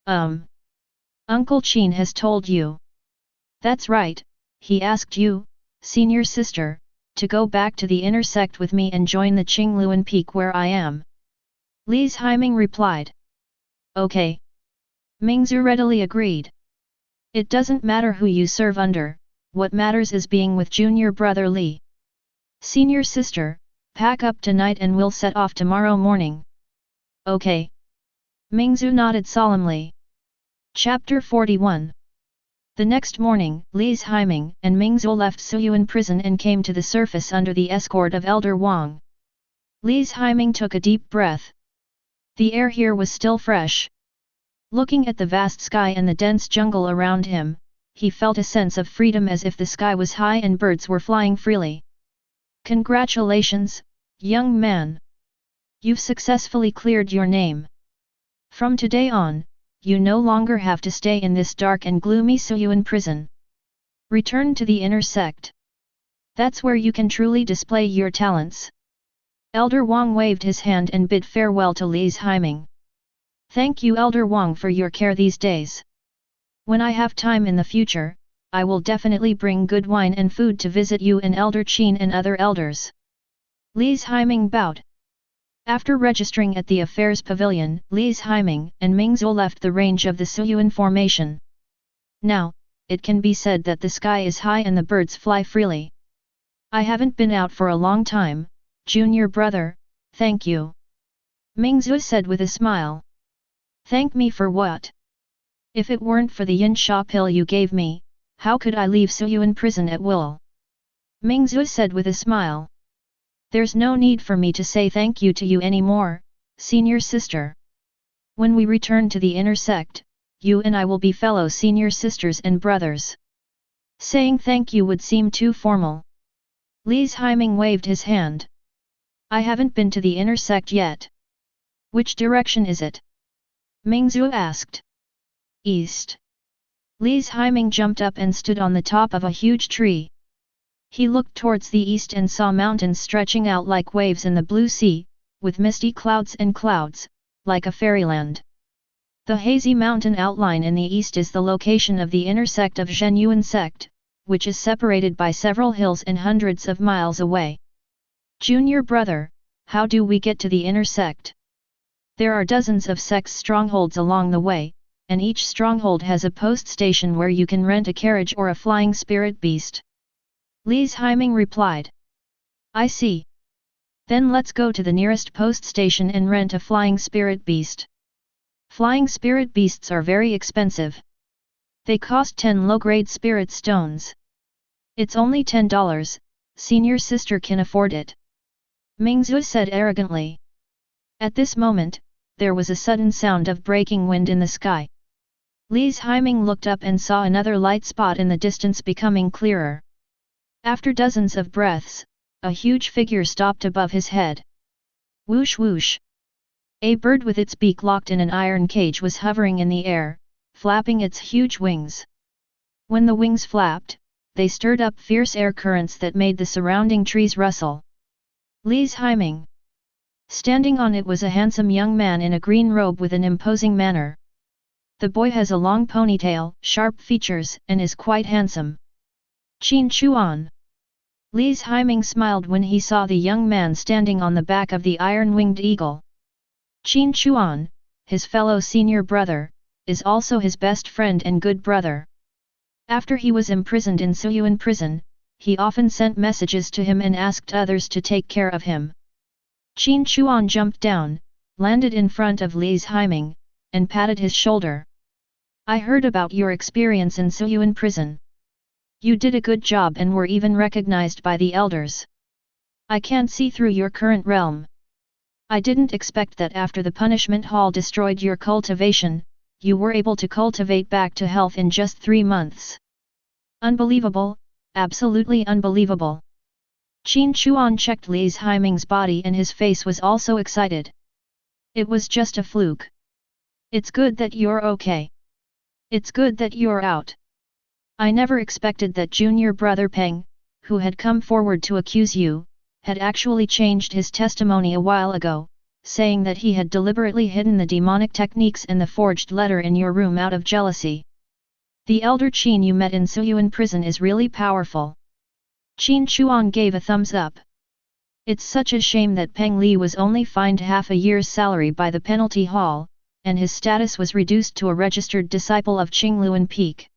Uncle Qin has told you. That's right, he asked you, senior sister, to go back to the inner sect with me and join the Qingluan Peak where I am. Li's Haiming replied. Okay. Mingzu readily agreed. It doesn't matter who you serve under, what matters is being with junior brother Li. Senior sister, pack up tonight and we'll set off tomorrow morning. Okay. Mingzu nodded solemnly. Chapter 41. The next morning, Li's Haiming and Mingzu left Suyuan prison and came to the surface under the escort of Elder Wang. Li's Haiming took a deep breath. The air here was still fresh. Looking at the vast sky and the dense jungle around him, he felt a sense of freedom as if the sky was high and birds were flying freely. Congratulations, young man! You've successfully cleared your name. From today on, you no longer have to stay in this dark and gloomy Suyuan prison. Return to the inner sect. That's where you can truly display your talents. Elder Wang waved his hand and bid farewell to Li's Haiming. Thank you Elder Wang for your care these days. When I have time in the future, I will definitely bring good wine and food to visit you and Elder Qin and other elders. Li's Haiming bowed. After registering at the affairs pavilion, Li's Haiming and Mingzu left the range of the Suyuan formation. Now, it can be said that the sky is high and the birds fly freely. I haven't been out for a long time, junior brother, thank you. Mingzu said with a smile. Thank me for what? If it weren't for the yin sha pill you gave me, how could I leave Suyuan prison at will? Mingzu said with a smile. There's no need for me to say thank you to you anymore, senior sister. When we return to the inner sect, you and I will be fellow senior sisters and brothers. Saying thank you would seem too formal. Li's Haiming waved his hand. I haven't been to the inner sect yet. Which direction is it? Mingzu asked. East. Li's Haiming jumped up and stood on the top of a huge tree. He looked towards the east and saw mountains stretching out like waves in the blue sea, with misty clouds and clouds, like a fairyland. The hazy mountain outline in the east is the location of the inner sect of Zhenyuan sect, which is separated by several hills and hundreds of miles away. Junior brother, how do we get to the inner sect? There are dozens of sects strongholds along the way, and each stronghold has a post station where you can rent a carriage or a flying spirit beast. Li's Haiming replied. I see. Then let's go to the nearest post station and rent a flying spirit beast. Flying spirit beasts are very expensive. They cost 10 low-grade spirit stones. It's only $10, senior sister can afford it. Mingzu said arrogantly. At this moment, there was a sudden sound of breaking wind in the sky. Li's Haiming looked up and saw another light spot in the distance becoming clearer. After dozens of breaths, a huge figure stopped above his head. Whoosh whoosh! A bird with its beak locked in an iron cage was hovering in the air, flapping its huge wings. When the wings flapped, they stirred up fierce air currents that made the surrounding trees rustle. Li's Haiming. Standing on it was a handsome young man in a green robe with an imposing manner. The boy has a long ponytail, sharp features, and is quite handsome. Qin Chuan. Li's Haiming smiled when he saw the young man standing on the back of the iron-winged eagle. Qin Chuan, his fellow senior brother, is also his best friend and good brother. After he was imprisoned in Suyuan prison, he often sent messages to him and asked others to take care of him. Qin Chuan jumped down, landed in front of Li's Haiming, and patted his shoulder. I heard about your experience in Suyuan prison. You did a good job and were even recognized by the elders. I can see through your current realm. I didn't expect that after the punishment hall destroyed your cultivation, you were able to cultivate back to health in just 3 months. Unbelievable, absolutely unbelievable. Qin Chuan checked Li's Haiming's body and his face was also excited. It was just a fluke. It's good that you're okay. It's good that you're out. I never expected that junior brother Peng, who had come forward to accuse you, had actually changed his testimony a while ago, saying that he had deliberately hidden the demonic techniques and the forged letter in your room out of jealousy. The elder Qin you met in Suyuan prison is really powerful. Qin Chuan gave a thumbs up. It's such a shame that Peng Li was only fined half a year's salary by the penalty hall, and his status was reduced to a registered disciple of Qingluan Peak.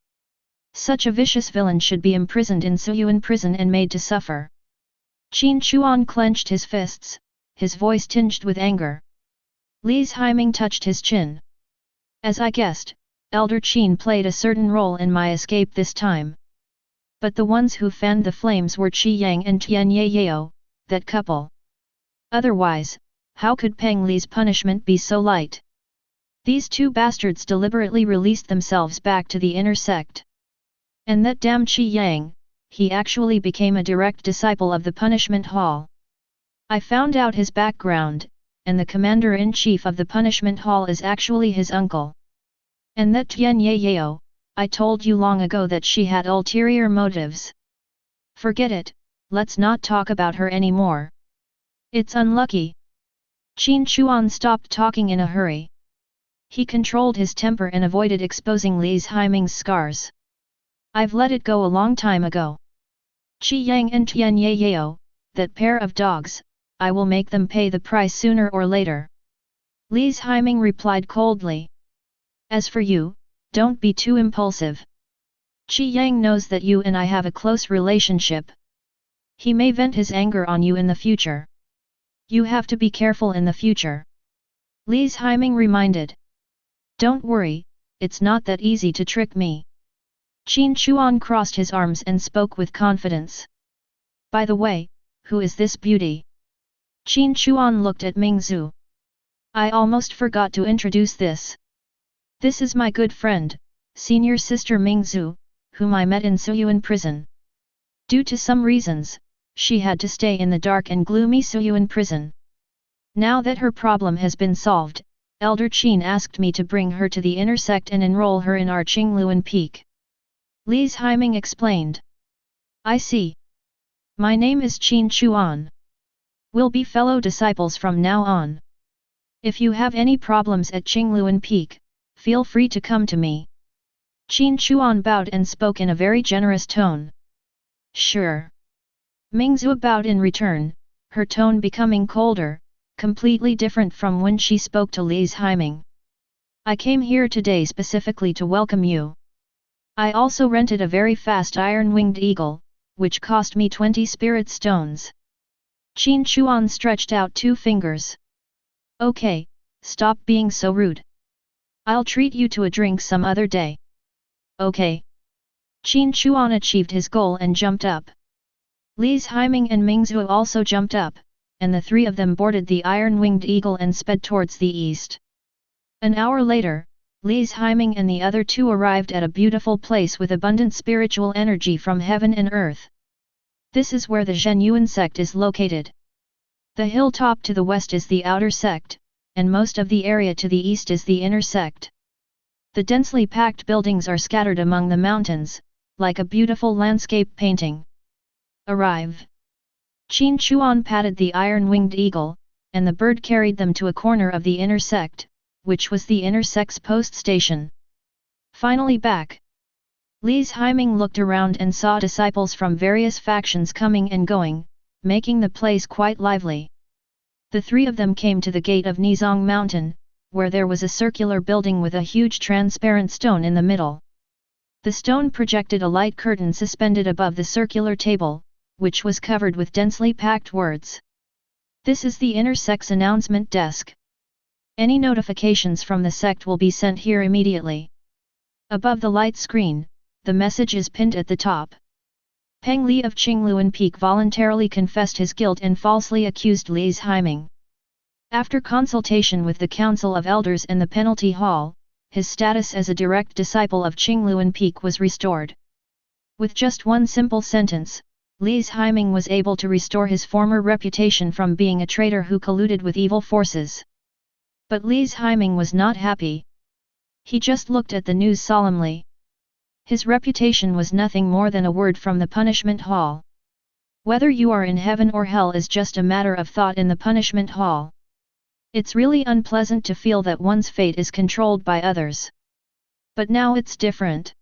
Such a vicious villain should be imprisoned in Suyuan prison and made to suffer. Qin Chuan clenched his fists, his voice tinged with anger. Li's Haiming touched his chin. As I guessed, Elder Qin played a certain role in my escape this time. But the ones who fanned the flames were Qi Yang and Tian Yao, that couple. Otherwise, how could Peng Li's punishment be so light? These two bastards deliberately released themselves back to the inner sect. And that damn Qi Yang, he actually became a direct disciple of the punishment hall. I found out his background, and the commander-in-chief of the punishment hall is actually his uncle. And that Tian Yao, I told you long ago that she had ulterior motives. Forget it, let's not talk about her anymore. It's unlucky. Qin Chuan stopped talking in a hurry. He controlled his temper and avoided exposing Li's Haiming's scars. I've let it go a long time ago. Qi Yang and Tian Yao, that pair of dogs, I will make them pay the price sooner or later. Li's Haiming replied coldly. As for you, don't be too impulsive. Qi Yang knows that you and I have a close relationship. He may vent his anger on you in the future. You have to be careful in the future. Li's Haiming reminded. Don't worry, it's not that easy to trick me. Qin Chuan crossed his arms and spoke with confidence. By the way, who is this beauty? Qin Chuan looked at Mingzu. I almost forgot to introduce this. This is my good friend, senior sister Mingzu, whom I met in Suyuan prison. Due to some reasons, she had to stay in the dark and gloomy Suyuan prison. Now that her problem has been solved, Elder Qin asked me to bring her to the inner sect and enroll her in our Qingluan Peak. Li's Haiming explained. I see. My name is Qin Chuan. We'll be fellow disciples from now on. If you have any problems at Qingluan Peak, feel free to come to me. Qin Chuan bowed and spoke in a very generous tone. Sure. Mingzu bowed in return, her tone becoming colder, completely different from when she spoke to Li's Haiming. I came here today specifically to welcome you. I also rented a very fast iron-winged eagle, which cost me 20 spirit stones. Qin Chuan stretched out 2 fingers. Okay, stop being so rude. I'll treat you to a drink some other day. Okay. Qin Chuan achieved his goal and jumped up. Li's Haiming and Mingzu also jumped up, and the 3 of them boarded the iron-winged eagle and sped towards the east. An hour later, Li's Haiming and the other 2 arrived at a beautiful place with abundant spiritual energy from heaven and earth. This is where the Zhenyuan sect is located. The hilltop to the west is the outer sect, and most of the area to the east is the inner sect. The densely packed buildings are scattered among the mountains, like a beautiful landscape painting. Arrive! Qin Chuan patted the iron-winged eagle, and the bird carried them to a corner of the inner sect, which was the inner sect's post station. Finally back. Li's Haiming looked around and saw disciples from various factions coming and going, making the place quite lively. The 3 of them came to the gate of Nizong Mountain, where there was a circular building with a huge transparent stone in the middle. The stone projected a light curtain suspended above the circular table, which was covered with densely packed words. This is the inner sect's announcement desk. Any notifications from the sect will be sent here immediately. Above the light screen, the message is pinned at the top. Peng Li of Qingluan Peak voluntarily confessed his guilt and falsely accused Li's Haiming. After consultation with the Council of Elders and the Penalty Hall, his status as a direct disciple of Qingluan Peak was restored. With just one simple sentence, Li's Haiming was able to restore his former reputation from being a traitor who colluded with evil forces. But Li's Haiming was not happy. He just looked at the news solemnly. His reputation was nothing more than a word from the punishment hall. Whether you are in heaven or hell is just a matter of thought in the punishment hall. It's really unpleasant to feel that one's fate is controlled by others. But now it's different.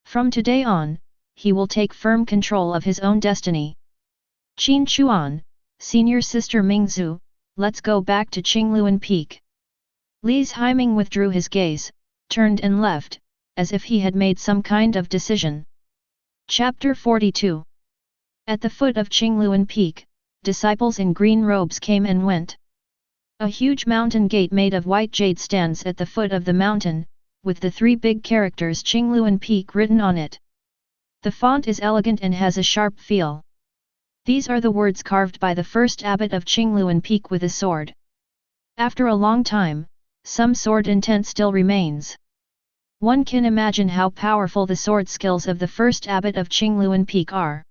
From today on, he will take firm control of his own destiny. Qin Chuan, senior sister Mingzhu, let's go back to Qingluan Peak. Li's Haiming withdrew his gaze, turned and left, as if he had made some kind of decision. Chapter 42. At the foot of Qingluan Peak, disciples in green robes came and went. A huge mountain gate made of white jade stands at the foot of the mountain, with the three big characters Qingluan Peak written on it. The font is elegant and has a sharp feel. These are the words carved by the first abbot of Qingluan Peak with a sword. After a long time, some sword intent still remains. One can imagine how powerful the sword skills of the first abbot of Qingluan Peak are.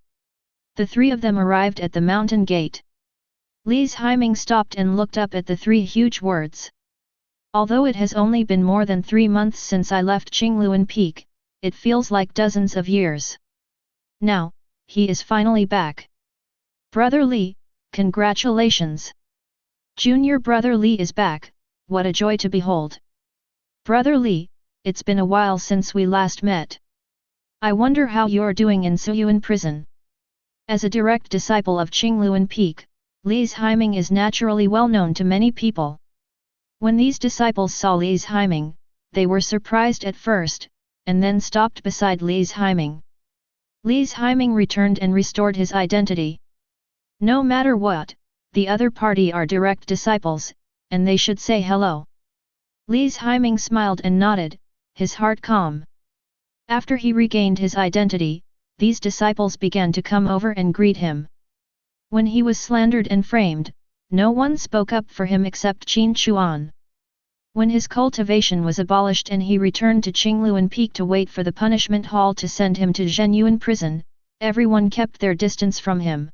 The three of them arrived at the mountain gate. Li's Haiming stopped and looked up at the three huge words. Although it has only been more than 3 months since I left Qingluan Peak, it feels like dozens of years. Now, he is finally back. Brother Li, congratulations! Junior Brother Li is back, what a joy to behold! Brother Li, it's been a while since we last met. I wonder how you're doing in Suyuan prison. As a direct disciple of Qingluan Peak, Li's Haiming is naturally well known to many people. When these disciples saw Li's Haiming, they were surprised at first, and then stopped beside Li's Haiming. Li's Haiming returned and restored his identity. No matter what, the other party are direct disciples, and they should say hello. Li's Haiming smiled and nodded, his heart calm. After he regained his identity, these disciples began to come over and greet him. When he was slandered and framed, no one spoke up for him except Qin Chuan. When his cultivation was abolished and he returned to Qingluan Peak to wait for the punishment hall to send him to Zhenyuan prison, everyone kept their distance from him.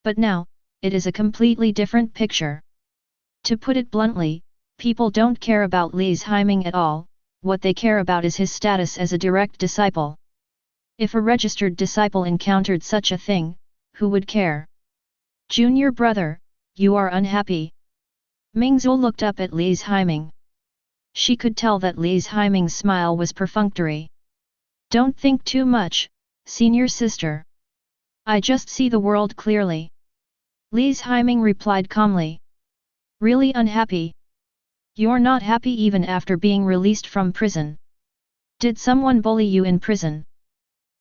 But now, it is a completely different picture. To put it bluntly, people don't care about Li's Haiming at all, what they care about is his status as a direct disciple. If a registered disciple encountered such a thing, who would care? Junior brother, you are unhappy. Mingzhu looked up at Li's Haiming. She could tell that Li's Haiming's smile was perfunctory. Don't think too much, senior sister. I just see the world clearly. Li's Haiming replied calmly. Really unhappy? You're not happy even after being released from prison. Did someone bully you in prison?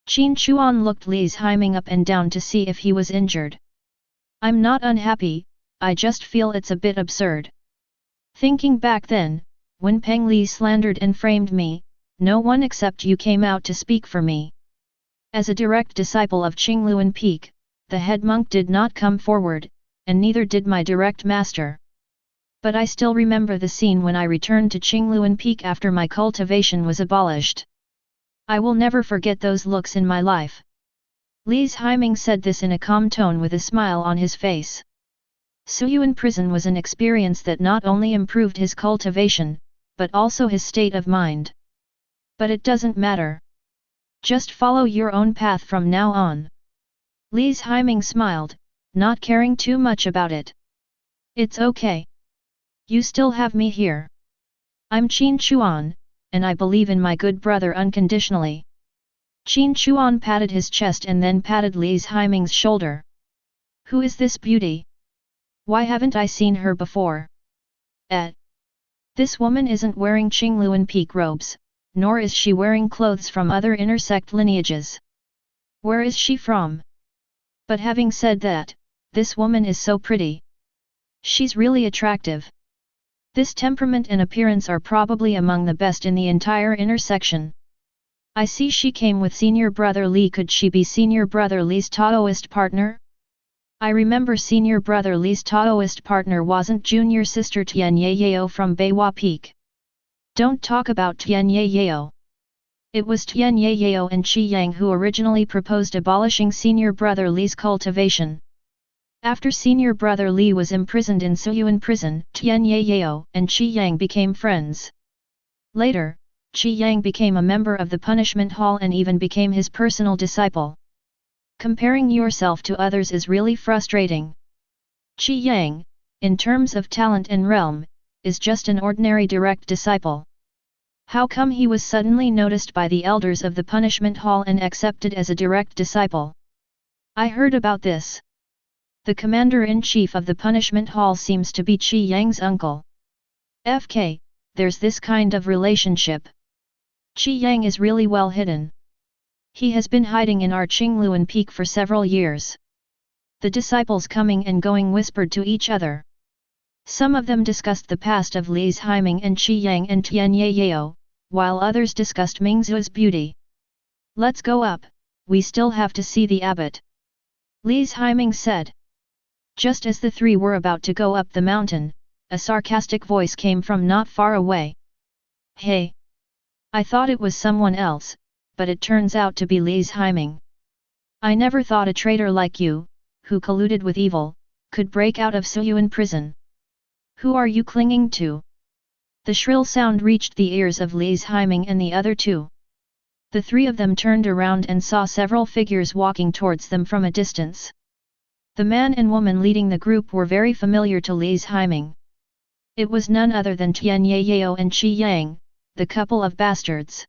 Qin Chuan looked Li's Haiming up and down to see if he was injured. I'm not unhappy, I just feel it's a bit absurd. Thinking back then, when Peng Li slandered and framed me, no one except you came out to speak for me. As a direct disciple of Qingluan Peak, the head monk did not come forward, and neither did my direct master. But I still remember the scene when I returned to Qingluan Peak after my cultivation was abolished. I will never forget those looks in my life. Li's Haiming said this in a calm tone with a smile on his face. Suyuan prison was an experience that not only improved his cultivation, but also his state of mind. But it doesn't matter. Just follow your own path from now on. Li's Haiming smiled, not caring too much about it. It's okay. You still have me here. I'm Qin Chuan, and I believe in my good brother unconditionally. Qin Chuan patted his chest and then patted Li's Haiming's shoulder. Who is this beauty? Why haven't I seen her before? This woman isn't wearing Qingluan Peak robes, nor is she wearing clothes from other intersect lineages. Where is she from? But having said that, this woman is so pretty. She's really attractive. This temperament and appearance are probably among the best in the entire intersection. I see she came with senior brother Li. Could she be senior brother Li's Taoist partner? I remember senior brother Li's Taoist partner wasn't junior sister Tian Yao from Beiwa Peak. Don't talk about Tian Yao. It was Tian Yao and Qi Yang who originally proposed abolishing senior brother Li's cultivation. After senior brother Li was imprisoned in Suyuan prison, Tian Yao and Qi Yang became friends. Later, Qi Yang became a member of the punishment hall and even became his personal disciple. Comparing yourself to others is really frustrating. Qi Yang, in terms of talent and realm, is just an ordinary direct disciple. How come he was suddenly noticed by the elders of the punishment hall and accepted as a direct disciple? I heard about this. The commander-in-chief of the punishment hall seems to be Qi Yang's uncle. FK, there's this kind of relationship. Qi Yang is really well hidden. He has been hiding in our Qingluan Peak for several years. The disciples coming and going whispered to each other. Some of them discussed the past of Li's Haiming and Qi Yang and Tian Yao, while others discussed Mingzu's beauty. Let's go up, we still have to see the abbot. Li's Haiming said. Just as the three were about to go up the mountain, a sarcastic voice came from not far away. Hey! I thought it was someone else, but it turns out to be Li's Haiming. I never thought a traitor like you, who colluded with evil, could break out of Suyuan prison. Who are you clinging to? The shrill sound reached the ears of Li's Haiming and the other two. The three of them turned around and saw several figures walking towards them from a distance. The man and woman leading the group were very familiar to Li's Haiming. It was none other than Tian Yao and Qi Yang, the couple of bastards.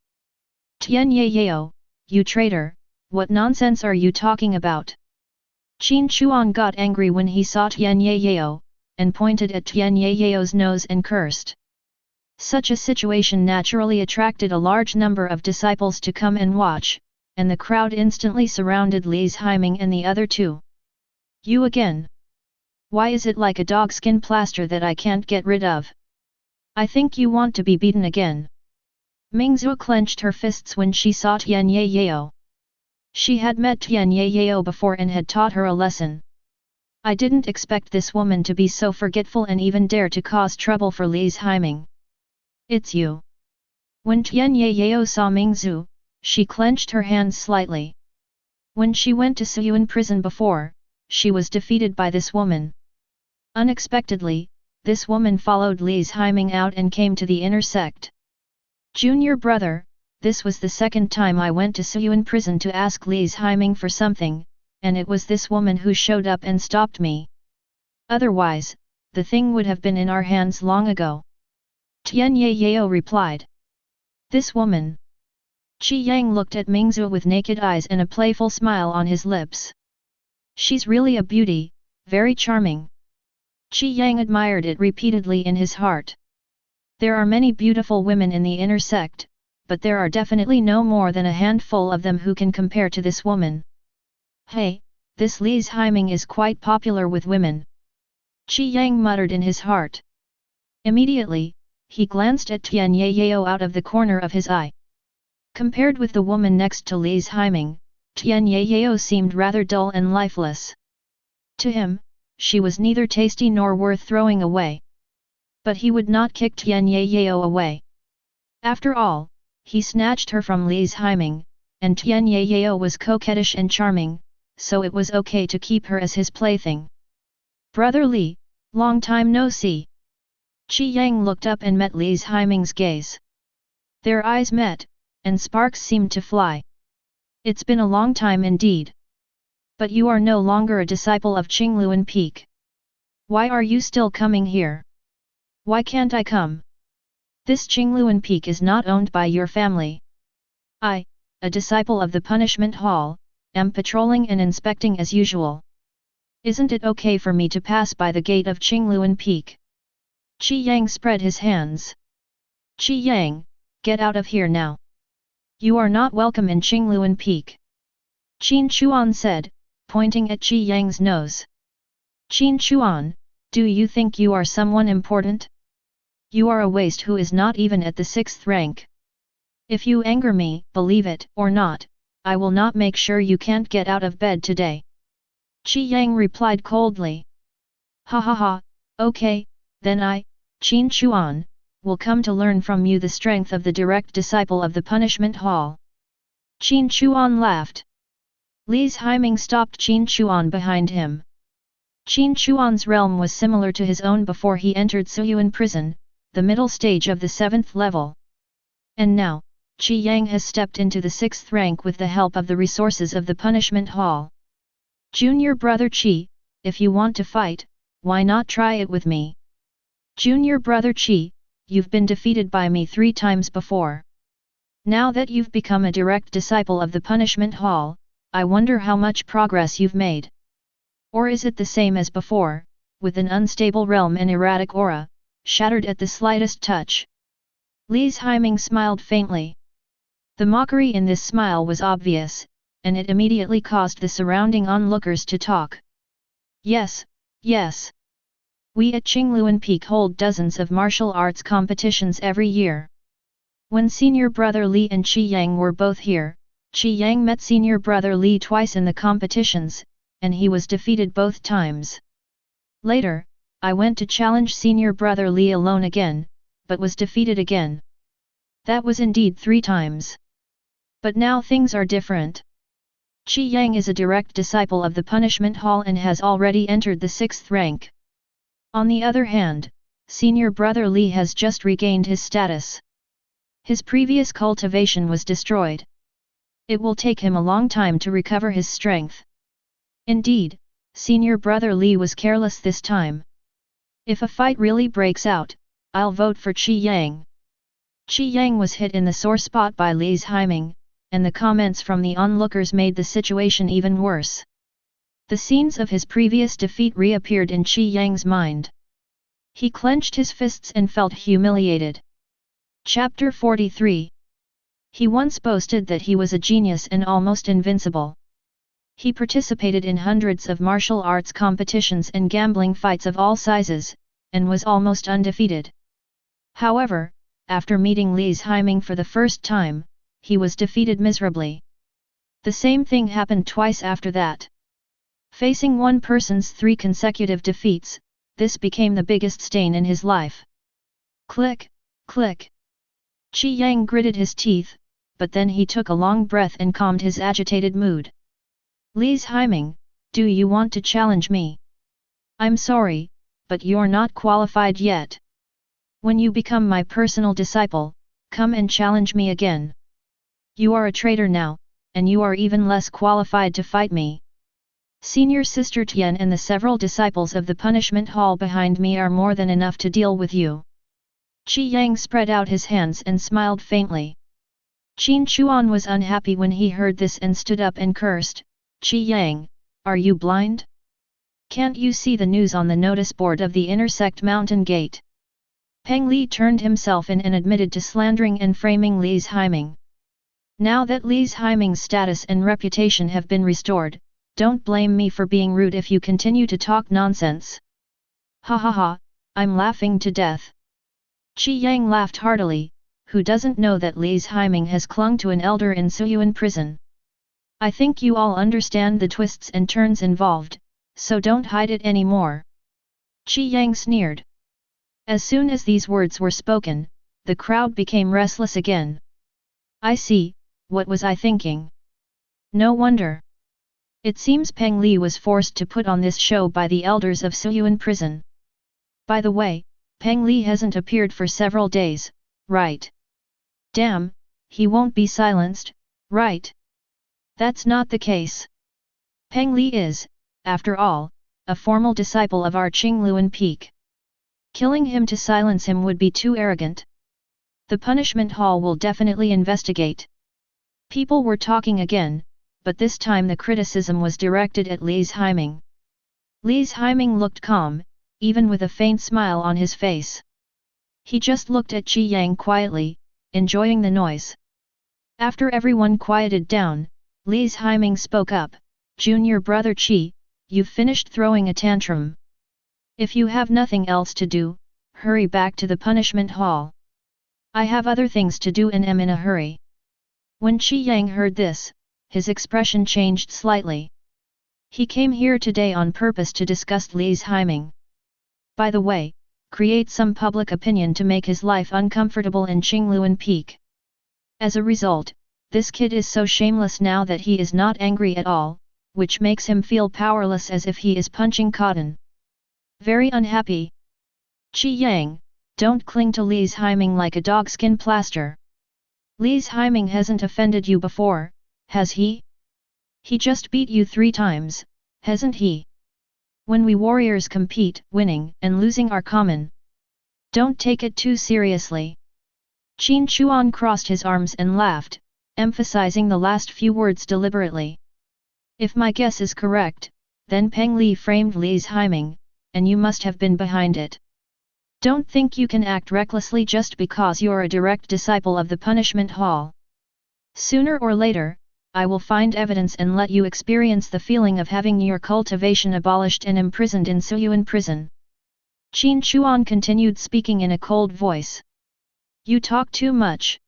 Tian Yao, you traitor, what nonsense are you talking about? Qin Chuan got angry when he saw Tian Yao, and pointed at Tian Yao's nose and cursed. Such a situation naturally attracted a large number of disciples to come and watch, and the crowd instantly surrounded Li's Haiming and the other two. You again? Why is it like a dogskin plaster that I can't get rid of? I think you want to be beaten again. Mingzu clenched her fists when she saw Tian Yao. She had met Tian Yao before and had taught her a lesson. I didn't expect this woman to be so forgetful and even dare to cause trouble for Li's Haiming. It's you. When Tian Yao saw Mingzu, she clenched her hands slightly. When she went to Suyuan prison before, she was defeated by this woman. Unexpectedly, this woman followed Li's Haiming out and came to the inner sect. Junior brother, this was the second time I went to Suyuan prison to ask Li's Haiming for something, and it was this woman who showed up and stopped me. Otherwise, the thing would have been in our hands long ago. Tian Yao replied. This woman. Qi Yang looked at Mingzu with naked eyes and a playful smile on his lips. She's really a beauty, very charming. Qi Yang admired it repeatedly in his heart. There are many beautiful women in the inner sect, but there are definitely no more than a handful of them who can compare to this woman. Hey, this Li's Haiming is quite popular with women. Qi Yang muttered in his heart. Immediately, he glanced at Tian Yao out of the corner of his eye. Compared with the woman next to Li's Haiming, Tian Yao seemed rather dull and lifeless. To him, she was neither tasty nor worth throwing away. But he would not kick Tian Yao away. After all, he snatched her from Li's Haiming, and Tian Yao was coquettish and charming, so it was okay to keep her as his plaything. Brother Li, long time no see. Qi Yang looked up and met Li's Haiming's gaze. Their eyes met, and sparks seemed to fly. It's been a long time indeed. But you are no longer a disciple of Qingluan Peak. Why are you still coming here? Why can't I come? This Qingluan Peak is not owned by your family. I, a disciple of the punishment hall, am patrolling and inspecting as usual. Isn't it okay for me to pass by the gate of Qingluan Peak? Qi Yang spread his hands. Qi Yang, get out of here now. You are not welcome in Qingluan Peak. Qin Chuan said, pointing at Qi Yang's nose. Qin Chuan, do you think you are someone important? You are a waste who is not even at the 6th rank. If you anger me, believe it or not, I will not make sure you can't get out of bed today. Qi Yang replied coldly. Ha ha ha, okay, then I, Qin Chuan, will come to learn from you the strength of the direct disciple of the punishment hall. Qin Chuan laughed. Li's Haiming stopped Qin Chuan behind him. Qin Chuan's realm was similar to his own before he entered Suyuan prison, the middle stage of the 7th level. And now, Qi Yang has stepped into the 6th rank with the help of the resources of the punishment hall. Junior brother Qi, if you want to fight, why not try it with me? Junior brother Qi, you've been defeated by me 3 times before. Now that you've become a direct disciple of the punishment hall, I wonder how much progress you've made. Or is it the same as before, with an unstable realm and erratic aura, shattered at the slightest touch? Li's Haiming smiled faintly. The mockery in this smile was obvious, and it immediately caused the surrounding onlookers to talk. Yes, yes. We at Qingluan Peak hold dozens of martial arts competitions every year. When senior brother Li and Qi Yang were both here, Qi Yang met senior brother Li twice in the competitions, and he was defeated both times. Later, I went to challenge senior brother Li alone again, but was defeated again. That was indeed 3 times. But now things are different. Qi Yang is a direct disciple of the punishment hall and has already entered the 6th rank. On the other hand, senior brother Li has just regained his status. His previous cultivation was destroyed. It will take him a long time to recover his strength. Indeed, senior brother Li was careless this time. If a fight really breaks out, I'll vote for Qi Yang. Qi Yang was hit in the sore spot by Li's Haiming, and the comments from the onlookers made the situation even worse. The scenes of his previous defeat reappeared in Qi Yang's mind. He clenched his fists and felt humiliated. Chapter 43. He once boasted that he was a genius and almost invincible. He participated in hundreds of martial arts competitions and gambling fights of all sizes, and was almost undefeated. However, after meeting Li's Haiming for the first time, he was defeated miserably. The same thing happened twice after that. Facing one person's 3 consecutive defeats, this became the biggest stain in his life. Click, click. Qi Yang gritted his teeth, but then he took a long breath and calmed his agitated mood. Li's Haiming, do you want to challenge me? I'm sorry, but you're not qualified yet. When you become my personal disciple, come and challenge me again. You are a traitor now, and you are even less qualified to fight me. Senior Sister Tian and the several disciples of the punishment hall behind me are more than enough to deal with you. Qi Yang spread out his hands and smiled faintly. Qin Chuan was unhappy when he heard this and stood up and cursed, Qi Yang, are you blind? Can't you see the news on the notice board of the Intersect Mountain Gate? Peng Li turned himself in and admitted to slandering and framing Li's Haiming. Now that Li's Haiming's status and reputation have been restored, don't blame me for being rude if you continue to talk nonsense. Ha ha ha, I'm laughing to death. Qi Yang laughed heartily, who doesn't know that Li's Haiming has clung to an elder in Suyuan prison. I think you all understand the twists and turns involved, so don't hide it anymore. Qi Yang sneered. As soon as these words were spoken, the crowd became restless again. I see, what was I thinking? No wonder. It seems Peng Li was forced to put on this show by the elders of Suyuan prison. By the way, Peng Li hasn't appeared for several days, right? Damn, he won't be silenced, right? That's not the case. Peng Li is, after all, a formal disciple of our Qingluan Peak. Killing him to silence him would be too arrogant. The punishment hall will definitely investigate. People were talking again, but this time the criticism was directed at Li's Haiming. Li's Haiming looked calm, even with a faint smile on his face. He just looked at Qi Yang quietly, enjoying the noise. After everyone quieted down, Li's Haiming spoke up, Junior brother Qi, you've finished throwing a tantrum. If you have nothing else to do, hurry back to the punishment hall. I have other things to do and am in a hurry. When Qi Yang heard this, his expression changed slightly. He came here today on purpose to discuss Li's Haiming. By the way, create some public opinion to make his life uncomfortable in Qingluan Peak. As a result, this kid is so shameless now that he is not angry at all, which makes him feel powerless as if he is punching cotton. Very unhappy. Qi Yang, don't cling to Li's Haiming like a dogskin plaster. Li's Haiming hasn't offended you before, has he? He just beat you 3 times, hasn't he? When we warriors compete, winning and losing are common. Don't take it too seriously. Qin Chuan crossed his arms and laughed, emphasizing the last few words deliberately. If my guess is correct, then Peng Li framed Li's Haiming, and you must have been behind it. Don't think you can act recklessly just because you're a direct disciple of the punishment hall. Sooner or later, I will find evidence and let you experience the feeling of having your cultivation abolished and imprisoned in Suyuan prison. Qin Chuan continued speaking in a cold voice. You talk too much.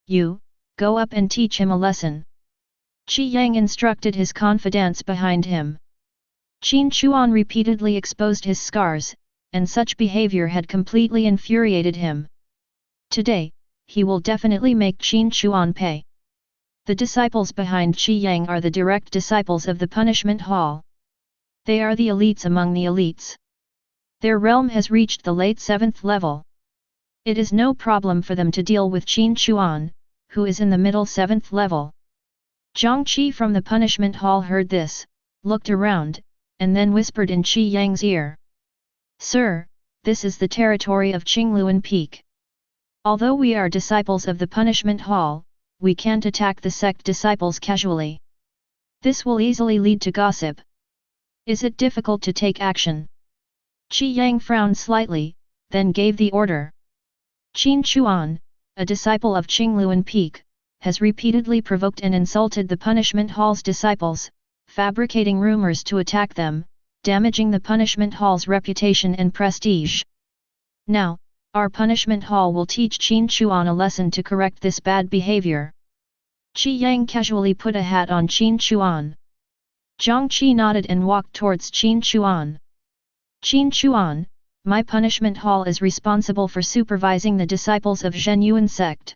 You, go up and teach him a lesson. Qi Yang instructed his confidants behind him. Qin Chuan repeatedly exposed his scars, and such behavior had completely infuriated him. Today, he will definitely make Qin Chuan pay. The disciples behind Qi Yang are the direct disciples of the punishment hall. They are the elites among the elites. Their realm has reached the late 7th level. It is no problem for them to deal with Qin Chuan, who is in the middle 7th level. Zhang Qi from the punishment hall heard this, looked around, and then whispered in Qi Yang's ear. Sir, this is the territory of Qingluan Peak. Although we are disciples of the punishment hall, we can't attack the sect disciples casually. This will easily lead to gossip. Is it difficult to take action? Qi Yang frowned slightly, then gave the order. Qin Chuan, a disciple of Qingluan Peak, has repeatedly provoked and insulted the punishment hall's disciples, fabricating rumors to attack them, damaging the punishment hall's reputation and prestige. Now, our punishment hall will teach Qin Chuan a lesson to correct this bad behavior. Qi Yang casually put a hat on Qin Chuan. Zhang Qi nodded and walked towards Qin Chuan. Qin Chuan, my punishment hall is responsible for supervising the disciples of Zhenyuan sect.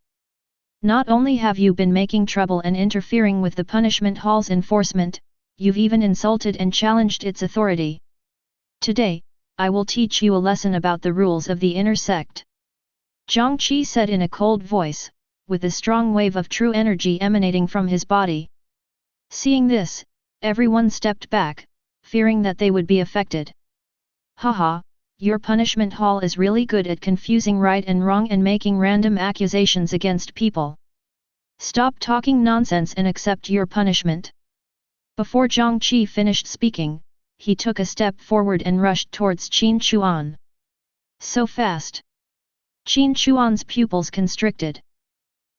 Not only have you been making trouble and interfering with the punishment hall's enforcement, you've even insulted and challenged its authority. Today, I will teach you a lesson about the rules of the inner sect. Zhang Qi said in a cold voice, with a strong wave of true energy emanating from his body. Seeing this, everyone stepped back, fearing that they would be affected. Haha, your punishment hall is really good at confusing right and wrong and making random accusations against people. Stop talking nonsense and accept your punishment. Before Zhang Qi finished speaking, he took a step forward and rushed towards Qin Chuan. So fast. Qin Chuan's pupils constricted.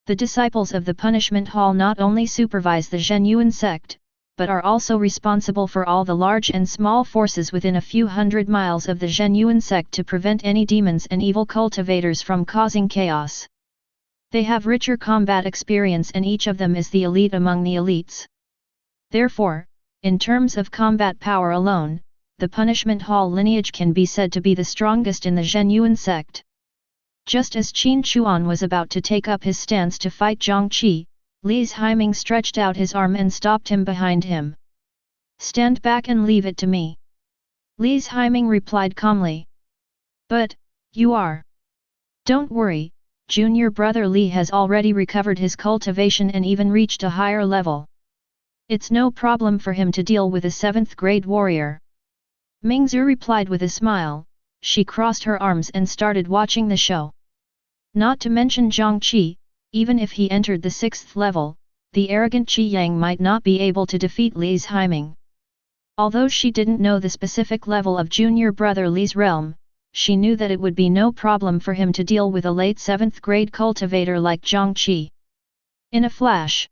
The disciples of the punishment hall not only supervise the Zhenyuan sect, but are also responsible for all the large and small forces within a few hundred miles of the Zhenyuan sect to prevent any demons and evil cultivators from causing chaos. They have richer combat experience and each of them is the elite among the elites. Therefore, in terms of combat power alone, the punishment hall lineage can be said to be the strongest in the Zhenyuan sect. Just as Qin Chuan was about to take up his stance to fight Zhang Qi, Li's Haiming stretched out his arm and stopped him behind him. Stand back and leave it to me. Li's Haiming replied calmly. But, you are. Don't worry, junior brother Li has already recovered his cultivation and even reached a higher level. It's no problem for him to deal with a 7th grade warrior. Mingzu replied with a smile. She crossed her arms and started watching the show. Not to mention Zhang Qi, even if he entered the 6th level, the arrogant Qi Yang might not be able to defeat Li's Haiming. Although she didn't know the specific level of junior brother Li's realm, she knew that it would be no problem for him to deal with a late 7th grade cultivator like Zhang Qi. In a flash,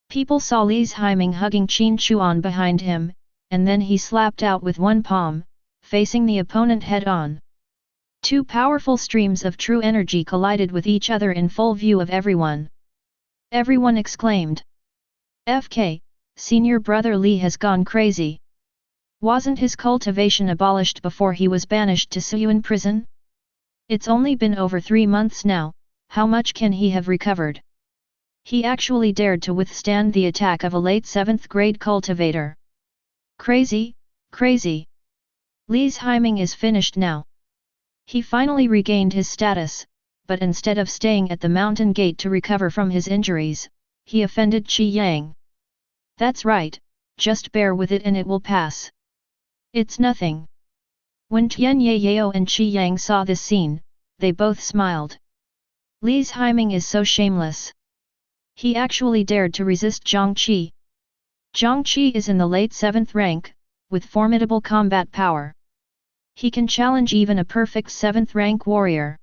people saw Li's Haiming hugging Qin Chuan behind him, and then he slapped out with one palm, facing the opponent head-on. Two powerful streams of true energy collided with each other in full view of everyone. Everyone exclaimed. FK, senior brother Li has gone crazy. Wasn't his cultivation abolished before he was banished to Suyuan prison? It's only been over 3 months now, how much can he have recovered? He actually dared to withstand the attack of a late 7th grade cultivator. Crazy, crazy. Li's Haiming is finished now. He finally regained his status, but instead of staying at the mountain gate to recover from his injuries, he offended Qi Yang. That's right, just bear with it and it will pass. It's nothing. When Tian Yao and Qi Yang saw this scene, they both smiled. Li's Haiming is so shameless. He actually dared to resist Zhang Qi. Zhang Qi is in the late 7th rank, with formidable combat power. He can challenge even a perfect 7th rank warrior.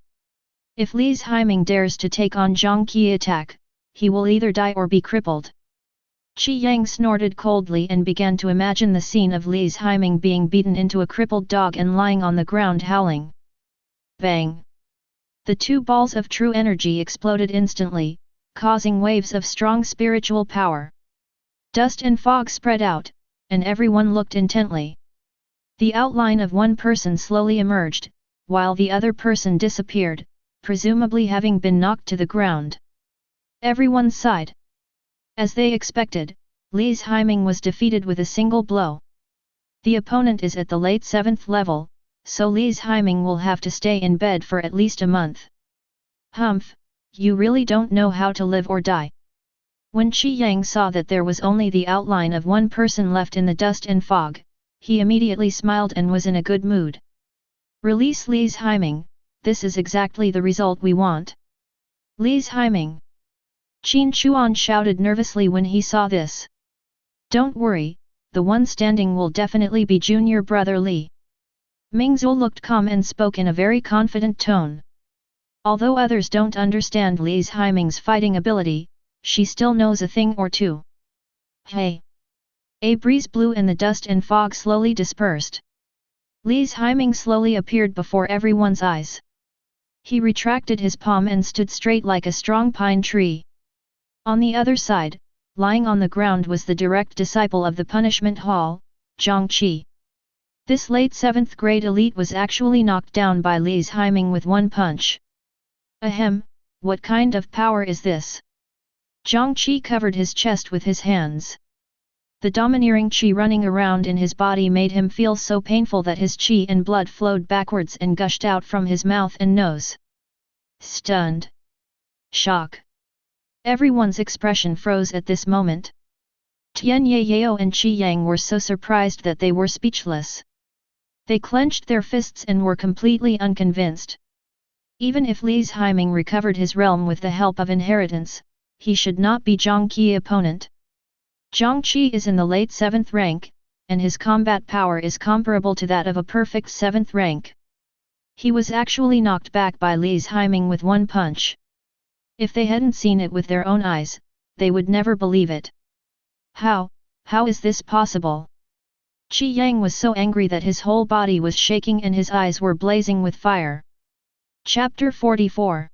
If Li's Haiming dares to take on Zhang Qi attack, he will either die or be crippled. Qi Yang snorted coldly and began to imagine the scene of Li's Haiming being beaten into a crippled dog and lying on the ground howling. Bang! The two balls of true energy exploded instantly, causing waves of strong spiritual power. Dust and fog spread out, and everyone looked intently. The outline of one person slowly emerged, while the other person disappeared, presumably having been knocked to the ground. Everyone sighed. As they expected, Li's Haiming was defeated with a single blow. The opponent is at the late 7th level, so Li's Haiming will have to stay in bed for at least a month. Humph, you really don't know how to live or die. When Qi Yang saw that there was only the outline of one person left in the dust and fog, he immediately smiled and was in a good mood. Release Li's Haiming, this is exactly the result we want. Li's Haiming. Qin Chuan shouted nervously when he saw this. Don't worry, the one standing will definitely be junior brother Li. Mingzhou looked calm and spoke in a very confident tone. Although others don't understand Li's Haiming's fighting ability, she still knows a thing or two. Hey! A breeze blew and the dust and fog slowly dispersed. Li's Haiming slowly appeared before everyone's eyes. He retracted his palm and stood straight like a strong pine tree. On the other side, lying on the ground was the direct disciple of the punishment hall, Zhang Qi. This late 7th grade elite was actually knocked down by Li's Haiming with one punch. Ahem, what kind of power is this? Zhang Qi covered his chest with his hands. The domineering qi running around in his body made him feel so painful that his qi and blood flowed backwards and gushed out from his mouth and nose. Stunned. Shock. Everyone's expression froze at this moment. Tian Yao and Qi Yang were so surprised that they were speechless. They clenched their fists and were completely unconvinced. Even if Li's Haiming recovered his realm with the help of inheritance, he should not be Zhang Qi's opponent. Zhang Qi is in the late 7th rank, and his combat power is comparable to that of a perfect 7th rank. He was actually knocked back by Li's Haiming with one punch. If they hadn't seen it with their own eyes, they would never believe it. How is this possible? Qi Yang was so angry that his whole body was shaking and his eyes were blazing with fire. Chapter 44.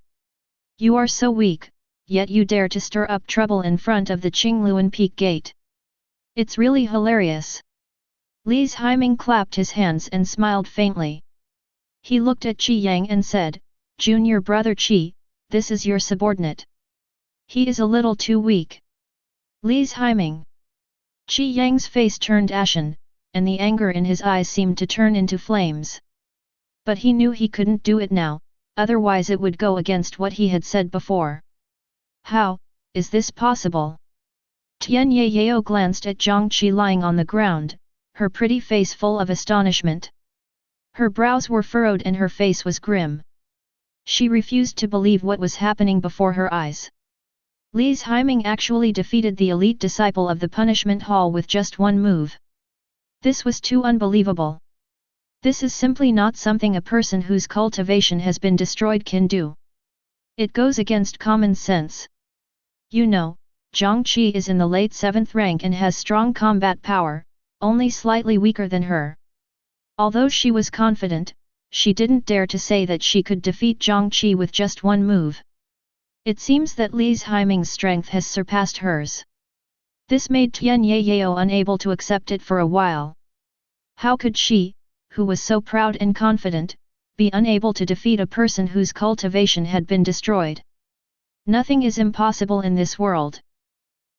You are so weak, yet you dare to stir up trouble in front of the Qingluan Peak Gate. It's really hilarious. Li's Haiming clapped his hands and smiled faintly. He looked at Qi Yang and said, Junior brother Qi, this is your subordinate. He is a little too weak. Li's Haiming. Qi Yang's face turned ashen, and the anger in his eyes seemed to turn into flames. But he knew he couldn't do it now, otherwise it would go against what he had said before. How is this possible? Tian Yao glanced at Zhang Qi lying on the ground, her pretty face full of astonishment. Her brows were furrowed and her face was grim. She refused to believe what was happening before her eyes. Li's Haiming actually defeated the elite disciple of the punishment hall with just one move. This was too unbelievable. This is simply not something a person whose cultivation has been destroyed can do. It goes against common sense. You know, Zhang Qi is in the late 7th rank and has strong combat power, only slightly weaker than her. Although she was confident, she didn't dare to say that she could defeat Zhang Qi with just one move. It seems that Li's Haiming's strength has surpassed hers. This made Tian Yao unable to accept it for a while. How could she, who was so proud and confident, be unable to defeat a person whose cultivation had been destroyed? Nothing is impossible in this world.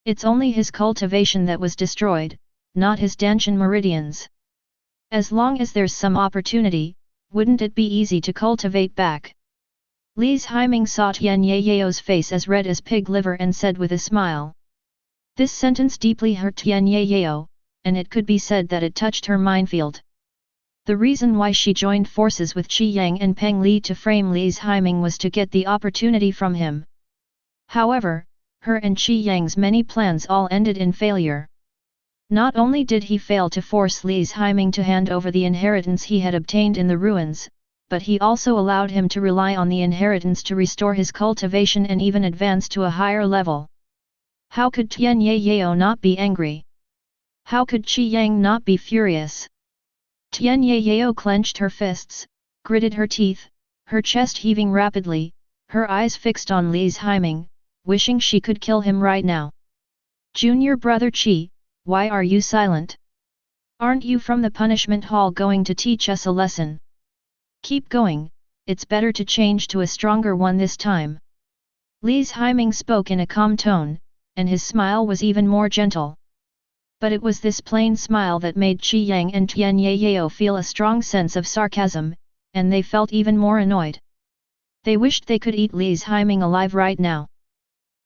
It's only his cultivation that was destroyed, not his Danshan meridians. As long as there's some opportunity, wouldn't it be easy to cultivate back? Li's Haiming saw Tian Yao's face as red as pig liver and said with a smile. This sentence deeply hurt Tian Yao, and it could be said that it touched her minefield. The reason why she joined forces with Qi Yang and Peng Li to frame Li's Haiming was to get the opportunity from him. However, her and Qi Yang's many plans all ended in failure. Not only did he fail to force Li's Haiming to hand over the inheritance he had obtained in the ruins, but he also allowed him to rely on the inheritance to restore his cultivation and even advance to a higher level. How could Tian Yao not be angry? How could Qi Yang not be furious? Tian Yao clenched her fists, gritted her teeth, her chest heaving rapidly, her eyes fixed on Li's Haiming, wishing she could kill him right now. Junior brother Qi, why are you silent? Aren't you from the punishment hall going to teach us a lesson? Keep going, it's better to change to a stronger one this time. Li's Haiming spoke in a calm tone, and his smile was even more gentle. But it was this plain smile that made Qi Yang and Tian Yao feel a strong sense of sarcasm, and they felt even more annoyed. They wished they could eat Li's Haiming alive right now.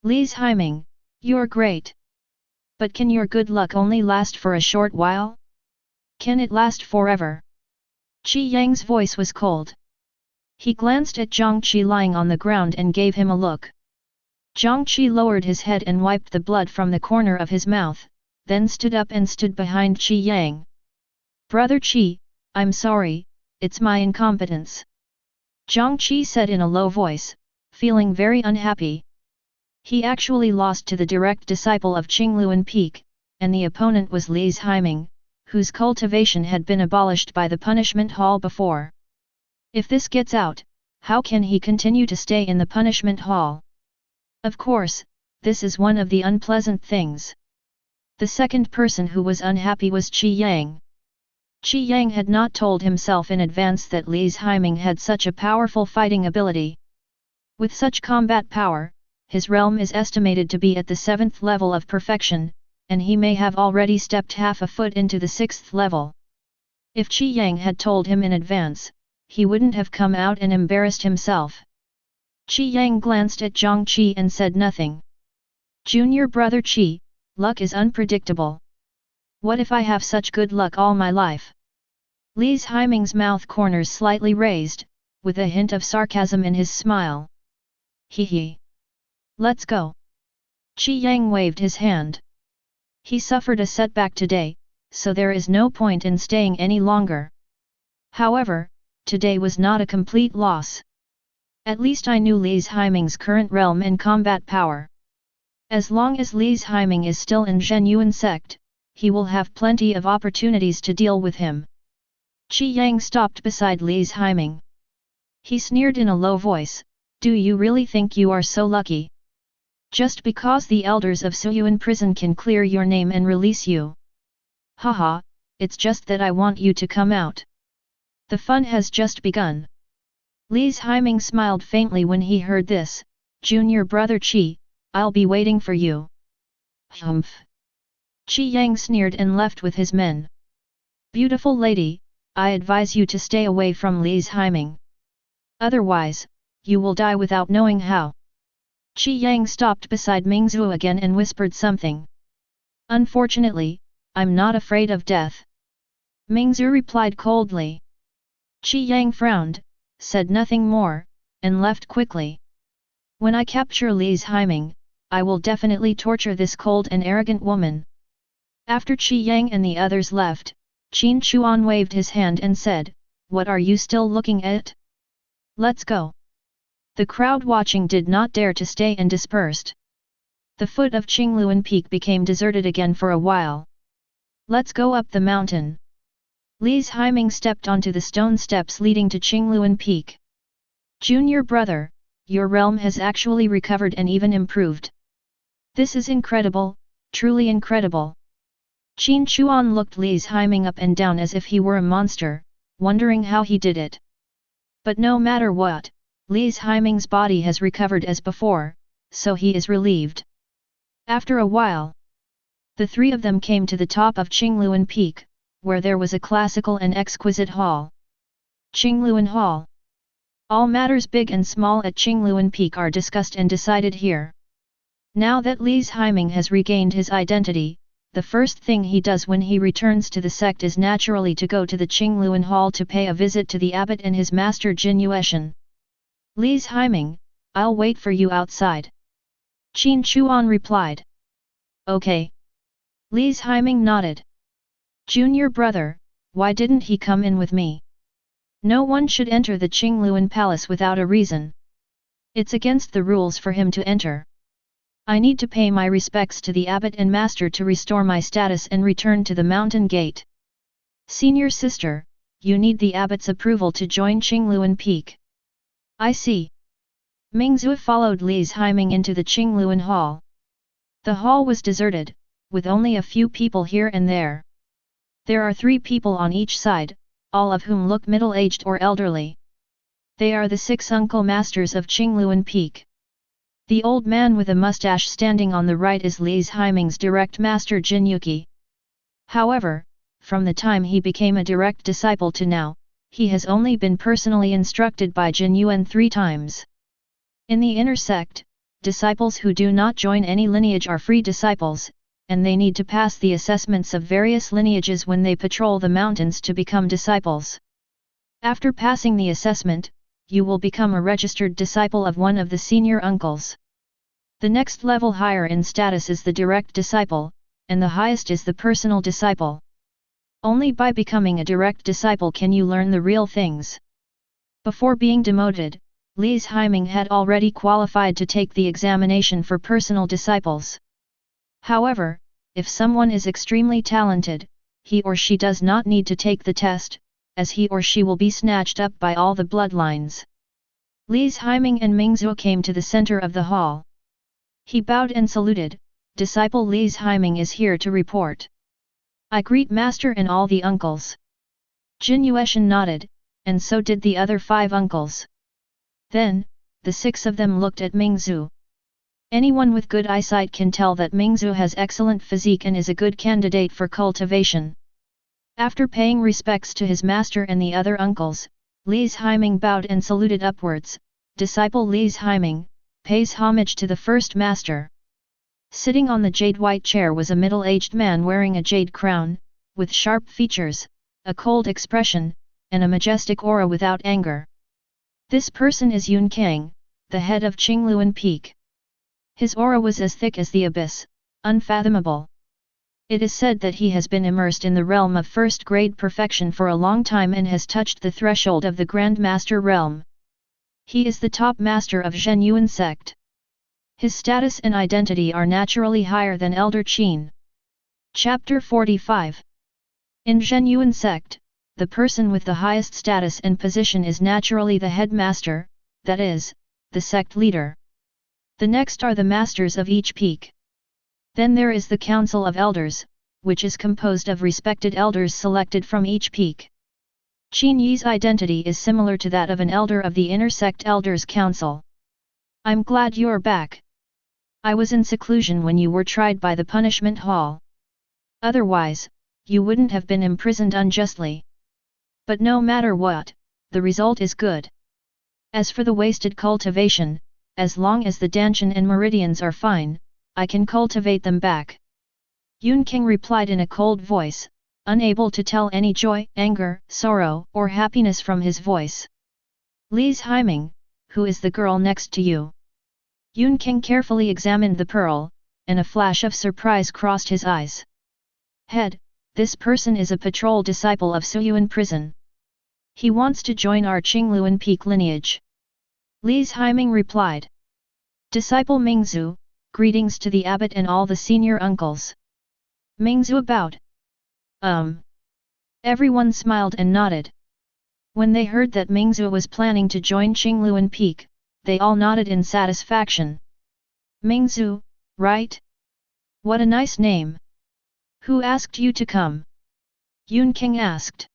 Li's Haiming, you're great. But can your good luck only last for a short while? Can it last forever? Qi Yang's voice was cold. He glanced at Zhang Qi lying on the ground and gave him a look. Zhang Qi lowered his head and wiped the blood from the corner of his mouth, then stood up and stood behind Qi Yang. Brother Qi, I'm sorry, it's my incompetence. Zhang Qi said in a low voice, feeling very unhappy. He actually lost to the direct disciple of Qingluan Peak, and the opponent was Li's Haiming, whose cultivation had been abolished by the punishment hall before. If this gets out, how can he continue to stay in the punishment hall? Of course, this is one of the unpleasant things. The second person who was unhappy was Qi Yang. Qi Yang had not told himself in advance that Li's Haiming had such a powerful fighting ability. With such combat power, his realm is estimated to be at the 7th level of perfection, and he may have already stepped half a foot into the 6th level. If Qi Yang had told him in advance, he wouldn't have come out and embarrassed himself. Qi Yang glanced at Zhang Qi and said nothing. Junior brother Qi, luck is unpredictable. What if I have such good luck all my life? Li's Haiming's mouth corners slightly raised, with a hint of sarcasm in his smile. Hee hee. Let's go. Qi Yang waved his hand. He suffered a setback today, so there is no point in staying any longer. However, today was not a complete loss. At least I knew Li's Haiming's current realm and combat power. As long as Li's Haiming is still in Zhenyuan sect, he will have plenty of opportunities to deal with him. Qi Yang stopped beside Li's Haiming. He sneered in a low voice, do you really think you are so lucky? Just because the elders of Suyuan prison can clear your name and release you. Haha, it's just that I want you to come out. The fun has just begun. Li's Haiming smiled faintly when he heard this. Junior brother Qi, I'll be waiting for you. Humph. Qi Yang sneered and left with his men. Beautiful lady, I advise you to stay away from Li's Haiming. Otherwise, you will die without knowing how. Qi Yang stopped beside Mingzhu again and whispered something. Unfortunately, I'm not afraid of death. Mingzhu replied coldly. Qi Yang frowned, said nothing more, and left quickly. When I capture Li's Haiming, I will definitely torture this cold and arrogant woman. After Qi Yang and the others left, Qin Chuan waved his hand and said, what are you still looking at? Let's go. The crowd watching did not dare to stay and dispersed. The foot of Qingluan Peak became deserted again for a while. Let's go up the mountain. Li's Haiming stepped onto the stone steps leading to Qingluan Peak. Junior brother, your realm has actually recovered and even improved. This is incredible, truly incredible. Qin Chuan looked Li's Haiming up and down as if he were a monster, wondering how he did it. But no matter what, Li's Haiming's body has recovered as before, so he is relieved. After a while, the three of them came to the top of Qingluan Peak, where there was a classical and exquisite hall. Qingluan Hall. All matters big and small at Qingluan Peak are discussed and decided here. Now that Li's Haiming has regained his identity, the first thing he does when he returns to the sect is naturally to go to the Qingluan Hall to pay a visit to the abbot and his master Jin Yueshan. Li's Haiming, I'll wait for you outside. Qin Chuan replied. Okay. Li's Haiming nodded. Junior brother, why didn't he come in with me? No one should enter the Qingluan Palace without a reason. It's against the rules for him to enter. I need to pay my respects to the abbot and master to restore my status and return to the mountain gate. Senior sister, you need the abbot's approval to join Qingluan Peak. I see. Mingzhu followed Li's Haiming into the Qingluan Hall. The hall was deserted, with only a few people here and there. There are 3 people on each side, all of whom look middle-aged or elderly. They are the 6 uncle masters of Qingluan Peak. The old man with a mustache standing on the right is Li's Haiming's direct master Jin Yuki. However, from the time he became a direct disciple to now, he has only been personally instructed by Jin Yuan 3 times. In the inner sect, disciples who do not join any lineage are free disciples, and they need to pass the assessments of various lineages when they patrol the mountains to become disciples. After passing the assessment, you will become a registered disciple of one of the senior uncles. The next level higher in status is the direct disciple, and the highest is the personal disciple. Only by becoming a direct disciple can you learn the real things. Before being demoted, Li's Haiming had already qualified to take the examination for personal disciples. However, if someone is extremely talented, he or she does not need to take the test, as he or she will be snatched up by all the bloodlines. Li's Haiming and Mingzhu came to the center of the hall. He bowed and saluted. Disciple Li's Haiming is here to report. I greet master and all the uncles. Jin Yueshan nodded, and so did the other 5 uncles. Then, the 6 of them looked at Mingzhu. Anyone with good eyesight can tell that Mingzhu has excellent physique and is a good candidate for cultivation. After paying respects to his master and the other uncles, Li's Haiming bowed and saluted upwards. Disciple Li's Haiming pays homage to the first master. Sitting on the jade-white chair was a middle-aged man wearing a jade crown, with sharp features, a cold expression, and a majestic aura without anger. This person is Yun Kang, the head of Qingluan Peak. His aura was as thick as the abyss, unfathomable. It is said that he has been immersed in the realm of first-grade perfection for a long time and has touched the threshold of the Grand Master realm. He is the top master of Zhen Yuan sect. His status and identity are naturally higher than Elder Qin. Chapter 45. In Zhen Yuan sect, the person with the highest status and position is naturally the headmaster, that is, the sect leader. The next are the masters of each peak. Then there is the Council of Elders, which is composed of respected elders selected from each peak. Qin Yi's identity is similar to that of an elder of the Inner Sect Elders Council. I'm glad you're back. I was in seclusion when you were tried by the punishment hall. Otherwise, you wouldn't have been imprisoned unjustly. But no matter what, the result is good. As for the wasted cultivation, as long as the Danshan and meridians are fine, I can cultivate them back. Yun King replied in a cold voice, unable to tell any joy, anger, sorrow, or happiness from his voice. Li's Haiming, who is the girl next to you? Yun King carefully examined the pearl, and a flash of surprise crossed his eyes. Head, this person is a patrol disciple of Suyuan prison. He wants to join our Qingluan Peak lineage. Li's Haiming replied. Disciple Mingzhu, greetings to the abbot and all the senior uncles. Mingzhu bowed. Everyone smiled and nodded. When they heard that Mingzhu was planning to join Qingluan Peak, they all nodded in satisfaction. Mingzhu, right? What a nice name. Who asked you to come? Yun King asked.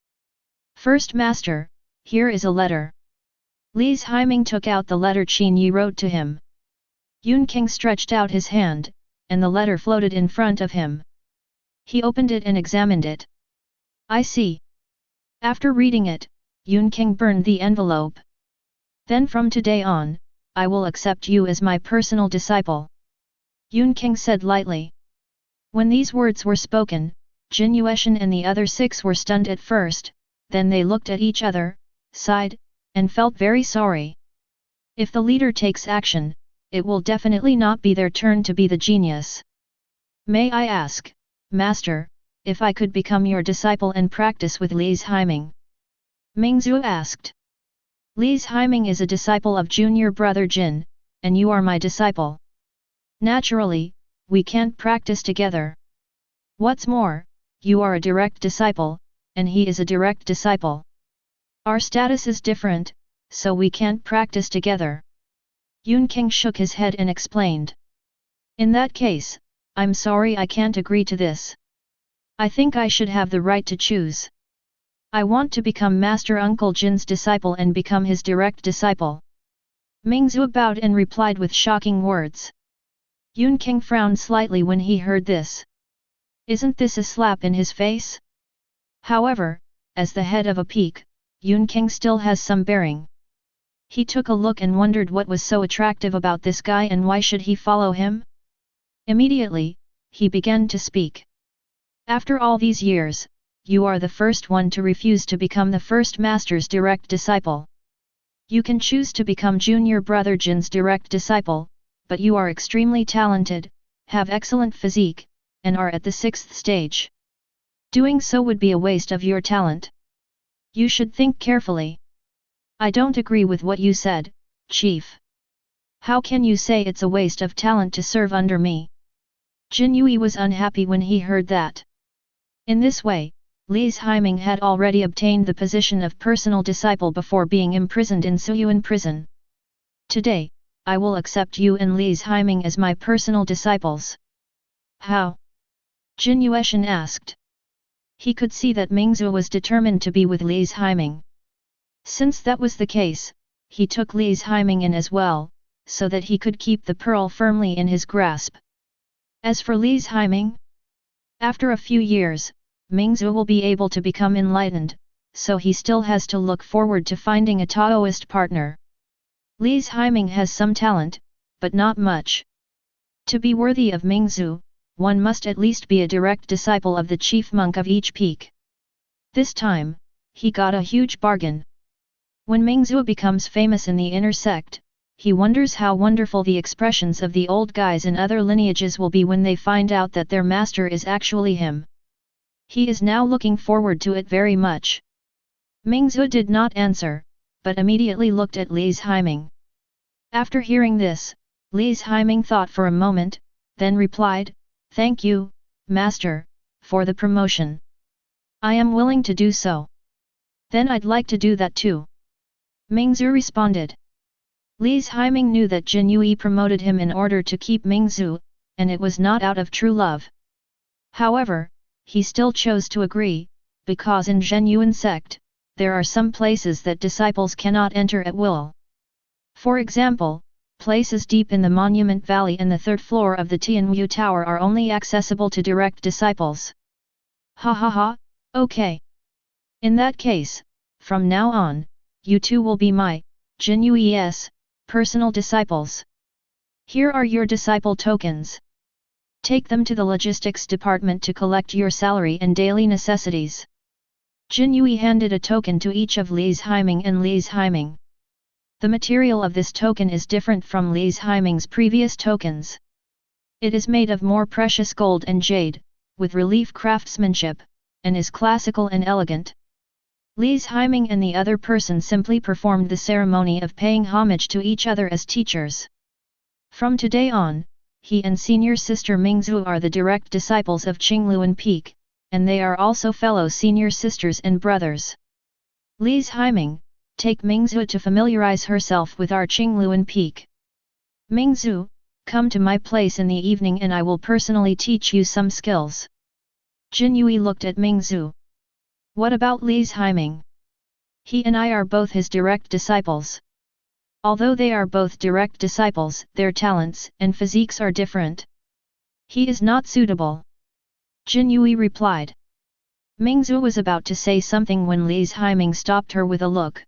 First Master, here is a letter. Li's Haiming took out the letter Qin Yi wrote to him. Yun King stretched out his hand, and the letter floated in front of him. He opened it and examined it. I see. After reading it, Yun King burned the envelope. Then from today on, I will accept you as my personal disciple. Yun King said lightly. When these words were spoken, Jin Yueshan and the other 6 were stunned at first, then they looked at each other, sighed, and felt very sorry. If the leader takes action, it will definitely not be their turn to be the genius. May I ask, Master, if I could become your disciple and practice with Li's Haiming? Mingzhu asked. Li's Haiming is a disciple of junior brother Jin, and you are my disciple. Naturally, we can't practice together. What's more, you are a direct disciple, and he is a direct disciple. Our status is different, so we can't practice together. Yun King shook his head and explained. In that case, I'm sorry I can't agree to this. I think I should have the right to choose. I want to become Master Uncle Jin's disciple and become his direct disciple. Mingzhu bowed and replied with shocking words. Yun King frowned slightly when he heard this. Isn't this a slap in his face? However, as the head of a peak, Yun King still has some bearing. He took a look and wondered what was so attractive about this guy and why should he follow him? Immediately, he began to speak. After all these years, you are the first one to refuse to become the first master's direct disciple. You can choose to become junior brother Jin's direct disciple, but you are extremely talented, have excellent physique, and are at the 6th stage. Doing so would be a waste of your talent. You should think carefully. I don't agree with what you said, Chief. How can you say it's a waste of talent to serve under me? Jin Yui was unhappy when he heard that. In this way, Li's Haiming had already obtained the position of personal disciple before being imprisoned in Suyuan prison. Today, I will accept you and Li's Haiming as my personal disciples. How? Jin Yueshan asked. He could see that Mingzhu was determined to be with Li's Haiming. Since that was the case, he took Li's Haiming in as well, so that he could keep the pearl firmly in his grasp. As for Li's Haiming, after a few years, Mingzhu will be able to become enlightened, so he still has to look forward to finding a Taoist partner. Li's Haiming has some talent, but not much. To be worthy of Mingzhu, one must at least be a direct disciple of the chief monk of each peak. This time, he got a huge bargain. When Mingzhu becomes famous in the inner sect, he wonders how wonderful the expressions of the old guys in other lineages will be when they find out that their master is actually him. He is now looking forward to it very much. Mingzhu did not answer, but immediately looked at Li's Haiming. After hearing this, Li's Haiming thought for a moment, then replied, "Thank you, Master, for the promotion. I am willing to do so. Then I'd like to do that too." Mingzhu responded. Li's Haiming knew that Jin Yui promoted him in order to keep Mingzhu, and it was not out of true love. However, he still chose to agree, because in Zhenyuan sect, there are some places that disciples cannot enter at will. For example, places deep in the Monument Valley and the 3rd floor of the Tianwu Tower are only accessible to direct disciples. Ha ha ha, okay. In that case, from now on, you two will be my, Jin Yui's, personal disciples. Here are your disciple tokens. Take them to the logistics department to collect your salary and daily necessities. Jin Yui handed a token to each of Li's Haiming and Li's Haiming. The material of this token is different from Li's Haiming's previous tokens. It is made of more precious gold and jade, with relief craftsmanship, and is classical and elegant. Li's Haiming and the other person simply performed the ceremony of paying homage to each other as teachers. From today on, he and senior sister Mingzhu are the direct disciples of Qingluan Peak, and they are also fellow senior sisters and brothers. Li's Haiming, take Mingzhu to familiarize herself with our Qingluan Peak. Mingzhu, come to my place in the evening and I will personally teach you some skills. Jin Yui looked at Mingzhu. What about Li's Haiming? He and I are both his direct disciples. Although they are both direct disciples, their talents and physiques are different. He is not suitable. Jin Yui replied. Mingzhu was about to say something when Li's Haiming stopped her with a look.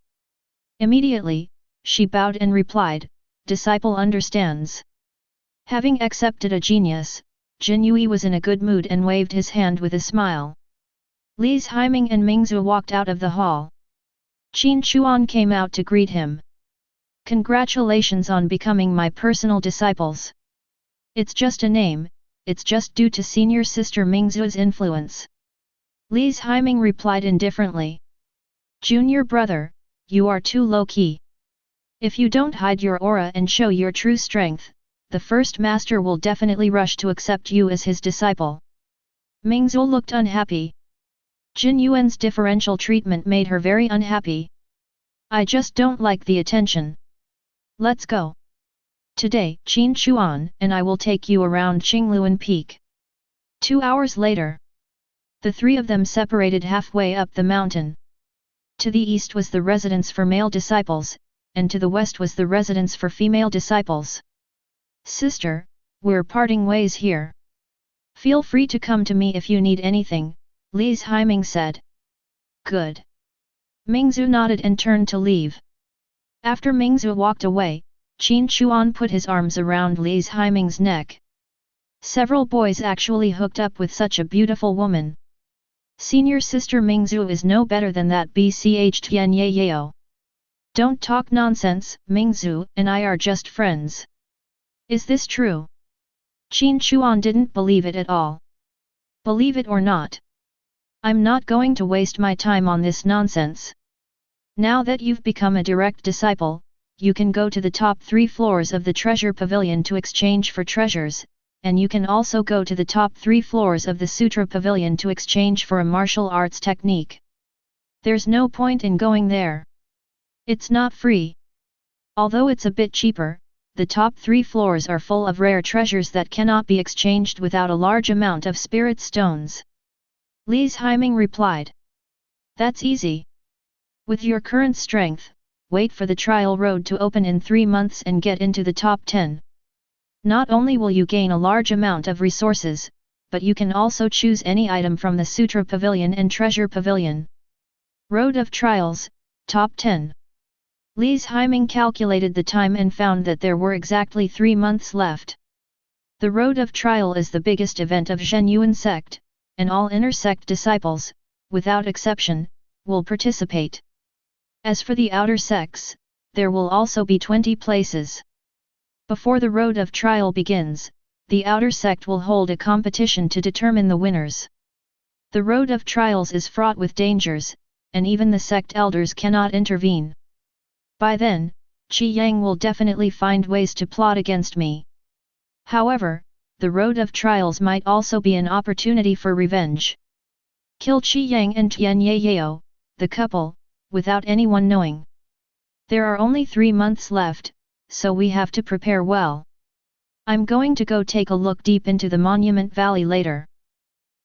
Immediately, she bowed and replied, "Disciple understands." Having accepted a genius, Jin Yui was in a good mood and waved his hand with a smile. Li's Haiming and Mingzu walked out of the hall. Qin Chuan came out to greet him. Congratulations on becoming my personal disciples. It's just a name, it's just due to senior sister Mingzu's influence. Li's Haiming replied indifferently. Junior brother, you are too low-key. If you don't hide your aura and show your true strength, the first master will definitely rush to accept you as his disciple. Mingzu looked unhappy. Jin Yuan's differential treatment made her very unhappy. I just don't like the attention. Let's go. Today, Qin Chuan and I will take you around Qingluan Peak. 2 hours later. The three of them separated halfway up the mountain. To the east was the residence for male disciples, and to the west was the residence for female disciples. Sister, we're parting ways here. Feel free to come to me if you need anything, Li's Haiming said. Good. Mingzu nodded and turned to leave. After Mingzu walked away, Qin Chuan put his arms around Li's Haiming's neck. Several boys actually hooked up with such a beautiful woman. Senior sister Mingzu is no better than that BCH Tian Yao. Don't talk nonsense, Mingzu and I are just friends. Is this true? Qin Chuan didn't believe it at all. Believe it or not. I'm not going to waste my time on this nonsense. Now that you've become a direct disciple, you can go to the top 3 floors of the treasure pavilion to exchange for treasures, and you can also go to the top 3 floors of the Sutra Pavilion to exchange for a martial arts technique. There's no point in going there. It's not free. Although it's a bit cheaper, the top 3 floors are full of rare treasures that cannot be exchanged without a large amount of spirit stones. Li's Haiming replied. That's easy. With your current strength, wait for the trial road to open in 3 months and get into the top 10. Not only will you gain a large amount of resources, but you can also choose any item from the Sutra Pavilion and Treasure Pavilion. Road of Trials, Top 10. Li's Haiming calculated the time and found that there were exactly 3 months left. The Road of Trial is the biggest event of Zhen Yuan sect, and all inner sect disciples, without exception, will participate. As for the outer sects, there will also be 20 places. Before the Road of Trial begins, the outer sect will hold a competition to determine the winners. The Road of Trials is fraught with dangers, and even the sect elders cannot intervene. By then, Qi Yang will definitely find ways to plot against me. However, the Road of Trials might also be an opportunity for revenge. Kill Qi Yang and Tian Yao, the couple, without anyone knowing. There are only 3 months left, so we have to prepare well. I'm going to go take a look deep into the Monument Valley later.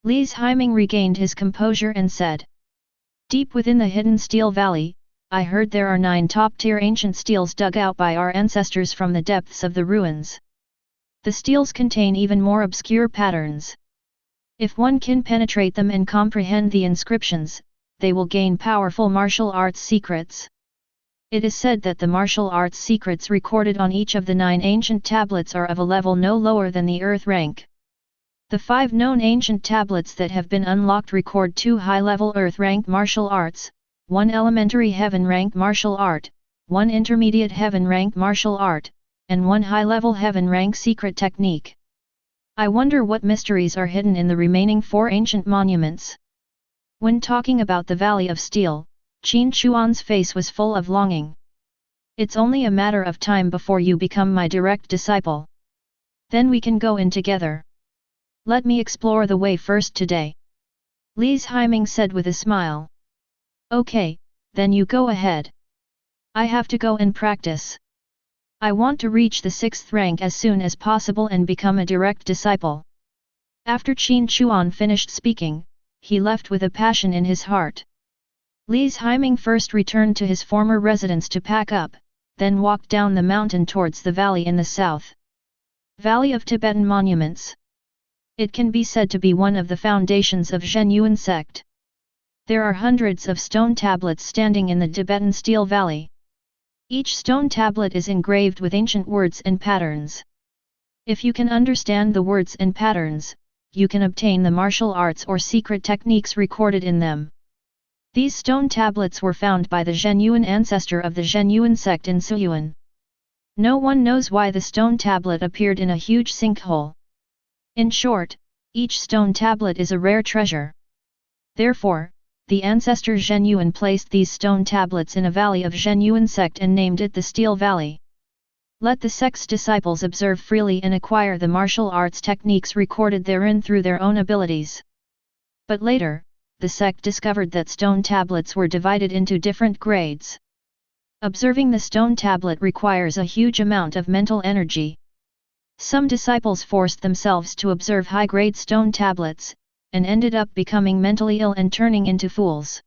Li's Haiming regained his composure and said. Deep within the hidden steel valley, I heard there are 9 top-tier ancient steels dug out by our ancestors from the depths of the ruins. The steels contain even more obscure patterns. If one can penetrate them and comprehend the inscriptions, they will gain powerful martial arts secrets. It is said that the martial arts secrets recorded on each of the 9 ancient tablets are of a level no lower than the earth rank. The 5 known ancient tablets that have been unlocked record 2 high-level earth rank martial arts, 1 elementary heaven rank martial art, 1 intermediate heaven rank martial art, and 1 high-level heaven rank secret technique. I wonder what mysteries are hidden in the remaining 4 ancient monuments. When talking about the Valley of Steel, Qin Chuan's face was full of longing. It's only a matter of time before you become my direct disciple. Then we can go in together. Let me explore the way first today. Li's Haiming said with a smile. Okay, then you go ahead. I have to go and practice. I want to reach the 6th rank as soon as possible and become a direct disciple. After Qin Chuan finished speaking, he left with a passion in his heart. Li's Haiming first returned to his former residence to pack up, then walked down the mountain towards the valley in the south. Valley of Tibetan Monuments. It can be said to be one of the foundations of Zhen Yuan sect. There are hundreds of stone tablets standing in the Tibetan Steel Valley. Each stone tablet is engraved with ancient words and patterns. If you can understand the words and patterns, you can obtain the martial arts or secret techniques recorded in them. These stone tablets were found by the Zhenyuan ancestor of the Zhenyuan sect in Suyuan. No one knows why the stone tablet appeared in a huge sinkhole. In short, each stone tablet is a rare treasure. Therefore, the ancestor Zhenyuan placed these stone tablets in a valley of Zhenyuan sect and named it the Steel Valley. Let the sect's disciples observe freely and acquire the martial arts techniques recorded therein through their own abilities. But later, the sect discovered that stone tablets were divided into different grades. Observing the stone tablet requires a huge amount of mental energy. Some disciples forced themselves to observe high-grade stone tablets, and ended up becoming mentally ill and turning into fools.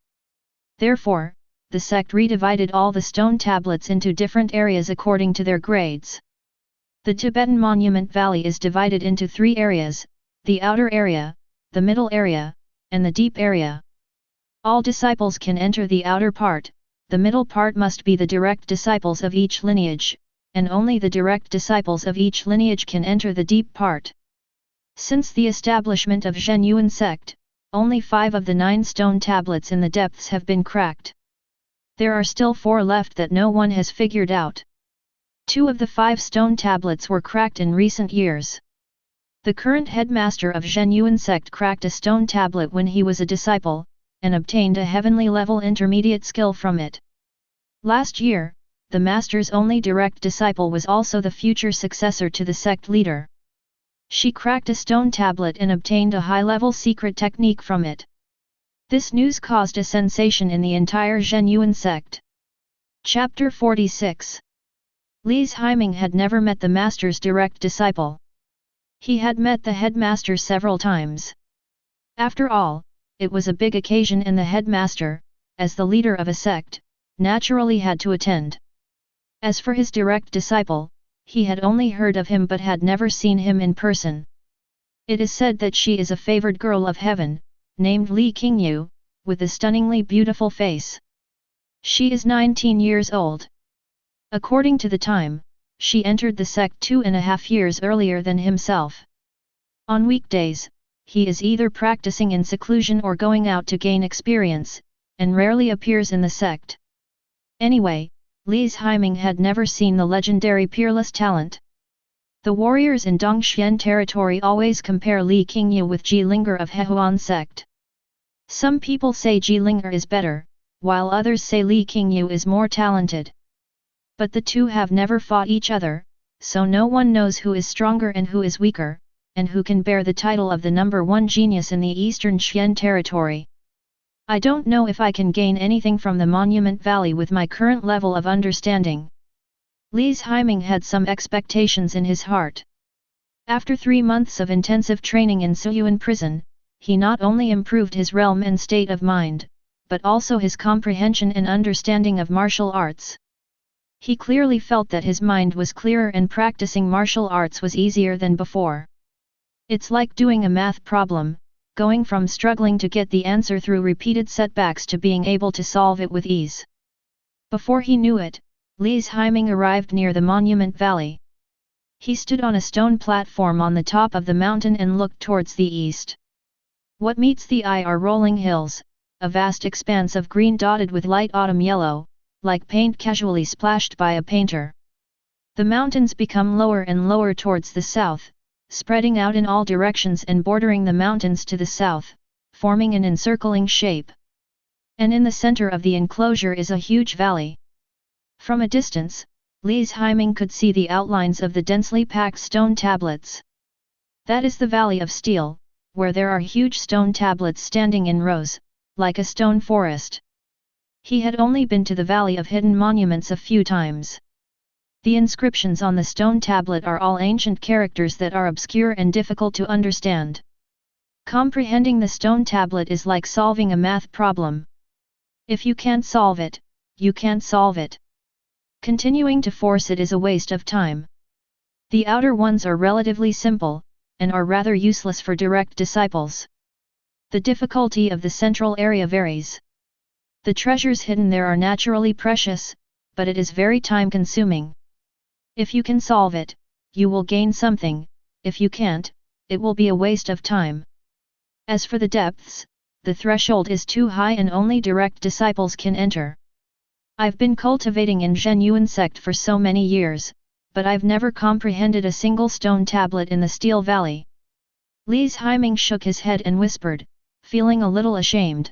Therefore, the sect redivided all the stone tablets into different areas according to their grades. The Tibetan Monument Valley is divided into 3 areas: the outer area, the middle area, and the deep area. All disciples can enter the outer part. The middle part must be the direct disciples of each lineage, and only the direct disciples of each lineage can enter the deep part. Since the establishment of Zhenyuan sect, only 5 of the 9 stone tablets in the depths have been cracked. There are still 4 left that no one has figured out. 2 of the 5 stone tablets were cracked in recent years. The current headmaster of Zhenyuan sect cracked a stone tablet when he was a disciple, and obtained a heavenly level intermediate skill from it. Last year, the master's only direct disciple was also the future successor to the sect leader. She cracked a stone tablet and obtained a high-level secret technique from it. This news caused a sensation in the entire Zhenyuan sect. Chapter 46. Li's Haiming had never met the master's direct disciple. He had met the headmaster several times. After all, it was a big occasion and the headmaster, as the leader of a sect, naturally had to attend. As for his direct disciple, he had only heard of him but had never seen him in person. It is said that she is a favored girl of heaven, named Li Qingyu, with a stunningly beautiful face. She is 19 years old. According to the time, she entered the sect 2.5 years earlier than himself. On weekdays, he is either practicing in seclusion or going out to gain experience, and rarely appears in the sect. Anyway, Li's Haiming had never seen the legendary peerless talent. The warriors in Dongxian territory always compare Li Qingyu with Jilinger of Hehuan sect. Some people say Jilinger is better, while others say Li Qingyu is more talented. But the two have never fought each other, so no one knows who is stronger and who is weaker, and who can bear the title of the number 1 genius in the Eastern Xian territory. I don't know if I can gain anything from the Monument Valley with my current level of understanding. Li's Haiming had some expectations in his heart. After 3 months of intensive training in Suyuan prison, he not only improved his realm and state of mind, but also his comprehension and understanding of martial arts. He clearly felt that his mind was clearer and practicing martial arts was easier than before. It's like doing a math problem, going from struggling to get the answer through repeated setbacks to being able to solve it with ease. Before he knew it, Li's Haiming arrived near the Monument Valley. He stood on a stone platform on the top of the mountain and looked towards the east. What meets the eye are rolling hills, a vast expanse of green dotted with light autumn yellow, like paint casually splashed by a painter. The mountains become lower and lower towards the south, spreading out in all directions and bordering the mountains to the south, forming an encircling shape. And in the center of the enclosure is a huge valley. From a distance, Li's Haiming could see the outlines of the densely packed stone tablets. That is the Valley of Steel, where there are huge stone tablets standing in rows, like a stone forest. He had only been to the Valley of Hidden Monuments a few times. The inscriptions on the stone tablet are all ancient characters that are obscure and difficult to understand. Comprehending the stone tablet is like solving a math problem. If you can't solve it, you can't solve it. Continuing to force it is a waste of time. The outer ones are relatively simple, and are rather useless for direct disciples. The difficulty of the central area varies. The treasures hidden there are naturally precious, but it is very time-consuming. If you can solve it, you will gain something. If you can't, it will be a waste of time. As for the depths, the threshold is too high and only direct disciples can enter. I've been cultivating in Zhen Yuan sect for so many years, but I've never comprehended a single stone tablet in the Steel Valley. Li's Haiming shook his head and whispered, feeling a little ashamed.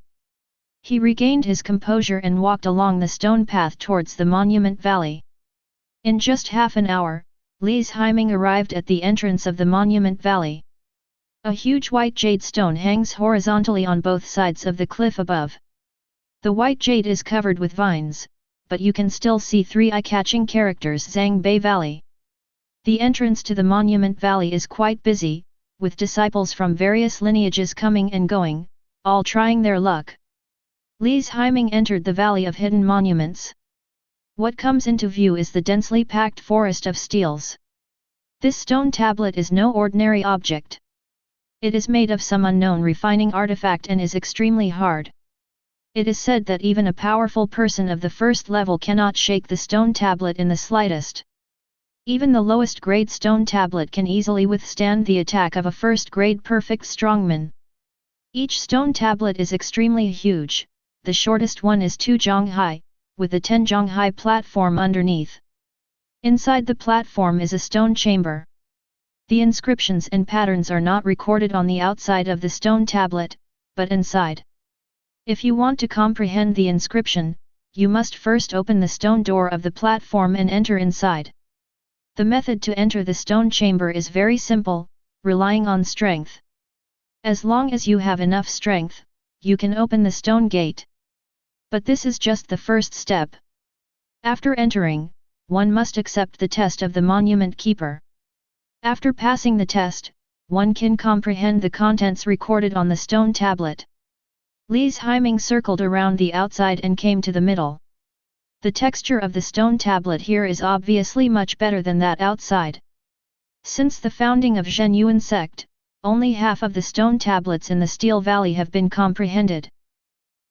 He regained his composure and walked along the stone path towards the Monument Valley. In just half an hour, Li's Haiming arrived at the entrance of the Monument Valley. A huge white jade stone hangs horizontally on both sides of the cliff above. The white jade is covered with vines, but you can still see three eye-catching characters Zhang Bei Valley. The entrance to the Monument Valley is quite busy, with disciples from various lineages coming and going, all trying their luck. Li's Haiming entered the Valley of Hidden Monuments. What comes into view is the densely packed forest of steels. This stone tablet is no ordinary object. It is made of some unknown refining artifact and is extremely hard. It is said that even a powerful person of the first level cannot shake the stone tablet in the slightest. Even the lowest grade stone tablet can easily withstand the attack of a first grade perfect strongman. Each stone tablet is extremely huge, the shortest one is 2 zhang high, with a 10 zhang high platform underneath. Inside the platform is a stone chamber. The inscriptions and patterns are not recorded on the outside of the stone tablet, but inside. If you want to comprehend the inscription, you must first open the stone door of the platform and enter inside. The method to enter the stone chamber is very simple, relying on strength. As long as you have enough strength, you can open the stone gate. But this is just the first step. After entering, one must accept the test of the monument keeper. After passing the test, one can comprehend the contents recorded on the stone tablet. Li's Haiming circled around the outside and came to the middle. The texture of the stone tablet here is obviously much better than that outside. Since the founding of Zhen Yuan sect, only half of the stone tablets in the Steel Valley have been comprehended.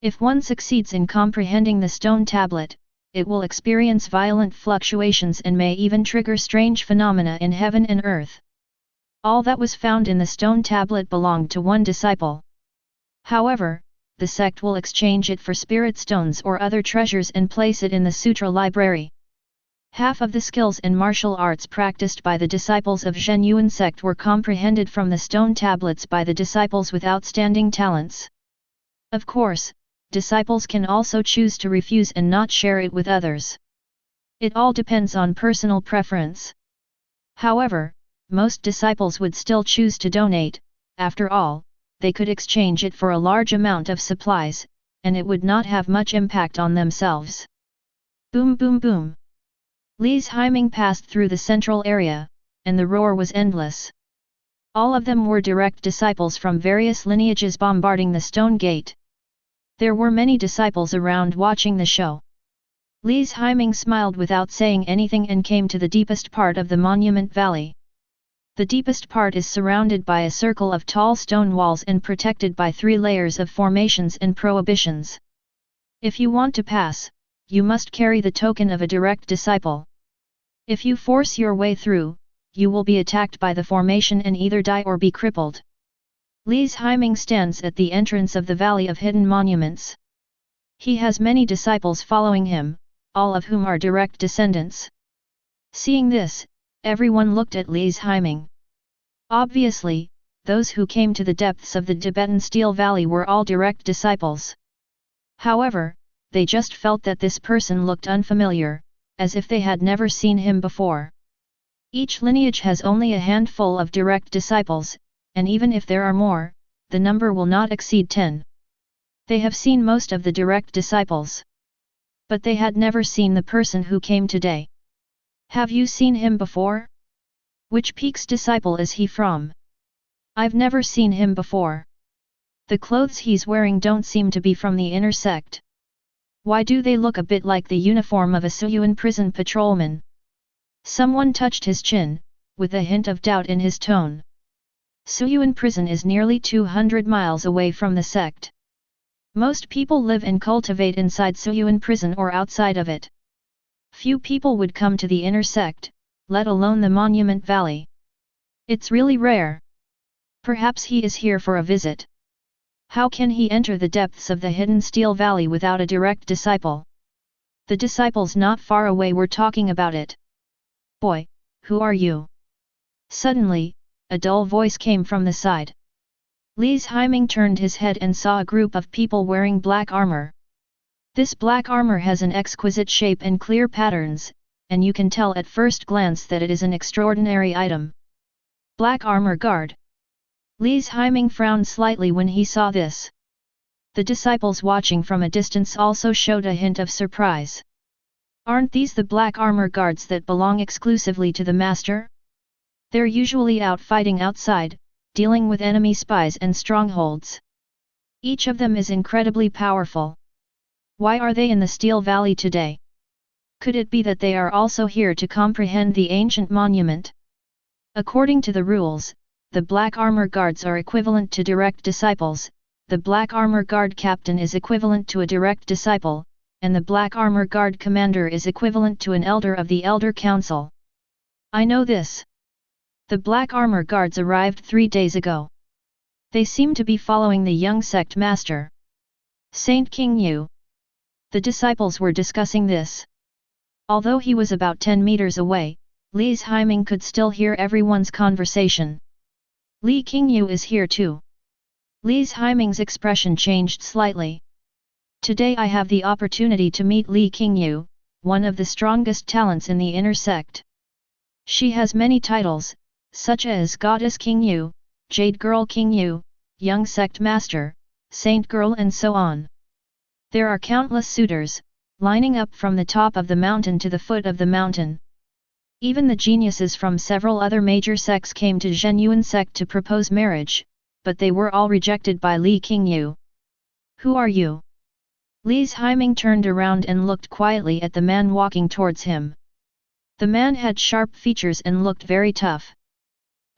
If one succeeds in comprehending the stone tablet, it will experience violent fluctuations and may even trigger strange phenomena in heaven and earth. All that was found in the stone tablet belonged to one disciple. However, the sect will exchange it for spirit stones or other treasures and place it in the sutra library. Half of the skills and martial arts practiced by the disciples of Zhen Yuan sect were comprehended from the stone tablets by the disciples with outstanding talents. Of course, disciples can also choose to refuse and not share it with others. It all depends on personal preference. However, most disciples would still choose to donate. After all, they could exchange it for a large amount of supplies, and it would not have much impact on themselves. Boom boom boom. Li's Haiming passed through the central area, and the roar was endless. All of them were direct disciples from various lineages bombarding the stone gate. There were many disciples around watching the show. Li's Haiming smiled without saying anything and came to the deepest part of the Monument Valley. The deepest part is surrounded by a circle of tall stone walls and protected by 3 layers of formations and prohibitions. If you want to pass, you must carry the token of a direct disciple. If you force your way through, you will be attacked by the formation and either die or be crippled. Li's Haiming stands at the entrance of the Valley of Hidden Monuments. He has many disciples following him, all of whom are direct descendants. Seeing this, everyone looked at Li's Haiming. Obviously, those who came to the depths of the Tibetan Steel Valley were all direct disciples. However, they just felt that this person looked unfamiliar, as if they had never seen him before. Each lineage has only a handful of direct disciples, and even if there are more, the number will not exceed 10. They have seen most of the direct disciples. But they had never seen the person who came today. Have you seen him before? Which peak's disciple is he from? I've never seen him before. The clothes he's wearing don't seem to be from the inner sect. Why do they look a bit like the uniform of a Suyuan prison patrolman? Someone touched his chin, with a hint of doubt in his tone. Suyuan prison is nearly 200 miles away from the sect. Most people live and cultivate inside Suyuan prison or outside of it. Few people would come to the inner sect, let alone the Monument Valley. It's really rare. Perhaps he is here for a visit. How can he enter the depths of the hidden Steel Valley without a direct disciple? The disciples not far away were talking about it. Boy, who are you? Suddenly, a dull voice came from the side. Li's Haiming turned his head and saw a group of people wearing black armor. This black armor has an exquisite shape and clear patterns, and you can tell at first glance that it is an extraordinary item. Black armor guard. Li's Haiming frowned slightly when he saw this. The disciples watching from a distance also showed a hint of surprise. Aren't these the black armor guards that belong exclusively to the master? They're usually out fighting outside, dealing with enemy spies and strongholds. Each of them is incredibly powerful. Why are they in the Steel Valley today? Could it be that they are also here to comprehend the ancient monument? According to the rules, the black armor guards are equivalent to direct disciples, the black armor guard captain is equivalent to a direct disciple, and the black armor guard commander is equivalent to an elder of the Elder Council. I know this. The black armor guards arrived 3 days ago. They seem to be following the young sect master, Saint King Yu. The disciples were discussing this. Although he was about 10 meters away, Li's Haiming could still hear everyone's conversation. Li Qingyu is here too. Li's Haiming's expression changed slightly. Today I have the opportunity to meet Li Qingyu, one of the strongest talents in the inner sect. She has many titles, such as Goddess Qingyu, Jade Girl Qingyu, Young Sect Master, Saint Girl and so on. There are countless suitors, lining up from the top of the mountain to the foot of the mountain. Even the geniuses from several other major sects came to Zhenyuan sect to propose marriage, but they were all rejected by Li Qingyu. Who are you? Li's Haiming turned around and looked quietly at the man walking towards him. The man had sharp features and looked very tough.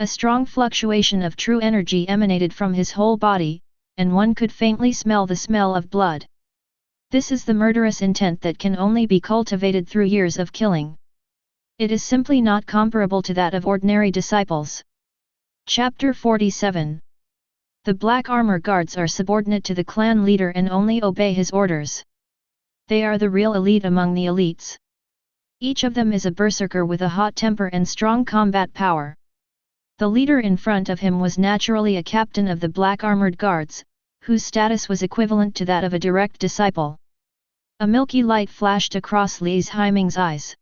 A strong fluctuation of true energy emanated from his whole body, and one could faintly smell the smell of blood. This is the murderous intent that can only be cultivated through years of killing. It is simply not comparable to that of ordinary disciples. Chapter 47. The black armor guards are subordinate to the clan leader and only obey his orders. They are the real elite among the elites. Each of them is a berserker with a hot temper and strong combat power. The leader in front of him was naturally a captain of the black armored guards, whose status was equivalent to that of a direct disciple. A milky light flashed across Li's Haiming's eyes.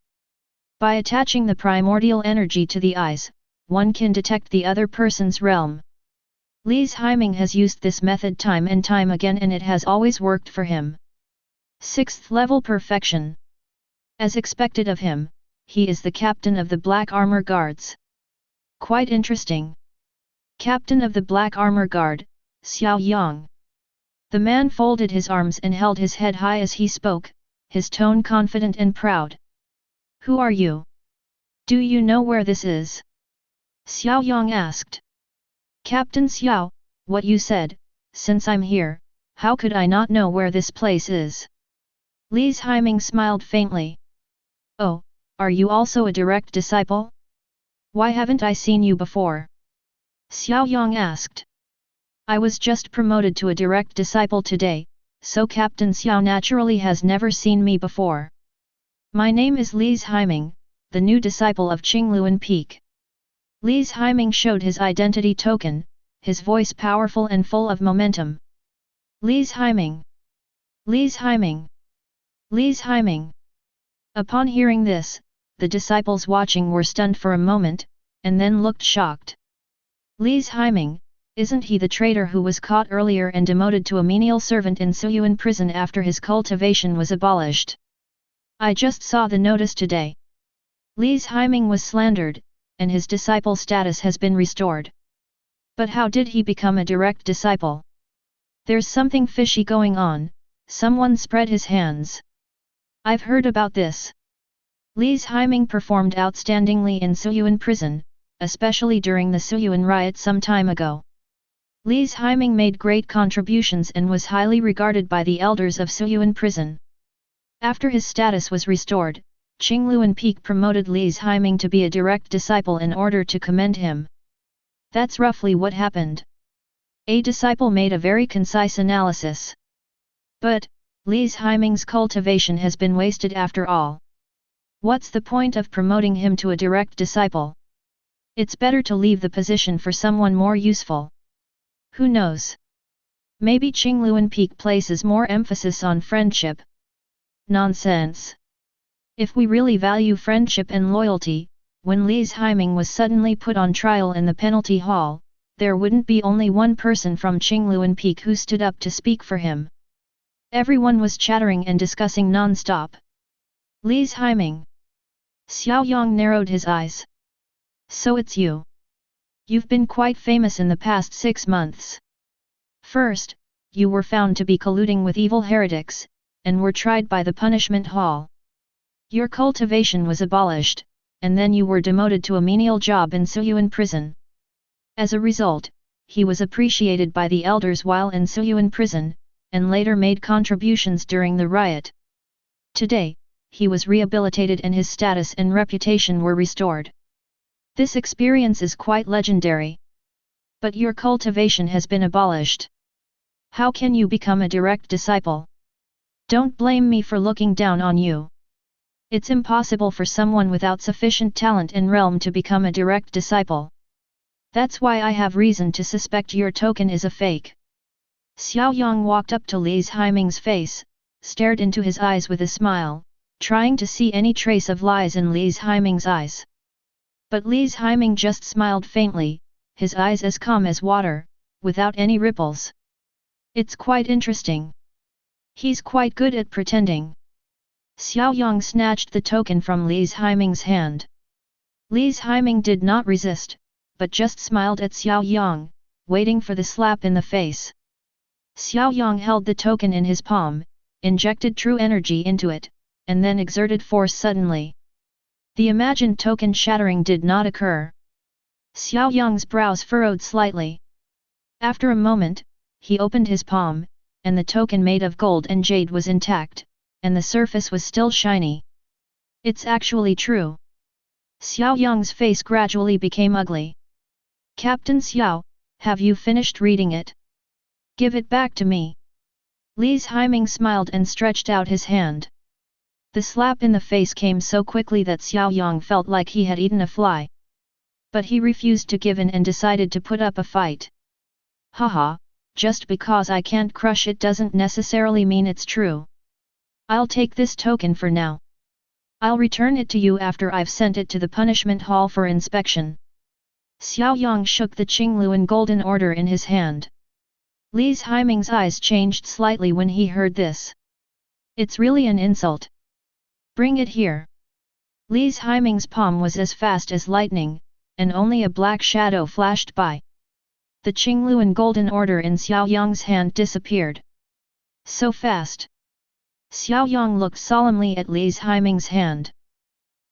By attaching the primordial energy to the eyes, one can detect the other person's realm. Li's Haiming has used this method time and time again and it has always worked for him. 6th level perfection. As expected of him, he is the captain of the Black Armor Guards. Quite interesting. Captain of the Black Armor Guard, Xiao Yang. The man folded his arms and held his head high as he spoke, his tone confident and proud. Who are you? Do you know where this is? Xiao Yang asked. Captain Xiao, what you said, since I'm here, how could I not know where this place is? Li's Haiming smiled faintly. Oh, are you also a direct disciple? Why haven't I seen you before? Xiao Yang asked. I was just promoted to a direct disciple today, so Captain Xiao naturally has never seen me before. My name is Li's Haiming, the new disciple of Qingluan Peak. Li's Haiming showed his identity token, his voice powerful and full of momentum. Li's Haiming! Li's Haiming! Li's Haiming! Upon hearing this, the disciples watching were stunned for a moment, and then looked shocked. Li's Haiming, isn't he the traitor who was caught earlier and demoted to a menial servant in Suyuan prison after his cultivation was abolished? I just saw the notice today. Li's Haiming was slandered, and his disciple status has been restored. But how did he become a direct disciple? There's something fishy going on, someone spread his hands. I've heard about this. Li's Haiming performed outstandingly in Suyuan prison, especially during the Suyuan riot some time ago. Li's Haiming made great contributions and was highly regarded by the elders of Suyuan prison. After his status was restored, Qingluan Peak promoted Li's Haiming to be a direct disciple in order to commend him. That's roughly what happened. A disciple made a very concise analysis. But, Li's Haiming's cultivation has been wasted after all. What's the point of promoting him to a direct disciple? It's better to leave the position for someone more useful. Who knows? Maybe Qingluan Peak places more emphasis on friendship. Nonsense. If we really value friendship and loyalty, when Li's Haiming was suddenly put on trial in the penalty hall, there wouldn't be only one person from Qingluan Peak who stood up to speak for him. Everyone was chattering and discussing non-stop. Li's Haiming. Xiao Yang narrowed his eyes. So it's you. You've been quite famous in the past 6 months. First, you were found to be colluding with evil heretics, and were tried by the punishment hall. Your cultivation was abolished, and then you were demoted to a menial job in Suyuan prison. As a result, he was appreciated by the elders while in Suyuan prison, and later made contributions during the riot. Today, he was rehabilitated and his status and reputation were restored. This experience is quite legendary. But your cultivation has been abolished. How can you become a direct disciple? Don't blame me for looking down on you. It's impossible for someone without sufficient talent and realm to become a direct disciple. That's why I have reason to suspect your token is a fake. Xiao Yang walked up to Li's Haiming's face, stared into his eyes with a smile, trying to see any trace of lies in Li's Haiming's eyes. But Li's Haiming just smiled faintly, his eyes as calm as water, without any ripples. It's quite interesting. He's quite good at pretending. Xiao Yang snatched the token from Li's Haiming's hand. Li's Haiming did not resist, but just smiled at Xiao Yang, waiting for the slap in the face. Xiao Yang held the token in his palm, injected true energy into it, and then exerted force suddenly. The imagined token shattering did not occur. Xiao Yang's brows furrowed slightly. After a moment, he opened his palm, and the token made of gold and jade was intact, and the surface was still shiny. It's actually true. Xiao Yang's face gradually became ugly. Captain Xiao, have you finished reading it? Give it back to me. Li's Haiming smiled and stretched out his hand. The slap in the face came so quickly that Xiao Yang felt like he had eaten a fly. But he refused to give in and decided to put up a fight. Haha, just because I can't crush it doesn't necessarily mean it's true. I'll take this token for now. I'll return it to you after I've sent it to the punishment hall for inspection. Xiao Yang shook the Qingluan Golden Order in his hand. Li's Haiming's eyes changed slightly when he heard this. It's really an insult. Bring it here. Li's Haiming's palm was as fast as lightning, and only a black shadow flashed by. The Qingluan Golden Order in Xiao Yang's hand disappeared. So fast. Xiao Yang looked solemnly at Li's Haiming's hand.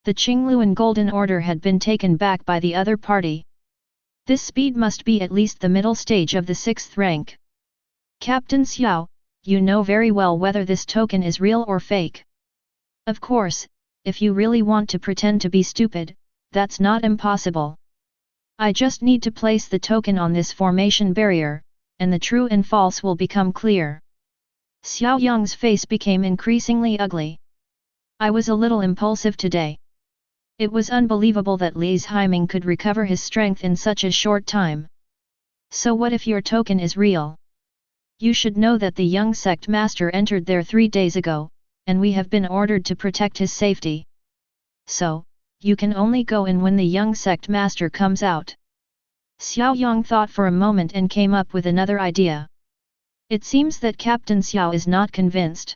The Qingluan Golden Order had been taken back by the other party. This speed must be at least the middle stage of the 6th rank. Captain Xiao, you know very well whether this token is real or fake. Of course, if you really want to pretend to be stupid, that's not impossible. I just need to place the token on this formation barrier, and the true and false will become clear. Xiao Yang's face became increasingly ugly. I was a little impulsive today. It was unbelievable that Li's Haiming could recover his strength in such a short time. So what if your token is real? You should know that the young sect master entered there 3 days ago, and we have been ordered to protect his safety. So, you can only go in when the young sect master comes out. Xiao Yang thought for a moment and came up with another idea. It seems that Captain Xiao is not convinced.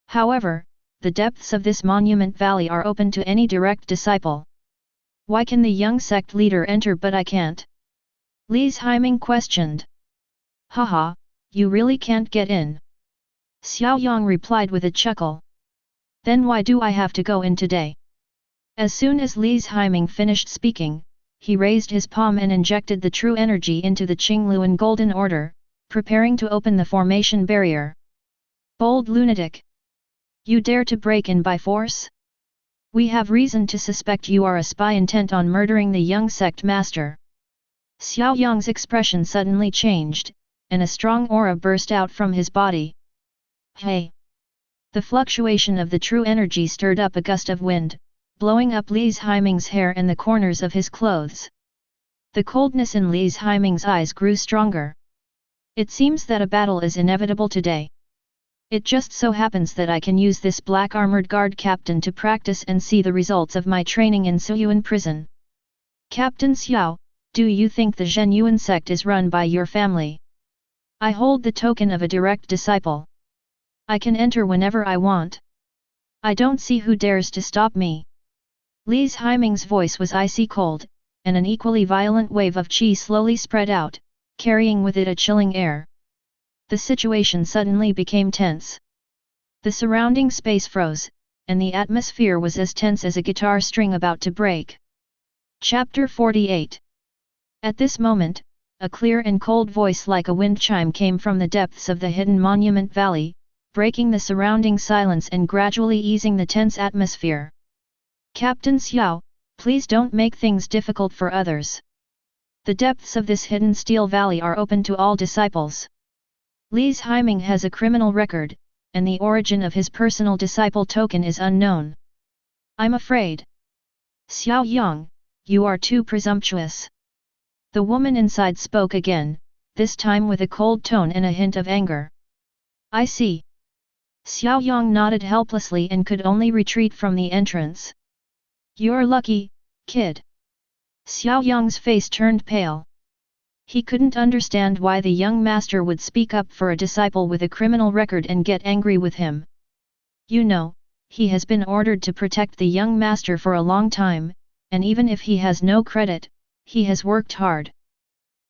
However, the depths of this monument valley are open to any direct disciple. Why can the young sect leader enter but I can't? Li's Haiming questioned. Haha, you really can't get in. Xiao Yang replied with a chuckle. Then why do I have to go in today? As soon as Li's Haiming finished speaking, he raised his palm and injected the true energy into the Qingluan Golden Order, preparing to open the formation barrier. Bold lunatic! You dare to break in by force? We have reason to suspect you are a spy intent on murdering the young sect master. Xiao Yang's expression suddenly changed, and a strong aura burst out from his body. Hey! The fluctuation of the true energy stirred up a gust of wind, blowing up Li Haiming's hair and the corners of his clothes. The coldness in Li Haiming's eyes grew stronger. It seems that a battle is inevitable today. It just so happens that I can use this black armored guard captain to practice and see the results of my training in Suyuan prison. Captain Xiao, do you think the Zhenyuan sect is run by your family? I hold the token of a direct disciple. I can enter whenever I want. I don't see who dares to stop me. Li Haiming's voice was icy cold, and an equally violent wave of qi slowly spread out, carrying with it a chilling air. The situation suddenly became tense. The surrounding space froze, and the atmosphere was as tense as a guitar string about to break. Chapter 48. At this moment, a clear and cold voice like a wind chime came from the depths of the hidden Monument Valley, breaking the surrounding silence and gradually easing the tense atmosphere. Captain Xiao, please don't make things difficult for others. The depths of this hidden steel valley are open to all disciples. Li Haiming has a criminal record, and the origin of his personal disciple token is unknown. I'm afraid. Xiao Yang, you are too presumptuous. The woman inside spoke again, this time with a cold tone and a hint of anger. I see. Xiao Yang nodded helplessly and could only retreat from the entrance. You're lucky, kid. Xiao Yang's face turned pale. He couldn't understand why the young master would speak up for a disciple with a criminal record and get angry with him. You know, he has been ordered to protect the young master for a long time, and even if he has no credit, he has worked hard.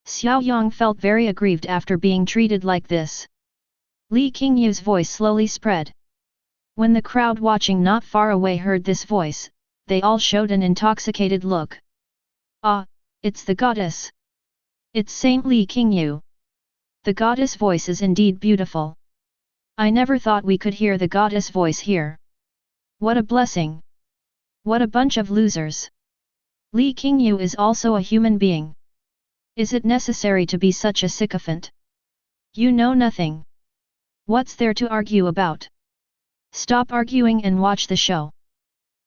Xiao Yang felt very aggrieved after being treated like this. Li Qingyu's voice slowly spread. When the crowd watching not far away heard this voice, they all showed an intoxicated look. Ah, it's the goddess! It's Saint Li Qingyu. The goddess voice is indeed beautiful. I never thought we could hear the goddess voice here. What a blessing! What a bunch of losers! Li Qingyu is also a human being. Is it necessary to be such a sycophant? You know nothing. What's there to argue about? Stop arguing and watch the show.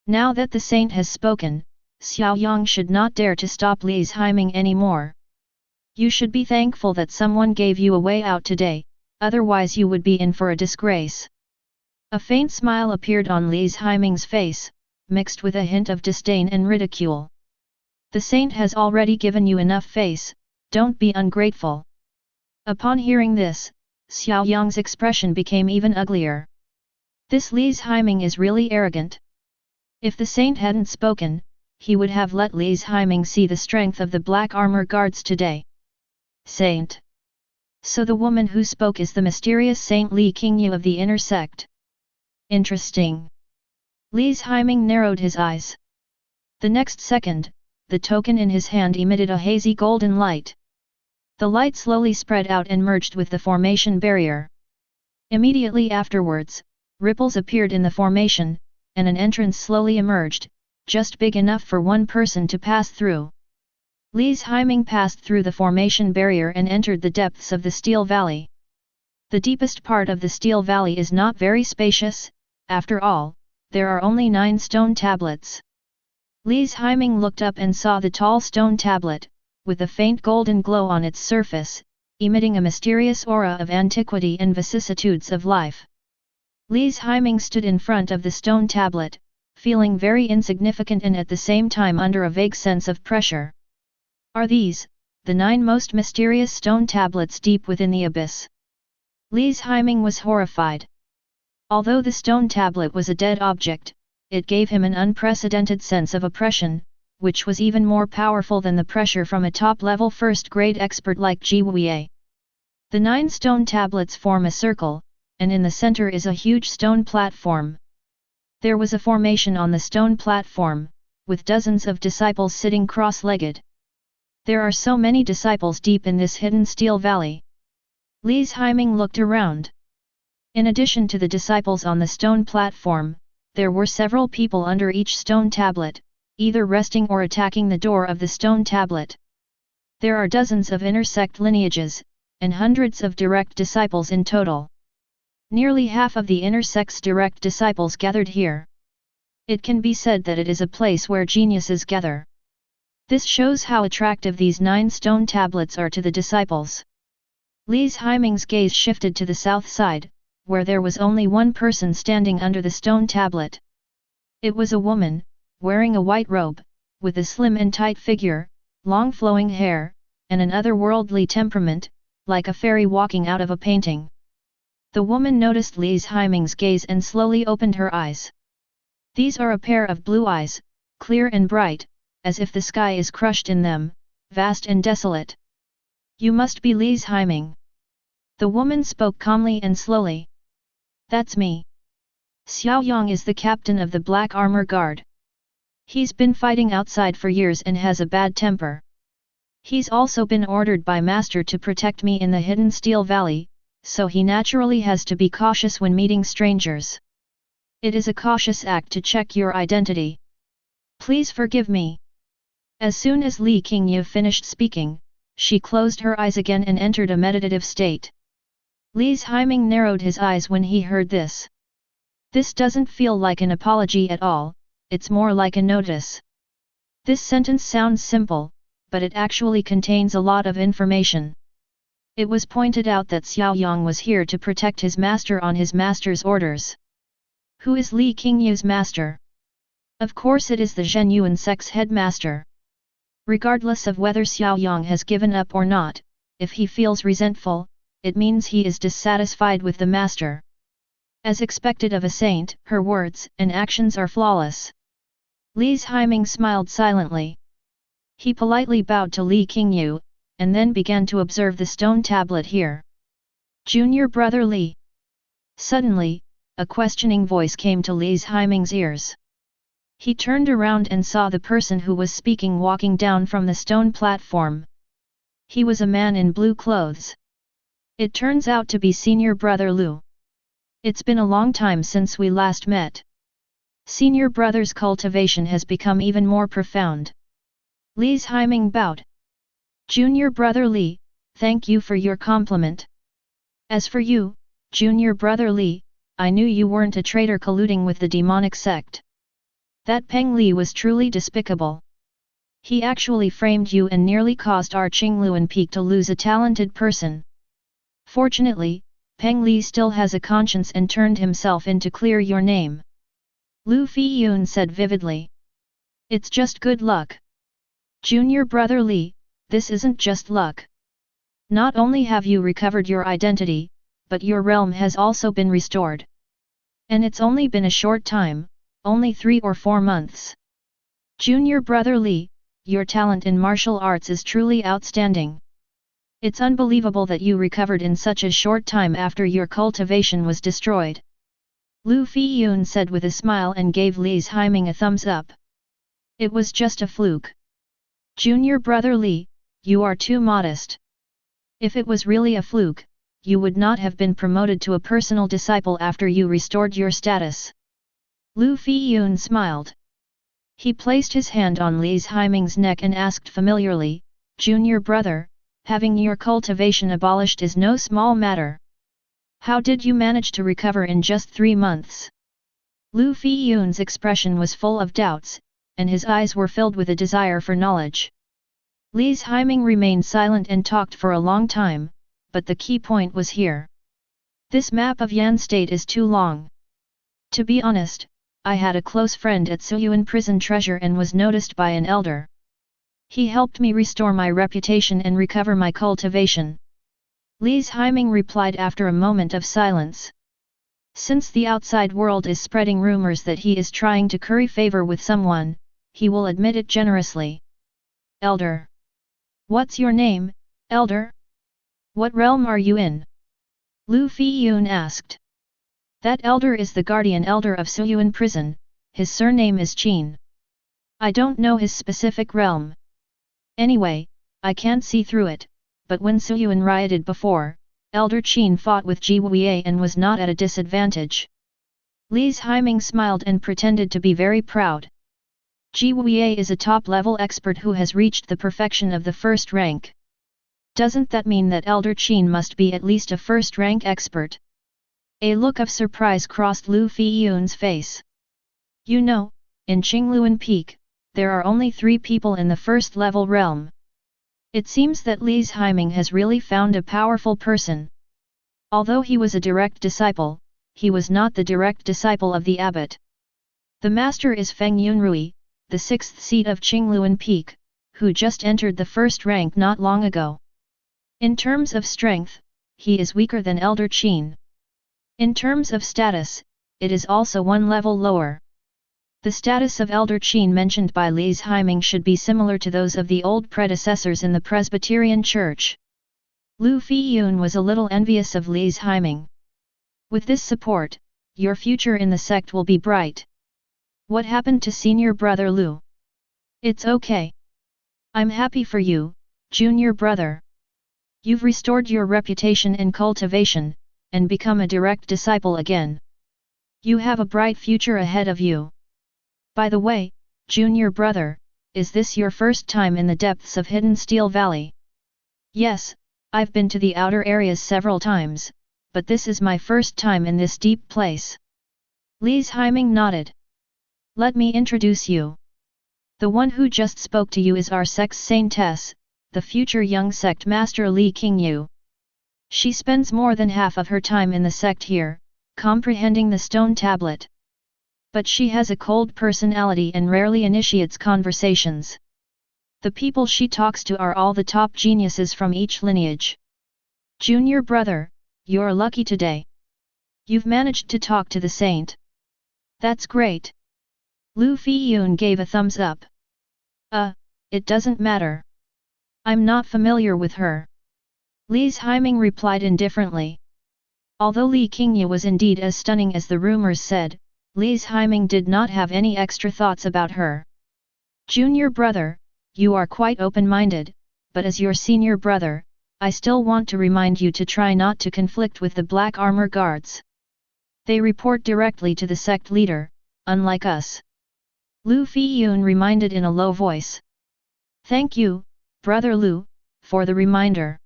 Now that the saint has spoken, Xiao Yang should not dare to stop Li Haiming anymore. You should be thankful that someone gave you a way out today, otherwise you would be in for a disgrace. A faint smile appeared on Li Haiming's face, mixed with a hint of disdain and ridicule. The saint has already given you enough face, don't be ungrateful. Upon hearing this, Xiao Yang's expression became even uglier. This Li Haiming is really arrogant. If the saint hadn't spoken, he would have let Li Haiming see the strength of the black armor guards today. Saint. So the woman who spoke is the mysterious Saint Li Qingyu of the inner sect. Interesting. Li Haiming narrowed his eyes. The next second, the token in his hand emitted a hazy golden light. The light slowly spread out and merged with the formation barrier. Immediately afterwards, ripples appeared in the formation, and an entrance slowly emerged, just big enough for one person to pass through. Li Haiming passed through the formation barrier and entered the depths of the Steel Valley. The deepest part of the Steel Valley is not very spacious, after all, there are only 9 stone tablets. Li Haiming looked up and saw the tall stone tablet, with a faint golden glow on its surface, emitting a mysterious aura of antiquity and vicissitudes of life. Li Haiming stood in front of the stone tablet, feeling very insignificant and at the same time under a vague sense of pressure. Are these, the 9 most mysterious stone tablets deep within the abyss? Li Haiming was horrified. Although the stone tablet was a dead object, it gave him an unprecedented sense of oppression, which was even more powerful than the pressure from a top-level first-grade expert like Ji Wei. The 9 stone tablets form a circle, and in the center is a huge stone platform. There was a formation on the stone platform, with dozens of disciples sitting cross-legged. There are so many disciples deep in this hidden steel valley. Li Haiming looked around. In addition to the disciples on the stone platform, There were several people under each stone tablet, either resting or attacking the door of the stone tablet. There are dozens of intersect lineages, and hundreds of direct disciples in total. Nearly half of the intersect's direct disciples gathered here. It can be said that it is a place where geniuses gather. This shows how attractive these 9 stone tablets are to the disciples. Li's Haiming's gaze shifted to the south side, where there was only one person standing under the stone tablet. It was a woman, wearing a white robe, with a slim and tight figure, long flowing hair, and an otherworldly temperament, like a fairy walking out of a painting. The woman noticed Li's Haiming's gaze and slowly opened her eyes. These are a pair of blue eyes, clear and bright, as if the sky is crushed in them, vast and desolate. You must be Li's Haiming. The woman spoke calmly and slowly. That's me. Xiaoyang is the captain of the Black Armor Guard. He's been fighting outside for years and has a bad temper. He's also been ordered by Master to protect me in the Hidden Steel Valley, so he naturally has to be cautious when meeting strangers. It is a cautious act to check your identity. Please forgive me. As soon as Li Qingyu finished speaking, she closed her eyes again and entered a meditative state. Li's Haiming narrowed his eyes when he heard this. This doesn't feel like an apology at all, it's more like a notice. This sentence sounds simple, but it actually contains a lot of information. It was pointed out that Xiaoyang was here to protect his master on his master's orders. Who is Li Qingyu's master? Of course it is the Zhenyuan sect's headmaster. Regardless of whether Xiaoyang has given up or not, if he feels resentful, it means he is dissatisfied with the master. As expected of a saint, her words and actions are flawless. Li's Haiming smiled silently. He politely bowed to Li Qingyu, and then began to observe the stone tablet here. Junior brother Li. Suddenly, a questioning voice came to Li's Haiming's ears. He turned around and saw the person who was speaking walking down from the stone platform. He was a man in blue clothes. It turns out to be senior brother Lu. It's been a long time since we last met. Senior brother's cultivation has become even more profound. Li's Haiming bowed. Junior brother Li, thank you for your compliment. As for you, junior brother Li, I knew you weren't a traitor colluding with the demonic sect. That Peng Li was truly despicable. He actually framed you and nearly caused our Qingluan Peak to lose a talented person. Fortunately, Peng Li still has a conscience and turned himself in to clear your name. Lu Fiyun said vividly. It's just good luck. Junior brother Li, this isn't just luck. Not only have you recovered your identity, but your realm has also been restored. And it's only been a short time, only 3 or 4 months. Junior brother Li, your talent in martial arts is truly outstanding. It's unbelievable that you recovered in such a short time after your cultivation was destroyed. Lu Fiyun said with a smile and gave Li's Haiming a thumbs up. It was just a fluke. Junior brother Li, you are too modest. If it was really a fluke, you would not have been promoted to a personal disciple after you restored your status. Lu Fiyun smiled. He placed his hand on Li's Haiming's neck and asked familiarly, Junior brother, having your cultivation abolished is no small matter. How did you manage to recover in just 3 months? Lu Fiyun's expression was full of doubts, and his eyes were filled with a desire for knowledge. Li's Haiming remained silent and talked for a long time, but the key point was here. This map of Yan State is too long. To be honest, I had a close friend at Suyuan prison treasure and was noticed by an elder. He helped me restore my reputation and recover my cultivation. Li's Haiming replied after a moment of silence. Since the outside world is spreading rumors that he is trying to curry favor with someone, he will admit it generously. Elder. What's your name, Elder? What realm are you in? Lu Fiyun asked. That elder is the guardian elder of Suyuan prison, his surname is Qin. I don't know his specific realm. Anyway, I can't see through it, but when Suyuan rioted before, Elder Qin fought with Ji Wei and was not at a disadvantage. Li's Haiming smiled and pretended to be very proud. Ji Wei is a top-level expert who has reached the perfection of the first rank. Doesn't that mean that Elder Qin must be at least a first-rank expert? A look of surprise crossed Lu Fiyun's face. You know, in Qingluan Peak, there are only 3 people in the first-level realm. It seems that Li's Haiming has really found a powerful person. Although he was a direct disciple, he was not the direct disciple of the abbot. The master is Feng Yunrui, the 6th seat of Qingluan Peak, who just entered the first rank not long ago. In terms of strength, he is weaker than Elder Qin. In terms of status, it is also 1 level lower. The status of Elder Qin mentioned by Li's Haiming should be similar to those of the old predecessors in the Presbyterian Church. Lu Fiyun was a little envious of Li's Haiming. With this support, your future in the sect will be bright. What happened to senior brother Lu? It's okay. I'm happy for you, junior brother. You've restored your reputation in cultivation, and become a direct disciple again. You have a bright future ahead of you. By the way, junior brother, is this your first time in the depths of Hidden Steel Valley? Yes, I've been to the outer areas several times, but this is my first time in this deep place. Li's Haiming nodded. Let me introduce you. The one who just spoke to you is our sect's saintess, the future young sect master Li Qingyu. She spends more than half of her time in the sect here, comprehending the stone tablet. But she has a cold personality and rarely initiates conversations. The people she talks to are all the top geniuses from each lineage. Junior brother, you're lucky today. You've managed to talk to the saint. That's great. Lu Fiyun gave a thumbs up. It doesn't matter. I'm not familiar with her. Li's Haiming replied indifferently. Although Li Qingyu was indeed as stunning as the rumors said, Li's Haiming did not have any extra thoughts about her. Junior brother, you are quite open-minded, but as your senior brother, I still want to remind you to try not to conflict with the Black Armor Guards. They report directly to the sect leader, unlike us. Lu Fiyun reminded in a low voice. Thank you, brother Lu, for the reminder.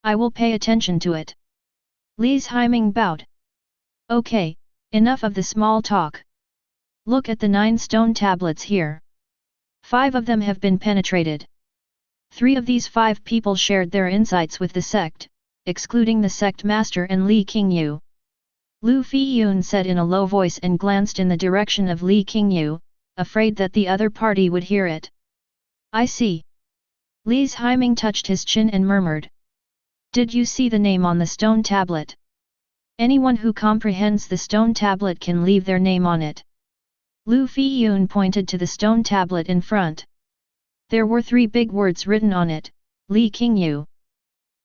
I will pay attention to it. Li's Haiming bowed. Okay, enough of the small talk. Look at the 9 stone tablets here. 5 of them have been penetrated. 3 of these 5 people shared their insights with the sect, excluding the sect master and Li Qingyu. Lu Fiyun said in a low voice and glanced in the direction of Li Qingyu, afraid that the other party would hear it. I see. Li's Haiming touched his chin and murmured. Did you see the name on the stone tablet? Anyone who comprehends the stone tablet can leave their name on it. Lu Fiyun pointed to the stone tablet in front. There were 3 big words written on it, Li Qingyu.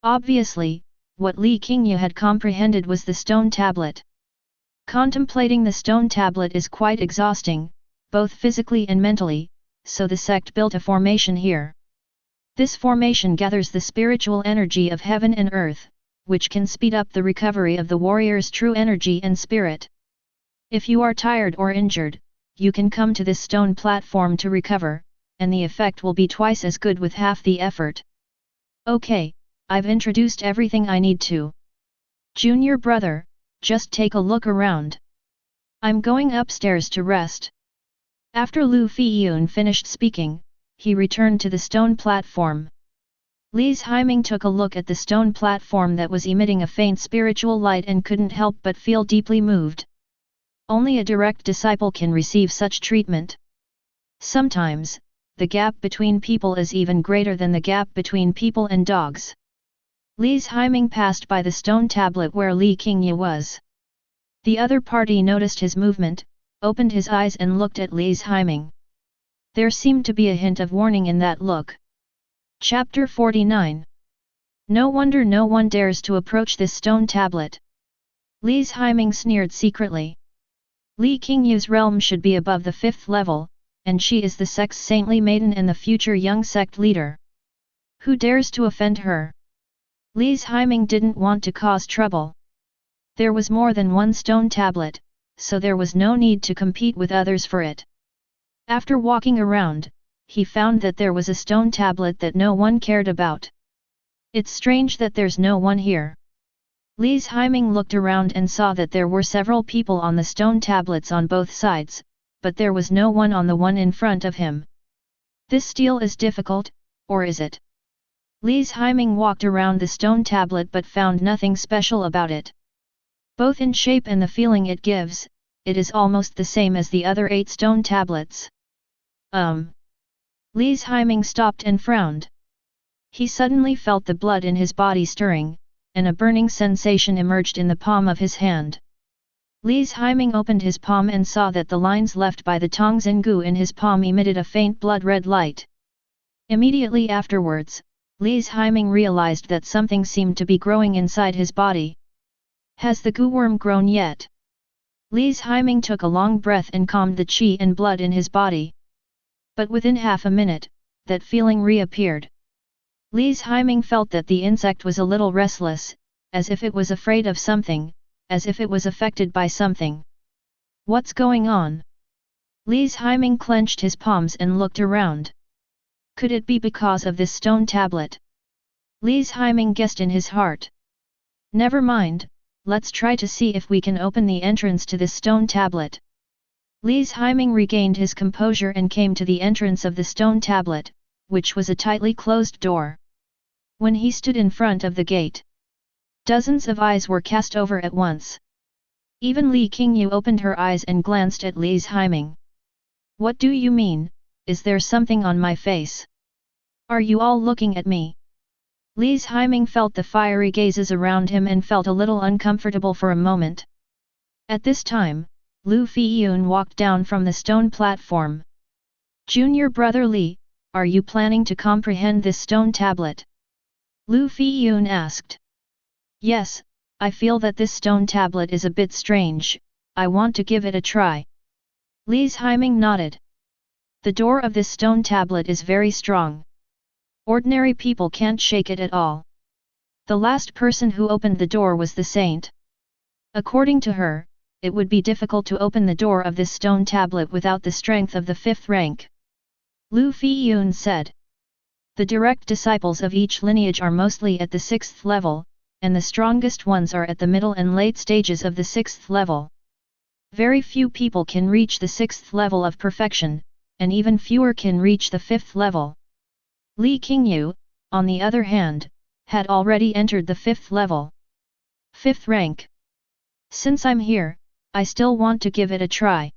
Obviously, what Li Qingyu had comprehended was the stone tablet. Contemplating the stone tablet is quite exhausting, both physically and mentally, so the sect built a formation here. This formation gathers the spiritual energy of heaven and earth, which can speed up the recovery of the warrior's true energy and spirit. If you are tired or injured, you can come to this stone platform to recover, and the effect will be twice as good with half the effort. Okay, I've introduced everything I need to. Junior brother, just take a look around. I'm going upstairs to rest. After Lu Fiyun finished speaking, he returned to the stone platform. Li's Haiming took a look at the stone platform that was emitting a faint spiritual light and couldn't help but feel deeply moved. Only a direct disciple can receive such treatment. Sometimes, the gap between people is even greater than the gap between people and dogs. Li's Haiming passed by the stone tablet where Li Qingyu was. The other party noticed his movement, opened his eyes and looked at Li's Haiming. There seemed to be a hint of warning in that look. Chapter 49. No wonder no one dares to approach this stone tablet. Li's Haiming sneered secretly. Li Qingyu's realm should be above the 5th level, and she is the sect's saintly maiden and the future young sect leader. Who dares to offend her? Li's Haiming didn't want to cause trouble. There was more than one stone tablet, so there was no need to compete with others for it. After walking around, he found that there was a stone tablet that no one cared about. It's strange that there's no one here. Li's Haiming looked around and saw that there were several people on the stone tablets on both sides, but there was no one on the one in front of him. This steal is difficult, or is it? Li's Haiming walked around the stone tablet but found nothing special about it. Both in shape and the feeling it gives, it is almost the same as the other 8 stone tablets. Li's Haiming stopped and frowned. He suddenly felt the blood in his body stirring, and a burning sensation emerged in the palm of his hand. Li's Haiming opened his palm and saw that the lines left by the Tongxin Gu in his palm emitted a faint blood-red light. Immediately afterwards, Li's Haiming realized that something seemed to be growing inside his body. Has the Gu worm grown yet? Li's Haiming took a long breath and calmed the qi and blood in his body. But within half a minute, that feeling reappeared. Li's Haiming felt that the insect was a little restless, as if it was afraid of something, as if it was affected by something. What's going on? Li's Haiming clenched his palms and looked around. Could it be because of this stone tablet? Li's Haiming guessed in his heart. Never mind, let's try to see if we can open the entrance to this stone tablet. Li's Haiming regained his composure and came to the entrance of the stone tablet, which was a tightly closed door. When he stood in front of the gate, dozens of eyes were cast over at once. Even Li Qingyu opened her eyes and glanced at Li's Haiming. What do you mean, is there something on my face? Are you all looking at me? Li's Haiming felt the fiery gazes around him and felt a little uncomfortable for a moment. At this time, Lu Feiyun walked down from the stone platform. Junior brother Li, are you planning to comprehend this stone tablet? Lu Feiyun asked. Yes, I feel that this stone tablet is a bit strange, I want to give it a try. Li's Haiming nodded. The door of this stone tablet is very strong. Ordinary people can't shake it at all. The last person who opened the door was the saint. According to her, it would be difficult to open the door of this stone tablet without the strength of the 5th rank. Lu Feiyun said. The direct disciples of each lineage are mostly at the 6th level, and the strongest ones are at the middle and late stages of the 6th level. Very few people can reach the 6th level of perfection, and even fewer can reach the 5th level. Li Qingyu, on the other hand, had already entered the 5th level. 5th rank. Since I'm here, I still want to give it a try.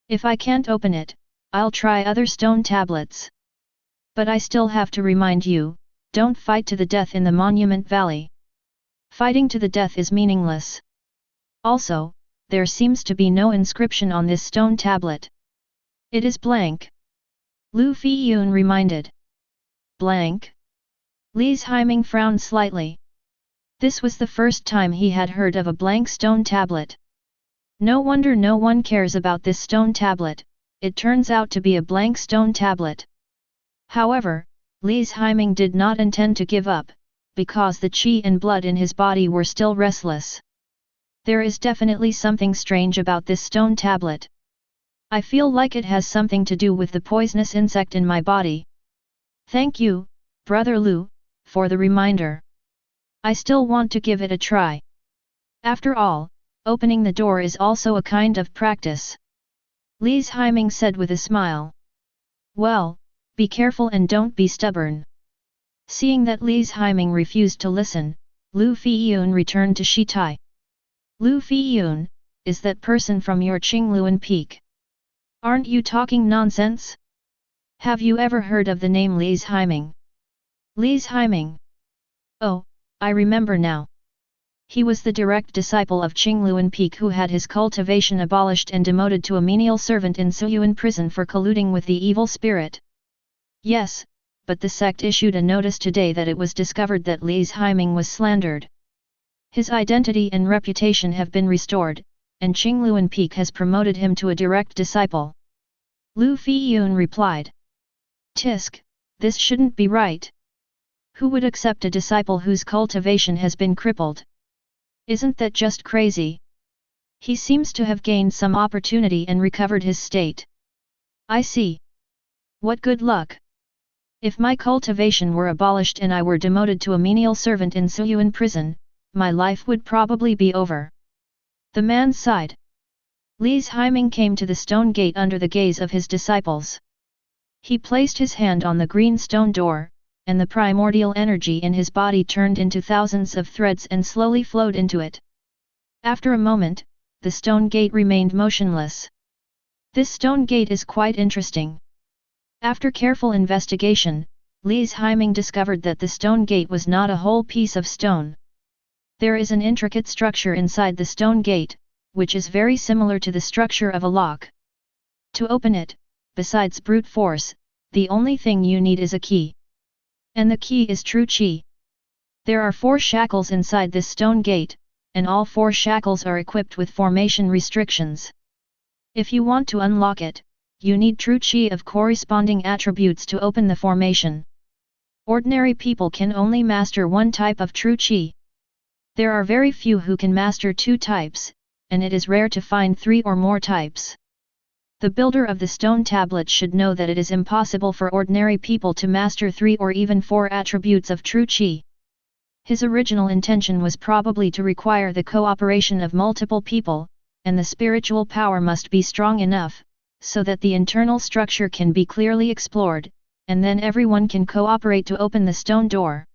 If I can't open it, I'll try other stone tablets. But I still have to remind you, don't fight to the death in the Monument Valley. Fighting to the death is meaningless. Also, there seems to be no inscription on this stone tablet. It is blank. Lu Feiyun reminded. Blank? Li's Haiming frowned slightly. This was the first time he had heard of a blank stone tablet. No wonder no one cares about this stone tablet, it turns out to be a blank stone tablet. However, Li's Haiming did not intend to give up, because the qi and blood in his body were still restless. There is definitely something strange about this stone tablet. I feel like it has something to do with the poisonous insect in my body. Thank you, Brother Lu, for the reminder. I still want to give it a try. After all, opening the door is also a kind of practice. Li's Haiming said with a smile. Well, be careful and don't be stubborn. Seeing that Li's Haiming refused to listen, Lu Feiyun returned to Shitai. Lu Feiyun, is that person from your Qingluan Peak? Aren't you talking nonsense? Have you ever heard of the name Li's Haiming? Li's Haiming. Oh, I remember now. He was the direct disciple of Qingluan Peak who had his cultivation abolished and demoted to a menial servant in Suyuan prison for colluding with the evil spirit. Yes, but the sect issued a notice today that it was discovered that Li's Haiming was slandered. His identity and reputation have been restored, and Qingluan Peak has promoted him to a direct disciple. Lu Feiyun replied. Tisk, this shouldn't be right. Who would accept a disciple whose cultivation has been crippled? Isn't that just crazy? He seems to have gained some opportunity and recovered his state. I see. What good luck! If my cultivation were abolished and I were demoted to a menial servant in Suyuan prison, my life would probably be over. The man sighed. Li's Haiming came to the stone gate under the gaze of his disciples. He placed his hand on the green stone door, and the primordial energy in his body turned into thousands of threads and slowly flowed into it. After a moment, the stone gate remained motionless. This stone gate is quite interesting. After careful investigation, Li's Haiming discovered that the stone gate was not a whole piece of stone. There is an intricate structure inside the stone gate, which is very similar to the structure of a lock. To open it, besides brute force, the only thing you need is a key. And the key is true qi. There are 4 shackles inside this stone gate, and all 4 shackles are equipped with formation restrictions. If you want to unlock it, you need true qi of corresponding attributes to open the formation. Ordinary people can only master one type of true qi. There are very few who can master 2 types, and it is rare to find 3 or more types. The builder of the stone tablet should know that it is impossible for ordinary people to master 3 or even 4 attributes of true qi. His original intention was probably to require the cooperation of multiple people, and the spiritual power must be strong enough, so that the internal structure can be clearly explored, and then everyone can cooperate to open the stone door.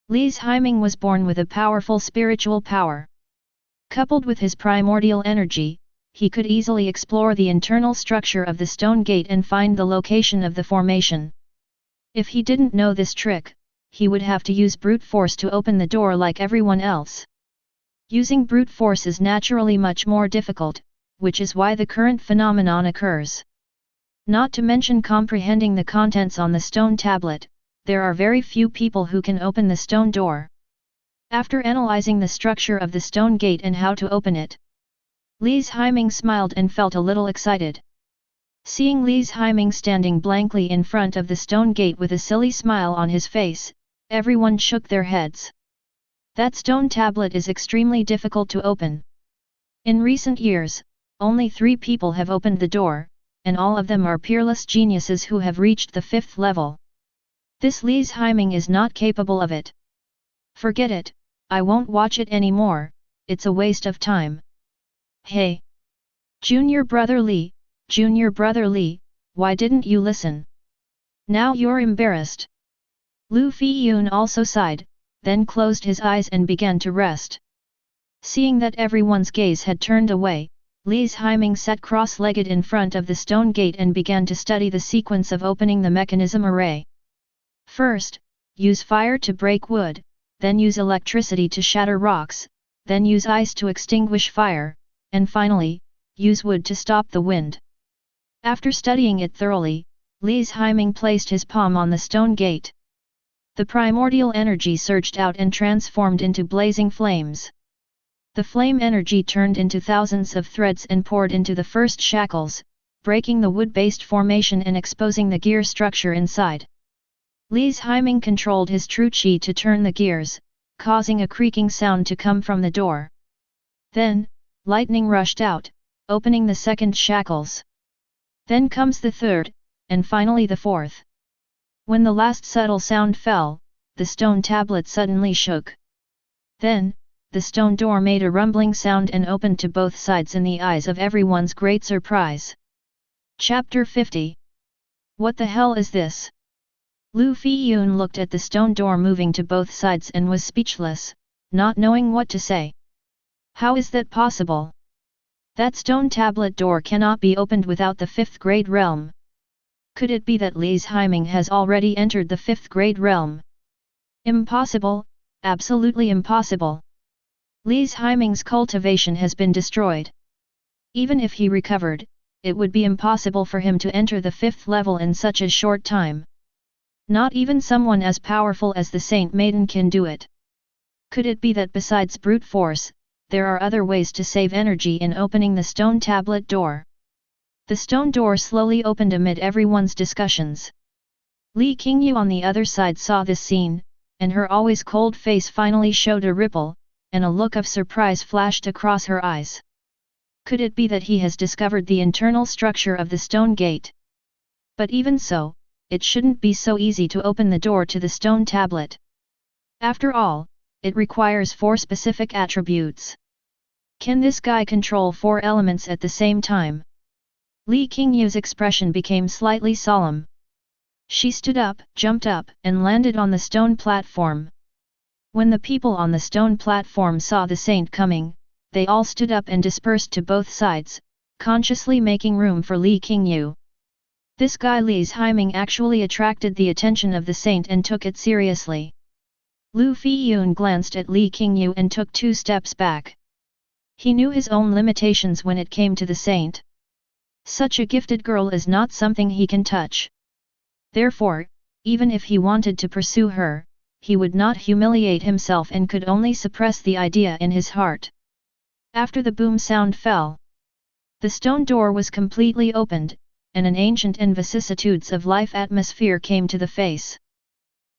Li's Haiming was born with a powerful spiritual power. Coupled with his primordial energy, he could easily explore the internal structure of the stone gate and find the location of the formation. If he didn't know this trick, he would have to use brute force to open the door like everyone else. Using brute force is naturally much more difficult, which is why the current phenomenon occurs. Not to mention comprehending the contents on the stone tablet, there are very few people who can open the stone door. After analyzing the structure of the stone gate and how to open it, Li's Haiming smiled and felt a little excited. Seeing Li's Haiming standing blankly in front of the stone gate with a silly smile on his face, everyone shook their heads. That stone tablet is extremely difficult to open. In recent years, only 3 people have opened the door, and all of them are peerless geniuses who have reached the 5th level. This Li's Haiming is not capable of it. Forget it, I won't watch it anymore, it's a waste of time. Hey! Junior brother Li, why didn't you listen? Now you're embarrassed. Lu Fiyun also sighed, then closed his eyes and began to rest. Seeing that everyone's gaze had turned away, Li's Haiming sat cross-legged in front of the stone gate and began to study the sequence of opening the mechanism array. First, use fire to break wood, then use electricity to shatter rocks, then use ice to extinguish fire, and finally, use wood to stop the wind. After studying it thoroughly, Li's Haiming placed his palm on the stone gate. The primordial energy surged out and transformed into blazing flames. The flame energy turned into thousands of threads and poured into the first shackles, breaking the wood-based formation and exposing the gear structure inside. Li's Haiming controlled his true qi to turn the gears, causing a creaking sound to come from the door. Then, lightning rushed out, opening the second shackles. Then comes the third, and finally the 4th. When the last subtle sound fell, the stone tablet suddenly shook. Then, the stone door made a rumbling sound and opened to both sides in the eyes of everyone's great surprise. Chapter 50. What the hell is this? Lu Fiyun looked at the stone door moving to both sides and was speechless, not knowing what to say. How is that possible? That stone tablet door cannot be opened without the 5th grade realm. Could it be that Li's Haiming has already entered the 5th grade realm? Impossible, absolutely impossible. Li's Haiming's cultivation has been destroyed. Even if he recovered, it would be impossible for him to enter the 5th level in such a short time. Not even someone as powerful as the Saint Maiden can do it. Could it be that besides brute force, there are other ways to save energy in opening the stone tablet door? The stone door slowly opened amid everyone's discussions. Li Qingyu on the other side saw this scene, and her always cold face finally showed a ripple, and a look of surprise flashed across her eyes. Could it be that he has discovered the internal structure of the stone gate? But even so, it shouldn't be so easy to open the door to the stone tablet. After all, it requires 4 specific attributes. Can this guy control 4 elements at the same time? Li Qingyu's expression became slightly solemn. She stood up, jumped up, and landed on the stone platform. When the people on the stone platform saw the saint coming, they all stood up and dispersed to both sides, consciously making room for Li Qingyu. This guy Li's Haiming actually attracted the attention of the saint and took it seriously. Lu Fiyun glanced at Li Qingyu and took 2 steps back. He knew his own limitations when it came to the saint. Such a gifted girl is not something he can touch. Therefore, even if he wanted to pursue her, he would not humiliate himself and could only suppress the idea in his heart. After the boom sound fell, the stone door was completely opened, and an ancient and vicissitudes of life atmosphere came to the face.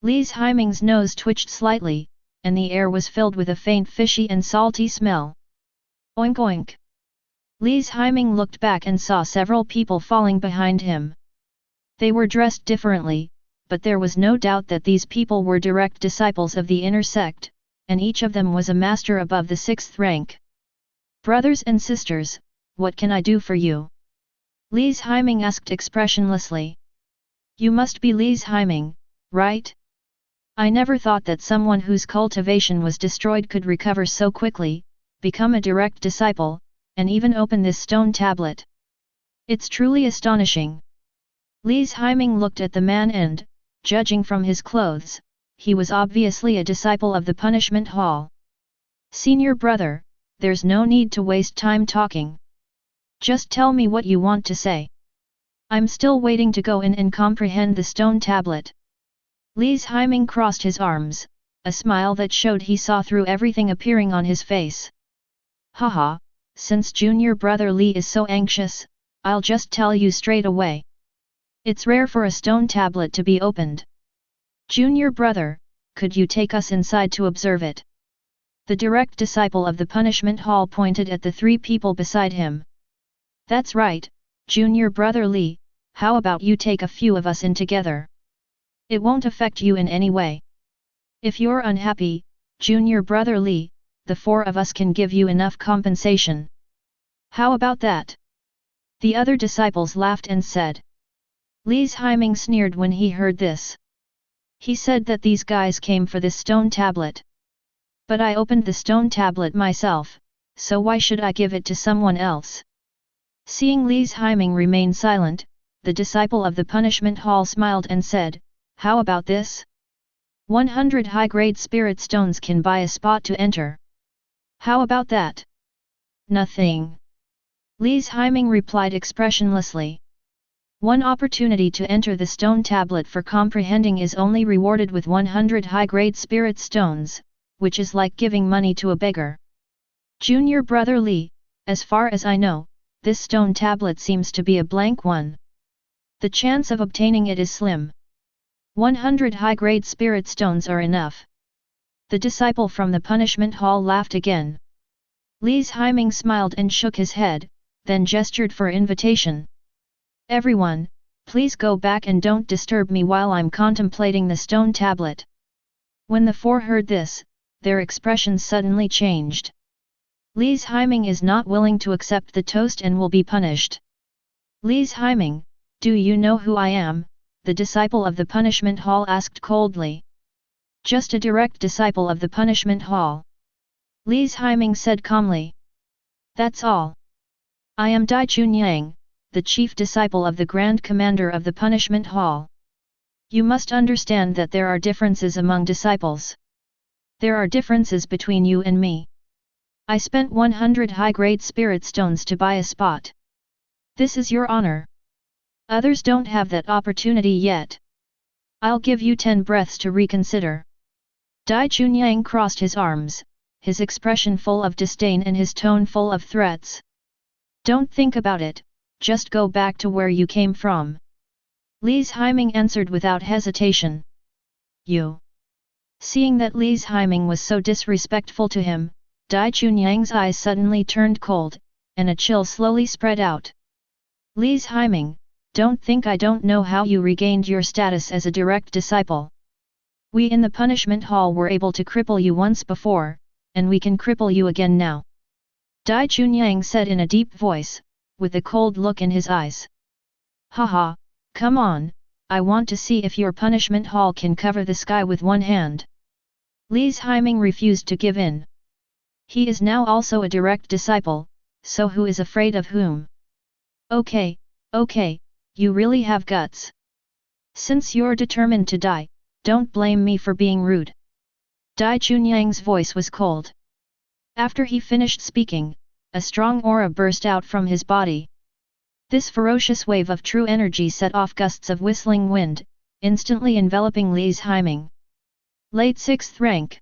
Li's Haiming's nose twitched slightly, and the air was filled with a faint fishy and salty smell. Oink oink! Li's Haiming looked back and saw several people falling behind him. They were dressed differently, but there was no doubt that these people were direct disciples of the inner sect, and each of them was a master above the 6th rank. Brothers and sisters, what can I do for you? Li's Haiming asked expressionlessly. You must be Li's Haiming, right? I never thought that someone whose cultivation was destroyed could recover so quickly, become a direct disciple, and even open this stone tablet. It's truly astonishing. Li's Haiming looked at the man and, judging from his clothes, he was obviously a disciple of the punishment hall. Senior brother, there's no need to waste time talking. Just tell me what you want to say. I'm still waiting to go in and comprehend the stone tablet. Li's Haiming crossed his arms, a smile that showed he saw through everything appearing on his face. Haha, since junior brother Li is so anxious, I'll just tell you straight away. It's rare for a stone tablet to be opened. Junior brother, could you take us inside to observe it? The direct disciple of the punishment hall pointed at the 3 people beside him. That's right, junior brother Li, how about you take a few of us in together? It won't affect you in any way. If you're unhappy, junior brother Li, the 4 of us can give you enough compensation. How about that? The other disciples laughed and said. Li's Haiming sneered when he heard this. He said that these guys came for this stone tablet. But I opened the stone tablet myself, so why should I give it to someone else? Seeing Li's Haiming remain silent, the disciple of the punishment hall smiled and said, how about this? 100 high-grade spirit stones can buy a spot to enter. How about that? Nothing. Li's Haiming replied expressionlessly. 1 opportunity to enter the stone tablet for comprehending is only rewarded with 100 high-grade spirit stones, which is like giving money to a beggar. Junior brother Li, as far as I know, this stone tablet seems to be a blank one. The chance of obtaining it is slim. 100 high-grade spirit stones are enough. The disciple from the punishment hall laughed again. Li's Haiming smiled and shook his head, then gestured for invitation. Everyone, please go back and don't disturb me while I'm contemplating the stone tablet. When the 4 heard this, their expressions suddenly changed. Li's Haiming is not willing to accept the toast and will be punished. Li's Haiming, do you know who I am? The disciple of the punishment hall asked coldly. Just a direct disciple of the punishment hall. Li's Haiming said calmly. That's all. I am Dai Chunyang, the chief disciple of the Grand Commander of the Punishment Hall. You must understand that there are differences among disciples. There are differences between you and me. I spent 100 high-grade spirit stones to buy a spot. This is your honor. Others don't have that opportunity yet. I'll give you 10 breaths to reconsider. Dai Chunyang crossed his arms, his expression full of disdain and his tone full of threats. Don't think about it. Just go back to where you came from. Li's Haiming answered without hesitation. You. Seeing that Li's Haiming was so disrespectful to him, Dai Chunyang's eyes suddenly turned cold, and a chill slowly spread out. Lise Heiming, don't think I don't know how you regained your status as a direct disciple. We in the punishment hall were able to cripple you once before, and we can cripple you again now. Dai Chunyang said in a deep voice, with a cold look in his eyes. Haha, come on, I want to see if your punishment hall can cover the sky with one hand. Lise Heiming refused to give in. He is now also a direct disciple, so who is afraid of whom? Okay, you really have guts. Since you're determined to die, don't blame me for being rude. Dai Chunyang's voice was cold. After he finished speaking, a strong aura burst out from his body. This ferocious wave of true energy set off gusts of whistling wind, instantly enveloping Lise Heiming. Late 6th rank.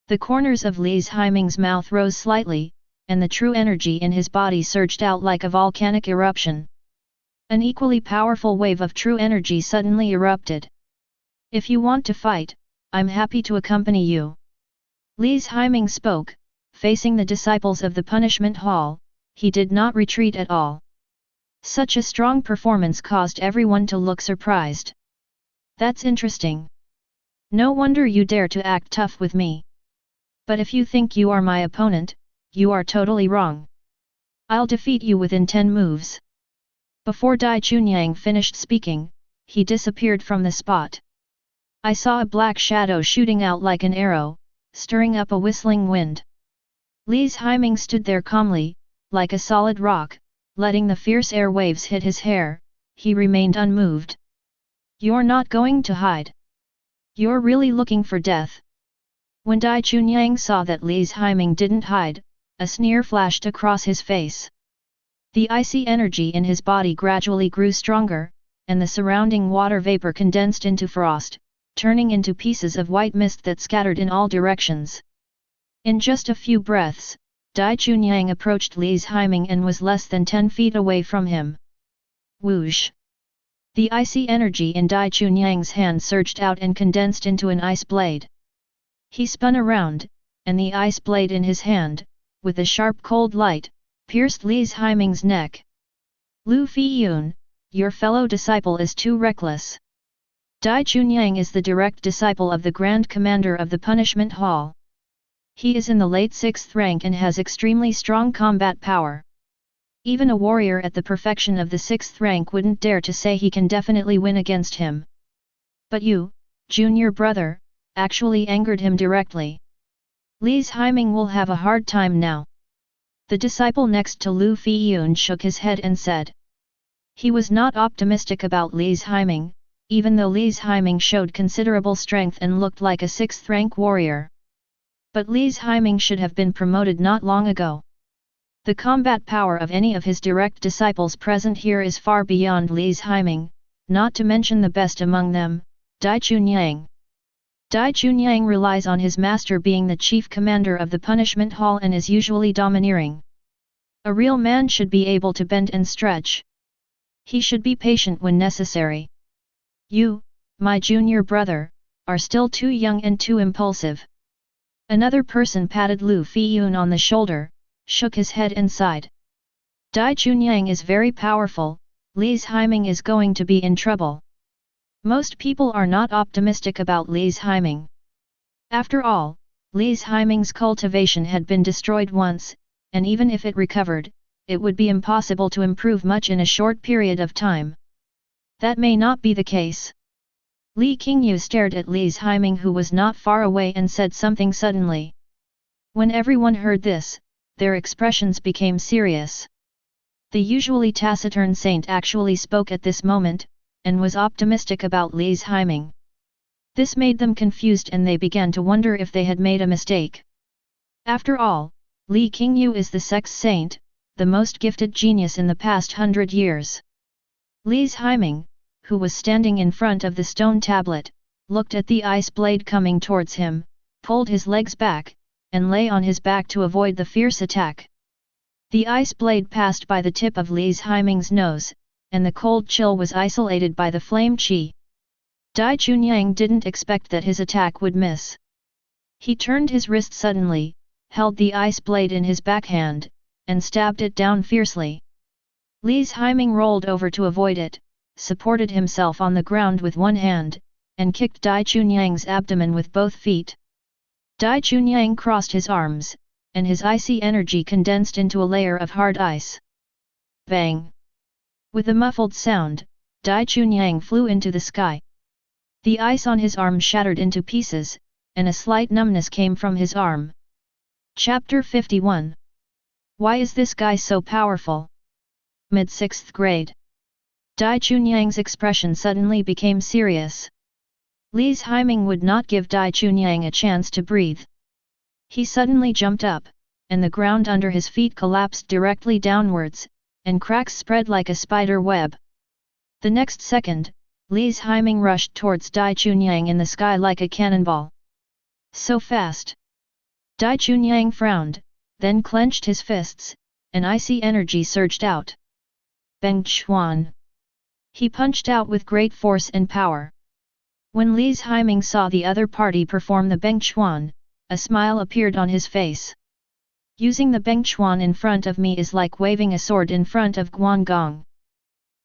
The corners of Lise Heiming's mouth rose slightly, and the true energy in his body surged out like a volcanic eruption. An equally powerful wave of true energy suddenly erupted. If you want to fight, I'm happy to accompany you. Lise Heiming spoke, facing the disciples of the punishment hall. He did not retreat at all. Such a strong performance caused everyone to look surprised. That's interesting. No wonder you dare to act tough with me. But if you think you are my opponent, you are totally wrong. I'll defeat you within 10 moves. Before Dai Chunyang finished speaking, he disappeared from the spot. I saw a black shadow shooting out like an arrow, stirring up a whistling wind. Lise Heiming stood there calmly, like a solid rock, letting the fierce air waves hit his hair. He remained unmoved. You're not going to hide. You're really looking for death. When Dai Chunyang saw that Lise Heiming didn't hide, a sneer flashed across his face. The icy energy in his body gradually grew stronger, and the surrounding water vapor condensed into frost, turning into pieces of white mist that scattered in all directions. In just a few breaths, Dai Chunyang approached Lise Heiming and was less than 10 feet away from him. Whoosh! The icy energy in Dai Chunyang's hand surged out and condensed into an ice blade. He spun around, and the ice blade in his hand, with a sharp cold light, pierced Lise Heiming's neck. Lu Fiyun, your fellow disciple is too reckless. Dai Chunyang is the direct disciple of the Grand Commander of the Punishment Hall. He is in the late 6th rank and has extremely strong combat power. Even a warrior at the perfection of the 6th rank wouldn't dare to say he can definitely win against him. But you, junior brother, actually angered him directly. Lise Heiming will have a hard time now. The disciple next to Lu Fiyun shook his head and said. He was not optimistic about Lise Heiming, even though Lise Heiming showed considerable strength and looked like a 6th rank warrior. But Lise Heiming should have been promoted not long ago. The combat power of any of his direct disciples present here is far beyond Lise Heiming, not to mention the best among them, Dai Chunyang. Dai Chunyang relies on his master being the chief commander of the punishment hall and is usually domineering. A real man should be able to bend and stretch. He should be patient when necessary. You, my junior brother, are still too young and too impulsive. Another person patted Lu Fiyun on the shoulder, shook his head and sighed. Dai Chunyang is very powerful, Lise Heiming is going to be in trouble. Most people are not optimistic about Lise Heiming. After all, Lise Heiming's cultivation had been destroyed once, and even if it recovered, it would be impossible to improve much in a short period of time. That may not be the case. Li Qingyu stared at Lise Heiming, who was not far away, and said something suddenly. When everyone heard this, their expressions became serious. The usually taciturn saint actually spoke at this moment, and was optimistic about Lise Heiming. This made them confused and they began to wonder if they had made a mistake. After all, Li Qingyu is the sex saint, the most gifted genius in the past 100 years. Lise Heiming, who was standing in front of the stone tablet, looked at the ice blade coming towards him, pulled his legs back, and lay on his back to avoid the fierce attack. The ice blade passed by the tip of Lise Heiming's nose, and the cold chill was isolated by the flame qi. Dai Chunyang didn't expect that his attack would miss. He turned his wrist suddenly, held the ice blade in his backhand, and stabbed it down fiercely. Li's Haiming rolled over to avoid it, supported himself on the ground with one hand, and kicked Dai Chunyang's abdomen with both feet. Dai Chunyang crossed his arms, and his icy energy condensed into a layer of hard ice. Bang! With a muffled sound, Dai Chunyang flew into the sky. The ice on his arm shattered into pieces, and a slight numbness came from his arm. Chapter 51. Why is this guy so powerful? Mid-6th grade. Dai Chunyang's expression suddenly became serious. Li's Haiming would not give Dai Chunyang a chance to breathe. He suddenly jumped up, and the ground under his feet collapsed directly downwards, and cracks spread like a spider web. The next second, Li's Haiming rushed towards Dai Chunyang in the sky like a cannonball. So fast! Dai Chunyang frowned, then clenched his fists, and icy energy surged out. Beng Chuan! He punched out with great force and power. When Li's Haiming saw the other party perform the Beng Chuan, a smile appeared on his face. Using the Beng Chuan in front of me is like waving a sword in front of Guangong.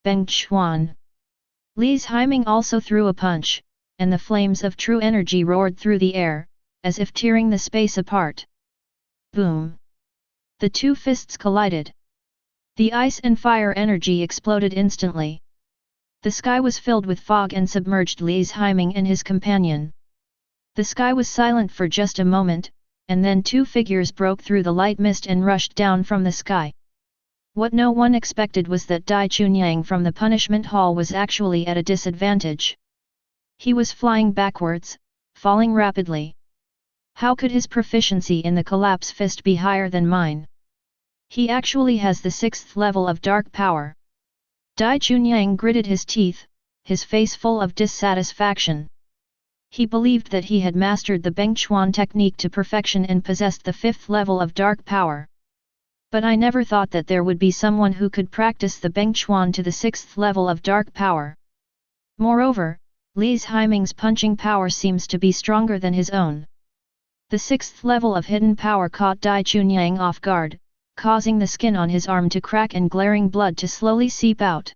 Beng Chuan! Li's Haiming also threw a punch, and the flames of true energy roared through the air, as if tearing the space apart. Boom! The two fists collided. The ice and fire energy exploded instantly. The sky was filled with fog and submerged Li's Haiming and his companion. The sky was silent for just a moment, and then two figures broke through the light mist and rushed down from the sky. What no one expected was that Dai Chunyang from the punishment hall was actually at a disadvantage. He was flying backwards, falling rapidly. How could his proficiency in the collapse fist be higher than mine? He actually has the 6th level of dark power. Dai Chunyang gritted his teeth, his face full of dissatisfaction. He believed that he had mastered the Beng Chuan technique to perfection and possessed the 5th level of dark power. But I never thought that there would be someone who could practice the Beng Chuan to the 6th level of dark power. Moreover, Li's Haiming's punching power seems to be stronger than his own. The 6th level of hidden power caught Dai Chunyang off guard, causing the skin on his arm to crack and glaring blood to slowly seep out.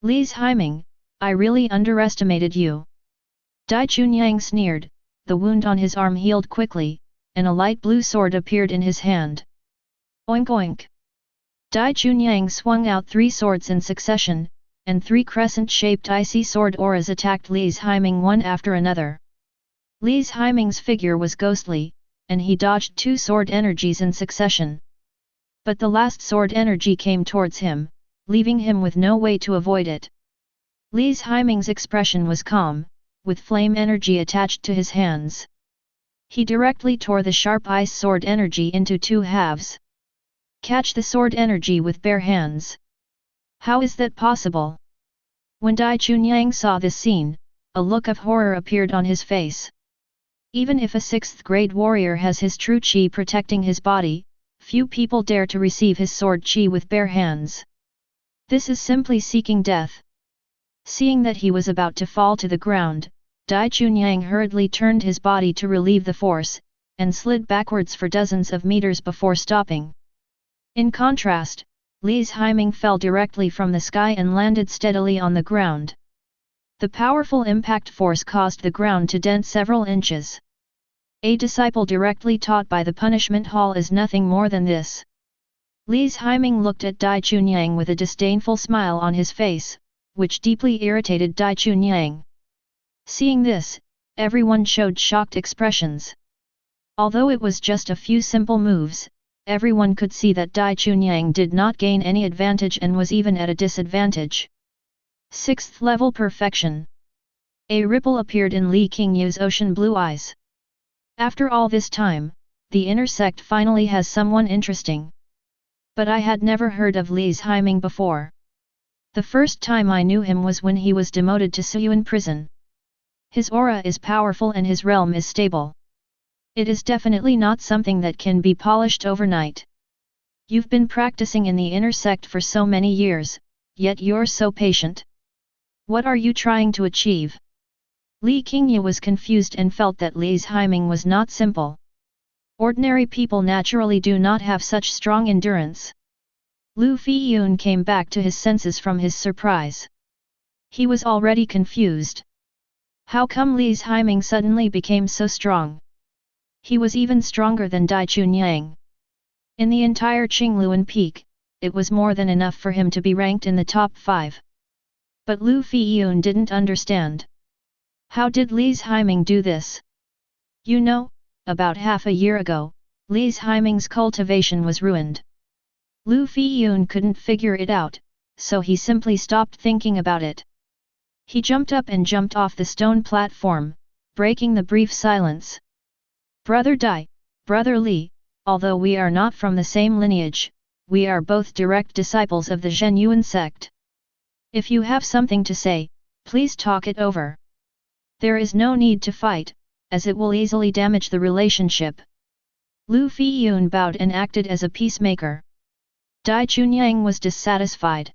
Li's Haiming, I really underestimated you. Dai Chunyang sneered, the wound on his arm healed quickly, and a light blue sword appeared in his hand. Oink oink! Dai Chunyang swung out 3 swords in succession, and 3 crescent-shaped icy sword auras attacked Li's Haiming one after another. Li's Haiming's figure was ghostly, and he dodged 2 sword energies in succession. But the last sword energy came towards him, leaving him with no way to avoid it. Li's Haiming's expression was calm, with flame energy attached to his hands. He directly tore the sharp ice sword energy into 2 halves. Catch the sword energy with bare hands. How is that possible? When Dai Chunyang saw this scene, a look of horror appeared on his face. Even if a 6th grade warrior has his true chi protecting his body, few people dare to receive his sword chi with bare hands. This is simply seeking death. Seeing that he was about to fall to the ground, Dai Chunyang hurriedly turned his body to relieve the force, and slid backwards for dozens of meters before stopping. In contrast, Li's Haiming fell directly from the sky and landed steadily on the ground. The powerful impact force caused the ground to dent several inches. A disciple directly taught by the punishment hall is nothing more than this. Li's Haiming looked at Dai Chunyang with a disdainful smile on his face, which deeply irritated Dai Chunyang. Seeing this, everyone showed shocked expressions. Although it was just a few simple moves, everyone could see that Dai Chunyang did not gain any advantage and was even at a disadvantage. 6th level perfection. A ripple appeared in Li Qingyu's ocean blue eyes. After all this time, the inner sect finally has someone interesting. But I had never heard of Li's Haiming before. The first time I knew him was when he was demoted to Suyuan prison. His aura is powerful and his realm is stable. It is definitely not something that can be polished overnight. You've been practicing in the inner sect for so many years, yet you're so patient. What are you trying to achieve? Li Qingyu was confused and felt that Li's Haiming was not simple. Ordinary people naturally do not have such strong endurance. Lu Fiyun came back to his senses from his surprise. He was already confused. How come Li's Haiming suddenly became so strong? He was even stronger than Dai Chunyang. In the entire Qingluan Peak, it was more than enough for him to be ranked in the top 5. But Lu Fiyun didn't understand. How did Li's Haiming do this? You know, about half a year ago, Li's Haiming's cultivation was ruined. Lu Fiyun couldn't figure it out, so he simply stopped thinking about it. He jumped up and jumped off the stone platform, breaking the brief silence. Brother Dai, Brother Li, although we are not from the same lineage, we are both direct disciples of the Zhenyuan sect. If you have something to say, please talk it over. There is no need to fight, as it will easily damage the relationship. Lu Fiyun bowed and acted as a peacemaker. Dai Chunyang was dissatisfied.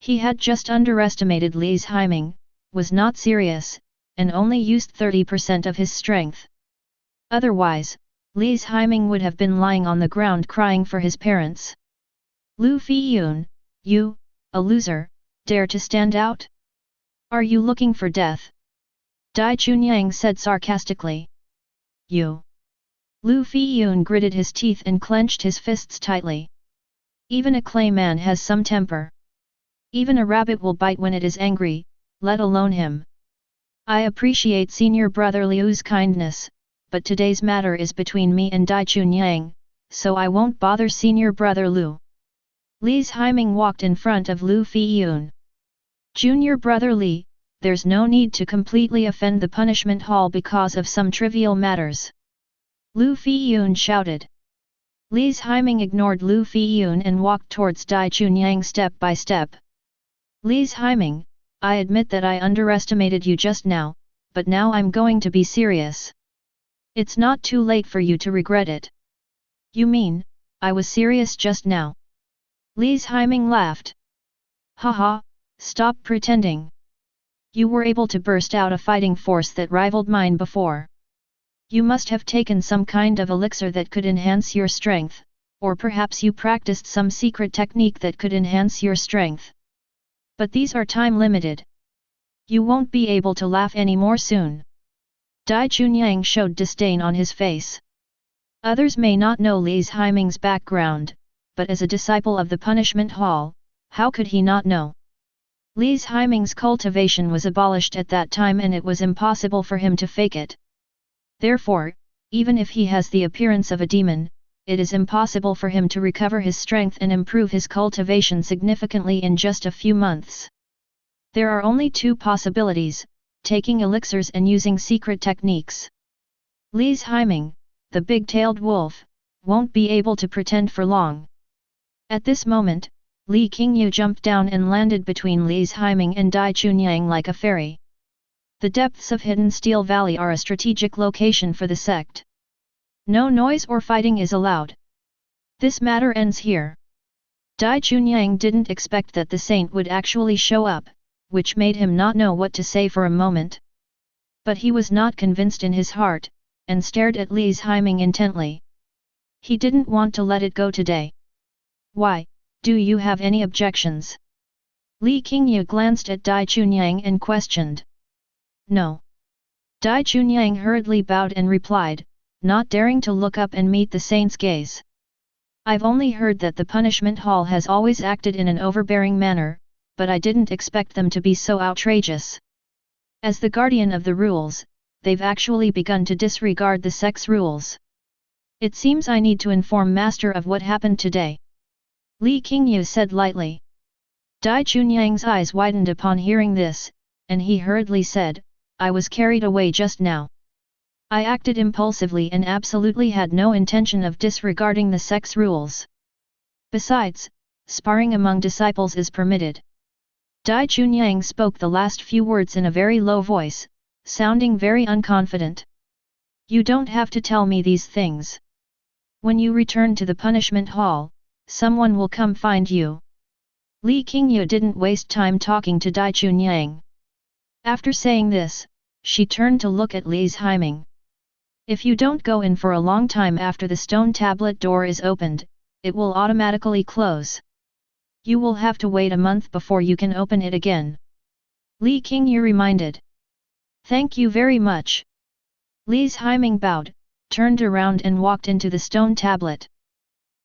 He had just underestimated Li's Haiming, was not serious, and only used 30% of his strength. Otherwise, Li's Haiming would have been lying on the ground crying for his parents. Lu Fiyun, you, a loser, dare to stand out? Are you looking for death? Dai Chunyang said sarcastically. You. Lu Fiyun gritted his teeth and clenched his fists tightly. Even a clay man has some temper. Even a rabbit will bite when it is angry, let alone him. I appreciate senior brother Liu's kindness, but today's matter is between me and Dai Chunyang, so I won't bother senior brother Lu. Li's Haiming walked in front of Lu Fiyun. Junior brother Li, there's no need to completely offend the punishment hall because of some trivial matters. Lu Fiyun shouted. Li's Haiming ignored Lu Fiyun and walked towards Dai Chunyang step by step. Li's Haiming, I admit that I underestimated you just now, but now I'm going to be serious. It's not too late for you to regret it. You mean, I was serious just now? Li's Haiming laughed. Haha, stop pretending. You were able to burst out a fighting force that rivaled mine before. You must have taken some kind of elixir that could enhance your strength, or perhaps you practiced some secret technique that could enhance your strength. But these are time-limited. You won't be able to laugh anymore soon. Dai Chunyang showed disdain on his face. Others may not know Li's Haiming's background, but as a disciple of the punishment hall, how could he not know? Li's Haiming's cultivation was abolished at that time and it was impossible for him to fake it. Therefore, even if he has the appearance of a demon, it is impossible for him to recover his strength and improve his cultivation significantly in just a few months. There are only two possibilities, taking elixirs and using secret techniques. Li's Haiming, the big-tailed wolf, won't be able to pretend for long. At this moment, Li Qingyu jumped down and landed between Li's Haiming and Dai Chunyang like a fairy. The depths of Hidden Steel Valley are a strategic location for the sect. No noise or fighting is allowed. This matter ends here. Dai Chunyang didn't expect that the saint would actually show up, which made him not know what to say for a moment. But he was not convinced in his heart, and stared at Li's Haiming intently. He didn't want to let it go today. Why, do you have any objections? Li Qingyu glanced at Dai Chunyang and questioned. No. Dai Chunyang hurriedly bowed and replied, not daring to look up and meet the saint's gaze. I've only heard that the punishment hall has always acted in an overbearing manner, but I didn't expect them to be so outrageous. As the guardian of the rules, they've actually begun to disregard the sex rules. It seems I need to inform Master of what happened today. Li Qingyu said lightly. Dai Chunyang's eyes widened upon hearing this, and he hurriedly said, I was carried away just now. I acted impulsively and absolutely had no intention of disregarding the sex rules. Besides, sparring among disciples is permitted. Dai Chunyang spoke the last few words in a very low voice, sounding very unconfident. You don't have to tell me these things. When you return to the punishment hall, someone will come find you. Li Qingyu didn't waste time talking to Dai Chunyang. After saying this, she turned to look at Li's Haiming. If you don't go in for a long time after the stone tablet door is opened, it will automatically close. You will have to wait a month before you can open it again. Li Qingyu reminded. Thank you very much. Li's Haiming bowed, turned around and walked into the stone tablet.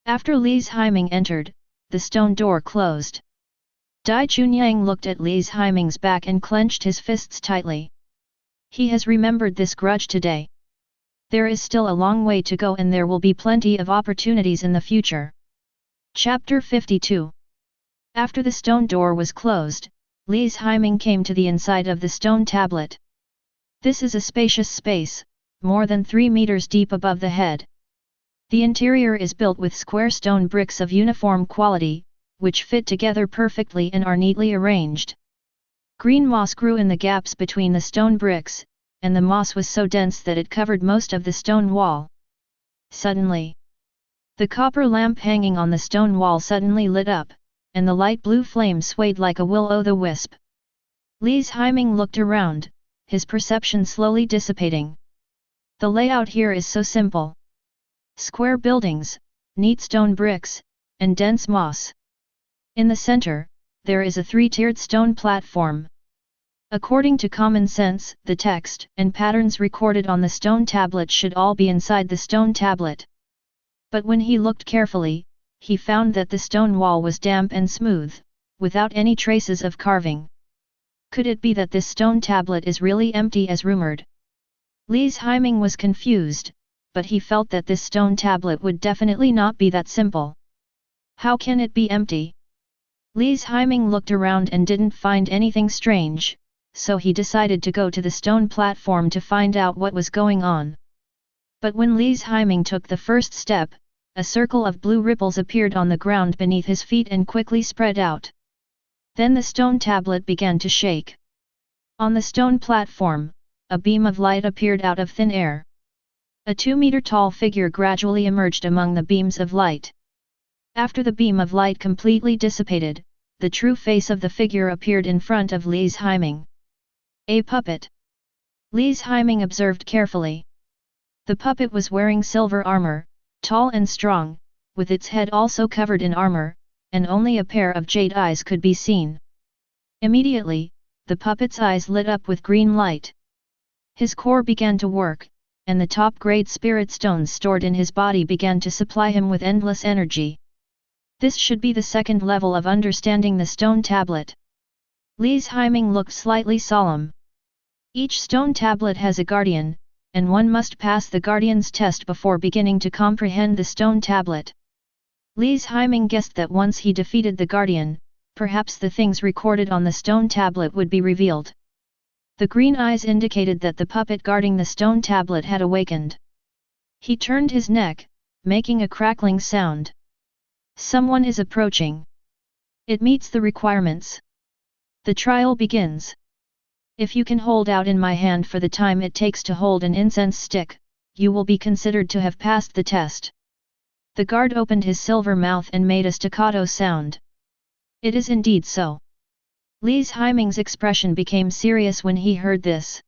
After Li's Haiming entered, the stone door closed. Dai Chunyang looked at Li's Haiming's back and clenched his fists tightly. He has remembered this grudge today. There is still a long way to go and there will be plenty of opportunities in the future. Chapter 52. After the stone door was closed, Li's Haiming came to the inside of the stone tablet. This is a spacious space, more than 3 meters deep above the head. The interior is built with square stone bricks of uniform quality, which fit together perfectly and are neatly arranged. Green moss grew in the gaps between the stone bricks, and the moss was so dense that it covered most of the stone wall. Suddenly, the copper lamp hanging on the stone wall suddenly lit up, and the light blue flame swayed like a will-o'-the-wisp. Li's Haiming looked around, his perception slowly dissipating. The layout here is so simple. Square buildings, neat stone bricks, and dense moss. In the center, there is a 3-tiered stone platform. According to common sense, the text and patterns recorded on the stone tablet should all be inside the stone tablet. But when he looked carefully, he found that the stone wall was damp and smooth, without any traces of carving. Could it be that this stone tablet is really empty as rumored? Li's Haiming was confused, but he felt that this stone tablet would definitely not be that simple. How can it be empty? Li's Haiming looked around and didn't find anything strange, so he decided to go to the stone platform to find out what was going on. But when Li's Haiming took the first step, a circle of blue ripples appeared on the ground beneath his feet and quickly spread out. Then the stone tablet began to shake. On the stone platform, a beam of light appeared out of thin air. A 2-meter-tall figure gradually emerged among the beams of light. After the beam of light completely dissipated, the true face of the figure appeared in front of Li's Haiming. A puppet. Li's Haiming observed carefully. The puppet was wearing silver armor, tall and strong, with its head also covered in armor, and only a pair of jade eyes could be seen. Immediately, the puppet's eyes lit up with green light. His core began to work, and the top-grade spirit stones stored in his body began to supply him with endless energy. This should be the second level of understanding the stone tablet. Li's Haiming looked slightly solemn. Each stone tablet has a guardian, and one must pass the guardian's test before beginning to comprehend the stone tablet. Li's Haiming guessed that once he defeated the guardian, perhaps the things recorded on the stone tablet would be revealed. The green eyes indicated that the puppet guarding the stone tablet had awakened. He turned his neck, making a crackling sound. Someone is approaching. It meets the requirements. The trial begins. If you can hold out in my hand for the time it takes to hold an incense stick, you will be considered to have passed the test. The guard opened his silver mouth and made a staccato sound. It is indeed so. Li's Haiming's expression became serious when he heard this.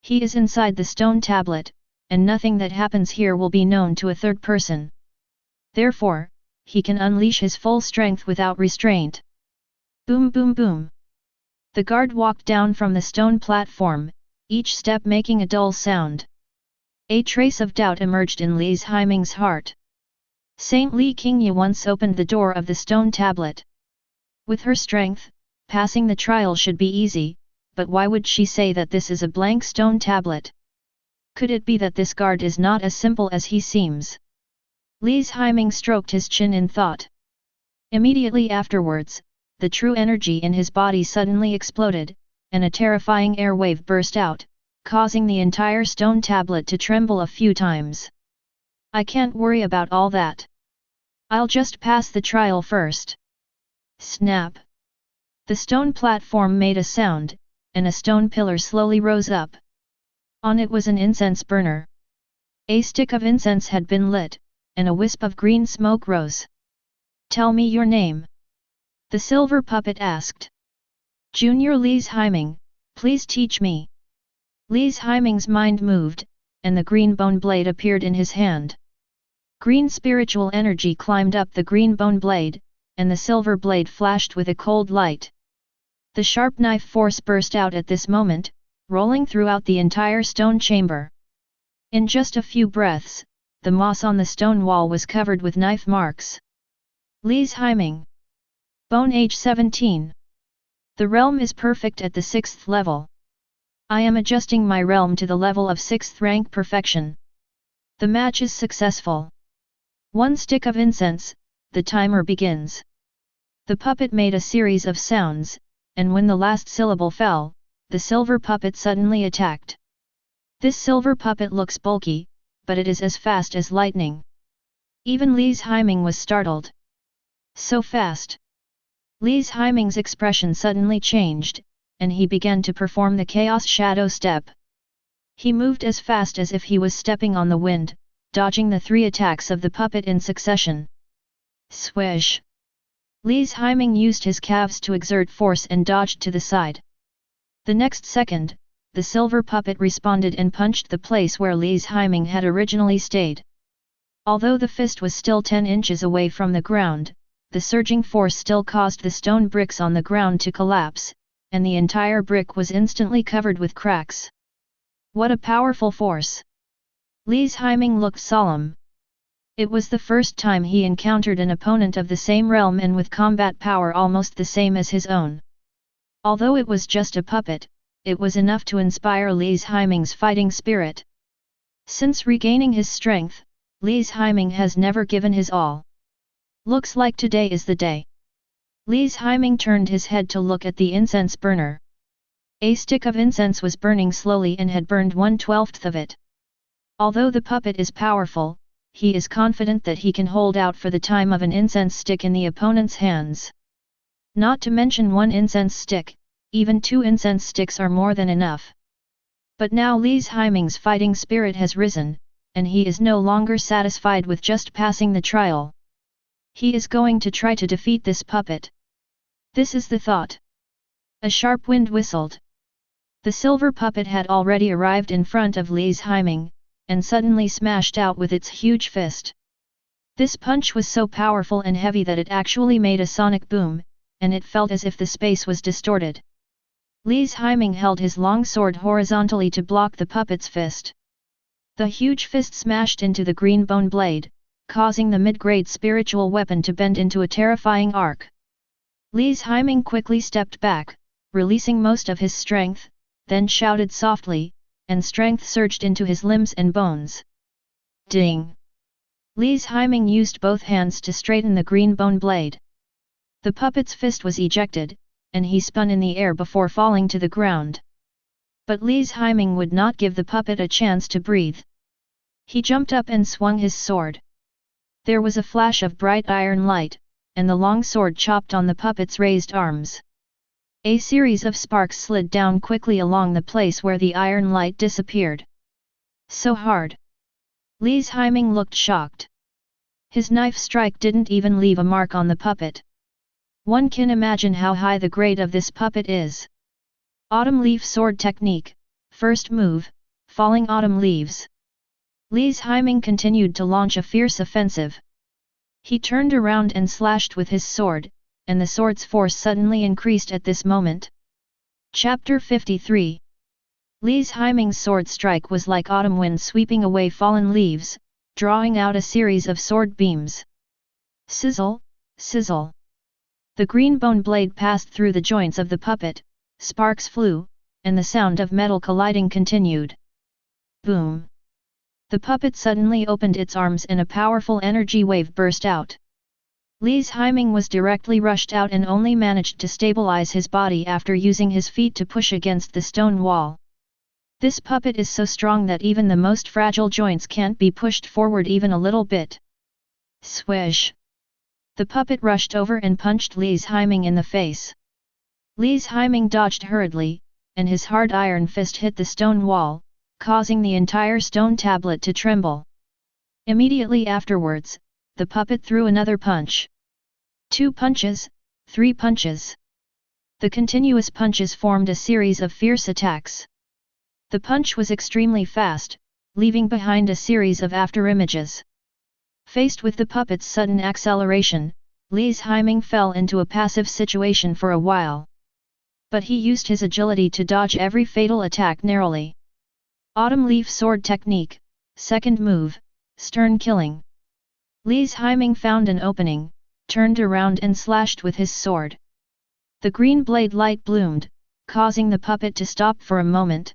He is inside the stone tablet, and nothing that happens here will be known to a third person. Therefore, he can unleash his full strength without restraint. Boom boom boom. The guard walked down from the stone platform, each step making a dull sound. A trace of doubt emerged in Li's Haiming's heart. Saint Li Qingyu once opened the door of the stone tablet. With her strength, passing the trial should be easy, but why would she say that this is a blank stone tablet? Could it be that this guard is not as simple as he seems? Li's Haiming stroked his chin in thought. Immediately afterwards, the true energy in his body suddenly exploded, and a terrifying air wave burst out, causing the entire stone tablet to tremble a few times. I can't worry about all that. I'll just pass the trial first. Snap! The stone platform made a sound, and a stone pillar slowly rose up. On it was an incense burner. A stick of incense had been lit, and a wisp of green smoke rose. Tell me your name. The silver puppet asked. Junior Li's Haiming, please teach me. Li's Haiming's mind moved, and the green bone blade appeared in his hand. Green spiritual energy climbed up the green bone blade, and the silver blade flashed with a cold light. The sharp knife force burst out at this moment, rolling throughout the entire stone chamber. In just a few breaths, the moss on the stone wall was covered with knife marks. Li's Heiming. Bone age 17. The realm is perfect at the 6th level. I am adjusting my realm to the level of 6th rank perfection. The match is successful. 1 stick of incense, the timer begins. The puppet made a series of sounds, and when the last syllable fell, the silver puppet suddenly attacked. This silver puppet looks bulky, but it is as fast as lightning. Even Li's Heiming was startled. So fast! Li's Heiming's expression suddenly changed, and he began to perform the Chaos Shadow Step. He moved as fast as if he was stepping on the wind, dodging the 3 attacks of the puppet in succession. Swish! Li's Heiming used his calves to exert force and dodged to the side. The next second, the silver puppet responded and punched the place where Li's Heiming had originally stayed. Although the fist was still 10 inches away from the ground, the surging force still caused the stone bricks on the ground to collapse, and the entire brick was instantly covered with cracks. What a powerful force! Li's Heiming looked solemn. It was the first time he encountered an opponent of the same realm and with combat power almost the same as his own. Although it was just a puppet, it was enough to inspire Li's Heiming's fighting spirit. Since regaining his strength, Li's Heiming has never given his all. Looks like today is the day. Li's Heiming turned his head to look at the incense burner. A stick of incense was burning slowly and had burned 1/12 of it. Although the puppet is powerful, he is confident that he can hold out for the time of an incense stick in the opponent's hands. Not to mention 1 incense stick, even 2 incense sticks are more than enough. But now Li's Heiming's fighting spirit has risen, and he is no longer satisfied with just passing the trial. He is going to try to defeat this puppet. This is the thought. A sharp wind whistled. The silver puppet had already arrived in front of Li's Heiming, and suddenly smashed out with its huge fist. This punch was so powerful and heavy that it actually made a sonic boom, and it felt as if the space was distorted. Li's Heiming held his long sword horizontally to block the puppet's fist. The huge fist smashed into the green bone blade, causing the mid-grade spiritual weapon to bend into a terrifying arc. Li's Heiming quickly stepped back, releasing most of his strength, then shouted softly, and strength surged into his limbs and bones. Ding! Li's Heiming used both hands to straighten the green bone blade. The puppet's fist was ejected, and he spun in the air before falling to the ground. But Li's Heiming would not give the puppet a chance to breathe. He jumped up and swung his sword. There was a flash of bright iron light, and the long sword chopped on the puppet's raised arms. A series of sparks slid down quickly along the place where the iron light disappeared. So hard! Li's Heiming looked shocked. His knife strike didn't even leave a mark on the puppet. One can imagine how high the grade of this puppet is. Autumn leaf sword technique, first move, falling autumn leaves. Li's Heiming continued to launch a fierce offensive. He turned around and slashed with his sword, and the sword's force suddenly increased at this moment. Chapter 53. Li's Heiming's sword strike was like autumn wind sweeping away fallen leaves, drawing out a series of sword beams. Sizzle, sizzle. The green bone blade passed through the joints of the puppet, sparks flew, and the sound of metal colliding continued. Boom! The puppet suddenly opened its arms and a powerful energy wave burst out. Li's Heiming was directly rushed out and only managed to stabilize his body after using his feet to push against the stone wall. This puppet is so strong that even the most fragile joints can't be pushed forward even a little bit. Swish! The puppet rushed over and punched Li's Heiming in the face. Li's Heiming dodged hurriedly, and his hard iron fist hit the stone wall, causing the entire stone tablet to tremble. Immediately afterwards, the puppet threw another punch. 2 punches, 3 punches. The continuous punches formed a series of fierce attacks. The punch was extremely fast, leaving behind a series of afterimages. Faced with the puppet's sudden acceleration, Li's Haiming fell into a passive situation for a while. But he used his agility to dodge every fatal attack narrowly. Autumn Leaf Sword Technique, second move, Stern Killing. Li's Haiming found an opening, turned around and slashed with his sword. The green blade light bloomed, causing the puppet to stop for a moment.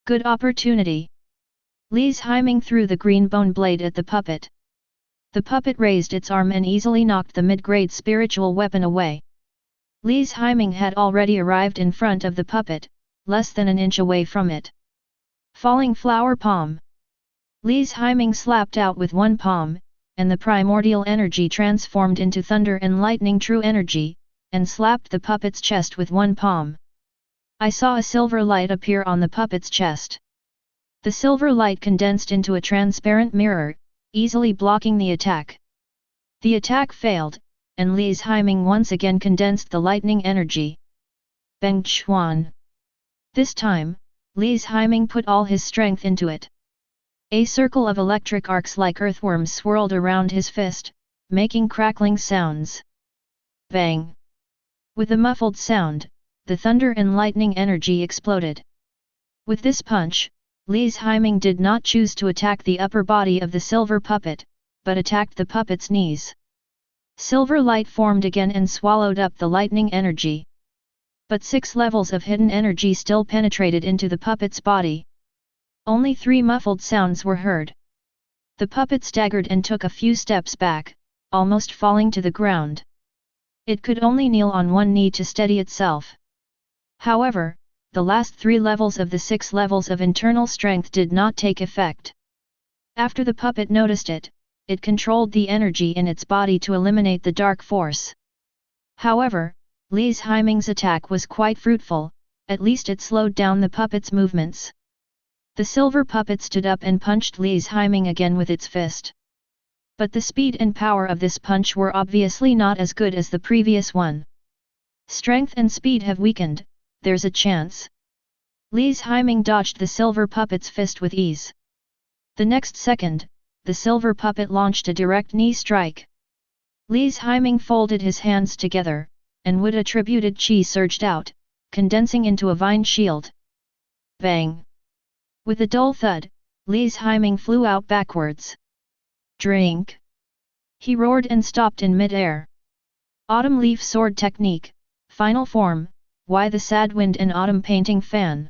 Good opportunity. Li's Haiming threw the green bone blade at the puppet. The puppet raised its arm and easily knocked the mid-grade spiritual weapon away. Li's Haiming had already arrived in front of the puppet, less than an inch away from it. Falling Flower Palm. Li's Haiming slapped out with one palm, and the primordial energy transformed into thunder and lightning true energy, and slapped the puppet's chest with one palm. I saw a silver light appear on the puppet's chest. The silver light condensed into a transparent mirror, easily blocking the attack. The attack failed, and Li's Haiming once again condensed the lightning energy. Beng Chuan. This time, Li's Haiming put all his strength into it. A circle of electric arcs like earthworms swirled around his fist, making crackling sounds. Bang! With a muffled sound, the thunder and lightning energy exploded. With this punch, Li's Haiming did not choose to attack the upper body of the silver puppet, but attacked the puppet's knees. Silver light formed again and swallowed up the lightning energy. But 6 levels of hidden energy still penetrated into the puppet's body. Only 3 muffled sounds were heard. The puppet staggered and took a few steps back, almost falling to the ground. It could only kneel on one knee to steady itself. However, the last 3 levels of the 6 levels of internal strength did not take effect. After the puppet noticed it, it controlled the energy in its body to eliminate the dark force. Hahowever, Li's Haiming's attack was quite fruitful, at least it slowed down the puppet's movements. The silver puppet stood up and punched Li's Haiming again with its fist. But the speed and power of this punch were obviously not as good as the previous one. Strength and speed have weakened, there's a chance. Li's Haiming dodged the silver puppet's fist with ease. The next second, the silver puppet launched a direct knee strike. Li's Haiming folded his hands together, and wood-attributed chi surged out, condensing into a vine shield. Bang! With a dull thud, Li's Haiming flew out backwards. Drink! He roared and stopped in mid-air. Autumn Leaf Sword Technique, Final Form, Why the Sad Wind and Autumn Painting Fan.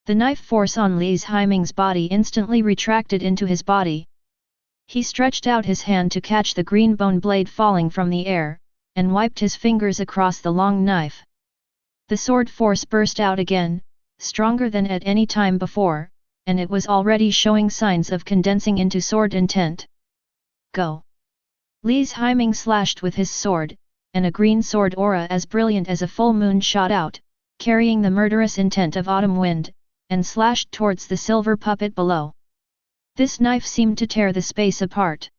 The knife force on Li's Haiming's body instantly retracted into his body. He stretched out his hand to catch the green bone blade falling from the air, and wiped his fingers across the long knife. The sword force burst out again, stronger than at any time before, and it was already showing signs of condensing into sword intent. Go! Li's Haiming slashed with his sword, and a green sword aura as brilliant as a full moon shot out, carrying the murderous intent of autumn wind, and slashed towards the silver puppet below. This knife seemed to tear the space apart.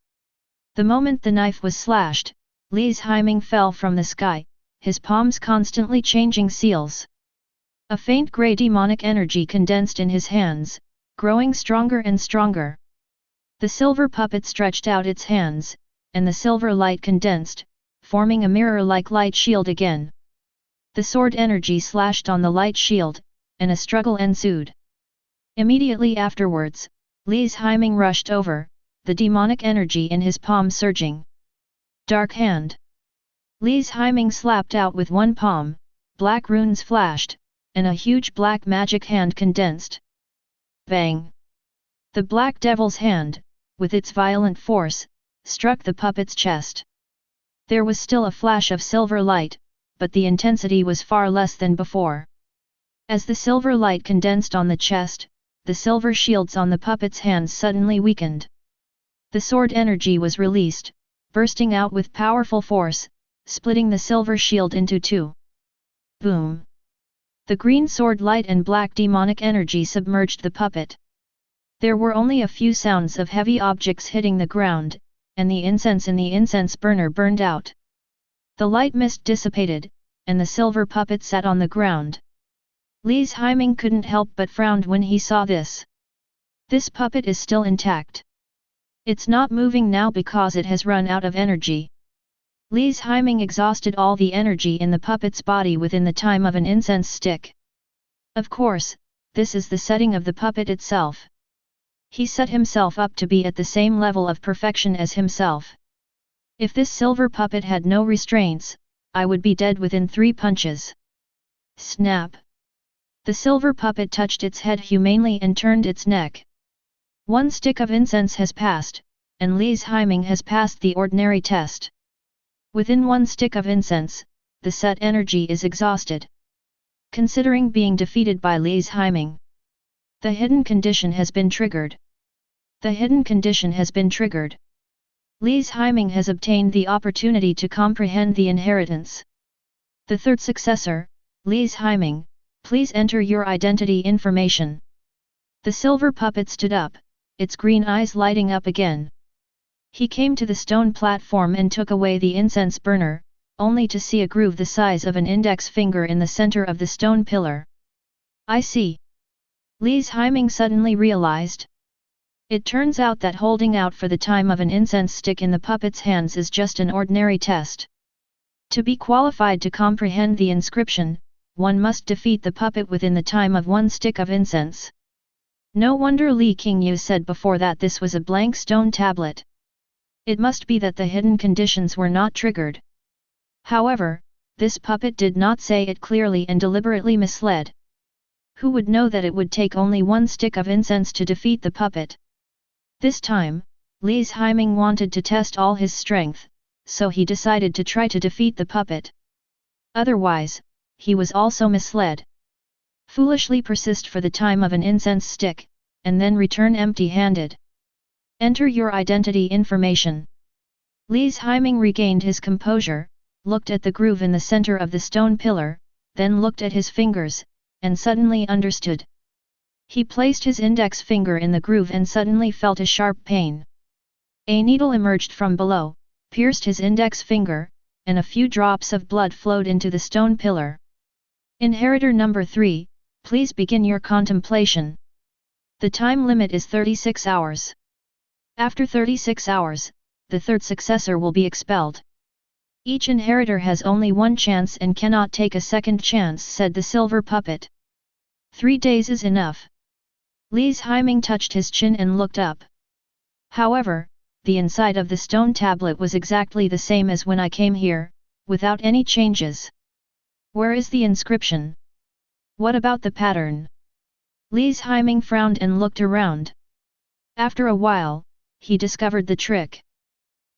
The moment the knife was slashed, Li's Haiming fell from the sky, his palms constantly changing seals. A faint grey demonic energy condensed in his hands, growing stronger and stronger. The silver puppet stretched out its hands, and the silver light condensed, forming a mirror-like light shield again. The sword energy slashed on the light shield, and a struggle ensued. Immediately afterwards, Li's Haiming rushed over, the demonic energy in his palm surging. Dark Hand. Li's Haiming slapped out with one palm, black runes flashed, and a huge black magic hand condensed. Bang! The Black Devil's hand, with its violent force, struck the puppet's chest. There was still a flash of silver light, but the intensity was far less than before. As the silver light condensed on the chest, the silver shields on the puppet's hands suddenly weakened. The sword energy was released, bursting out with powerful force, splitting the silver shield into 2. Boom! The green sword light and black demonic energy submerged the puppet. There were only a few sounds of heavy objects hitting the ground, and the incense in the incense burner burned out. The light mist dissipated, and the silver puppet sat on the ground. Li's Haiming couldn't help but frown when he saw this. This puppet is still intact. It's not moving now because it has run out of energy. Li's Haiming exhausted all the energy in the puppet's body within the time of an incense stick. Of course, this is the setting of the puppet itself. He set himself up to be at the same level of perfection as himself. If this silver puppet had no restraints, I would be dead within 3 punches. Snap! The silver puppet touched its head humanely and turned its neck. 1 stick of incense has passed, and Li's Haiming has passed the ordinary test. Within 1 stick of incense, the set energy is exhausted. Considering being defeated by Li's Haiming, the hidden condition has been triggered. The hidden condition has been triggered. Li's Haiming has obtained the opportunity to comprehend the inheritance. The third successor, Li's Haiming, please enter your identity information. The silver puppet stood up, its green eyes lighting up again. He came to the stone platform and took away the incense burner, only to see a groove the size of an index finger in the center of the stone pillar. I see. Li's Haiming suddenly realized. It turns out that holding out for the time of an incense stick in the puppet's hands is just an ordinary test. To be qualified to comprehend the inscription, one must defeat the puppet within the time of 1 stick of incense. No wonder Li Qingyu said before that this was a blank stone tablet. It must be that the hidden conditions were not triggered. However, this puppet did not say it clearly and deliberately misled. Who would know that it would take only 1 stick of incense to defeat the puppet? This time, Li's Haiming wanted to test all his strength, so he decided to try to defeat the puppet. Otherwise, he was also misled. Foolishly persist for the time of an incense stick, and then return empty-handed. Enter your identity information. Li's Haiming regained his composure, looked at the groove in the center of the stone pillar, then looked at his fingers, and suddenly understood. He placed his index finger in the groove and suddenly felt a sharp pain. A needle emerged from below, pierced his index finger, and a few drops of blood flowed into the stone pillar. Inheritor number 3, please begin your contemplation. The time limit is 36 hours. After 36 hours, the third successor will be expelled. Each inheritor has only 1 chance and cannot take a second chance, said the silver puppet. 3 days is enough. Li's Haiming touched his chin and looked up. However, the inside of the stone tablet was exactly the same as when I came here, without any changes. Where is the inscription? What about the pattern? Li's Haiming frowned and looked around. After a while, he discovered the trick.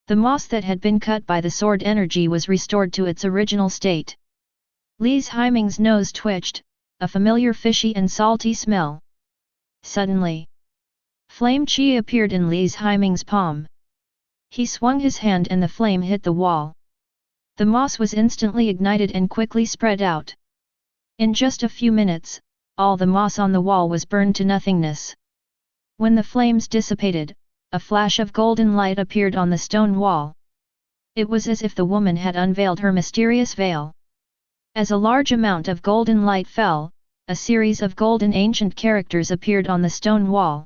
The moss that had been cut by the sword energy was restored to its original state. Li's Haiming's nose twitched, a familiar fishy and salty smell. Suddenly, flame chi appeared in Li's Haiming's palm. He swung his hand and the flame hit the wall. The moss was instantly ignited and quickly spread out. In just a few minutes, all the moss on the wall was burned to nothingness. When the flames dissipated, a flash of golden light appeared on the stone wall. It was as if the woman had unveiled her mysterious veil. As a large amount of golden light fell, a series of golden ancient characters appeared on the stone wall.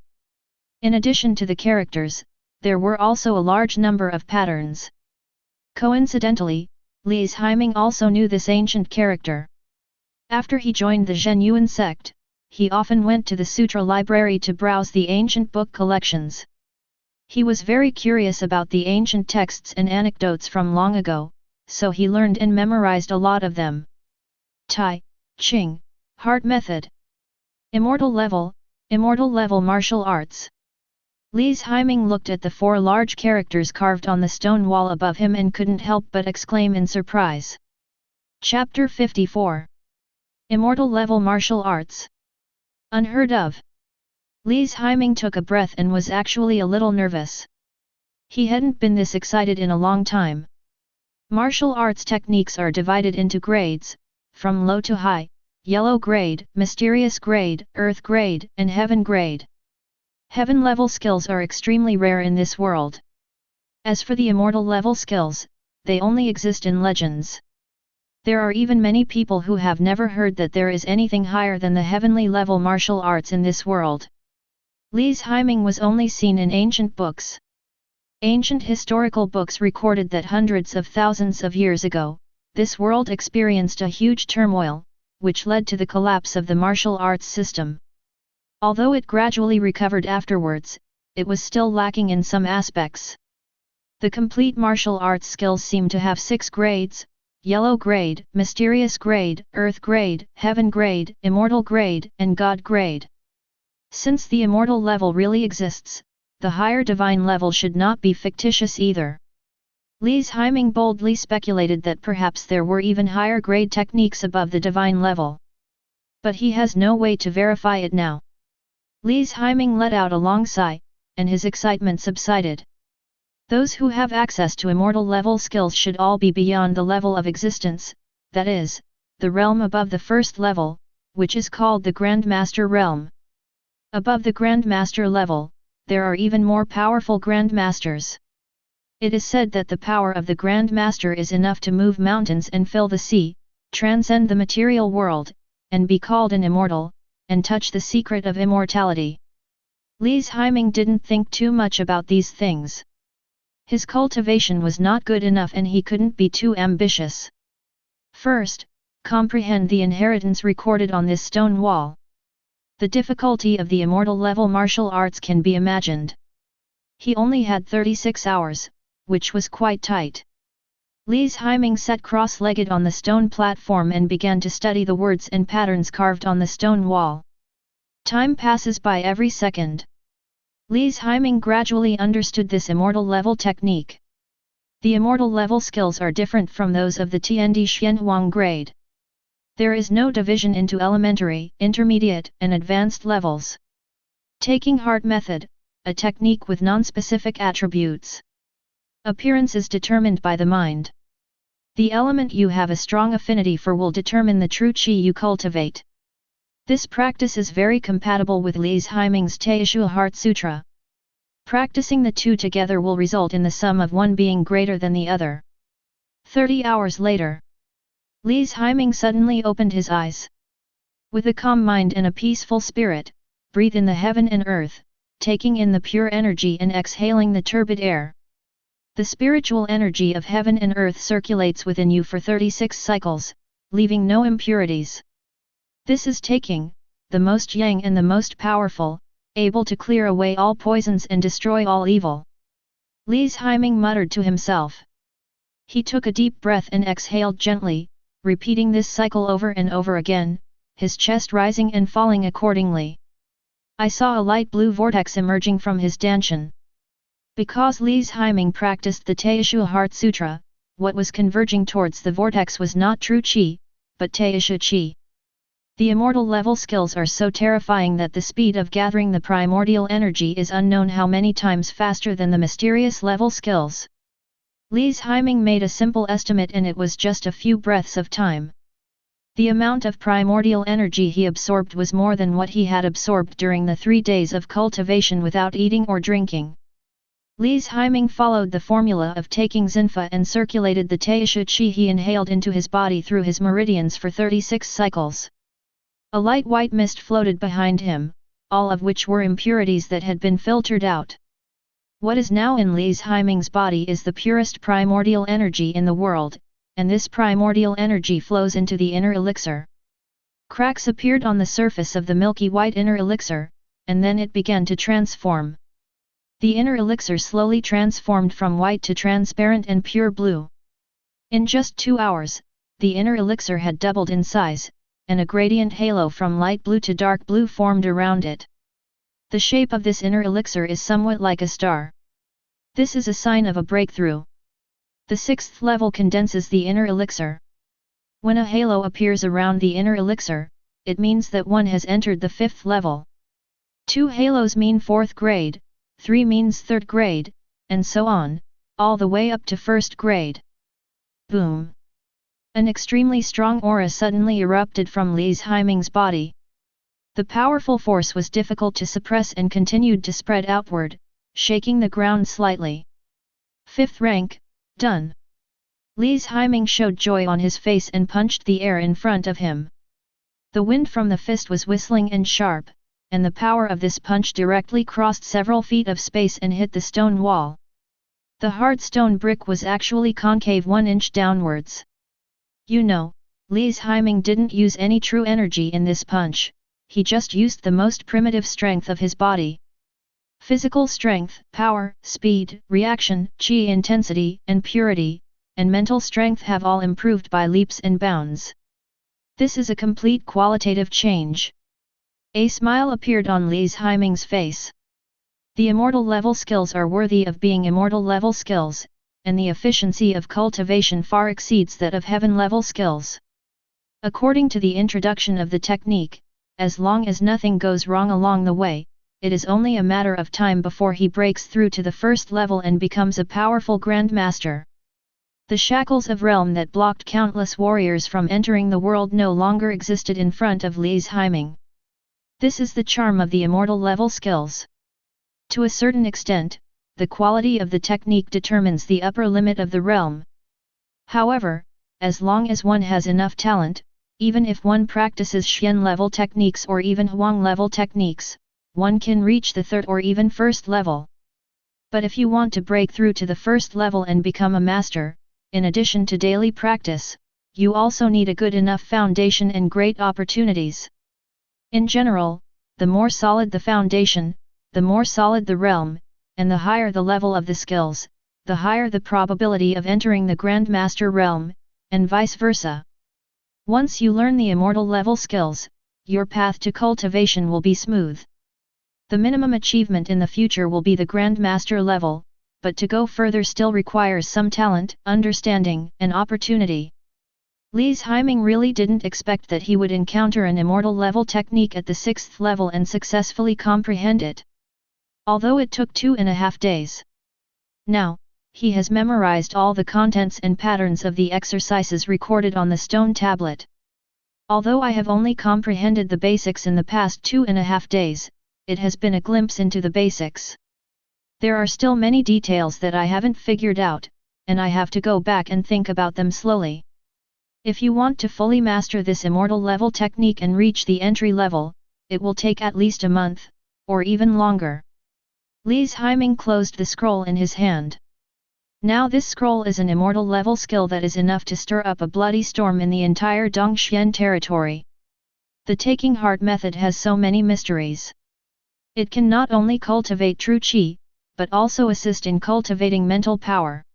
In addition to the characters, there were also a large number of patterns. Coincidentally, Li's Haiming also knew this ancient character. After he joined the Zhenyuan sect, he often went to the sutra library to browse the ancient book collections. He was very curious about the ancient texts and anecdotes from long ago, so he learned and memorized a lot of them. Tai, Ching, Heart Method. Immortal level martial arts. Li's Haiming looked at the 4 large characters carved on the stone wall above him and couldn't help but exclaim in surprise. Chapter 54. Immortal level martial arts. Unheard of. Li's Haiming took a breath and was actually a little nervous. He hadn't been this excited in a long time. Martial arts techniques are divided into grades, from low to high, yellow grade, mysterious grade, earth grade, and heaven grade. Heaven level skills are extremely rare in this world. As for the immortal level skills, they only exist in legends. There are even many people who have never heard that there is anything higher than the heavenly level martial arts in this world. Li's Haiming was only seen in ancient books. Ancient historical books recorded that hundreds of thousands of years ago, this world experienced a huge turmoil, which led to the collapse of the martial arts system. Although it gradually recovered afterwards, it was still lacking in some aspects. The complete martial arts skills seem to have 6 grades: Yellow grade, Mysterious grade, Earth grade, Heaven grade, Immortal grade, and God grade. Since the immortal level really exists, the higher divine level should not be fictitious either. Li's Haiming boldly speculated that perhaps there were even higher grade techniques above the divine level. But he has no way to verify it now. Li's Haiming let out a long sigh, and his excitement subsided. Those who have access to immortal level skills should all be beyond the level of existence, that is, the realm above the first level, which is called the Grandmaster realm. Above the Grandmaster level, there are even more powerful Grandmasters. It is said that the power of the Grandmaster is enough to move mountains and fill the sea, transcend the material world, and be called an immortal, and touch the secret of immortality. Li's Haiming didn't think too much about these things. His cultivation was not good enough and he couldn't be too ambitious. First, comprehend the inheritance recorded on this stone wall. The difficulty of the immortal level martial arts can be imagined. He only had 36 hours, which was quite tight. Li's Haiming sat cross-legged on the stone platform and began to study the words and patterns carved on the stone wall. Time passes by every second. Li's Haiming gradually understood this immortal level technique. The immortal level skills are different from those of the Tiandi Xianhuang grade. There is no division into elementary, intermediate, and advanced levels. Taking heart method, a technique with non-specific attributes. Appearance is determined by the mind. The element you have a strong affinity for will determine the true qi you cultivate. This practice is very compatible with Li's Haiming's Teishu Heart Sutra. Practicing the two together will result in the sum of one being greater than the other. 30 hours later, Li's Haiming suddenly opened his eyes. With a calm mind and a peaceful spirit, breathe in the heaven and earth, taking in the pure energy and exhaling the turbid air. The spiritual energy of heaven and earth circulates within you for 36 cycles, leaving no impurities. This is taking, the most yang and the most powerful, able to clear away all poisons and destroy all evil. Li's Haiming muttered to himself. He took a deep breath and exhaled gently, repeating this cycle over and over again, his chest rising and falling accordingly. I saw a light blue vortex emerging from his danshan. Because Li's Haiming practiced the Teishu Heart Sutra, what was converging towards the vortex was not true qi, but Teishu qi. The immortal level skills are so terrifying that the speed of gathering the primordial energy is unknown how many times faster than the mysterious level skills. Li's Haiming made a simple estimate and it was just a few breaths of time. The amount of primordial energy he absorbed was more than what he had absorbed during the 3 days of cultivation without eating or drinking. Li's Haiming followed the formula of taking Zinfa and circulated the Teishu qi he inhaled into his body through his meridians for 36 cycles. A light white mist floated behind him, all of which were impurities that had been filtered out. What is now in Li's Haiming's body is the purest primordial energy in the world, and this primordial energy flows into the inner elixir. Cracks appeared on the surface of the milky white inner elixir, and then it began to transform. The inner elixir slowly transformed from white to transparent and pure blue. In just 2 hours, the inner elixir had doubled in size, and a gradient halo from light blue to dark blue formed around it. The shape of this inner elixir is somewhat like a star. This is a sign of a breakthrough. The 6th level condenses the inner elixir. When a halo appears around the inner elixir, it means that one has entered the 5th level. 2 halos mean 4th grade, 3 means 3rd grade, and so on, all the way up to 1st grade. Boom! An extremely strong aura suddenly erupted from Li's Haiming's body. The powerful force was difficult to suppress and continued to spread outward, shaking the ground slightly. 5th rank, done. Li's Haiming showed joy on his face and punched the air in front of him. The wind from the fist was whistling and sharp, and the power of this punch directly crossed several feet of space and hit the stone wall. The hard stone brick was actually concave 1 inch downwards. You know, Li's Haiming didn't use any true energy in this punch, he just used the most primitive strength of his body. Physical strength, power, speed, reaction, qi intensity, and purity, and mental strength have all improved by leaps and bounds. This is a complete qualitative change. A smile appeared on Li's Haiming's face. The immortal level skills are worthy of being immortal level skills, and the efficiency of cultivation far exceeds that of heaven level skills. According to the introduction of the technique, as long as nothing goes wrong along the way, it is only a matter of time before he breaks through to the first level and becomes a powerful grandmaster. The shackles of realm that blocked countless warriors from entering the world no longer existed in front of Li's Haiming. This is the charm of the immortal level skills. To a certain extent, the quality of the technique determines the upper limit of the realm. However, as long as one has enough talent, even if one practices Xian level techniques or even Huang level techniques, one can reach the third or even first level. But if you want to break through to the first level and become a master, in addition to daily practice, you also need a good enough foundation and great opportunities. In general, the more solid the foundation, the more solid the realm, and the higher the level of the skills, the higher the probability of entering the Grandmaster realm, and vice versa. Once you learn the immortal level skills, your path to cultivation will be smooth. The minimum achievement in the future will be the Grandmaster level, but to go further still requires some talent, understanding, and opportunity. Li's Haiming really didn't expect that he would encounter an immortal level technique at the 6th level and successfully comprehend it. Although it took 2.5 days. Now, he has memorized all the contents and patterns of the exercises recorded on the stone tablet. Although I have only comprehended the basics in the past 2.5 days, it has been a glimpse into the basics. There are still many details that I haven't figured out, and I have to go back and think about them slowly. If you want to fully master this immortal level technique and reach the entry level, it will take at least a month, or even longer. Li's Haiming closed the scroll in his hand. Now this scroll is an immortal level skill that is enough to stir up a bloody storm in the entire Dongxian territory. The taking heart method has so many mysteries. It can not only cultivate true qi, but also assist in cultivating mental power.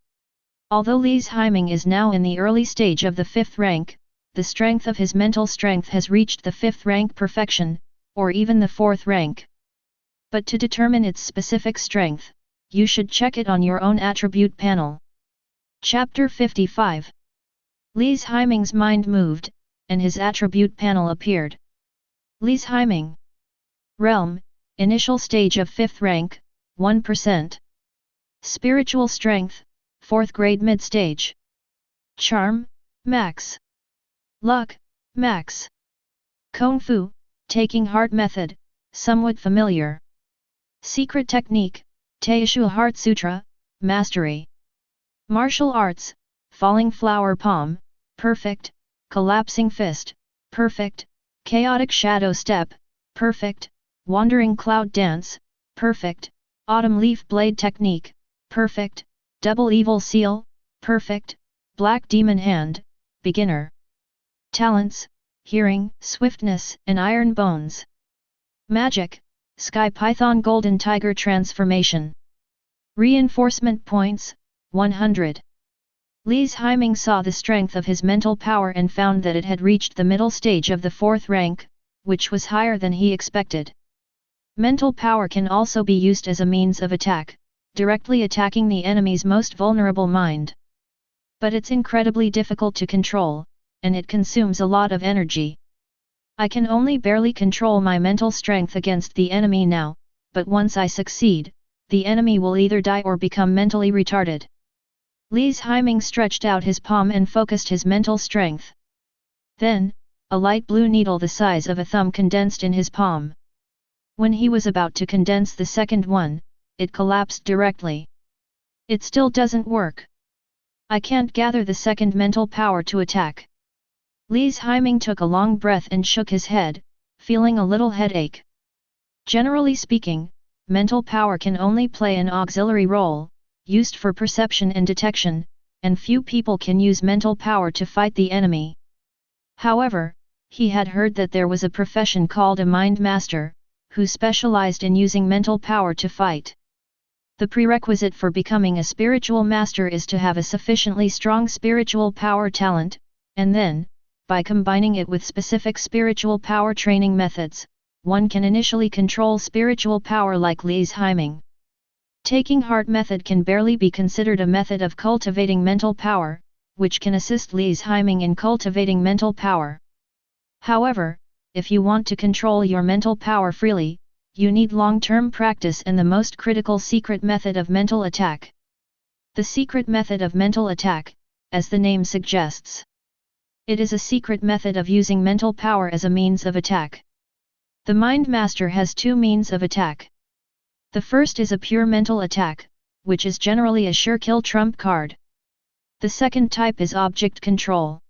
Although Li's Haiming is now in the early stage of the 5th rank, the strength of his mental strength has reached the 5th rank perfection, or even the 4th rank. But to determine its specific strength, you should check it on your own attribute panel. Chapter 55. Li's Haiming's mind moved, and his attribute panel appeared. Li's Haiming. Realm, initial stage of 5th rank, 1%. Spiritual strength, 4th grade mid-stage. Charm, max. Luck, max. Kung Fu, taking heart method, somewhat familiar. Secret technique, Teishu Heart Sutra, mastery. Martial arts, falling flower palm, perfect. Collapsing fist, perfect. Chaotic shadow step, perfect. Wandering cloud dance, perfect. Autumn leaf blade technique, perfect. Double evil seal, perfect. Black demon hand, beginner. Talents, hearing, swiftness, and iron bones. Magic, Sky Python Golden Tiger transformation. Reinforcement points, 100. Li's Haiming saw the strength of his mental power and found that it had reached the middle stage of the 4th rank, which was higher than he expected. Mental power can also be used as a means of attack, directly attacking the enemy's most vulnerable mind. But it's incredibly difficult to control, and it consumes a lot of energy. I can only barely control my mental strength against the enemy now, but once I succeed, the enemy will either die or become mentally retarded. Li's Haiming stretched out his palm and focused his mental strength. Then, a light blue needle the size of a thumb condensed in his palm. When he was about to condense the second one, it collapsed directly. It still doesn't work. I can't gather the second mental power to attack. Li's Haiming took a long breath and shook his head, feeling a little headache. Generally speaking, mental power can only play an auxiliary role, used for perception and detection, and few people can use mental power to fight the enemy. However, he had heard that there was a profession called a mind master, who specialized in using mental power to fight. The prerequisite for becoming a spiritual master is to have a sufficiently strong spiritual power talent, and then, by combining it with specific spiritual power training methods, one can initially control spiritual power like Li's Heiming. Taking heart method can barely be considered a method of cultivating mental power, which can assist Li's Heiming in cultivating mental power. However, if you want to control your mental power freely, you need long-term practice and the most critical secret method of mental attack. The secret method of mental attack, as the name suggests. It is a secret method of using mental power as a means of attack. The Mind Master has two means of attack. The first is a pure mental attack, which is generally a sure kill trump card. The second type is object control.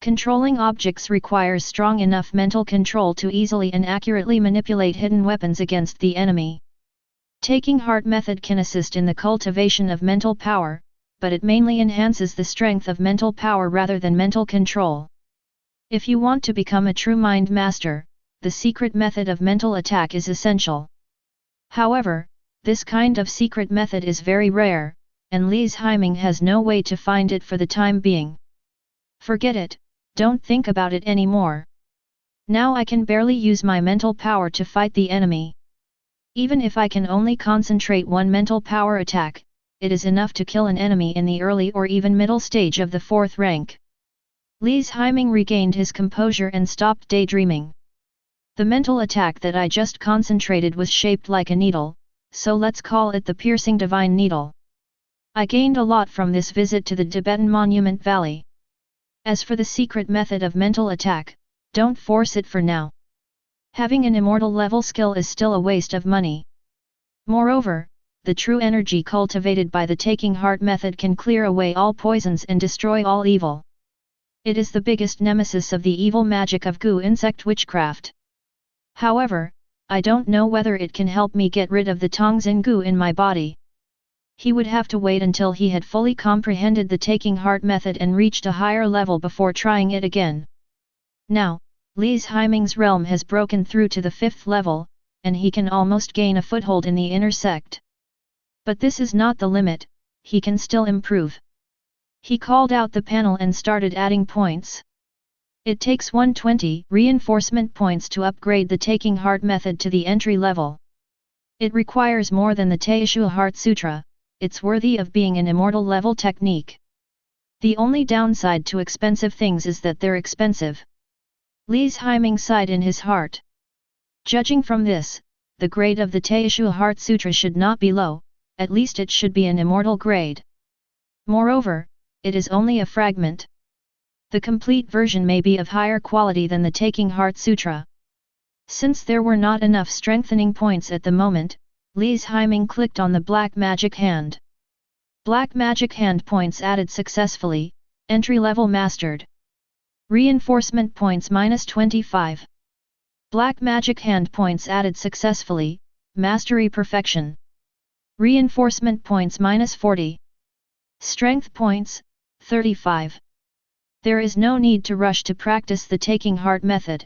Controlling objects requires strong enough mental control to easily and accurately manipulate hidden weapons against the enemy. Taking heart method can assist in the cultivation of mental power, but it mainly enhances the strength of mental power rather than mental control. If you want to become a true mind master, the secret method of mental attack is essential. However, this kind of secret method is very rare, and Li's Heiming has no way to find it for the time being. Forget it, don't think about it anymore. Now I can barely use my mental power to fight the enemy. Even if I can only concentrate one mental power attack, it is enough to kill an enemy in the early or even middle stage of the 4th rank. Li's Heiming regained his composure and stopped daydreaming. The mental attack that I just concentrated was shaped like a needle, so let's call it the piercing divine needle. I gained a lot from this visit to the Tibetan Monument Valley. As for the secret method of mental attack, don't force it for now. Having an immortal level skill is still a waste of money. Moreover, the true energy cultivated by the taking heart method can clear away all poisons and destroy all evil. It is the biggest nemesis of the evil magic of goo insect witchcraft. However, I don't know whether it can help me get rid of the Tongzin goo in my body. He would have to wait until he had fully comprehended the taking heart method and reached a higher level before trying it again. Now, Li's Heiming's realm has broken through to the 5th level, and he can almost gain a foothold in the inner sect. But this is not the limit, he can still improve. He called out the panel and started adding points. It takes 120 reinforcement points to upgrade the taking heart method to the entry level. It requires more than the Teishu Heart Sutra. It's worthy of being an immortal level technique. The only downside to expensive things is that they're expensive. Li's Heiming sighed in his heart. Judging from this, the grade of the Teishu Heart Sutra should not be low, at least it should be an immortal grade. Moreover, it is only a fragment. The complete version may be of higher quality than the Taking Heart Sutra. Since there were not enough strengthening points at the moment, Li's Heiming clicked on the Black Magic Hand. Black Magic Hand points added successfully, entry level mastered. Reinforcement points -25. Black Magic Hand points added successfully, mastery perfection. Reinforcement points -40. Strength points, 35. There is no need to rush to practice the taking heart method.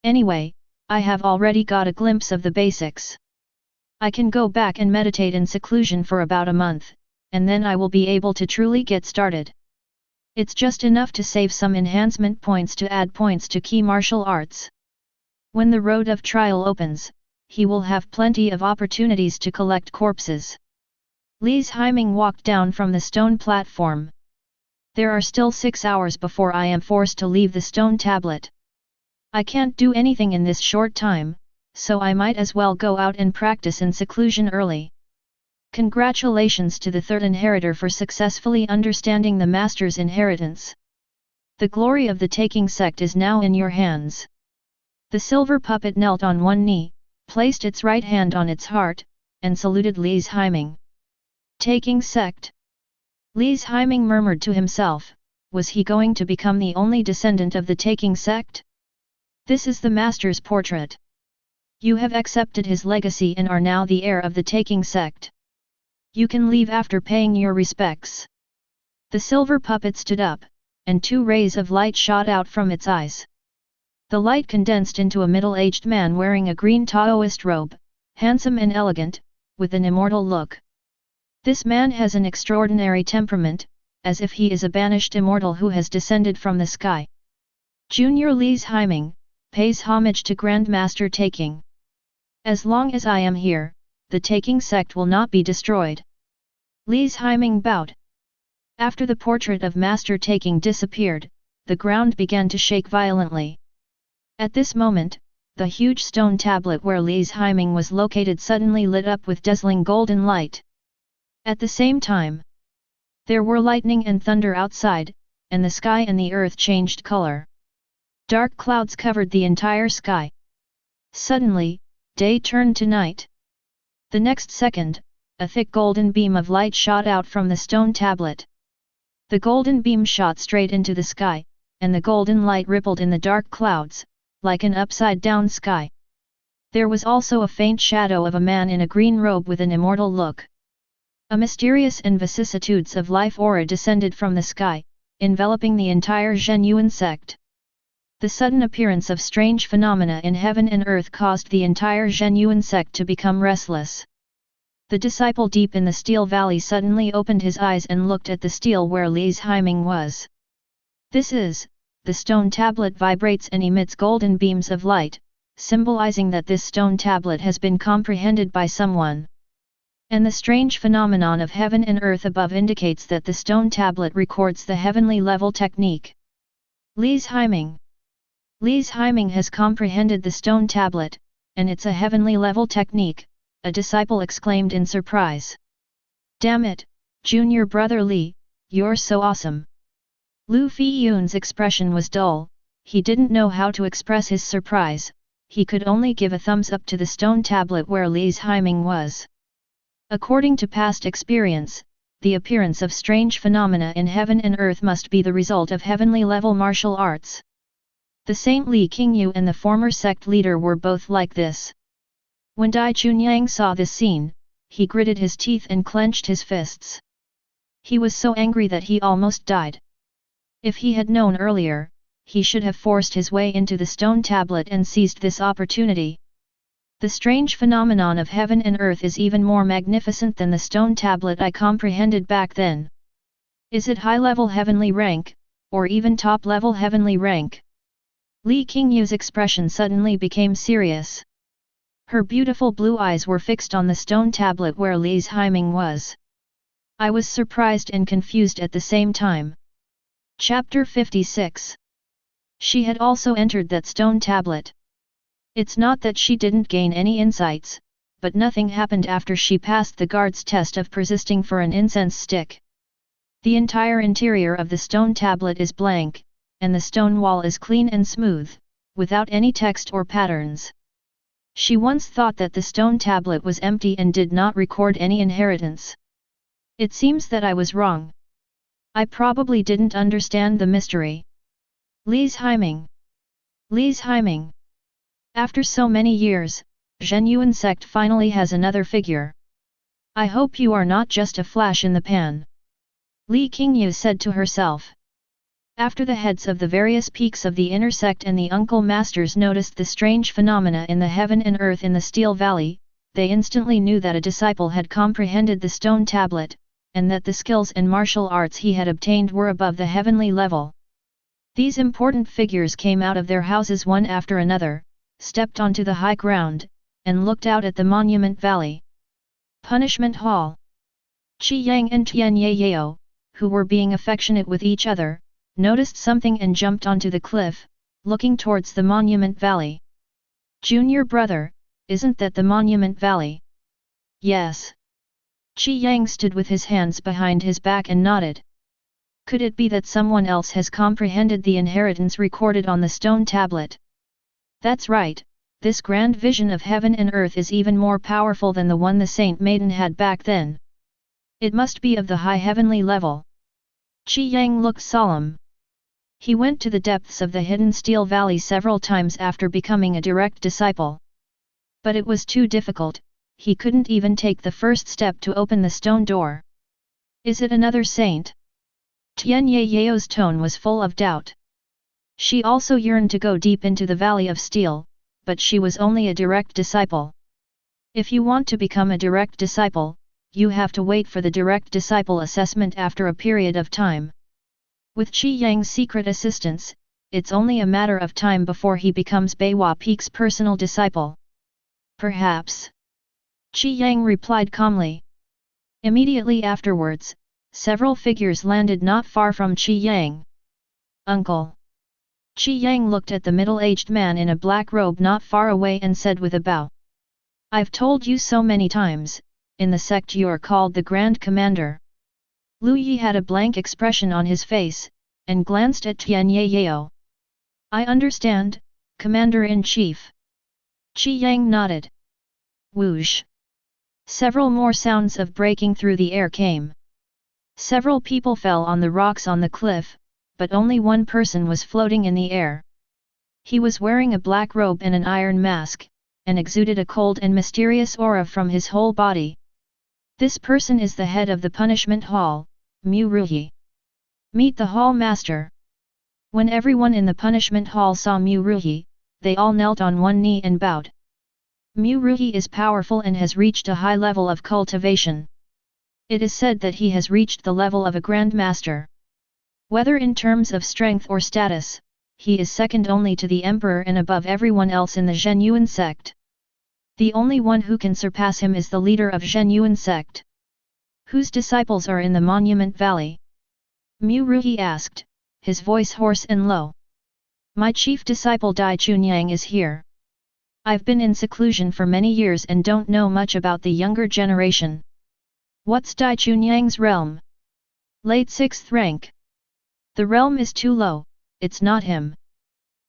Anyway, I have already got a glimpse of the basics. I can go back and meditate in seclusion for about a month, and then I will be able to truly get started. It's just enough to save some enhancement points to add points to key martial arts. When the road of trial opens, he will have plenty of opportunities to collect corpses. Li's Heiming walked down from the stone platform. There are still 6 hours before I am forced to leave the stone tablet. I can't do anything in this short time, so I might as well go out and practice in seclusion early. Congratulations to the 3rd inheritor for successfully understanding the Master's inheritance. The glory of the taking sect is now in your hands. The silver puppet knelt on one knee, placed its right hand on its heart, and saluted Li's Heiming. Taking sect? Li's Heiming murmured to himself, was he going to become the only descendant of the taking sect? This is the Master's portrait. You have accepted his legacy and are now the heir of the taking sect. You can leave after paying your respects. The silver puppet stood up, and 2 rays of light shot out from its eyes. The light condensed into a middle-aged man wearing a green Taoist robe, handsome and elegant, with an immortal look. This man has an extraordinary temperament, as if he is a banished immortal who has descended from the sky. Junior Li's Haiming pays homage to Grandmaster Taking. As long as I am here, the Taking sect will not be destroyed. Li's Haiming bowed. After the portrait of Master Taking disappeared, the ground began to shake violently. At this moment, the huge stone tablet where Li's Haiming was located suddenly lit up with dazzling golden light. At the same time, there were lightning and thunder outside, and the sky and the earth changed color. Dark clouds covered the entire sky. Suddenly, day turned to night. The next second, a thick golden beam of light shot out from the stone tablet. The golden beam shot straight into the sky, and the golden light rippled in the dark clouds, like an upside-down sky. There was also a faint shadow of a man in a green robe with an immortal look. A mysterious and vicissitudes of life aura descended from the sky, enveloping the entire Zhenyuan sect. The sudden appearance of strange phenomena in heaven and earth caused the entire Zhenyuan sect to become restless. The disciple deep in the Steel Valley suddenly opened his eyes and looked at the steel where Li's Haiming was. This is, the stone tablet vibrates and emits golden beams of light, symbolizing that this stone tablet has been comprehended by someone. And the strange phenomenon of heaven and earth above indicates that the stone tablet records the heavenly level technique. Li's Haiming. Li's Haiming has comprehended the stone tablet, and it's a heavenly level technique, a disciple exclaimed in surprise. Damn it, junior brother Li, you're so awesome. Lu Fiyun's expression was dull, he didn't know how to express his surprise, he could only give a thumbs up to the stone tablet where Li's Haiming was. According to past experience, the appearance of strange phenomena in heaven and earth must be the result of heavenly level martial arts. The Saint Li Qingyu and the former sect leader were both like this. When Dai Chunyang saw this scene, he gritted his teeth and clenched his fists. He was so angry that he almost died. If he had known earlier, he should have forced his way into the stone tablet and seized this opportunity. The strange phenomenon of heaven and earth is even more magnificent than the stone tablet I comprehended back then. Is it high-level heavenly rank, or even top-level heavenly rank? Li Qingyu's expression suddenly became serious. Her beautiful blue eyes were fixed on the stone tablet where Li's Haiming was. I was surprised and confused at the same time. Chapter 56. She had also entered that stone tablet. It's not that she didn't gain any insights, but nothing happened after she passed the guard's test of persisting for an incense stick. The entire interior of the stone tablet is blank, and the stone wall is clean and smooth, without any text or patterns. She once thought that the stone tablet was empty and did not record any inheritance. It seems that I was wrong. I probably didn't understand the mystery. Li's Haiming. Li's Haiming. After so many years, Zhenyuan sect finally has another figure. I hope you are not just a flash in the pan. Li Qingyu said to herself. After the heads of the various peaks of the inner sect and the uncle masters noticed the strange phenomena in the heaven and earth in the Steel Valley, they instantly knew that a disciple had comprehended the stone tablet, and that the skills and martial arts he had obtained were above the heavenly level. These important figures came out of their houses one after another, stepped onto the high ground, and looked out at the Monument Valley. Punishment Hall. Qi Yang and Tian Yao, who were being affectionate with each other, noticed something and jumped onto the cliff, looking towards the Monument Valley. Junior brother, isn't that the Monument Valley? Yes. Qi Yang stood with his hands behind his back and nodded. Could it be that someone else has comprehended the inheritance recorded on the stone tablet? That's right, this grand vision of heaven and earth is even more powerful than the one the Saint Maiden had back then. It must be of the high heavenly level. Qi Yang looked solemn. He went to the depths of the hidden Steel Valley several times after becoming a direct disciple. But it was too difficult, he couldn't even take the first step to open the stone door. Is it another saint? Tian Yao's tone was full of doubt. She also yearned to go deep into the Valley of Steel, but she was only a direct disciple. If you want to become a direct disciple, you have to wait for the direct disciple assessment after a period of time. With Qi Yang's secret assistance, it's only a matter of time before he becomes Beiwa Peak's personal disciple. Perhaps. Qi Yang replied calmly. Immediately afterwards, several figures landed not far from Qi Yang. Uncle. Qi Yang looked at the middle-aged man in a black robe not far away and said with a bow. I've told you so many times, in the sect you're called the Grand Commander. Lu Yi had a blank expression on his face, and glanced at Tian Yao. I understand, Commander-in-Chief. Qi Yang nodded. Whoosh. Several more sounds of breaking through the air came. Several people fell on the rocks on the cliff, but only one person was floating in the air. He was wearing a black robe and an iron mask, and exuded a cold and mysterious aura from his whole body. This person is the head of the punishment hall, Mu Ruyi. Meet the hall master. When everyone in the punishment hall saw Mu Ruyi, they all knelt on one knee and bowed. Mu Ruyi is powerful and has reached a high level of cultivation. It is said that he has reached the level of a Grand Master. Whether in terms of strength or status, he is second only to the Emperor and above everyone else in the Zhenyuan sect. The only one who can surpass him is the leader of Zhenyuan sect. Whose disciples are in the Monument Valley? Mu Ruyi asked, his voice hoarse and low. My chief disciple Dai Chunyang is here. I've been in seclusion for many years and don't know much about the younger generation. What's Dai Chunyang's realm? Late 6th rank. The realm is too low, it's not him.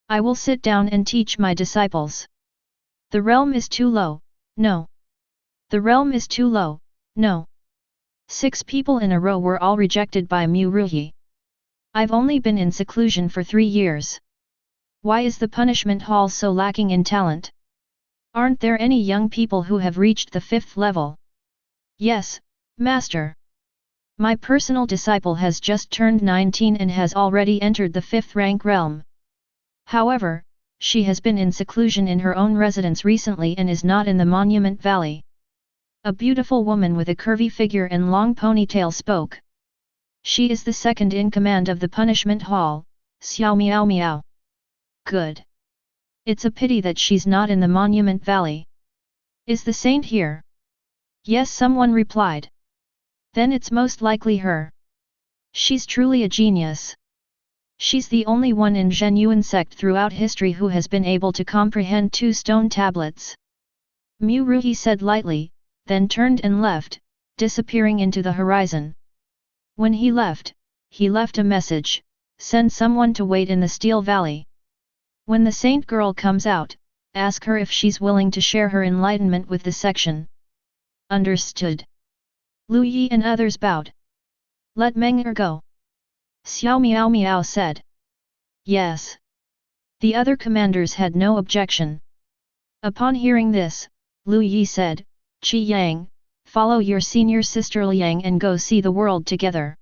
I will sit down and teach my disciples. The realm is too low, no. The realm is too low, no. 6 people in a row were all rejected by Mu Ruyi. I've only been in seclusion for 3 years. Why is the punishment hall so lacking in talent? Aren't there any young people who have reached the 5th level? Yes, Master. My personal disciple has just turned 19 and has already entered the 5th rank realm. However, she has been in seclusion in her own residence recently and is not in the Monument Valley. A beautiful woman with a curvy figure and long ponytail spoke. She is the second in command of the punishment hall, Xiao Miao Miao. Good. It's a pity that she's not in the Monument Valley. Is the saint here? Yes, someone replied. Then it's most likely her. She's truly a genius. She's the only one in Zhenyuan sect throughout history who has been able to comprehend 2 stone tablets. Mu Ruyi said lightly, then turned and left, disappearing into the horizon. When he left a message, send someone to wait in the Steel Valley. When the saint girl comes out, ask her if she's willing to share her enlightenment with the section. Understood. Lu Yi and others bowed. Let Meng'er go. Xiao Miao Miao said. Yes. The other commanders had no objection. Upon hearing this, Lu Yi said, Qi Yang, follow your senior sister Liang and go see the world together.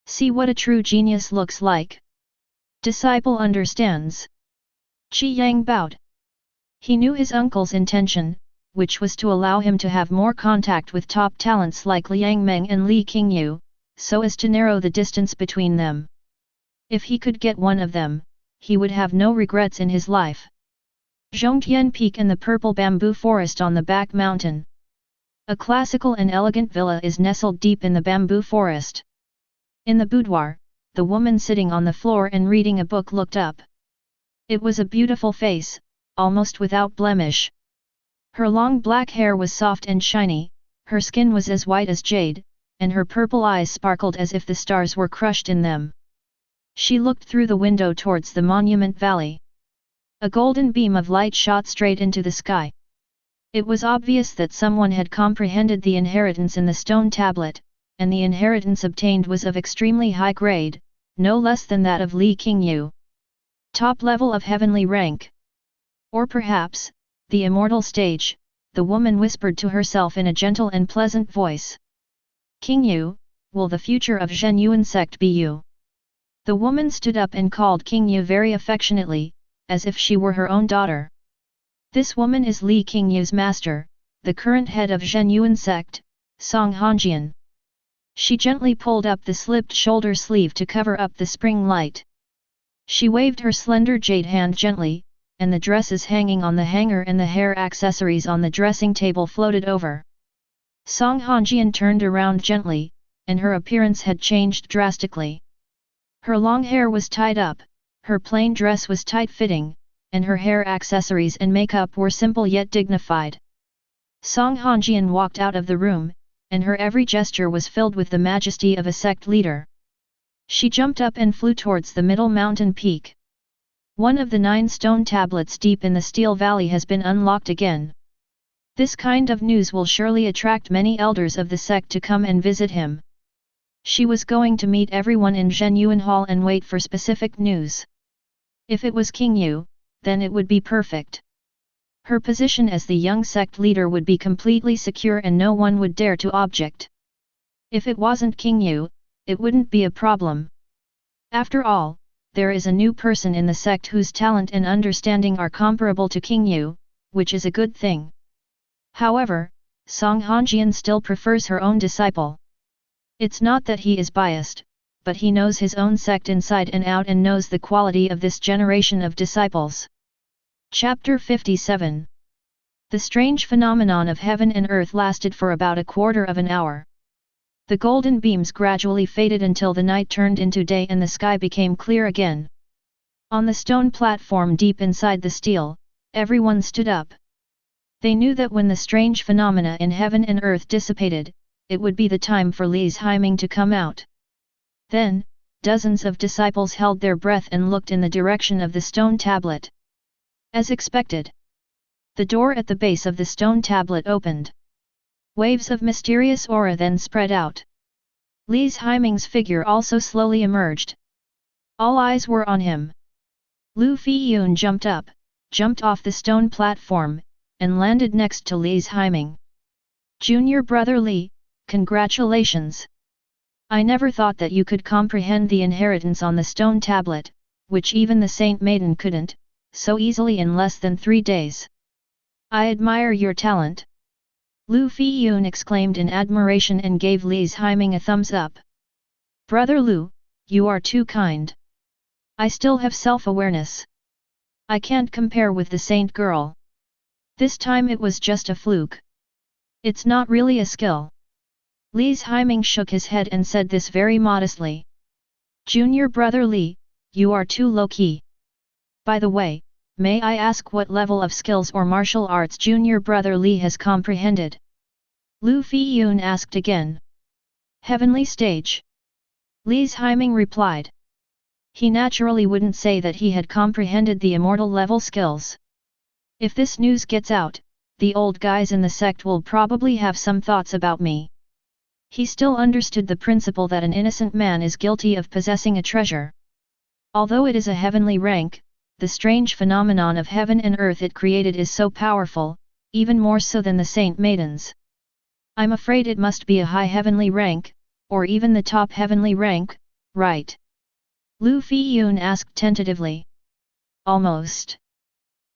See what a true genius looks like. Disciple understands. Qi Yang bowed. He knew his uncle's intention, which was to allow him to have more contact with top talents like Liang Meng and Li Qingyu, so as to narrow the distance between them. If he could get one of them, he would have no regrets in his life. Zhongtian Peak and the purple bamboo forest on the back mountain. A classical and elegant villa is nestled deep in the bamboo forest. In the boudoir, the woman sitting on the floor and reading a book looked up. It was a beautiful face, almost without blemish. Her long black hair was soft and shiny, her skin was as white as jade, and her purple eyes sparkled as if the stars were crushed in them. She looked through the window towards the Monument Valley. A golden beam of light shot straight into the sky. It was obvious that someone had comprehended the inheritance in the stone tablet, and the inheritance obtained was of extremely high grade, no less than that of Li Qingyu. Top level of heavenly rank. Or perhaps, the immortal stage, the woman whispered to herself in a gentle and pleasant voice. King Yu, will the future of Zhen Yuan sect be you? The woman stood up and called King Yu very affectionately, as if she were her own daughter. This woman is Li King Yu's master, the current head of Zhen Yuan sect, Song Hongjian. She gently pulled up the slipped shoulder sleeve to cover up the spring light. She waved her slender jade hand gently, and the dresses hanging on the hanger and the hair accessories on the dressing table floated over. Song Hongjian turned around gently, and her appearance had changed drastically. Her long hair was tied up, her plain dress was tight-fitting, and her hair accessories and makeup were simple yet dignified. Song Hongjian walked out of the room, and her every gesture was filled with the majesty of a sect leader. She jumped up and flew towards the middle mountain peak. One of the 9 stone tablets deep in the Steel Valley has been unlocked again. This kind of news will surely attract many elders of the sect to come and visit him. She was going to meet everyone in Zhen Yuan Hall and wait for specific news. If it was King Yu, then it would be perfect. Her position as the young sect leader would be completely secure and no one would dare to object. If it wasn't King Yu, it wouldn't be a problem. After all, there is a new person in the sect whose talent and understanding are comparable to King Yu, which is a good thing. However, Song Hongjian still prefers her own disciple. It's not that he is biased, but he knows his own sect inside and out and knows the quality of this generation of disciples. Chapter 57. The strange phenomenon of heaven and earth lasted for about a quarter of an hour. The golden beams gradually faded until the night turned into day and the sky became clear again. On the stone platform deep inside the steel, everyone stood up. They knew that when the strange phenomena in heaven and earth dissipated, it would be the time for Li's Haiming to come out. Then, dozens of disciples held their breath and looked in the direction of the stone tablet. As expected, the door at the base of the stone tablet opened. Waves of mysterious aura then spread out. Li's Haiming's figure also slowly emerged. All eyes were on him. Lu Fiyun jumped off the stone platform, and landed next to Li's Haiming. Junior brother Li, congratulations! I never thought that you could comprehend the inheritance on the stone tablet, which even the Saint Maiden couldn't, so easily in less than 3 days. I admire your talent. Lu Fiyun exclaimed in admiration and gave Li's Haiming a thumbs up. Brother Lu, you are too kind. I still have self-awareness. I can't compare with the Saint girl. This time it was just a fluke. It's not really a skill. Li's Haiming shook his head and said this very modestly. Junior brother Li, you are too low-key. By the way, may I ask what level of skills or martial arts junior brother Li has comprehended? Lu Fiyun asked again. Heavenly stage. Li's Haiming replied. He naturally wouldn't say that he had comprehended the immortal level skills. If this news gets out, the old guys in the sect will probably have some thoughts about me. He still understood the principle that an innocent man is guilty of possessing a treasure. Although it is a heavenly rank, the strange phenomenon of heaven and earth it created is so powerful, even more so than the Saint Maidens. I'm afraid it must be a high heavenly rank, or even the top heavenly rank, right? Lu Fiyun asked tentatively. Almost.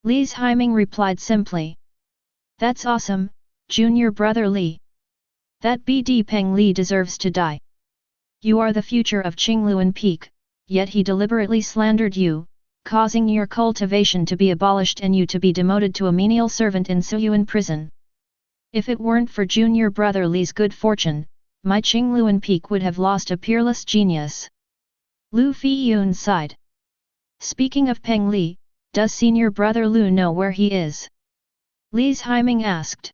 Li's Haiming replied simply. That's awesome, junior brother Li. That BD Peng Li deserves to die. You are the future of Qingluan Peak, yet he deliberately slandered you, causing your cultivation to be abolished and you to be demoted to a menial servant in Suyuan prison. If it weren't for junior brother Li's good fortune, my Qingluan Peak would have lost a peerless genius. Lu Fiyun sighed. Speaking of Peng Li, does senior brother Lu know where he is? Li's Haiming asked.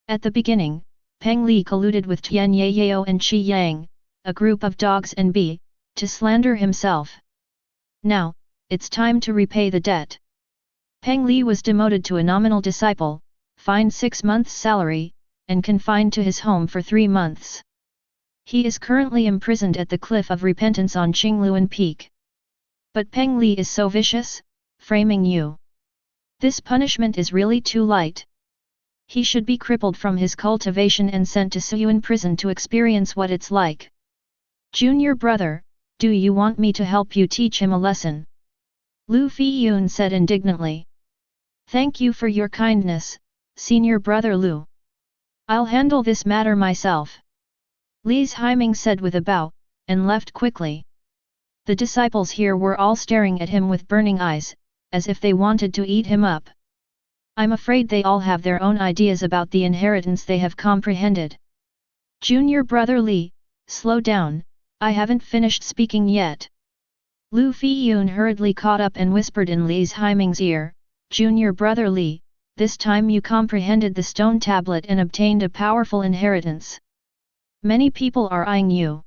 At the beginning, Peng Li colluded with Tian Yayao and Qi Yang, a group of dogs and to slander himself. Now, it's time to repay the debt. Peng Li was demoted to a nominal disciple, fined 6 months' salary, and confined to his home for 3 months. He is currently imprisoned at the Cliff of Repentance on Qingluan Peak. But Peng Li is so vicious, framing you. This punishment is really too light. He should be crippled from his cultivation and sent to Suyuan prison to experience what it's like. Junior brother, do you want me to help you teach him a lesson? Lu Fiyun said indignantly. Thank you for your kindness, senior brother Lu. I'll handle this matter myself. Li's Haiming said with a bow, and left quickly. The disciples here were all staring at him with burning eyes, as if they wanted to eat him up. I'm afraid they all have their own ideas about the inheritance they have comprehended. Junior brother Li, slow down, I haven't finished speaking yet. Lu Fiyun hurriedly caught up and whispered in Li's Haiming's ear, Junior brother Li, this time you comprehended the stone tablet and obtained a powerful inheritance. Many people are eyeing you.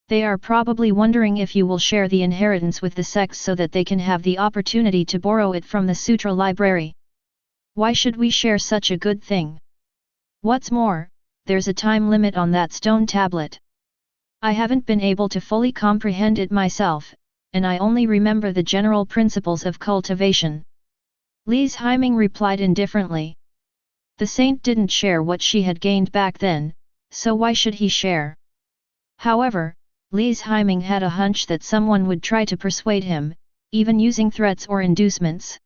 They are probably wondering if you will share the inheritance with the sect so that they can have the opportunity to borrow it from the sutra library. Why should we share such a good thing? What's more, there's a time limit on that stone tablet. I haven't been able to fully comprehend it myself, and I only remember the general principles of cultivation. Li's Haiming replied indifferently. The saint didn't share what she had gained back then, so why should he share? However, Li's Haiming had a hunch that someone would try to persuade him, even using threats or inducements.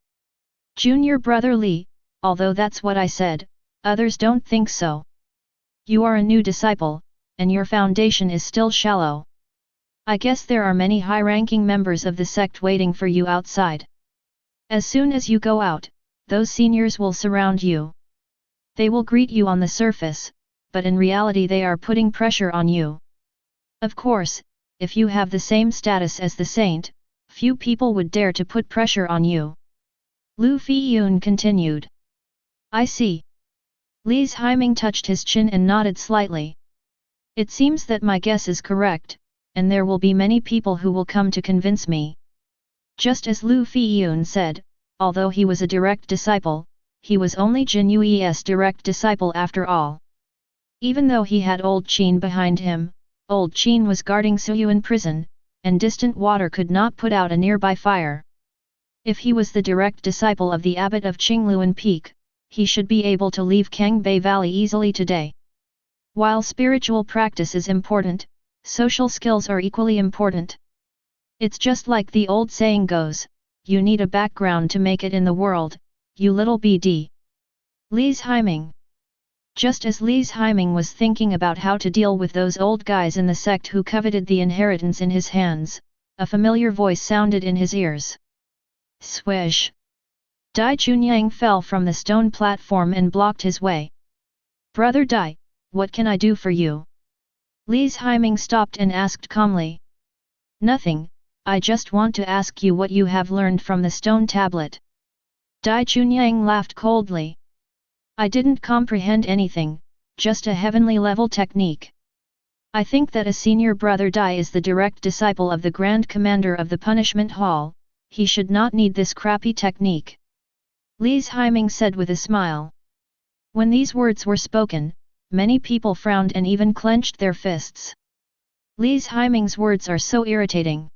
Junior brother Li, although that's what I said, others don't think so. You are a new disciple, and your foundation is still shallow. I guess there are many high-ranking members of the sect waiting for you outside. As soon as you go out, those seniors will surround you. They will greet you on the surface, but in reality they are putting pressure on you. Of course, if you have the same status as the saint, few people would dare to put pressure on you. Lu Fiyun continued. I see. Li's Haiming touched his chin and nodded slightly. It seems that my guess is correct, and there will be many people who will come to convince me. Just as Lu Fiyun said, although he was a direct disciple, he was only Jin Yue's direct disciple after all. Even though he had Old Qin behind him, Old Qin was guarding Suyuan prison, and distant water could not put out a nearby fire. If he was the direct disciple of the abbot of Qingluan Peak, he should be able to leave Kangbei Valley easily today. While spiritual practice is important, social skills are equally important. It's just like the old saying goes, you need a background to make it in the world, you little bd. Li's Haiming. Just as Li's Haiming was thinking about how to deal with those old guys in the sect who coveted the inheritance in his hands, a familiar voice sounded in his ears. Swish! Dai Chunyang fell from the stone platform and blocked his way. Brother Dai, what can I do for you? Li's Haiming stopped and asked calmly. Nothing, I just want to ask you what you have learned from the stone tablet. Dai Chunyang laughed coldly. I didn't comprehend anything, just a heavenly level technique. I think that a senior brother Dai is the direct disciple of the Grand Commander of the Punishment Hall, he should not need this crappy technique. Li's Haiming said with a smile. When these words were spoken, many people frowned and even clenched their fists. Li's Haiming's words are so irritating.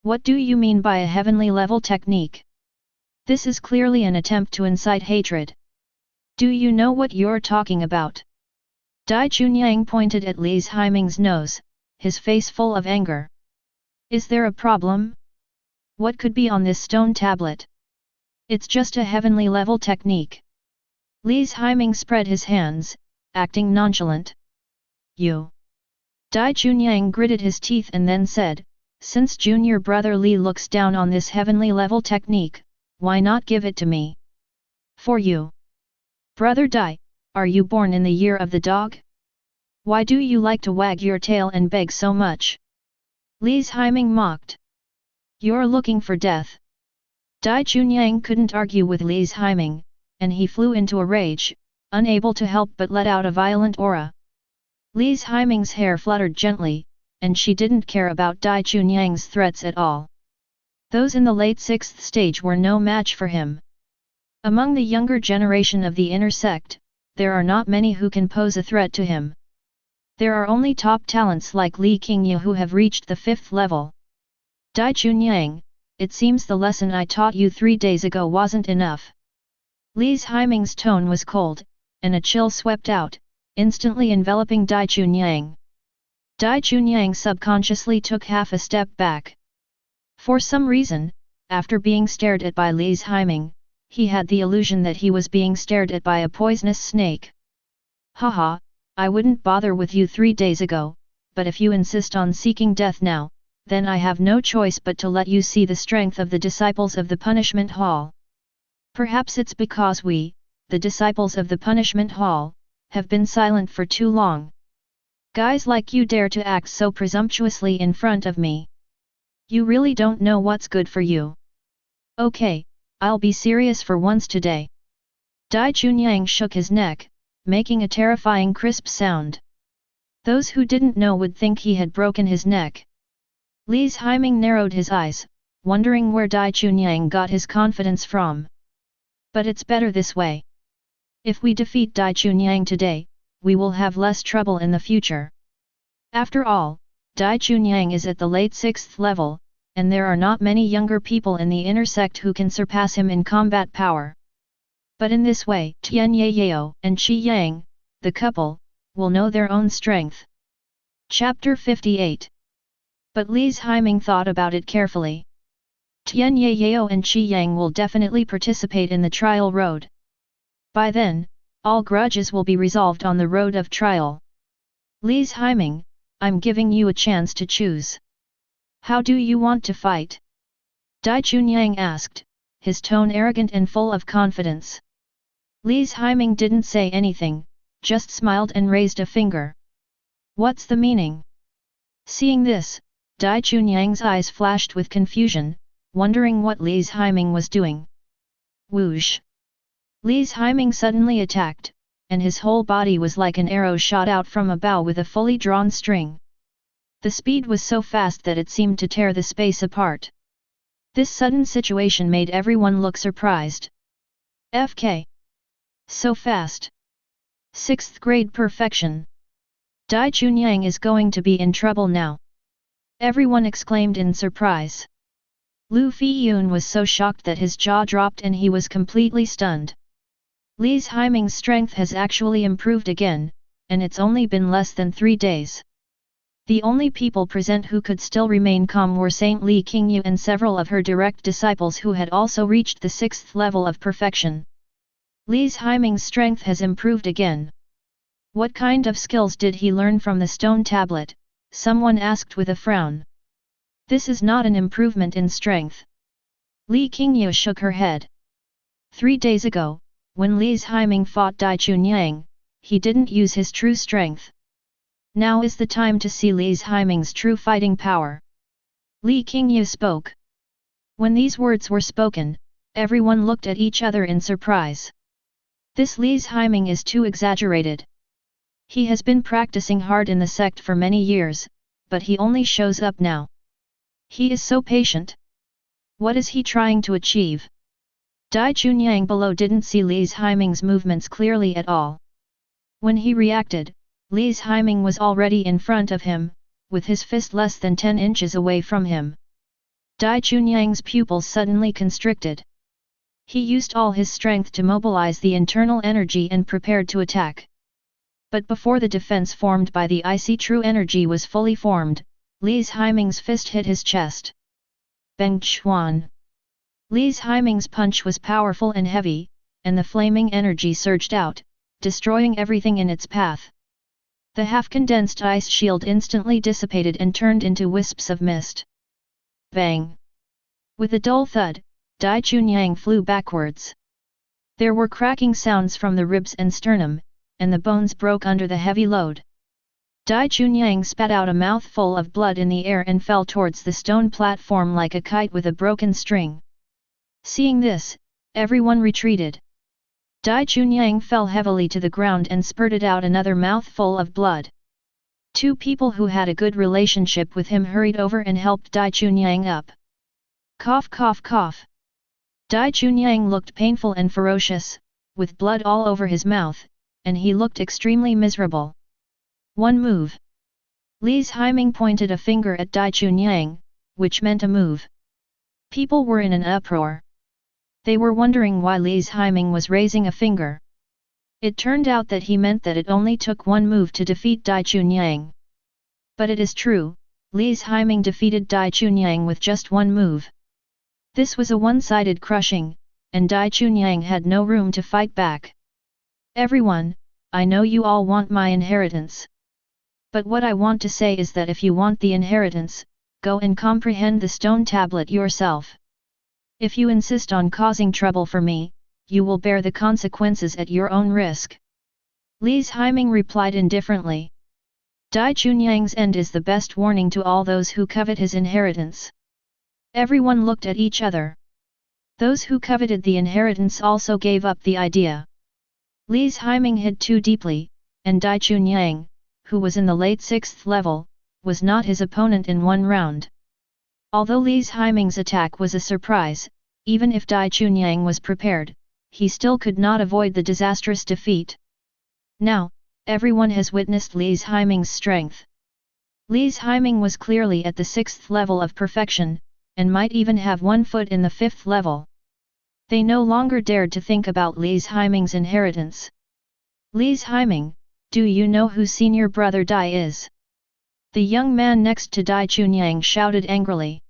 What do you mean by a heavenly level technique? This is clearly an attempt to incite hatred. Do you know what you're talking about? Dai Chunyang pointed at Li's Haiming's nose, his face full of anger. Is there a problem? What could be on this stone tablet? It's just a heavenly level technique. Li's Haiming spread his hands, acting nonchalant. You. Dai Chunyang gritted his teeth and then said, since junior brother Li looks down on this heavenly level technique, why not give it to me? For you. Brother Dai, are you born in the year of the dog? Why do you like to wag your tail and beg so much? Li's Haiming mocked. You're looking for death. Dai Chunyang couldn't argue with Li's Haiming, and he flew into a rage, unable to help but let out a violent aura. Li's Haiming's hair fluttered gently, and she didn't care about Dai Chunyang's threats at all. Those in the late 6th stage were no match for him. Among the younger generation of the inner sect, there are not many who can pose a threat to him. There are only top talents like Li Qingyu who have reached the 5th level. Dai Chunyang, it seems the lesson I taught you 3 days ago wasn't enough. Li's Haiming's tone was cold, and a chill swept out, instantly enveloping Dai Chunyang. Dai Chunyang subconsciously took half a step back. For some reason, after being stared at by Li's Haiming, he had the illusion that he was being stared at by a poisonous snake. Haha, I wouldn't bother with you 3 days ago, but if you insist on seeking death now, then I have no choice but to let you see the strength of the disciples of the Punishment Hall. Perhaps it's because we, the disciples of the Punishment Hall, have been silent for too long. Guys like you dare to act so presumptuously in front of me. You really don't know what's good for you. Okay, I'll be serious for once today. Dai Chunyang shook his neck, making a terrifying crisp sound. Those who didn't know would think he had broken his neck. Li's Haiming narrowed his eyes, wondering where Dai Chunyang got his confidence from. But it's better this way. If we defeat Dai Chunyang today, we will have less trouble in the future. After all, Dai Chunyang is at the late 6th level, and there are not many younger people in the inner sect who can surpass him in combat power. But in this way, Tian Yayao and Qi Yang, the couple, will know their own strength. Chapter 58. But Li's Haiming thought about it carefully. Tian Yayao and Qi Yang will definitely participate in the trial road. By then, all grudges will be resolved on the road of trial. Li's Haiming, I'm giving you a chance to choose. How do you want to fight? Dai Chunyang asked, his tone arrogant and full of confidence. Li's Haiming didn't say anything, just smiled and raised a finger. What's the meaning? Seeing this, Dai Chunyang's eyes flashed with confusion, wondering what Li's Haiming was doing. Whoosh! Li's Haiming suddenly attacked, and his whole body was like an arrow shot out from a bow with a fully drawn string. The speed was so fast that it seemed to tear the space apart. This sudden situation made everyone look surprised. FK. So fast. 6th grade perfection. Dai Chunyang is going to be in trouble now. Everyone exclaimed in surprise. Lu Fiyun was so shocked that his jaw dropped and he was completely stunned. Li's Haiming's strength has actually improved again, and it's only been less than 3 days. The only people present who could still remain calm were Saint Li Qingyu and several of her direct disciples who had also reached the 6th level of perfection. Li's Haiming's strength has improved again. What kind of skills did he learn from the stone tablet? Someone asked with a frown. This is not an improvement in strength. Li Qingyu shook her head. 3 days ago, when Li's Haiming fought Dai Chunyang, he didn't use his true strength. Now is the time to see Li's Haiming's true fighting power. Li Qingyu spoke. When these words were spoken, everyone looked at each other in surprise. This Li's Haiming is too exaggerated. He has been practicing hard in the sect for many years, but he only shows up now. He is so patient. What is he trying to achieve? Dai Chunyang below didn't see Li's Haiming's movements clearly at all. When he reacted, Li's Haiming was already in front of him, with his fist less than 10 inches away from him. Dai Chunyang's pupils suddenly constricted. He used all his strength to mobilize the internal energy and prepared to attack. But before the defense formed by the icy true energy was fully formed, Li's Haiming's fist hit his chest. Bang Chuan! Li's Haiming's punch was powerful and heavy, and the flaming energy surged out, destroying everything in its path. The half-condensed ice shield instantly dissipated and turned into wisps of mist. Bang! With a dull thud, Dai Chunyang flew backwards. There were cracking sounds from the ribs and sternum, and the bones broke under the heavy load. Dai Chunyang spat out a mouthful of blood in the air and fell towards the stone platform like a kite with a broken string. Seeing this, everyone retreated. Dai Chunyang fell heavily to the ground and spurted out another mouthful of blood. 2 people who had a good relationship with him hurried over and helped Dai Chunyang up. Cough cough cough. Dai Chunyang looked painful and ferocious, with blood all over his mouth, and he looked extremely miserable. One move. Li's Haiming pointed a finger at Dai Chunyang, which meant a move. People were in an uproar. They were wondering why Li's Haiming was raising a finger. It turned out that he meant that it only took one move to defeat Dai Chunyang. But it is true, Li's Haiming defeated Dai Chunyang with just one move. This was a one-sided crushing, and Dai Chunyang had no room to fight back. Everyone, I know you all want my inheritance. But what I want to say is that if you want the inheritance, go and comprehend the stone tablet yourself. If you insist on causing trouble for me, you will bear the consequences at your own risk. Li's Haiming replied indifferently. Dai Chunyang's end is the best warning to all those who covet his inheritance. Everyone looked at each other. Those who coveted the inheritance also gave up the idea. Li's Haiming hid too deeply, and Dai Chunyang, who was in the late 6th level, was not his opponent in one round. Although Li's Haiming's attack was a surprise, even if Dai Chunyang was prepared, he still could not avoid the disastrous defeat. Now, everyone has witnessed Li's Haiming's strength. Li's Haiming was clearly at the 6th level of perfection, and might even have one foot in the 5th level. They no longer dared to think about Li's Haiming's inheritance. Li's Haiming, do you know who senior brother Dai is? The young man next to Dai Chunyang shouted angrily.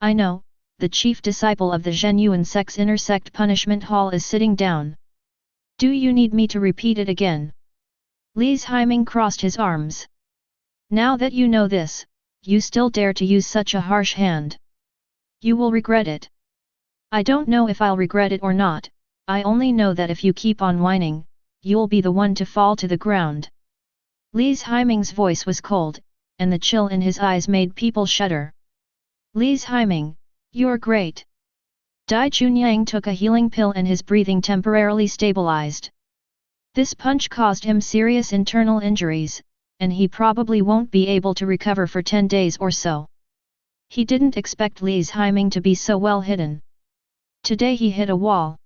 I know, the chief disciple of the Zhenyuan sect's inner sect punishment hall is sitting down. Do you need me to repeat it again? Li's Haiming crossed his arms. Now that you know this, you still dare to use such a harsh hand. You will regret it. I don't know if I'll regret it or not, I only know that if you keep on whining, you'll be the one to fall to the ground. Li's Haiming's voice was cold, and the chill in his eyes made people shudder. Li's Haiming, you're great. Dai Chunyang took a healing pill and his breathing temporarily stabilized. This punch caused him serious internal injuries, and he probably won't be able to recover for 10 days or so. He didn't expect Li's Haiming to be so well hidden. Today he hit a wall.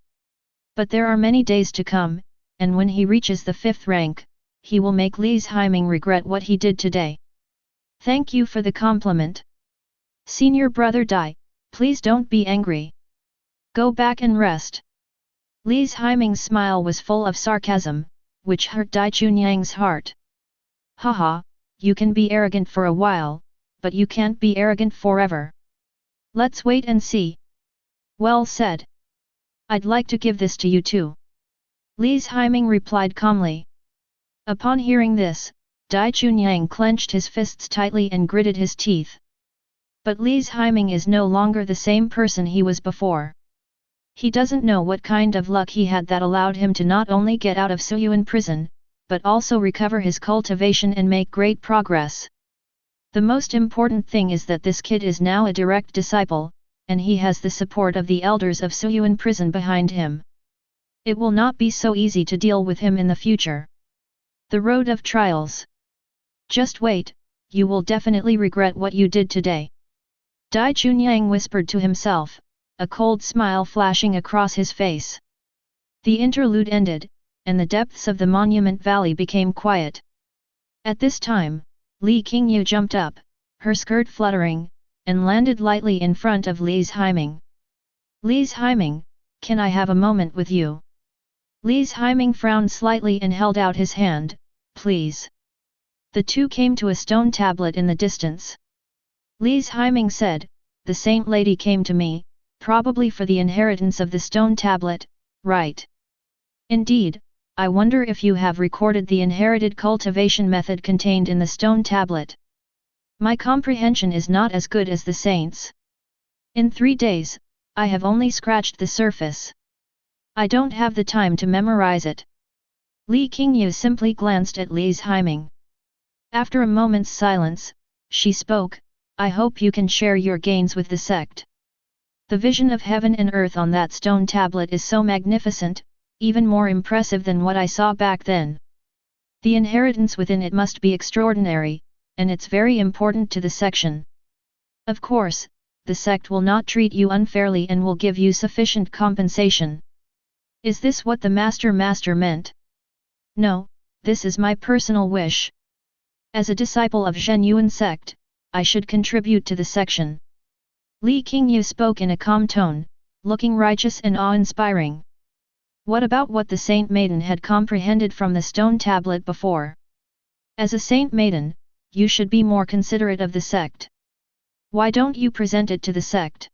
But there are many days to come, and when he reaches the 5th rank, he will make Li's Haiming regret what he did today. Thank you for the compliment. Senior brother Dai, please don't be angry. Go back and rest. Li's Haiming's smile was full of sarcasm, which hurt Dai Chunyang's heart. Haha, you can be arrogant for a while, but you can't be arrogant forever. Let's wait and see. Well said. I'd like to give this to you too. Li's Haiming replied calmly. Upon hearing this, Dai Chunyang clenched his fists tightly and gritted his teeth. But Li's Haiming is no longer the same person he was before. He doesn't know what kind of luck he had that allowed him to not only get out of Suyuan prison, but also recover his cultivation and make great progress. The most important thing is that this kid is now a direct disciple, and he has the support of the elders of Suyuan prison behind him. It will not be so easy to deal with him in the future. The road of trials. Just wait, you will definitely regret what you did today. Dai Chunyang whispered to himself, a cold smile flashing across his face. The interlude ended, and the depths of the monument valley became quiet. At this time, Li Qingyu jumped up, her skirt fluttering, and landed lightly in front of Li's Haiming. Li's Haiming, can I have a moment with you? Li's Haiming frowned slightly and held out his hand, please. The two came to a stone tablet in the distance. Li's Haiming said, the saint lady came to me, probably for the inheritance of the stone tablet, right? Indeed, I wonder if you have recorded the inherited cultivation method contained in the stone tablet. My comprehension is not as good as the saints. In 3 days, I have only scratched the surface. I don't have the time to memorize it. Li Qingyu simply glanced at Li's Haiming. After a moment's silence, she spoke, I hope you can share your gains with the sect. The vision of heaven and earth on that stone tablet is so magnificent, even more impressive than what I saw back then. The inheritance within it must be extraordinary, and it's very important to the section. Of course, the sect will not treat you unfairly and will give you sufficient compensation. Is this what the master meant? No, this is my personal wish. As a disciple of Zhenyuan sect, I should contribute to the section. Li Qingyu spoke in a calm tone, looking righteous and awe-inspiring. What about what the Saint Maiden had comprehended from the stone tablet before? As a Saint Maiden, you should be more considerate of the sect. Why don't you present it to the sect?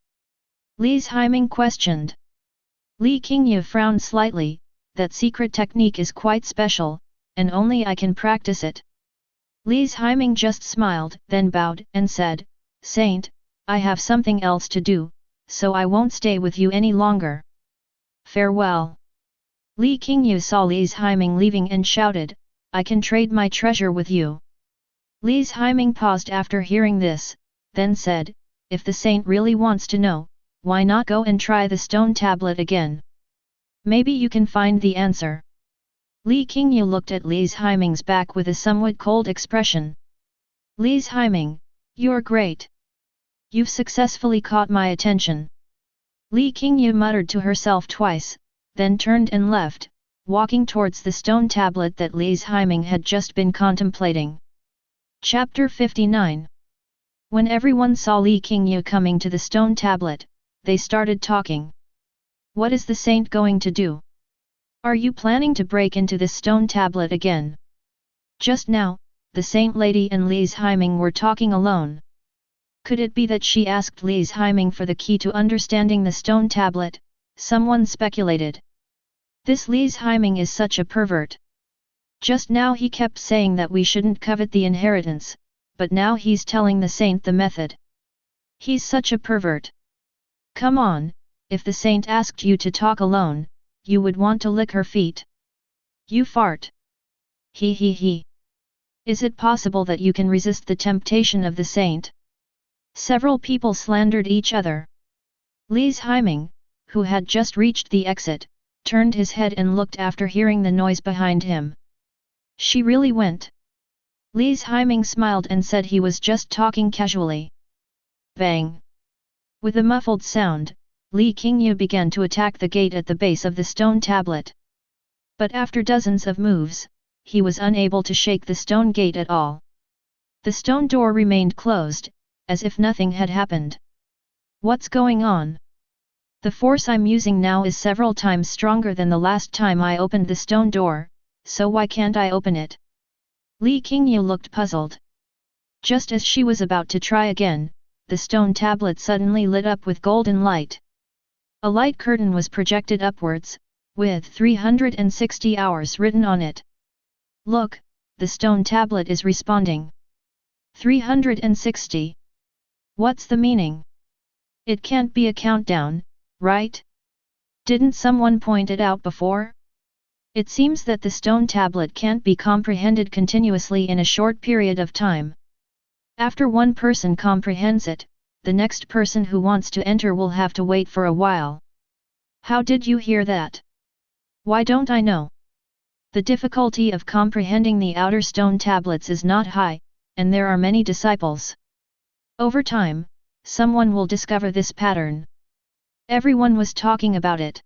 Li's Haiming questioned. Li Qingyu frowned slightly, that secret technique is quite special, and only I can practice it. Li's Haiming just smiled, then bowed, and said, Saint, I have something else to do, so I won't stay with you any longer. Farewell. Li Qingyu saw Li's Haiming leaving and shouted, I can trade my treasure with you. Li's Haiming paused after hearing this, then said, if the saint really wants to know, why not go and try the stone tablet again? Maybe you can find the answer. Li Qingyu looked at Li's Haiming's back with a somewhat cold expression. Li's Haiming, you're great. You've successfully caught my attention. Li Qingyu muttered to herself twice, then turned and left, walking towards the stone tablet that Li's Haiming had just been contemplating. Chapter 59. When everyone saw Li Qingyu coming to the stone tablet, they started talking. What is the saint going to do? Are you planning to break into this stone tablet again? Just now, the saint lady and Li's Haiming were talking alone. Could it be that she asked Li's Haiming for the key to understanding the stone tablet? Someone speculated. This Li's Haiming is such a pervert. Just now he kept saying that we shouldn't covet the inheritance, but now he's telling the saint the method. He's such a pervert. Come on, if the saint asked you to talk alone, you would want to lick her feet. You fart. He he he. Is it possible that you can resist the temptation of the saint? Several people slandered each other. Li's Haiming, who had just reached the exit, turned his head and looked after hearing the noise behind him. She really went. Li's Haiming smiled and said he was just talking casually. Bang! With a muffled sound, Li Qingyu began to attack the gate at the base of the stone tablet. But after dozens of moves, he was unable to shake the stone gate at all. The stone door remained closed, as if nothing had happened. What's going on? The force I'm using now is several times stronger than the last time I opened the stone door, so why can't I open it? Li Qingyu looked puzzled. Just as she was about to try again, the stone tablet suddenly lit up with golden light. A light curtain was projected upwards, with 360 hours written on it. Look, the stone tablet is responding. 360. What's the meaning? It can't be a countdown, right? Didn't someone point it out before? It seems that the stone tablet can't be comprehended continuously in a short period of time. After one person comprehends it, the next person who wants to enter will have to wait for a while. How did you hear that? Why don't I know? The difficulty of comprehending the outer stone tablets is not high, and there are many disciples. Over time, someone will discover this pattern. Everyone was talking about it.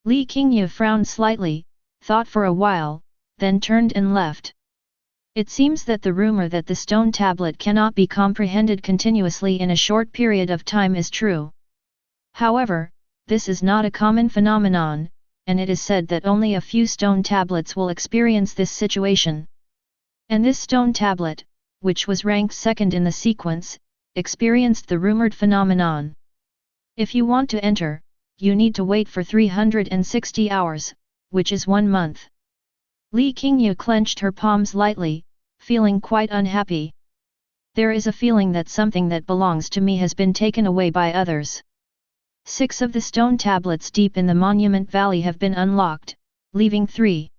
Li Qingyu frowned slightly, thought for a while, then turned and left. It seems that the rumor that the stone tablet cannot be comprehended continuously in a short period of time is true. However, this is not a common phenomenon, and it is said that only a few stone tablets will experience this situation. And this stone tablet, which was ranked second in the sequence, experienced the rumored phenomenon. If you want to enter, you need to wait for 360 hours, which is 1 month. Li Qingyu clenched her palms lightly, feeling quite unhappy. There is a feeling that something that belongs to me has been taken away by others. 6 of the stone tablets deep in the Monument Valley have been unlocked, leaving 3.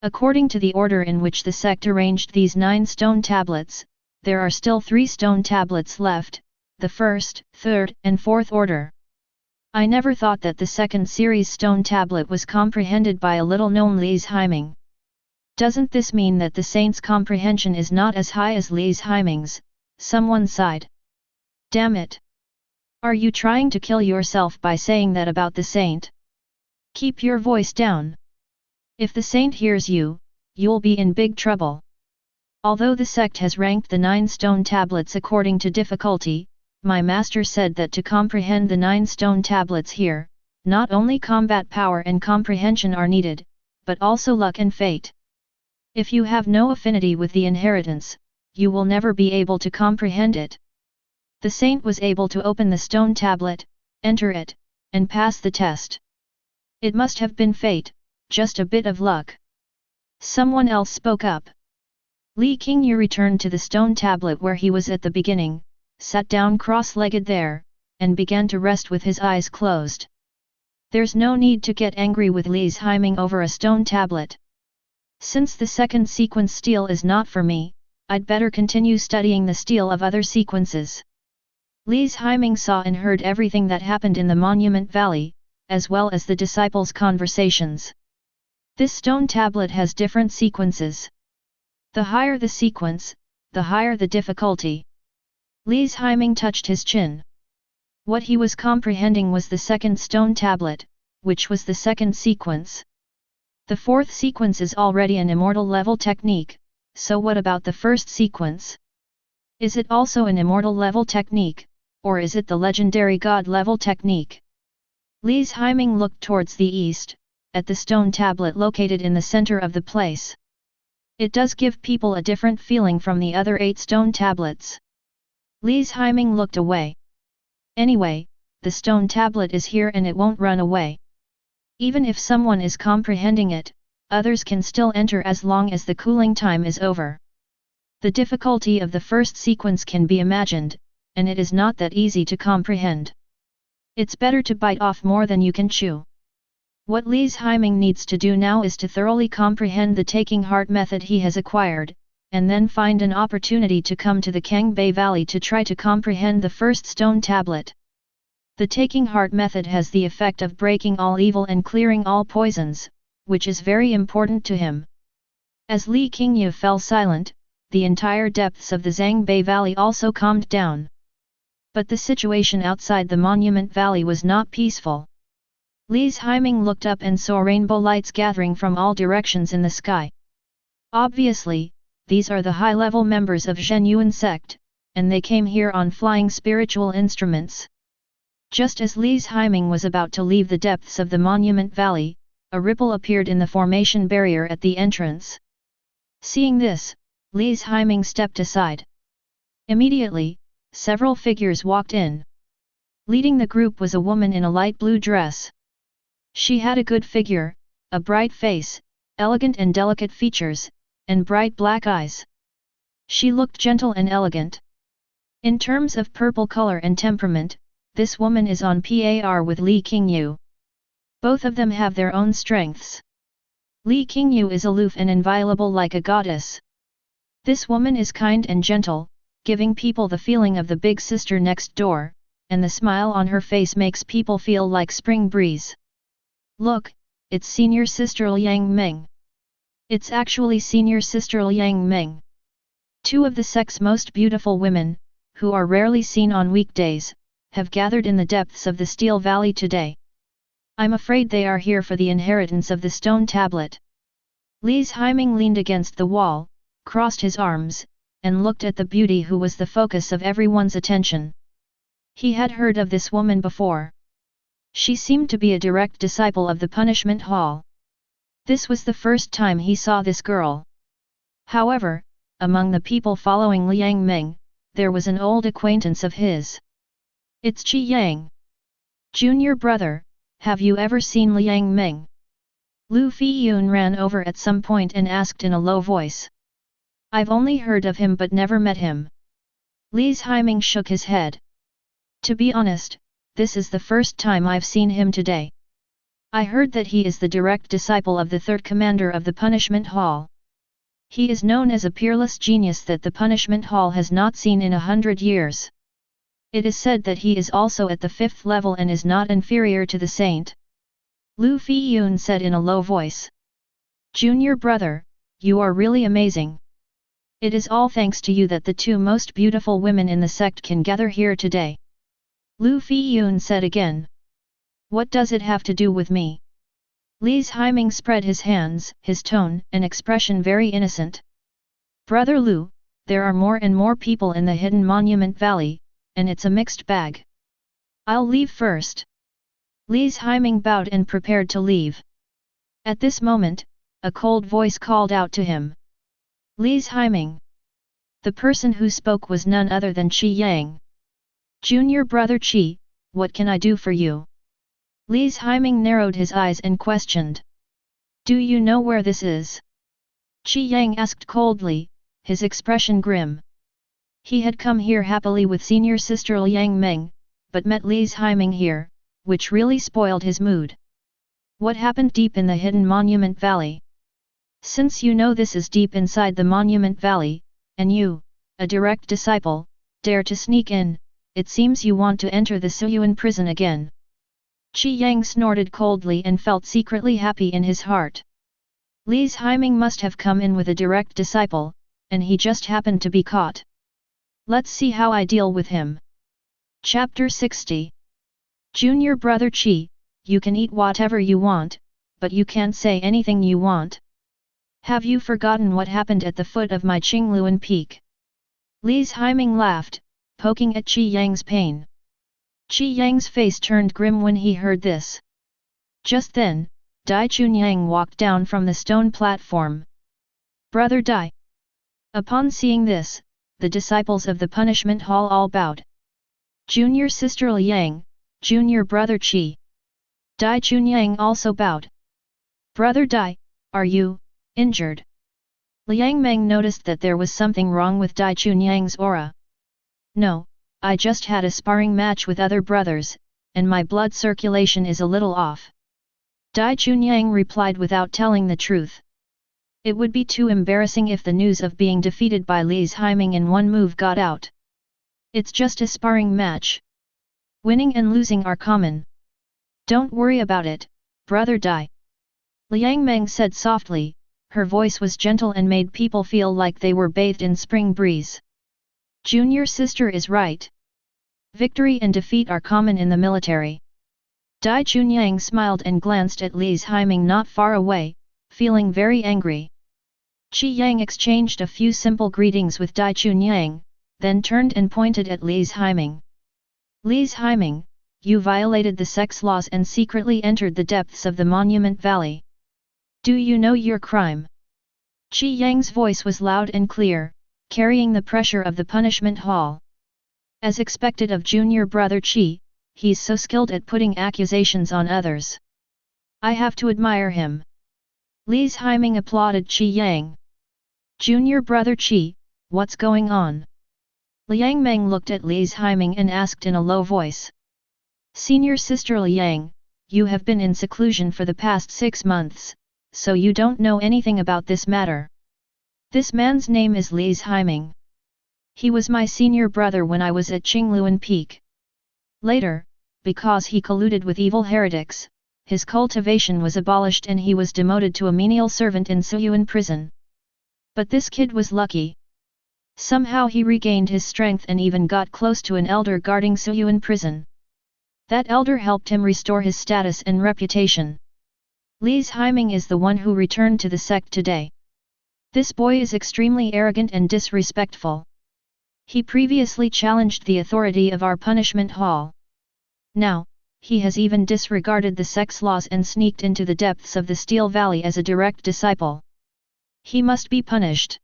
According to the order in which the sect arranged these 9 stone tablets, there are still 3 stone tablets left, the first, third, and fourth order. I never thought that the second series stone tablet was comprehended by a little-known Li's Haiming. Doesn't this mean that the saint's comprehension is not as high as Li's Haiming's? Someone sighed. Damn it! Are you trying to kill yourself by saying that about the saint? Keep your voice down. If the saint hears you, you'll be in big trouble. Although the sect has ranked the 9 stone tablets according to difficulty, my master said that to comprehend the 9 stone tablets here, not only combat power and comprehension are needed, but also luck and fate. If you have no affinity with the inheritance, you will never be able to comprehend it. The saint was able to open the stone tablet, enter it, and pass the test. It must have been fate, just a bit of luck. Someone else spoke up. Li Qingyu returned to the stone tablet where he was at the beginning, sat down cross-legged there, and began to rest with his eyes closed. There's no need to get angry with Li's Haiming over a stone tablet. Since the second sequence steel is not for me, I'd better continue studying the steel of other sequences. Li's Haiming saw and heard everything that happened in the Monument Valley, as well as the disciples' conversations. This stone tablet has different sequences. The higher the sequence, the higher the difficulty. Li's Haiming touched his chin. What he was comprehending was the second stone tablet, which was the second sequence. The fourth sequence is already an immortal level technique, so what about the first sequence? Is it also an immortal level technique, or is it the legendary god level technique? Li's Haiming looked towards the east, at the stone tablet located in the center of the place. It does give people a different feeling from the other 8 stone tablets. Li's Haiming looked away. Anyway, the stone tablet is here and it won't run away. Even if someone is comprehending it, others can still enter as long as the cooling time is over. The difficulty of the first sequence can be imagined, and it is not that easy to comprehend. It's better to bite off more than you can chew. What Li's Haiming needs to do now is to thoroughly comprehend the taking heart method he has acquired, and then find an opportunity to come to the Kangbei Valley to try to comprehend the first stone tablet. The taking heart method has the effect of breaking all evil and clearing all poisons, which is very important to him. As Li Qingyu fell silent, the entire depths of the Zhangbei Valley also calmed down. But the situation outside the Monument Valley was not peaceful. Li's Haiming looked up and saw rainbow lights gathering from all directions in the sky. Obviously, these are the high-level members of Zhen Yuan sect, and they came here on flying spiritual instruments. Just as Li's Haiming was about to leave the depths of the Monument Valley, a ripple appeared in the formation barrier at the entrance. Seeing this, Li's Haiming stepped aside. Immediately, several figures walked in. Leading the group was a woman in a light blue dress. She had a good figure, a bright face, elegant and delicate features, and bright black eyes. She looked gentle and elegant. In terms of purple color and temperament, this woman is on par with Li Qingyu. Both of them have their own strengths. Li Qingyu is aloof and inviolable like a goddess. This woman is kind and gentle, giving people the feeling of the big sister next door, and the smile on her face makes people feel like spring breeze. Look, it's senior sister Liang Meng. It's actually senior sister Liang Meng. 2 of the sect's most beautiful women, who are rarely seen on weekdays, have gathered in the depths of the Steel Valley today. I'm afraid they are here for the inheritance of the stone tablet. Li's Haiming leaned against the wall, crossed his arms, and looked at the beauty who was the focus of everyone's attention. He had heard of this woman before. She seemed to be a direct disciple of the punishment hall. This was the first time he saw this girl. However, among the people following Liang Meng, there was an old acquaintance of his. It's Qi Yang. Junior brother, have you ever seen Liang Meng? Lu Fiyun ran over at some point and asked in a low voice. I've only heard of him but never met him. Li's Haiming shook his head. To be honest, this is the first time I've seen him today. I heard that he is the direct disciple of the 3rd commander of the Punishment Hall. He is known as a peerless genius that the Punishment Hall has not seen in 100 years. It is said that he is also at the 5th level and is not inferior to the saint. Lu Fiyun said in a low voice. Junior brother, you are really amazing. It is all thanks to you that the 2 most beautiful women in the sect can gather here today. Lu Fiyun said again. What does it have to do with me? Li's Haiming spread his hands, his tone and expression very innocent. Brother Lu, there are more and more people in the hidden Monument Valley, and it's a mixed bag. I'll leave first. Li's Haiming bowed and prepared to leave. At this moment, a cold voice called out to him. Li's Haiming. The person who spoke was none other than Qi Yang. Junior brother Qi, what can I do for you? Li's Haiming narrowed his eyes and questioned. Do you know where this is? Qi Yang asked coldly, his expression grim. He had come here happily with senior sister Liang Meng, but met Li's Haiming here, which really spoiled his mood. What happened deep in the hidden Monument Valley? Since you know this is deep inside the Monument Valley, and you, a direct disciple, dare to sneak in, it seems you want to enter the Suyuan prison again. Qi Yang snorted coldly and felt secretly happy in his heart. Li's Haiming must have come in with a direct disciple, and he just happened to be caught. Let's see how I deal with him. Chapter 60. Junior brother Qi, you can eat whatever you want, but you can't say anything you want. Have you forgotten what happened at the foot of my Qingluan peak? Li's Haiming laughed, poking at Qi Yang's pain. Qi Yang's face turned grim when he heard this. Just then, Dai Chunyang walked down from the stone platform. Brother Dai. Upon seeing this, the disciples of the punishment hall all bowed. Junior sister Liang, junior brother Qi. Dai Chunyang also bowed. Brother Dai, are you injured? Liang Meng noticed that there was something wrong with Dai Chunyang's aura. No, I just had a sparring match with other brothers, and my blood circulation is a little off. Dai Chunyang replied without telling the truth. It would be too embarrassing if the news of being defeated by Li's Haiming in one move got out. It's just a sparring match. Winning and losing are common. Don't worry about it, brother Dai. Liang Meng said softly, her voice was gentle and made people feel like they were bathed in spring breeze. Junior sister is right. Victory and defeat are common in the military. Dai Chunyang smiled and glanced at Li's Haiming not far away, feeling very angry. Qi Yang exchanged a few simple greetings with Dai Chunyang, then turned and pointed at Li's Haiming. Li's Haiming, you violated the sex laws and secretly entered the depths of the Monument Valley. Do you know your crime? Qi Yang's voice was loud and clear, carrying the pressure of the punishment hall. As expected of junior brother Qi, he's so skilled at putting accusations on others. I have to admire him. Li's Haiming applauded Qi Yang. Junior brother Qi, what's going on? Liang Meng looked at Li's Haiming and asked in a low voice. Senior sister Liang, you have been in seclusion for the past 6 months, so you don't know anything about this matter. This man's name is Li's Haiming. He was my senior brother when I was at Qingluan Peak. Later, because he colluded with evil heretics, his cultivation was abolished and he was demoted to a menial servant in Suyuan prison. But this kid was lucky. Somehow he regained his strength and even got close to an elder guarding Suyuan prison. That elder helped him restore his status and reputation. Li's Haiming is the one who returned to the sect today. This boy is extremely arrogant and disrespectful. He previously challenged the authority of our punishment hall. Now, he has even disregarded the sex laws and sneaked into the depths of the Steel Valley as a direct disciple. He must be punished.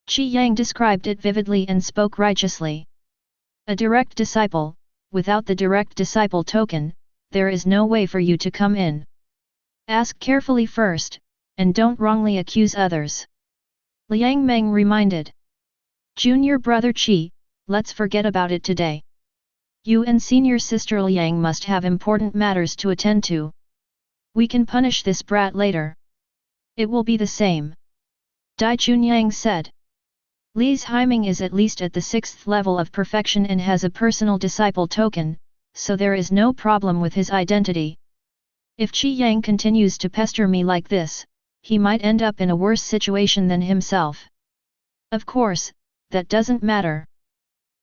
Qi Yang described it vividly and spoke righteously. A direct disciple, without the direct disciple token, there is no way for you to come in. Ask carefully first, and don't wrongly accuse others. Liang Meng reminded. Junior brother Qi, let's forget about it today. You and senior sister Liang must have important matters to attend to. We can punish this brat later. It will be the same. Dai Chunyang said. Li's Haiming is at least at the 6th level of perfection and has a personal disciple token, so there is no problem with his identity. If Qi Yang continues to pester me like this, he might end up in a worse situation than himself. Of course, that doesn't matter.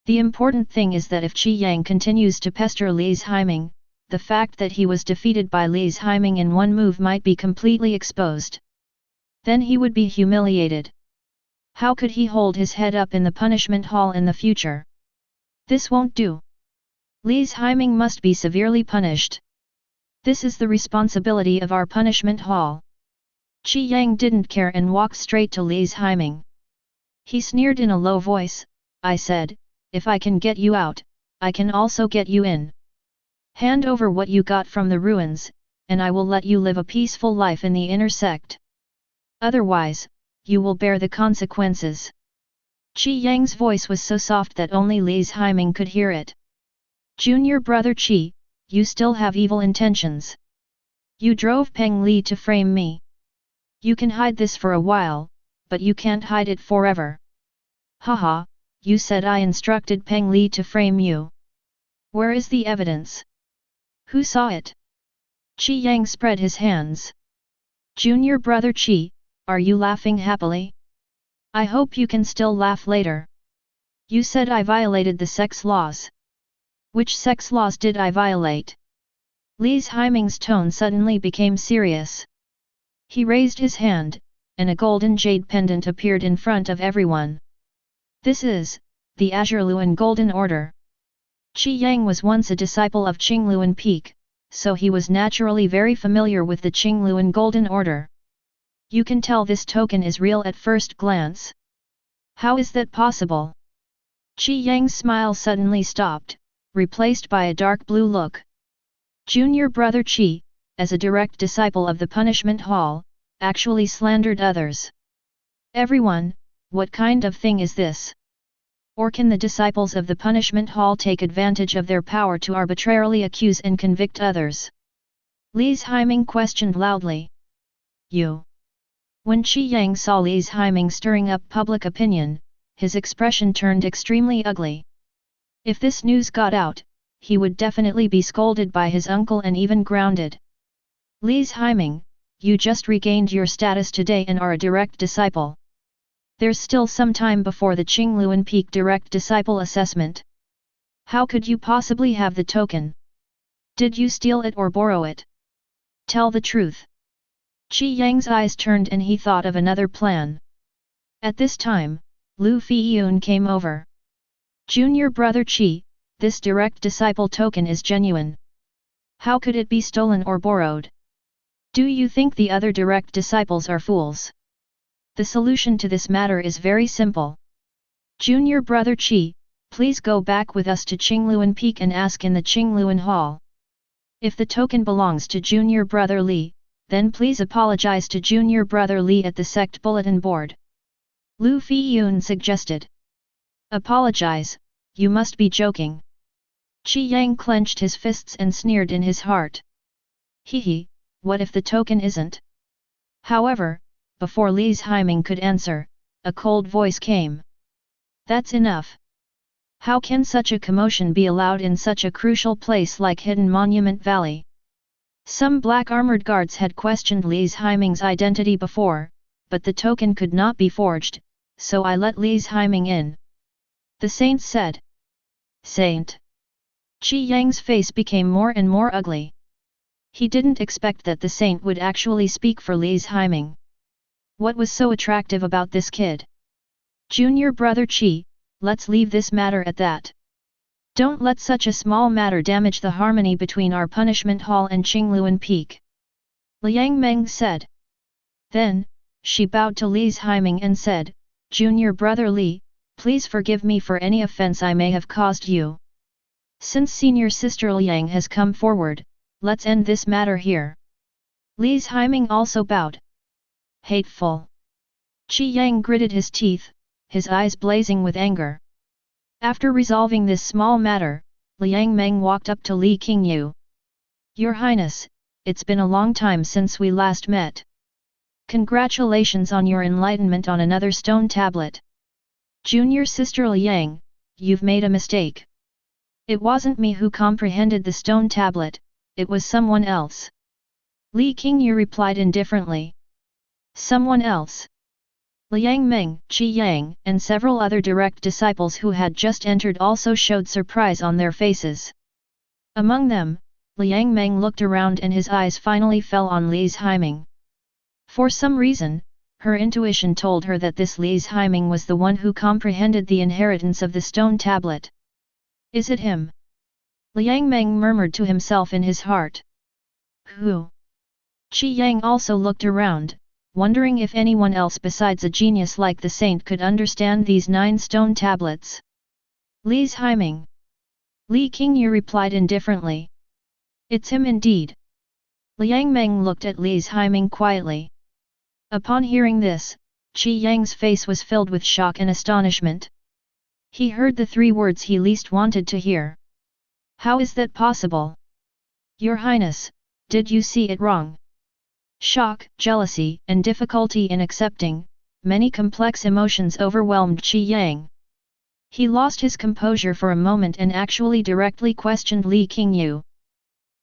The important thing is that if Qi Yang continues to pester Li's Haiming, the fact that he was defeated by Li's Haiming in one move might be completely exposed. Then he would be humiliated. How could he hold his head up in the punishment hall in the future? This won't do. Li's Haiming must be severely punished. This is the responsibility of our punishment hall. Qi Yang didn't care and walked straight to Li's Haiming. He sneered in a low voice, I said, if I can get you out, I can also get you in. Hand over what you got from the ruins, and I will let you live a peaceful life in the inner sect. Otherwise, you will bear the consequences. Qi Yang's voice was so soft that only Li's Haiming could hear it. Junior brother Qi, you still have evil intentions. You drove Peng Li to frame me. You can hide this for a while, but you can't hide it forever. Haha, you said I instructed Peng Li to frame you. Where is the evidence? Who saw it? Qi Yang spread his hands. Junior brother Qi, are you laughing happily? I hope you can still laugh later. You said I violated the sex laws. Which sex laws did I violate? Li's Haiming's tone suddenly became serious. He raised his hand, and a golden jade pendant appeared in front of everyone. This is the Azure Luan Golden Order. Qi Yang was once a disciple of Qingluan Peak, so he was naturally very familiar with the Qingluan Golden Order. You can tell this token is real at first glance. How is that possible? Qi Yang's smile suddenly stopped, replaced by a dark blue look. Junior brother Qi, as a direct disciple of the punishment hall, actually slandered others. Everyone, what kind of thing is this? Or can the disciples of the punishment hall take advantage of their power to arbitrarily accuse and convict others? Li's Haiming questioned loudly. You. When Qi Yang saw Li's Haiming stirring up public opinion, his expression turned extremely ugly. If this news got out, he would definitely be scolded by his uncle and even grounded. Li's Haiming, you just regained your status today and are a direct disciple. There's still some time before the Qingluan Peak Direct Disciple Assessment. How could you possibly have the token? Did you steal it or borrow it? Tell the truth. Qi Yang's eyes turned and he thought of another plan. At this time, Lu Feiyun came over. Junior brother Qi, this direct disciple token is genuine. How could it be stolen or borrowed? Do you think the other direct disciples are fools? The solution to this matter is very simple. Junior brother Qi, please go back with us to Qingluan Peak and ask in the Qingluan Hall. If the token belongs to Junior brother Li, then please apologize to Junior brother Li at the sect bulletin board. Lu Feiyun suggested. Apologize, you must be joking. Qi Yang clenched his fists and sneered in his heart. Hehe, what if the token isn't? However, before Li's Haiming could answer, a cold voice came. That's enough. How can such a commotion be allowed in such a crucial place like Hidden Monument Valley? Some black armored guards had questioned Li's Haiming's identity before, but the token could not be forged, so I let Li's Haiming in. The saint said. Saint. Qi Yang's face became more and more ugly. He didn't expect that the saint would actually speak for Li's Haiming. What was so attractive about this kid? Junior brother Qi, let's leave this matter at that. Don't let such a small matter damage the harmony between our punishment hall and Qingluan Peak. Liang Meng said. Then, she bowed to Li's Haiming and said, Junior brother Li, please forgive me for any offense I may have caused you. Since senior sister Liang has come forward, let's end this matter here. Li's Haiming also bowed. Hateful. Qi Yang gritted his teeth, his eyes blazing with anger. After resolving this small matter, Liang Meng walked up to Li Qingyu. Your Highness, it's been a long time since we last met. Congratulations on your enlightenment on another stone tablet. Junior sister Liang, you've made a mistake. It wasn't me who comprehended the stone tablet, it was someone else. Li Qingyu replied indifferently. Someone else. Liang Meng, Qi Yang, and several other direct disciples who had just entered also showed surprise on their faces. Among them, Liang Meng looked around and his eyes finally fell on Li's Haiming. For some reason, her intuition told her that this Li's Haiming was the one who comprehended the inheritance of the stone tablet. Is it him? Liang Meng murmured to himself in his heart. Who? Qi Yang also looked around, wondering if anyone else besides a genius like the saint could understand these 9 stone tablets. Li's Haiming. Li Qingyu replied indifferently. It's him indeed. Liang Meng looked at Li's Haiming quietly. Upon hearing this, Qi Yang's face was filled with shock and astonishment. He heard the 3 words he least wanted to hear. How is that possible? Your Highness, did you see it wrong? Shock, jealousy, and difficulty in accepting, many complex emotions overwhelmed Qi Yang. He lost his composure for a moment and actually directly questioned Li Qingyu.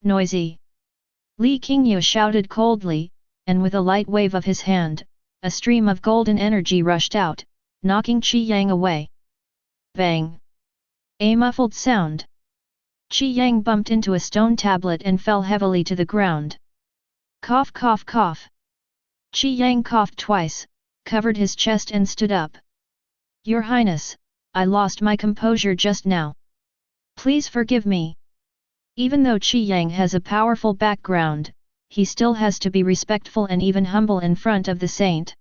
Noisy! Li Qingyu shouted coldly, and with a light wave of his hand, a stream of golden energy rushed out, knocking Qi Yang away. Bang! A muffled sound. Qi Yang bumped into a stone tablet and fell heavily to the ground. Cough cough cough. Qi Yang coughed twice, covered his chest and stood up. Your Highness, I lost my composure just now. Please forgive me. Even though Qi Yang has a powerful background, he still has to be respectful and even humble in front of the saint.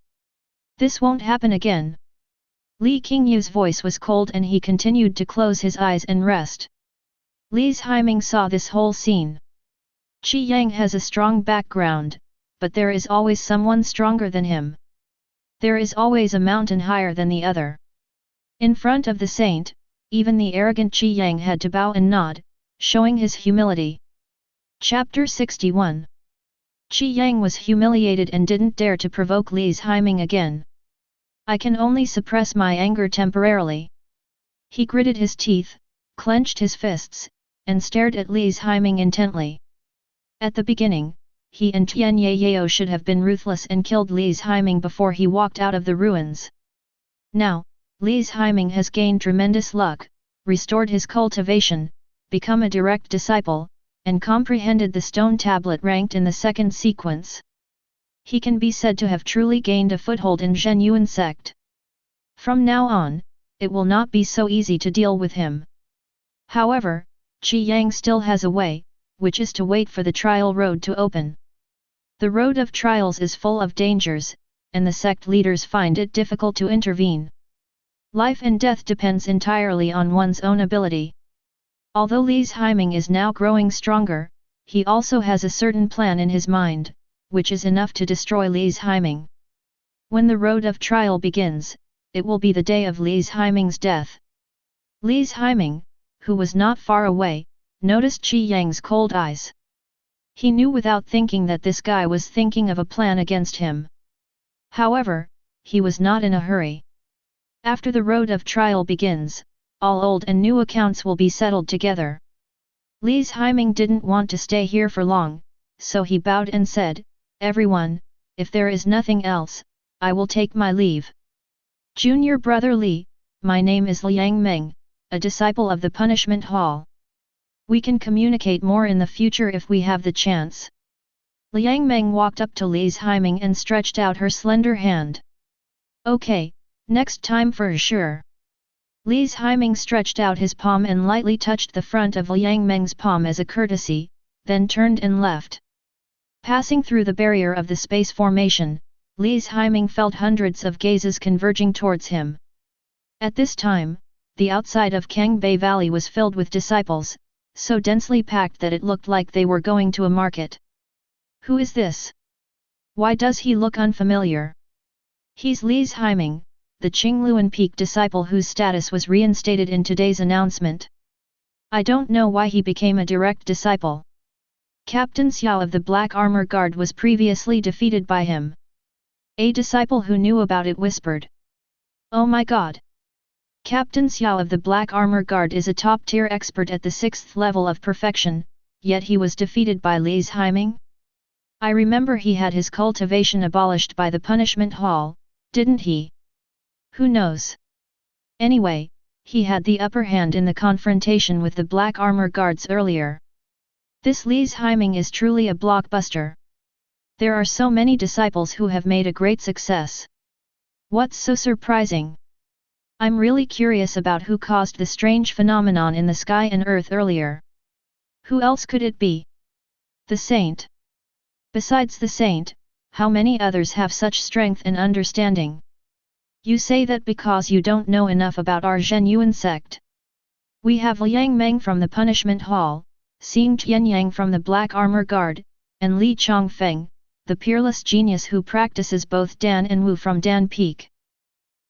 This won't happen again. Li Qingyu's voice was cold and he continued to close his eyes and rest. Li's Haiming saw this whole scene. Qi Yang has a strong background, but there is always someone stronger than him. There is always a mountain higher than the other. In front of the saint, even the arrogant Qi Yang had to bow and nod, showing his humility. Chapter 61. Qi Yang was humiliated and didn't dare to provoke Li's Haiming again. I can only suppress my anger temporarily. He gritted his teeth, clenched his fists, and stared at Li's Haiming intently. At the beginning, he and Tian Yao should have been ruthless and killed Li's Haiming before he walked out of the ruins. Now, Li's Haiming has gained tremendous luck, restored his cultivation, become a direct disciple, and comprehended the stone tablet ranked in the 2nd sequence. He can be said to have truly gained a foothold in Zhen Yuan sect. From now on, it will not be so easy to deal with him. However, Qi Yang still has a way, which is to wait for the trial road to open. The road of trials is full of dangers, and the sect leaders find it difficult to intervene. Life and death depends entirely on one's own ability. Although Li's Haiming is now growing stronger, he also has a certain plan in his mind, which is enough to destroy Li's Haiming. When the road of trial begins, it will be the day of Li's Haiming's death. Li's Haiming, who was not far away, noticed Qi Yang's cold eyes. He knew without thinking that this guy was thinking of a plan against him. However, he was not in a hurry. After the road of trial begins, all old and new accounts will be settled together. Li's Haiming didn't want to stay here for long, so he bowed and said, "Everyone, if there is nothing else, I will take my leave. Junior brother Li, my name is Liang Meng, a disciple of the Punishment Hall. We can communicate more in the future if we have the chance." Liang Meng walked up to Li's Haiming and stretched out her slender hand. "Okay, next time for sure." Li's Haiming stretched out his palm and lightly touched the front of Liang Meng's palm as a courtesy, then turned and left. Passing through the barrier of the space formation, Li's Haiming felt hundreds of gazes converging towards him. At this time, the outside of Kangbei Valley was filled with disciples, so densely packed that it looked like they were going to a market. Who is this? Why does he look unfamiliar? He's Li's Haiming, the Qingluan Peak disciple whose status was reinstated in today's announcement. I don't know why he became a direct disciple. Captain Xiao of the Black Armor Guard was previously defeated by him. A disciple who knew about it whispered. Oh my god! Captain Xiao of the Black Armor Guard is a top-tier expert at the 6th level of perfection, yet he was defeated by Li's Haiming? I remember he had his cultivation abolished by the Punishment Hall, didn't he? Who knows? Anyway, he had the upper hand in the confrontation with the Black Armor Guards earlier. This Li's Haiming is truly a blockbuster. There are so many disciples who have made a great success. What's so surprising? I'm really curious about who caused the strange phenomenon in the sky and earth earlier. Who else could it be? The saint. Besides the saint, how many others have such strength and understanding? You say that because you don't know enough about our Zhenyuan sect. We have Liang Meng from the Punishment Hall, Xing Tianyang from the Black Armor Guard, and Li Chongfeng, the peerless genius who practices both Dan and Wu from Dan Peak.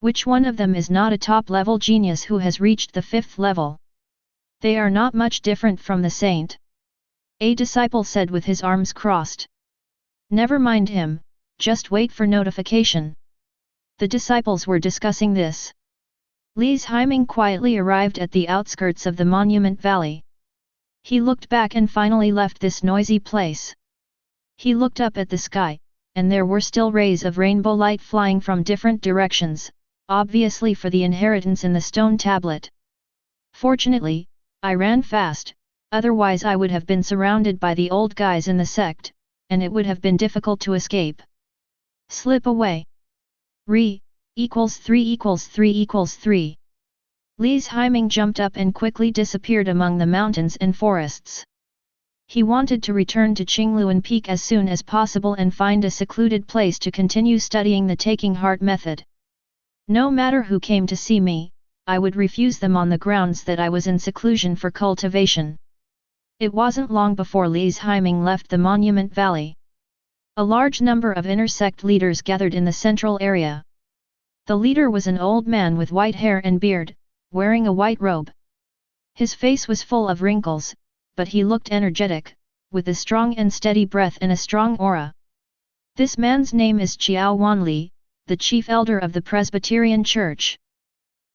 Which one of them is not a top-level genius who has reached the 5th level? They are not much different from the saint. A disciple said with his arms crossed. Never mind him, just wait for notification. The disciples were discussing this. Li's Haiming quietly arrived at the outskirts of the Monument Valley. He looked back and finally left this noisy place. He looked up at the sky, and there were still rays of rainbow light flying from different directions, obviously for the inheritance in the stone tablet. Fortunately, I ran fast, otherwise I would have been surrounded by the old guys in the sect, and it would have been difficult to escape. Slip away. Re, equals 3 equals 3 equals 3. Li's Haiming jumped up and quickly disappeared among the mountains and forests. He wanted to return to Qingluan Peak as soon as possible and find a secluded place to continue studying the taking heart method. No matter who came to see me, I would refuse them on the grounds that I was in seclusion for cultivation. It wasn't long before Li's Haiming left the Monument Valley. A large number of inner sect leaders gathered in the central area. The leader was an old man with white hair and beard, wearing a white robe. His face was full of wrinkles, but he looked energetic, with a strong and steady breath and a strong aura. This man's name is Qiao Wanli, the chief elder of the Presbyterian Church.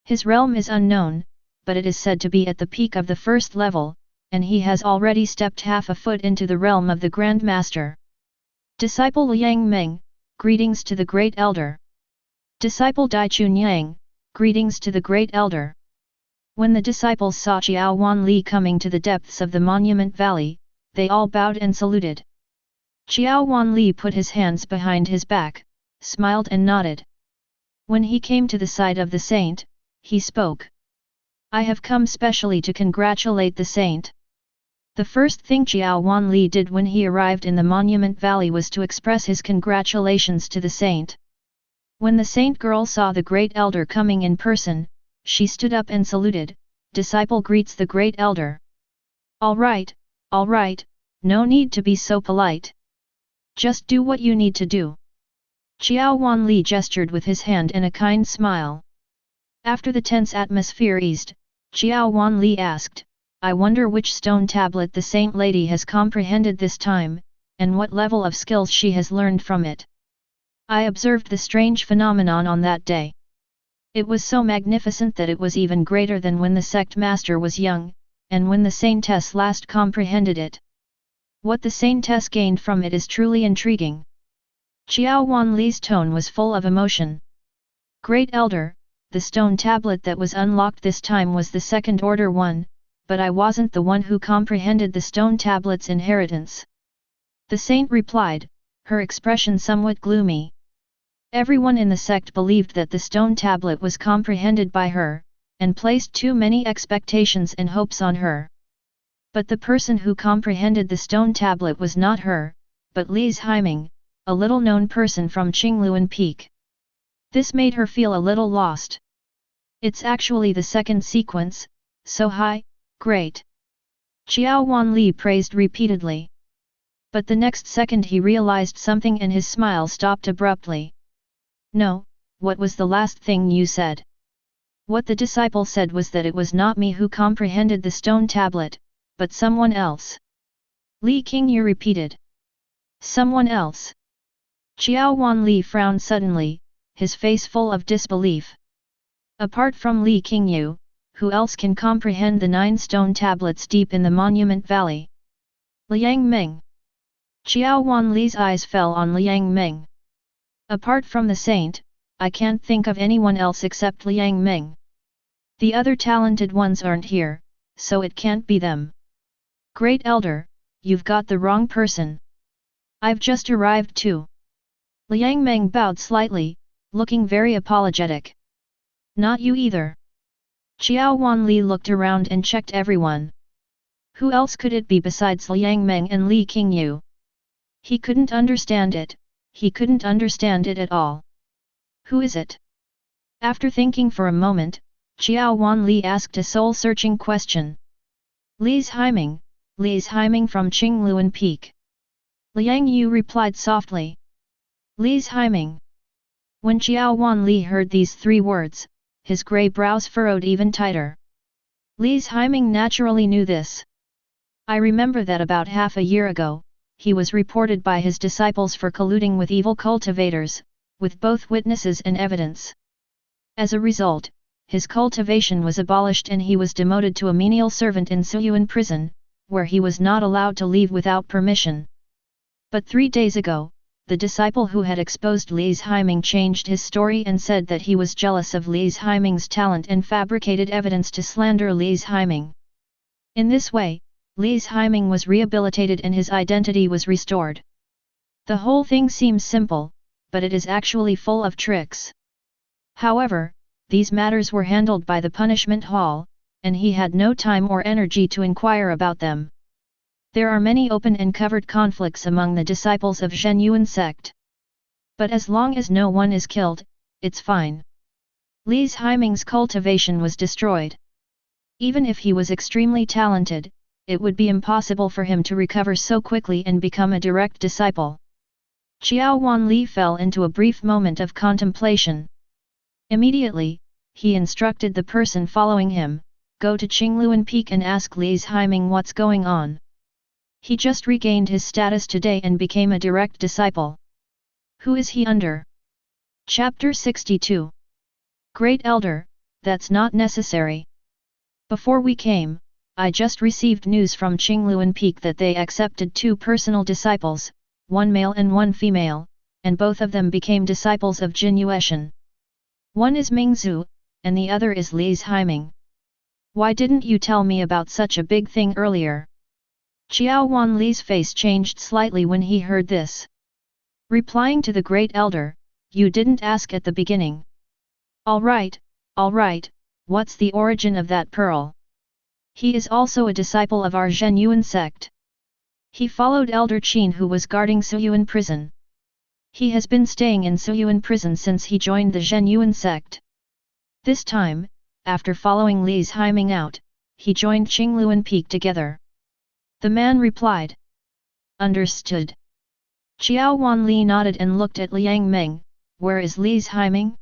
His realm is unknown, but it is said to be at the peak of the 1st level, and he has already stepped half a foot into the realm of the Grand Master. Disciple Liang Meng, greetings to the Great Elder. Disciple Dai Chunyang, greetings to the Great Elder. When the disciples saw Qiao Wanli coming to the depths of the Monument Valley, they all bowed and saluted. Qiao Wanli put his hands behind his back, smiled and nodded. When he came to the side of the saint, he spoke. I have come specially to congratulate the saint. The first thing Qiao Wanli did when he arrived in the Monument Valley was to express his congratulations to the saint. When the saint girl saw the Great Elder coming in person, she stood up and saluted. Disciple greets the Great Elder. All right, no need to be so polite. Just do what you need to do. Qiao Wanli gestured with his hand and a kind smile. After the tense atmosphere eased, Qiao Wanli asked, I wonder which stone tablet the saint lady has comprehended this time, and what level of skills she has learned from it. I observed the strange phenomenon on that day. It was so magnificent that it was even greater than when the sect master was young, and when the saintess last comprehended it. What the saintess gained from it is truly intriguing. Qiao Wanli's tone was full of emotion. Great Elder, the stone tablet that was unlocked this time was the 2nd order one, but I wasn't the one who comprehended the stone tablet's inheritance. The saint replied, her expression somewhat gloomy. Everyone in the sect believed that the stone tablet was comprehended by her, and placed too many expectations and hopes on her. But the person who comprehended the stone tablet was not her, but Li's Haiming, a little-known person from Qingluan Peak. This made her feel a little lost. It's actually the 2nd sequence, so high, great. Qiao Wanli praised repeatedly. But the next second he realized something and his smile stopped abruptly. No, what was the last thing you said? What the disciple said was that it was not me who comprehended the stone tablet, but someone else. Li Qingyu repeated. Someone else. Qiao Wanli frowned suddenly, his face full of disbelief. Apart from Li Qingyu, who else can comprehend the 9 stone tablets deep in the Monument Valley? Liang Meng. Qiao Wanli's eyes fell on Liang Meng. Apart from the saint, I can't think of anyone else except Liang Meng. The other talented ones aren't here, so it can't be them. Great Elder, you've got the wrong person. I've just arrived too. Liang Meng bowed slightly, looking very apologetic. Not you either. Qiao Wanli looked around and checked everyone. Who else could it be besides Liang Meng and Li Qingyu? He couldn't understand it, he couldn't understand it at all. Who is it? After thinking for a moment, Qiao Wanli asked a soul-searching question. Li's Haiming from Qingluan Peak. Liang Yu replied softly. Li's Haiming. When Qiao Wanli heard these three words, his grey brows furrowed even tighter. Li's Haiming naturally knew this. I remember that about half a year ago, he was reported by his disciples for colluding with evil cultivators, with both witnesses and evidence. As a result, his cultivation was abolished and he was demoted to a menial servant in Suyuan prison, where he was not allowed to leave without permission. But 3 days ago, the disciple who had exposed Li's Haiming changed his story and said that he was jealous of Li's Haiming's talent and fabricated evidence to slander Li's Haiming. In this way, Li's Haiming was rehabilitated and his identity was restored. The whole thing seems simple, but it is actually full of tricks. However, these matters were handled by the punishment hall, and he had no time or energy to inquire about them. There are many open and covered conflicts among the disciples of Zhenyuan sect. But as long as no one is killed, it's fine. Li's Haiming's cultivation was destroyed. Even if he was extremely talented, it would be impossible for him to recover so quickly and become a direct disciple. Qiao Wanli fell into a brief moment of contemplation. Immediately, he instructed the person following him, go to Qingluan Peak and ask Li's Haiming what's going on. He just regained his status today and became a direct disciple. Who is he under? Chapter 62. Great Elder, that's not necessary. Before we came, I just received news from Qingluan Peak that they accepted 2 personal disciples, 1 male and 1 female, and both of them became disciples of Jin Yueshan. One is Mingzhu, and the other is Li's Haiming. Why didn't you tell me about such a big thing earlier? Qiao Wanli's face changed slightly when he heard this. Replying to the Great Elder, you didn't ask at the beginning. Alright, what's the origin of that pearl? He is also a disciple of our Zhenyuan sect. He followed Elder Qin who was guarding Suyuan prison. He has been staying in Suyuan prison since he joined the Zhenyuan sect. This time, after following Li's Haiming out, he joined Qingluan Peak together. The man replied. Understood. Qiao Wanli nodded and looked at Liang Meng. Where is Li's Haiming?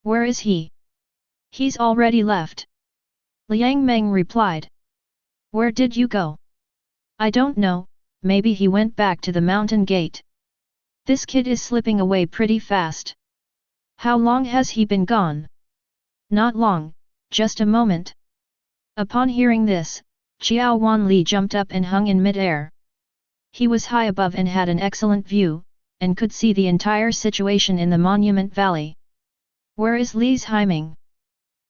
Where is he? He's already left. Liang Meng replied. Where did you go? I don't know, maybe he went back to the mountain gate. This kid is slipping away pretty fast. How long has he been gone? Not long, just a moment. Upon hearing this, Qiao Wanli jumped up and hung in mid-air. He was high above and had an excellent view, and could see the entire situation in the Monument Valley. Where is Li's Haiming?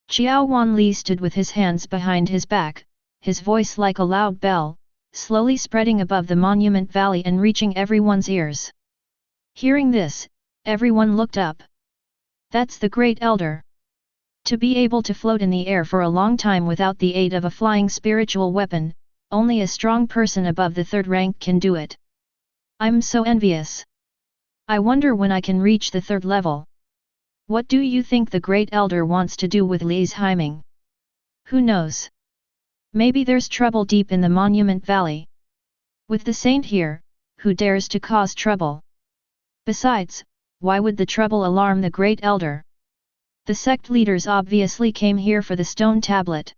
Qiao Wanli stood with his hands behind his back, his voice like a loud bell, slowly spreading above the Monument Valley and reaching everyone's ears. Hearing this, everyone looked up. That's the Great Elder. To be able to float in the air for a long time without the aid of a flying spiritual weapon, only a strong person above the 3rd rank can do it. I'm so envious. I wonder when I can reach the 3rd level. What do you think the Great Elder wants to do with Li's Haiming? Who knows? Maybe there's trouble deep in the Monument Valley. With the saint here, who dares to cause trouble? Besides, why would the trouble alarm the Great Elder? The sect leaders obviously came here for the stone tablet.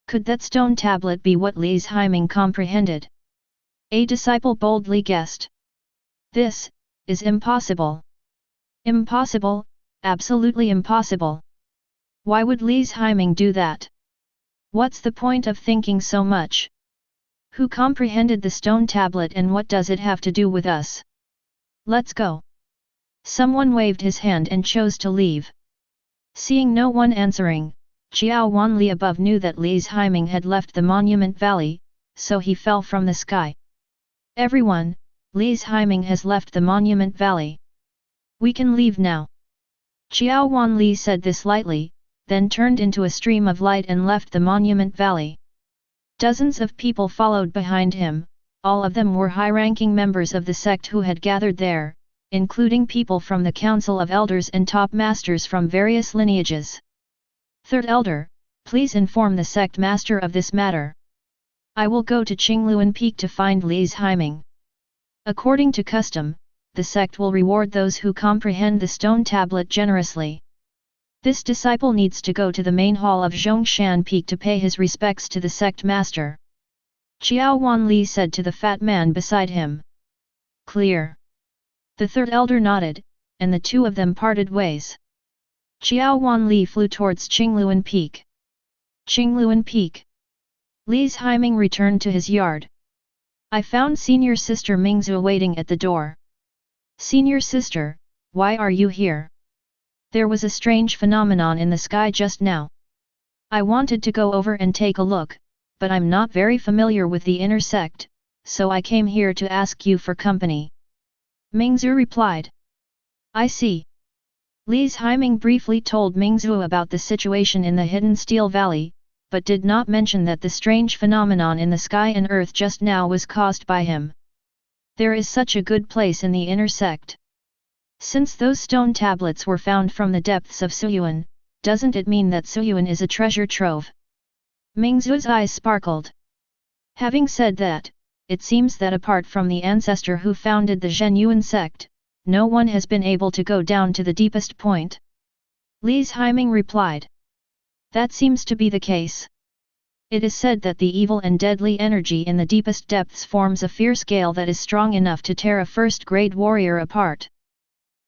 Could that stone tablet be what Li's Haiming comprehended? A disciple boldly guessed. This is impossible. Impossible, absolutely impossible. Why would Li's Haiming do that? What's the point of thinking so much? Who comprehended the stone tablet and what does it have to do with us? Let's go. Someone waved his hand and chose to leave. Seeing no one answering, Qiao Wanli above knew that Li's Haiming had left the Monument Valley, so he fell from the sky. Everyone, Li's Haiming has left the Monument Valley. We can leave now. Qiao Wanli said this lightly, then turned into a stream of light and left the monument valley. Dozens of people followed behind him, all of them were high-ranking members of the sect who had gathered there, including people from the Council of Elders and top masters from various lineages. Third Elder, please inform the sect master of this matter. I will go to Qingluan Peak to find Li's Haiming. According to custom, the sect will reward those who comprehend the stone tablet generously. This disciple needs to go to the main hall of Zhongshan Peak to pay his respects to the sect master. Qiao Wanli said to the fat man beside him. Clear. The third elder nodded, and the two of them parted ways. Qiao Wanli flew towards Qingluan Peak. Qingluan Peak. Li's Haiming returned to his yard. I found senior sister Mingzhu waiting at the door. Senior sister, why are you here? There was a strange phenomenon in the sky just now. I wanted to go over and take a look, but I'm not very familiar with the inner sect, so I came here to ask you for company. Mingzhu replied. I see. Li's Haiming briefly told Mingzhu about the situation in the hidden Steel Valley, but did not mention that the strange phenomenon in the sky and earth just now was caused by him. There is such a good place in the inner sect. Since those stone tablets were found from the depths of Suyuan, doesn't it mean that Suyuan is a treasure trove? Mingzhu's eyes sparkled. Having said that, it seems that apart from the ancestor who founded the Zhenyuan sect, no one has been able to go down to the deepest point. Li's Haiming replied. That seems to be the case. It is said that the evil and deadly energy in the deepest depths forms a fierce gale that is strong enough to tear a first-grade warrior apart.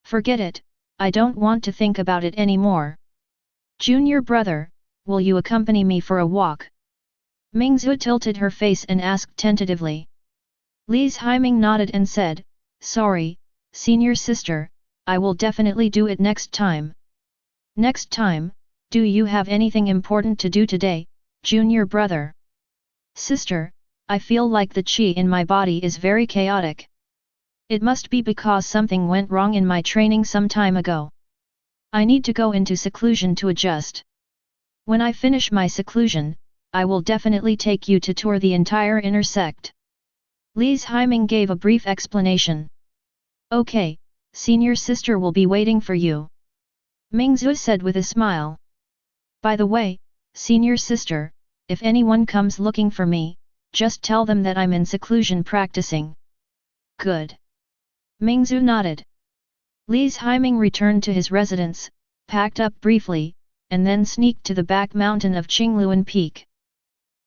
Forget it, I don't want to think about it anymore. Junior brother, will you accompany me for a walk? Mingzhu tilted her face and asked tentatively. Li's Haiming nodded and said, sorry, senior sister, I will definitely do it next time. Next time? Do you have anything important to do today, junior brother? Sister, I feel like the qi in my body is very chaotic. It must be because something went wrong in my training some time ago. I need to go into seclusion to adjust. When I finish my seclusion, I will definitely take you to tour the entire inner sect. Li's Haiming gave a brief explanation. Okay, senior sister will be waiting for you. Mingzhu said with a smile. By the way, senior sister, if anyone comes looking for me, just tell them that I'm in seclusion practicing. Good. Mingzhu nodded. Li's Haiming returned to his residence, packed up briefly, and then sneaked to the back mountain of Qingluan Peak.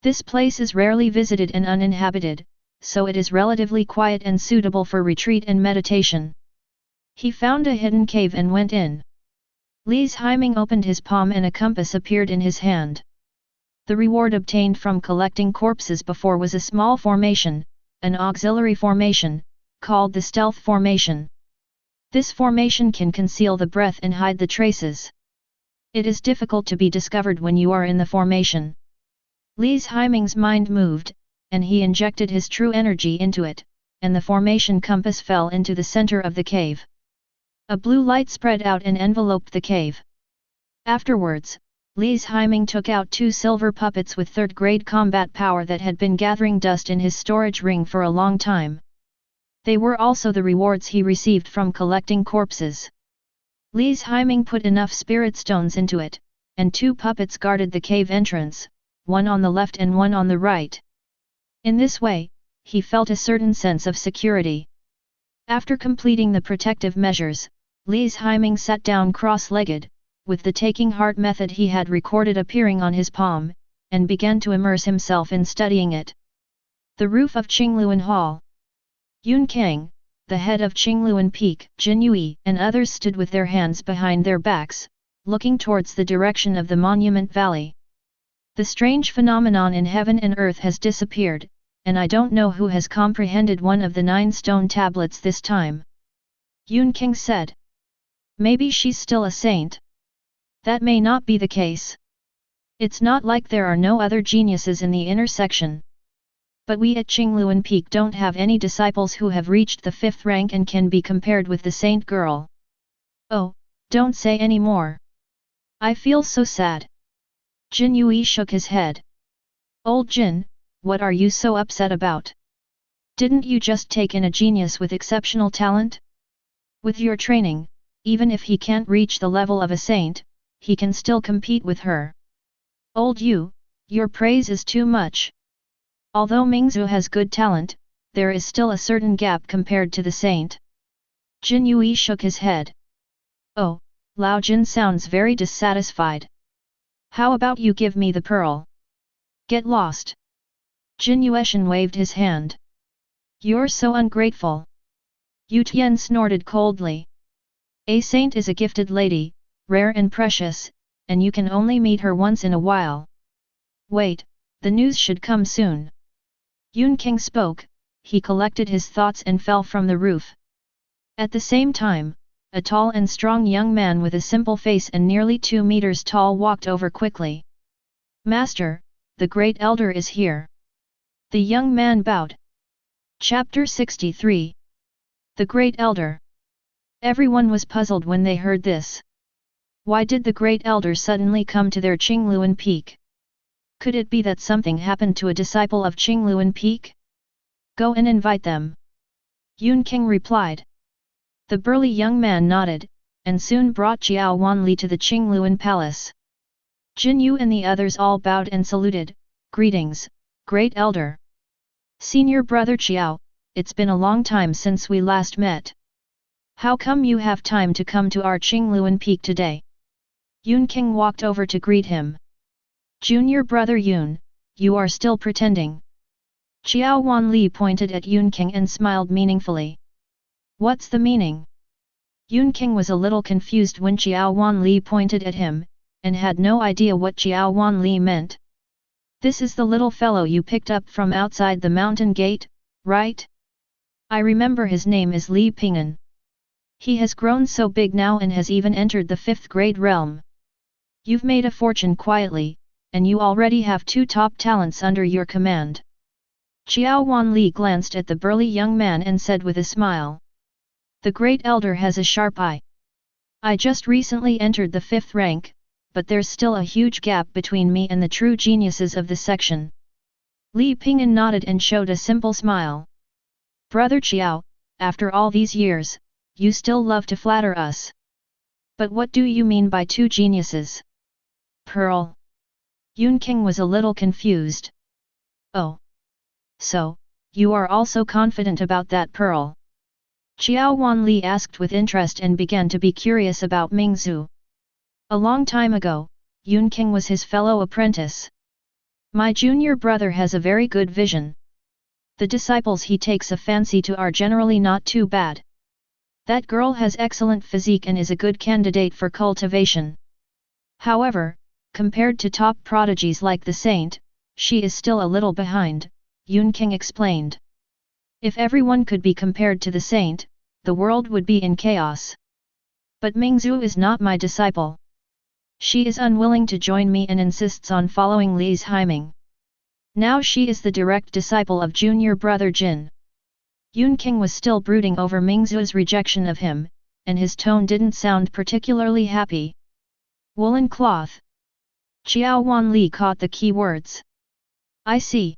This place is rarely visited and uninhabited, so it is relatively quiet and suitable for retreat and meditation. He found a hidden cave and went in. Li's Haiming opened his palm and a compass appeared in his hand. The reward obtained from collecting corpses before was a small formation, an auxiliary formation, called the stealth formation. This formation can conceal the breath and hide the traces. It is difficult to be discovered when you are in the formation. Li's Haiming's mind moved, and he injected his true energy into it, and the formation compass fell into the center of the cave. A blue light spread out and enveloped the cave. Afterwards, Li's Haiming took out 2 silver puppets with third-grade combat power that had been gathering dust in his storage ring for a long time. They were also the rewards he received from collecting corpses. Li's Haiming put enough spirit stones into it, and 2 puppets guarded the cave entrance, one on the left and one on the right. In this way, he felt a certain sense of security. After completing the protective measures, Li's Haiming sat down cross-legged, with the taking heart method he had recorded appearing on his palm, and began to immerse himself in studying it. The roof of Qingluan Hall. Yun Kang, the head of Qingluan Peak, Jin Yui and others stood with their hands behind their backs, looking towards the direction of the Monument Valley. The strange phenomenon in heaven and earth has disappeared, and I don't know who has comprehended one of the 9 stone tablets this time. Yun Kang said. Maybe she's still a saint. That may not be the case. It's not like there are no other geniuses in the inner section. But we at Qingluan Peak don't have any disciples who have reached the 5th rank and can be compared with the saint girl. Oh, don't say any more. I feel so sad. Jin Yue shook his head. Old Jin, what are you so upset about? Didn't you just take in a genius with exceptional talent? With your training, even if he can't reach the level of a saint, he can still compete with her. Old Yu, your praise is too much. Although Mingzhu has good talent, there is still a certain gap compared to the saint. Jin Yue shook his head. Oh, Lao Jin sounds very dissatisfied. How about you give me the pearl? Get lost. Jin Yueshan waved his hand. You're so ungrateful. Yu Tian snorted coldly. A saint is a gifted lady, rare and precious, and you can only meet her once in a while. Wait, the news should come soon. Yun King spoke, he collected his thoughts and fell from the roof. At the same time, a tall and strong young man with a simple face and nearly 2 meters tall walked over quickly. Master, the great elder is here. The young man bowed. Chapter 63. The Great Elder. Everyone was puzzled when they heard this. Why did the Great Elder suddenly come to their Qingluan Peak? Could it be that something happened to a disciple of Qingluan Peak? Go and invite them. Yun King replied. The burly young man nodded, and soon brought Jiao Wanli to the Qingluan Palace. Jin Yu and the others all bowed and saluted. Greetings, Great Elder. Senior Brother Chiao, it's been a long time since we last met. How come you have time to come to our Qingluan Peak today? Yun King walked over to greet him. Junior Brother Yun, you are still pretending. Chiao Wanli pointed at Yun King and smiled meaningfully. What's the meaning? Yun King was a little confused when Chiao Wanli pointed at him, and had no idea what Chiao Wanli meant. This is the little fellow you picked up from outside the mountain gate, right? I remember his name is Li Ping'an. He has grown so big now and has even entered the 5th grade realm. You've made a fortune quietly, and you already have 2 top talents under your command. Chiao Wanli glanced at the burly young man and said with a smile. The Great Elder has a sharp eye. I just recently entered the 5th rank, but there's still a huge gap between me and the true geniuses of the section. Li Ping'an nodded and showed a simple smile. Brother Chiao, after all these years, you still love to flatter us. But what do you mean by 2 geniuses? Pearl. Yun King was a little confused. Oh. So, you are also confident about that pearl? Chiao Wanli asked with interest and began to be curious about Mingzhu. A long time ago, Yun King was his fellow apprentice. My junior brother has a very good vision. The disciples he takes a fancy to are generally not too bad. That girl has excellent physique and is a good candidate for cultivation. However, compared to top prodigies like the saint, she is still a little behind, Yun King explained. If everyone could be compared to the saint, the world would be in chaos. But Mingzhu is not my disciple. She is unwilling to join me and insists on following Li's Haiming. Now she is the direct disciple of junior brother Jin. Yun King was still brooding over Mingzhu's rejection of him, and his tone didn't sound particularly happy. Woolen cloth. Chiao Wanli caught the key words. I see.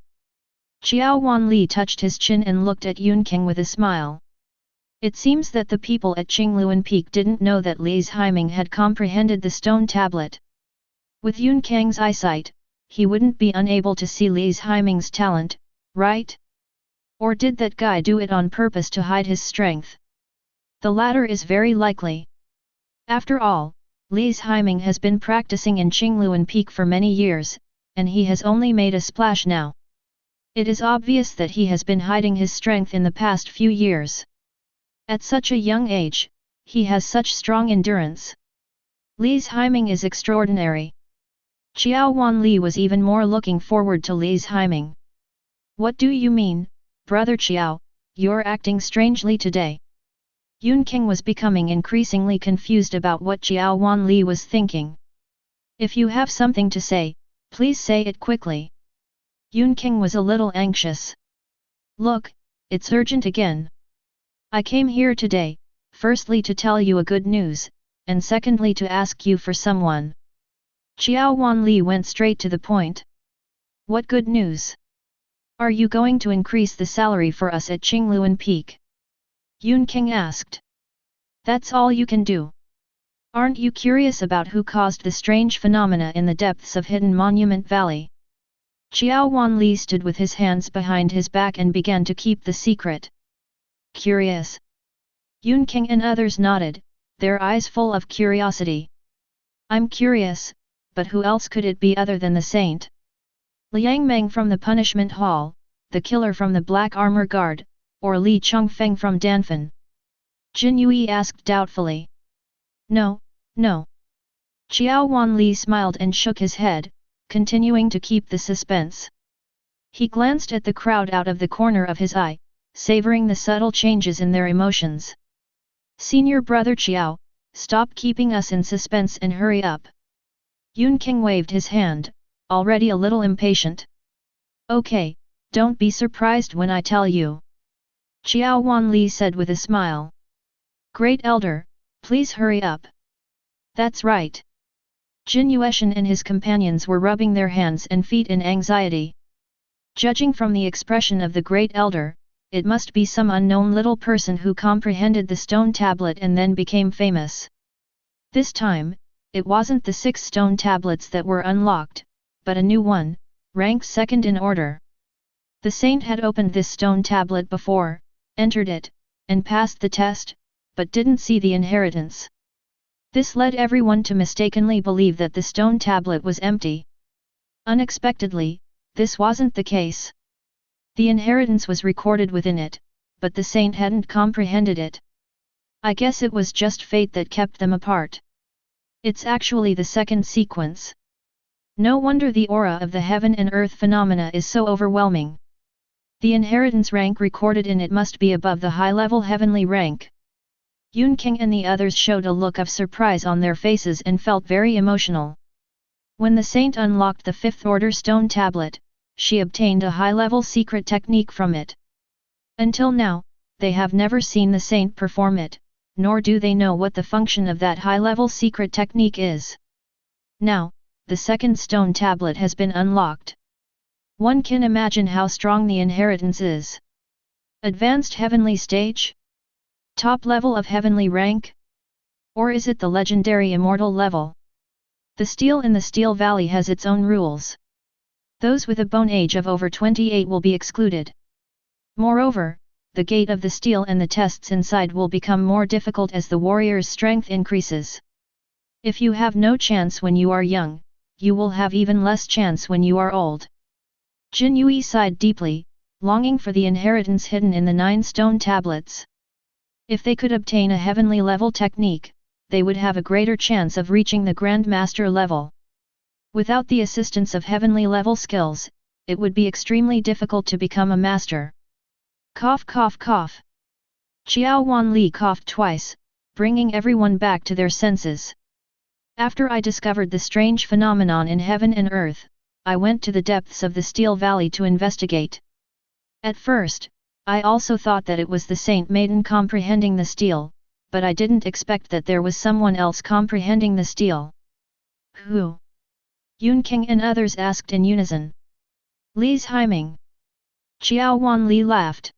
Chiao Wanli touched his chin and looked at Yun King with a smile. It seems that the people at Qingluan Peak didn't know that Li's Haiming had comprehended the stone tablet. With Yun King's eyesight, he wouldn't be unable to see Li's Haiming's talent, right? Or did that guy do it on purpose to hide his strength? The latter is very likely. After all, Li's Haiming has been practicing in Qingluan Peak for many years, and he has only made a splash now. It is obvious that he has been hiding his strength in the past few years. At such a young age, he has such strong endurance. Li's Haiming is extraordinary. Chiao Wanli was even more looking forward to Li's Haiming. What do you mean, Brother Chiao, you're acting strangely today? Yun King was becoming increasingly confused about what Chiao Wanli was thinking. If you have something to say, please say it quickly. Yun King was a little anxious. Look, it's urgent again. I came here today, firstly to tell you a good news, and secondly to ask you for someone. Xiao Wanli went straight to the point. What good news? Are you going to increase the salary for us at Qingluan Peak? Yun King asked. That's all you can do. Aren't you curious about who caused the strange phenomena in the depths of Hidden Monument Valley? Xiao Wanli stood with his hands behind his back and began to keep the secret. Curious? Yun King and others nodded, their eyes full of curiosity. I'm curious, but who else could it be other than the saint? Liang Meng from the Punishment Hall, the killer from the Black Armor Guard, or Li Chongfeng from Danfan? Jin Yui asked doubtfully. No, no. Xiao Wanli smiled and shook his head, continuing to keep the suspense. He glanced at the crowd out of the corner of his eye, savoring the subtle changes in their emotions. Senior brother Xiao, stop keeping us in suspense and hurry up. Yun King waved his hand, already a little impatient. Okay, don't be surprised when I tell you. Xiao Wanli said with a smile. Great Elder, please hurry up. That's right. Jin Yueshan and his companions were rubbing their hands and feet in anxiety. Judging from the expression of the Great Elder, it must be some unknown little person who comprehended the stone tablet and then became famous. This time, it wasn't the 6 stone tablets that were unlocked, but a new one, ranked second in order. The saint had opened this stone tablet before, entered it, and passed the test, but didn't see the inheritance. This led everyone to mistakenly believe that the stone tablet was empty. Unexpectedly, this wasn't the case. The inheritance was recorded within it, but the saint hadn't comprehended it. I guess it was just fate that kept them apart. It's actually the second sequence. No wonder the aura of the heaven and earth phenomena is so overwhelming. The inheritance rank recorded in it must be above the high-level heavenly rank. Yun King and the others showed a look of surprise on their faces and felt very emotional. When the saint unlocked the 5th order stone tablet, she obtained a high-level secret technique from it. Until now, they have never seen the saint perform it, nor do they know what the function of that high-level secret technique is. Now, the 2nd stone tablet has been unlocked. One can imagine how strong the inheritance is. Advanced heavenly stage? Top level of heavenly rank? Or is it the legendary immortal level? The steel in the Steel Valley has its own rules. Those with a bone age of over 28 will be excluded. Moreover, the gate of the steel and the tests inside will become more difficult as the warrior's strength increases. If you have no chance when you are young, you will have even less chance when you are old. Jin Yui sighed deeply, longing for the inheritance hidden in the 9 stone tablets. If they could obtain a heavenly level technique, they would have a greater chance of reaching the Grandmaster level. Without the assistance of heavenly level skills, it would be extremely difficult to become a master. Cough cough cough. Xiao Wanli coughed twice, bringing everyone back to their senses. After I discovered the strange phenomenon in heaven and earth, I went to the depths of the Steel Valley to investigate. At first, I also thought that it was the Saint Maiden comprehending the steel, but I didn't expect that there was someone else comprehending the steel. Who? Yun King and others asked in unison. Li's Haiming. Xiao Wanli laughed.